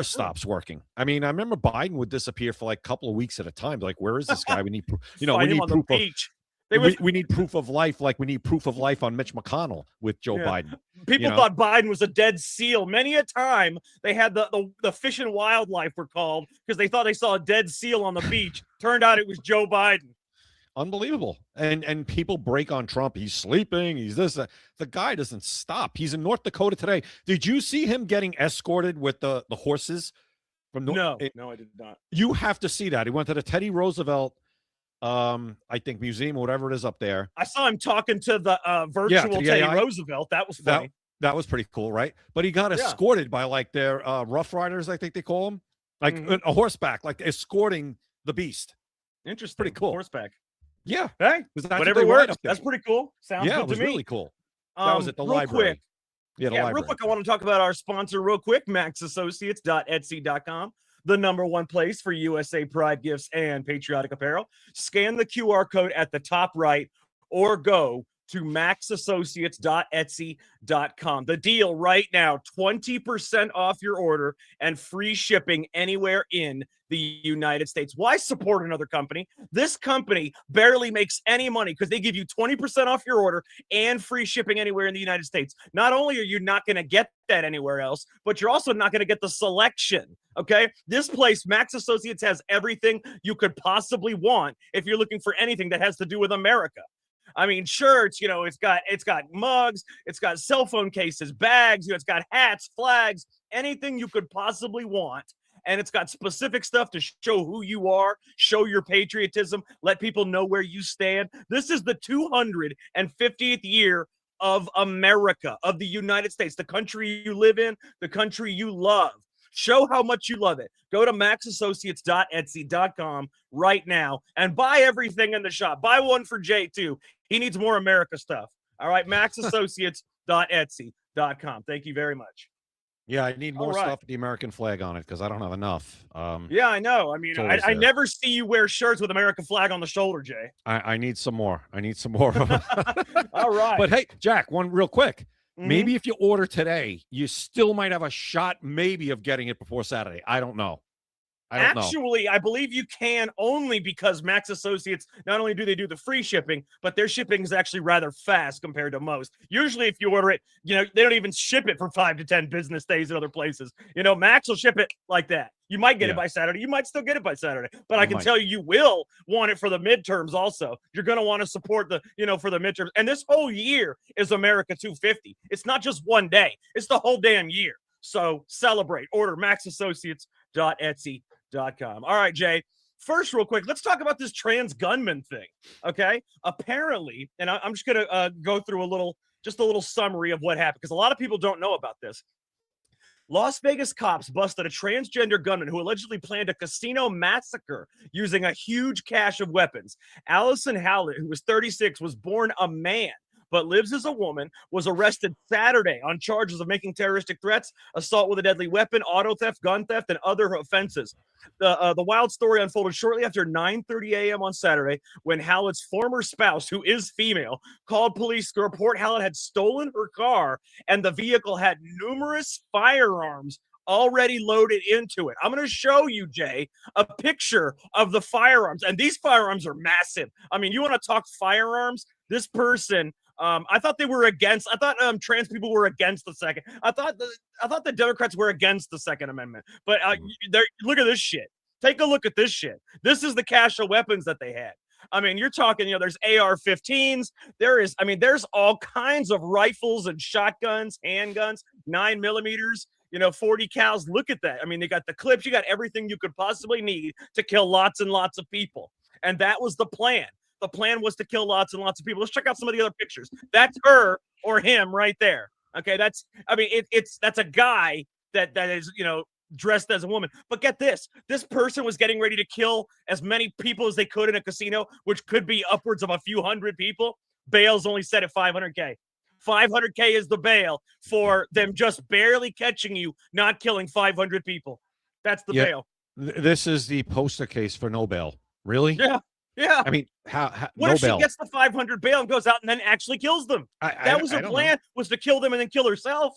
stops working. I mean, I remember Biden would disappear for like a couple of weeks at a time. Like, where is this guy? We need, we Find him need on the proof of, beach. we need proof of life. Like we need proof of life on Mitch McConnell with Joe Yeah. Biden. People thought Biden was a dead seal. Many a time they had the fish and wildlife were called because they thought they saw a dead seal on the beach. Turned out it was Joe Biden. Unbelievable. And people break on Trump. He's sleeping. He's this. The guy doesn't stop. He's in North Dakota today. Did you see him getting escorted with the horses? From No, I did not. You have to see that. He went to the Teddy Roosevelt, I think, museum or whatever it is up there. I saw him talking to the virtual to the Teddy AI. Roosevelt. That was funny. That was pretty cool, right? But he got escorted by like their Rough Riders, I think they call them, like a horseback, like escorting the beast. Interesting. Pretty cool. Horseback. Yeah. Hey, That's what whatever they ride works. up there. That's pretty cool. Sounds Yeah, good it was to me. really cool. That was at the real library. Quick. Yeah, Real library. quick, I want to talk about our sponsor real quick, maxassociates.etsy.com, the #1 place for USA Pride gifts and patriotic apparel. Scan the QR code at the top right or go to maxassociates.etsy.com. The deal right now, 20% off your order and free shipping anywhere in the United States. Why support another company? This company barely makes any money because they give you 20% off your order and free shipping anywhere in the United States. Not only are you not going to get that anywhere else, but you're also not going to get the selection. Okay. This place, Max Associates, has everything you could possibly want if you're looking for anything that has to do with America. I mean, shirts, it's got mugs, it's got cell phone cases, bags, it's got hats, flags, anything you could possibly want. And it's got specific stuff to show who you are, show your patriotism, let people know where you stand. This is the 250th year of America, of the United States, the country you live in, the country you love. Show how much you love it. Go to maxassociates.etsy.com right now and buy everything in the shop. Buy one for Jay, too. He needs more America stuff. All right, maxassociates.etsy.com. Thank you very much. Yeah, I need more stuff with the American flag on it because I don't have enough. Yeah, I know. I mean, I never see you wear shirts with American flag on the shoulder, Jay. I need some more. I need some more. All right. But hey, Jack, one real quick. Maybe if you order today, you still might have a shot maybe of getting it before Saturday. I don't know. Actually, I believe you can only because Max Associates, not only do they do the free shipping, but their shipping is actually rather fast compared to most. Usually, if you order it, they don't even ship it for 5 to 10 business days at other places. Max will ship it like that. You might get it by Saturday. You might still get it by Saturday. But I can tell you will want it for the midterms also. You're going to want to support the, for the midterms. And this whole year is America 250. It's not just one day. It's the whole damn year. So celebrate. Order maxassociates.etsy.com. All right, Jay. First, real quick, let's talk about this trans gunman thing. Okay. Apparently, and I'm just going to go through a little summary of what happened because a lot of people don't know about this. Las Vegas cops busted a transgender gunman who allegedly planned a casino massacre using a huge cache of weapons. Allison Howlett, who was 36, was born a man but lives as a woman, was arrested Saturday on charges of making terroristic threats, assault with a deadly weapon, auto theft, gun theft, and other offenses. The wild story unfolded shortly after 9:30 a.m. on Saturday when Hallett's former spouse, who is female, called police to report Hallett had stolen her car and the vehicle had numerous firearms already loaded into it. I'm going to show you, Jay, a picture of the firearms. And these firearms are massive. I mean, you want to talk firearms? This person, I thought they were against. I thought trans people were against the second. I thought the Democrats were against the Second Amendment. But look at this shit. Take a look at this shit. This is the cache of weapons that they had. I mean, you're talking, there's AR-15s. There's all kinds of rifles and shotguns, handguns, 9mm, 40 cals. Look at that. I mean, they got the clips. You got everything you could possibly need to kill lots and lots of people. And that was the plan. The plan was to kill lots and lots of people. Let's check out some of the other pictures. That's her or him right there. Okay, that's a guy that is, dressed as a woman. But get this, this person was getting ready to kill as many people as they could in a casino, which could be upwards of a few hundred people. Bail's only set at $500K. $500K is the bail for them just barely catching you, not killing 500 people. That's the bail. This is the poster case for no bail. Really? Yeah. Yeah. I mean, how what no if she bail? gets the 500 bail and goes out and then actually kills them? That was her plan, was to kill them and then kill herself.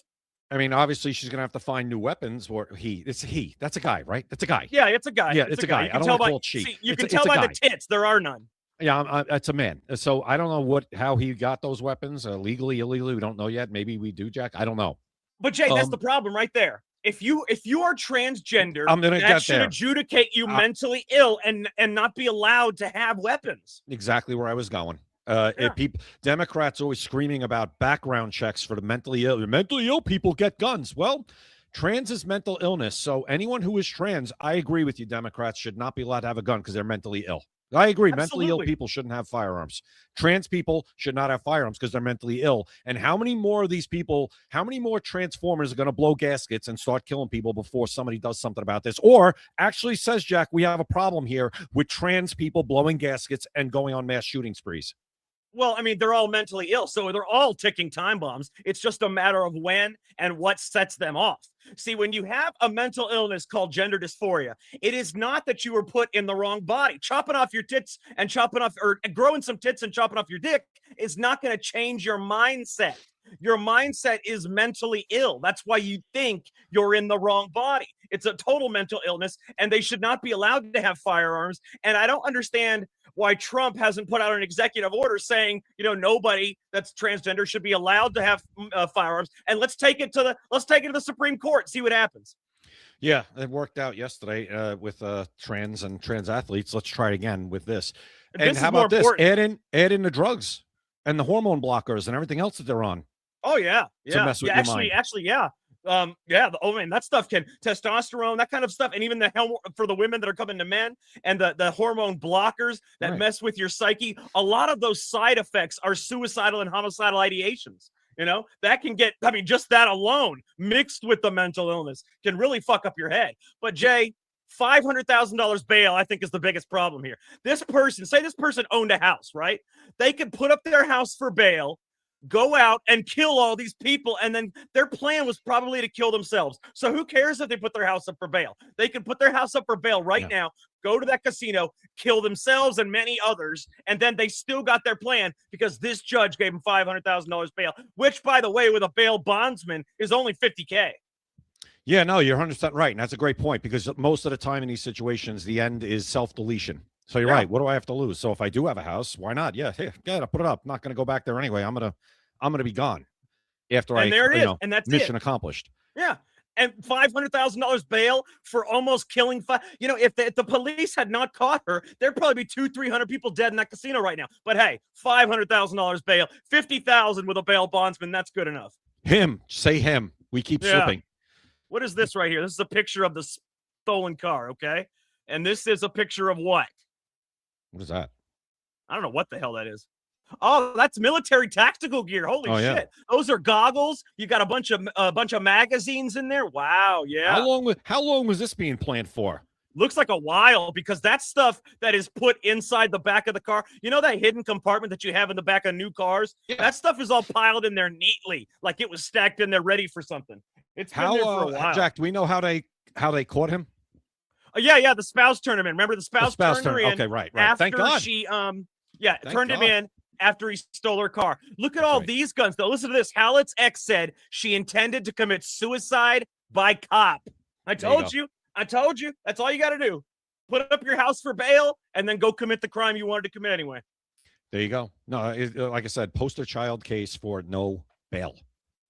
I mean, obviously, she's going to have to find new weapons. Or it's he. That's a guy, right? That's a guy. Yeah, it's a guy. Yeah, it's a guy. I don't want to call it she. See, you can tell by the tits. There are none. Yeah, it's a man. So I don't know how he got those weapons, legally, illegally. We don't know yet. Maybe we do, Jack. I don't know. But Jay, that's the problem right there. If you are transgender, that should adjudicate you mentally ill and not be allowed to have weapons. Exactly where I was going. Democrats always screaming about background checks for the mentally ill. Mentally ill people get guns. Well, trans is mental illness. So anyone who is trans, I agree with you, Democrats should not be allowed to have a gun because they're mentally ill. I agree. Absolutely. Mentally ill people shouldn't have firearms. Trans people should not have firearms because they're mentally ill. And how many more of these people, how many more Transformers are going to blow gaskets and start killing people before somebody does something about this? Or actually says, Jack, we have a problem here with trans people blowing gaskets and going on mass shooting sprees. Well, I mean, they're all mentally ill, so they're all ticking time bombs. It's just a matter of when and what sets them off. See, when you have a mental illness called gender dysphoria, it is not that you were put in the wrong body. Chopping off your tits and growing some tits and chopping off your dick is not going to change your mindset. Your mindset is mentally ill. That's why you think you're in the wrong body. It's a total mental illness, and they should not be allowed to have firearms. And I don't understand why Trump hasn't put out an executive order saying, nobody that's transgender should be allowed to have firearms. And let's take it to the Supreme Court, see what happens. Yeah, it worked out yesterday with trans and trans athletes. Let's try it again with this. And how about this? Add in the drugs and the hormone blockers and everything else that they're on. Oh yeah, to mess with your mind. Actually, yeah. Oh man, that stuff can testosterone, that kind of stuff, and even the for the women that are coming to men, and the hormone blockers that mess with your psyche. A lot of those side effects are suicidal and homicidal ideations. That can get. I mean, just that alone, mixed with the mental illness, can really fuck up your head. But Jay, $500,000 bail, I think, is the biggest problem here. This person owned a house, right? They could put up their house for bail, go out and kill all these people, and then their plan was probably to kill themselves. So who cares if they put their house up for bail? They could put their house up for bail right now, go to that casino, kill themselves and many others, and then they still got their plan because this judge gave them $500,000 bail, which, by the way, with a bail bondsman is only $50K. Yeah, no, you're 100% right, and that's a great point because most of the time in these situations, the end is self-deletion. So you're right. What do I have to lose? So if I do have a house, why not? Yeah, hey, I'll put it up. I'm not going to go back there anyway. I'm gonna be gone after and that's mission accomplished. Yeah, and $500,000 bail for almost killing if the police had not caught her, there'd probably be 200-300 people dead in that casino right now. But hey, $500,000 bail, $50,000 with a bail bondsman. That's good enough. Say him. We keep slipping. What is this right here? This is a picture of the stolen car. Okay, and this is a picture of what? What is that? I don't know what the hell that is. Oh, that's military tactical gear. Holy shit. Yeah. Those are goggles. You got a bunch of magazines in there. Wow, yeah. How long was this being planned for? Looks like a while, because that stuff that is put inside the back of the car, that hidden compartment that you have in the back of new cars? Yeah. That stuff is all piled in there neatly, like it was stacked in there ready for something. It's been there for a while. Jack, do we know how they caught him? Yeah, the spouse tournament. Remember the spouse turned her in. Okay, right. After Thank God. She turned him in after he stole her car. Look at all these guns, though. Listen to this. Hallett's ex said she intended to commit suicide by cop. I told you. That's all you got to do. Put up your house for bail and then go commit the crime you wanted to commit anyway. There you go. No, like I said, poster child case for no bail.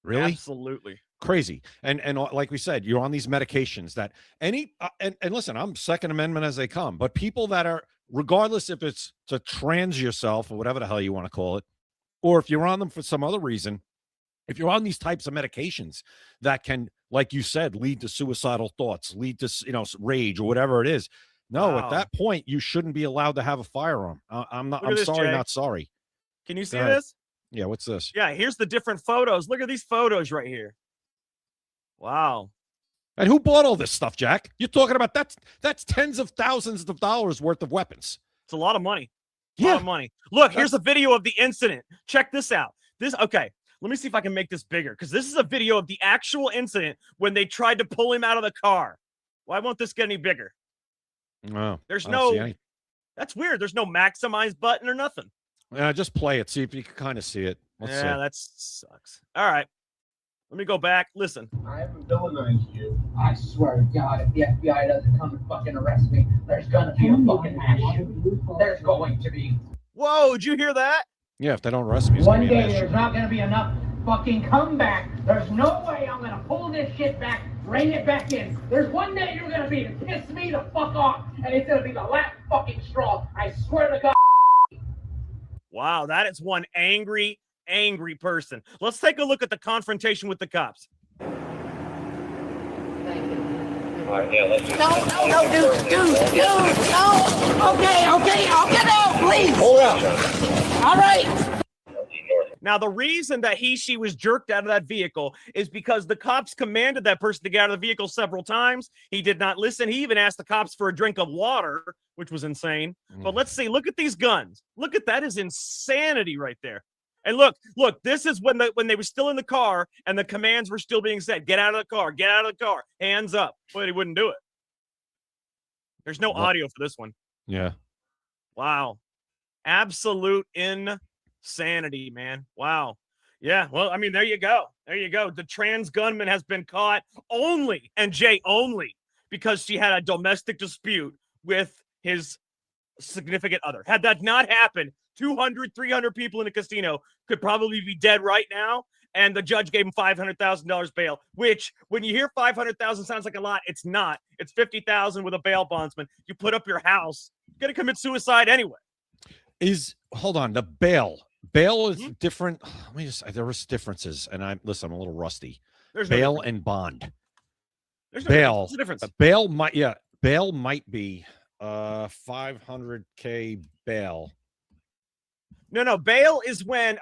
Really? Absolutely. Crazy. And like we said, you're on these medications that and listen, I'm Second Amendment as they come, but people that are, regardless if it's to trans yourself or whatever the hell you want to call it, or if you're on them for some other reason, if you're on these types of medications that can, like you said, lead to suicidal thoughts, lead to, rage or whatever it is. No, at that point, you shouldn't be allowed to have a firearm. I'm sorry, Jay. Not sorry. Can you see this? Yeah. What's this? Yeah. Here's the different photos. Look at these photos right here. Wow. And who bought all this stuff, Jack? You're talking about that's tens of thousands of dollars worth of weapons. It's a lot of money. A lot of money. Look, here's a video of the incident. Check this out. Okay. Let me see if I can make this bigger, because this is a video of the actual incident when they tried to pull him out of the car. Why won't this get any bigger? No, There's no. That's weird. There's no maximize button or nothing. Yeah, just play it. See if you can kind of see it. Let's see. That sucks. All right. Let me go back. Listen. I haven't villainized you. I swear to God, if the FBI doesn't come and fucking arrest me, there's gonna be a fucking mass shooting. There's going to be. Whoa, did you hear that? Yeah, if they don't arrest me, it's one gonna be a day mass there's shooting. not gonna be enough fucking comeback. There's no way I'm gonna pull this shit back, rein it back in. There's one day you're gonna be to piss me the fuck off, and it's gonna be the last fucking straw. I swear to God. Wow, that is one angry person. Let's take a look at the confrontation with the cops. All right, yeah, let's no, dude, no. Okay, I'll get out, please. Hold out. All right. Now, the reason that she was jerked out of that vehicle is because the cops commanded that person to get out of the vehicle several times. He did not listen. He even asked the cops for a drink of water, which was insane. But let's see. Look at these guns. Look at that. Is insanity right there. And look, this is when they were still in the car and the commands were still being said. Get out of the car. Get out of the car. Hands up. But he wouldn't do it. There's no audio for this one. Yeah. Wow. Absolute insanity, man. Wow. Yeah. Well, I mean, there you go. There you go. The trans gunman has been caught only because she had a domestic dispute with his significant other. Had that not happened, 200, 300 people in a casino could probably be dead right now. And the judge gave him $500,000 bail, which when you hear 500,000 sounds like a lot. It's not. It's 50,000 with a bail bondsman. You put up your house, you're going to commit suicide anyway. Hold on. The bail is different. Let me just, there was differences. And I'm a little rusty. There's bail no and bond. There's bail. What's the difference? Bail might be 500K bail. No. Bail is when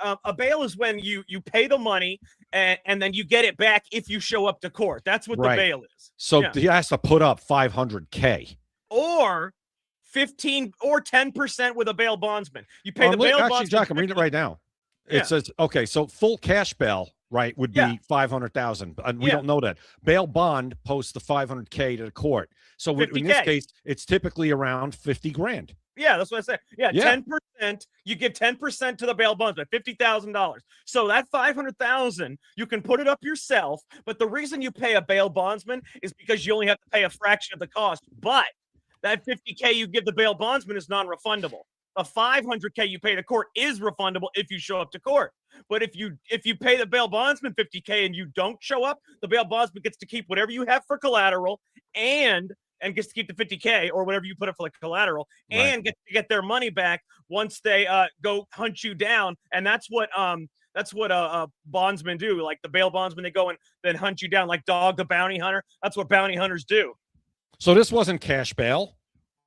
you pay the money and then you get it back if you show up to court. That's what the bail is. So he has to put up 500K or 15 or 10% with a bail bondsman. You pay the bail bondsman. Actually, Jack, I'm reading it right now. It says, okay, so full cash bail, right, would be 500,000. And we don't know that. Bail bond posts the 500K to the court. So in this case, it's typically around 50 grand. Yeah, that's what I said. Yeah, 10%. You give 10% to the bail bondsman, $50,000. So that 500,000, you can put it up yourself. But the reason you pay a bail bondsman is because you only have to pay a fraction of the cost. But that 50K you give the bail bondsman is non-refundable. A 500K you pay to court is refundable if you show up to court. But if you pay the bail bondsman 50K and you don't show up, the bail bondsman gets to keep whatever you have for collateral and gets to keep the 50K or whatever you put up for the collateral and get their money back once they go hunt you down. And that's what bondsmen do. Like the bail bondsman, they go and then hunt you down like Dog the Bounty Hunter. That's what bounty hunters do. So this wasn't cash bail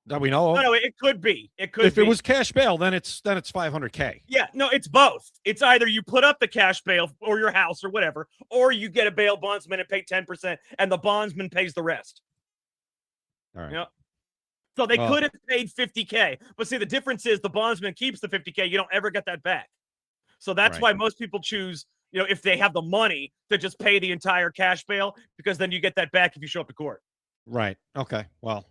that we know of? No, it could be. It was cash bail, then it's 500K. Yeah, no, it's both. It's either you put up the cash bail or your house or whatever, or you get a bail bondsman and pay 10% and the bondsman pays the rest. All right. Yep. So they could have paid 50K, but see, the difference is the bondsman keeps the 50K. You don't ever get that back. So that's why most people choose, if they have the money, to just pay the entire cash bail, because then you get that back if you show up to court. Right. Okay. Well,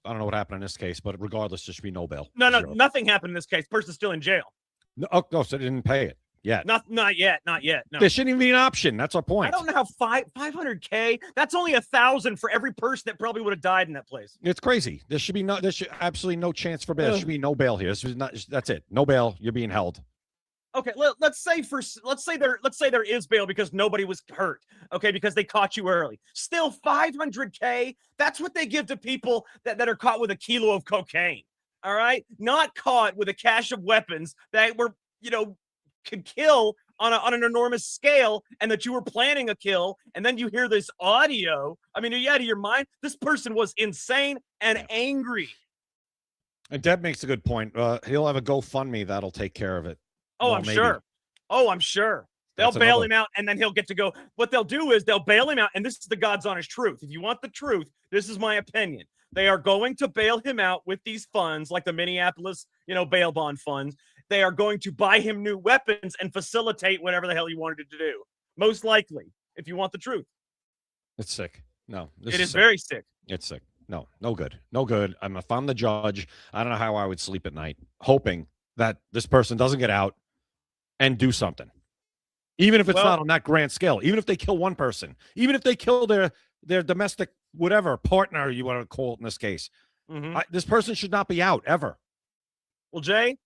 I don't know what happened in this case, but regardless, there should be no bail. No, nothing happened in this case. Person's still in jail. No, so they didn't pay it yet. Not yet. No. There shouldn't even be an option. That's our point. I don't know how 500K. That's only 1,000 for every person that probably would have died in that place. It's crazy. There should absolutely no chance for bail. There should be no bail here. This is not. That's it. No bail. You're being held. Okay, let's say there is bail because nobody was hurt. Okay, because they caught you early. Still 500K. That's what they give to people that are caught with a kilo of cocaine. All right, not caught with a cache of weapons that were could kill on an enormous scale, and that you were planning a kill, and then you hear this audio. I mean, are you out of your mind? This person was insane and angry. And Deb makes a good point. He'll have a GoFundMe that'll take care of it. Oh, I'm sure. Oh, I'm sure. They'll bail him out, and then he'll get to go. What they'll do is they'll bail him out, and this is the God's honest truth. If you want the truth, this is my opinion. They are going to bail him out with these funds, like the Minneapolis, bail bond funds. They are going to buy him new weapons and facilitate whatever the hell he wanted to do. Most likely, if you want the truth. It's sick. No, it is very sick. It's sick. No good. No good. If I'm the judge, I don't know how I would sleep at night, hoping that this person doesn't get out and do something. Even if it's not on that grand scale, even if they kill one person, even if they kill their domestic whatever partner you want to call it in this case, this person should not be out ever. Well, Jay,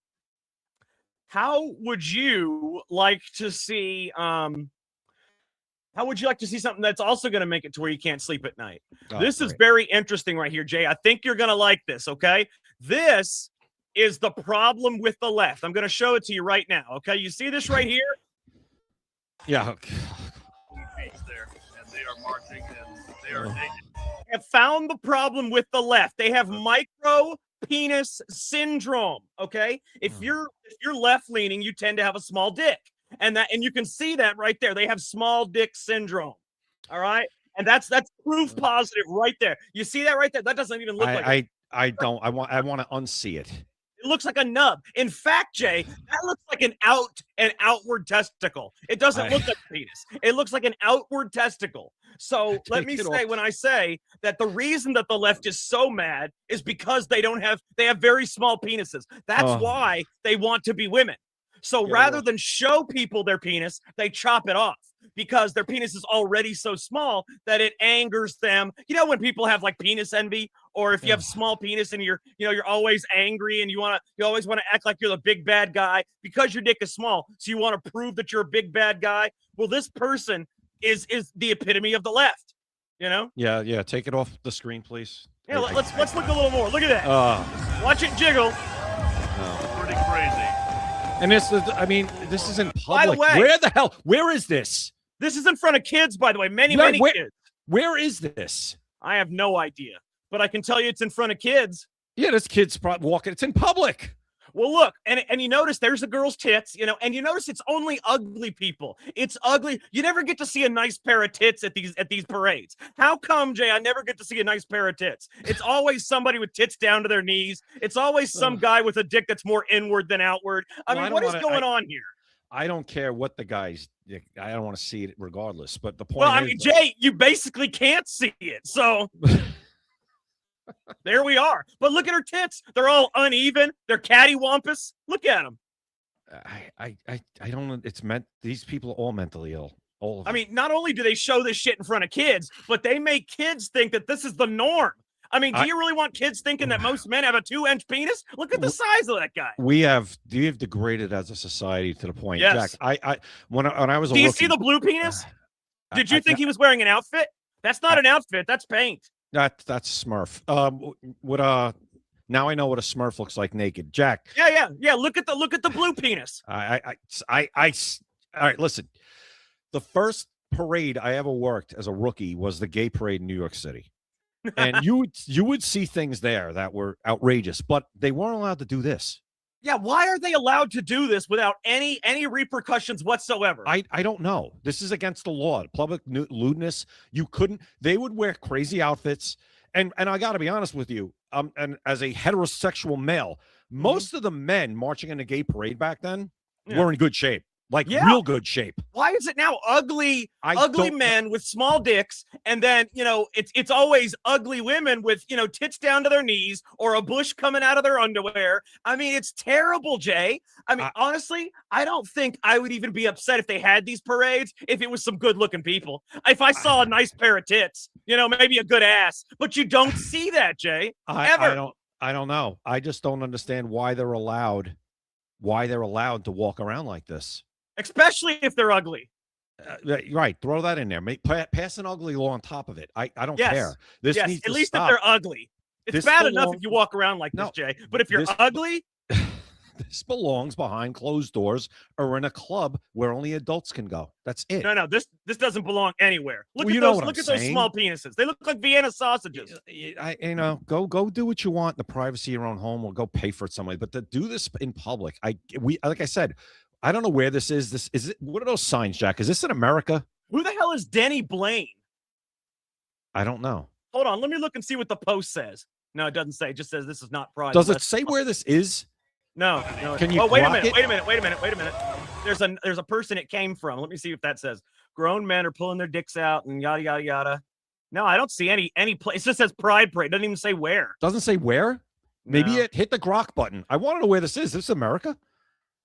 how would you like to see? How would you like to see something that's also going to make it to where you can't sleep at night? This is very interesting right here, Jay. I think you're going to like this. Okay, this is the problem with the left. I'm going to show it to you right now. Okay, you see this right here? Yeah. Have found the problem with the left. They have micro penis syndrome. Okay, if you're left leaning, you tend to have a small dick, and you can see that right there. They have small dick syndrome. All right, and that's proof positive right there. You see that right there? That doesn't even look like. I don't. I want to unsee it. It looks like a nub. In fact, Jay, that looks like an outward testicle. It doesn't look like a penis. It looks like an outward testicle. So let me say, when I say that the reason that the left is so mad is because they have very small penises. That's why they want to be women. So rather than show people their penis, they chop it off because their penis is already so small that it angers them. You know, when people have like penis envy, or if you have small penis and you're always angry and you always want to act like you're the big bad guy because your dick is small. So you want to prove that you're a big bad guy. Well, this person is the epitome of the left, Yeah. Take it off the screen, please. Yeah, let's look a little more. Look at that. Watch it jiggle. Pretty crazy. And this is in public. By the way, where is this? This is in front of kids, by the way. Many kids. Where is this? I have no idea, but I can tell you it's in front of kids. Yeah, this kid's walking. It's in public. Well, look, and you notice there's a girl's tits, and you notice it's only ugly people. It's ugly. You never get to see a nice pair of tits at these parades. How come, Jay, I never get to see a nice pair of tits? It's always somebody with tits down to their knees. It's always some guy with a dick that's more inward than outward. What is going on here? I don't care what the guy's dick. I don't want to see it regardless. But the point is, Jay, you basically can't see it. So there we are. But look at her tits. They're all uneven. They're cattywampus. Look at them. I don't know. It's meant. These people are all mentally ill. All of them. Not only do they show this shit in front of kids, but they make kids think that this is the norm. Do you really want kids thinking that most men have a 2-inch penis? Look at the size of that guy. We have degraded as a society to the point. Yes. Jack, when I was a Do you rookie, see the blue penis? Did you think he was wearing an outfit? That's not an outfit. That's paint. That's Smurf. Now I know what a Smurf looks like naked. Jack. Yeah. Look at the blue penis. All right, listen. The first parade I ever worked as a rookie was the gay parade in New York City. And you would see things there that were outrageous, but they weren't allowed to do this. Yeah, why are they allowed to do this without any repercussions whatsoever? I don't know. This is against the law. Public lewdness. They would wear crazy outfits. And I got to be honest with you, and as a heterosexual male, most of the men marching in the gay parade back then were in good shape. Real good shape. Why is it now ugly men with small dicks, and then it's always ugly women with tits down to their knees or a bush coming out of their underwear? It's terrible, Jay. Honestly, I don't think I would even be upset if they had these parades if it was some good-looking people. If I saw a nice pair of tits, maybe a good ass, but you don't see that, Jay. Ever. I don't know. I just don't understand why they're allowed to walk around like this. Especially if they're ugly. Right. Throw that in there. Pass an ugly law on top of it. I don't care. This needs to at least stop. if they're ugly. It's bad enough if you walk around like this, Jay. But if you're ugly. This belongs behind closed doors or in a club where only adults can go. That's it. No. This doesn't belong anywhere. Look at those small penises. They look like Vienna sausages. Go do what you want in the privacy of your own home, or go pay for it somewhere. But to do this in public, like I said, I don't know where this is. This is it. What are those signs, Jack? Is this in America? Who the hell is Denny Blaine? I don't know. Hold on, let me look and see what the post says. No, it doesn't say. It just says this is not private. Does it say where this is? No. Can you? Oh, wait a grok minute. it? Wait a minute. There's a person it came from. Let me see if that says grown men are pulling their dicks out and yada yada yada. No, I don't see any place. It just says Pride Parade. It doesn't even say where. Doesn't say where. Maybe No. it hit the grok button. I want to know where this is. This is America?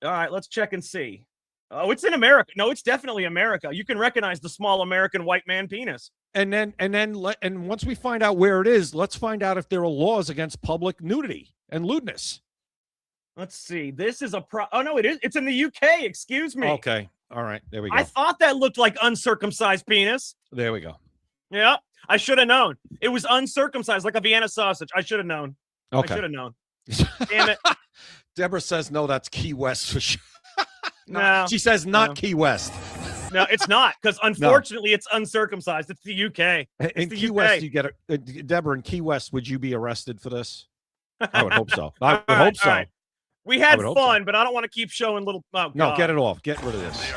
All right, let's check and see. Oh, it's in America. No, it's definitely America. You can recognize the small American white man penis. And once we find out where it is, let's find out if there are laws against public nudity and lewdness. Let's see. This is oh no, it is. It's in the UK. Excuse me. Okay. All right. There we go. I thought that looked like uncircumcised penis. There we go. Yeah, I should have known. It was uncircumcised, like a Vienna sausage. I should have known. Okay. I should have known. Damn it. Deborah says no. That's Key West for sure. No, she says not no. Key West. No, it's not, because unfortunately it's uncircumcised. It's the UK. It's In the Key UK. West, you get it. Deborah, in Key West, would you be arrested for this? I would hope so. I would All right, hope so. all right. We had would hope fun, but I don't want to keep showing little. Oh, No, God. get it off. Get rid of this.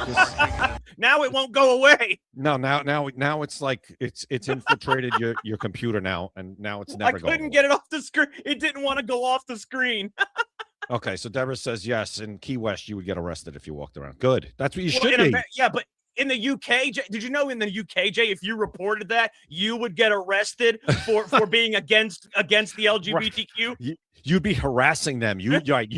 Now it won't go away. No, now it's like it's infiltrated your computer now, and now it's never I going. couldn't get it off the screen. It didn't want to go off the screen. Okay, so Deborah says yes. In Key West, you would get arrested if you walked around. Good. That's what you Well, should in be. yeah, but in the UK, did you know in the UK, Jay, if you reported that, you would get arrested for being against the LGBTQ? You'd be harassing them. You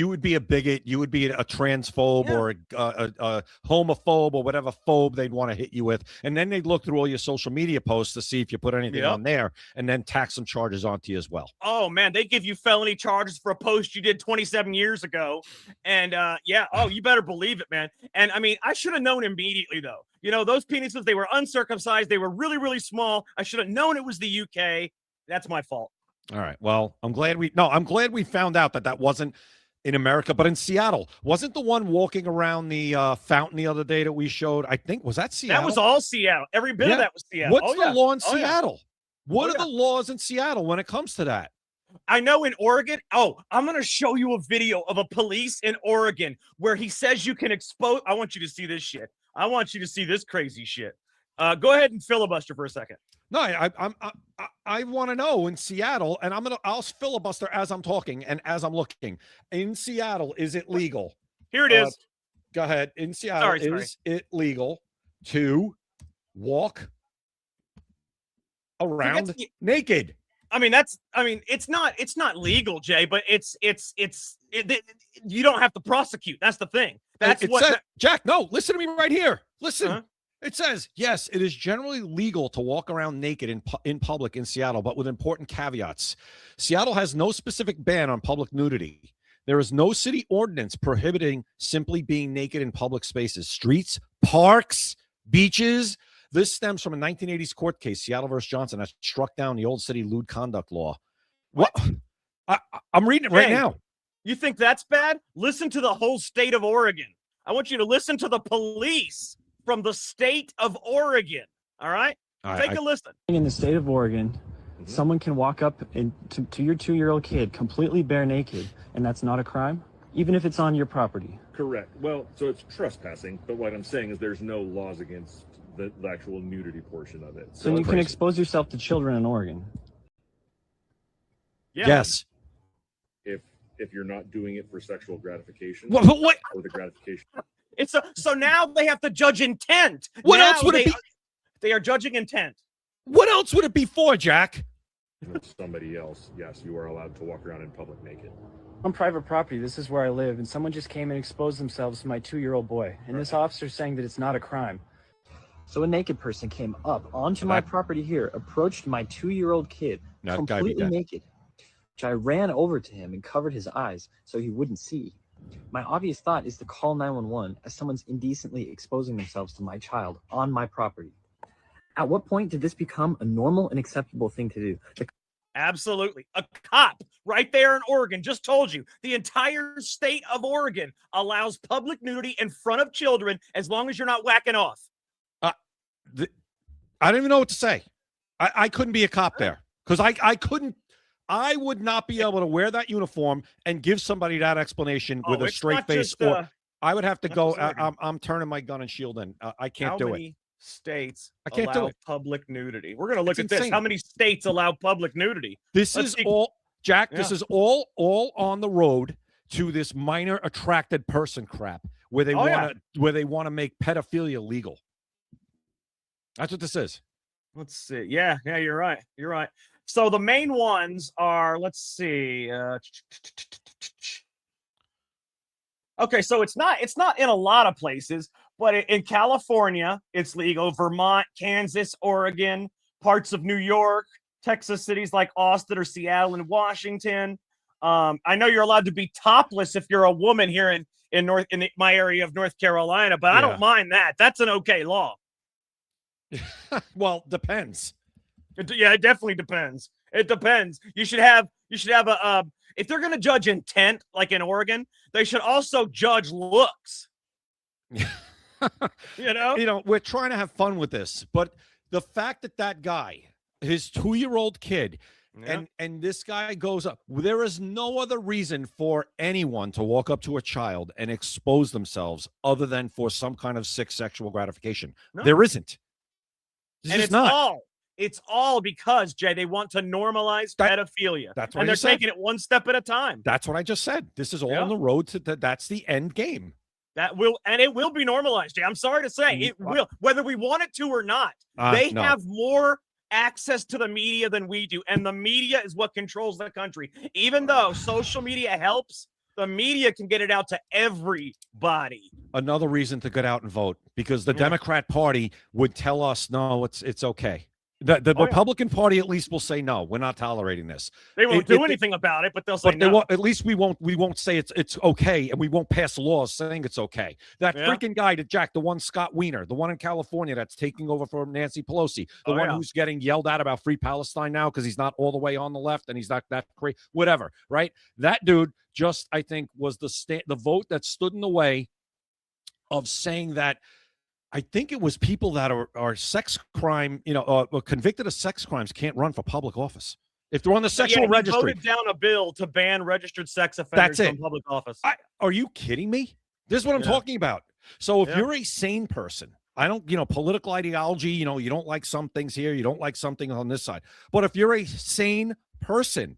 would be a bigot. You would be a transphobe or a homophobe or whatever phobe they'd want to hit you with. And then they'd look through all your social media posts to see if you put anything on there and then tack some charges onto you as well. Oh, man, they give you felony charges for a post you did 27 years ago. And you better believe it, man. And I mean, I should have known immediately, though. You know, those penises, they were uncircumcised. They were really, really small. I should have known it was the UK. That's my fault. All right. Well, I'm glad we found out that wasn't in America, but in Seattle. Wasn't the one walking around the fountain the other day that we showed? I think, was that Seattle? That was all Seattle. Every bit of that was Seattle. What's the law in Seattle? What are yeah. the laws in Seattle when it comes to that? I know in Oregon. Oh, I'm going to show you a video of a police in Oregon where he says you can expose. I want you to see this shit. I want you to see this crazy shit. Go ahead and filibuster for a second. No, I want to know in Seattle, and I'll filibuster as I'm talking and as I'm looking. In Seattle, is it legal? Here it is. Go ahead. In Seattle, is it legal to walk around naked? I mean, it's not legal, Jay, but you don't have to prosecute. That's the thing. That's what Jack, no, listen to me right here. Listen. It says, yes, it is generally legal to walk around naked in public in Seattle, but with important caveats. Seattle has no specific ban on public nudity. There is no city ordinance prohibiting simply being naked in public spaces, streets, parks, beaches. This stems from a 1980s court case, Seattle versus Johnson, that struck down the old city lewd conduct law. What? I'm reading it right now. You think that's bad? Listen to the whole state of Oregon. I want you to listen to the police from the state of Oregon. All right? Take a listen. In the state of Oregon, someone can walk up to your 2-year-old kid completely bare naked, and that's not a crime, even if it's on your property. Correct. Well, so it's trespassing, but what I'm saying is there's no laws against the actual nudity portion of it. So you can expose yourself to children in Oregon. Yeah. Yes. If you're not doing it for sexual gratification what? or the gratification. So now they have to judge intent. What else would it be? They are judging intent. What else would it be for, Jack? With somebody else, yes, you are allowed to walk around in public naked. On private property, this is where I live, and someone just came and exposed themselves to my 2-year-old boy, and this officer's saying that it's not a crime. So a naked person came up onto my property here, approached my 2-year-old kid, completely naked, which I ran over to him and covered his eyes so he wouldn't see. My obvious thought is to call 911 as someone's indecently exposing themselves to my child on my property. At what point did this become a normal and acceptable thing to do? Absolutely. A cop right there in Oregon just told you the entire state of Oregon allows public nudity in front of children as long as you're not whacking off. I don't even know what to say. I couldn't be a cop there because I would not be able to wear that uniform and give somebody that explanation with a straight face. I would have to That's go. Oregon. I'm turning my gun and shield in. I can't How do many it. states I can't do allow it. public nudity? We're going to look It's at this. insane. How many states allow public nudity? This Let's is see. all, Jack. Yeah. This is all on the road to this minor attracted person crap, where they want to make pedophilia legal. That's what this is. Let's see. Yeah, you're right. You're right. So the main ones are, let's see. Okay, so it's not in a lot of places, but in California, it's legal. Vermont, Kansas, Oregon, parts of New York, Texas, cities like Austin or Seattle and Washington. I know you're allowed to be topless if you're a woman here in my area of North Carolina, but I don't mind that. That's an okay law. Well, depends. It definitely depends. It depends. You should have a if they're going to judge intent, like in Oregon, they should also judge looks. You know, we're trying to have fun with this, but the fact that guy, his 2-year-old kid, and this guy goes up, there is no other reason for anyone to walk up to a child and expose themselves other than for some kind of sick sexual gratification. No. There isn't. And it's all because, Jay, they want to normalize pedophilia. That's what and they're taking it one step at a time. That's what I just said. This is all on the road to that's the end game. It will be normalized, Jay. I'm sorry to say it will, whether we want it to or not. They have more access to the media than we do, and the media is what controls the country. Even though social media helps, the media can get it out to everybody. Another reason to get out and vote, because the Democrat Party would tell us, no, it's okay. The Republican Party at least will say, no, we're not tolerating this. They won't do anything about it, but they'll say no. At least we won't say it's okay, and we won't pass laws saying it's okay. That freaking guy, the one Scott Wiener, the one in California that's taking over for Nancy Pelosi, the one who's getting yelled at about Free Palestine now because he's not all the way on the left and he's not that crazy, whatever, right? That dude just, I think, was the vote that stood in the way of saying that. I think it was people that are sex crime, convicted of sex crimes can't run for public office. If they're on the sexual registry. Voted down a bill to ban registered sex offenders from public office. Are you kidding me? This is what I'm talking about. So if you're a sane person, I don't, political ideology, you don't like some things here, you don't like something on this side. But if you're a sane person,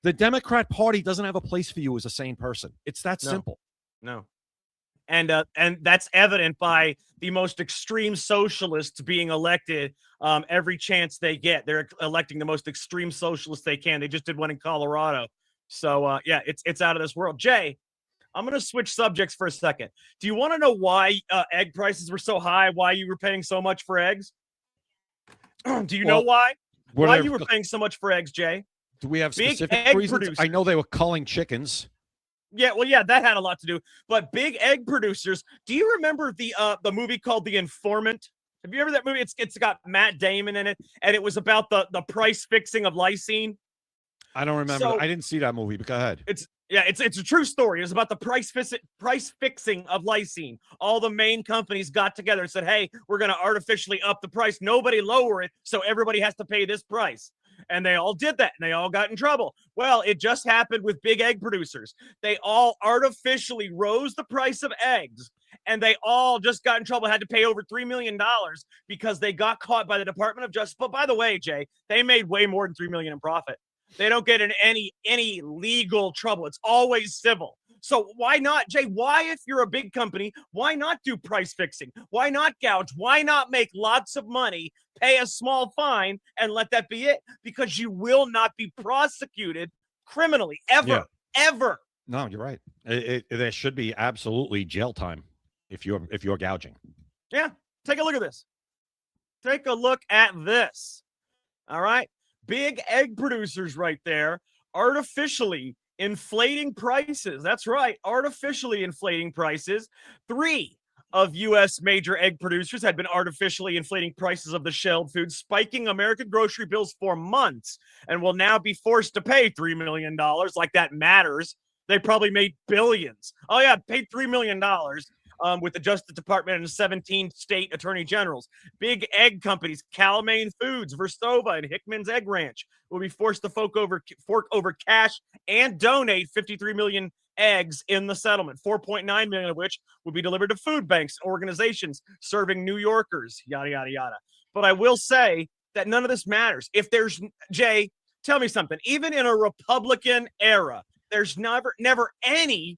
the Democrat Party doesn't have a place for you as a sane person. It's that simple. No. And that's evident by the most extreme socialists being elected every chance they get. They're electing the most extreme socialists they can. They just did one in Colorado. So, it's out of this world. Jay, I'm going to switch subjects for a second. Do you want to know why egg prices were so high, why you were paying so much for eggs? Do you know why? Why you were paying so much for eggs, Jay? Do we have specific reasons? I know they were culling chickens. Yeah, that had a lot to do. But big egg producers. Do you remember the movie called The Informant? Have you ever that movie? It's got Matt Damon in it, and it was about the price fixing of lysine. I don't remember. I didn't see that movie, but go ahead. It's a true story. It's about the price fixing of lysine. All the main companies got together and said, "Hey, we're going to artificially up the price. Nobody lower it, so everybody has to pay this price." And they all did that, and they all got in trouble. Well, it just happened with big egg producers. They all artificially rose the price of eggs, and they all just got in trouble, had to pay over $3 million because they got caught by the Department of Justice. But by the way, Jay, they made way more than $3 million in profit. They don't get in any legal trouble. It's always civil. So why not, Jay? Why, if you're a big company, why not do price fixing? Why not gouge? Why not make lots of money, pay a small fine, and let that be it? Because you will not be prosecuted criminally ever. No, you're right. There should be absolutely jail time if you're gouging. Yeah, take a look at this. Take a look at this. All right, big egg producers right there, artificially inflating prices. That's right, artificially inflating prices. 3 of U.S. major egg producers had been artificially inflating prices of the shelled food, spiking American grocery bills for months, and will now be forced to pay $3 million. Like that matters. They probably made billions. Oh, yeah, paid $3 million with the Justice Department and 17 state attorney generals. Big egg companies, Cal-Maine Foods, Versova, and Hickman's Egg Ranch will be forced to fork over cash and donate $53 million eggs in the settlement, 4.9 million of which would be delivered to food banks, organizations serving New Yorkers, yada, yada, yada. But I will say that none of this matters. If there's, Jay, tell me something, even in a Republican era, there's never any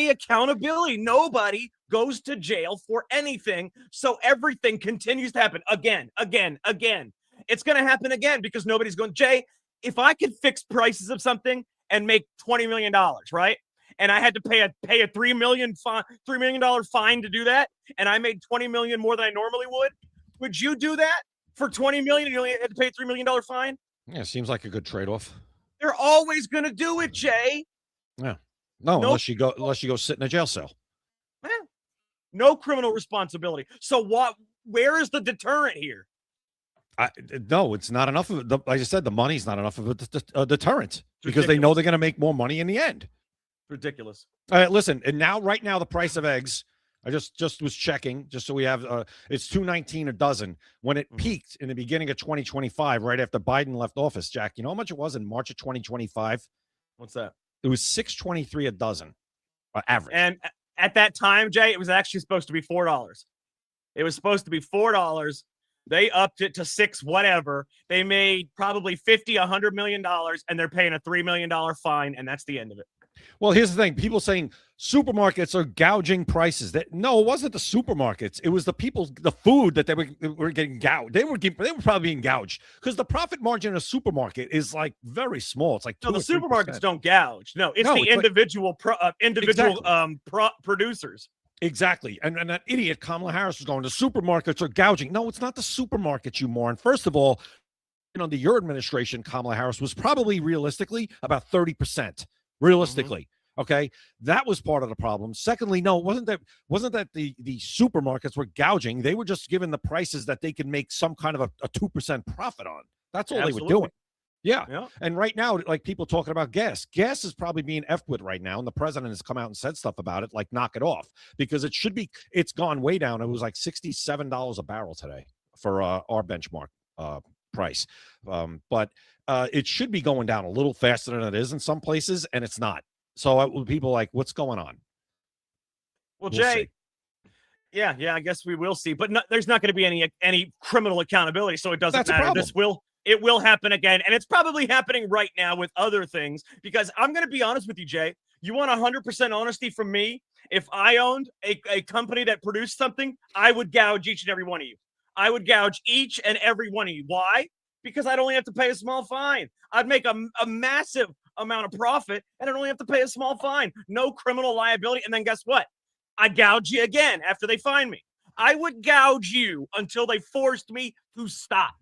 accountability. Nobody goes to jail for anything. So everything continues to happen again. It's going to happen again because nobody's going, Jay, if I could fix prices of something and make $20 million, right? And I had to pay a $3 million fine to do that, and I made $20 million more than I normally would you do that for $20 million and you only had to pay a $3 million fine? Yeah, seems like a good trade-off. They're always going to do it, Jay. Yeah. No, unless you go sit in a jail cell. Yeah. No criminal responsibility. So where is the deterrent here? No, it's not enough of it. Like I said, the money's not enough of a deterrent because they know they're going to make more money in the end. Ridiculous. All right, listen, and right now the price of eggs, I just was checking just so we have it's $2.19 a dozen. When it peaked in the beginning of 2025, right after Biden left office, Jack, you know how much it was in March of 2025? What's that? It was $6.23 a dozen, average. And at that time, Jay, it was actually supposed to be $4. It was supposed to be $4. They upped it to $6 whatever. They made probably $100 million, and they're paying a $3 million fine, and that's the end of it. Well, here's the thing. People saying supermarkets are gouging prices. No, it wasn't the supermarkets. It was the food that they were getting gouged. They were probably being gouged because the profit margin in a supermarket is like very small. It's like no, the supermarkets don't gouge. No, it's the individual producers. Exactly. And that idiot Kamala Harris was going, the supermarkets are gouging. No, it's not the supermarkets, you moron. First of all, under your administration, Kamala Harris was probably realistically about 30%. Realistically. Mm-hmm. Okay. That was part of the problem. Secondly, no, wasn't that the supermarkets were gouging. They were just given the prices that they could make some kind of a 2% profit on. That's all they were doing. Yeah. And right now, like people talking about gas is probably being effed with right now. And the president has come out and said stuff about it, like knock it off, because it's gone way down. It was like $67 a barrel today for our benchmark price. But it should be going down a little faster than it is in some places, and it's not. So people are like, what's going on? Well, Jay, yeah, I guess we will see. But there's not going to be any criminal accountability, so it doesn't matter. It will happen again, and it's probably happening right now with other things, because I'm going to be honest with you, Jay. You want 100% honesty from me? If I owned a company that produced something, I would gouge each and every one of you. I would gouge each and every one of you. Why? Because I'd only have to pay a small fine. I'd make a massive amount of profit, and I'd only have to pay a small fine. No criminal liability. And then guess what? I'd gouge you again after they fine me. I would gouge you until they forced me to stop.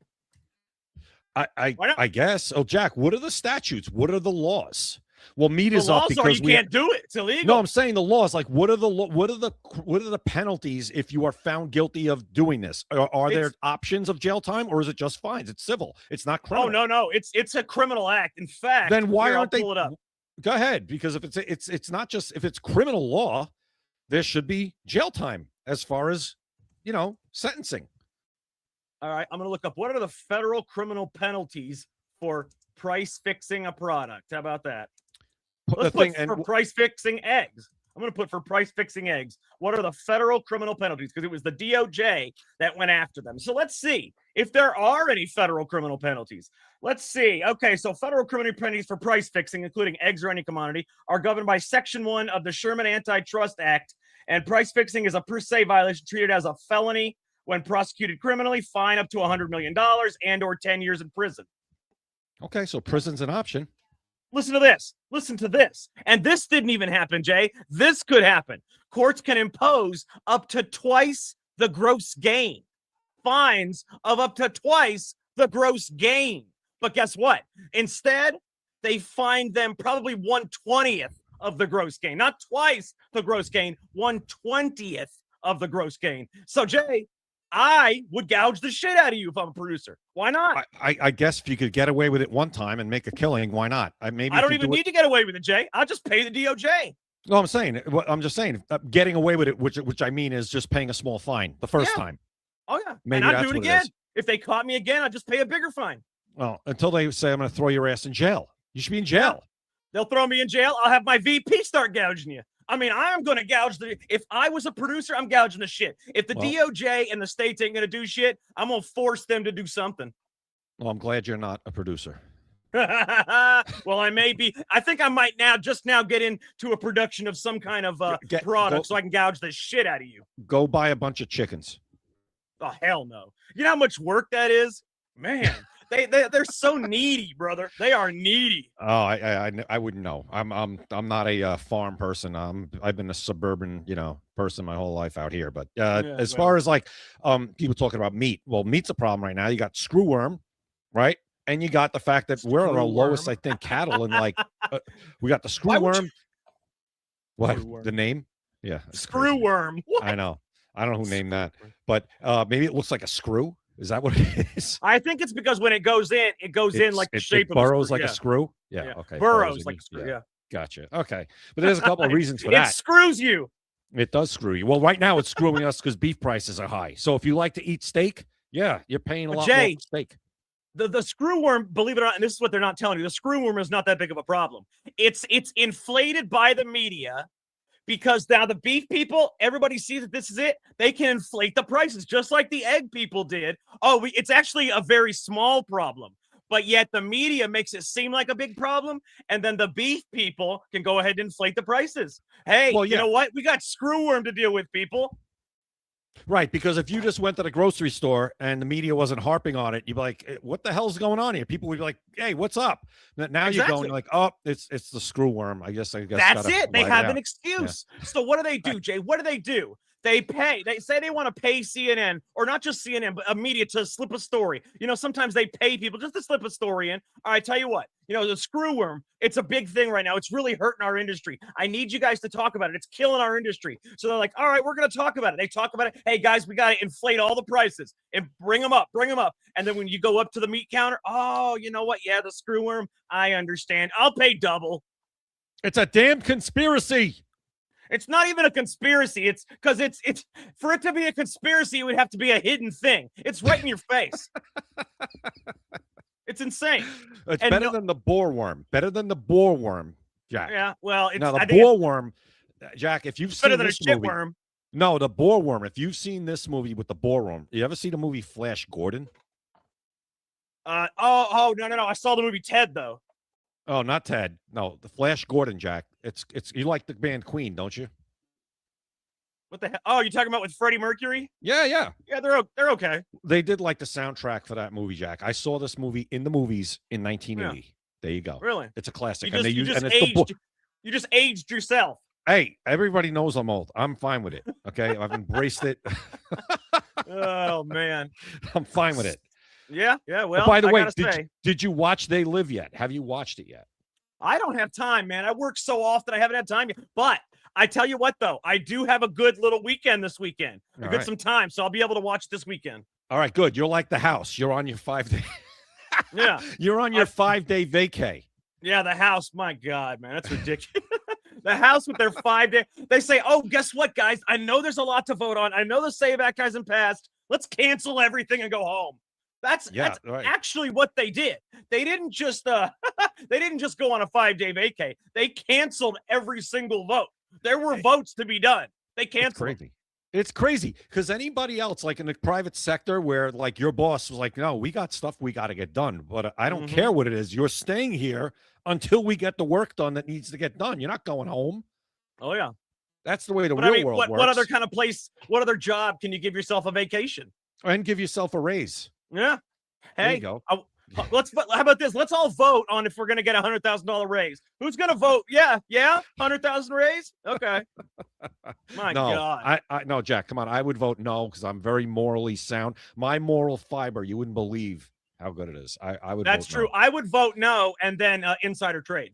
I guess. Oh, Jack, what are the statutes? What are the laws? Well, meat is up because you can't do it. It's illegal. No, I'm saying the laws. Like, what are the penalties if you are found guilty of doing this? Are there options of jail time, or is it just fines? It's civil. It's not criminal. Oh no, it's a criminal act. In fact, then why aren't they? Pull it up. Go ahead, because if it's not just if it's criminal law, there should be jail time as far as sentencing. All right, I'm going to look up what are the federal criminal penalties for price fixing a product. How about that? Let's put for price fixing eggs. I'm going to put for price fixing eggs. What are the federal criminal penalties? Because it was the DOJ that went after them. So let's see if there are any federal criminal penalties. Let's see. Okay, so federal criminal penalties for price fixing, including eggs or any commodity, are governed by Section 1 of the Sherman Antitrust Act. And price fixing is a per se violation treated as a felony when prosecuted criminally, fine up to $100 million and or 10 years in prison. Okay, so prison's an option. Listen to this. Listen to this. And this didn't even happen, Jay. This could happen. Courts can impose up to twice the gross gain. Fines of up to twice the gross gain. But guess what? Instead, they fine them probably 1/20th of the gross gain. Not twice the gross gain, 1/20th of the gross gain. So, Jay, I would gouge the shit out of you if I'm a producer. Why not? I guess if you could get away with it one time and make a killing, why not? I don't even need to get away with it, Jay. I'll just pay the DOJ. No, I'm just saying, getting away with it, which I mean is just paying a small fine the first time. Oh yeah, maybe and I'll do it again. If they caught me again, I'll just pay a bigger fine. Well, until they say I'm going to throw your ass in jail. You should be in jail. They'll throw me in jail. I'll have my VP start gouging you. I mean, I'm going to gouge if I was a producer, I'm gouging the shit. If the DOJ and the states ain't going to do shit, I'm going to force them to do something. Well, I'm glad you're not a producer. Well, I may be. I think I might just now get into a production of some kind of product so I can gouge the shit out of you. Go buy a bunch of chickens. Oh, hell no. You know how much work that is? Man, they're so needy, brother. They are needy. Oh, I wouldn't know. I'm not a farm person. I've been a suburban, person my whole life out here. But as far as like people talking about meat, well, meat's a problem right now. You got screwworm, right? And you got the fact that we're our lowest, I think, cattle, and like we got the screwworm. What the name? Yeah, screwworm. I know. I don't know who named that, but maybe it looks like a screw. Is that what it is? I think it's because when it goes in, in like the shape of a screw. Burrows like a screw. Yeah. Okay. Burrows like a screw. Yeah. Gotcha. Okay, but there's a couple of reasons for that. It screws you. It does screw you. Well, right now it's screwing us because beef prices are high. So if you like to eat steak, yeah, you're paying a lot more for steak. The screwworm, believe it or not, and this is what they're not telling you, the screwworm is not that big of a problem. It's inflated by the media because now the beef people, everybody sees that this is it. They can inflate the prices just like the egg people did. Oh, it's actually a very small problem, but yet the media makes it seem like a big problem, and then the beef people can go ahead and inflate the prices. Hey, well, you know what? We got screwworm to deal with, people. Right, because if you just went to the grocery store and the media wasn't harping on it, you'd be like, what the hell's going on here? People would be like, hey, what's up? Now you're going like, oh, it's the screwworm. I guess that's it. They have an excuse. Yeah. So what do? Jay? What do? They say they want to pay CNN, or not just CNN, but a media to slip a story. Sometimes they pay people just to slip a story in. All right, tell you what, the screwworm, it's a big thing right now. It's really hurting our industry. I need you guys to talk about it. It's killing our industry. So they're like, all right, we're going to talk about it. They talk about it. Hey, guys, we got to inflate all the prices and bring them up. And then when you go up to the meat counter, oh, you know what? Yeah, the screwworm, I understand. I'll pay double. It's a damn conspiracy. It's not even a conspiracy. It's because it's for it to be a conspiracy, it would have to be a hidden thing. It's right in your face. It's insane. It's better than the boarworm. Better than the boarworm, Jack. Yeah, well, now the boarworm, Jack. If you've seen better than this a shit movie, worm. No, the boarworm. If you've seen this movie with the boarworm, you ever see the movie Flash Gordon? No. I saw the movie Ted though. Oh, not Ted. No, the Flash Gordon, Jack. It's you like the band Queen, don't you? What the hell? Oh, you talking about with Freddie Mercury? Yeah. Yeah, they're okay. They did like the soundtrack for that movie, Jack. I saw this movie in the movies in 1980. Yeah. There you go. Really? It's a classic. You just aged yourself. Hey, everybody knows I'm old. I'm fine with it. Okay, I've embraced it. Oh man, I'm fine with it. Yeah. Well, by the way, did you watch They Live yet? Have you watched it yet? I don't have time, man. I work so often I haven't had time yet. But I tell you what, though, I do have a good little weekend this weekend. Some time, so I'll be able to watch this weekend. All right, good. You're like the house. You're on your 5-day. Yeah. You're on your 5-day vacay. Yeah, the house. My God, man, that's ridiculous. The house with their 5-day. They say, oh, guess what, guys? I know there's a lot to vote on. I know the Save Act hasn't passed. Let's cancel everything and go home. That's right. Actually what they did. They didn't just go on a 5-day vacay. They canceled every single vote. There were votes to be done. They canceled. It's crazy because anybody else, like in the private sector, where like your boss was like, "No, we got stuff we got to get done, but I don't care what it is. You're staying here until we get the work done that needs to get done. You're not going home." Oh yeah, that's the way the real world works. What other kind of place? What other job can you give yourself a vacation and give yourself a raise? Yeah. Hey, there you go. How about this? Let's all vote on if we're going to get $100,000 raise. Who's going to vote? Yeah, 100,000 raise. Okay. My God. No, Jack, come on. I would vote no because I'm very morally sound. My moral fiber, you wouldn't believe how good it is. I would. That's vote true. No. I would vote no, and then insider trade.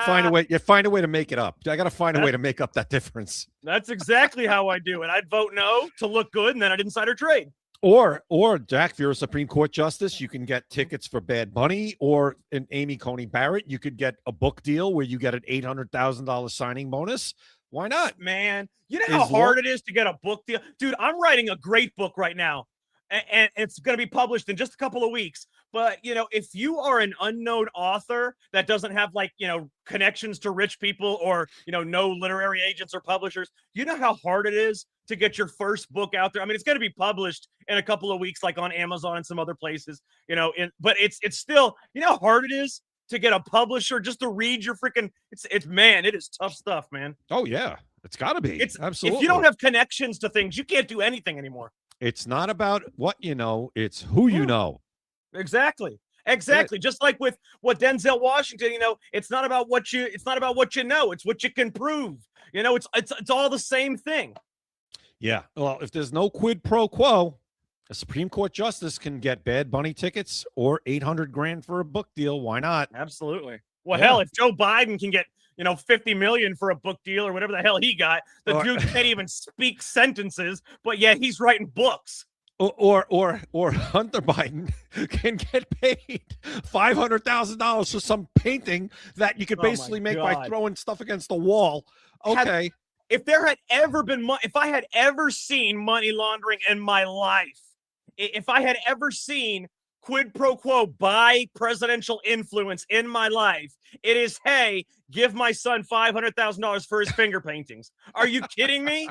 Find a way. You find a way to make it up. I got to find a way to make up that difference. That's exactly how I do it. I'd vote no to look good, and then I'd insider trade. Or Jack, if you're a Supreme Court justice, you can get tickets for Bad Bunny, or in Amy Coney Barrett, you could get a book deal where you get an $800,000 signing bonus. Why not? Man, you know how hard it is to get a book deal? Dude, I'm writing a great book right now. and it's going to be published in just a couple of weeks. But, if you are an unknown author that doesn't have connections to rich people or, no literary agents or publishers, you know how hard it is to get your first book out there. I mean, it's going to be published in a couple of weeks, like on Amazon and some other places, but it's still, how hard it is to get a publisher just to read your freaking, it is tough stuff, man. Oh yeah. It's gotta be. Absolutely. If you don't have connections to things, you can't do anything anymore. It's not about what you know, it's who you know. Exactly. Just like with what Denzel Washington, it's not about what you know, it's what you can prove. It's all the same thing. Yeah. Well, if there's no quid pro quo, a Supreme Court justice can get Bad Bunny tickets or $800,000 for a book deal. Why not? Absolutely. Well, hell, if Joe Biden can get $50 million for a book deal or whatever the hell he got, dude can't even speak sentences, but yeah, he's writing books. Or Hunter Biden can get paid $500,000 for some painting that you could basically make by throwing stuff against the wall. Okay. If I had ever seen money laundering in my life, if I had ever seen quid pro quo by presidential influence in my life, it is, hey, give my son $500,000 for his finger paintings. Are you kidding me?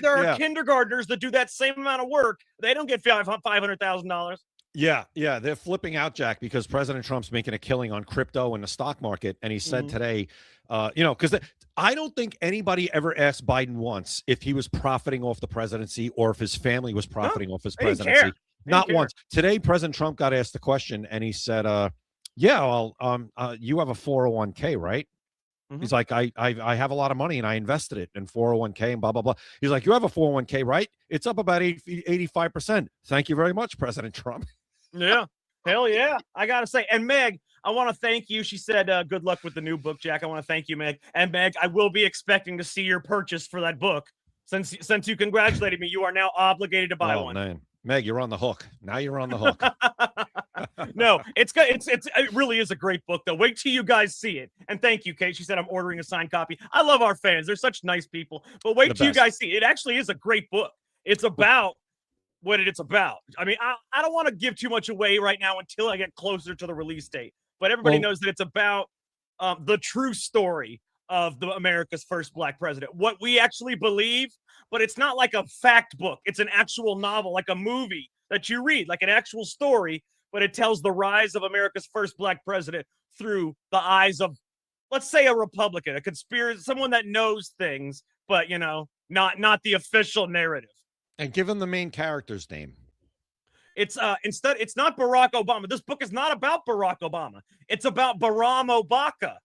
There are kindergartners that do that same amount of work. They don't get $500,000. Yeah, they're flipping out, Jack, because President Trump's making a killing on crypto and the stock market. And he said today, because I don't think anybody ever asked Biden once if he was profiting off the presidency or if his family was profiting off his presidency. Not once. Today, President Trump got asked the question, and he said, you have a 401k, right? He's like, I have a lot of money, and I invested it in 401k and blah, blah, blah. He's like, you have a 401k, right? It's up about 85%. Thank you very much, President Trump. Yeah. Hell yeah. I got to say. And Meg, I want to thank you. She said, good luck with the new book, Jack. I want to thank you, Meg. And Meg, I will be expecting to see your purchase for that book. Since you congratulated me, you are now obligated to buy one. Man. Meg, you're on the hook. Now you're on the hook. No, it really is a great book, though. Wait till you guys see it. And thank you, Kate. She said I'm ordering a signed copy. I love our fans. They're such nice people. But wait till you guys see it. It actually is a great book. It's about what it's about. I mean, I don't want to give too much away right now until I get closer to the release date. But everybody knows that it's about the true story of America's first black president. What we actually believe, but it's not like a fact book. It's an actual novel, like a movie that you read, like an actual story, but it tells the rise of America's first black president through the eyes of, let's say, a Republican, a conspiracy, someone that knows things, but, not the official narrative. And give him the main character's name. It's not Barack Obama. This book is not about Barack Obama. It's about Baram Obaka.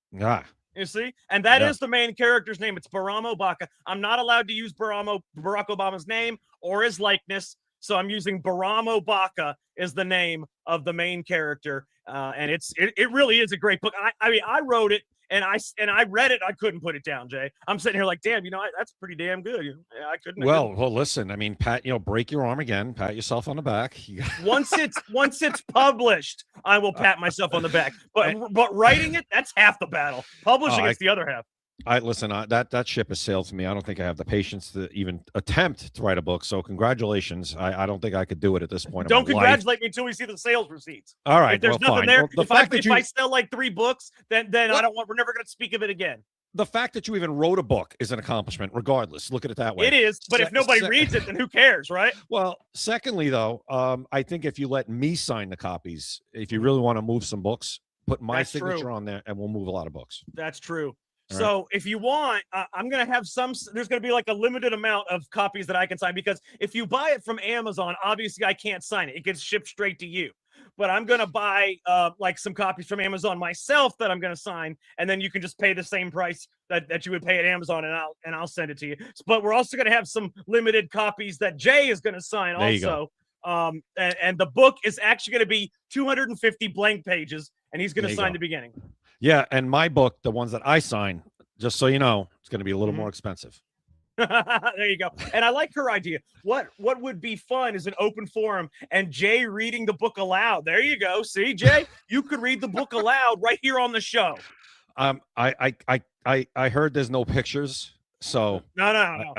You see? And that is the main character's name. It's Baram Obaka. I'm not allowed to use Barack Obama's name or his likeness. So I'm using Baram Obaka as the name of the main character. And it really is a great book. I mean, I wrote it and I read it. I couldn't put it down, Jay. I'm sitting here like, damn, that's pretty damn good. I couldn't. Well, listen, I mean, Pat, break your arm again, pat yourself on the back. Once it's published, I will pat myself on the back. But writing it, that's half the battle. Publishing it's the other half. That ship has sailed to me. I don't think I have the patience to even attempt to write a book. So congratulations. I don't think I could do it at this point. Don't congratulate me until we see the sales receipts. All right. If there's nothing fine. there, Well, if I sell like 3 books, then we're never going to speak of it again. The fact that you even wrote a book is an accomplishment, regardless. Look at it that way. It is, but if nobody reads it, then who cares, right? Well, secondly, though, I think if you let me sign the copies, if you really want to move some books, put my signature on there, and we'll move a lot of books. That's true. So if you want, I'm going to have there's going to be like a limited amount of copies that I can sign, because if you buy it from Amazon, obviously I can't sign it. It gets shipped straight to you. But I'm going to buy like some copies from Amazon myself that I'm going to sign. And then you can just pay the same price that you would pay at Amazon, and I'll send it to you. But we're also going to have some limited copies that Jay is going to sign also. And the book is actually going to be 250 blank pages, and he's going to sign the beginning. Yeah, and my book, the ones that I sign, just so you know, it's going to be a little more expensive. There you go. And I like her idea. What would be fun is an open forum and Jay reading the book aloud. There you go. See, Jay, you could read the book aloud right here on the show. I heard there's no pictures, so no.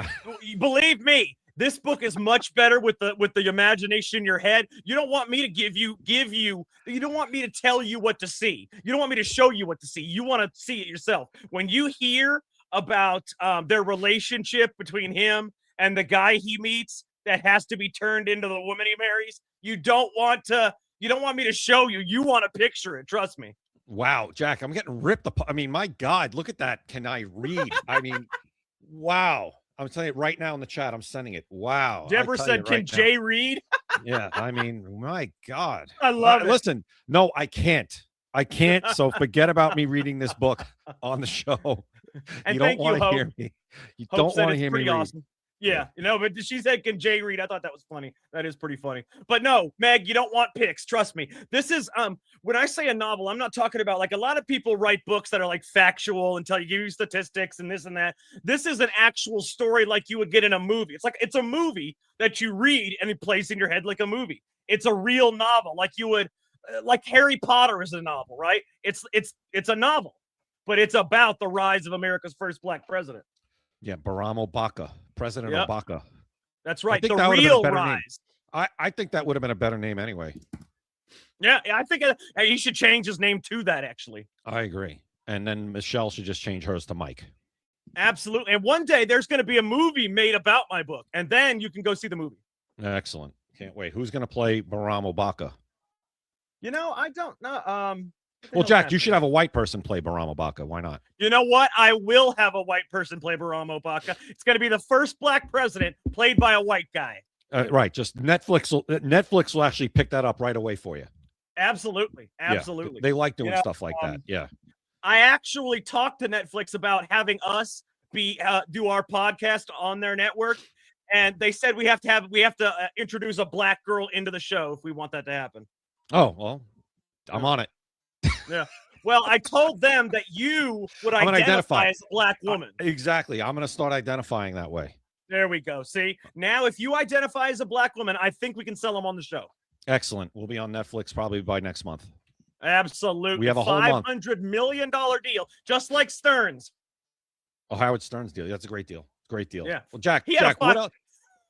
Believe me, This book is much better with the imagination in your head. You don't want me to give you. You don't want me to tell you what to see. You don't want me to show you what to see. You want to see it yourself. When you hear about their relationship between him and the guy he meets that has to be turned into the woman he marries, you don't want me to show you. You want to picture it. Trust me. Wow, Jack, I'm getting ripped apart. I mean, my God, look at that. Can I read? I mean, wow. I'm telling you right now in the chat, I'm sending it. Wow. Deborah said, "Can Jay read?" Yeah, I mean, my God. I love it. Listen, no, I can't. So forget about me reading this book on the show. And You don't want to Hope. hear me. You Hope don't said want to it's hear me pretty read. awesome. Yeah, but she said, "Can Jay read?" I thought that was funny. That is pretty funny. But no, Meg, you don't want pics. Trust me. This is when I say a novel, I'm not talking about like a lot of people write books that are like factual and give you statistics and this and that. This is an actual story like you would get in a movie. It's a movie that you read and it plays in your head like a movie. It's a real novel, like you would, like Harry Potter is a novel, right? It's a novel, but it's about the rise of America's first black president. Yeah, Barack Obama, President Obama. That's right. I think The that would have been a real better rise. name. I think that would have been a better name anyway. Yeah, I think he should change his name to that, actually. I agree. And then Michelle should just change hers to Mike. Absolutely. And one day there's going to be a movie made about my book, and then you can go see the movie. Excellent. Can't wait. Who's going to play Barack Obama? I don't know. Well, Jack, you should have a white person play Barack Obama. Why not? You know what? I will have a white person play Barack Obama. It's going to be the first black president played by a white guy. Right. Just Netflix will actually pick that up right away for you. Absolutely. Yeah, they like doing stuff like that. Yeah. I actually talked to Netflix about having us do our podcast on their network, and they said we have to introduce a black girl into the show if we want that to happen. Oh, well, I'm on it. Yeah. Well, I told them that you would identify as a black woman. Exactly. I'm going to start identifying that way. There we go. See, now if you identify as a black woman, I think we can sell them on the show. Excellent. We'll be on Netflix probably by next month. Absolutely. We have a whole month. $500 million deal, just like Stearns. Oh, Howard Stern's deal. That's a great deal. Great deal. Yeah. Well, Jack, Jack, what else?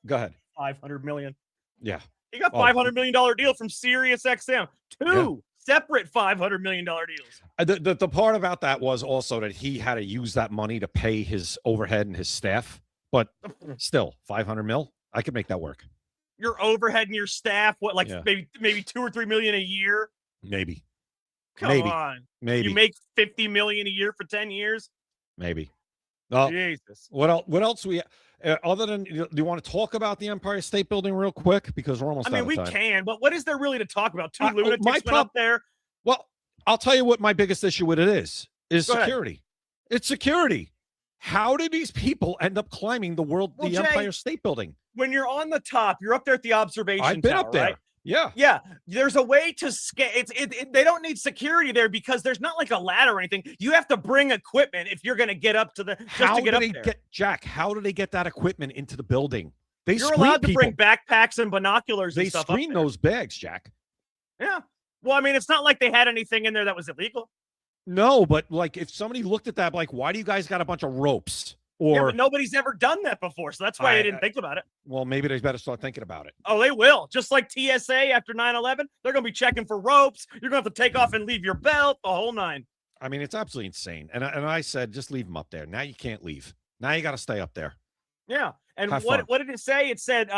Go ahead. $500 million. Yeah. He got $500 million deal from Sirius XM. Two separate $500 million deals. The part about that was also that he had to use that money to pay his overhead and his staff. But still, 500 mil, I could make that work. Your overhead and your staff, maybe 2 or 3 million a year? Maybe. Come on. Maybe. You make 50 million a year for 10 years? Maybe. Oh, Jesus. What else other than, do you want to talk about the Empire State Building real quick? Because we're almost out of time. We can, but what is there really to talk about? Two lunatics went up there. Well, I'll tell you what my biggest issue with it is security. It's security. How did these people end up climbing the Empire State Building? When you're on the top, you're up there at the observation tower. I've been up there. Right? Yeah. Yeah. There's a way to scale. They don't need security there because there's not like a ladder or anything. You have to bring equipment if you're going to get up to the. Jack, how do they get that equipment into the building? You're allowed to bring backpacks and binoculars and stuff. They screen those bags, Jack. Yeah. Well, I mean, it's not like they had anything in there that was illegal. No, but like if somebody looked at that, like, why do you guys got a bunch of ropes? But nobody's ever done that before, so that's why I didn't think about it. Well, maybe they better start thinking about it. Oh, they will. Just like TSA after 9/11, they're going to be checking for ropes. You're going to have to take off and leave your belt, the whole nine. I mean, it's absolutely insane. And I said, just leave them up there. Now you can't leave. Now you got to stay up there. Yeah. And what did it say? It said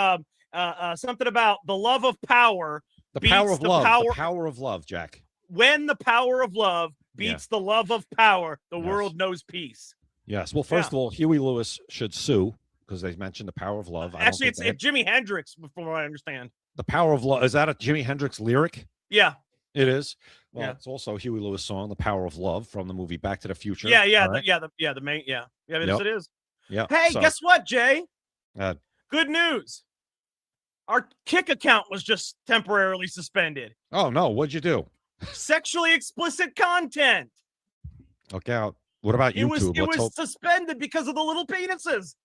something about the love of power. The power of love. The power of love, Jack. When the power of love beats the love of power, the world knows peace. Yes. Well, first of all, Huey Lewis should sue because they mentioned the power of love. Actually, it's Jimi Hendrix, from what I understand. The power of love. Is that a Jimi Hendrix lyric? Yeah. It is. Well, it's also a Huey Lewis song, "The Power of Love," from the movie Back to the Future. Yeah. The main. Yeah. It is. Yeah. Hey, guess what, Jay? Good news. Our Kick account was just temporarily suspended. Oh no! What'd you do? Sexually explicit content. Look out. What about YouTube? It was suspended because of the little penises.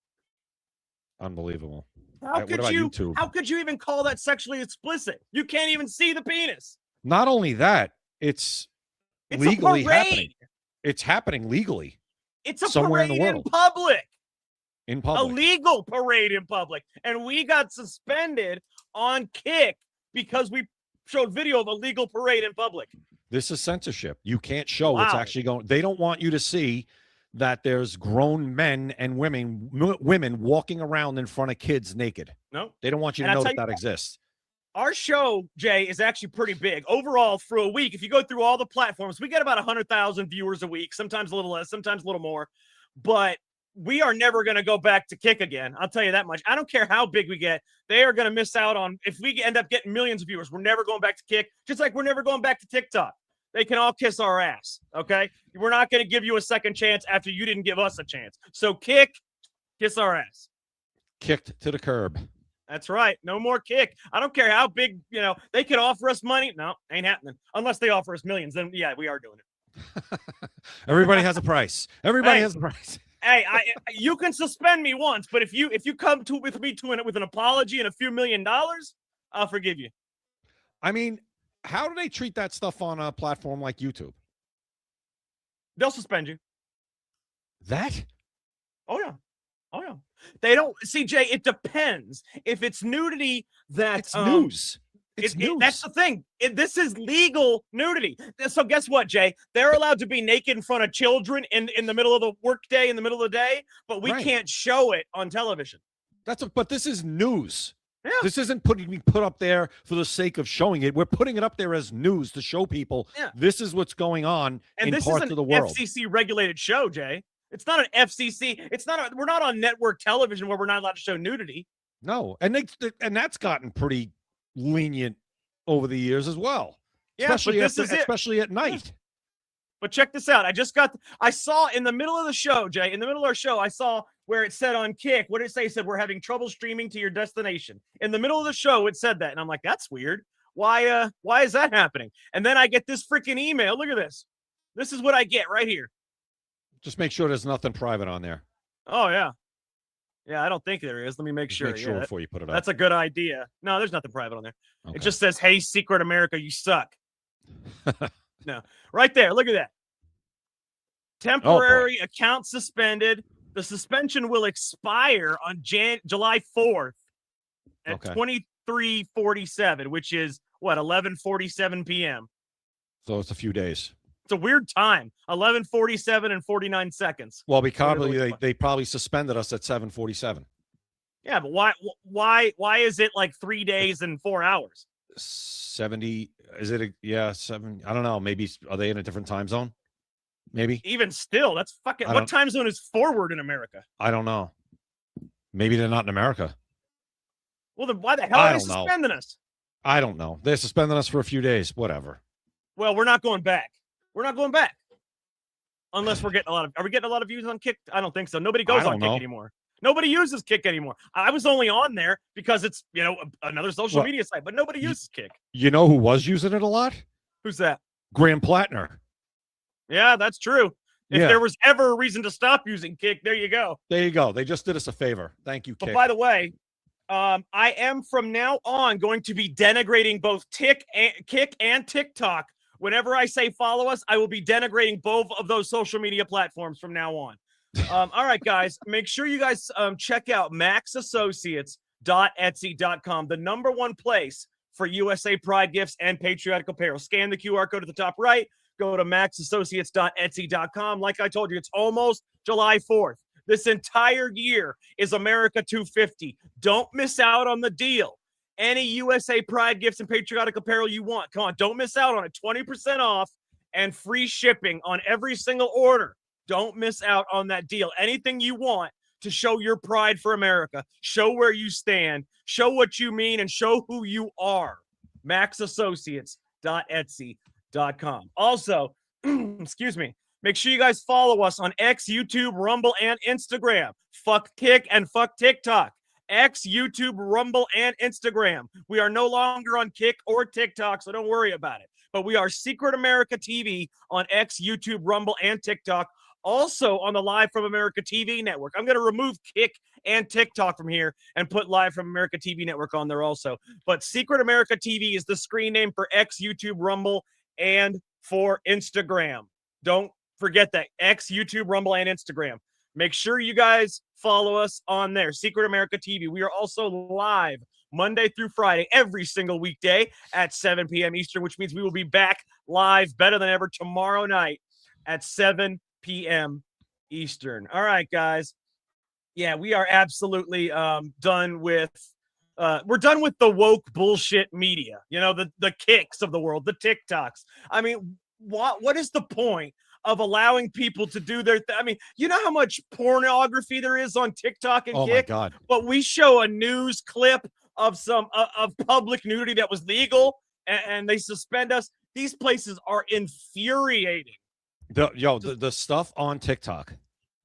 Unbelievable. How could you even call that sexually explicit? You can't even see the penis. Not only that, it's legally happening. It's happening legally. It's a somewhere parade in the world. in public. In A public. legal parade in public. And we got suspended on Kick because we showed video of a legal parade in public. This is censorship. You can't show what's actually going. They don't want you to see that there's grown men and women walking around in front of kids naked. No. They don't want you to know that exists. Our show, Jay, is actually pretty big. Overall, through a week, if you go through all the platforms, we get about 100,000 viewers a week, sometimes a little less, sometimes a little more. But we are never going to go back to Kick again. I'll tell you that much. I don't care how big we get. They are going to miss out on, if we end up getting millions of viewers, we're never going back to Kick, just like we're never going back to TikTok. They can all kiss our ass, okay? We're not going to give you a second chance after you didn't give us a chance. So Kick, kiss our ass. Kicked to the curb. That's right. No more Kick. I don't care how big, they could offer us money. No, ain't happening. Unless they offer us millions, then yeah, we are doing it. Everybody has a price. Everybody has a price. Hey, you can suspend me once, but if you come with me with an apology and a few $1 million, I'll forgive you. I mean, how do they treat that stuff on a platform like YouTube? They'll suspend you. That? Oh yeah. They don't see, Jay. It depends. If it's nudity, that's news. It's news. That's the thing. This is legal nudity. So guess what, Jay? They're allowed to be naked in front of children in the middle of the workday, in the middle of the day, but we can't show it on television. But this is news. Yeah. This isn't being put up there for the sake of showing it. We're putting it up there as news to show people this is what's going on in parts of the world. And this is an FCC regulated show, Jay. It's not an FCC. We're not on network television where we're not allowed to show nudity. No, and that's gotten pretty lenient over the years as well. Yeah, especially at night. Yeah. But check this out. I saw in the middle of the show, Jay, in the middle of our show, I saw where it said on Kick, what did it say? It said, we're having trouble streaming to your destination. In the middle of the show, it said that. And I'm like, that's weird. Why is that happening? And then I get this freaking email. Look at this. This is what I get right here. Just make sure there's nothing private on there. Oh, yeah. Yeah, I don't think there is. Let me make sure. Make sure before you put it up. That's a good idea. No, there's nothing private on there. Okay. It just says, hey, Secret America, you suck. No, right there. Look at that. Temporary account suspended. The suspension will expire on July 4th at 23:47, which is, 11:47 p.m. So it's a few days. It's a weird time. 11:47 and 49 seconds. Well, they probably suspended us at 7:47. Yeah, but why is it like 3 days and 4 hours? 70 is it 7? I don't know. Maybe are they in a different time zone? Maybe. Even still, that's fucking what time zone is forward in America? I don't know. Maybe they're not in America. Well, then why the hell are they suspending us? I don't know. They're suspending us for a few days. Whatever. Well, we're not going back. We're not going back. Unless we're getting are we getting a lot of views on Kick? I don't think so. Nobody goes on Kick anymore. Nobody uses Kick anymore. I was only on there because it's, another social media site, but nobody uses Kick. You know who was using it a lot? Who's that? Graham Plattner. Yeah, that's true. If there was ever a reason to stop using Kick, there you go. There you go. They just did us a favor. Thank you, Kick. But by the way, I am from now on going to be denigrating both Kick and TikTok. Whenever I say follow us, I will be denigrating both of those social media platforms from now on. All right, guys, make sure you guys check out maxassociates.etsy.com, the #1 place for USA Pride gifts and patriotic apparel. Scan the QR code at the top right. Go to maxassociates.etsy.com. Like I told you, it's almost July 4th. This entire year is America 250. Don't miss out on the deal. Any USA Pride gifts and patriotic apparel you want. Come on, don't miss out on it. 20% off and free shipping on every single order. Don't miss out on that deal. Anything you want to show your pride for America, show where you stand, show what you mean, and show who you are. maxassociates.etsy.com. Also, excuse me, make sure you guys follow us on X, YouTube, Rumble, and Instagram. Fuck Kick and fuck TikTok. X, YouTube, Rumble, and Instagram. We are no longer on Kick or TikTok, so don't worry about it. But we are Secret America TV on X, YouTube, Rumble, and TikTok. Also on the Live from America TV network. I'm going to remove Kick and TikTok from here and put Live from America TV network on there also. But Secret America TV is the screen name for X, YouTube, Rumble, and for Instagram. Don't forget that. X, YouTube, Rumble, and Instagram. Make sure you guys follow us on there, Secret America TV. We are also live Monday through Friday, every single weekday at 7 p.m. Eastern, which means we will be back live better than ever tomorrow night at 7 p.m. Eastern. All right, guys. Yeah, we are absolutely done with we're done with the woke bullshit media. You know, the kicks of the world, the TikToks. I mean, what is the point of allowing people to do their I mean, you know how much pornography there is on TikTok and Kick? My God. But we show a news clip of some of public nudity that was legal and they suspend us. These places are infuriating. The stuff on TikTok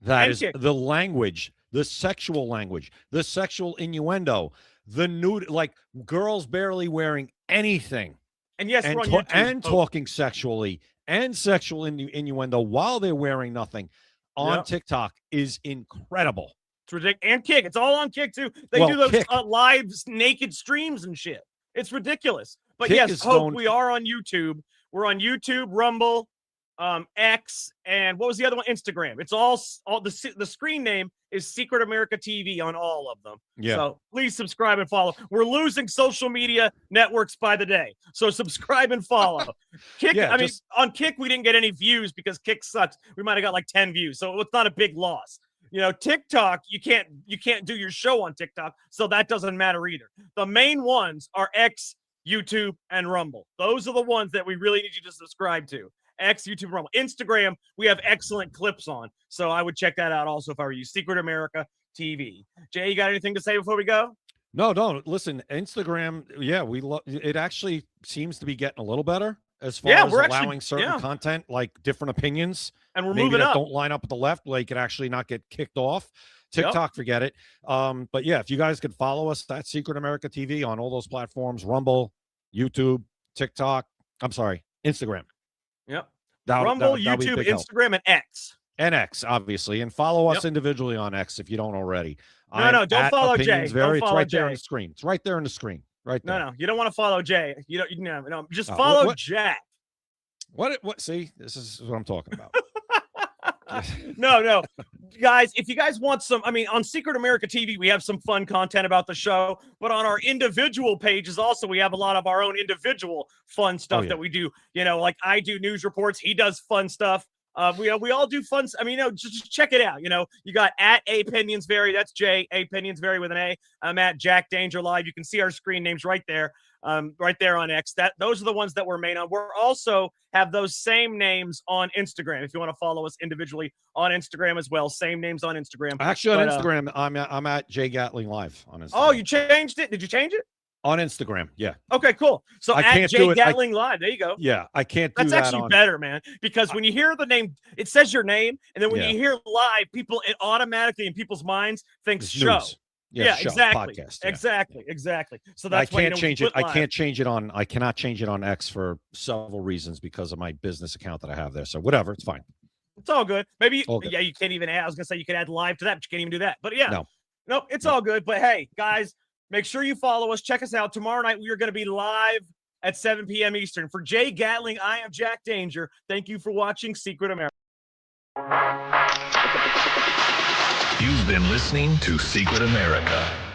that is the language, the sexual language, the sexual innuendo, the nude, like girls barely wearing anything. And yes, and, we're on YouTube. And talking sexually and sexual innuendo while they're wearing nothing on TikTok is incredible. It's ridiculous. And Kick. It's all on Kick, too. They do those live naked streams and shit. It's ridiculous. But Kick yes, Hope, we are on YouTube. We're on YouTube, Rumble, X, and what was the other one? Instagram. It's all the screen name is Secret America TV on all of them. Yeah. So please subscribe and follow. We're losing social media networks by the day. So subscribe and follow. Kick, I mean, on Kick, we didn't get any views because Kick sucks. We might have got like 10 views. So it's not a big loss. You know, TikTok, you can't do your show on TikTok, so that doesn't matter either. The main ones are X, YouTube, and Rumble. Those are the ones that we really need you to subscribe to. X, YouTube, Rumble. Instagram, we have excellent clips on, so I would check that out also if I were you. Secret America TV. Jay, you got anything to say before we go? No. Listen, Instagram, it actually seems to be getting a little better as far as allowing certain content, like different opinions, and we're maybe moving that up. Don't line up with the left, where you could actually not get kicked off. TikTok, forget it. But yeah, if you guys could follow us, that's Secret America TV on all those platforms: Rumble, YouTube, TikTok. I'm sorry, Instagram. Yep. that'd Rumble, be YouTube, big help. Instagram, and X. And X, obviously, and follow us individually on X if you don't already. No, don't follow Jay. It's Don't follow right Jay. there on the screen. It's right there on the screen. Right there. No, you don't want to follow Jay. You don't. No, just follow Jack. What? See, this is what I'm talking about. No, guys, if you guys want some, I mean, on Secret America TV, we have some fun content about the show, but on our individual pages also, we have a lot of our own individual fun stuff that we do. You know, like I do news reports. He does fun stuff. We all do fun. I mean, just check it out. You know, you got at Opinions Vary. That's Jay. Opinions Vary with an A. I'm at Jack Danger Live. You can see our screen names right there on X. Those are the ones that we're main on. We're also have those same names on Instagram. If you want to follow us individually on Instagram as well, same names on Instagram. Actually, on Instagram, I'm at Jay Gatling Live on Instagram. Oh, you changed it? Did you change it? On Instagram, yeah. Okay, cool. So I at can't Jay do it. Gatling Live, there you go. Yeah, I can't do That's that. actually better, man. Because when you hear the name, it says your name, and then when you hear live, it automatically in people's minds thinks show. News. Show, exactly. Podcast, Exactly. So that's why I can't change it. I live. can't change it on. I cannot change it on X for several reasons because of my business account that I have there. So whatever, it's fine. It's all good. Maybe all good. you can't even add. I was gonna say you could add live to that, but you can't even do that. But yeah, no, it's No. all good. But hey, guys, make sure you follow us. Check us out tomorrow night. We are going to be live at 7 p.m. Eastern. For Jay Gatling, I am Jack Danger. Thank you for watching Secret America. You've been listening to Secret America.